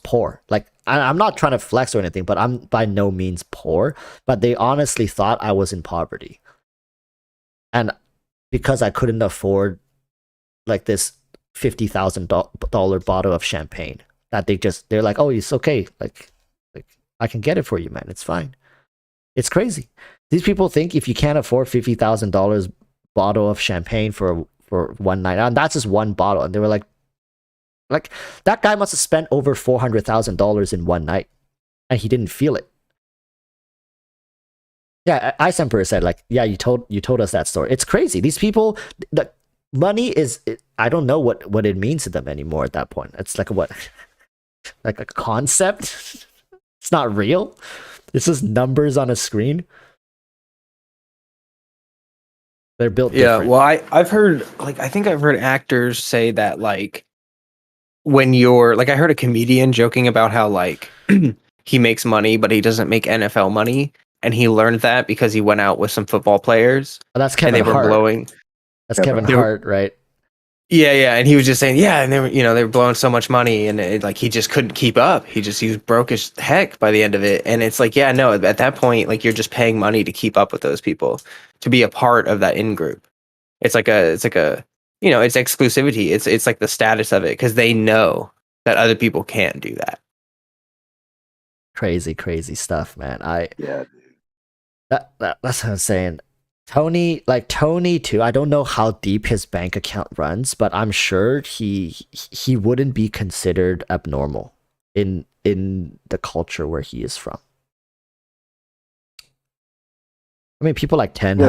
poor. Like I'm not trying to flex or anything, but I'm by no means poor. But they honestly thought I was in poverty, and because I couldn't afford like this $50,000 bottle of champagne, that they're like, oh, it's okay, like I can get it for you, man. It's fine. It's crazy. These people think if you can't afford $50,000 bottle of champagne for one night, and that's just one bottle, and they were like that guy must have spent over $400,000 in one night, and he didn't feel it. Yeah, Eisenberg said like, yeah, you told us that story. It's crazy. These people, the money is, I don't know what it means to them anymore at that point. It's like like a concept. It's not real. It's just numbers on a screen. They're built different. Yeah, well, I've heard, like, I think I've heard actors say that, like, when you're, like, I heard a comedian joking about how, like, he makes money, but he doesn't make NFL money, and he learned that because he went out with some football players. Oh, that's Kevin and they Hart. were blowing. That's Kevin Hart, right? Yeah, and he was just saying, yeah, and they were blowing so much money, and like he just couldn't keep up. He was broke as heck by the end of it, and it's like, yeah, no, at that point, like you're just paying money to keep up with those people, to be a part of that in group. It's like a it's exclusivity. It's like the status of it, because they know that other people can't do that. Crazy stuff, man. Yeah, dude. That's what I'm saying. Tony too. I don't know how deep his bank account runs, but I'm sure he wouldn't be considered abnormal in the culture where he is from. I mean, people like Ten.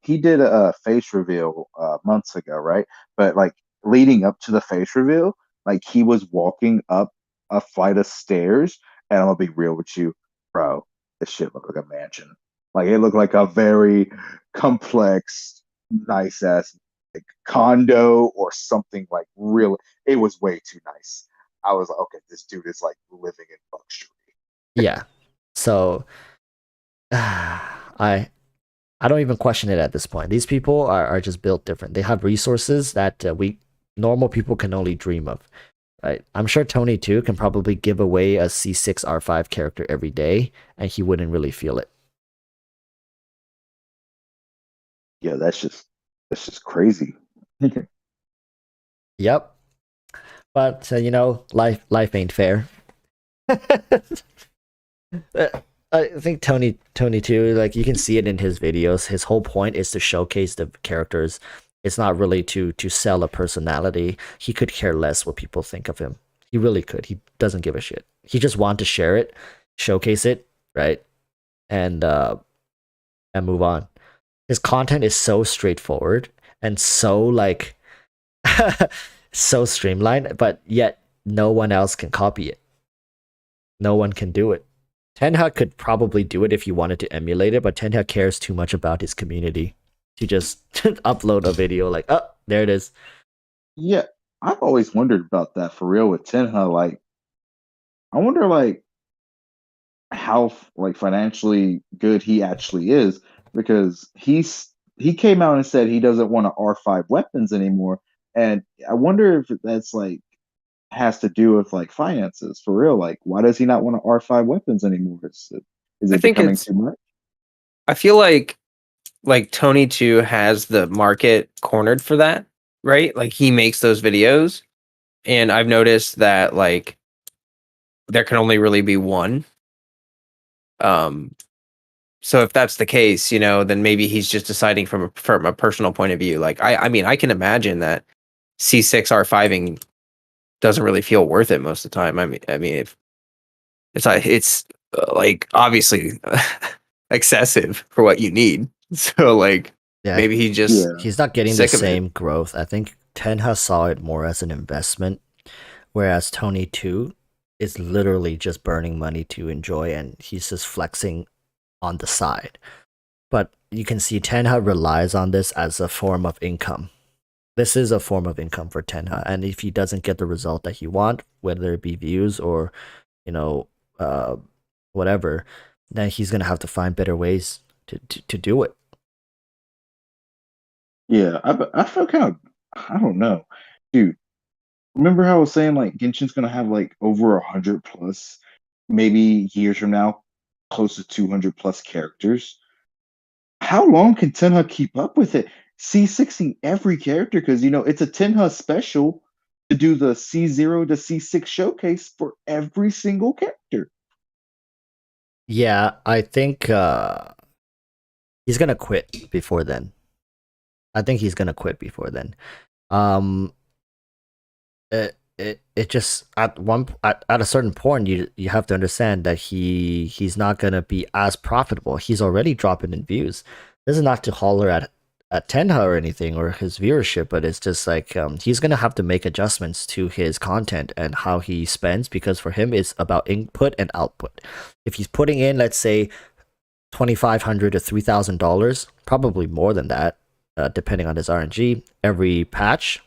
He did a face reveal months ago, right? But like leading up to the face reveal, like he was walking up a flight of stairs, and I'm gonna be real with you, bro. This shit looked like a mansion. Like it looked like a very complex, nice ass like condo or something, like real. It was way too nice. I was like, okay, this dude is like living in luxury. Yeah. So I don't even question it at this point. These people are just built different. They have resources that we normal people can only dream of. right? I'm sure Tony too can probably give away a C6R5 character every day, and he wouldn't really feel it. Yeah, that's just crazy. Yep. But life ain't fair. I think Tony too, like you can see it in his videos. His whole point is to showcase the characters. It's not really to sell a personality. He could care less what people think of him. He really could. He doesn't give a shit. He just wants to share it, showcase it, right? And move on. His content is so straightforward and so like so streamlined, but yet no one else can copy it. No one can do it. Tenha could probably do it if you wanted to emulate it, but Tenha cares too much about his community to just upload a video like, oh, there it is. Yeah, I've always wondered about that for real with Tenha. Like, I wonder like how like financially good he actually is because he came out and said he doesn't want to R5 weapons anymore, and I wonder if that's like has to do with like finances for real. Like, why does he not want to R5 weapons anymore? Is I it think becoming it's. too much? I feel like Tony too has the market cornered for that, right? Like he makes those videos, and I've noticed that like there can only really be one. So if that's the case, then maybe he's just deciding from a personal point of view. Like I mean, I can imagine that C6R5ing doesn't really feel worth it most of the time. I mean, if it's like obviously excessive for what you need. So like Yeah, maybe he just he's not getting the sick of it. same growth. I think Tenha saw it more as an investment, whereas Tony 2 is literally just burning money to enjoy, and he's just flexing on the side. But you can see Tenha relies on this as a form of income. This is a form of income for Tenha, and if he doesn't get the result that he want, whether it be views or whatever, then he's gonna have to find better ways to do it. Yeah, I feel kind of I don't know, dude. Remember how I was saying like Genshin's gonna have like over 100 plus, maybe years from now, close to 200 plus characters. How long can Tenha keep up with it? C6ing every character because it's a Tenha special to do the C0 to C6 showcase for every single character. Yeah, I think he's gonna quit before then. I think he's gonna quit before then. It just at a certain point you have to understand that he's not gonna be as profitable. He's already dropping in views. This is not to holler at Tenha or anything or his viewership, but it's just like he's gonna have to make adjustments to his content and how he spends because for him it's about input and output. If he's putting in, let's say, $2,500 to $3,000, probably more than that, depending on his RNG every patch.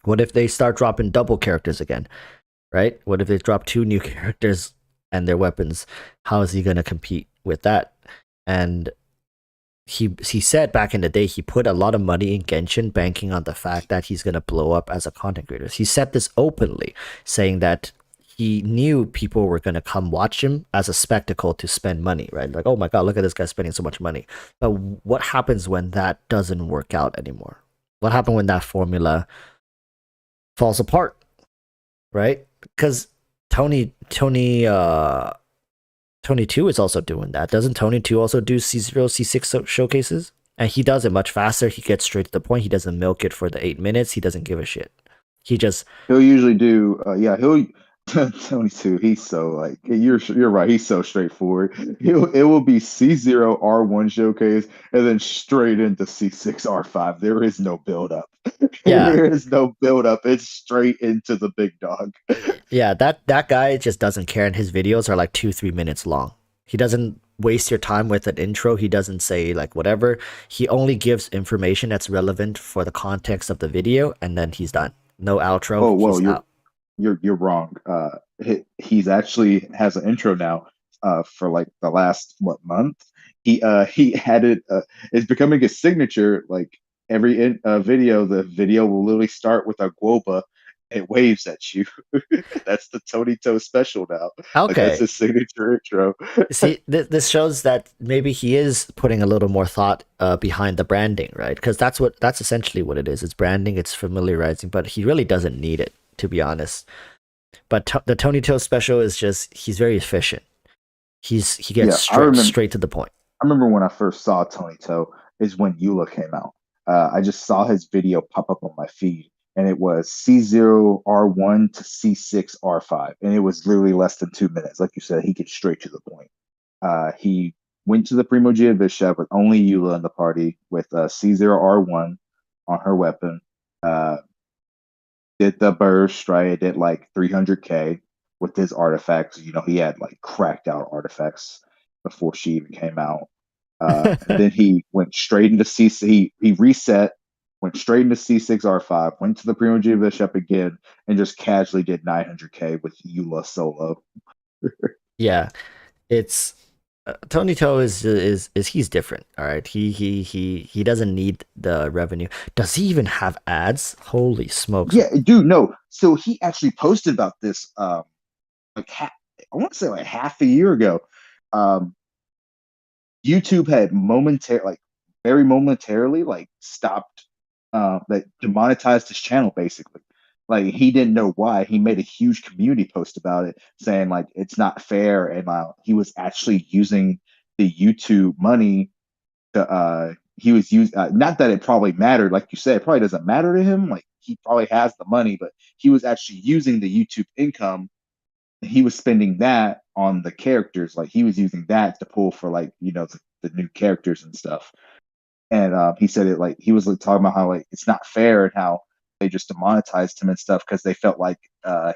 What if they start dropping double characters again, right? What if they drop 2 new characters and their weapons? How is he going to compete with that? And he said back in the day he put a lot of money in Genshin banking on the fact that he's going to blow up as a content creator. He said this openly, saying that he knew people were going to come watch him as a spectacle to spend money, right? Like, oh my God, look at this guy spending so much money. But what happens when that doesn't work out anymore? What happens when that formula falls apart, right? Because Tony 2 is also doing that. Doesn't Tony 2 also do C0, C6 showcases? And he does it much faster. He gets straight to the point. He doesn't milk it for the 8 minutes. He doesn't give a shit. He'll usually do he'll Tony too. He's so like you're right. He's so straightforward. It will be C0 R1 showcase and then straight into C6 R5. There is no build up. Yeah. There is no build up. It's straight into the big dog. Yeah, that guy just doesn't care, and his videos are like 2-3 minutes long. He doesn't waste your time with an intro. He doesn't say like whatever. He only gives information that's relevant for the context of the video, and then he's done. No outro. Oh, whoa, he's out. you're wrong. He's actually has an intro now. For like the last month, he added. It's becoming his signature. Like every video, the video will literally start with a guoba, it waves at you. That's the Tony Toe special now. Like that's Okay. his signature intro. See, this shows that maybe he is putting a little more thought behind the branding, right? Because that's essentially what it is. It's branding, it's familiarizing, but he really doesn't need it, to be honest. But the Tony Toe special is just he's very efficient. He gets straight to the point. I remember when I first saw Tony Toe is when Eula came out. I just saw his video pop up on my feed, and it was C0R1 to C6R5, and it was literally less than 2 minutes. Like you said, he gets straight to the point. He went to the Primogia Bishop with only Eula in the party with C0R1 on her weapon. Did the burst, right? It did like 300k with his artifacts. You know, he had like cracked out artifacts before she even came out. And then he went straight into C. He reset, went straight into C6R5, went to the Primogia Bishop again, and just casually did 900k with Eula solo. Yeah, it's Tony Toe is he's different. All right, he doesn't need the revenue. Does he even have ads? Holy smokes! Yeah, dude, no. So he actually posted about this like I want to say like half a year ago. YouTube had very momentarily like stopped that demonetized his channel basically. Like he didn't know why. He made a huge community post about it saying like it's not fair, and he was actually using the YouTube money to he was using not that it probably mattered, like you said, it probably doesn't matter to him. Like he probably has the money, but he was actually using the YouTube income. He was spending that on the characters. Like he was using that to pull for like, you know, the new characters and stuff. And he said it like he was like talking about how like it's not fair and how they just demonetized him and stuff because they felt like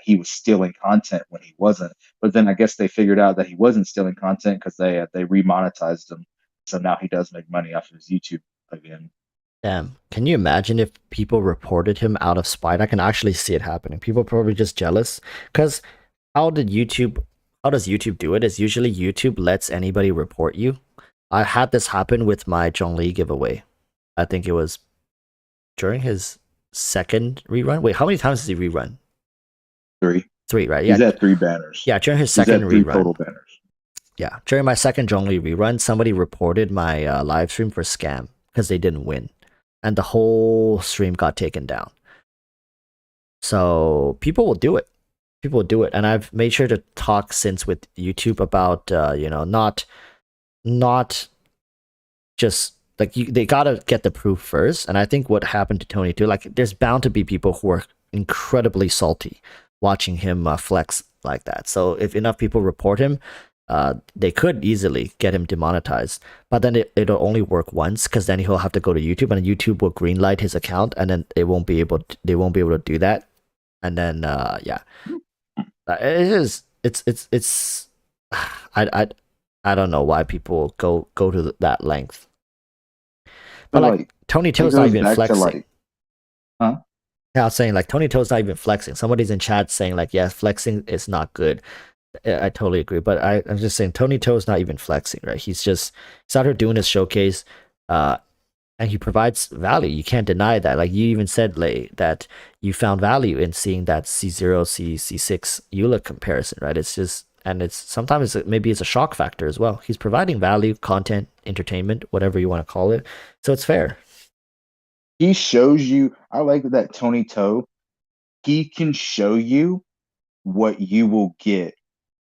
he was stealing content when he wasn't. But then I guess they figured out that he wasn't stealing content because they remonetized him. So now he does make money off of his YouTube again. Damn, can you imagine if people reported him out of spite? I can actually see it happening. People are probably just jealous because how does YouTube do it? Is usually YouTube lets anybody report you. I had this happen with my Zhongli giveaway. I think it was during his second rerun. Wait, how many times did he rerun? 3. 3, right? Yeah. He's at 3 banners. Yeah, during his second He's at 3 rerun. total banners. Yeah, during my second Zhongli rerun, somebody reported my live stream for scam because they didn't win, and the whole stream got taken down. So people will do it. People will do it, and I've made sure to talk since with YouTube about you know, not just like they gotta get the proof first. And I think what happened to Tony too, like there's bound to be people who are incredibly salty watching him flex like that. So if enough people report him, they could easily get him demonetized. But then it'll only work once because then he'll have to go to YouTube, and YouTube will greenlight his account, and then they won't be able to do that. And then yeah, it's I don't know why people go to that length. But like Tony Toe's not even flexing. Huh? Yeah, I was saying like Tony Toe's not even flexing. Somebody's in chat saying like, yeah, flexing is not good. I totally agree, but I'm just saying Tony Toe's not even flexing, right? He's out here doing his showcase, and he provides value. You can't deny that. Like you even said, Lei, that you found value in seeing that C0 C6 Eula comparison, right? It's just, and it's sometimes maybe it's a shock factor as well. He's providing value, content, entertainment, whatever you want to call it. So it's fair. He shows you. I like that Tony Toe. He can show you what you will get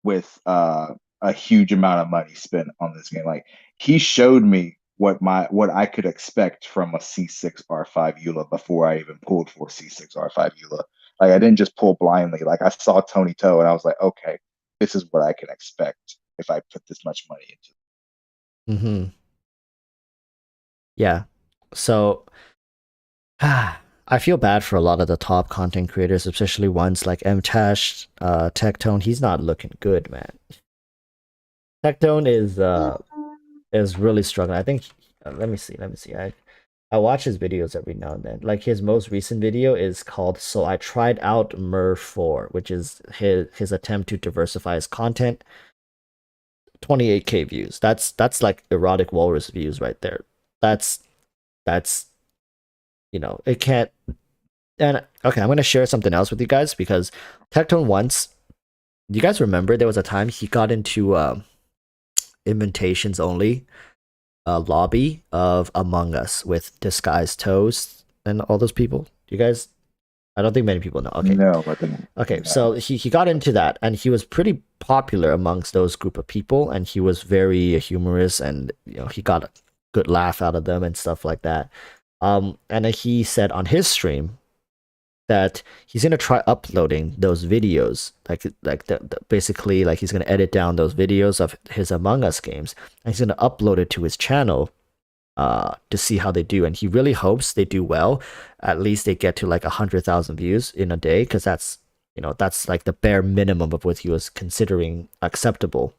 with a huge amount of money spent on this game. Like he showed me what I could expect from a C6R5 Eula before I even pulled for C6R5 Eula. Like I didn't just pull blindly. Like I saw Tony Toe and I was like, okay, this is what I can expect if I put this much money into it. Mm-hmm. Yeah. So I feel bad for a lot of the top content creators, especially ones like MTash, Tectone. He's not looking good, man. Tectone is really struggling. I think let me see. I watch his videos every now and then. Like his most recent video is called "So I Tried Out Mer 4," which is his attempt to diversify his content. 28k views. That's like EroticWalruss views right there. That's you know, it can't. And okay, I'm gonna share something else with you guys because Tectone once, you guys remember there was a time he got into invitations only lobby of Among Us with Disguised Toast and all those people. You guys, I don't think many people know. Okay, No, I think okay, no. so he got into that and he was pretty popular amongst those group of people, and he was very humorous, and he got a good laugh out of them and stuff like that. And then he said on his stream that he's gonna try uploading those videos, basically like he's gonna edit down those videos of his Among Us games, and he's gonna upload it to his channel to see how they do. And he really hopes they do well. At least they get to like 100,000 views in a day, because that's that's like the bare minimum of what he was considering acceptable.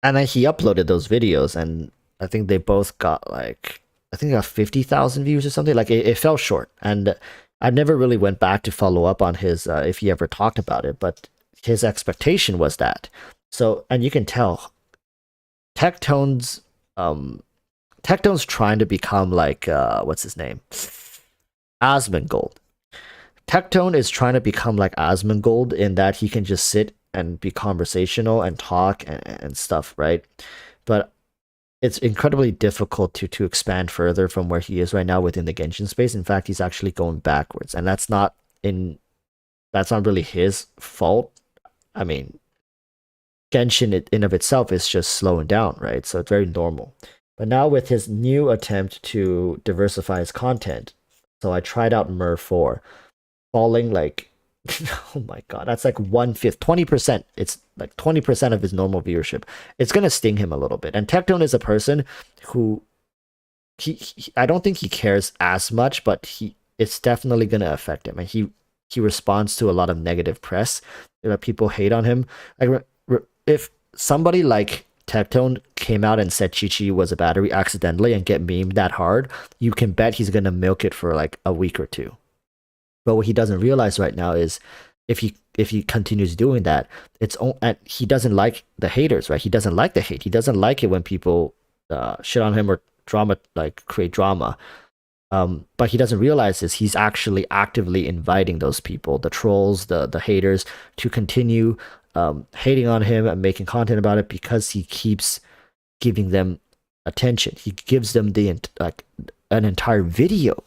And then he uploaded those videos, and I think they both got like 50,000 views or something. Like it fell short, and I never really went back to follow up on his if he ever talked about it, but his expectation was that. So, and you can tell Tectone's trying to become like what's his name? Asmongold. Tectone is trying to become like Asmongold in that he can just sit and be conversational and talk and stuff, right? But it's incredibly difficult to expand further from where he is right now within the Genshin space. In fact, he's actually going backwards, and that's not really his fault. I mean, Genshin in of itself is just slowing down, right? So it's very normal. But now with his new attempt to diversify his content, so I tried out Mer 4, falling like, oh my god, that's like 1/5, 20%. It's like 20% of his normal viewership. It's gonna sting him a little bit. And Tectone is a person who he I don't think he cares as much, but it's definitely gonna affect him, and he responds to a lot of negative press. People hate on him. Like if somebody like Tectone came out and said Chi-Chi was a battery accidentally and get memed that hard, you can bet he's gonna milk it for like a week or two. But what he doesn't realize right now is if he continues doing that, and he doesn't like the haters, right? He doesn't like the hate. He doesn't like it when people shit on him or create drama. But he doesn't realize this. He's actually actively inviting those people, the trolls, the haters, to continue hating on him and making content about it, because he keeps giving them attention. He gives them an entire video.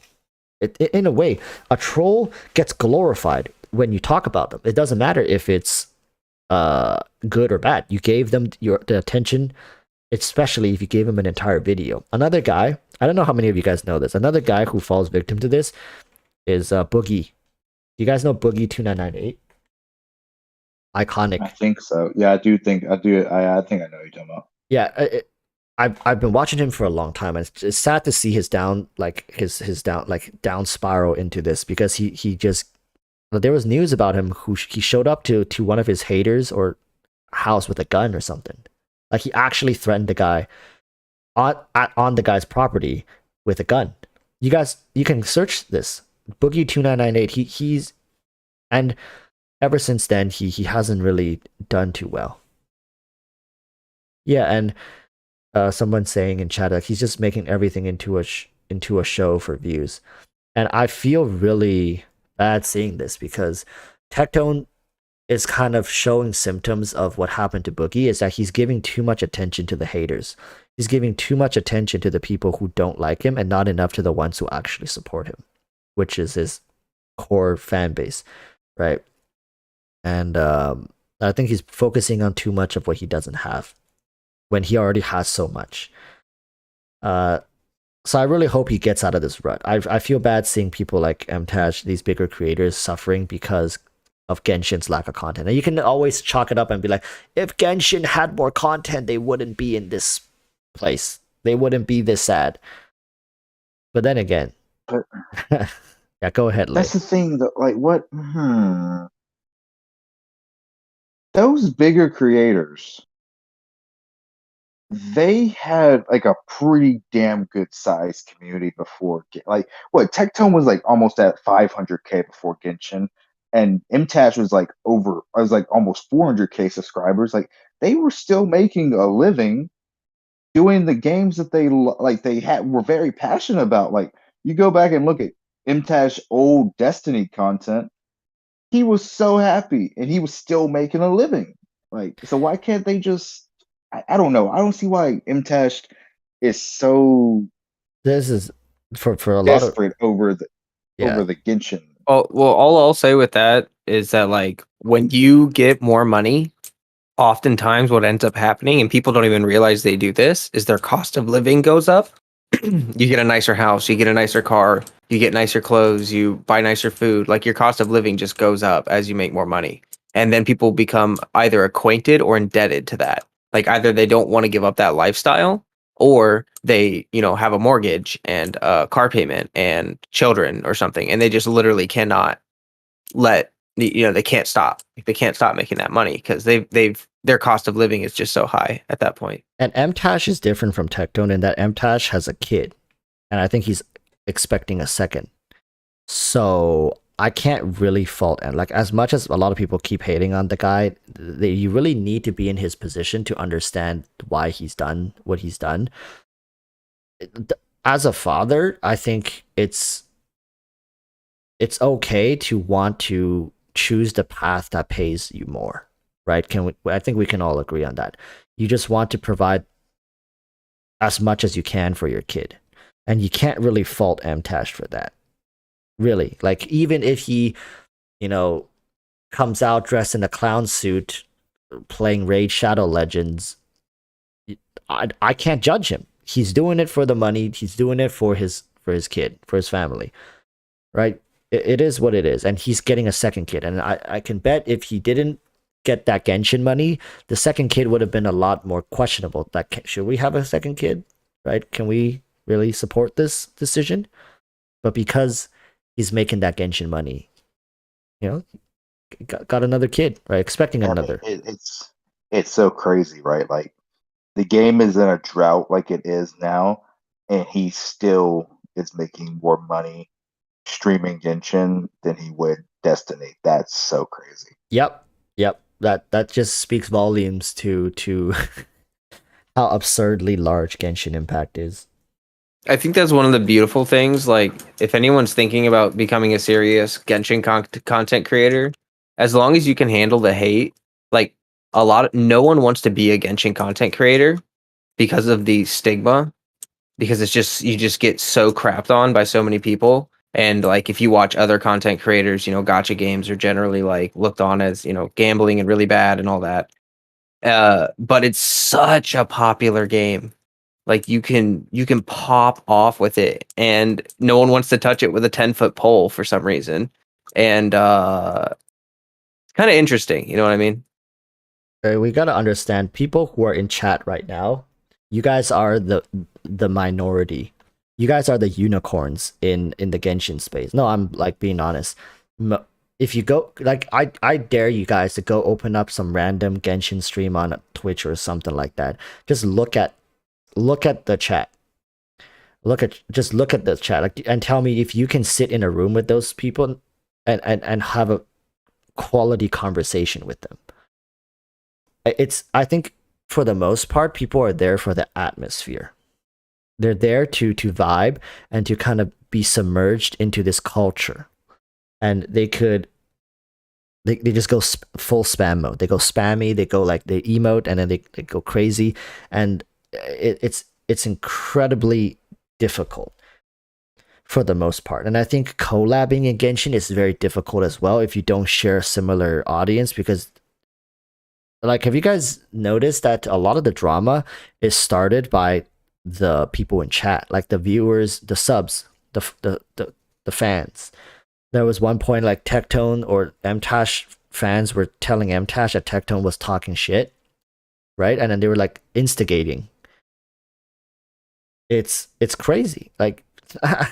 In a way, a troll gets glorified when you talk about them. It doesn't matter if it's good or bad. You gave them the attention, especially if you gave him an entire video. Another guy, I don't know how many of you guys know this, another guy who falls victim to this is Boogie. You guys know Boogie 2998? Iconic. I think so. Yeah, I think I know what you're talking about. Yeah, I've been watching him for a long time, and it's sad to see his down spiral into this, because he just, there was news about him he showed up to one of his haters or house with a gun or something. Like he actually threatened the guy on the guy's property with a gun. You can search this Boogie 2998. He's and ever since then he hasn't really done too well. Yeah, and someone saying in chat that he's just making everything into a show for views, and I feel really bad seeing this, because Tectone is kind of showing symptoms of what happened to Boogie, is that he's giving too much attention to the haters. He's giving too much attention to the people who don't like him, and not enough to the ones who actually support him, which is his core fan base, right? And I think he's focusing on too much of what he doesn't have, when he already has so much. So I really hope he gets out of this rut. I feel bad seeing people like MTash, these bigger creators, suffering because of Genshin's lack of content. And you can always chalk it up and be like, if Genshin had more content, they wouldn't be in this place. They wouldn't be this sad. But then again, yeah, go ahead, Lay. That's the thing, though. Like, what? Those bigger creators, they had like a pretty damn good sized community before. Like, what? Tectone was like almost at 500K before Genshin, and MTash was like almost 400K subscribers. Like, they were still making a living doing the games that they were very passionate about. Like, you go back and look at MTash old Destiny content, he was so happy and he was still making a living. Like, so why can't they just? I don't know. I don't see why MTash is so This is for a lot of desperate over the Genshin. Well, all I'll say with that is that like when you get more money, oftentimes what ends up happening, and people don't even realize they do this, is their cost of living goes up. You get a nicer house, you get a nicer car, you get nicer clothes, you buy nicer food. Like your cost of living just goes up as you make more money. And then people become either acquainted or indebted to that. Like either they don't want to give up that lifestyle, or they, have a mortgage and a car payment and children or something, and they just literally cannot let they can't stop. They can't stop making that money because their cost of living is just so high at that point. And MTash is different from Tectone in that MTash has a kid, and I think he's expecting a second. So I can't really fault him. Like, as much as a lot of people keep hating on the guy, you really need to be in his position to understand why he's done what he's done. As a father, I think it's okay to want to choose the path that pays you more, right? I think we can all agree on that. You just want to provide as much as you can for your kid, and you can't really fault MTash for that. Really, like, even if he, comes out dressed in a clown suit playing Raid Shadow Legends, I can't judge him. He's doing it for the money. He's doing it for his kid, for his family, right? It is what it is, and he's getting a second kid. And I can bet if he didn't get that Genshin money, the second kid would have been a lot more questionable. Should we have a second kid, right? Can we really support this decision? But because he's making that Genshin money, got another kid, right? Expecting another. It's so crazy, right? Like, the game is in a drought like it is now, and he still is making more money streaming Genshin than he would Destiny. That's so crazy. Yep. That just speaks volumes to how absurdly large Genshin Impact is. I think that's one of the beautiful things. Like, if anyone's thinking about becoming a serious Genshin content creator, as long as you can handle the hate, like no one wants to be a Genshin content creator because of the stigma, because you just get so crapped on by so many people. And like, if you watch other content creators, gacha games are generally like looked on as, gambling and really bad and all that. But it's such a popular game. Like, you can pop off with it, and no one wants to touch it with a 10-foot pole for some reason. And it's kind of interesting, you know what I mean? We got to understand, people who are in chat right now, you guys are the minority. You guys are the unicorns in the Genshin space. No, I'm like being honest. If you go, like, I dare you guys to go open up some random Genshin stream on Twitch or something like that. Just look at the chat. Just look at the chat, like, and tell me if you can sit in a room with those people and have a quality conversation with them. I think for the most part, people are there for the atmosphere. They're there to vibe and to kind of be submerged into this culture. And they just go full spam mode. They go spammy, they go like, they emote, and then they go crazy. And it's incredibly difficult for the most part. And I think collabing in Genshin is very difficult as well if you don't share a similar audience, because, like, have you guys noticed that a lot of the drama is started by the people in chat, like the viewers, the subs, the fans? There was one point like Tectone or MTash fans were telling MTash that Tectone was talking shit, right? And then they were like instigating. It's crazy. Like, I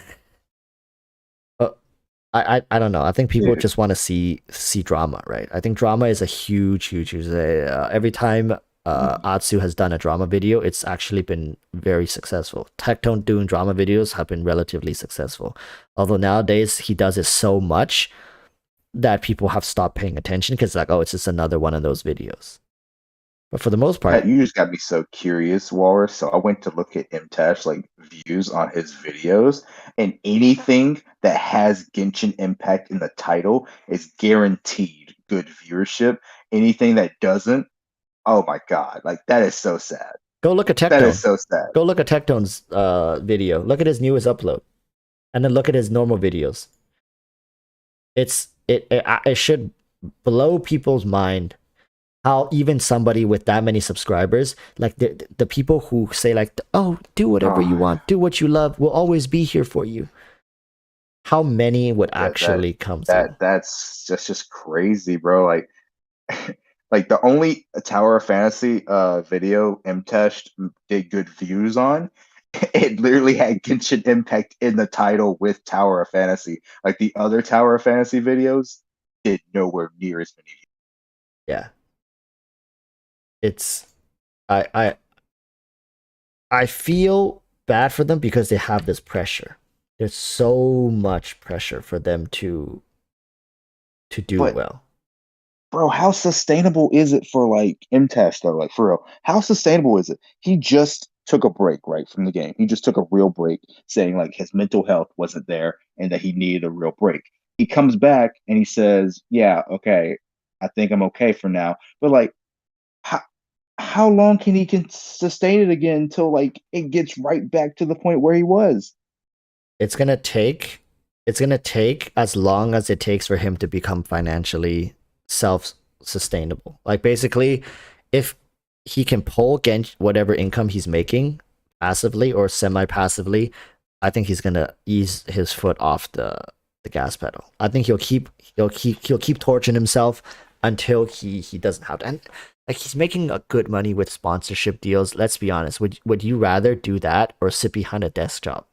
don't know. I think people just want to see drama, right? I think drama is a huge. Every time Atsu has done a drama video, it's actually been very successful. Tectone doing drama videos have been relatively successful. Although nowadays he does it so much that people have stopped paying attention because, like, oh, it's just another one of those videos. But for the most part, Pat, you just got me so curious, Walrus. So I went to look at Imtash like views on his videos, and anything that has Genshin Impact in the title is guaranteed good viewership. Anything that doesn't, oh my god, like that is so sad. go look at That is Tectone. so sad. Go look at Tectone's video. Look at his newest upload, and then look at his normal videos. It should blow people's mind how even somebody with that many subscribers, like the people who say like, oh, do whatever you want, do what you love, we'll always be here for you. How many would actually come through? That's just crazy, bro. Like like the only Tower of Fantasy video Imtash did good views on, it literally had Genshin Impact in the title with Tower of Fantasy. Like the other Tower of Fantasy videos did nowhere near as many. Yeah. It's I feel bad for them because they have this pressure. There's so much pressure for them to do But- well. Bro, how sustainable is it for like Imtash though? Like for real, how sustainable is it? He just took a break right from the game. He just took a real break, saying like his mental health wasn't there and that he needed a real break. He comes back and he says, "Yeah, okay, I think I'm okay for now." But like, how long can he sustain it again until like it gets right back to the point where he was? It's gonna take as long as it takes for him to become financially self-sustainable. Like basically, if he can pull whatever income he's making passively or semi-passively, I think he's gonna ease his foot off the gas pedal. I think he'll keep torching himself until he doesn't have to. And like he's making a good money with sponsorship deals. Let's be honest. Would you rather do that or sit behind a desk job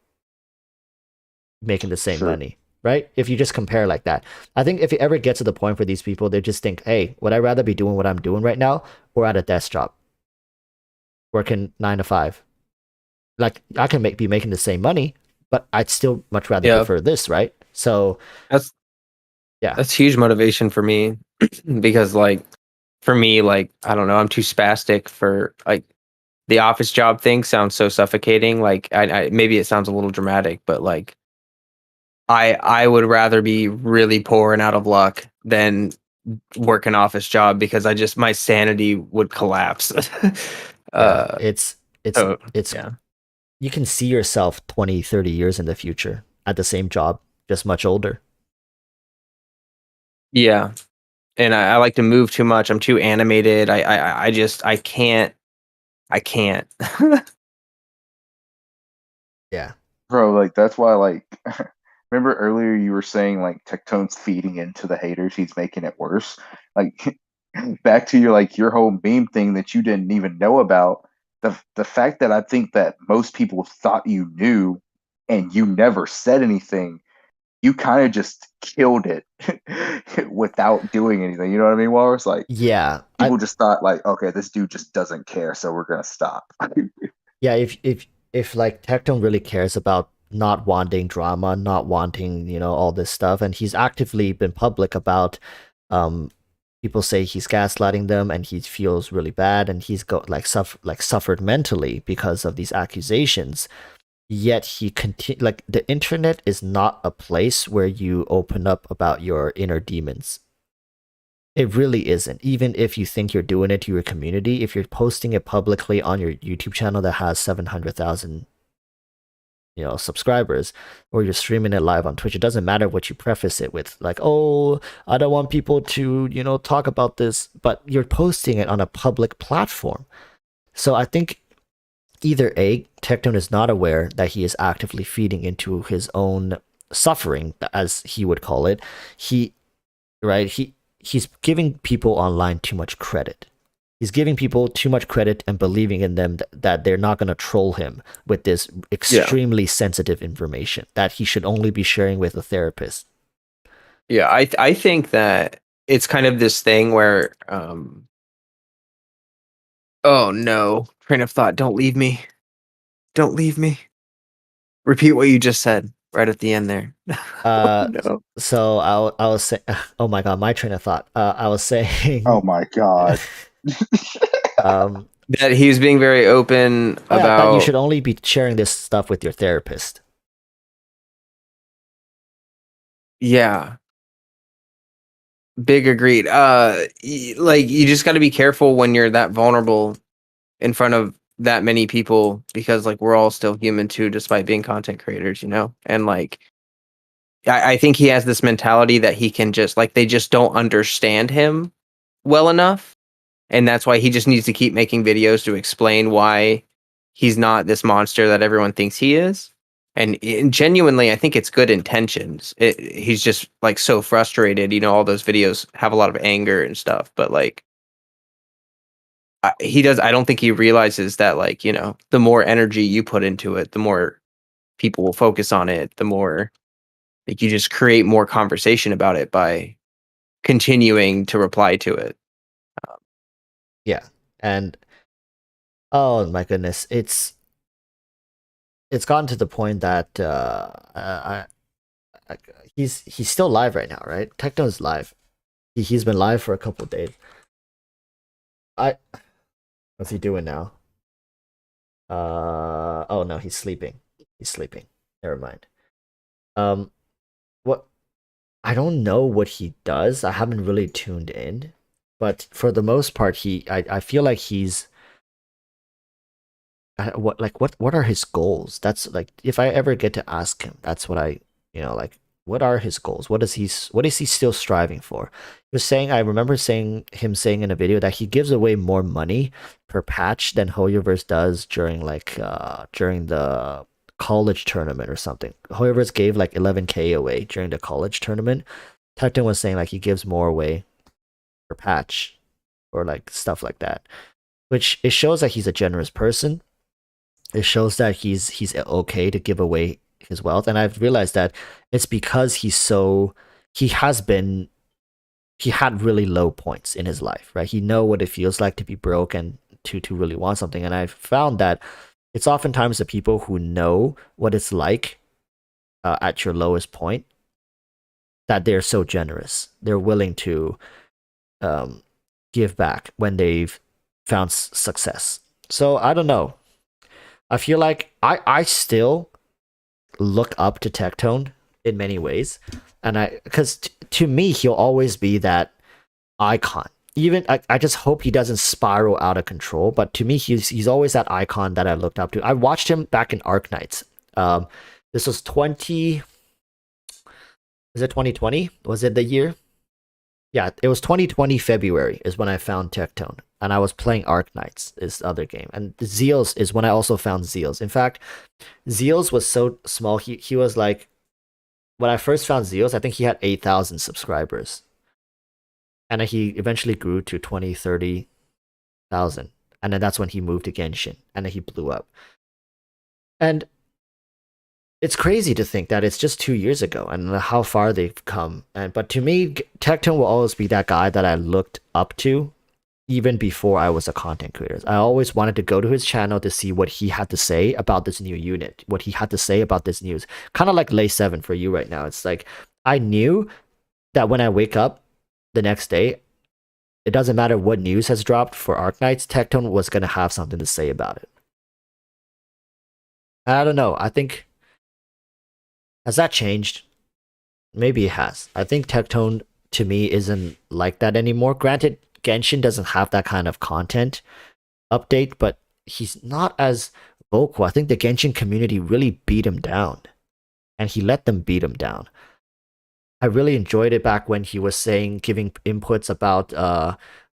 making the same money? Right? If you just compare like that, I think if it ever gets to the point where these people, they just think, hey, would I rather be doing what I'm doing right now or at a desk job working 9 to 5? Like I can be making the same money, but I'd still much rather prefer this, right? So that's huge motivation for me because like for me, like I don't know, I'm too spastic for like the office job thing sounds so suffocating. Like I maybe it sounds a little dramatic, but like I would rather be really poor and out of luck than work an office job because my sanity would collapse. It's you can see yourself 20, 30 years in the future at the same job, just much older. Yeah. And I like to move too much. I'm too animated. I can't. Yeah. Bro, like that's why like remember earlier you were saying like Tectone's feeding into the haters, he's making it worse. Like back to your whole meme thing that you didn't even know about. The fact that I think that most people thought you knew and you never said anything, you kind of just killed it without doing anything. You know what I mean? Walrus? Like people just thought like, okay, this dude just doesn't care, so we're gonna stop. Yeah, if like Tectone really cares about not wanting drama, not wanting, all this stuff, and he's actively been public about people say he's gaslighting them and he feels really bad and he's suffered mentally because of these accusations. Yet he like the internet is not a place where you open up about your inner demons. It really isn't. Even if you think you're doing it to your community, if you're posting it publicly on your YouTube channel that has 700,000 subscribers, or you're streaming it live on Twitch, it doesn't matter what you preface it with, like, oh, I don't want people to talk about this, but you're posting it on a public platform. So I think either A, Tectone is not aware that he is actively feeding into his own suffering, as he would call it. He's giving people online too much credit. He's giving people too much credit and believing in them that they're not going to troll him with this extremely sensitive information that he should only be sharing with a therapist. Yeah, I think that it's kind of this thing where oh no, train of thought, don't leave me. Don't leave me. Repeat what you just said right at the end there. No. So I was saying, oh my god, my train of thought. I was saying, oh my god. That he was being very open I thought about. you should only be sharing this stuff with your therapist. Yeah. Big agreed. Like you just got to be careful when you're that vulnerable in front of that many people, because like we're all still human too, despite being content creators, you know? And like I think he has this mentality that he can just like they just don't understand him well enough. And that's why he just needs to keep making videos to explain why he's not this monster that everyone thinks he is. And genuinely, I think it's good intentions. He's just like so frustrated. You know, all those videos have a lot of anger and stuff. But like, he does. I don't think he realizes that like, you know, the more energy you put into it, the more people will focus on it. The more like you just create more conversation about it by continuing to reply to it. Yeah, and oh my goodness, it's gotten to the point that he's still live right now, right? Techno's live. He's been live for a couple of days. What's he doing now? Oh no, he's sleeping. He's sleeping. Never mind. What? I don't know what he does. I haven't really tuned in, but for the most part, I feel like he's what are his goals? That's like if I ever get to ask him, that's what like what are his goals? What is he still striving for? He was saying, I remember him saying in a video that he gives away more money per patch than Hoyoverse does during during the college tournament or something. Hoyoverse gave like 11K away during the college tournament. Tecton was saying like he gives more away per patch or like stuff like that, which it shows that he's a generous person. It shows that he's okay to give away his wealth, and I've realized that it's because he had really low points in his life, right? He know what it feels like to be broke and to really want something, and I've found that it's oftentimes the people who know what it's like at your lowest point that they're so generous. They're willing to give back when they've found success. So I don't know. I feel like I still look up to Tectone in many ways, and because to me he'll always be that icon. Even I just hope he doesn't spiral out of control. But to me, he's always that icon that I looked up to. I watched him back in Arknights. This was 20. Was it 2020? Was it the year? Yeah, it was 2020 February is when I found Tectone, and I was playing Arknights, this other game, and Zeals is when I also found Zeals. In fact, Zeals was so small. He was like, when I first found Zeals, I think he had 8,000 subscribers, and then he eventually grew to 20, 30,000, and then that's when he moved to Genshin, and then he blew up. And it's crazy to think that it's just 2 years ago and how far they've come. But to me, Tectone will always be that guy that I looked up to even before I was a content creator. I always wanted to go to his channel to see what he had to say about this new unit, what he had to say about this news. Kind of like Lay 7 for you right now. It's like I knew that when I wake up the next day, it doesn't matter what news has dropped for Arknights, Tectone was going to have something to say about it. I don't know. I think... Has that changed? Maybe it has. I think Tectone, to me, isn't like that anymore. Granted, Genshin doesn't have that kind of content update, but he's not as vocal. I think the Genshin community really beat him down, and he let them beat him down. I really enjoyed it back when he was giving inputs about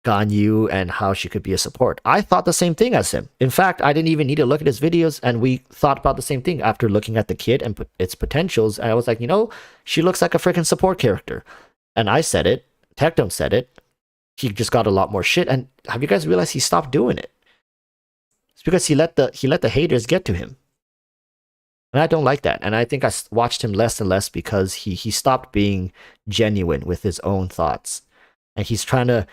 Ganyu and how she could be a support. I thought the same thing as him. In fact, I didn't even need to look at his videos, and we thought about the same thing after looking at the kid and its potentials. And I was like, you know, she looks like a freaking support character. And I said it. Tectone said it. He just got a lot more shit. And have you guys realized he stopped doing it? It's because he let the haters get to him. And I don't like that. And I think I watched him less and less because he stopped being genuine with his own thoughts. And he's trying to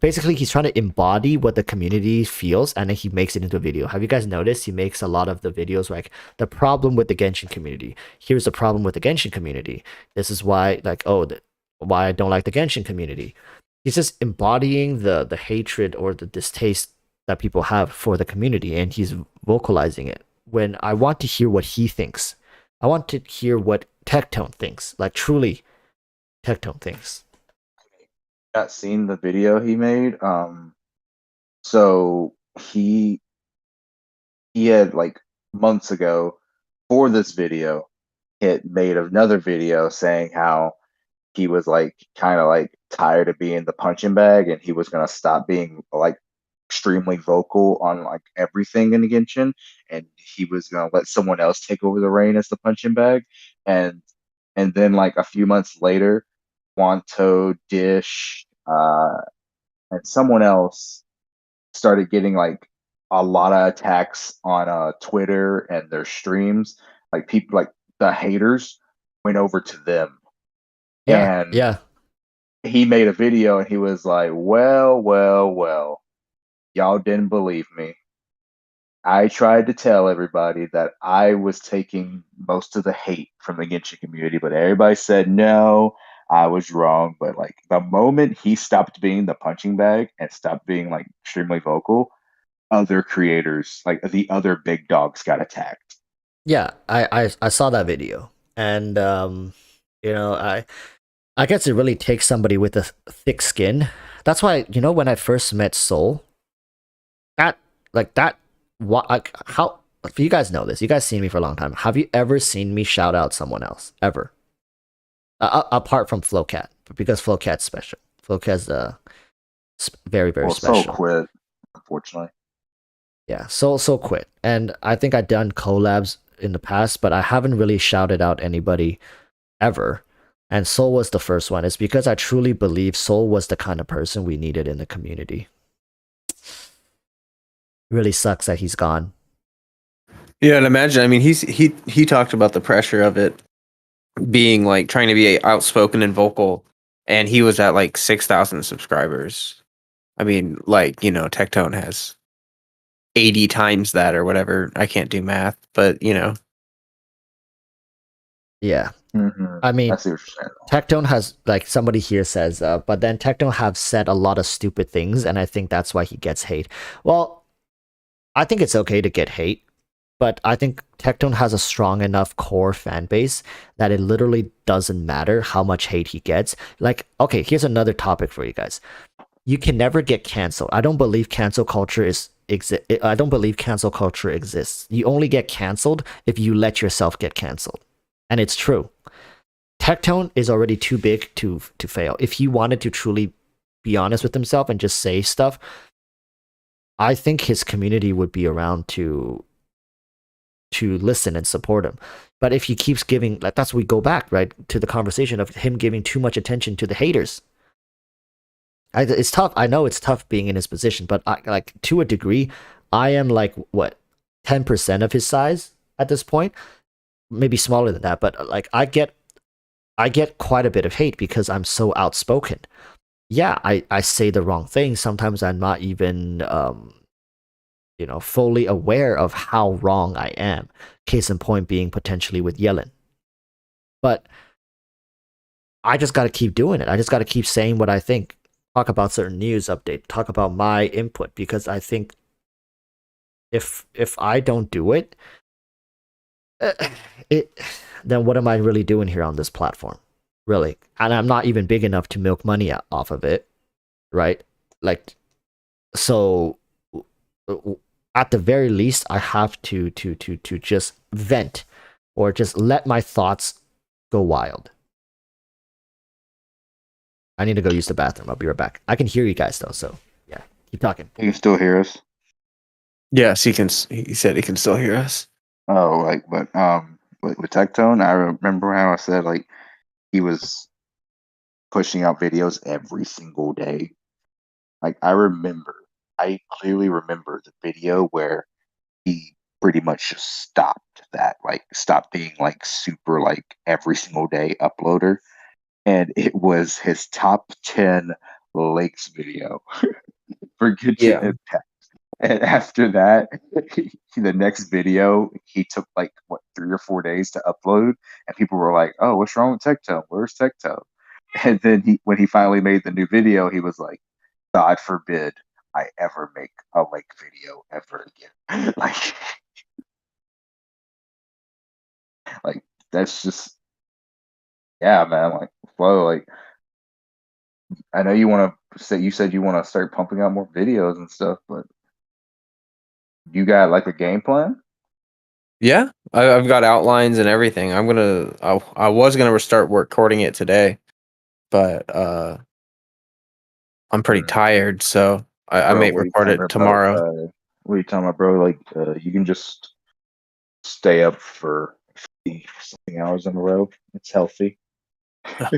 he's trying to embody what the community feels, and then he makes it into a video. Have you guys noticed he makes a lot of the videos like the problem with the Genshin community? Here's the problem with the Genshin community. This is why, like, why I don't like the Genshin community. he's just embodying the hatred or the distaste that people have for the community, and he's vocalizing it. When I want to hear what he thinks, I want to hear what Tectone thinks, like truly Tectone thinks. Not seen the video he made. So he had like months ago for this video, had made another video saying how he was like kind of like tired of being the punching bag and he was gonna stop being like extremely vocal on like everything in the Genshin, and he was gonna let someone else take over the reign as the punching bag. And then like a few months later, Wanto, Dish, and someone else started getting like a lot of attacks on Twitter and their streams. Like people, like the haters, went over to them, Yeah, and yeah, he made a video and he was like, "Well, well, well, y'all didn't believe me. I tried to tell everybody that I was taking most of the hate from the Genshin community, but everybody said no, I was wrong." But like the moment he stopped being the punching bag and stopped being like extremely vocal, other creators, like the other big dogs, got attacked. yeah. I saw that video, and you know, I guess it really takes somebody with a thick skin. That's why, when I first met Soul, that like that what like how if you guys know this, you guys seen me for a long time. Have you ever seen me shout out someone else ever? Apart from Flowcat, because Flowcat's special. Flowcat's very very Well, special. Soul quit, unfortunately. Yeah, Soul quit, and I think I've done collabs in the past, but I haven't really shouted out anybody ever. And Soul was the first one. It's because I truly believe Soul was the kind of person we needed in the community. Really sucks that he's gone. Yeah, and imagine. I mean, he talked about the pressure of it being like trying to be outspoken and vocal, and he was at like 6,000 subscribers. I mean, like Tectone has 80 times that or whatever. I can't do math, but Yeah. Mm-hmm. I mean, I see what you're saying. Tectone has, like somebody here says, but then Tectone have said a lot of stupid things, and I think that's why he gets hate. Well, I think it's okay to get hate, but I think Tectone has a strong enough core fan base that it literally doesn't matter how much hate he gets. Like, okay, here's another topic for you guys. You can never get canceled. I don't believe cancel culture I don't believe cancel culture exists. You only get canceled if you let yourself get canceled. And it's true. Tectone is already too big to fail. If he wanted to truly be honest with himself and just say stuff, I think his community would be around to listen and support him. But if he keeps giving, like, that's we go back right to the conversation of him giving too much attention to the haters. It's tough. I know it's tough being in his position, but like to a degree, I am like what 10% of his size at this point, maybe smaller than that. But like I get quite a bit of hate because I'm so outspoken. Yeah, I say the wrong thing. Sometimes I'm not even fully aware of how wrong I am. Case in point being potentially with Yellen. But I just got to keep doing it. I just got to keep saying what I think. Talk about certain news update. Talk about my input, because I think if I don't do it, then what am I really doing here on this platform? Really? And I'm not even big enough to milk money off of it, right? Like, so at the very least, I have to just vent or just let my thoughts go wild. I need to go use the bathroom. I'll be right back. I can hear you guys though, so yeah, keep talking. You can still hear us. yes, he can. He said he can still hear us. Oh, like, but with Tectone, I remember how I said like he was pushing out videos every single day. Like I clearly remember the video where he pretty much just stopped that, like stopped being like super like every single day uploader, and it was his top 10 lakes video for Genshin Impact. And after that, the next video he took like what 3 or 4 days to upload, and people were like, "Oh, what's wrong with Tectone? Where's Tectone?" And then when he finally made the new video, he was like, "God forbid I ever make a lake video ever again." like that's just yeah, man. Like Flo, like I know you said you want to start pumping out more videos and stuff, but you got like a game plan? Yeah, I've got outlines and everything. I was gonna start recording it today, but I'm pretty tired, so I Bro, may what are you record talking it about? tomorrow. What are you talking about, bro? Like, you can just stay up for 50 something hours in a row. It's healthy.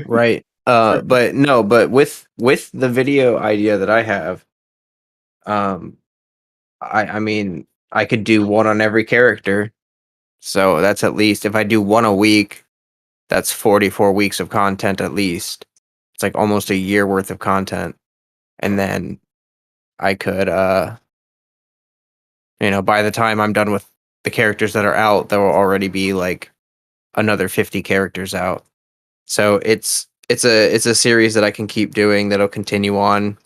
Right. But no, but with the video idea that I have, um, I mean, I could do one on every character. So that's at least if I do one a week, that's 44 weeks of content at least. It's like almost a year worth of content. And then I could by the time I'm done with the characters that are out, there will already be like another 50 characters out. So it's a series that I can keep doing that'll continue on,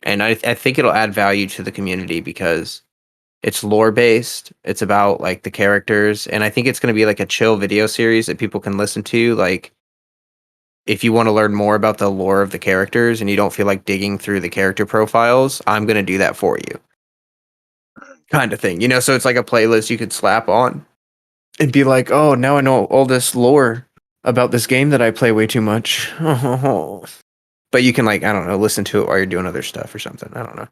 and I think it'll add value to the community because it's lore based. It's about like the characters, and I think it's going to be like a chill video series that people can listen to. Like if you want to learn more about the lore of the characters and you don't feel like digging through the character profiles, I'm going to do that for you, kind of thing. So it's like a playlist you could slap on and be like, oh, now I know all this lore about this game that I play way too much. But you can, like, I don't know, listen to it while you're doing other stuff or something. I don't know.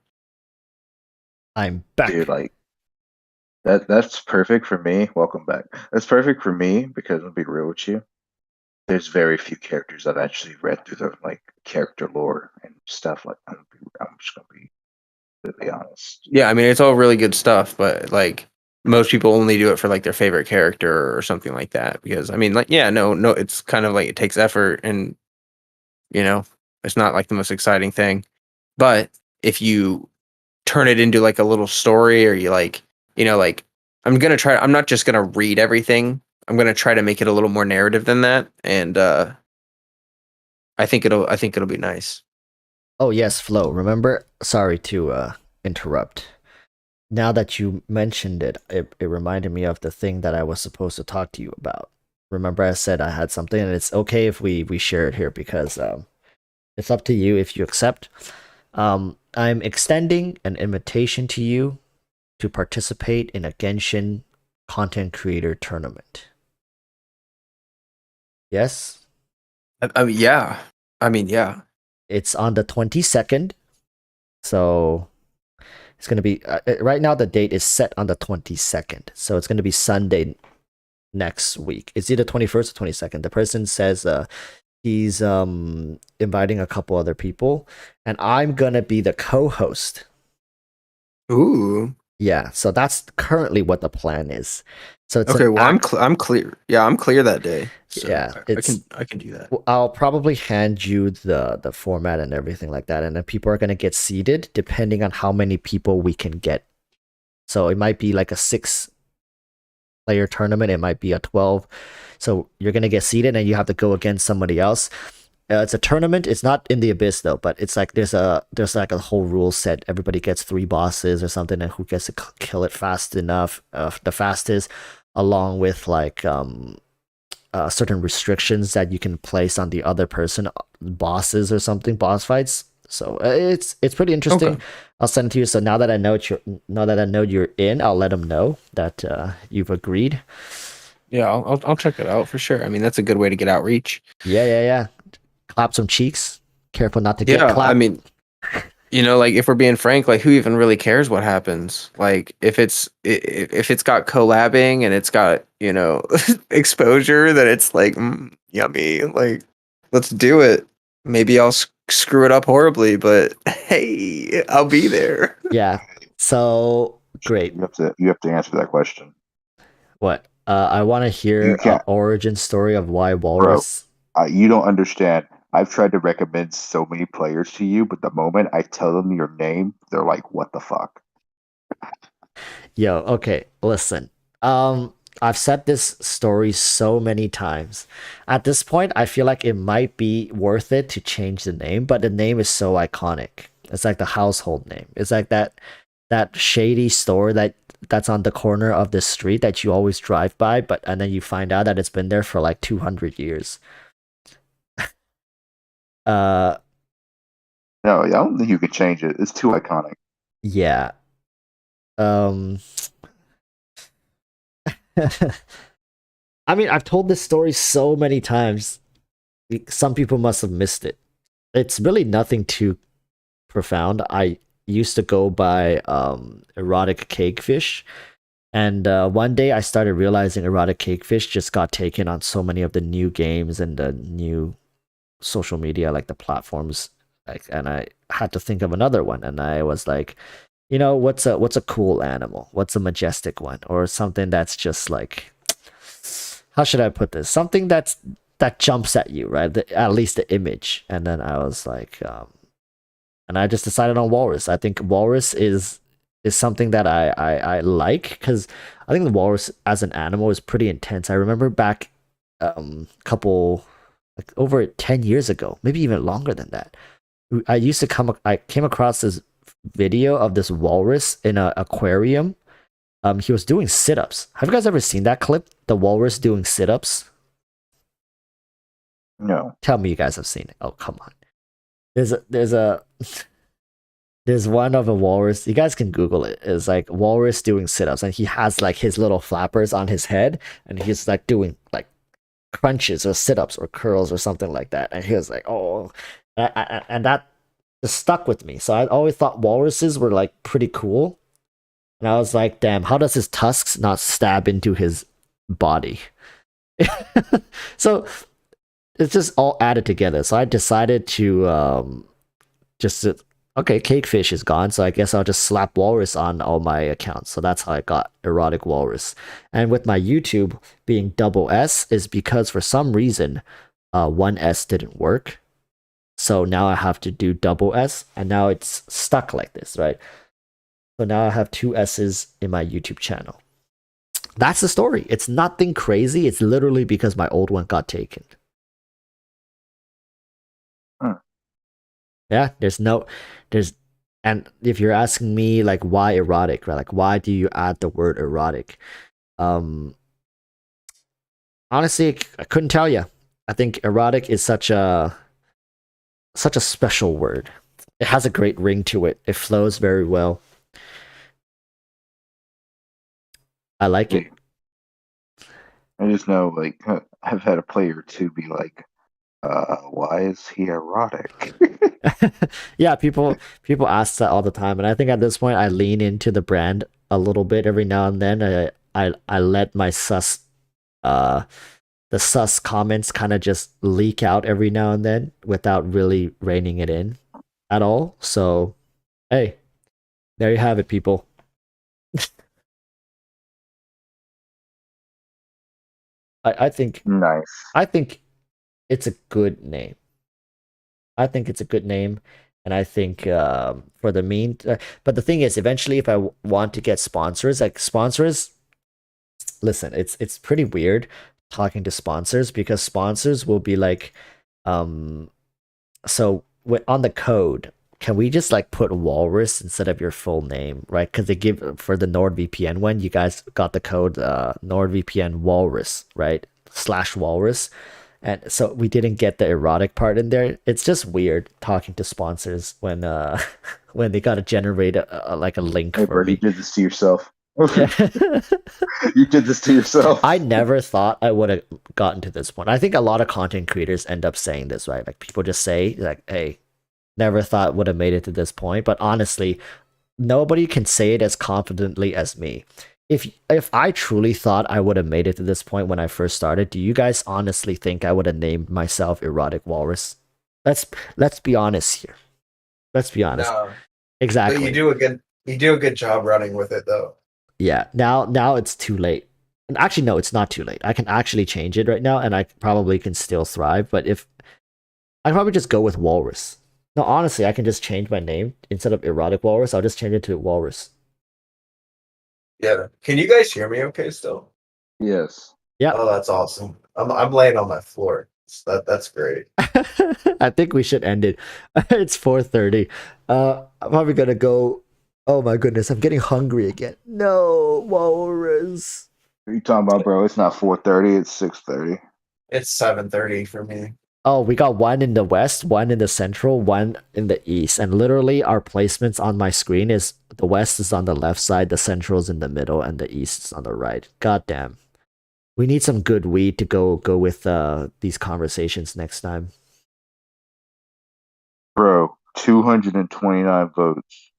I'm back. Dude, like that's perfect for me. Welcome back. That's perfect for me because I'll be real with you. There's very few characters I've actually read through the like character lore and stuff. Like I'm just gonna be completely honest. Yeah, I mean, it's all really good stuff, but like most people only do it for like their favorite character or something like that. Because I mean, like, yeah, no, it's kind of like it takes effort and it's not like the most exciting thing. But if you turn it into like a little story or you like I'm not just gonna read everything. I'm gonna try to make it a little more narrative than that. And I think it'll be nice. Oh yes, Flo. Remember? Sorry to interrupt. Now that you mentioned it, it reminded me of the thing that I was supposed to talk to you about. Remember, I said I had something, and it's okay if we share it here because it's up to you if you accept. I'm extending an invitation to you to participate in a Genshin content creator tournament. Yes? I mean, yeah. I mean, yeah. It's on the 22nd. So it's going to be right now the date is set on the 22nd. So it's going to be Sunday next week. It's either 21st or 22nd. The person says he's inviting a couple other people and I'm going to be the co-host. Ooh. Yeah, so that's currently what the plan is. So it's okay. Well, I'm clear. Yeah, I'm clear that day. So yeah, I can do that. I'll probably hand you the format and everything like that, and then people are gonna get seated depending on how many people we can get. So it might be like a 6-player tournament. It might be a 12. So you're gonna get seated, and you have to go against somebody else. It's a tournament. It's not in the abyss though, but it's like there's like a whole rule set. Everybody gets 3 bosses or something, and who gets to kill it fast enough, the fastest, along with like certain restrictions that you can place on the other person, bosses or something, boss fights. So it's pretty interesting. Okay. I'll send it to you. So now that I know you're in, I'll let them know that you've agreed. Yeah, I'll check it out for sure. I mean, that's a good way to get outreach. Yeah. Clap some cheeks. Careful not to get clapped. I mean, like if we're being frank, like who even really cares what happens? Like if it's got collabing and it's got exposure, that it's like yummy. Like let's do it. Maybe I'll screw it up horribly, but hey, I'll be there. Yeah. So great. You have to answer that question. What? I want to hear an origin story of why Walrus. Bro, you don't understand. I've tried to recommend so many players to you, but the moment I tell them your name, they're like, "What the fuck?" Yo, okay, listen. I've said this story so many times. At this point, I feel like it might be worth it to change the name, but the name is so iconic. It's like the household name. It's like that shady store that's on the corner of the street that you always drive by, and then you find out that it's been there for like 200 years. No, I don't think you can change it. It's too iconic. Yeah. I mean, I've told this story so many times. Some people must have missed it. It's really nothing too profound. I used to go by erotic cakefish, and one day I started realizing erotic cakefish just got taken on so many of the new games and the new social media, like the platforms. Like, and I had to think of another one, and I was like, what's a cool animal? What's a majestic one, or something that's just like, how should I put this? Something that jumps at you, right? At least the image. And then I was like, and I just decided on walrus. I think walrus is something that I like, because I think the walrus as an animal is pretty intense. I remember back couple, like over 10 years ago, maybe even longer than that, I came across this video of this walrus in an aquarium. He was doing sit-ups. Have you guys ever seen that clip? The walrus doing sit-ups? No. Tell me you guys have seen it. Oh, come on. There's one of a walrus. You guys can Google it. It's like walrus doing sit-ups, and he has like his little flappers on his head, and he's like doing like crunches or sit-ups or curls or something like that. And he was like, oh, and that just stuck with me. So I always thought walruses were like pretty cool. And I was like, damn, how does his tusks not stab into his body? So it's just all added together. So I decided to okay, cakefish is gone, so I guess I'll just slap walrus on all my accounts. So that's how I got EroticWalruss. And with my YouTube being double S is because for some reason one S didn't work. So now I have to do double S, and now it's stuck like this, right? So now I have two S's in my YouTube channel. That's the story. It's nothing crazy. It's literally because my old one got taken. Yeah, and if you're asking me like why erotic, right? Like why do you add the word erotic? Honestly, I couldn't tell you. I think erotic is such a special word. It has a great ring to it. It flows very well. I like it. I just know, like, I've had a player or two be like, why is he erotic? Yeah, people ask that all the time, and I think at this point I lean into the brand a little bit every now and then. I let my the sus comments kind of just leak out every now and then without really reining it in at all. So, hey, there you have it, people. I think nice. I think it's a good name. I think it's a good name, and I think for the but the thing is, eventually, if I want to get sponsors, like sponsors, listen, it's pretty weird talking to sponsors, because sponsors will be like, so on the code, can we just like put walrus instead of your full name, right? Because they give, for the NordVPN one, you guys got the code NordVPN walrus, right? /walrus. And so we didn't get the erotic part in there. It's just weird talking to sponsors when they gotta generate like a link hey, for bro, me. You did this to yourself. You did this to yourself. I never thought I would have gotten to this point. I think a lot of content creators end up saying this, right? Like people just say like, hey, never thought would have made it to this point. But honestly, nobody can say it as confidently as me. If I truly thought I would have made it to this point when I first started, do you guys honestly think I would have named myself EroticWalruss? Let's be honest here. Let's be honest. No. Exactly. But you do a good job running with it though. Yeah. Now it's too late. And actually, no, it's not too late. I can actually change it right now, and I probably can still thrive. But if I'd probably just go with Walrus. No, honestly, I can just change my name instead of EroticWalruss. I'll just change it to Walrus. Yeah. Can you guys hear me okay still? Yes. Yeah. Oh, that's awesome. I'm laying on my floor. That's great. I think we should end it. It's 4:30. I'm probably gonna go. Oh my goodness, I'm getting hungry again. No, Walrus. What are you talking about, bro? It's not 4:30. It's 6:30. It's 7:30 for me. Oh, we got one in the west, one in the central, one in the east, and literally our placements on my screen is the west is on the left side, the central's in the middle, and the east is on the right. God damn. We need some good weed to go with these conversations next time. Bro, 229 votes.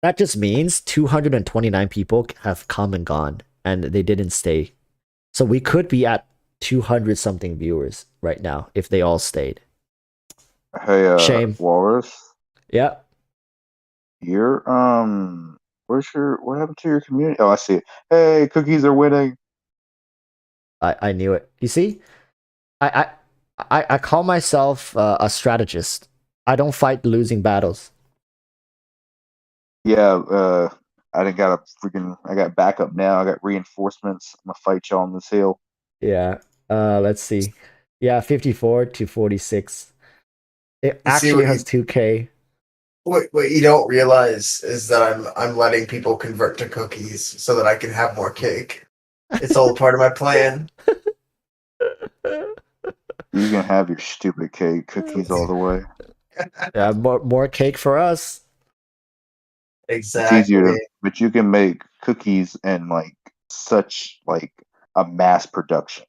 That just means 229 people have come and gone, and they didn't stay. So we could be at 200 something viewers right now if they all stayed. Hey, Shame. Walrus. Yeah. You're what happened to your community? Oh, I see it. Hey, cookies are winning. I knew it. You see, I call myself a strategist. I don't fight losing battles. Yeah, I got backup now. I got reinforcements. I'm gonna fight y'all on this hill. Yeah. Let's see. Yeah, 54 to 46. It You see actually what has 2K. what you don't realize is that I'm letting people convert to cookies so that I can have more cake. It's all part of my plan. You can have your stupid cake, cookies all the way. Yeah, more cake for us. Exactly. It's easier, but you can make cookies in like such like a mass production.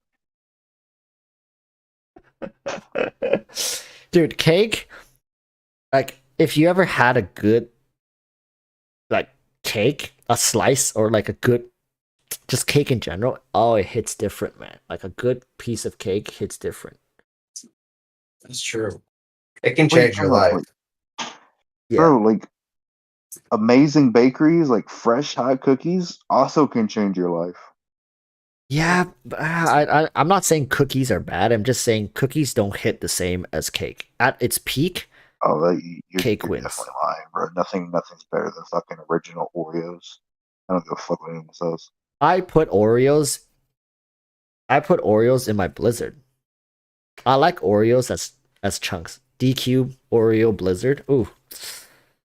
Dude, cake, like if you ever had a good like cake, a slice or like a good just cake in general, oh, it hits different, man. Like a good piece of cake hits different. That's true. It can What are you change your talking about? life. Like, Yeah. bro, like amazing bakeries, like fresh hot cookies, also can change your life. Yeah, I'm not saying cookies are bad. I'm just saying cookies don't hit the same as cake. At its peak, Oh, cake you're wins. definitely lying, bro. Nothing's better than fucking original Oreos. I don't give a fuck what anyone says. I put Oreos in my Blizzard. I like Oreos as chunks. DQ Oreo Blizzard. Ooh,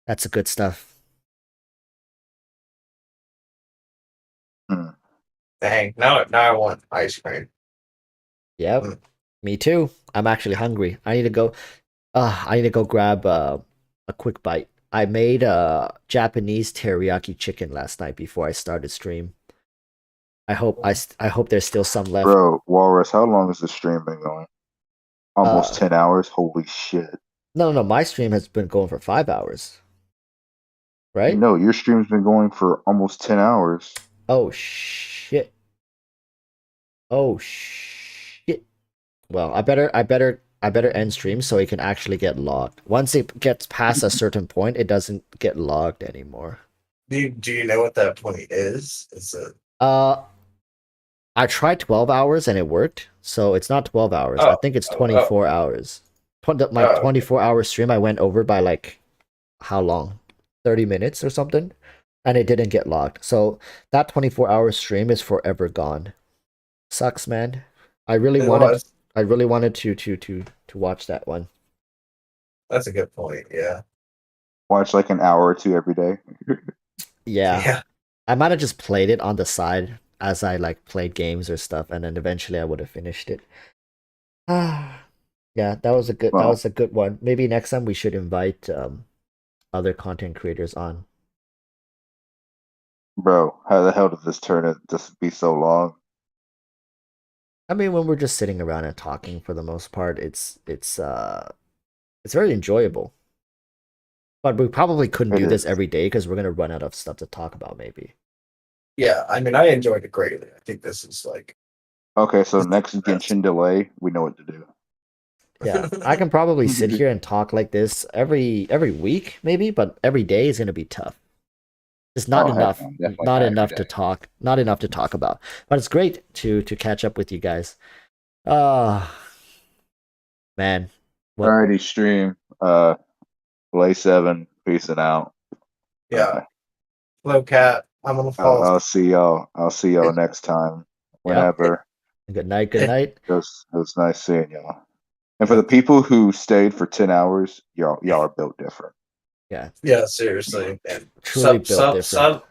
that's a good stuff. Dang. Now I want ice cream. Yep, me too. I'm actually hungry. I need to go. I need to go grab a quick bite. I made a Japanese teriyaki chicken last night before I started stream. I hope there's still some left. Bro, Walrus, how long has the stream been going? Almost 10 hours? Holy shit. No. My stream has been going for 5 hours. Right? No, your stream's been going for almost 10 hours. Oh shit. Oh shit. Well, I better end stream so it can actually get logged. Once it gets past a certain point, it doesn't get logged anymore. Do you know what that point is? Is it I tried 12 hours and it worked, so it's not 12 hours. I think it's 24 hours. My 24-hour stream, I went over by like how long? 30 minutes or something, and it didn't get logged. So that 24-hour stream is forever gone. Sucks, man. I really wanted to watch that one. That's a good point, yeah. Watch like an hour or two every day. Yeah. I might have just played it on the side as I like played games or stuff, and then eventually I would have finished it. Yeah, that was a good one. Maybe next time we should invite other content creators on. Bro, how the hell did this turn out just be so long? I mean, when we're just sitting around and talking, for the most part, it's very enjoyable. But we probably couldn't do this every day because we're gonna run out of stuff to talk about, maybe. Yeah, I mean, I enjoyed it greatly. I think this is like Okay, so next Genshin delay, we know what to do. Yeah, I can probably sit here and talk like this every week, maybe, but every day is gonna be tough. It's not enough, not enough to talk about. But it's great to catch up with you guys. Man. Alrighty, stream. Play 7. Peacing out. Yeah. Hello, Cat. I'm gonna fall. I'll see y'all. I'll see y'all next time. Whenever. Good night. Good night. It was nice seeing y'all. And for the people who stayed for 10 hours, y'all are built different. Yeah. Yeah, seriously. And Truly built different.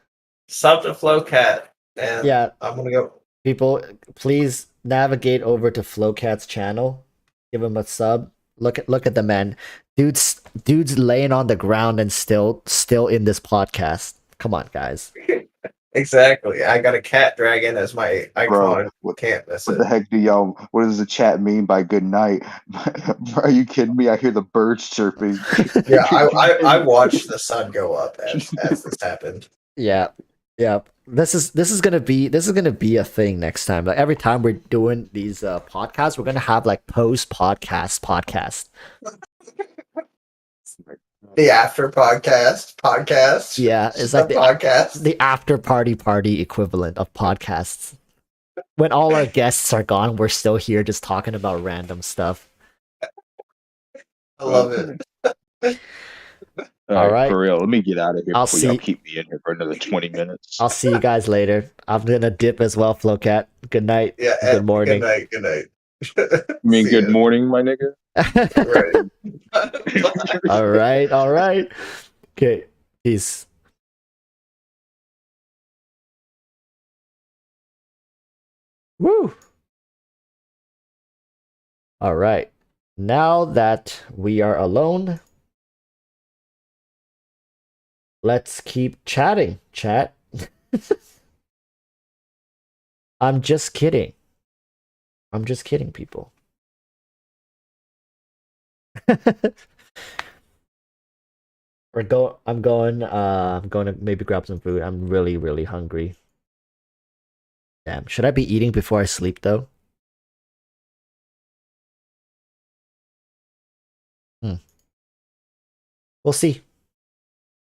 Sub to Flowcat. And Yeah. I'm gonna go. People, please navigate over to Flowcat's channel. Give him a sub. Look at the man. Dude's laying on the ground and still in this podcast. Come on, guys. Exactly. I got a cat dragon as my icon. Bro, Can't miss what it. the heck do y'all? What does the chat mean by good night? Are you kidding me? I hear the birds chirping. Yeah, I watched the sun go up as this happened. Yeah. This is gonna be a thing next time. Like every time we're doing these podcasts, we're gonna have like post podcast. The after podcast. Yeah, it's like the podcast. the after party equivalent of podcasts. When all our guests are gone, we're still here just talking about random stuff. I love it. All right. For real. Let me get out of here I'll before y'all keep me in here for another 20 minutes. I'll see you guys later. I'm gonna dip as well, Flowcat. Good night. Yeah. Good morning. Good night. You mean good morning, my nigga? Right. All right. Okay. Peace. Woo. All right. Now that we are alone, let's keep chatting, chat. I'm just kidding. People. I'm going to maybe grab some food. I'm really, really hungry. Damn. Should I be eating before I sleep though? We'll see.